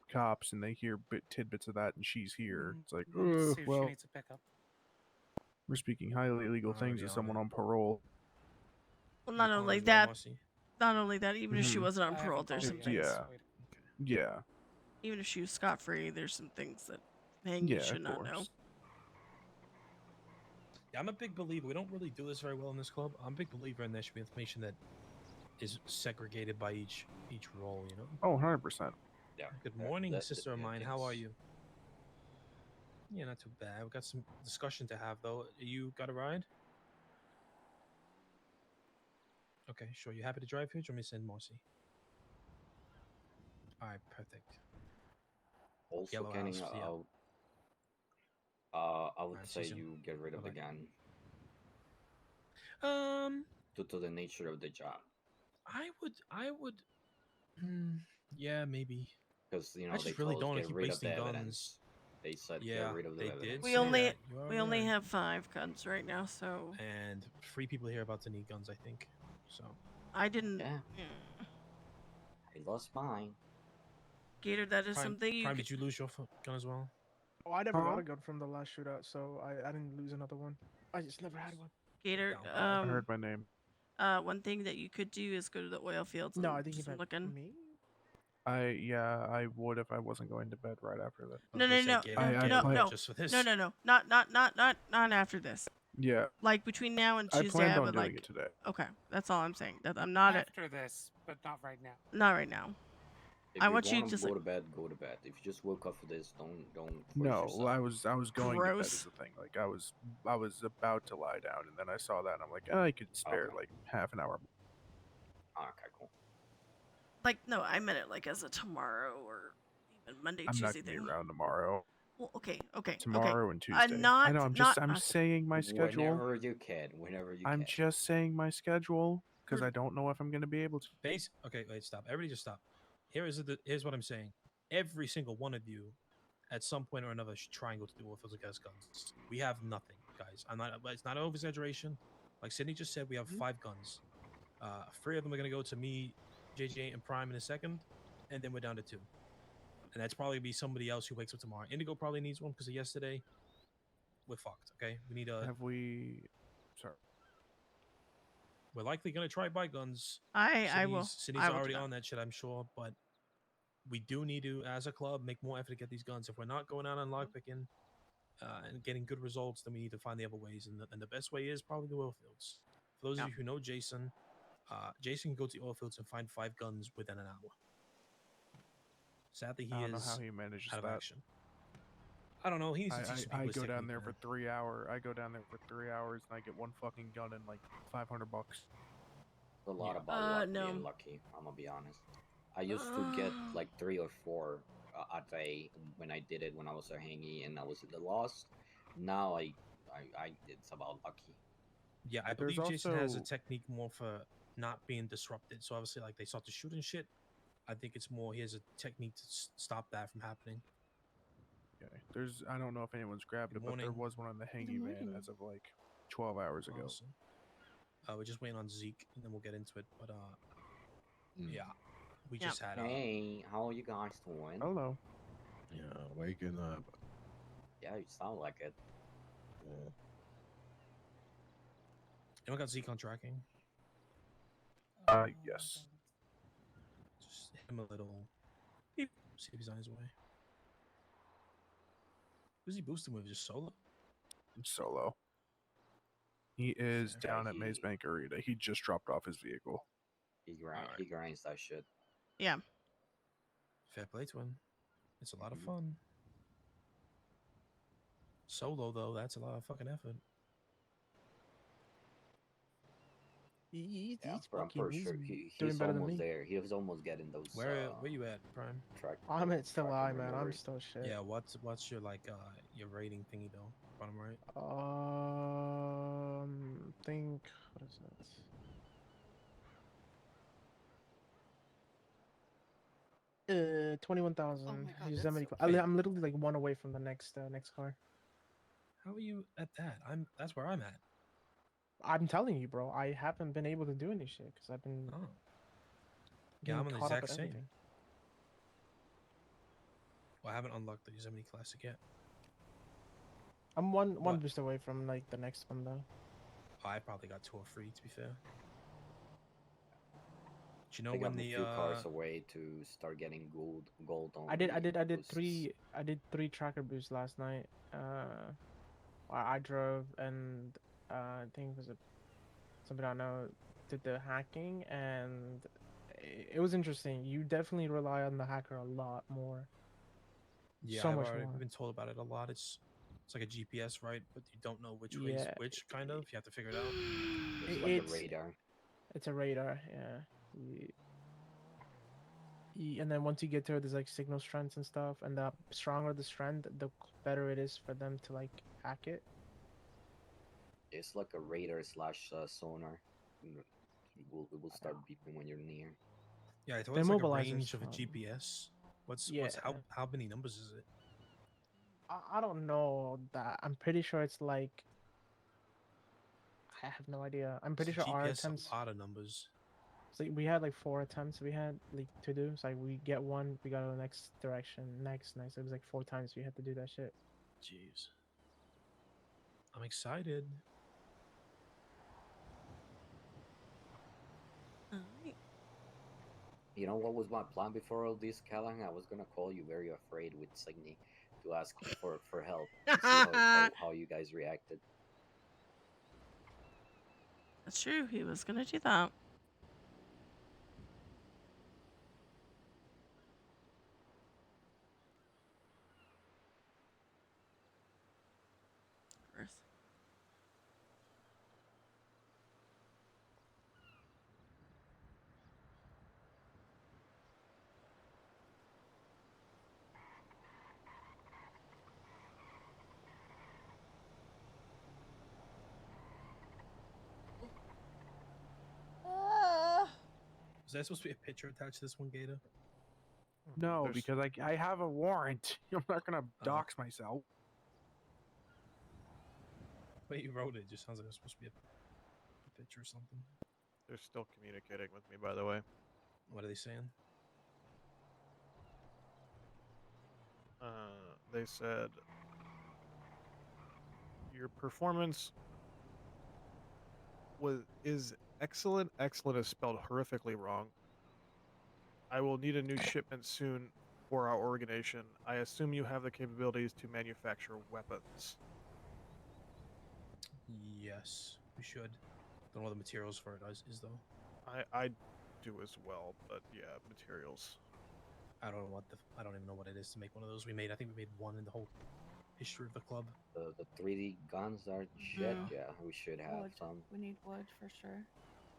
cops, and they hear tidbits of that and she's here. It's like, Let me see if she well, needs to pick up. we're speaking highly illegal things to someone on parole. Well, not only that, even if she Mhm. wasn't on I parole, haven't there's some called her yet. things. Yeah. Yeah. Even if she was scot free, there's some things that hangy Yeah, should of not know. course. Yeah, I'm a big believer. We don't really do this very well in this club. I'm a big believer in there should be information that is segregated by each role. You know. Oh, 100%. Yeah. Good morning, sister of mine. How are you? Yeah, not too bad. We've got some discussion to have though. You got a ride? Okay, sure. You happy to drive here? Do you want me to send Marcy? All right, perfect. Also, Yellow Kenny, House, yeah. I would Alright, say Susan, you get rid of the bye-bye. gun due to the nature of the job. I would. Yeah, maybe. Because I they just really told don't us wanna get keep rid of wasting the guns. evidence. They said Yeah, get rid of the they evidence. did. We say only that. You are we only right. have 5 guns right now, so And 3 people here about to need guns, I think. So. I didn't. Yeah. I lost mine. Gator, that is Prime, something you Prime, could. did you lose your gun as well? Oh, I never Huh? got a gun from the last shootout, so I didn't lose another one. I just never had one. Gator, I heard my name. one thing that you could do is go to the oil fields. No, and I think do he some meant looking. me. I would if I wasn't going to bed right after that. No, not after this. Yeah. Like between now and I Tuesday, planned I on would doing like. it today. Okay, that's all I'm saying. That I'm not After this, but not right now. not right now. If I you want you wanna just go like to bed, go to bed. If you just woke up for this, don't force No, yourself. I was going to bed Gross. is the thing. Like I was about to lie down and then I saw that and I'm like, I could spare like half an hour. Okay, cool. like no, I meant it like as a tomorrow or even Monday, I'm not Tuesday gonna be thing. around tomorrow. Well, okay. Tomorrow and Tuesday. Not. I know. I'm not, saying my schedule. Whenever you can. I'm just saying my schedule because I don't know if I'm gonna be able to. Okay, wait, stop. Everybody just stop. Here's what I'm saying. Every single one of you, at some point or another, should try and go to the oil fields against guns. We have nothing, guys. It's not an over-exaggeration. Like Sydney just said, we have 5 guns. 3 of them are gonna go to me, JJ, and Prime in a second, and then we're down to 2. And that's probably be somebody else who wakes up tomorrow. Indigo probably needs one because of yesterday. We're fucked. Okay, we need a. Have we? Sorry. We're likely gonna try buy guns. I will. Sydney's I will do already that. on that shit, I'm sure. But we do need to, as a club, make more effort to get these guns. If we're not going out on lockpicking, and getting good results, then we need to find the other ways. And the best way is probably the oil fields. For those of you who know Jason, Jason can go to the oil fields and find 5 guns within an hour. Sadly, he I don't know is how he manages out of that. action. I don't know. He needs to teach some people I his go down technique, there man. for 3 hours. I go down there for 3 hours and I get one fucking gun and like $500. A lot Yeah. about luck no. being lucky. I'm gonna be honest. I used to get like 3 or 4 a day when I did it when I was a hangy and I was in the lost. Now it's about lucky. Yeah, I There's believe Jason has a also- technique more for not being disrupted. So obviously, like they start to shoot and shit. I think it's more he has a technique to stop that from happening. Okay. I don't know if anyone's grabbed Good it, but there morning. was one on the hangy van as of like 12 hours ago. Awesome. We're just waiting on Zeke, and then we'll get into it. But yeah, we just had. Hey, how are you guys doing? Hello. Yeah, waking up. Yeah, you sound like it. Yeah. Anyone got Zeke on tracking? Yes. Just hit him a little. Beep. See if he's on his way. Who's he boosting with? Just solo? Solo. He is Fair. down at Maze Bank Arena. He just dropped off his vehicle. He grinds that shit. Yeah. Fair play to him. It's a lot of fun. Solo though, that's a lot of fucking effort. Yeah, He's but I'm pretty sure doing he's better than almost me. there. He was almost getting those. Where you at, Prime? Track. I'm at still high, man. I'm removers. still shit. Yeah, what's your like your rating thingy though? Bottom right. Think what is that? 21,000. Oh my God, He's that's that many. so I'm literally like one away from the next car. How are you at that? That's where I'm at. I'm telling you, bro. I haven't been able to do any shit because I've been. Oh. getting Yeah, I'm on the caught up exact in same. everything. Well, I haven't unlocked the Yosemite Classic yet. I'm one What? boost away from like the next one though. Oh, I probably got 2 or 3 to be fair. Do you know I got when a the few cars away to start getting gold on. I did boosts. 3 tracker boosts last night. I drove and I think it was somebody I know did the hacking and it was interesting. You definitely rely on the hacker a lot more. Yeah, so I've much already more. been told about it a lot. It's like a GPS, right? But you don't know which way is Yeah, which, kind of. You have to figure it out. It's like a radar. It's a radar, yeah. And then once you get to it, there's like signal strengths and stuff, and the stronger the strength, the better it is for them to like hack it. It's like a radar slash sonar. It will start beeping when you're near. Yeah, I thought The it's like a immobilizer's range of a fun. GPS. What's Yeah. how many numbers is it? I don't know that. I'm pretty sure it's like. I have no idea. I'm pretty So sure our GPS attempts. a lot of numbers. So we had like 4 attempts we had like to do. It's like we get one, we go to the next direction, next. So it was like 4 times we had to do that shit. Jeez. I'm excited. You know what was my plan before all this, Callahan? I was gonna call you very afraid with Signy to ask for help. To see how you guys reacted. That's true. He was gonna do that. Is that supposed to be a picture attached to this one, Gator? No, because I have a warrant. I'm not gonna dox myself. Wait, you wrote it. Just sounds like it's supposed to be a picture or something. They're still communicating with me, by the way. What are they saying? They said your performance is excellent. Excellent is spelled horrifically wrong. I will need a new shipment soon. for our organization, I assume you have the capabilities to manufacture weapons. Yes, we should. Don't know what the materials for it is though. I do as well, but yeah, materials. I don't know I don't even know what it is to make one of those. I think we made one in the whole history of the club. The 3D guns are shit. Mhm. Yeah, we should have Wood. some. We need wood for sure.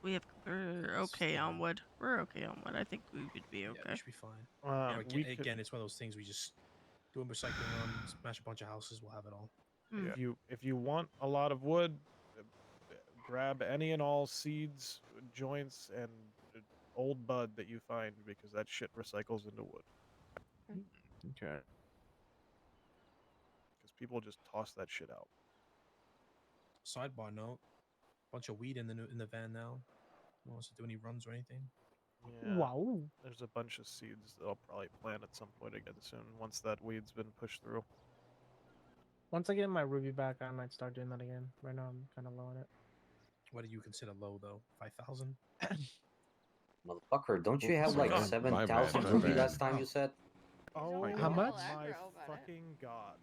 We're okay on wood. We're okay on wood. I think we would be okay. Yeah, we should be fine. Yeah, again, it's one of those things we just do a recycling run, smash a bunch of houses, we'll have it all. If you want a lot of wood, grab any and all seeds, joints, and old bud that you find because that shit recycles into wood. Okay. Because people just toss that shit out. Sidebar note: bunch of weed in the van now. No one wants to do any runs or anything. Yeah. Wow. There's a bunch of seeds that I'll probably plant at some point again soon once that weed's been pushed through. Once I get my Ruby back, I might start doing that again. Right now, I'm kind of low on it. What do you consider low though? 5,000? Motherfucker, don't you have like God. 7,000 My ruby bad. last time you said? Oh How much? my fucking god.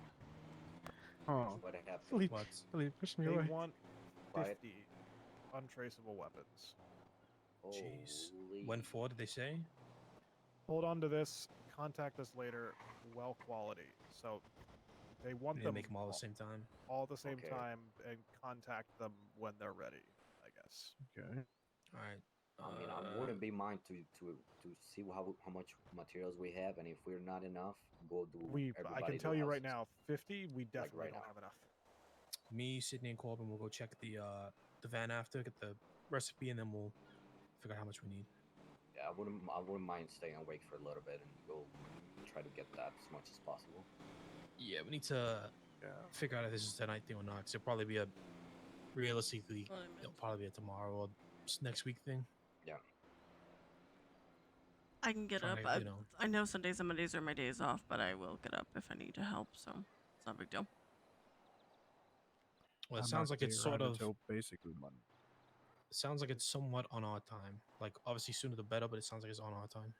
Oh. What happened? Philippe, What? Philippe, push me They away. want Right. 50 untraceable weapons. Jeez. When for did they say? Hold on to this. Contact us later. Well quality. So they want They them make them all at the same time. all at the same Okay. time and contact them when they're ready, I guess. Okay. All right. I mean, I wouldn't be mind to see how much materials we have, and if we're not enough, go do. I can tell you right now, 50, we definitely right don't now. have enough. Me, Sydney, and Corbin will go check the van after, get the recipe, and then we'll figure out how much we need. Yeah, I wouldn't mind staying awake for a little bit and go try to get that as much as possible. Yeah, we need to figure out if this is tonight thing or not. Cause it'll probably be realistically, it'll probably be a tomorrow or next week thing. Yeah. I can get Trying up. to, I know Sundays and Mondays are my days off, but I will get up if I need to help. So it's not a big deal. Well, it I'm sounds not like it's gonna get sort around of. until basically Monday. It sounds like it's somewhat on our time. Like obviously sooner the better, but it sounds like it's on our time.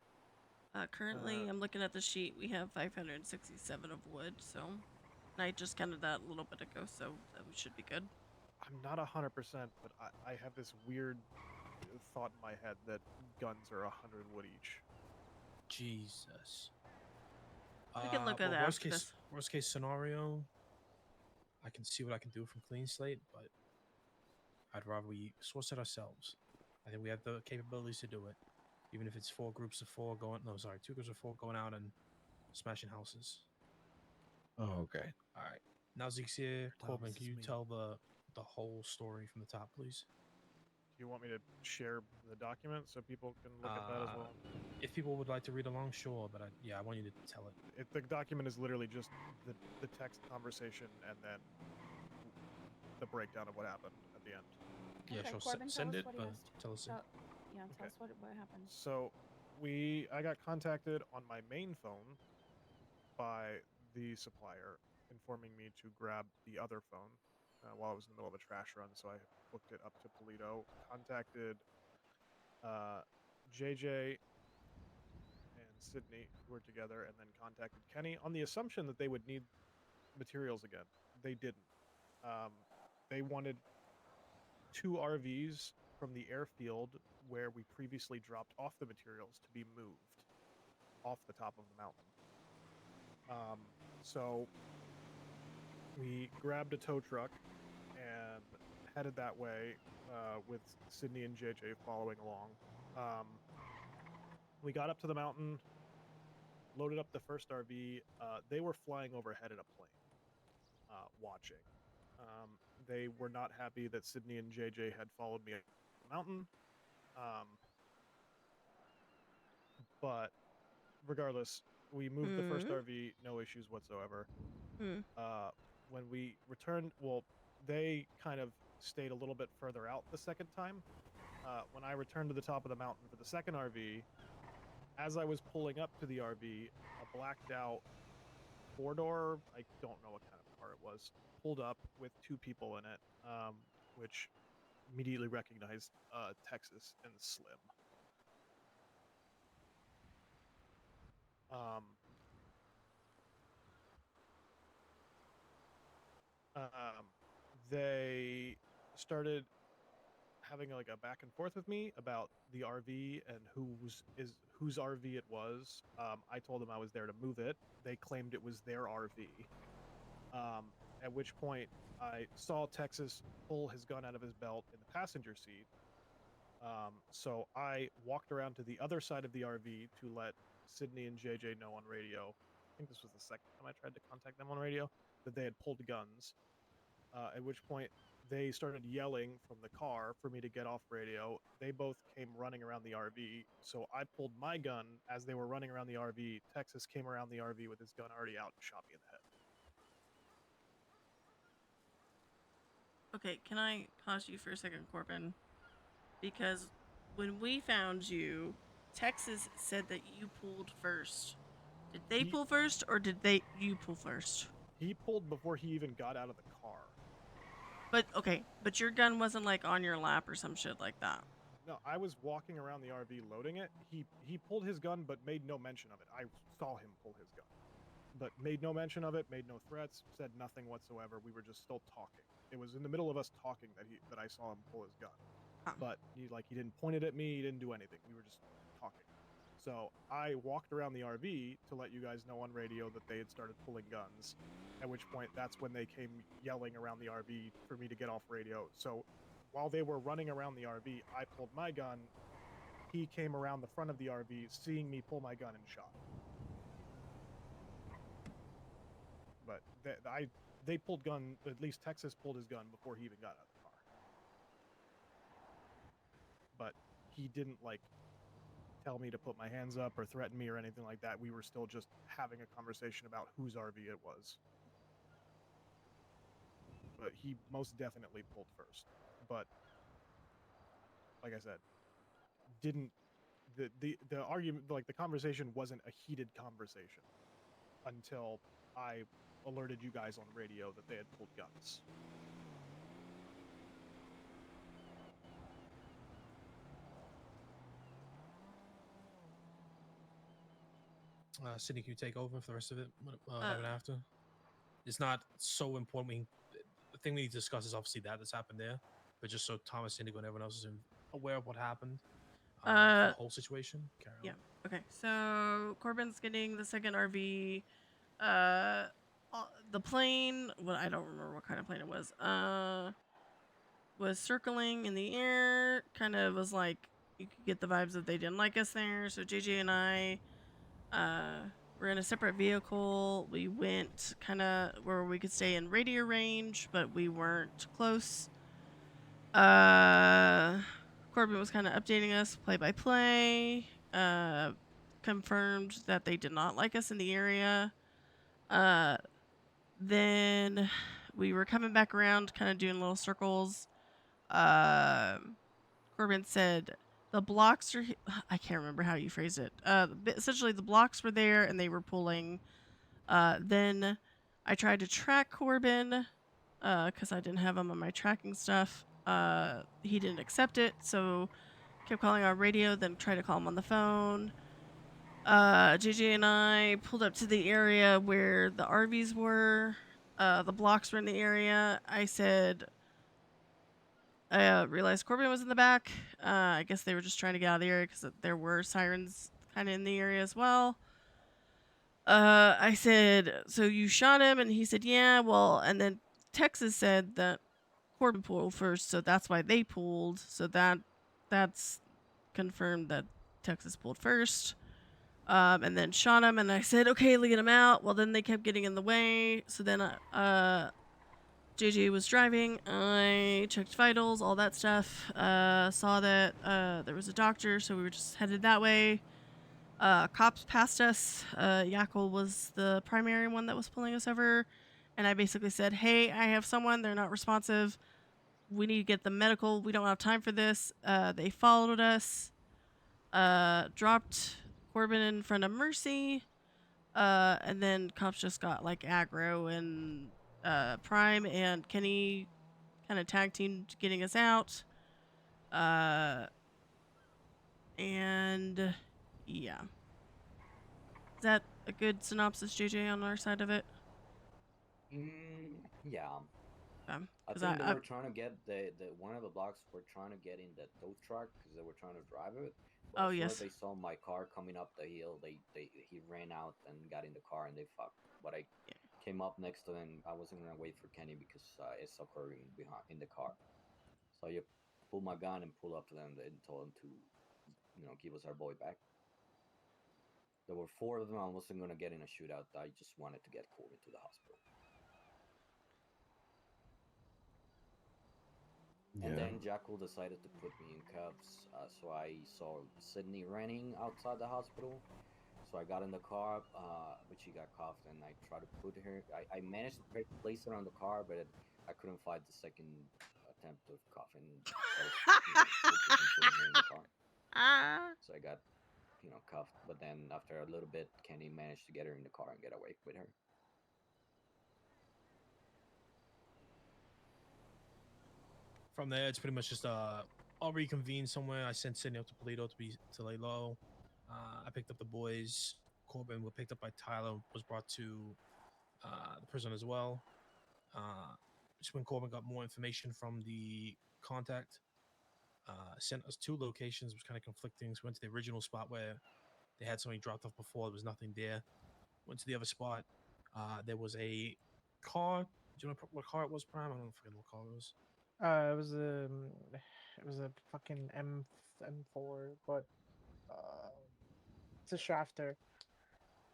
Currently, I'm looking at the sheet. We have 567 of wood. So and I just counted that a little bit ago. So that we should be good. I'm not 100%, but I have this weird thought in my head that guns are 100 wood each. Jesus. We can look at that worst after case, this. worst case scenario, I can see what I can do from clean slate, but I'd rather we source it ourselves. I think we have the capabilities to do it, even if it's 2 groups of 4 going out and smashing houses. Oh, okay. All right. Now Zeke's here. Corbin, Thomas, can you me. tell the whole story from the top, please? Do you want me to share the document so people can look at that as well? If people would like to read along, sure, but I want you to tell it. The document is literally just the text conversation and then the breakdown of what happened at the end. Yeah, Okay, sure. Corbin, Send tell us it, what he but has to- tell us it. Yeah, tell us what happened. So I got contacted on my main phone by the supplier informing me to grab the other phone while I was in the middle of a trash run, so I booked it up to Polito, contacted JJ and Sydney, who were together, and then contacted Kenny on the assumption that they would need materials again. They didn't. They wanted 2 RVs from the airfield where we previously dropped off the materials to be moved off the top of the mountain. So we grabbed a tow truck and headed that way with Sydney and JJ following along. We got up to the mountain, loaded up the first RV. They were flying overhead in a plane, watching. They were not happy that Sydney and JJ had followed me up the mountain. But regardless, we moved the first RV, no issues whatsoever. When we returned, well, they kind of stayed a little bit further out the second time. When I returned to the top of the mountain for the second RV, as I was pulling up to the RV, a blacked out 4-door, I don't know what kind of car it was, pulled up with 2 people in it, which immediately recognized Texas and Slim. They started having like a back and forth with me about the RV and whose RV it was. I told them I was there to move it. They claimed it was their RV. At which point I saw Texas pull his gun out of his belt in the passenger seat. So I walked around to the other side of the RV to let Sydney and JJ know on radio. I think this was the second time I tried to contact them on radio, that they had pulled guns. At which point they started yelling from the car for me to get off radio. They both came running around the RV, so I pulled my gun as they were running around the RV. Texas came around the RV with his gun already out and shot me in the head. Okay, can I pause you for a second, Corbin? Because when we found you, Texas said that you pulled first. Did they pull first, or did you pull first? He pulled before he even got out of the car. But your gun wasn't like on your lap or some shit like that. No, I was walking around the RV loading it. He pulled his gun, but made no mention of it. I saw him pull his gun, but made no mention of it. Made no threats. Said nothing whatsoever. We were just still talking. It was in the middle of us talking that I saw him pull his gun. But he didn't point it at me. He didn't do anything. We were just talking. So I walked around the RV to let you guys know on radio that they had started pulling guns. At which point, that's when they came yelling around the RV for me to get off radio. So while they were running around the RV, I pulled my gun. He came around the front of the RV, seeing me pull my gun and shot. But they pulled gun. At least Texas pulled his gun before he even got out of the car. But he didn't tell me to put my hands up or threaten me or anything like that. We were still just having a conversation about whose RV it was. But he most definitely pulled first. But like I said, didn't the argument, like the conversation wasn't a heated conversation until I alerted you guys on radio that they had pulled guns. Sydney, can you take over for the rest of it? Happen after. It's not so important. The thing we need to discuss is obviously that's happened there, but just so Thomas, Indigo, and everyone else is aware of what happened, for the whole situation. Yeah. Okay. So Corbin's getting the second RV. The plane. Well, I don't remember what kind of plane it was circling in the air. Kind of was like you could get the vibes that they didn't like us there. So JJ and I, were in a separate vehicle. We went kind of where we could stay in radio range, but we weren't close. Corbin was kind of updating us play by play. Confirmed that they did not like us in the area. Then we were coming back around, kind of doing little circles. Corbin said the blocks are. I can't remember how you phrased it. Essentially, the blocks were there and they were pulling. Then I tried to track Corbin because I didn't have him on my tracking stuff. He didn't accept it, so kept calling on radio, then tried to call him on the phone. JJ and I pulled up to the area where the RVs were. The blocks were in the area. I said, I realized Corbin was in the back. I guess they were just trying to get out of the area because there were sirens kind of in the area as well. I said, so you shot him? And he said, yeah, well, and then Texas said that Corbin pulled first, so that's why they pulled. So that's confirmed that Texas pulled first. And then shot him, and I said, okay, lead him out. Well, then they kept getting in the way. So then, JJ was driving. I checked vitals, all that stuff. Saw that, there was a doctor, so we were just headed that way. Cops passed us. Yakel was the primary one that was pulling us over. And I basically said, hey, I have someone. They're not responsive. We need to get them medical. We don't have time for this. They followed us. Dropped Corbin in front of Mercy. And then cops just got like aggro, and Prime and Kenny kind of tag teamed getting us out. And yeah. Is that a good synopsis, JJ, on our side of it? Yeah. I Because think they were trying to get the one of the blocks were trying to get in the tow truck because they were trying to drive it. But Oh, as soon yes. as they saw my car coming up the hill, he ran out and got in the car and they fucked. But I came up next to them. I wasn't gonna wait for Kenny because I saw Corey behind in the car. So I pulled my gun and pulled up to them and told them to, give us our boy back. There were 4 of them. I wasn't gonna get in a shootout. I just wanted to get Corbin to the hospital. And then Jackal decided to put me in cuffs. So I saw Sydney running outside the hospital. So I got in the car, but she got cuffed, and I tried to put her. I managed to place her on the car, but I couldn't fight the second attempt of cuffing. So I was, focused on putting her in the car. So I got, cuffed. But then after a little bit, Kenny managed to get her in the car and get away with her. From there, it's pretty much just I'll reconvene somewhere. I sent Sydney up to Toledo to lay low. I picked up the boys. Corbin was picked up by Tyler. Was brought to the prison as well. Just when Corbin got more information from the contact, sent us 2 locations. It was kind of conflicting. So we went to the original spot where they had somebody dropped off before. There was nothing there. Went to the other spot. There was a car. Do you know what car it was, Prime? I don't forget what car it was. It was a fucking M4, but it's a shafter,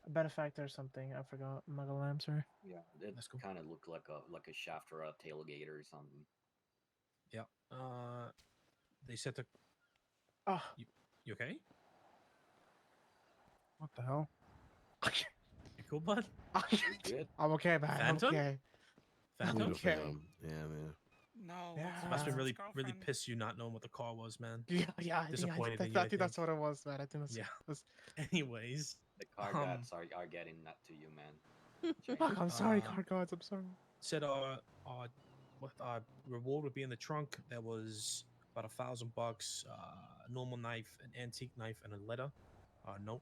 a benefactor or something. I forgot. Muggle answer. Yeah, it kind of looked like a shaft or a tailgate or something. Yeah. They said to. Oh. You okay? What the hell? You cool, bud? Good. I'm okay, man. Phantom? I'm okay. Phantom? I'm okay. Yeah, man. No. Yeah. Must have been really pissed you not knowing what the car was, man. Yeah. I Disappointed think, in you. I think that's what it was, man. I think that's. Yeah. That's... Anyways, the car gods are getting that to you, man. Fuck, I'm sorry, car gods. I'm sorry. Said what our reward would be in the trunk. There was about $1,000, a normal knife, an antique knife, and a letter, note.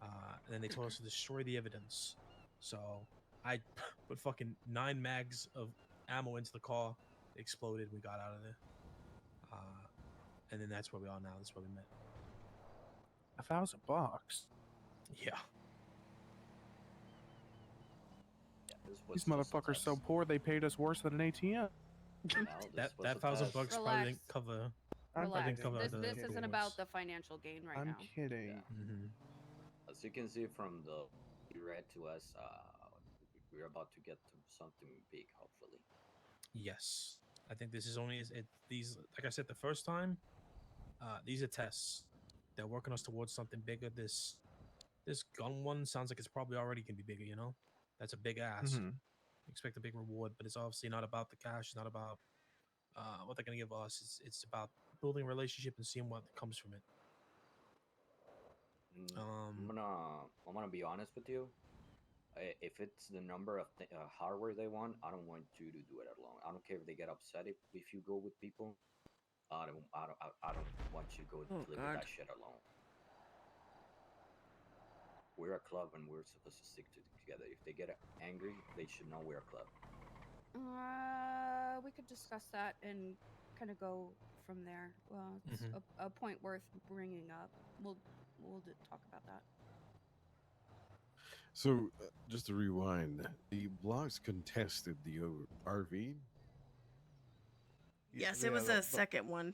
And then they told us to destroy the evidence. So I put fucking 9 mags of ammo into the car. It exploded. We got out of there. And then that's where we are now. That's where we met. $1,000. Yeah. These motherfuckers so poor they paid us worse than an ATM. that $1,000 probably didn't cover. Relax. Didn't cover This isn't about the financial gain right now. I'm kidding. As you can see from the you read to us, we're about to get to something big, hopefully. Yes, I think this is only these. Like I said, the first time, these are tests. They're working us towards something bigger. This gun one sounds like it's probably already gonna be bigger. You know, that's a big ass. Expect a big reward, but it's obviously not about the cash. It's not about what they're gonna give us. It's about building a relationship and seeing what comes from it. I'm gonna be honest with you. If it's the number of hardware they want, I don't want you to do it alone. I don't care if they get upset if you go with people. I don't want you to go deliver that shit alone. We're a club and we're supposed to stick together. If they get angry, they should know we're a club. We could discuss that and kind of go from there. Well, it's a point worth bringing up. We'll talk about that. So, just to rewind, the blocks contested the RV. Yes, it was a second one.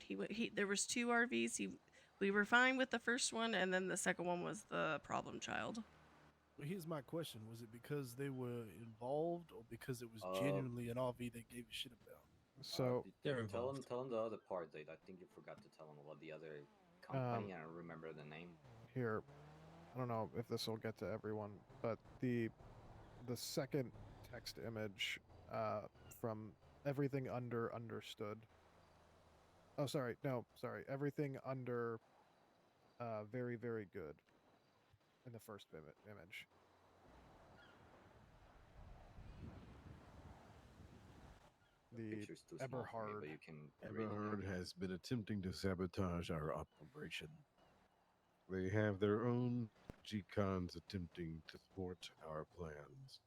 There was 2 RVs. We were fine with the first one, and then the second one was the problem child. Well, here's my question: was it because they were involved, or because it was genuinely an RV they gave a shit about? So tell them the other part. I think you forgot to tell them about the other company. I don't remember the name. Here, I don't know if this will get to everyone, but the second text image from everything under understood. Oh, sorry, no, sorry, everything under very, very good in the first image. The Eberhard. Eberhard has been attempting to sabotage our operation. They have their own G-Cons attempting to thwart our plans.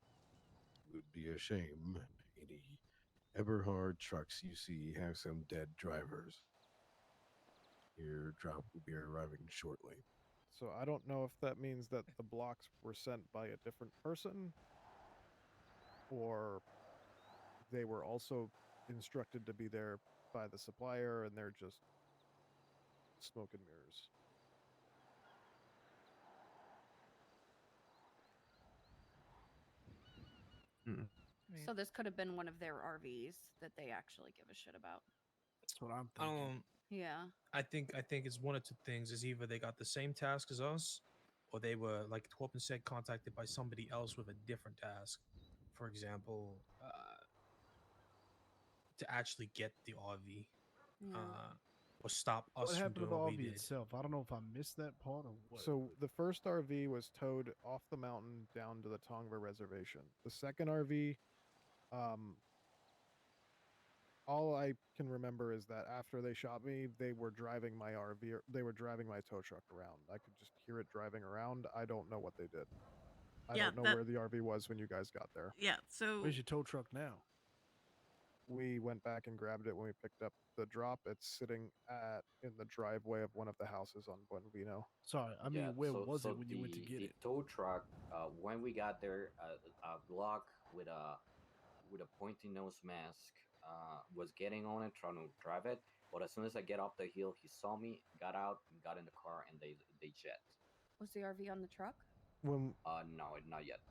It would be a shame any Eberhard trucks you see have some dead drivers. Your drop will be arriving shortly. So I don't know if that means that the blocks were sent by a different person, or they were also instructed to be there by the supplier and they're just smoke and mirrors. So this could have been one of their RVs that they actually give a shit about. That's what I'm thinking. Yeah. I think it's one of two things. Is either they got the same task as us, or they were, like Torpin said, contacted by somebody else with a different task. For example, to actually get the RV, Yeah. or stop us What from happened to doing the what we RV did. itself? I don't know if I missed that part or what. So the first RV was towed off the mountain down to the Tongva reservation. The second RV, all I can remember is that after they shot me, they were driving my RV. They were driving my tow truck around. I could just hear it driving around. I don't know what they did. I Yeah, don't know where the RV was when you guys got there. Yeah, so Where's your tow truck now? We went back and grabbed it when we picked up the drop. It's sitting in the driveway of one of the houses on Buenvino. Sorry, I mean, where was it when you went to get it? The tow truck, when we got there, a block with a pointy nose mask was getting on it, trying to drive it. But as soon as I get up the hill, he saw me, got out, and got in the car, and they jet. Was the RV on the truck? When No, not yet.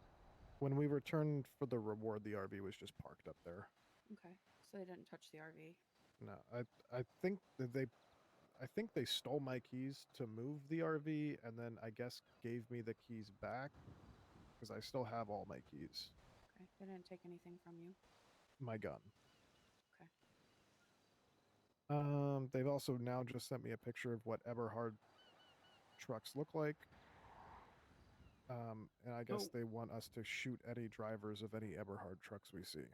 when we returned for the reward, the RV was just parked up there. Okay. So they didn't touch the RV. No, I think that they stole my keys to move the RV, and then I guess gave me the keys back because I still have all my keys. Okay. They didn't take anything from you. My gun. Okay. They've also now just sent me a picture of what Eberhard trucks look like. And I guess So- they want us to shoot any drivers of any Eberhard trucks we see.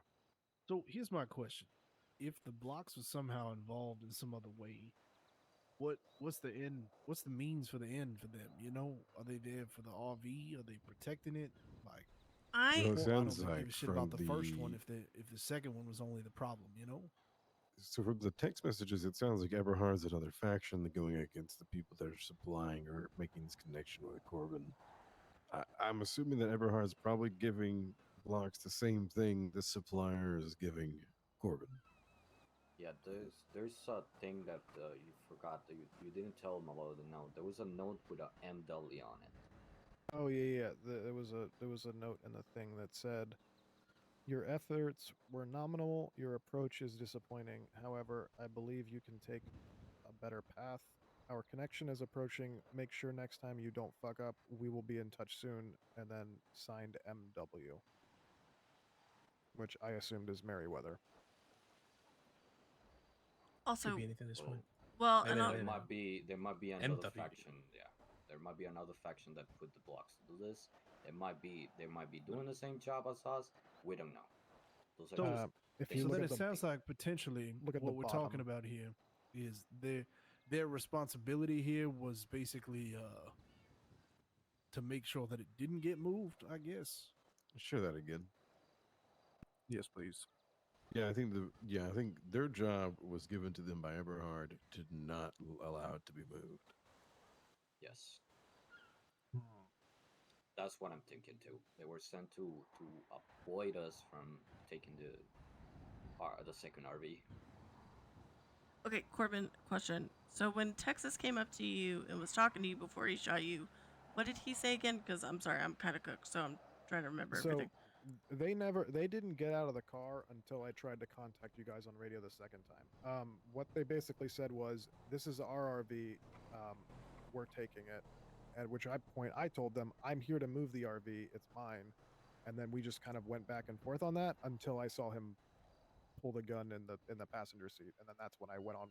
So here's my question: if the blocks was somehow involved in some other way, what's the end? What's the means for the end for them? You know, are they there for the RV? Are they protecting it? Like, I Well, it I don't sounds give a like shit about from the first one the if the second one was only the problem. You know. so from the text messages, it sounds like Eberhard's another faction going against the people that are supplying or making this connection with Corbin. I'm assuming that Eberhard's probably giving blocks the same thing the supplier is giving Corbin. Yeah, there's a thing that you forgot that you didn't tell them about the note. There was a note with a MW on it. Oh yeah. There was a note in the thing that said, "Your efforts were nominal. Your approach is disappointing. However, I believe you can take a better path. Our connection is approaching. Make sure next time you don't fuck up. We will be in touch soon." And then signed MW, which I assumed is Merriweather. also Could be anything at this point. well, Maybe and not. There might be another MW. faction. Yeah, there might be another faction that put the blocks to the list. They might be doing the same job as us. We don't know. Those are So, just if you so look then at it the- sounds like potentially look at what the we're talking bottom. about here is their responsibility here was basically to make sure that it didn't get moved. I guess. Share that again. Yes, please. Yeah, I think their job was given to them by Eberhard to not allow it to be moved. yes. That's what I'm thinking too. They were sent to avoid us from taking the second RV. okay, Corbin, question. So when Texas came up to you and was talking to you before he shot you, what did he say again? Because I'm sorry, I'm kind of cooked, so I'm trying to remember everything. They didn't get out of the car until I tried to contact you guys on radio the second time. What they basically said was, "This is our RV, we're taking it." At which I told them, "I'm here to move the RV, it's mine." And then we just kind of went back and forth on that until I saw him pull the gun in the passenger seat, and then that's when I went on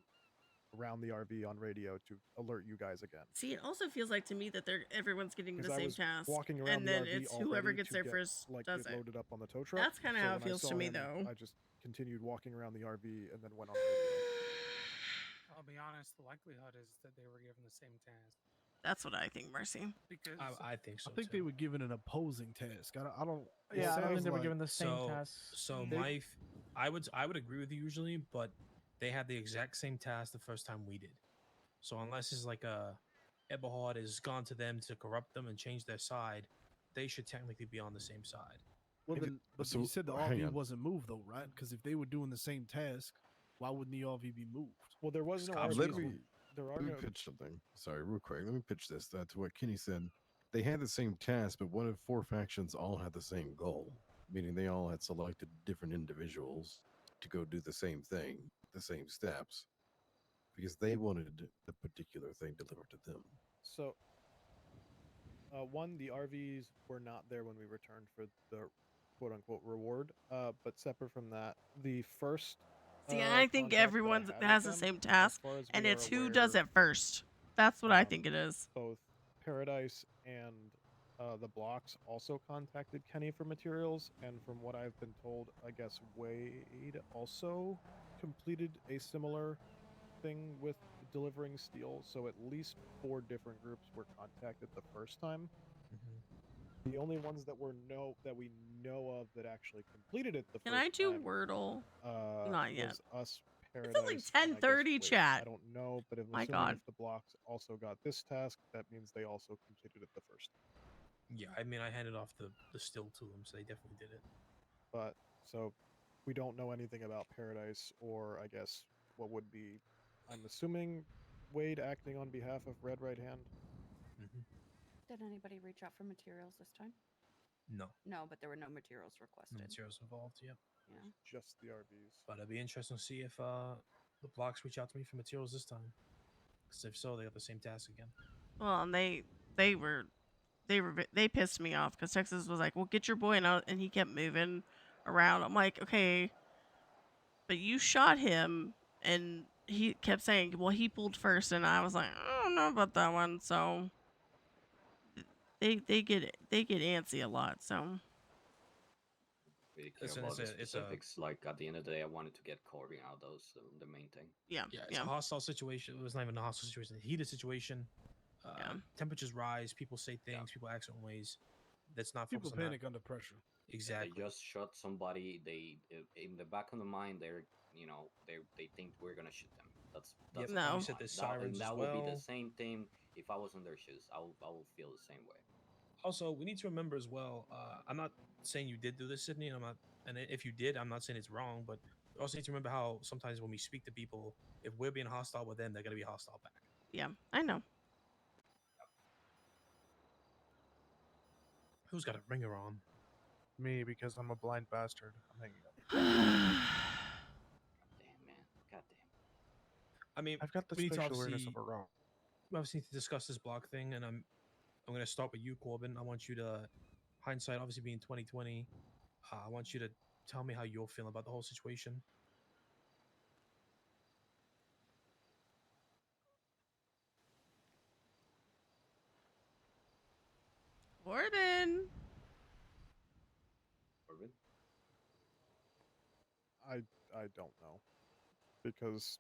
around the RV on radio to alert you guys again. See, it also feels like to me that everyone's getting the 'Cause I same was task, walking around and the then RV it's whoever already gets to there get, first does get it. loaded up on the tow truck. That's kind of how it when I feels to saw me, him, though. I just continued walking around the RV and then went on radio. I'll be honest, the likelihood is that they were given the same task. That's what I think, Mercy. Because I think so. I think too. they were given an opposing task. I don't. It Yeah, I don't think sounds they were like- given the same so, tasks. So They- I would agree with you usually, but they had the exact same task the first time we did. So unless it's like Eberhard has gone to them to corrupt them and change their side, they should technically be on the same side. Well, then, but so, you said the hang RV on. wasn't moved though, right? Because if they were doing the same task, why wouldn't the RV be moved? Well, there was no Cops RVs. Let me, There are let me no. pitch something. Sorry, real quick. Let me pitch this to what Kenny said. They had the same task, but what if 4 factions all had the same goal? Meaning they all had selected different individuals to go do the same thing, the same steps, because they wanted the particular thing delivered to them. So, one, the RVs were not there when we returned for the quote unquote reward. But separate from that, the first. See, I think contact that I everyone had with has the them, same as task, far as and we are it's who does aware, it first. That's what I think it is. both Paradise and the blocks also contacted Kenny for materials, and from what I've been told, I guess Wade also completed a similar thing with delivering steel. So at least 4 different groups were contacted the first time. The only ones that we know of that actually completed it the Can first I do time, Wordle? Not yet. was us, It's only Paradise, and I guess 10:30, Wade. chat. I don't know, but I'm My assuming God. if the blocks also got this task, that means they also completed it the first time. Yeah, I mean, I handed off the still to them, so they definitely did it. But so we don't know anything about Paradise, or I guess what would be, I'm assuming, Wade acting on behalf of Red Right Hand. Did anybody reach out for materials this time? No. No, but there were no materials requested. No materials involved. Yep. Yeah. Just the RVs. But it'd be interesting to see if the blocks reach out to me for materials this time. Because if so, they got the same task again. Well, and they pissed me off because Texas was like, "Well, get your boy," and he kept moving around. I'm like, okay, but you shot him, and he kept saying, "Well, he pulled first," and I was like, I don't know about that one. So they get antsy a lot. So Really care Listen, about the it's a specifics. Like at the end of the day, I wanted to get Corbin out. That was the main thing. yeah, it's a hostile situation. It was not even a hostile situation. A heated situation. Temperatures rise. People say things. People act certain ways. That's not People focused on panic that. under pressure. Exactly. They just shot somebody. They in the back of the mind, they're they think we're gonna shoot them. That's Yep, the and bottom you said line. there's That, sirens and as that will be the well. same thing if I was in their shoes. I will feel the same way. Also, we need to remember as well. I'm not saying you did do this, Sydney, and I'm not. And if you did, I'm not saying it's wrong. But we also need to remember how sometimes when we speak to people, if we're being hostile with them, they're gonna be hostile back. yeah, I know. Who's got a ringer on? Me, because I'm a blind bastard. I'm hanging up. Damn man, goddamn. I mean, I've got the we need to spatial awareness obviously, of a rock. we obviously need to discuss this block thing, and I'm gonna start with you, Corbin. I want you to, hindsight obviously being 2020, I want you to tell me how you're feeling about the whole situation. Corbin. Corbin? I don't know, because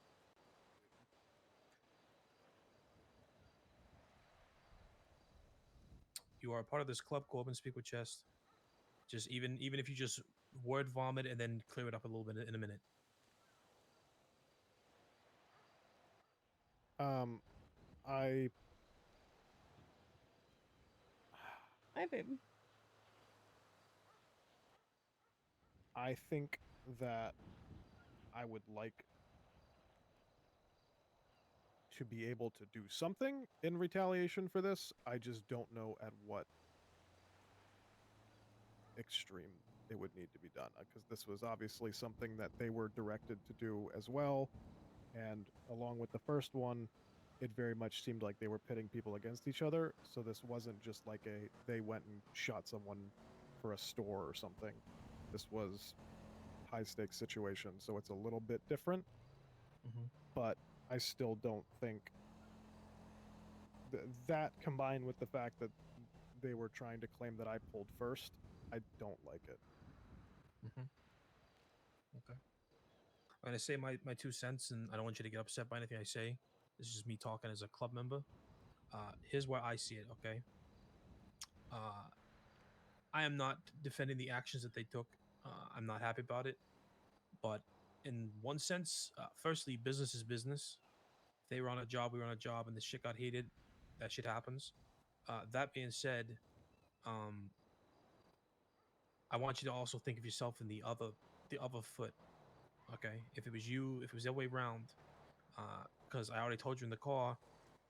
You are a part of this club, Corbin. Speak with chest. Just even if you just word vomit and then clear it up a little bit in a minute. I Hi, baby. I think that I would like to be able to do something in retaliation for this. I just don't know at what extreme it would need to be done, because this was obviously something that they were directed to do as well, and along with the first one, it very much seemed like they were pitting people against each other. So this wasn't just like they went and shot someone for a store or something. This was high stakes situation, so it's a little bit different. But I still don't think that combined with the fact that they were trying to claim that I pulled first, I don't like it. Okay. I'm gonna say my 2 cents, and I don't want you to get upset by anything I say. This is just me talking as a club member. Here's where I see it. Okay. I am not defending the actions that they took. I'm not happy about it. But in one sense, firstly, business is business. If they were on a job, we were on a job, and the shit got heated, that shit happens. That being said, I want you to also think of yourself in the other foot. Okay, if it was you, if it was the other way around, because I already told you in the car,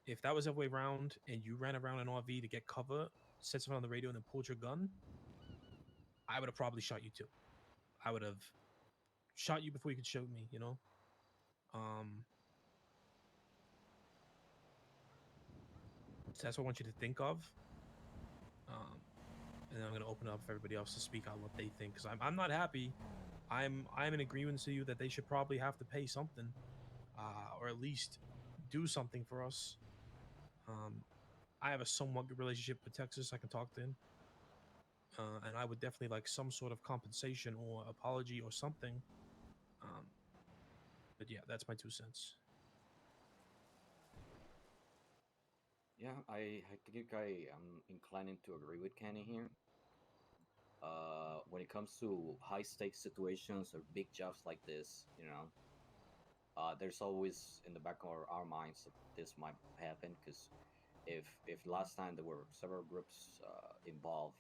if that was the other way around and you ran around an RV to get cover, said something on the radio, and then pulled your gun, I would have probably shot you too. I would have shot you before you could shoot me. You know. So that's what I want you to think of. And then I'm gonna open up for everybody else to speak on what they think, because I'm not happy. I'm in agreement to you that they should probably have to pay something, or at least do something for us. I have a somewhat good relationship with Texas. I can talk to him, and I would definitely like some sort of compensation or apology or something. But yeah, that's my 2 cents. Yeah, I think am inclining to agree with Kenny here. When it comes to high stakes situations or big jobs like this, there's always in the back of our minds that this might happen, because if last time there were several groups involved,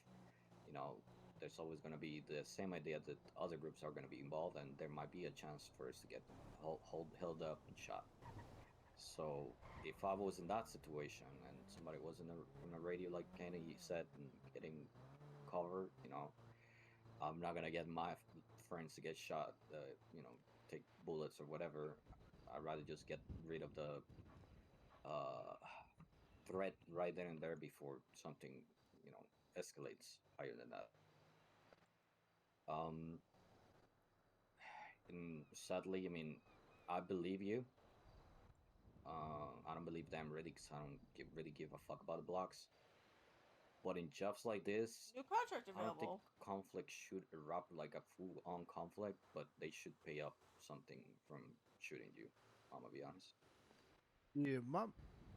there's always going to be the same idea that other groups are going to be involved, and there might be a chance for us to get held up and shot. So if I was in that situation and somebody was in a radio like Kenny said and getting covered, I'm not gonna get my friends to get shot, take bullets or whatever. I'd rather just get rid of the threat right then and there before something, escalates higher than that. And sadly, I mean, I believe you. I don't believe them really, because I don't really give a fuck about the blocks. But in jobs like this, New contract I don't think available. conflict should erupt like a full-on conflict, but they should pay up something from shooting you. I'm gonna be honest. Yeah,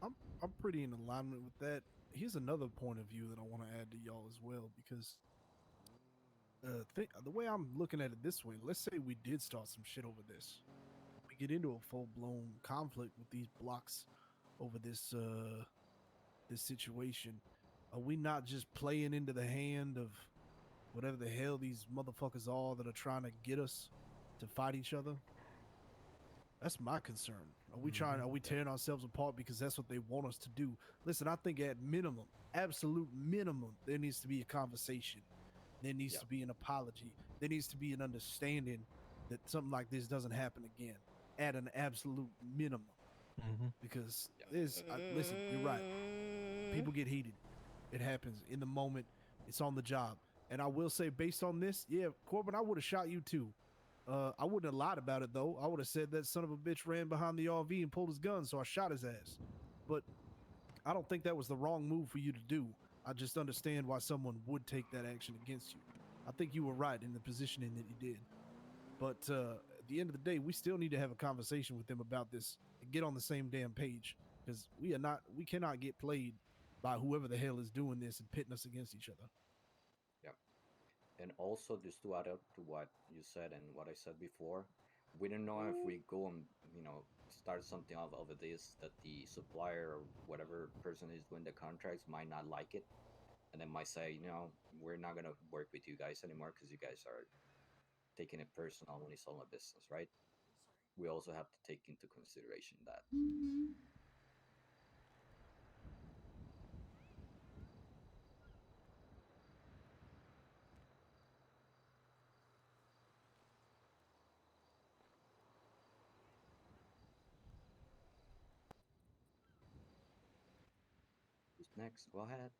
I'm pretty in alignment with that. Here's another point of view that I want to add to y'all as well, because the way I'm looking at it this way, let's say we did start some shit over this. We get into a full blown conflict with these blocks over this situation. Are we not just playing into the hand of whatever the hell these motherfuckers are that are trying to get us to fight each other? That's my concern. Are we tearing ourselves apart because that's what they want us to do? Listen, I think at minimum, absolute minimum, there needs to be a conversation. There needs to be an apology. There needs to be an understanding that something like this doesn't happen again at an absolute minimum. Because listen, you're right. People get heated. It happens in the moment. It's on the job. And I will say, based on this, yeah, Corbin, I would have shot you too. I wouldn't have lied about it though. I would have said that son of a bitch ran behind the RV and pulled his gun, so I shot his ass. But I don't think that was the wrong move for you to do. I just understand why someone would take that action against you. I think you were right in the positioning that you did. But at the end of the day, we still need to have a conversation with them about this and get on the same damn page, because we cannot get played by whoever the hell is doing this and pitting us against each other. Yeah. And also, just to add up to what you said and what I said before, we don't know if we go and start something off over this, that the supplier or whatever person is doing the contracts might not like it, and then might say, we're not gonna work with you guys anymore because you guys are taking it personal when it's all a business, right? We also have to take into consideration that. Who's next? Go ahead.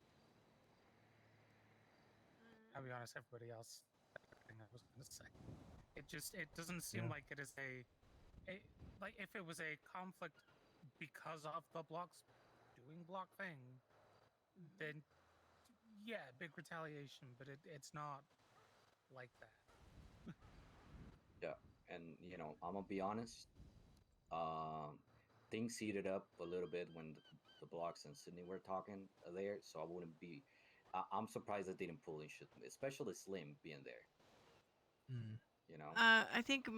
I'll be honest, everybody else. Everything I was going to say. It doesn't seem like it is like if it was a conflict because of the blocks doing block thing, then yeah, big retaliation. But it's not like that. Yeah, and I'm gonna be honest. Things heated up a little bit when the blocks and Sydney were talking there, so I wouldn't be. I'm surprised they didn't pull and shoot me, especially Slim being there. You know. I think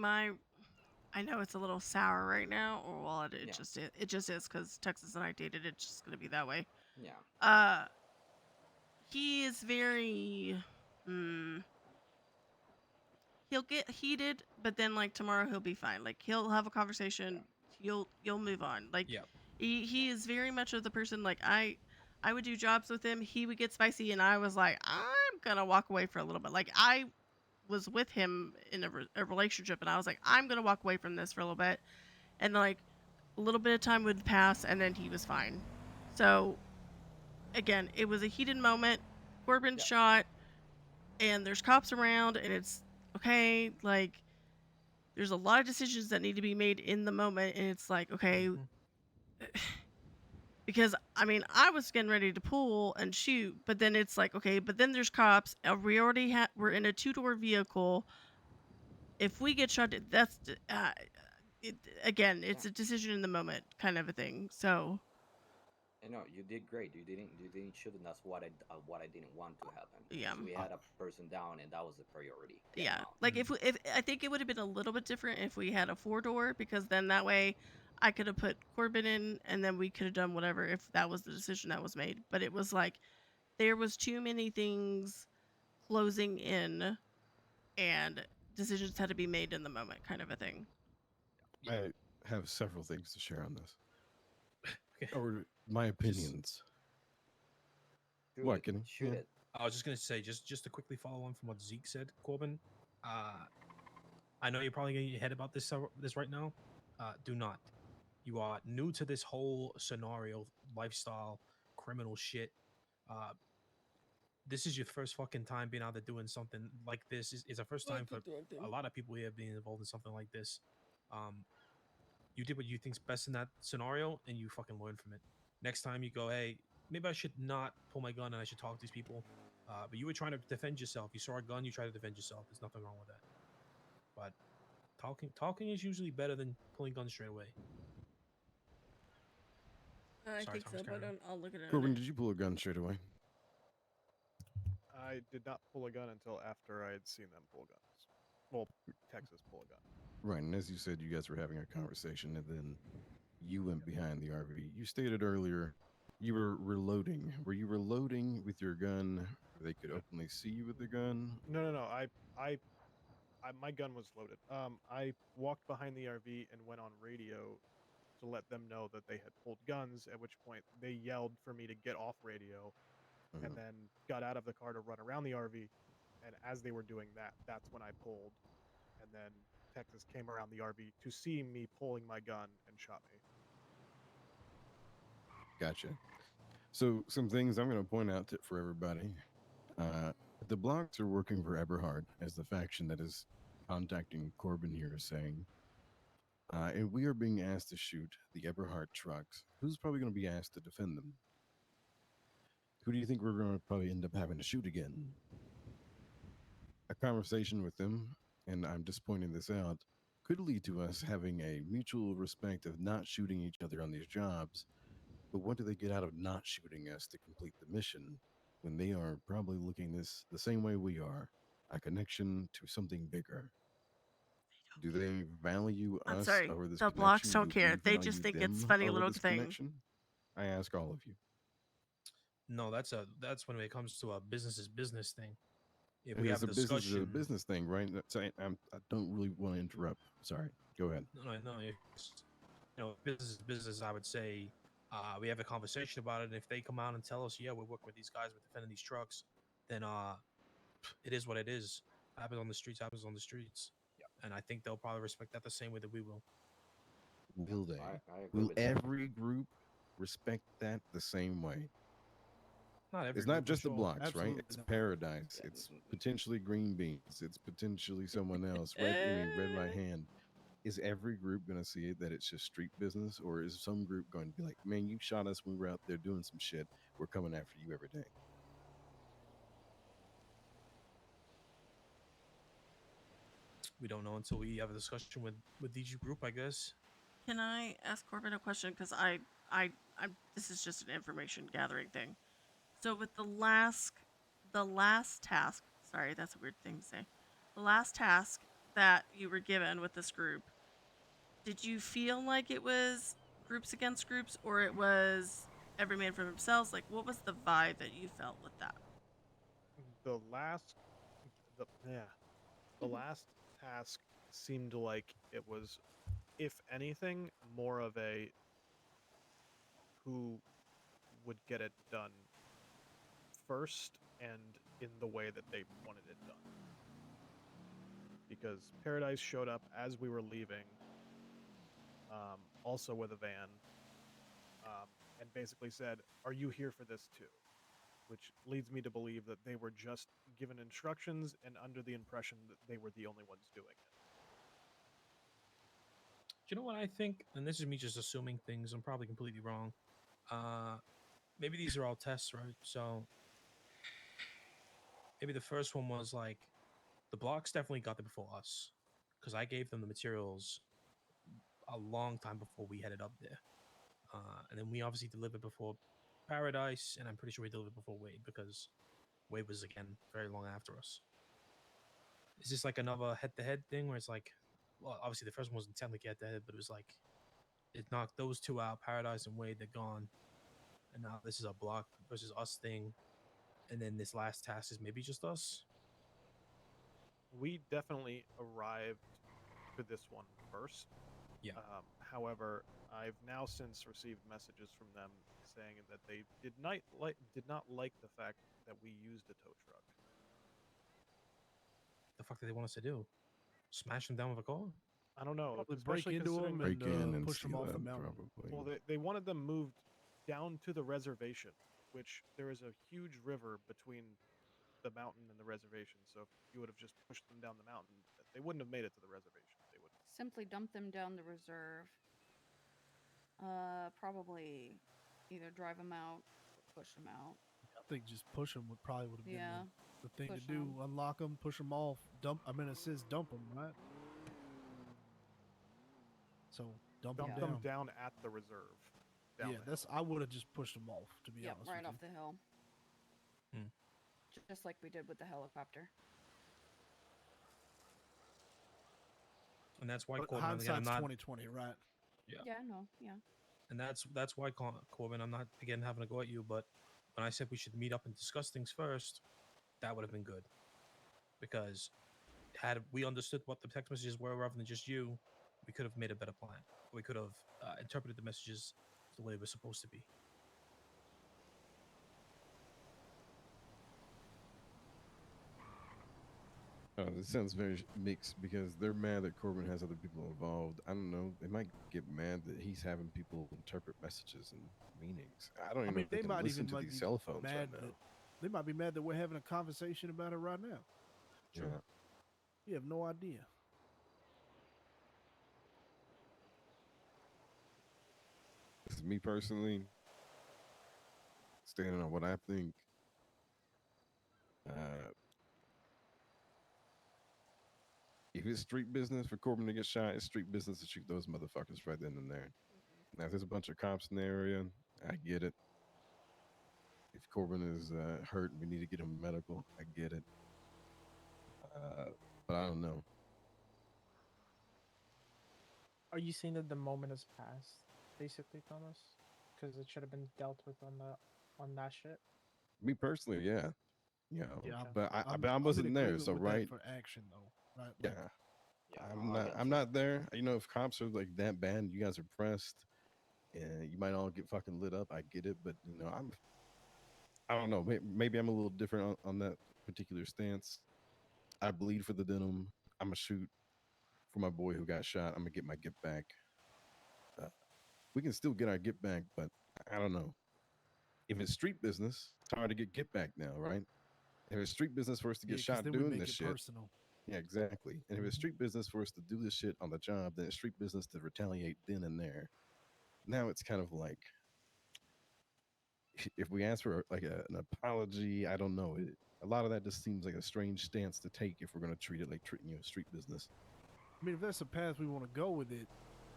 I know it's a little sour right now, or well, it Yeah. just is. It just is because Texas and I dated. It's just gonna be that way. Yeah. He is very. He'll get heated, but then like tomorrow he'll be fine. Like he'll have a conversation. You'll move on. Like Yeah. he is very much of the person. Like I would do jobs with him. He would get spicy, and I was like, I'm gonna walk away for a little bit. Like I was with him in a relationship, and I was like, I'm gonna walk away from this for a little bit, and like a little bit of time would pass, and then he was fine. So again, it was a heated moment. Corbin shot, and there's cops around, and it's okay. Like there's a lot of decisions that need to be made in the moment, and it's like okay. Because I mean, I was getting ready to pull and shoot, but then it's like, okay, but then there's cops. We already we're in a 2-door vehicle. If we get shot, that's again, it's a decision in the moment, kind of a thing. So. No, you did great. You didn't shoot, and that's what I didn't want to happen. Yeah. We had a person down, and that was the priority. Get him Yeah, out. like if I think it would have been a little bit different if we had a 4-door, because then that way I could have put Corbin in, and then we could have done whatever if that was the decision that was made. But it was like there was too many things closing in, and decisions had to be made in the moment, kind of a thing. I have several things to share on this. Or my opinions. What, Kenny? Shoot it. I was just gonna say, just to quickly follow on from what Zeke said, Corbin. I know you're probably getting your head about this right now. Do not. You are new to this whole scenario, lifestyle, criminal shit. This is your first fucking time being out there doing something like this. Is a first time for a lot of people here being involved in something like this. You did what you think's best in that scenario, and you fucking learn from it. Next time you go, hey, maybe I should not pull my gun and I should talk to these people. But you were trying to defend yourself. You saw a gun, you try to defend yourself. There's nothing wrong with that. But talking is usually better than pulling guns straight away. I Sorry, think Thomas, so, but I'll look at it. Corbin, did you pull a gun straight away? I did not pull a gun until after I had seen them pull guns. Well, Texas pull a gun. Right, and as you said, you guys were having a conversation, and then you went behind the RV. You stated earlier you were reloading. Were you reloading with your gun where they could openly see you with the gun? No. My gun was loaded. I walked behind the RV and went on radio to let them know that they had pulled guns. At which point they yelled for me to get off radio, and then got out of the car to run around the RV. And as they were doing that, that's when I pulled. And then Texas came around the RV to see me pulling my gun and shot me. Gotcha. So some things I'm going to point out for everybody. The blocks are working for Eberhard as the faction that is contacting Corbin here, saying, and we are being asked to shoot the Eberhard trucks. Who's probably going to be asked to defend them? Who do you think we're going to probably end up having to shoot again? A conversation with them, and I'm just pointing this out, could lead to us having a mutual respect of not shooting each other on these jobs. But what do they get out of not shooting us to complete the mission when they are probably looking this the same way we are, a connection to something bigger? Do they value I'm us sorry, over this the connection? blocks don't Do care. we They just value think it's them funny over little this thing. connection? I ask all of you. No, that's when it comes to a business is business thing. If It we is have a a business, discussion, a business thing, right? So I don't really want to interrupt. Sorry. Go ahead. no. Business is business. I would say we have a conversation about it. And if they come out and tell us, yeah, we're working with these guys, we're defending these trucks, then it is what it is. Happens on the streets. Happens on the streets. Yeah. And I think they'll probably respect that the same way that we will. Will they? I agree Will with that. every group respect that the same way? Not every It's not group, for just the sure. blocks, right? Absolutely It's not. paradise. It's potentially green beans. It's potentially someone else. Red right hand. Is every group going to see it that it's just street business, or is some group going to be like, "Man, you shot us when we were out there doing some shit. We're coming after you every day." We don't know until we have a discussion with each group, I guess. Can I ask Corbin a question? Because this is just an information gathering thing. So with the last task, sorry, that's a weird thing to say. The last task, that you were given with this group, did you feel like it was groups against groups, or it was every man for themselves? Like, what was the vibe that you felt with that? The last, the last task seemed like it was, if anything, more of a who would get it done first and in the way that they wanted it done. Because Paradise showed up as we were leaving, also with a van, and basically said, "Are you here for this too?" Which leads me to believe that they were just given instructions and under the impression that they were the only ones doing it. Do you know what I think? And this is me just assuming things. I'm probably completely wrong. Maybe these are all tests, right? So maybe the first one was like the blocks definitely got there before us because I gave them the materials a long time before we headed up there. And then we obviously delivered before Paradise, and I'm pretty sure we delivered before Wade because Wade was again very long after us. Is this like another head-to-head thing where it's like, well, obviously the first one wasn't technically head-to-head, but it was like it knocked those two out, Paradise and Wade, they're gone, and now this is a block versus us thing, and then this last task is maybe just us. We definitely arrived to this one first. Yeah. However, I've now since received messages from them saying that they did not like the fact that we used a tow truck. The fuck do they want us to do? Smash them down with a car? I don't know. Probably break Especially into them considering and Break in and push them steal off the them, mountain. probably. well, they wanted them moved down to the reservation, which there is a huge river between the mountain and the reservation. So if you would have just pushed them down the mountain, they wouldn't have made it to the reservation. They would. Simply dump them down the reserve. Probably either drive them out or push them out. I think just push them would probably would have been Yeah, the thing to push do. 'em. Unlock them, push them off, dump. I mean, it says dump them, right? So dump Dump them them down. down at the reserve. Down Yeah, the that's. I would have just pushed them off. To be Yep, honest, right with off the hill. Hmm. Just like we did with the helicopter. And that's why But Corbin, again, I'm hindsight's not. 2020, right? Yeah. Yeah, no, yeah. And that's why Corbin, I'm not again having to go at you, but when I said we should meet up and discuss things first, that would have been good. Because had we understood what the text messages were rather than just you, we could have made a better plan. We could have interpreted the messages the way it was supposed to be. It sounds very mixed because they're mad that Corbin has other people involved. I don't know. They might get mad that he's having people interpret messages and meanings. I don't even know if they can listen to these cell phones right now. They might be mad that we're having a conversation about it right now. Yeah. You have no idea. This is me personally, standing on what I think. If it's street business for Corbin to get shot, it's street business to shoot those motherfuckers right then and there. Now, if there's a bunch of cops in the area, I get it. If Corbin is hurt and we need to get him medical, I get it. But I don't know. Are you saying that the moment has passed, basically, Thomas? Because it should have been dealt with on that shit. Me personally, yeah. Yeah, Yeah, but I'm I in wasn't there, agreement so with that right. for action though, right? Yeah. Like, I'm not there. You know, if cops are like that bad, you guys are pressed, and you might all get fucking lit up. I get it, but you know, I don't know. Maybe I'm a little different on that particular stance. I bleed for the denim. I'm gonna shoot for my boy who got shot. I'm gonna get my get back. We can still get our get back, but I don't know. If it's street business, it's hard to get back now, right? If it's street business for us to get 'cause shot then we doing make this it shit, personal. yeah, exactly. And if it's street business for us to do this shit on the job, then it's street business to retaliate then and there. Now it's kind of like, if we ask for like an apology, I don't know. A lot of that just seems like a strange stance to take if we're going to treat it like treating you a street business. I mean, if that's the path we want to go with it,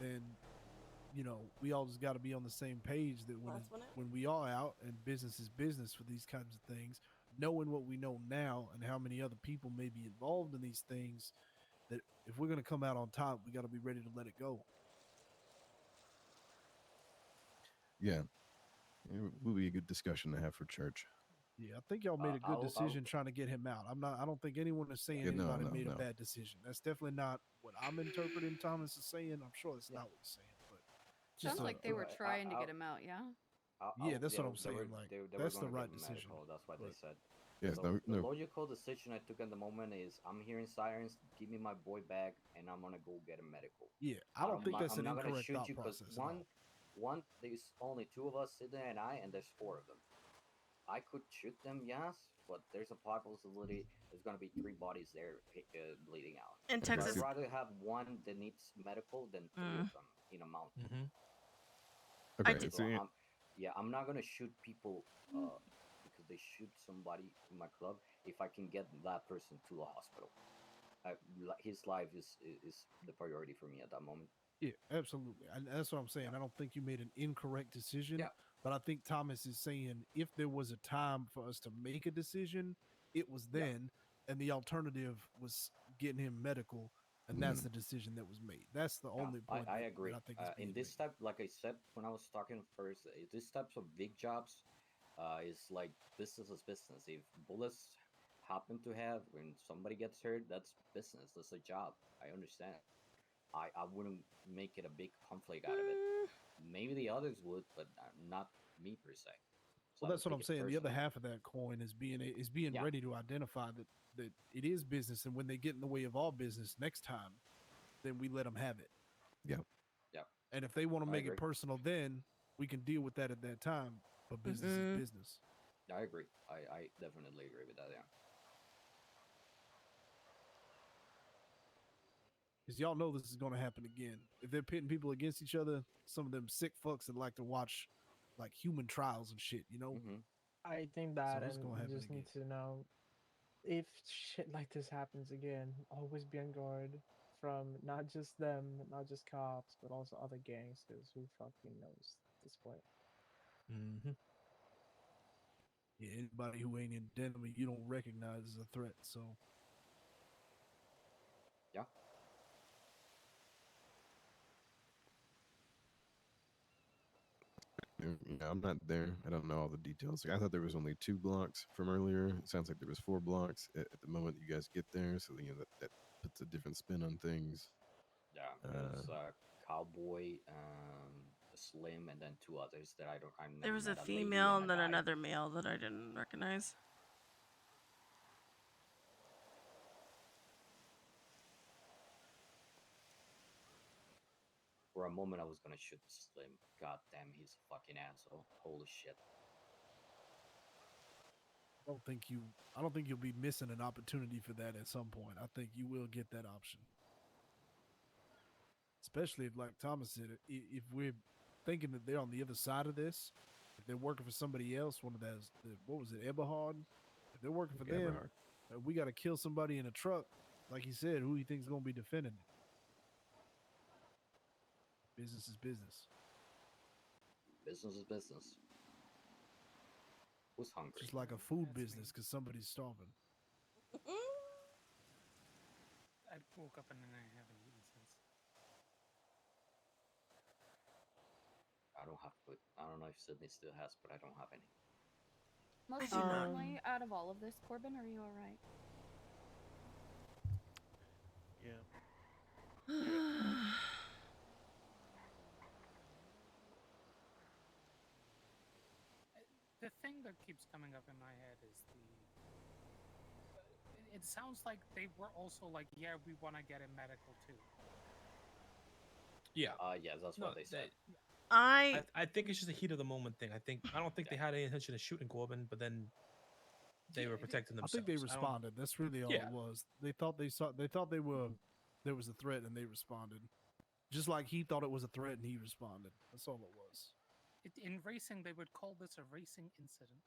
then you know we all just got to be on the same page that when we are out and business is business for these kinds of things, knowing what we know now and how many other people may be involved in these things, that if we're gonna come out on top, we got to be ready to let it go. Yeah, it will be a good discussion to have for church. Yeah, I think y'all made a good decision trying to get him out. I don't think anyone is saying Yeah, no, anybody no, made a no. bad decision. That's definitely not what I'm interpreting Thomas is saying. I'm sure that's not what he's saying, but just Sounds like they were trying to get him out. Yeah. Yeah, that's what I'm they were, saying. Like, they were that's the gonna right get decision. medical. That's what they said. Yes, So the no. logical decision I took at the moment is I'm hearing sirens. Give me my boy back, and I'm gonna go get a medical. Yeah, I don't think that's I'm an not gonna incorrect shoot thought you because process at all. one, there's only two of us sitting there, and there's four of them. I could shoot them, yes, but there's a possibility there's gonna be three bodies there bleeding out. In So Texas- I'd rather have one that needs medical than three of them in a mountain. Okay, So I'm not gonna shoot people because they shoot somebody in my club if I can get that person to the hospital. His life is the priority for me at that moment. Yeah, absolutely. And that's what I'm saying. I don't think you made an incorrect decision, but I think Thomas is saying if there was a time for us to make a decision, it was then, and the alternative was getting him medical, and that's the decision that was made. That's the only point. I that agree. I think is being In this type, like I said when I was talking first, this types of big jobs is like business is business. If bullets happen to have when somebody gets hurt, that's business. That's a job. I understand. I wouldn't make it a big conflict out of it. Maybe the others would, but not me per se. So Well, I that's don't what I'm take it saying. The other personal. half of that coin is being ready to identify that it is business, and when they get in the way of all business next time, then we let them have it. Yeah. Yeah. And if they want to I make agree. it personal, then we can deal with that at that time. But business is business. I agree. I definitely agree with that. Yeah. Because y'all know this is going to happen again. If they're pitting people against each other, some of them sick fucks that like to watch like human trials and shit, you know? I think that, it's and gonna you happen just need to know if shit like this happens again, always be on guard from not just them, not just cops, but also other gangsters who fucking knows at this point. Yeah, anybody who ain't in Denver, you don't recognize as a threat. So yeah. Yeah, I'm not there. I don't know all the details. Like, I thought there was only 2 blocks from earlier. It sounds like there was 4 blocks at the moment you guys get there. So that puts a different spin on things. Yeah, there's Cowboy, Slim, and then two others that I never There was a met, lady female and and a then guy. another male that I didn't recognize. For a moment, I was gonna shoot Slim. God damn, he's a fucking asshole. Holy shit. I don't think you'll be missing an opportunity for that at some point. I think you will get that option. Especially if, like Thomas said, if we're thinking that they're on the other side of this, if they're working for somebody else, one of those, what was it, Eberhard? If they're working for them, Eberhard. we got to kill somebody in a truck, like he said, who he thinks is going to be defending it. Business is business. Business is business. Who's hungry? Just like a food business because somebody's starving. I woke up and then I haven't eaten since. I don't have food. I don't know if Sydney still has, but I don't have any. Most do not. importantly, out of all of this, Corbin, are you all right? Yeah. The thing that keeps coming up in my head is it sounds like they were also like, yeah, we want to get him medical too. Yeah. Yeah, that's what they said. I think it's just a heat of the moment thing. I don't think they had any intention of shooting Corbin, but then they were protecting I themselves. think they don't- responded. That's really all it was. They thought there was a threat and they responded. Just like he thought it was a threat and he responded. That's all it was. In racing, they would call this a racing incident.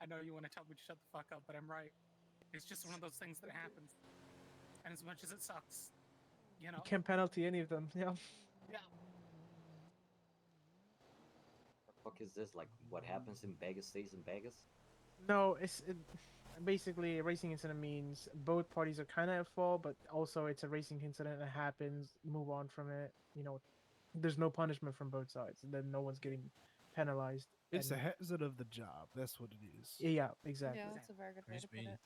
I know you want to tell me to shut the fuck up, but I'm right. It's just one of those things that happens. And as much as it sucks, you know. You can't penalty any of them. Yeah. Yeah. What the fuck is this? Like, what happens in Vegas stays in Vegas? No, basically, a racing incident means both parties are kind of at fault, but also it's a racing incident that happens. Move on from it. You know, there's no punishment from both sides, and then no one's getting penalized. It's a and- hazard of the job. That's what it is. Yeah, exactly. Yeah, that's a very good way to put it.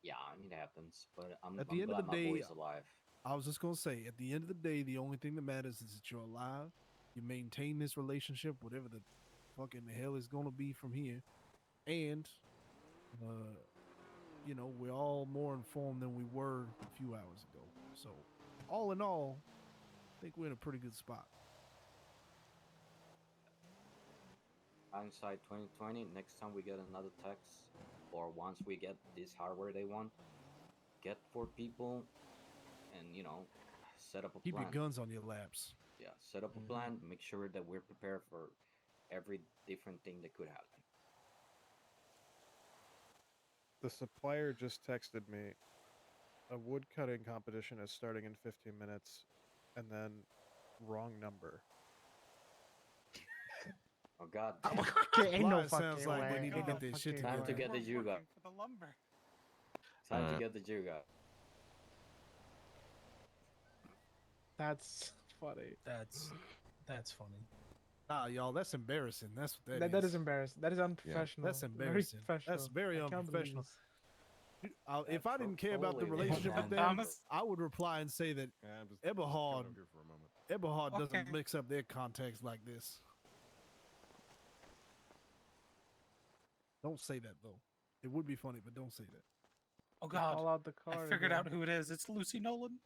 Yeah, I mean, it happens, but I'm, At the I'm end of glad the my day, boy's alive. I was just gonna say, at the end of the day, the only thing that matters is that you're alive. You maintain this relationship, whatever the fucking hell is gonna be from here, and you know, we're all more informed than we were a few hours ago. So, all in all, I think we're in a pretty good spot. Hindsight 2020. Next time we get another text, or once we get this hardware they want, get 4 people, and set up a Keep plan. your guns on your laps. Yeah, set up a plan. Make sure that we're prepared for every different thing that could happen. The supplier just texted me. A wood cutting competition is starting in 15 minutes, and then wrong number. Oh God! Okay, ain't no Supplier sounds fucking like they way. need to Ain't get no their shit fucking Time to together. get the We're Juga. working for the lumber. Time to get the Juga. That's funny. That's funny. Nah, y'all, that's embarrassing. That's what That is embarrassing. That is unprofessional. That's Very embarrassing. professional. That's very I can't believe unprofessional. this. Dude, if I didn't care about the totally relationship with them, Thomas? I would reply and say that Yeah, I'm just Eberhard, chilling up here for a moment. Eberhard doesn't Okay. mix up their contacts like this. Don't say that though. It would be funny, but don't say that. Oh God! Call out the I card. figured again. out who it is. It's Lucy Nolan.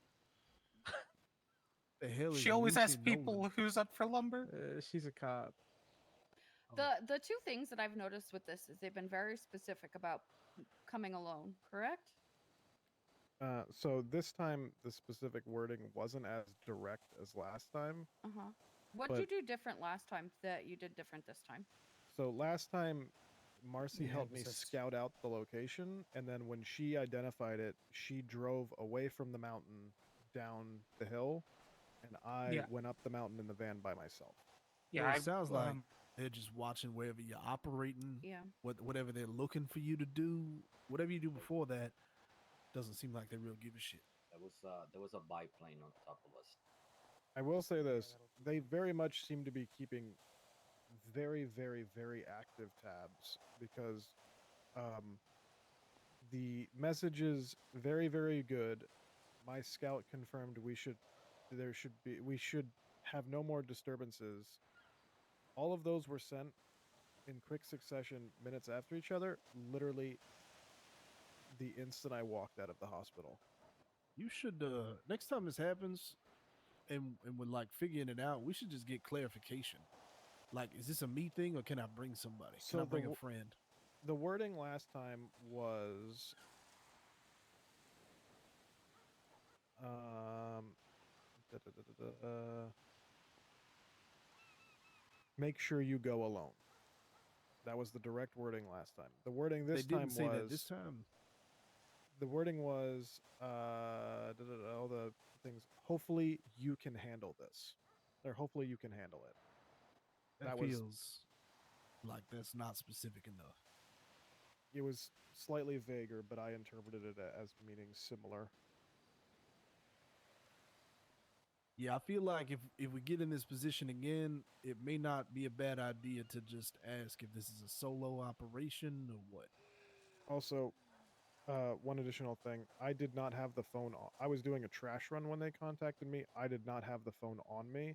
The hell is She always Lucy asks people Nolan? who's up for lumber. She's a cop. The two things that I've noticed with this is they've been very specific about coming alone, correct? So this time the specific wording wasn't as direct as last time. Uh-huh. What But- did you do different last time that you did different this time? So last time, Marcy Yeah, helped me besides- scout out the location, and then when she identified it, she drove away from the mountain down the hill, and I Yeah. went up the mountain in the van by myself. Yeah, Well, it I- sounds like um, they're just watching wherever you're operating. Yeah. Whatever they're looking for you to do, whatever you do before that, doesn't seem like they real give a shit. There was a biplane on top of us. I will say this: they very much seem to be keeping very, very, very active tabs because the message is very, very good. My scout confirmed we should have no more disturbances. All of those were sent in quick succession, minutes after each other. Literally, the instant I walked out of the hospital. You should next time this happens, and we're like figuring it out, we should just get clarification. Like, is this a me thing or can I bring somebody? Can I So bring a friend? The wording last time was make sure you go alone. That was the direct wording last time. The wording this They time didn't say was that this time. the wording was all the things. Hopefully you can handle this, or hopefully you can handle it. That was feels like that's not specific enough. it was slightly vaguer, but I interpreted it as meaning similar. Yeah, I feel like if we get in this position again, it may not be a bad idea to just ask if this is a solo operation or what. Also, one additional thing. I did not have the phone on. I was doing a trash run when they contacted me. I did not have the phone on me.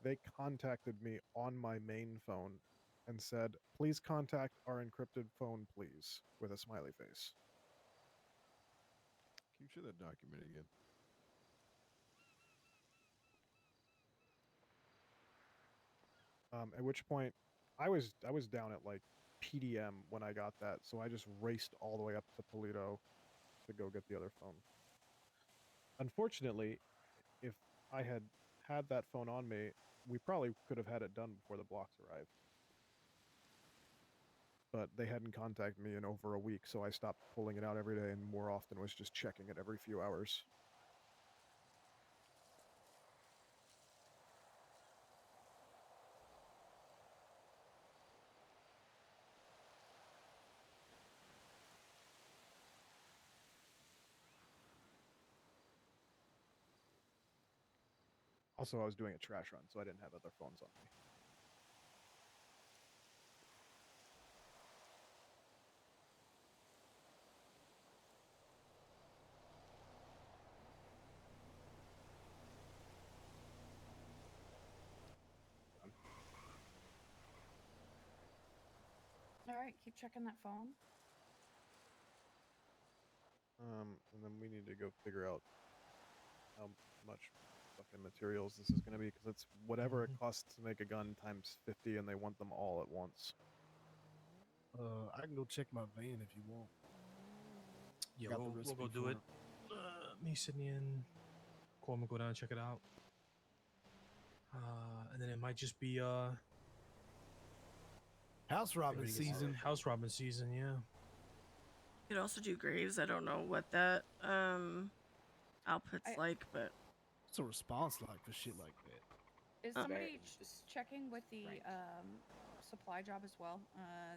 They contacted me on my main phone and said, please contact our encrypted phone, please, with a smiley face. Can you show that document again? At which point, I was down at like PDM when I got that, so I just raced all the way up to Toledo to go get the other phone. Unfortunately, if I had had that phone on me, we probably could have had it done before the blocks arrived. But they hadn't contacted me in over a week, so I stopped pulling it out every day and more often was just checking it every few hours. Also, I was doing a trash run, so I didn't have other phones on me. All right, keep checking that phone. And then we need to go figure out how much fucking materials this is going to be, because it's whatever it costs to make a gun times 50, and they want them all at once. I can go check my van if you want. Yeah, Got the we'll recipe go do for it. Me, Sydney, and Coleman go down and check it out. And then it might just be house robbing everybody gets- season. House robbing season, yeah. You could also do graves. I don't know what that output's like, but What's a response like for shit like that? Is somebody checking with the supply job as well?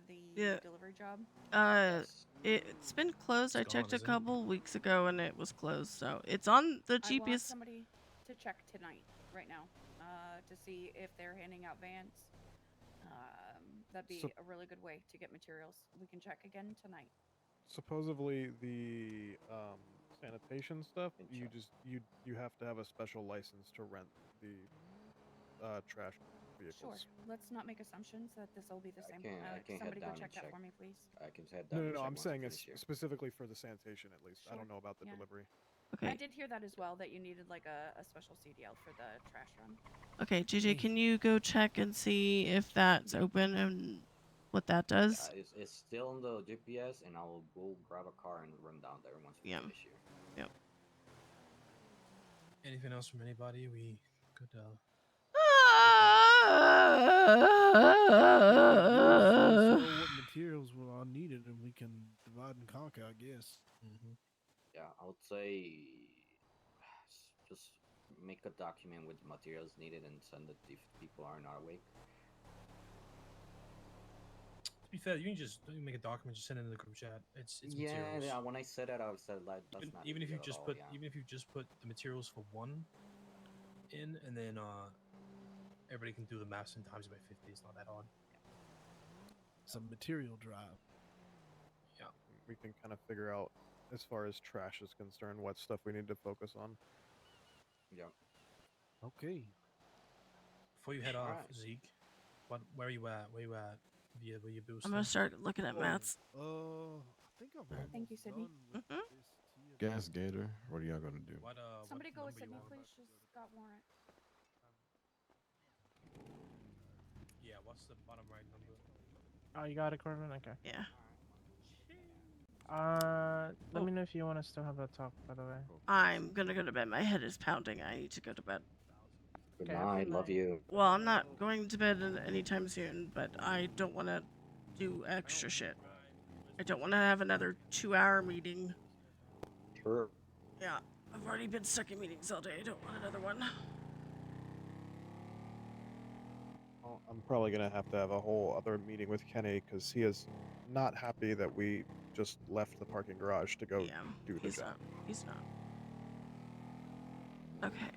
The Yeah. delivery job? It's been closed. I It's checked gone, a is it? couple weeks ago and it was closed. So it's on the I want GPS. somebody to check tonight, right now, to see if they're handing out vans. That'd be a really good way to get materials. We can check again tonight. Supposedly the sanitation stuff, you have to have a special license to rent the trash vehicles. Sure. Let's not make assumptions that this will be the same. I can Somebody head go down check and that check. for me, please. I can head down. No, and check I'm once saying we it's finish here. specifically for the sanitation at least. I don't know about the Yeah. delivery. I did hear that as well, that you needed like a special CDL for the trash run. Okay, JJ, can you go check and see if that's open and what that does? It's still on the GPS, and I'll go grab a car and run down there once we finish here. Yep. Anything else from anybody? We could Let us know what materials are needed, and we can divide and conquer, I guess. Yeah, I would say just make a document with the materials needed and send it if people are not awake. To be fair, you can just make a document, just send it in the group chat. It's Yeah, materials. yeah. When I said that, I said like that's not Even if you illegal at just all, put yeah. even if you just put the materials for one in, and then everybody can do the math and times it by 50. It's not that hard. Some material drive. Yeah. We can kind of figure out, as far as trash is concerned, what stuff we need to focus on. Yeah. Okay. Before you head off, Alright. Zeke, where are you at? Where you at? Where you boosting? I'm gonna start looking at mats. I think I'm almost Thank you, Sydney. done with this Gas Gator, what are y'all gonna do? Somebody go with number you Sydney, on? please. She's got warrant. Yeah, what's the bottom right number? Oh, you got it, Corbin? Okay. Yeah. Let me know if you want to still have a talk, by the way. I'm gonna go to bed. My head is pounding. I need to go to bed. Good Okay, night. Love you. Well, I'm not going to bed anytime soon, but I don't want to do extra shit. I don't want to have another 2-hour meeting. Sure. Yeah, I've already been stuck in meetings all day. I don't want another one. Well, I'm probably gonna have to have a whole other meeting with Kenny, because he is not happy that we just left the parking garage to go do the He's job. not. He's not. Okay.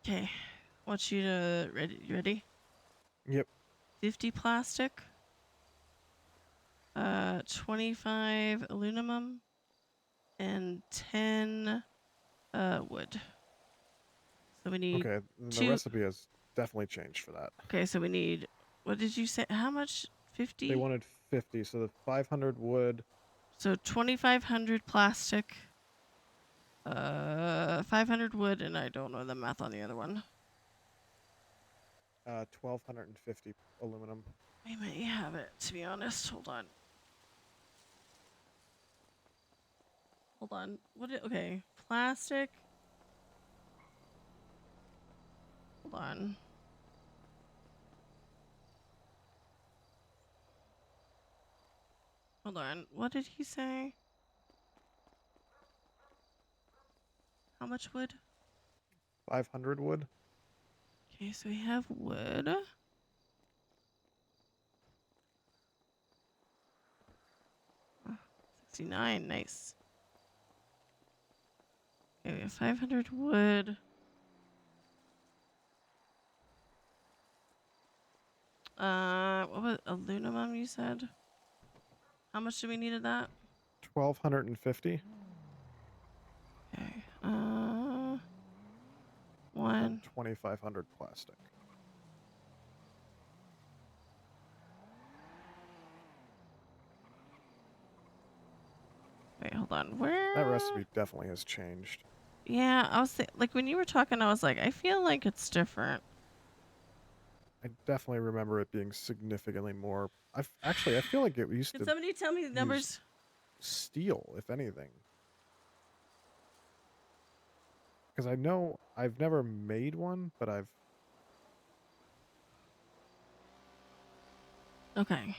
Okay. Want you to ready? You ready? Yep. 50 plastic. 25 aluminum, and 10 wood. So we need Okay, and the two. recipe has definitely changed for that. Okay, so we need What did you say? How much? 50? They wanted 50, so the 500 wood. So 2,500 plastic. 500 wood, and I don't know the math on the other one. 1,250 aluminum. I may have it, to be honest. Hold on. Hold on. Okay. Plastic. Hold on. Hold on. What did he say? How much wood? 500 wood. Okay, so we have wood. 69, nice. Okay, we have 500 wood. What was aluminum you said? How much do we need of that? 1,250. Okay. One. 2,500 plastic. Wait, hold on. Where? That recipe definitely has changed. Yeah, I was like when you were talking, I was like, I feel like it's different. I definitely remember it being significantly more. I feel like it used Can to somebody tell me the use numbers? steel, if anything. Because I know I've never made one, but I've. Okay.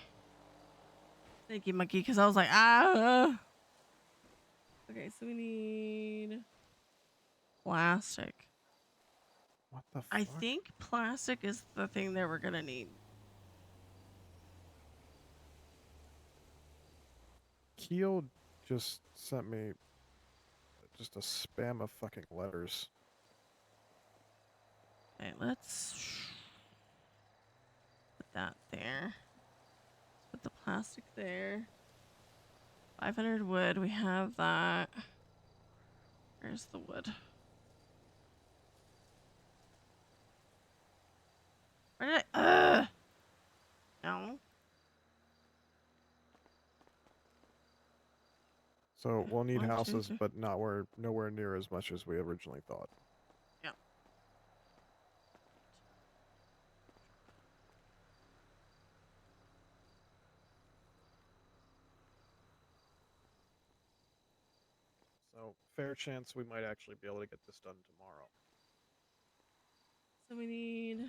Thank you, Monkey, because I was like, ah. Okay, so we need plastic. What the fuck? I think plastic is the thing that we're gonna need. Keel just sent me just a spam of fucking letters. Okay, let's put that there. Let's put the plastic there. 500 wood, we have that. Where's the wood? Where did I? No. So we'll need 1, 2, houses, 3. but nowhere near as much as we originally thought. Yeah. So fair chance we might actually be able to get this done tomorrow. So we need.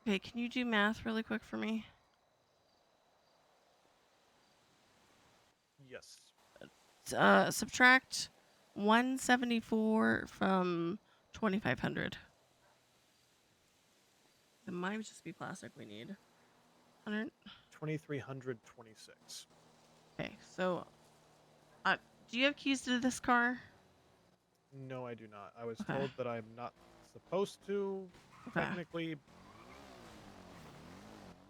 Okay, can you do math really quick for me? Yes. Subtract 174 from 2,500. It might just be plastic we need. 100. 2,326. Okay, so do you have keys to this car? No, I do not. I was Okay. told that I'm not supposed to, Okay. technically.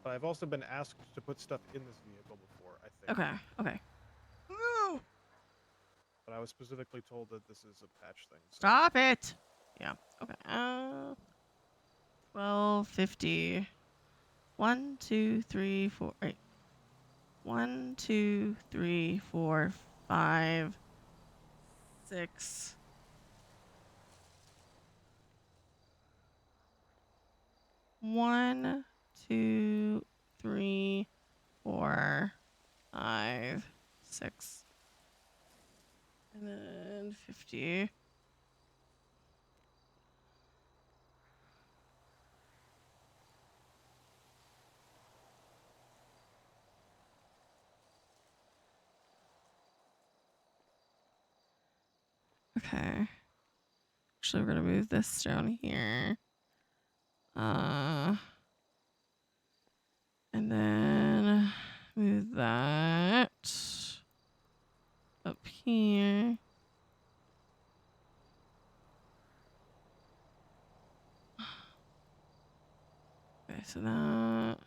But I've also been asked to put stuff in this vehicle before, I think. Okay. Okay. No. But I was specifically told that this is a patch thing. So. Stop it. Yeah. Okay. 1250. 1, 2, 3, 4. Wait. 1, 2, 3, 4, 5, 6. 1, 2, 3, 4, 5, 6. And then 50. Okay. Actually, we're gonna move this down here. And then move that up here. Okay, so that.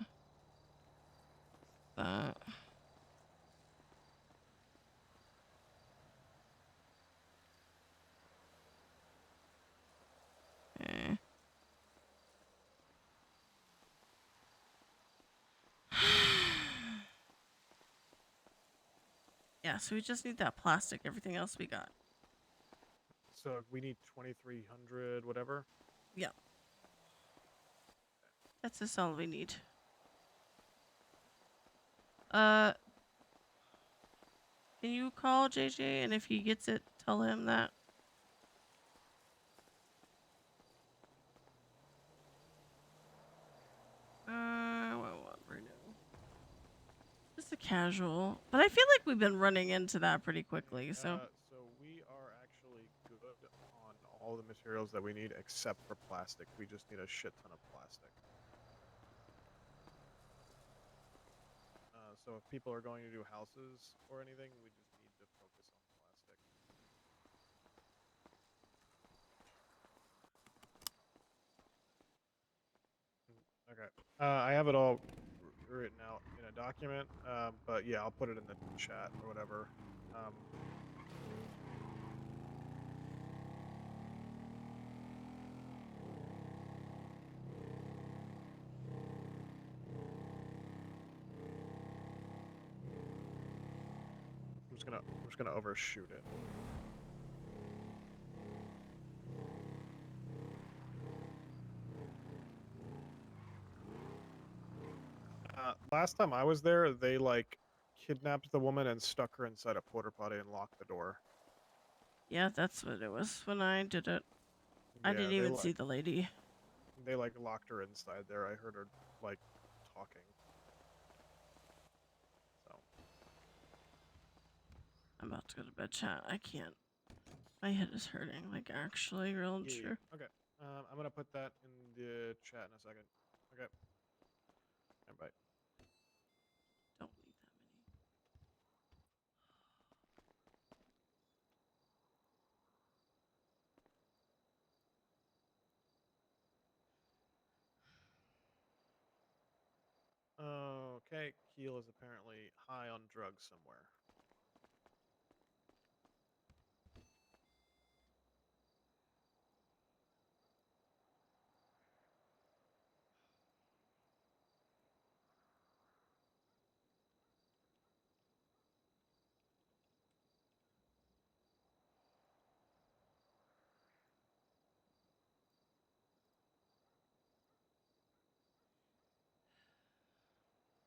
Okay. Yeah, so we just need that plastic. Everything else we got. So we need 2,300, whatever. Yeah. That's just all we need. Can you call JJ, and if he gets it, tell him that? What renew? Just a casual, but I feel like we've been running into that pretty quickly. So So we are actually good on all the materials that we need except for plastic. We just need a shit ton of plastic. So if people are going to do houses or anything, we just need to focus on plastic. Okay. I have it all written out in a document, but yeah, I'll put it in the chat or whatever. I'm just gonna overshoot it. Last time I was there, they like kidnapped the woman and stuck her inside a porta potty and locked the door. yeah, that's what it was when I did it. I Yeah, didn't they, even see like- the lady. They like locked her inside there. I heard her like talking. So I'm about to go to bed, chat. I can't. My head is hurting. Like actually, real yeah, true. okay. I'm gonna put that in the chat in a second. Okay. And bye. Don't need that many. Okay, Keel is apparently high on drugs somewhere.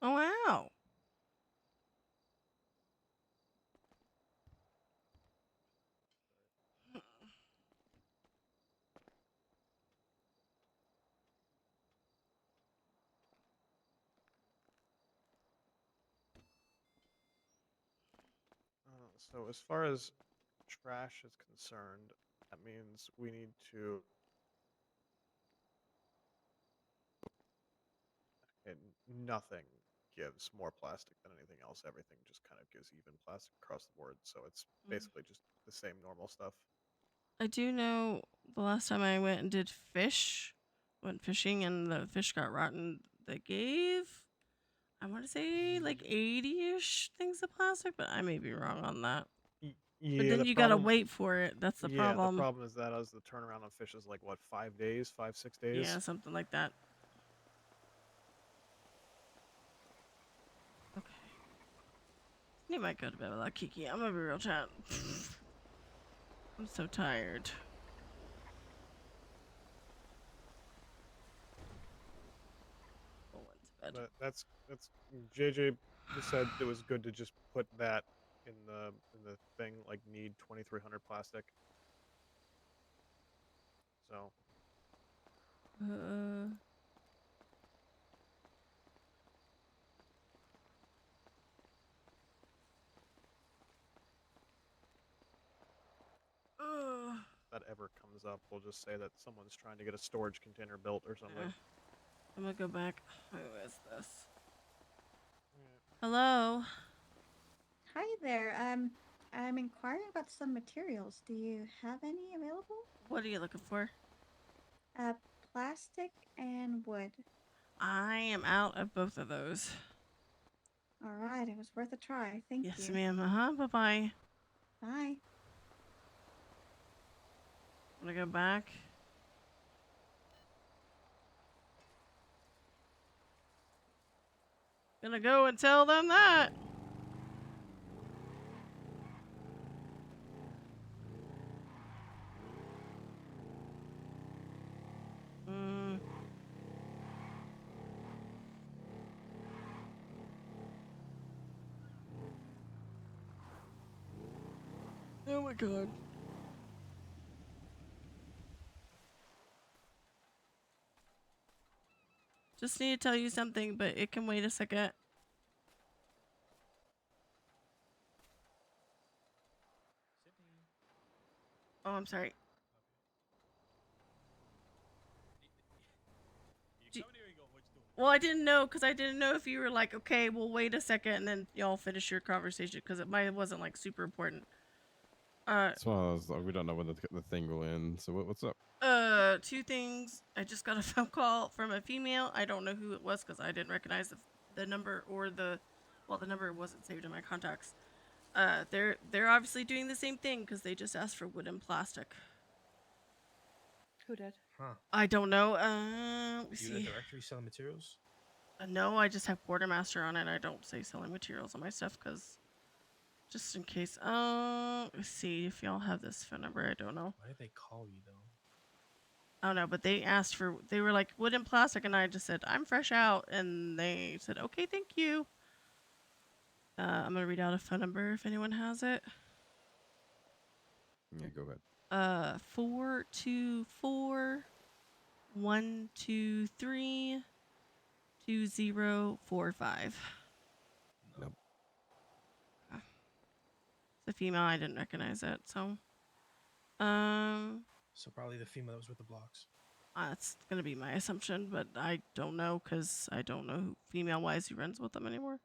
Oh wow. So as far as trash is concerned, that means we need to. And nothing gives more plastic than anything else. Everything just kind of gives even plastic across the board. So it's basically just the same normal stuff. I do know the last time I went and did went fishing and the fish got rotten. They gave, I want to say like 80-ish things of plastic, but I may be wrong on that. Yeah, But then the you gotta problem- wait for it. That's the Yeah, problem. the problem is that as the turnaround on fish is like what, 5 days, 6 days. Yeah, something like that. Okay. You might go to bed without Kiki. I'm gonna be real chat. I'm so tired. But that's JJ just said it was good to just put that in the thing, like need 2,300 plastic. So if that ever comes up, we'll just say that someone's trying to get a storage container built or something. I'm gonna go back. Who is this? Hello. Hi there. I'm inquiring about some materials. Do you have any available? What are you looking for? Plastic and wood. I am out of both of those. All right, it was worth a try. Thank you. Yes, ma'am. Bye bye. Bye. I'm gonna go back. Gonna go and tell them that. my god. Just need to tell you something, but it can wait a second. Oh, I'm sorry. Well, I didn't know because I didn't know if you were like, okay, we'll wait a second and then y'all finish your conversation because it wasn't like super important. So we don't know when the thing will end. So what's up? Two things. I just got a phone call from a female. I don't know who it was because I didn't recognize the number or the number wasn't saved in my contacts. They're obviously doing the same thing because they just asked for wood and plastic. Who did? Huh. I don't know. Let me You the see. directory selling materials? No, I just have quartermaster on it. I don't say selling materials on my stuff because just in case. Let's see if y'all have this phone number. I don't know. Why did they call you though? I don't know, but they asked for. They were like wood and plastic, and I just said I'm fresh out, and they said okay, thank you. I'm gonna read out a phone number if anyone has it. Yeah, go ahead. 424-123-2045. Nope. It's a female. I didn't recognize it, so. So probably the female that was with the blocks. That's gonna be my assumption, but I don't know because I don't know who female-wise who runs with them anymore.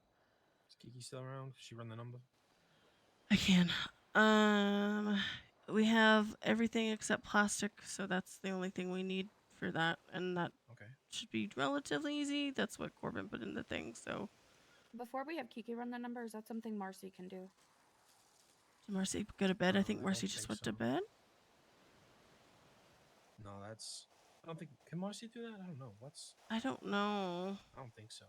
Is Kiki still around? She run the number? I can. We have everything except plastic, so that's the only thing we need for that, and that should be relatively easy. That's what Corbin put in the thing. So, Before we have Kiki run the numbers, that's something Marcy can do. did Marcy go to bed? I think Marcy just went to bed. No, that's. I don't think. Can Marcy do that? I don't know. I don't know. I don't think so.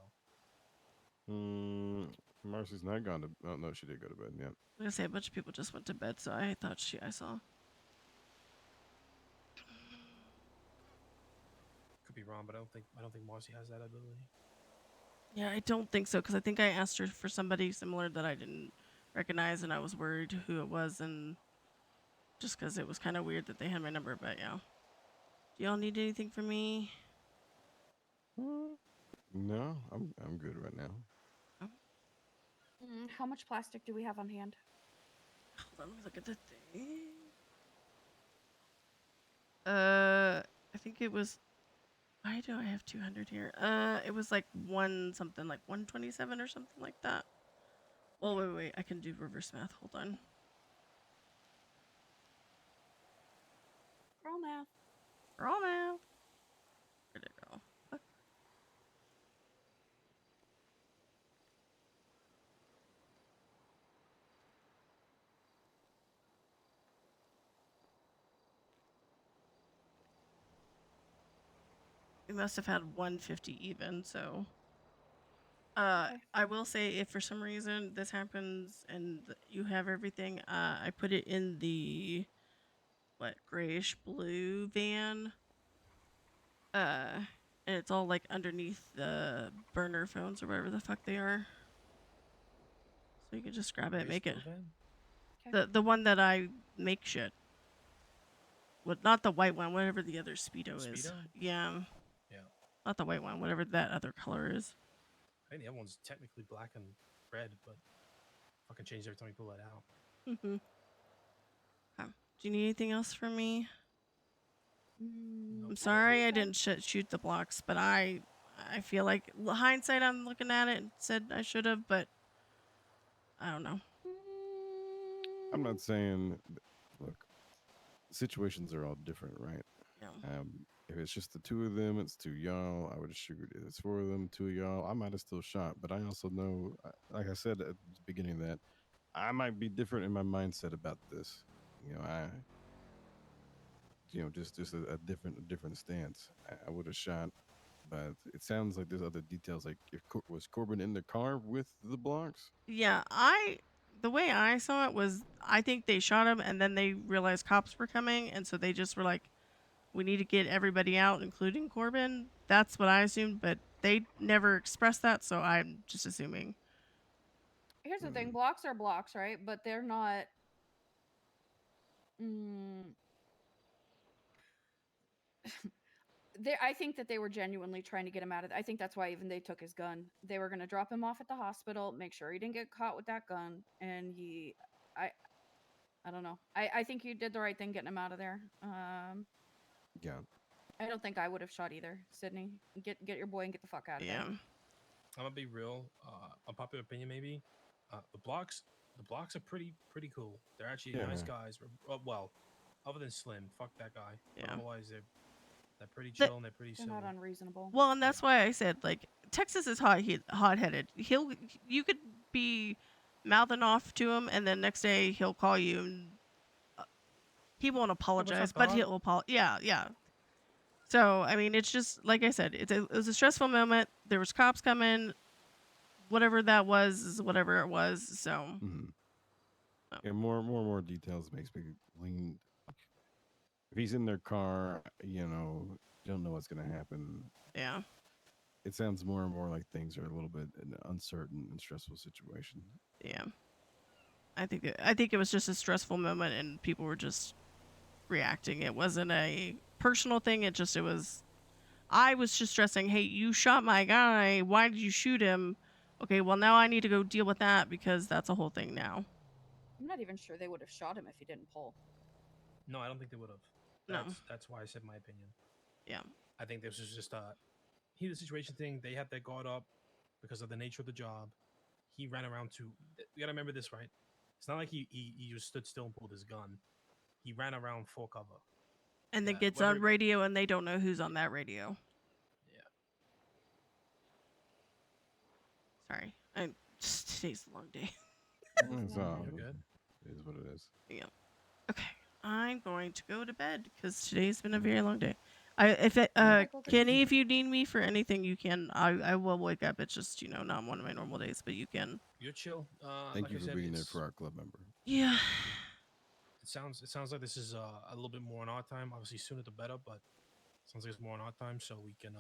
Marcy's not gone to. Oh no, she did go to bed. Yeah. I was gonna say a bunch of people just went to bed, so I thought I saw. Could be wrong, but I don't think Marcy has that ability. Yeah, I don't think so because I think I asked her for somebody similar that I didn't recognize, and I was worried who it was, and just because it was kind of weird that they had my number. But yeah, do y'all need anything from me? No, I'm good right now. How much plastic do we have on hand? Hold on, let me look at the thing. I think it was. Why do I have 200 here? It was like something like 127 or something like that. Well, wait. I can do reverse math. Hold on. Girl math. Girl math. Where'd it go? Fuck. We must have had 150 even, so. I will say if for some reason this happens and you have everything, I put it in the grayish blue van. And it's all like underneath the burner phones or whatever the fuck they are. So you can just grab it and make it. The one that I make shit. What? Not the white one. Whatever the other Speedo is. Yeah. Yeah. Not the white one. Whatever that other color is. I think the other one's technically black and red, but fucking change every time you pull that out. Mhm. Okay. Do you need anything else from me? I'm sorry I didn't shoot the blocks, but I feel like hindsight I'm looking at it and said I should have, but I don't know. I'm not saying. Look, situations are all different, right? Yeah. If it's just the two of them, it's two y'all. I would have sugared it. It's four of them, two of y'all. I might have still shot, but I also know, like I said at the beginning of that, I might be different in my mindset about this. Just a different stance. I would have shot, but it sounds like there's other details. Like, was Corbin in the car with the blocks? Yeah, the way I saw it was I think they shot him and then they realized cops were coming, and so they just were like, we need to get everybody out, including Corbin. That's what I assumed, but they never expressed that, so I'm just assuming. Here's the thing, blocks are blocks, right? But they're not I think that they were genuinely trying to get him out of. I think that's why even they took his gun. They were gonna drop him off at the hospital, make sure he didn't get caught with that gun, and I don't know. I think you did the right thing getting him out of there. Yeah. I don't think I would have shot either. Sydney, get your boy and get the fuck out of there. I'm gonna be real. Unpopular opinion, maybe. The blocks are pretty cool. They're actually nice Yeah. guys. Well, other than Slim, fuck that guy. But Yeah. otherwise, they're pretty But- chill and they're pretty They're civil. not unreasonable. Well, and that's why I said like Texas is hot-headed. You could be mouthing off to him, and then next day he'll call you and he won't apologize, but dog?" he'll apologize. Yeah. So I mean, it's just like I said, it was a stressful moment. There was cops coming, whatever that was, is whatever it was. So And more details makes me lean. If he's in their car, you don't know what's gonna happen. Yeah. It sounds more and more like things are a little bit an uncertain and stressful situation. Yeah. I think it was just a stressful moment, and people were just reacting. It wasn't a personal thing. It was. I was just stressing, hey, you shot my guy. Why did you shoot him? Okay, well now I need to go deal with that because that's a whole thing now. I'm not even sure they would have shot him if he didn't pull. No, I don't think they would have. No. That's why I said my opinion. Yeah. I think this was just a heated situation thing. They had their guard up because of the nature of the job. He ran around to. You gotta remember this, right? It's not like he just stood still and pulled his gun. He ran around for cover. And then Yeah, gets whether- on radio, and they don't know who's on that radio. Yeah. Sorry, today's a long day. It's all You're good. It is what it is. Yeah. Okay, I'm going to go to bed because today's been a very long day. Kenny, if you need me for anything, you can. I will wake up. It's just not one of my normal days, but you can. You're chill. Thank like you I for said, being there it's- for our club member. Yeah. It sounds like this is a little bit more on our time. Obviously, sooner the better, but it sounds like it's more on our time, so we can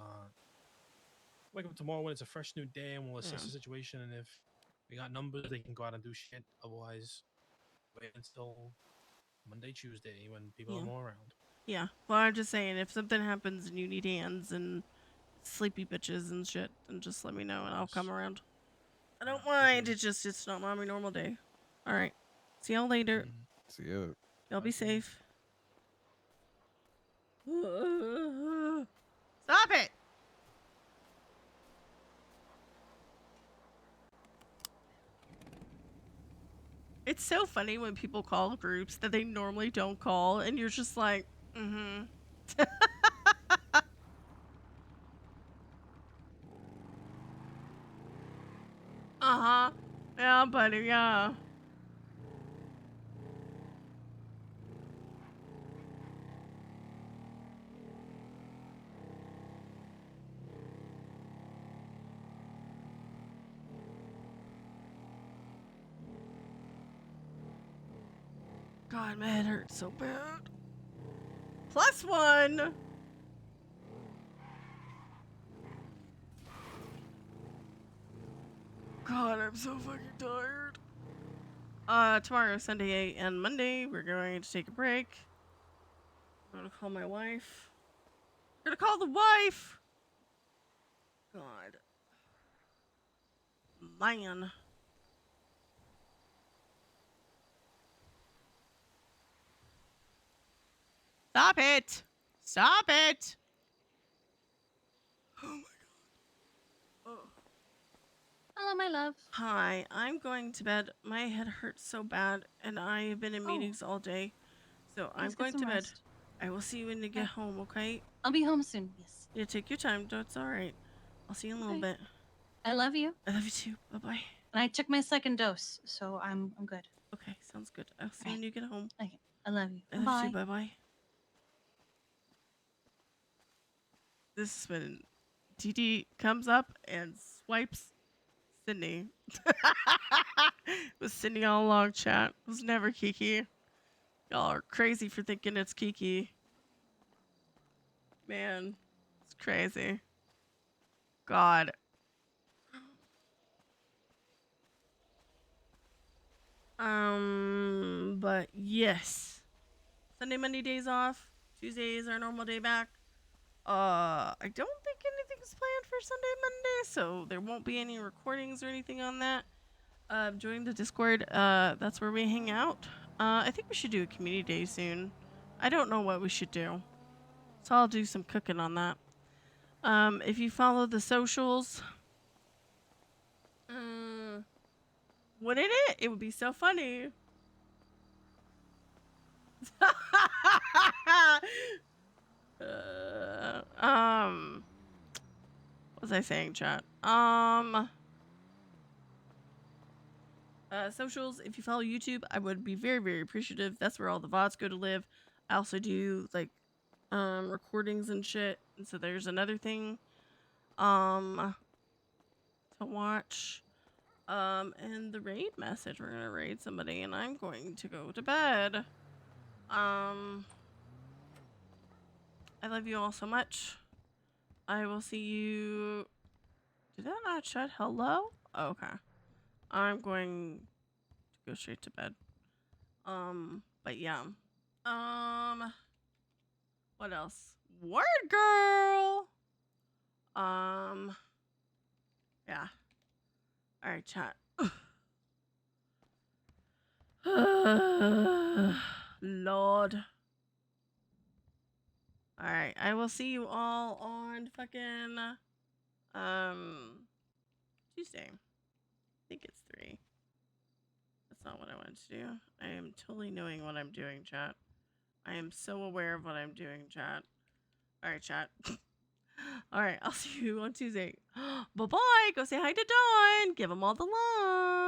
wake up tomorrow when it's a fresh new day, and we'll assess Yeah. the situation. And if we got numbers, they can go out and do shit. Otherwise, wait until Monday, Tuesday when people are Yeah. more around. Yeah. Well, I'm just saying, if something happens and you need hands and sleepy bitches and shit, then just let me know and I'll come around. I don't mind. It's not my normal day. All right. See y'all later. See ya. Y'all be safe. Stop it! It's so funny when people call groups that they normally don't call, and you're just like, mm-hmm. Uh-huh. Yeah, buddy, yeah. God, my head hurts so bad. +1! God, I'm so fucking tired. Tomorrow, Sunday, and Monday, we're going to take a break. I'm gonna call my wife. We're gonna call the wife! God. Man. Stop it! Stop it! Oh my god. Oh. Hello, my love. Hi, I'm going to bed. My head hurts so bad, and I have been in meetings all day. So I'm Let's get going some to bed. rest. I will see you when you get home, okay? I'll be home soon. Yes. Yeah, take your time. It's alright. I'll see you in a little Okay. bit. I love you. I love you too. Bye-bye. And I took my second dose, so I'm good. Okay, sounds good. I'll see you when you get home. Okay. I love you. I love Bye. you too. Bye-bye. This has been... DD comes up and swipes Sydney. It was Sydney all along, chat. It was never Kiki. Y'all are crazy for thinking it's Kiki. Man, it's crazy. God. But yes. Sunday, Monday days off. Tuesday is our normal day back. I don't think anything's planned for Sunday, Monday, so there won't be any recordings or anything on that. Join the Discord. That's where we hang out. I think we should do a community day soon. I don't know what we should do, so I'll do some cooking on that. If you follow the socials, wouldn't it? It would be so funny. What was I saying, chat? Socials, if you follow YouTube, I would be very, very appreciative. That's where all the VODs go to live. I also do like recordings and shit. And so there's another thing to watch. And the raid message. We're gonna raid somebody and I'm going to go to bed. I love you all so much. I will see you. Did that not shut? Hello? Oh, okay. I'm going to go straight to bed. But yeah. What else? Word girl. Yeah. All right, chat. Lord. All right, I will see you all on fucking Tuesday. I think it's 3. That's not what I wanted to do. I am totally knowing what I'm doing, chat. I am so aware of what I'm doing, chat. All right, chat. All right, I'll see you on Tuesday. Bye-bye. Go say hi to Dawn. Give him all the love.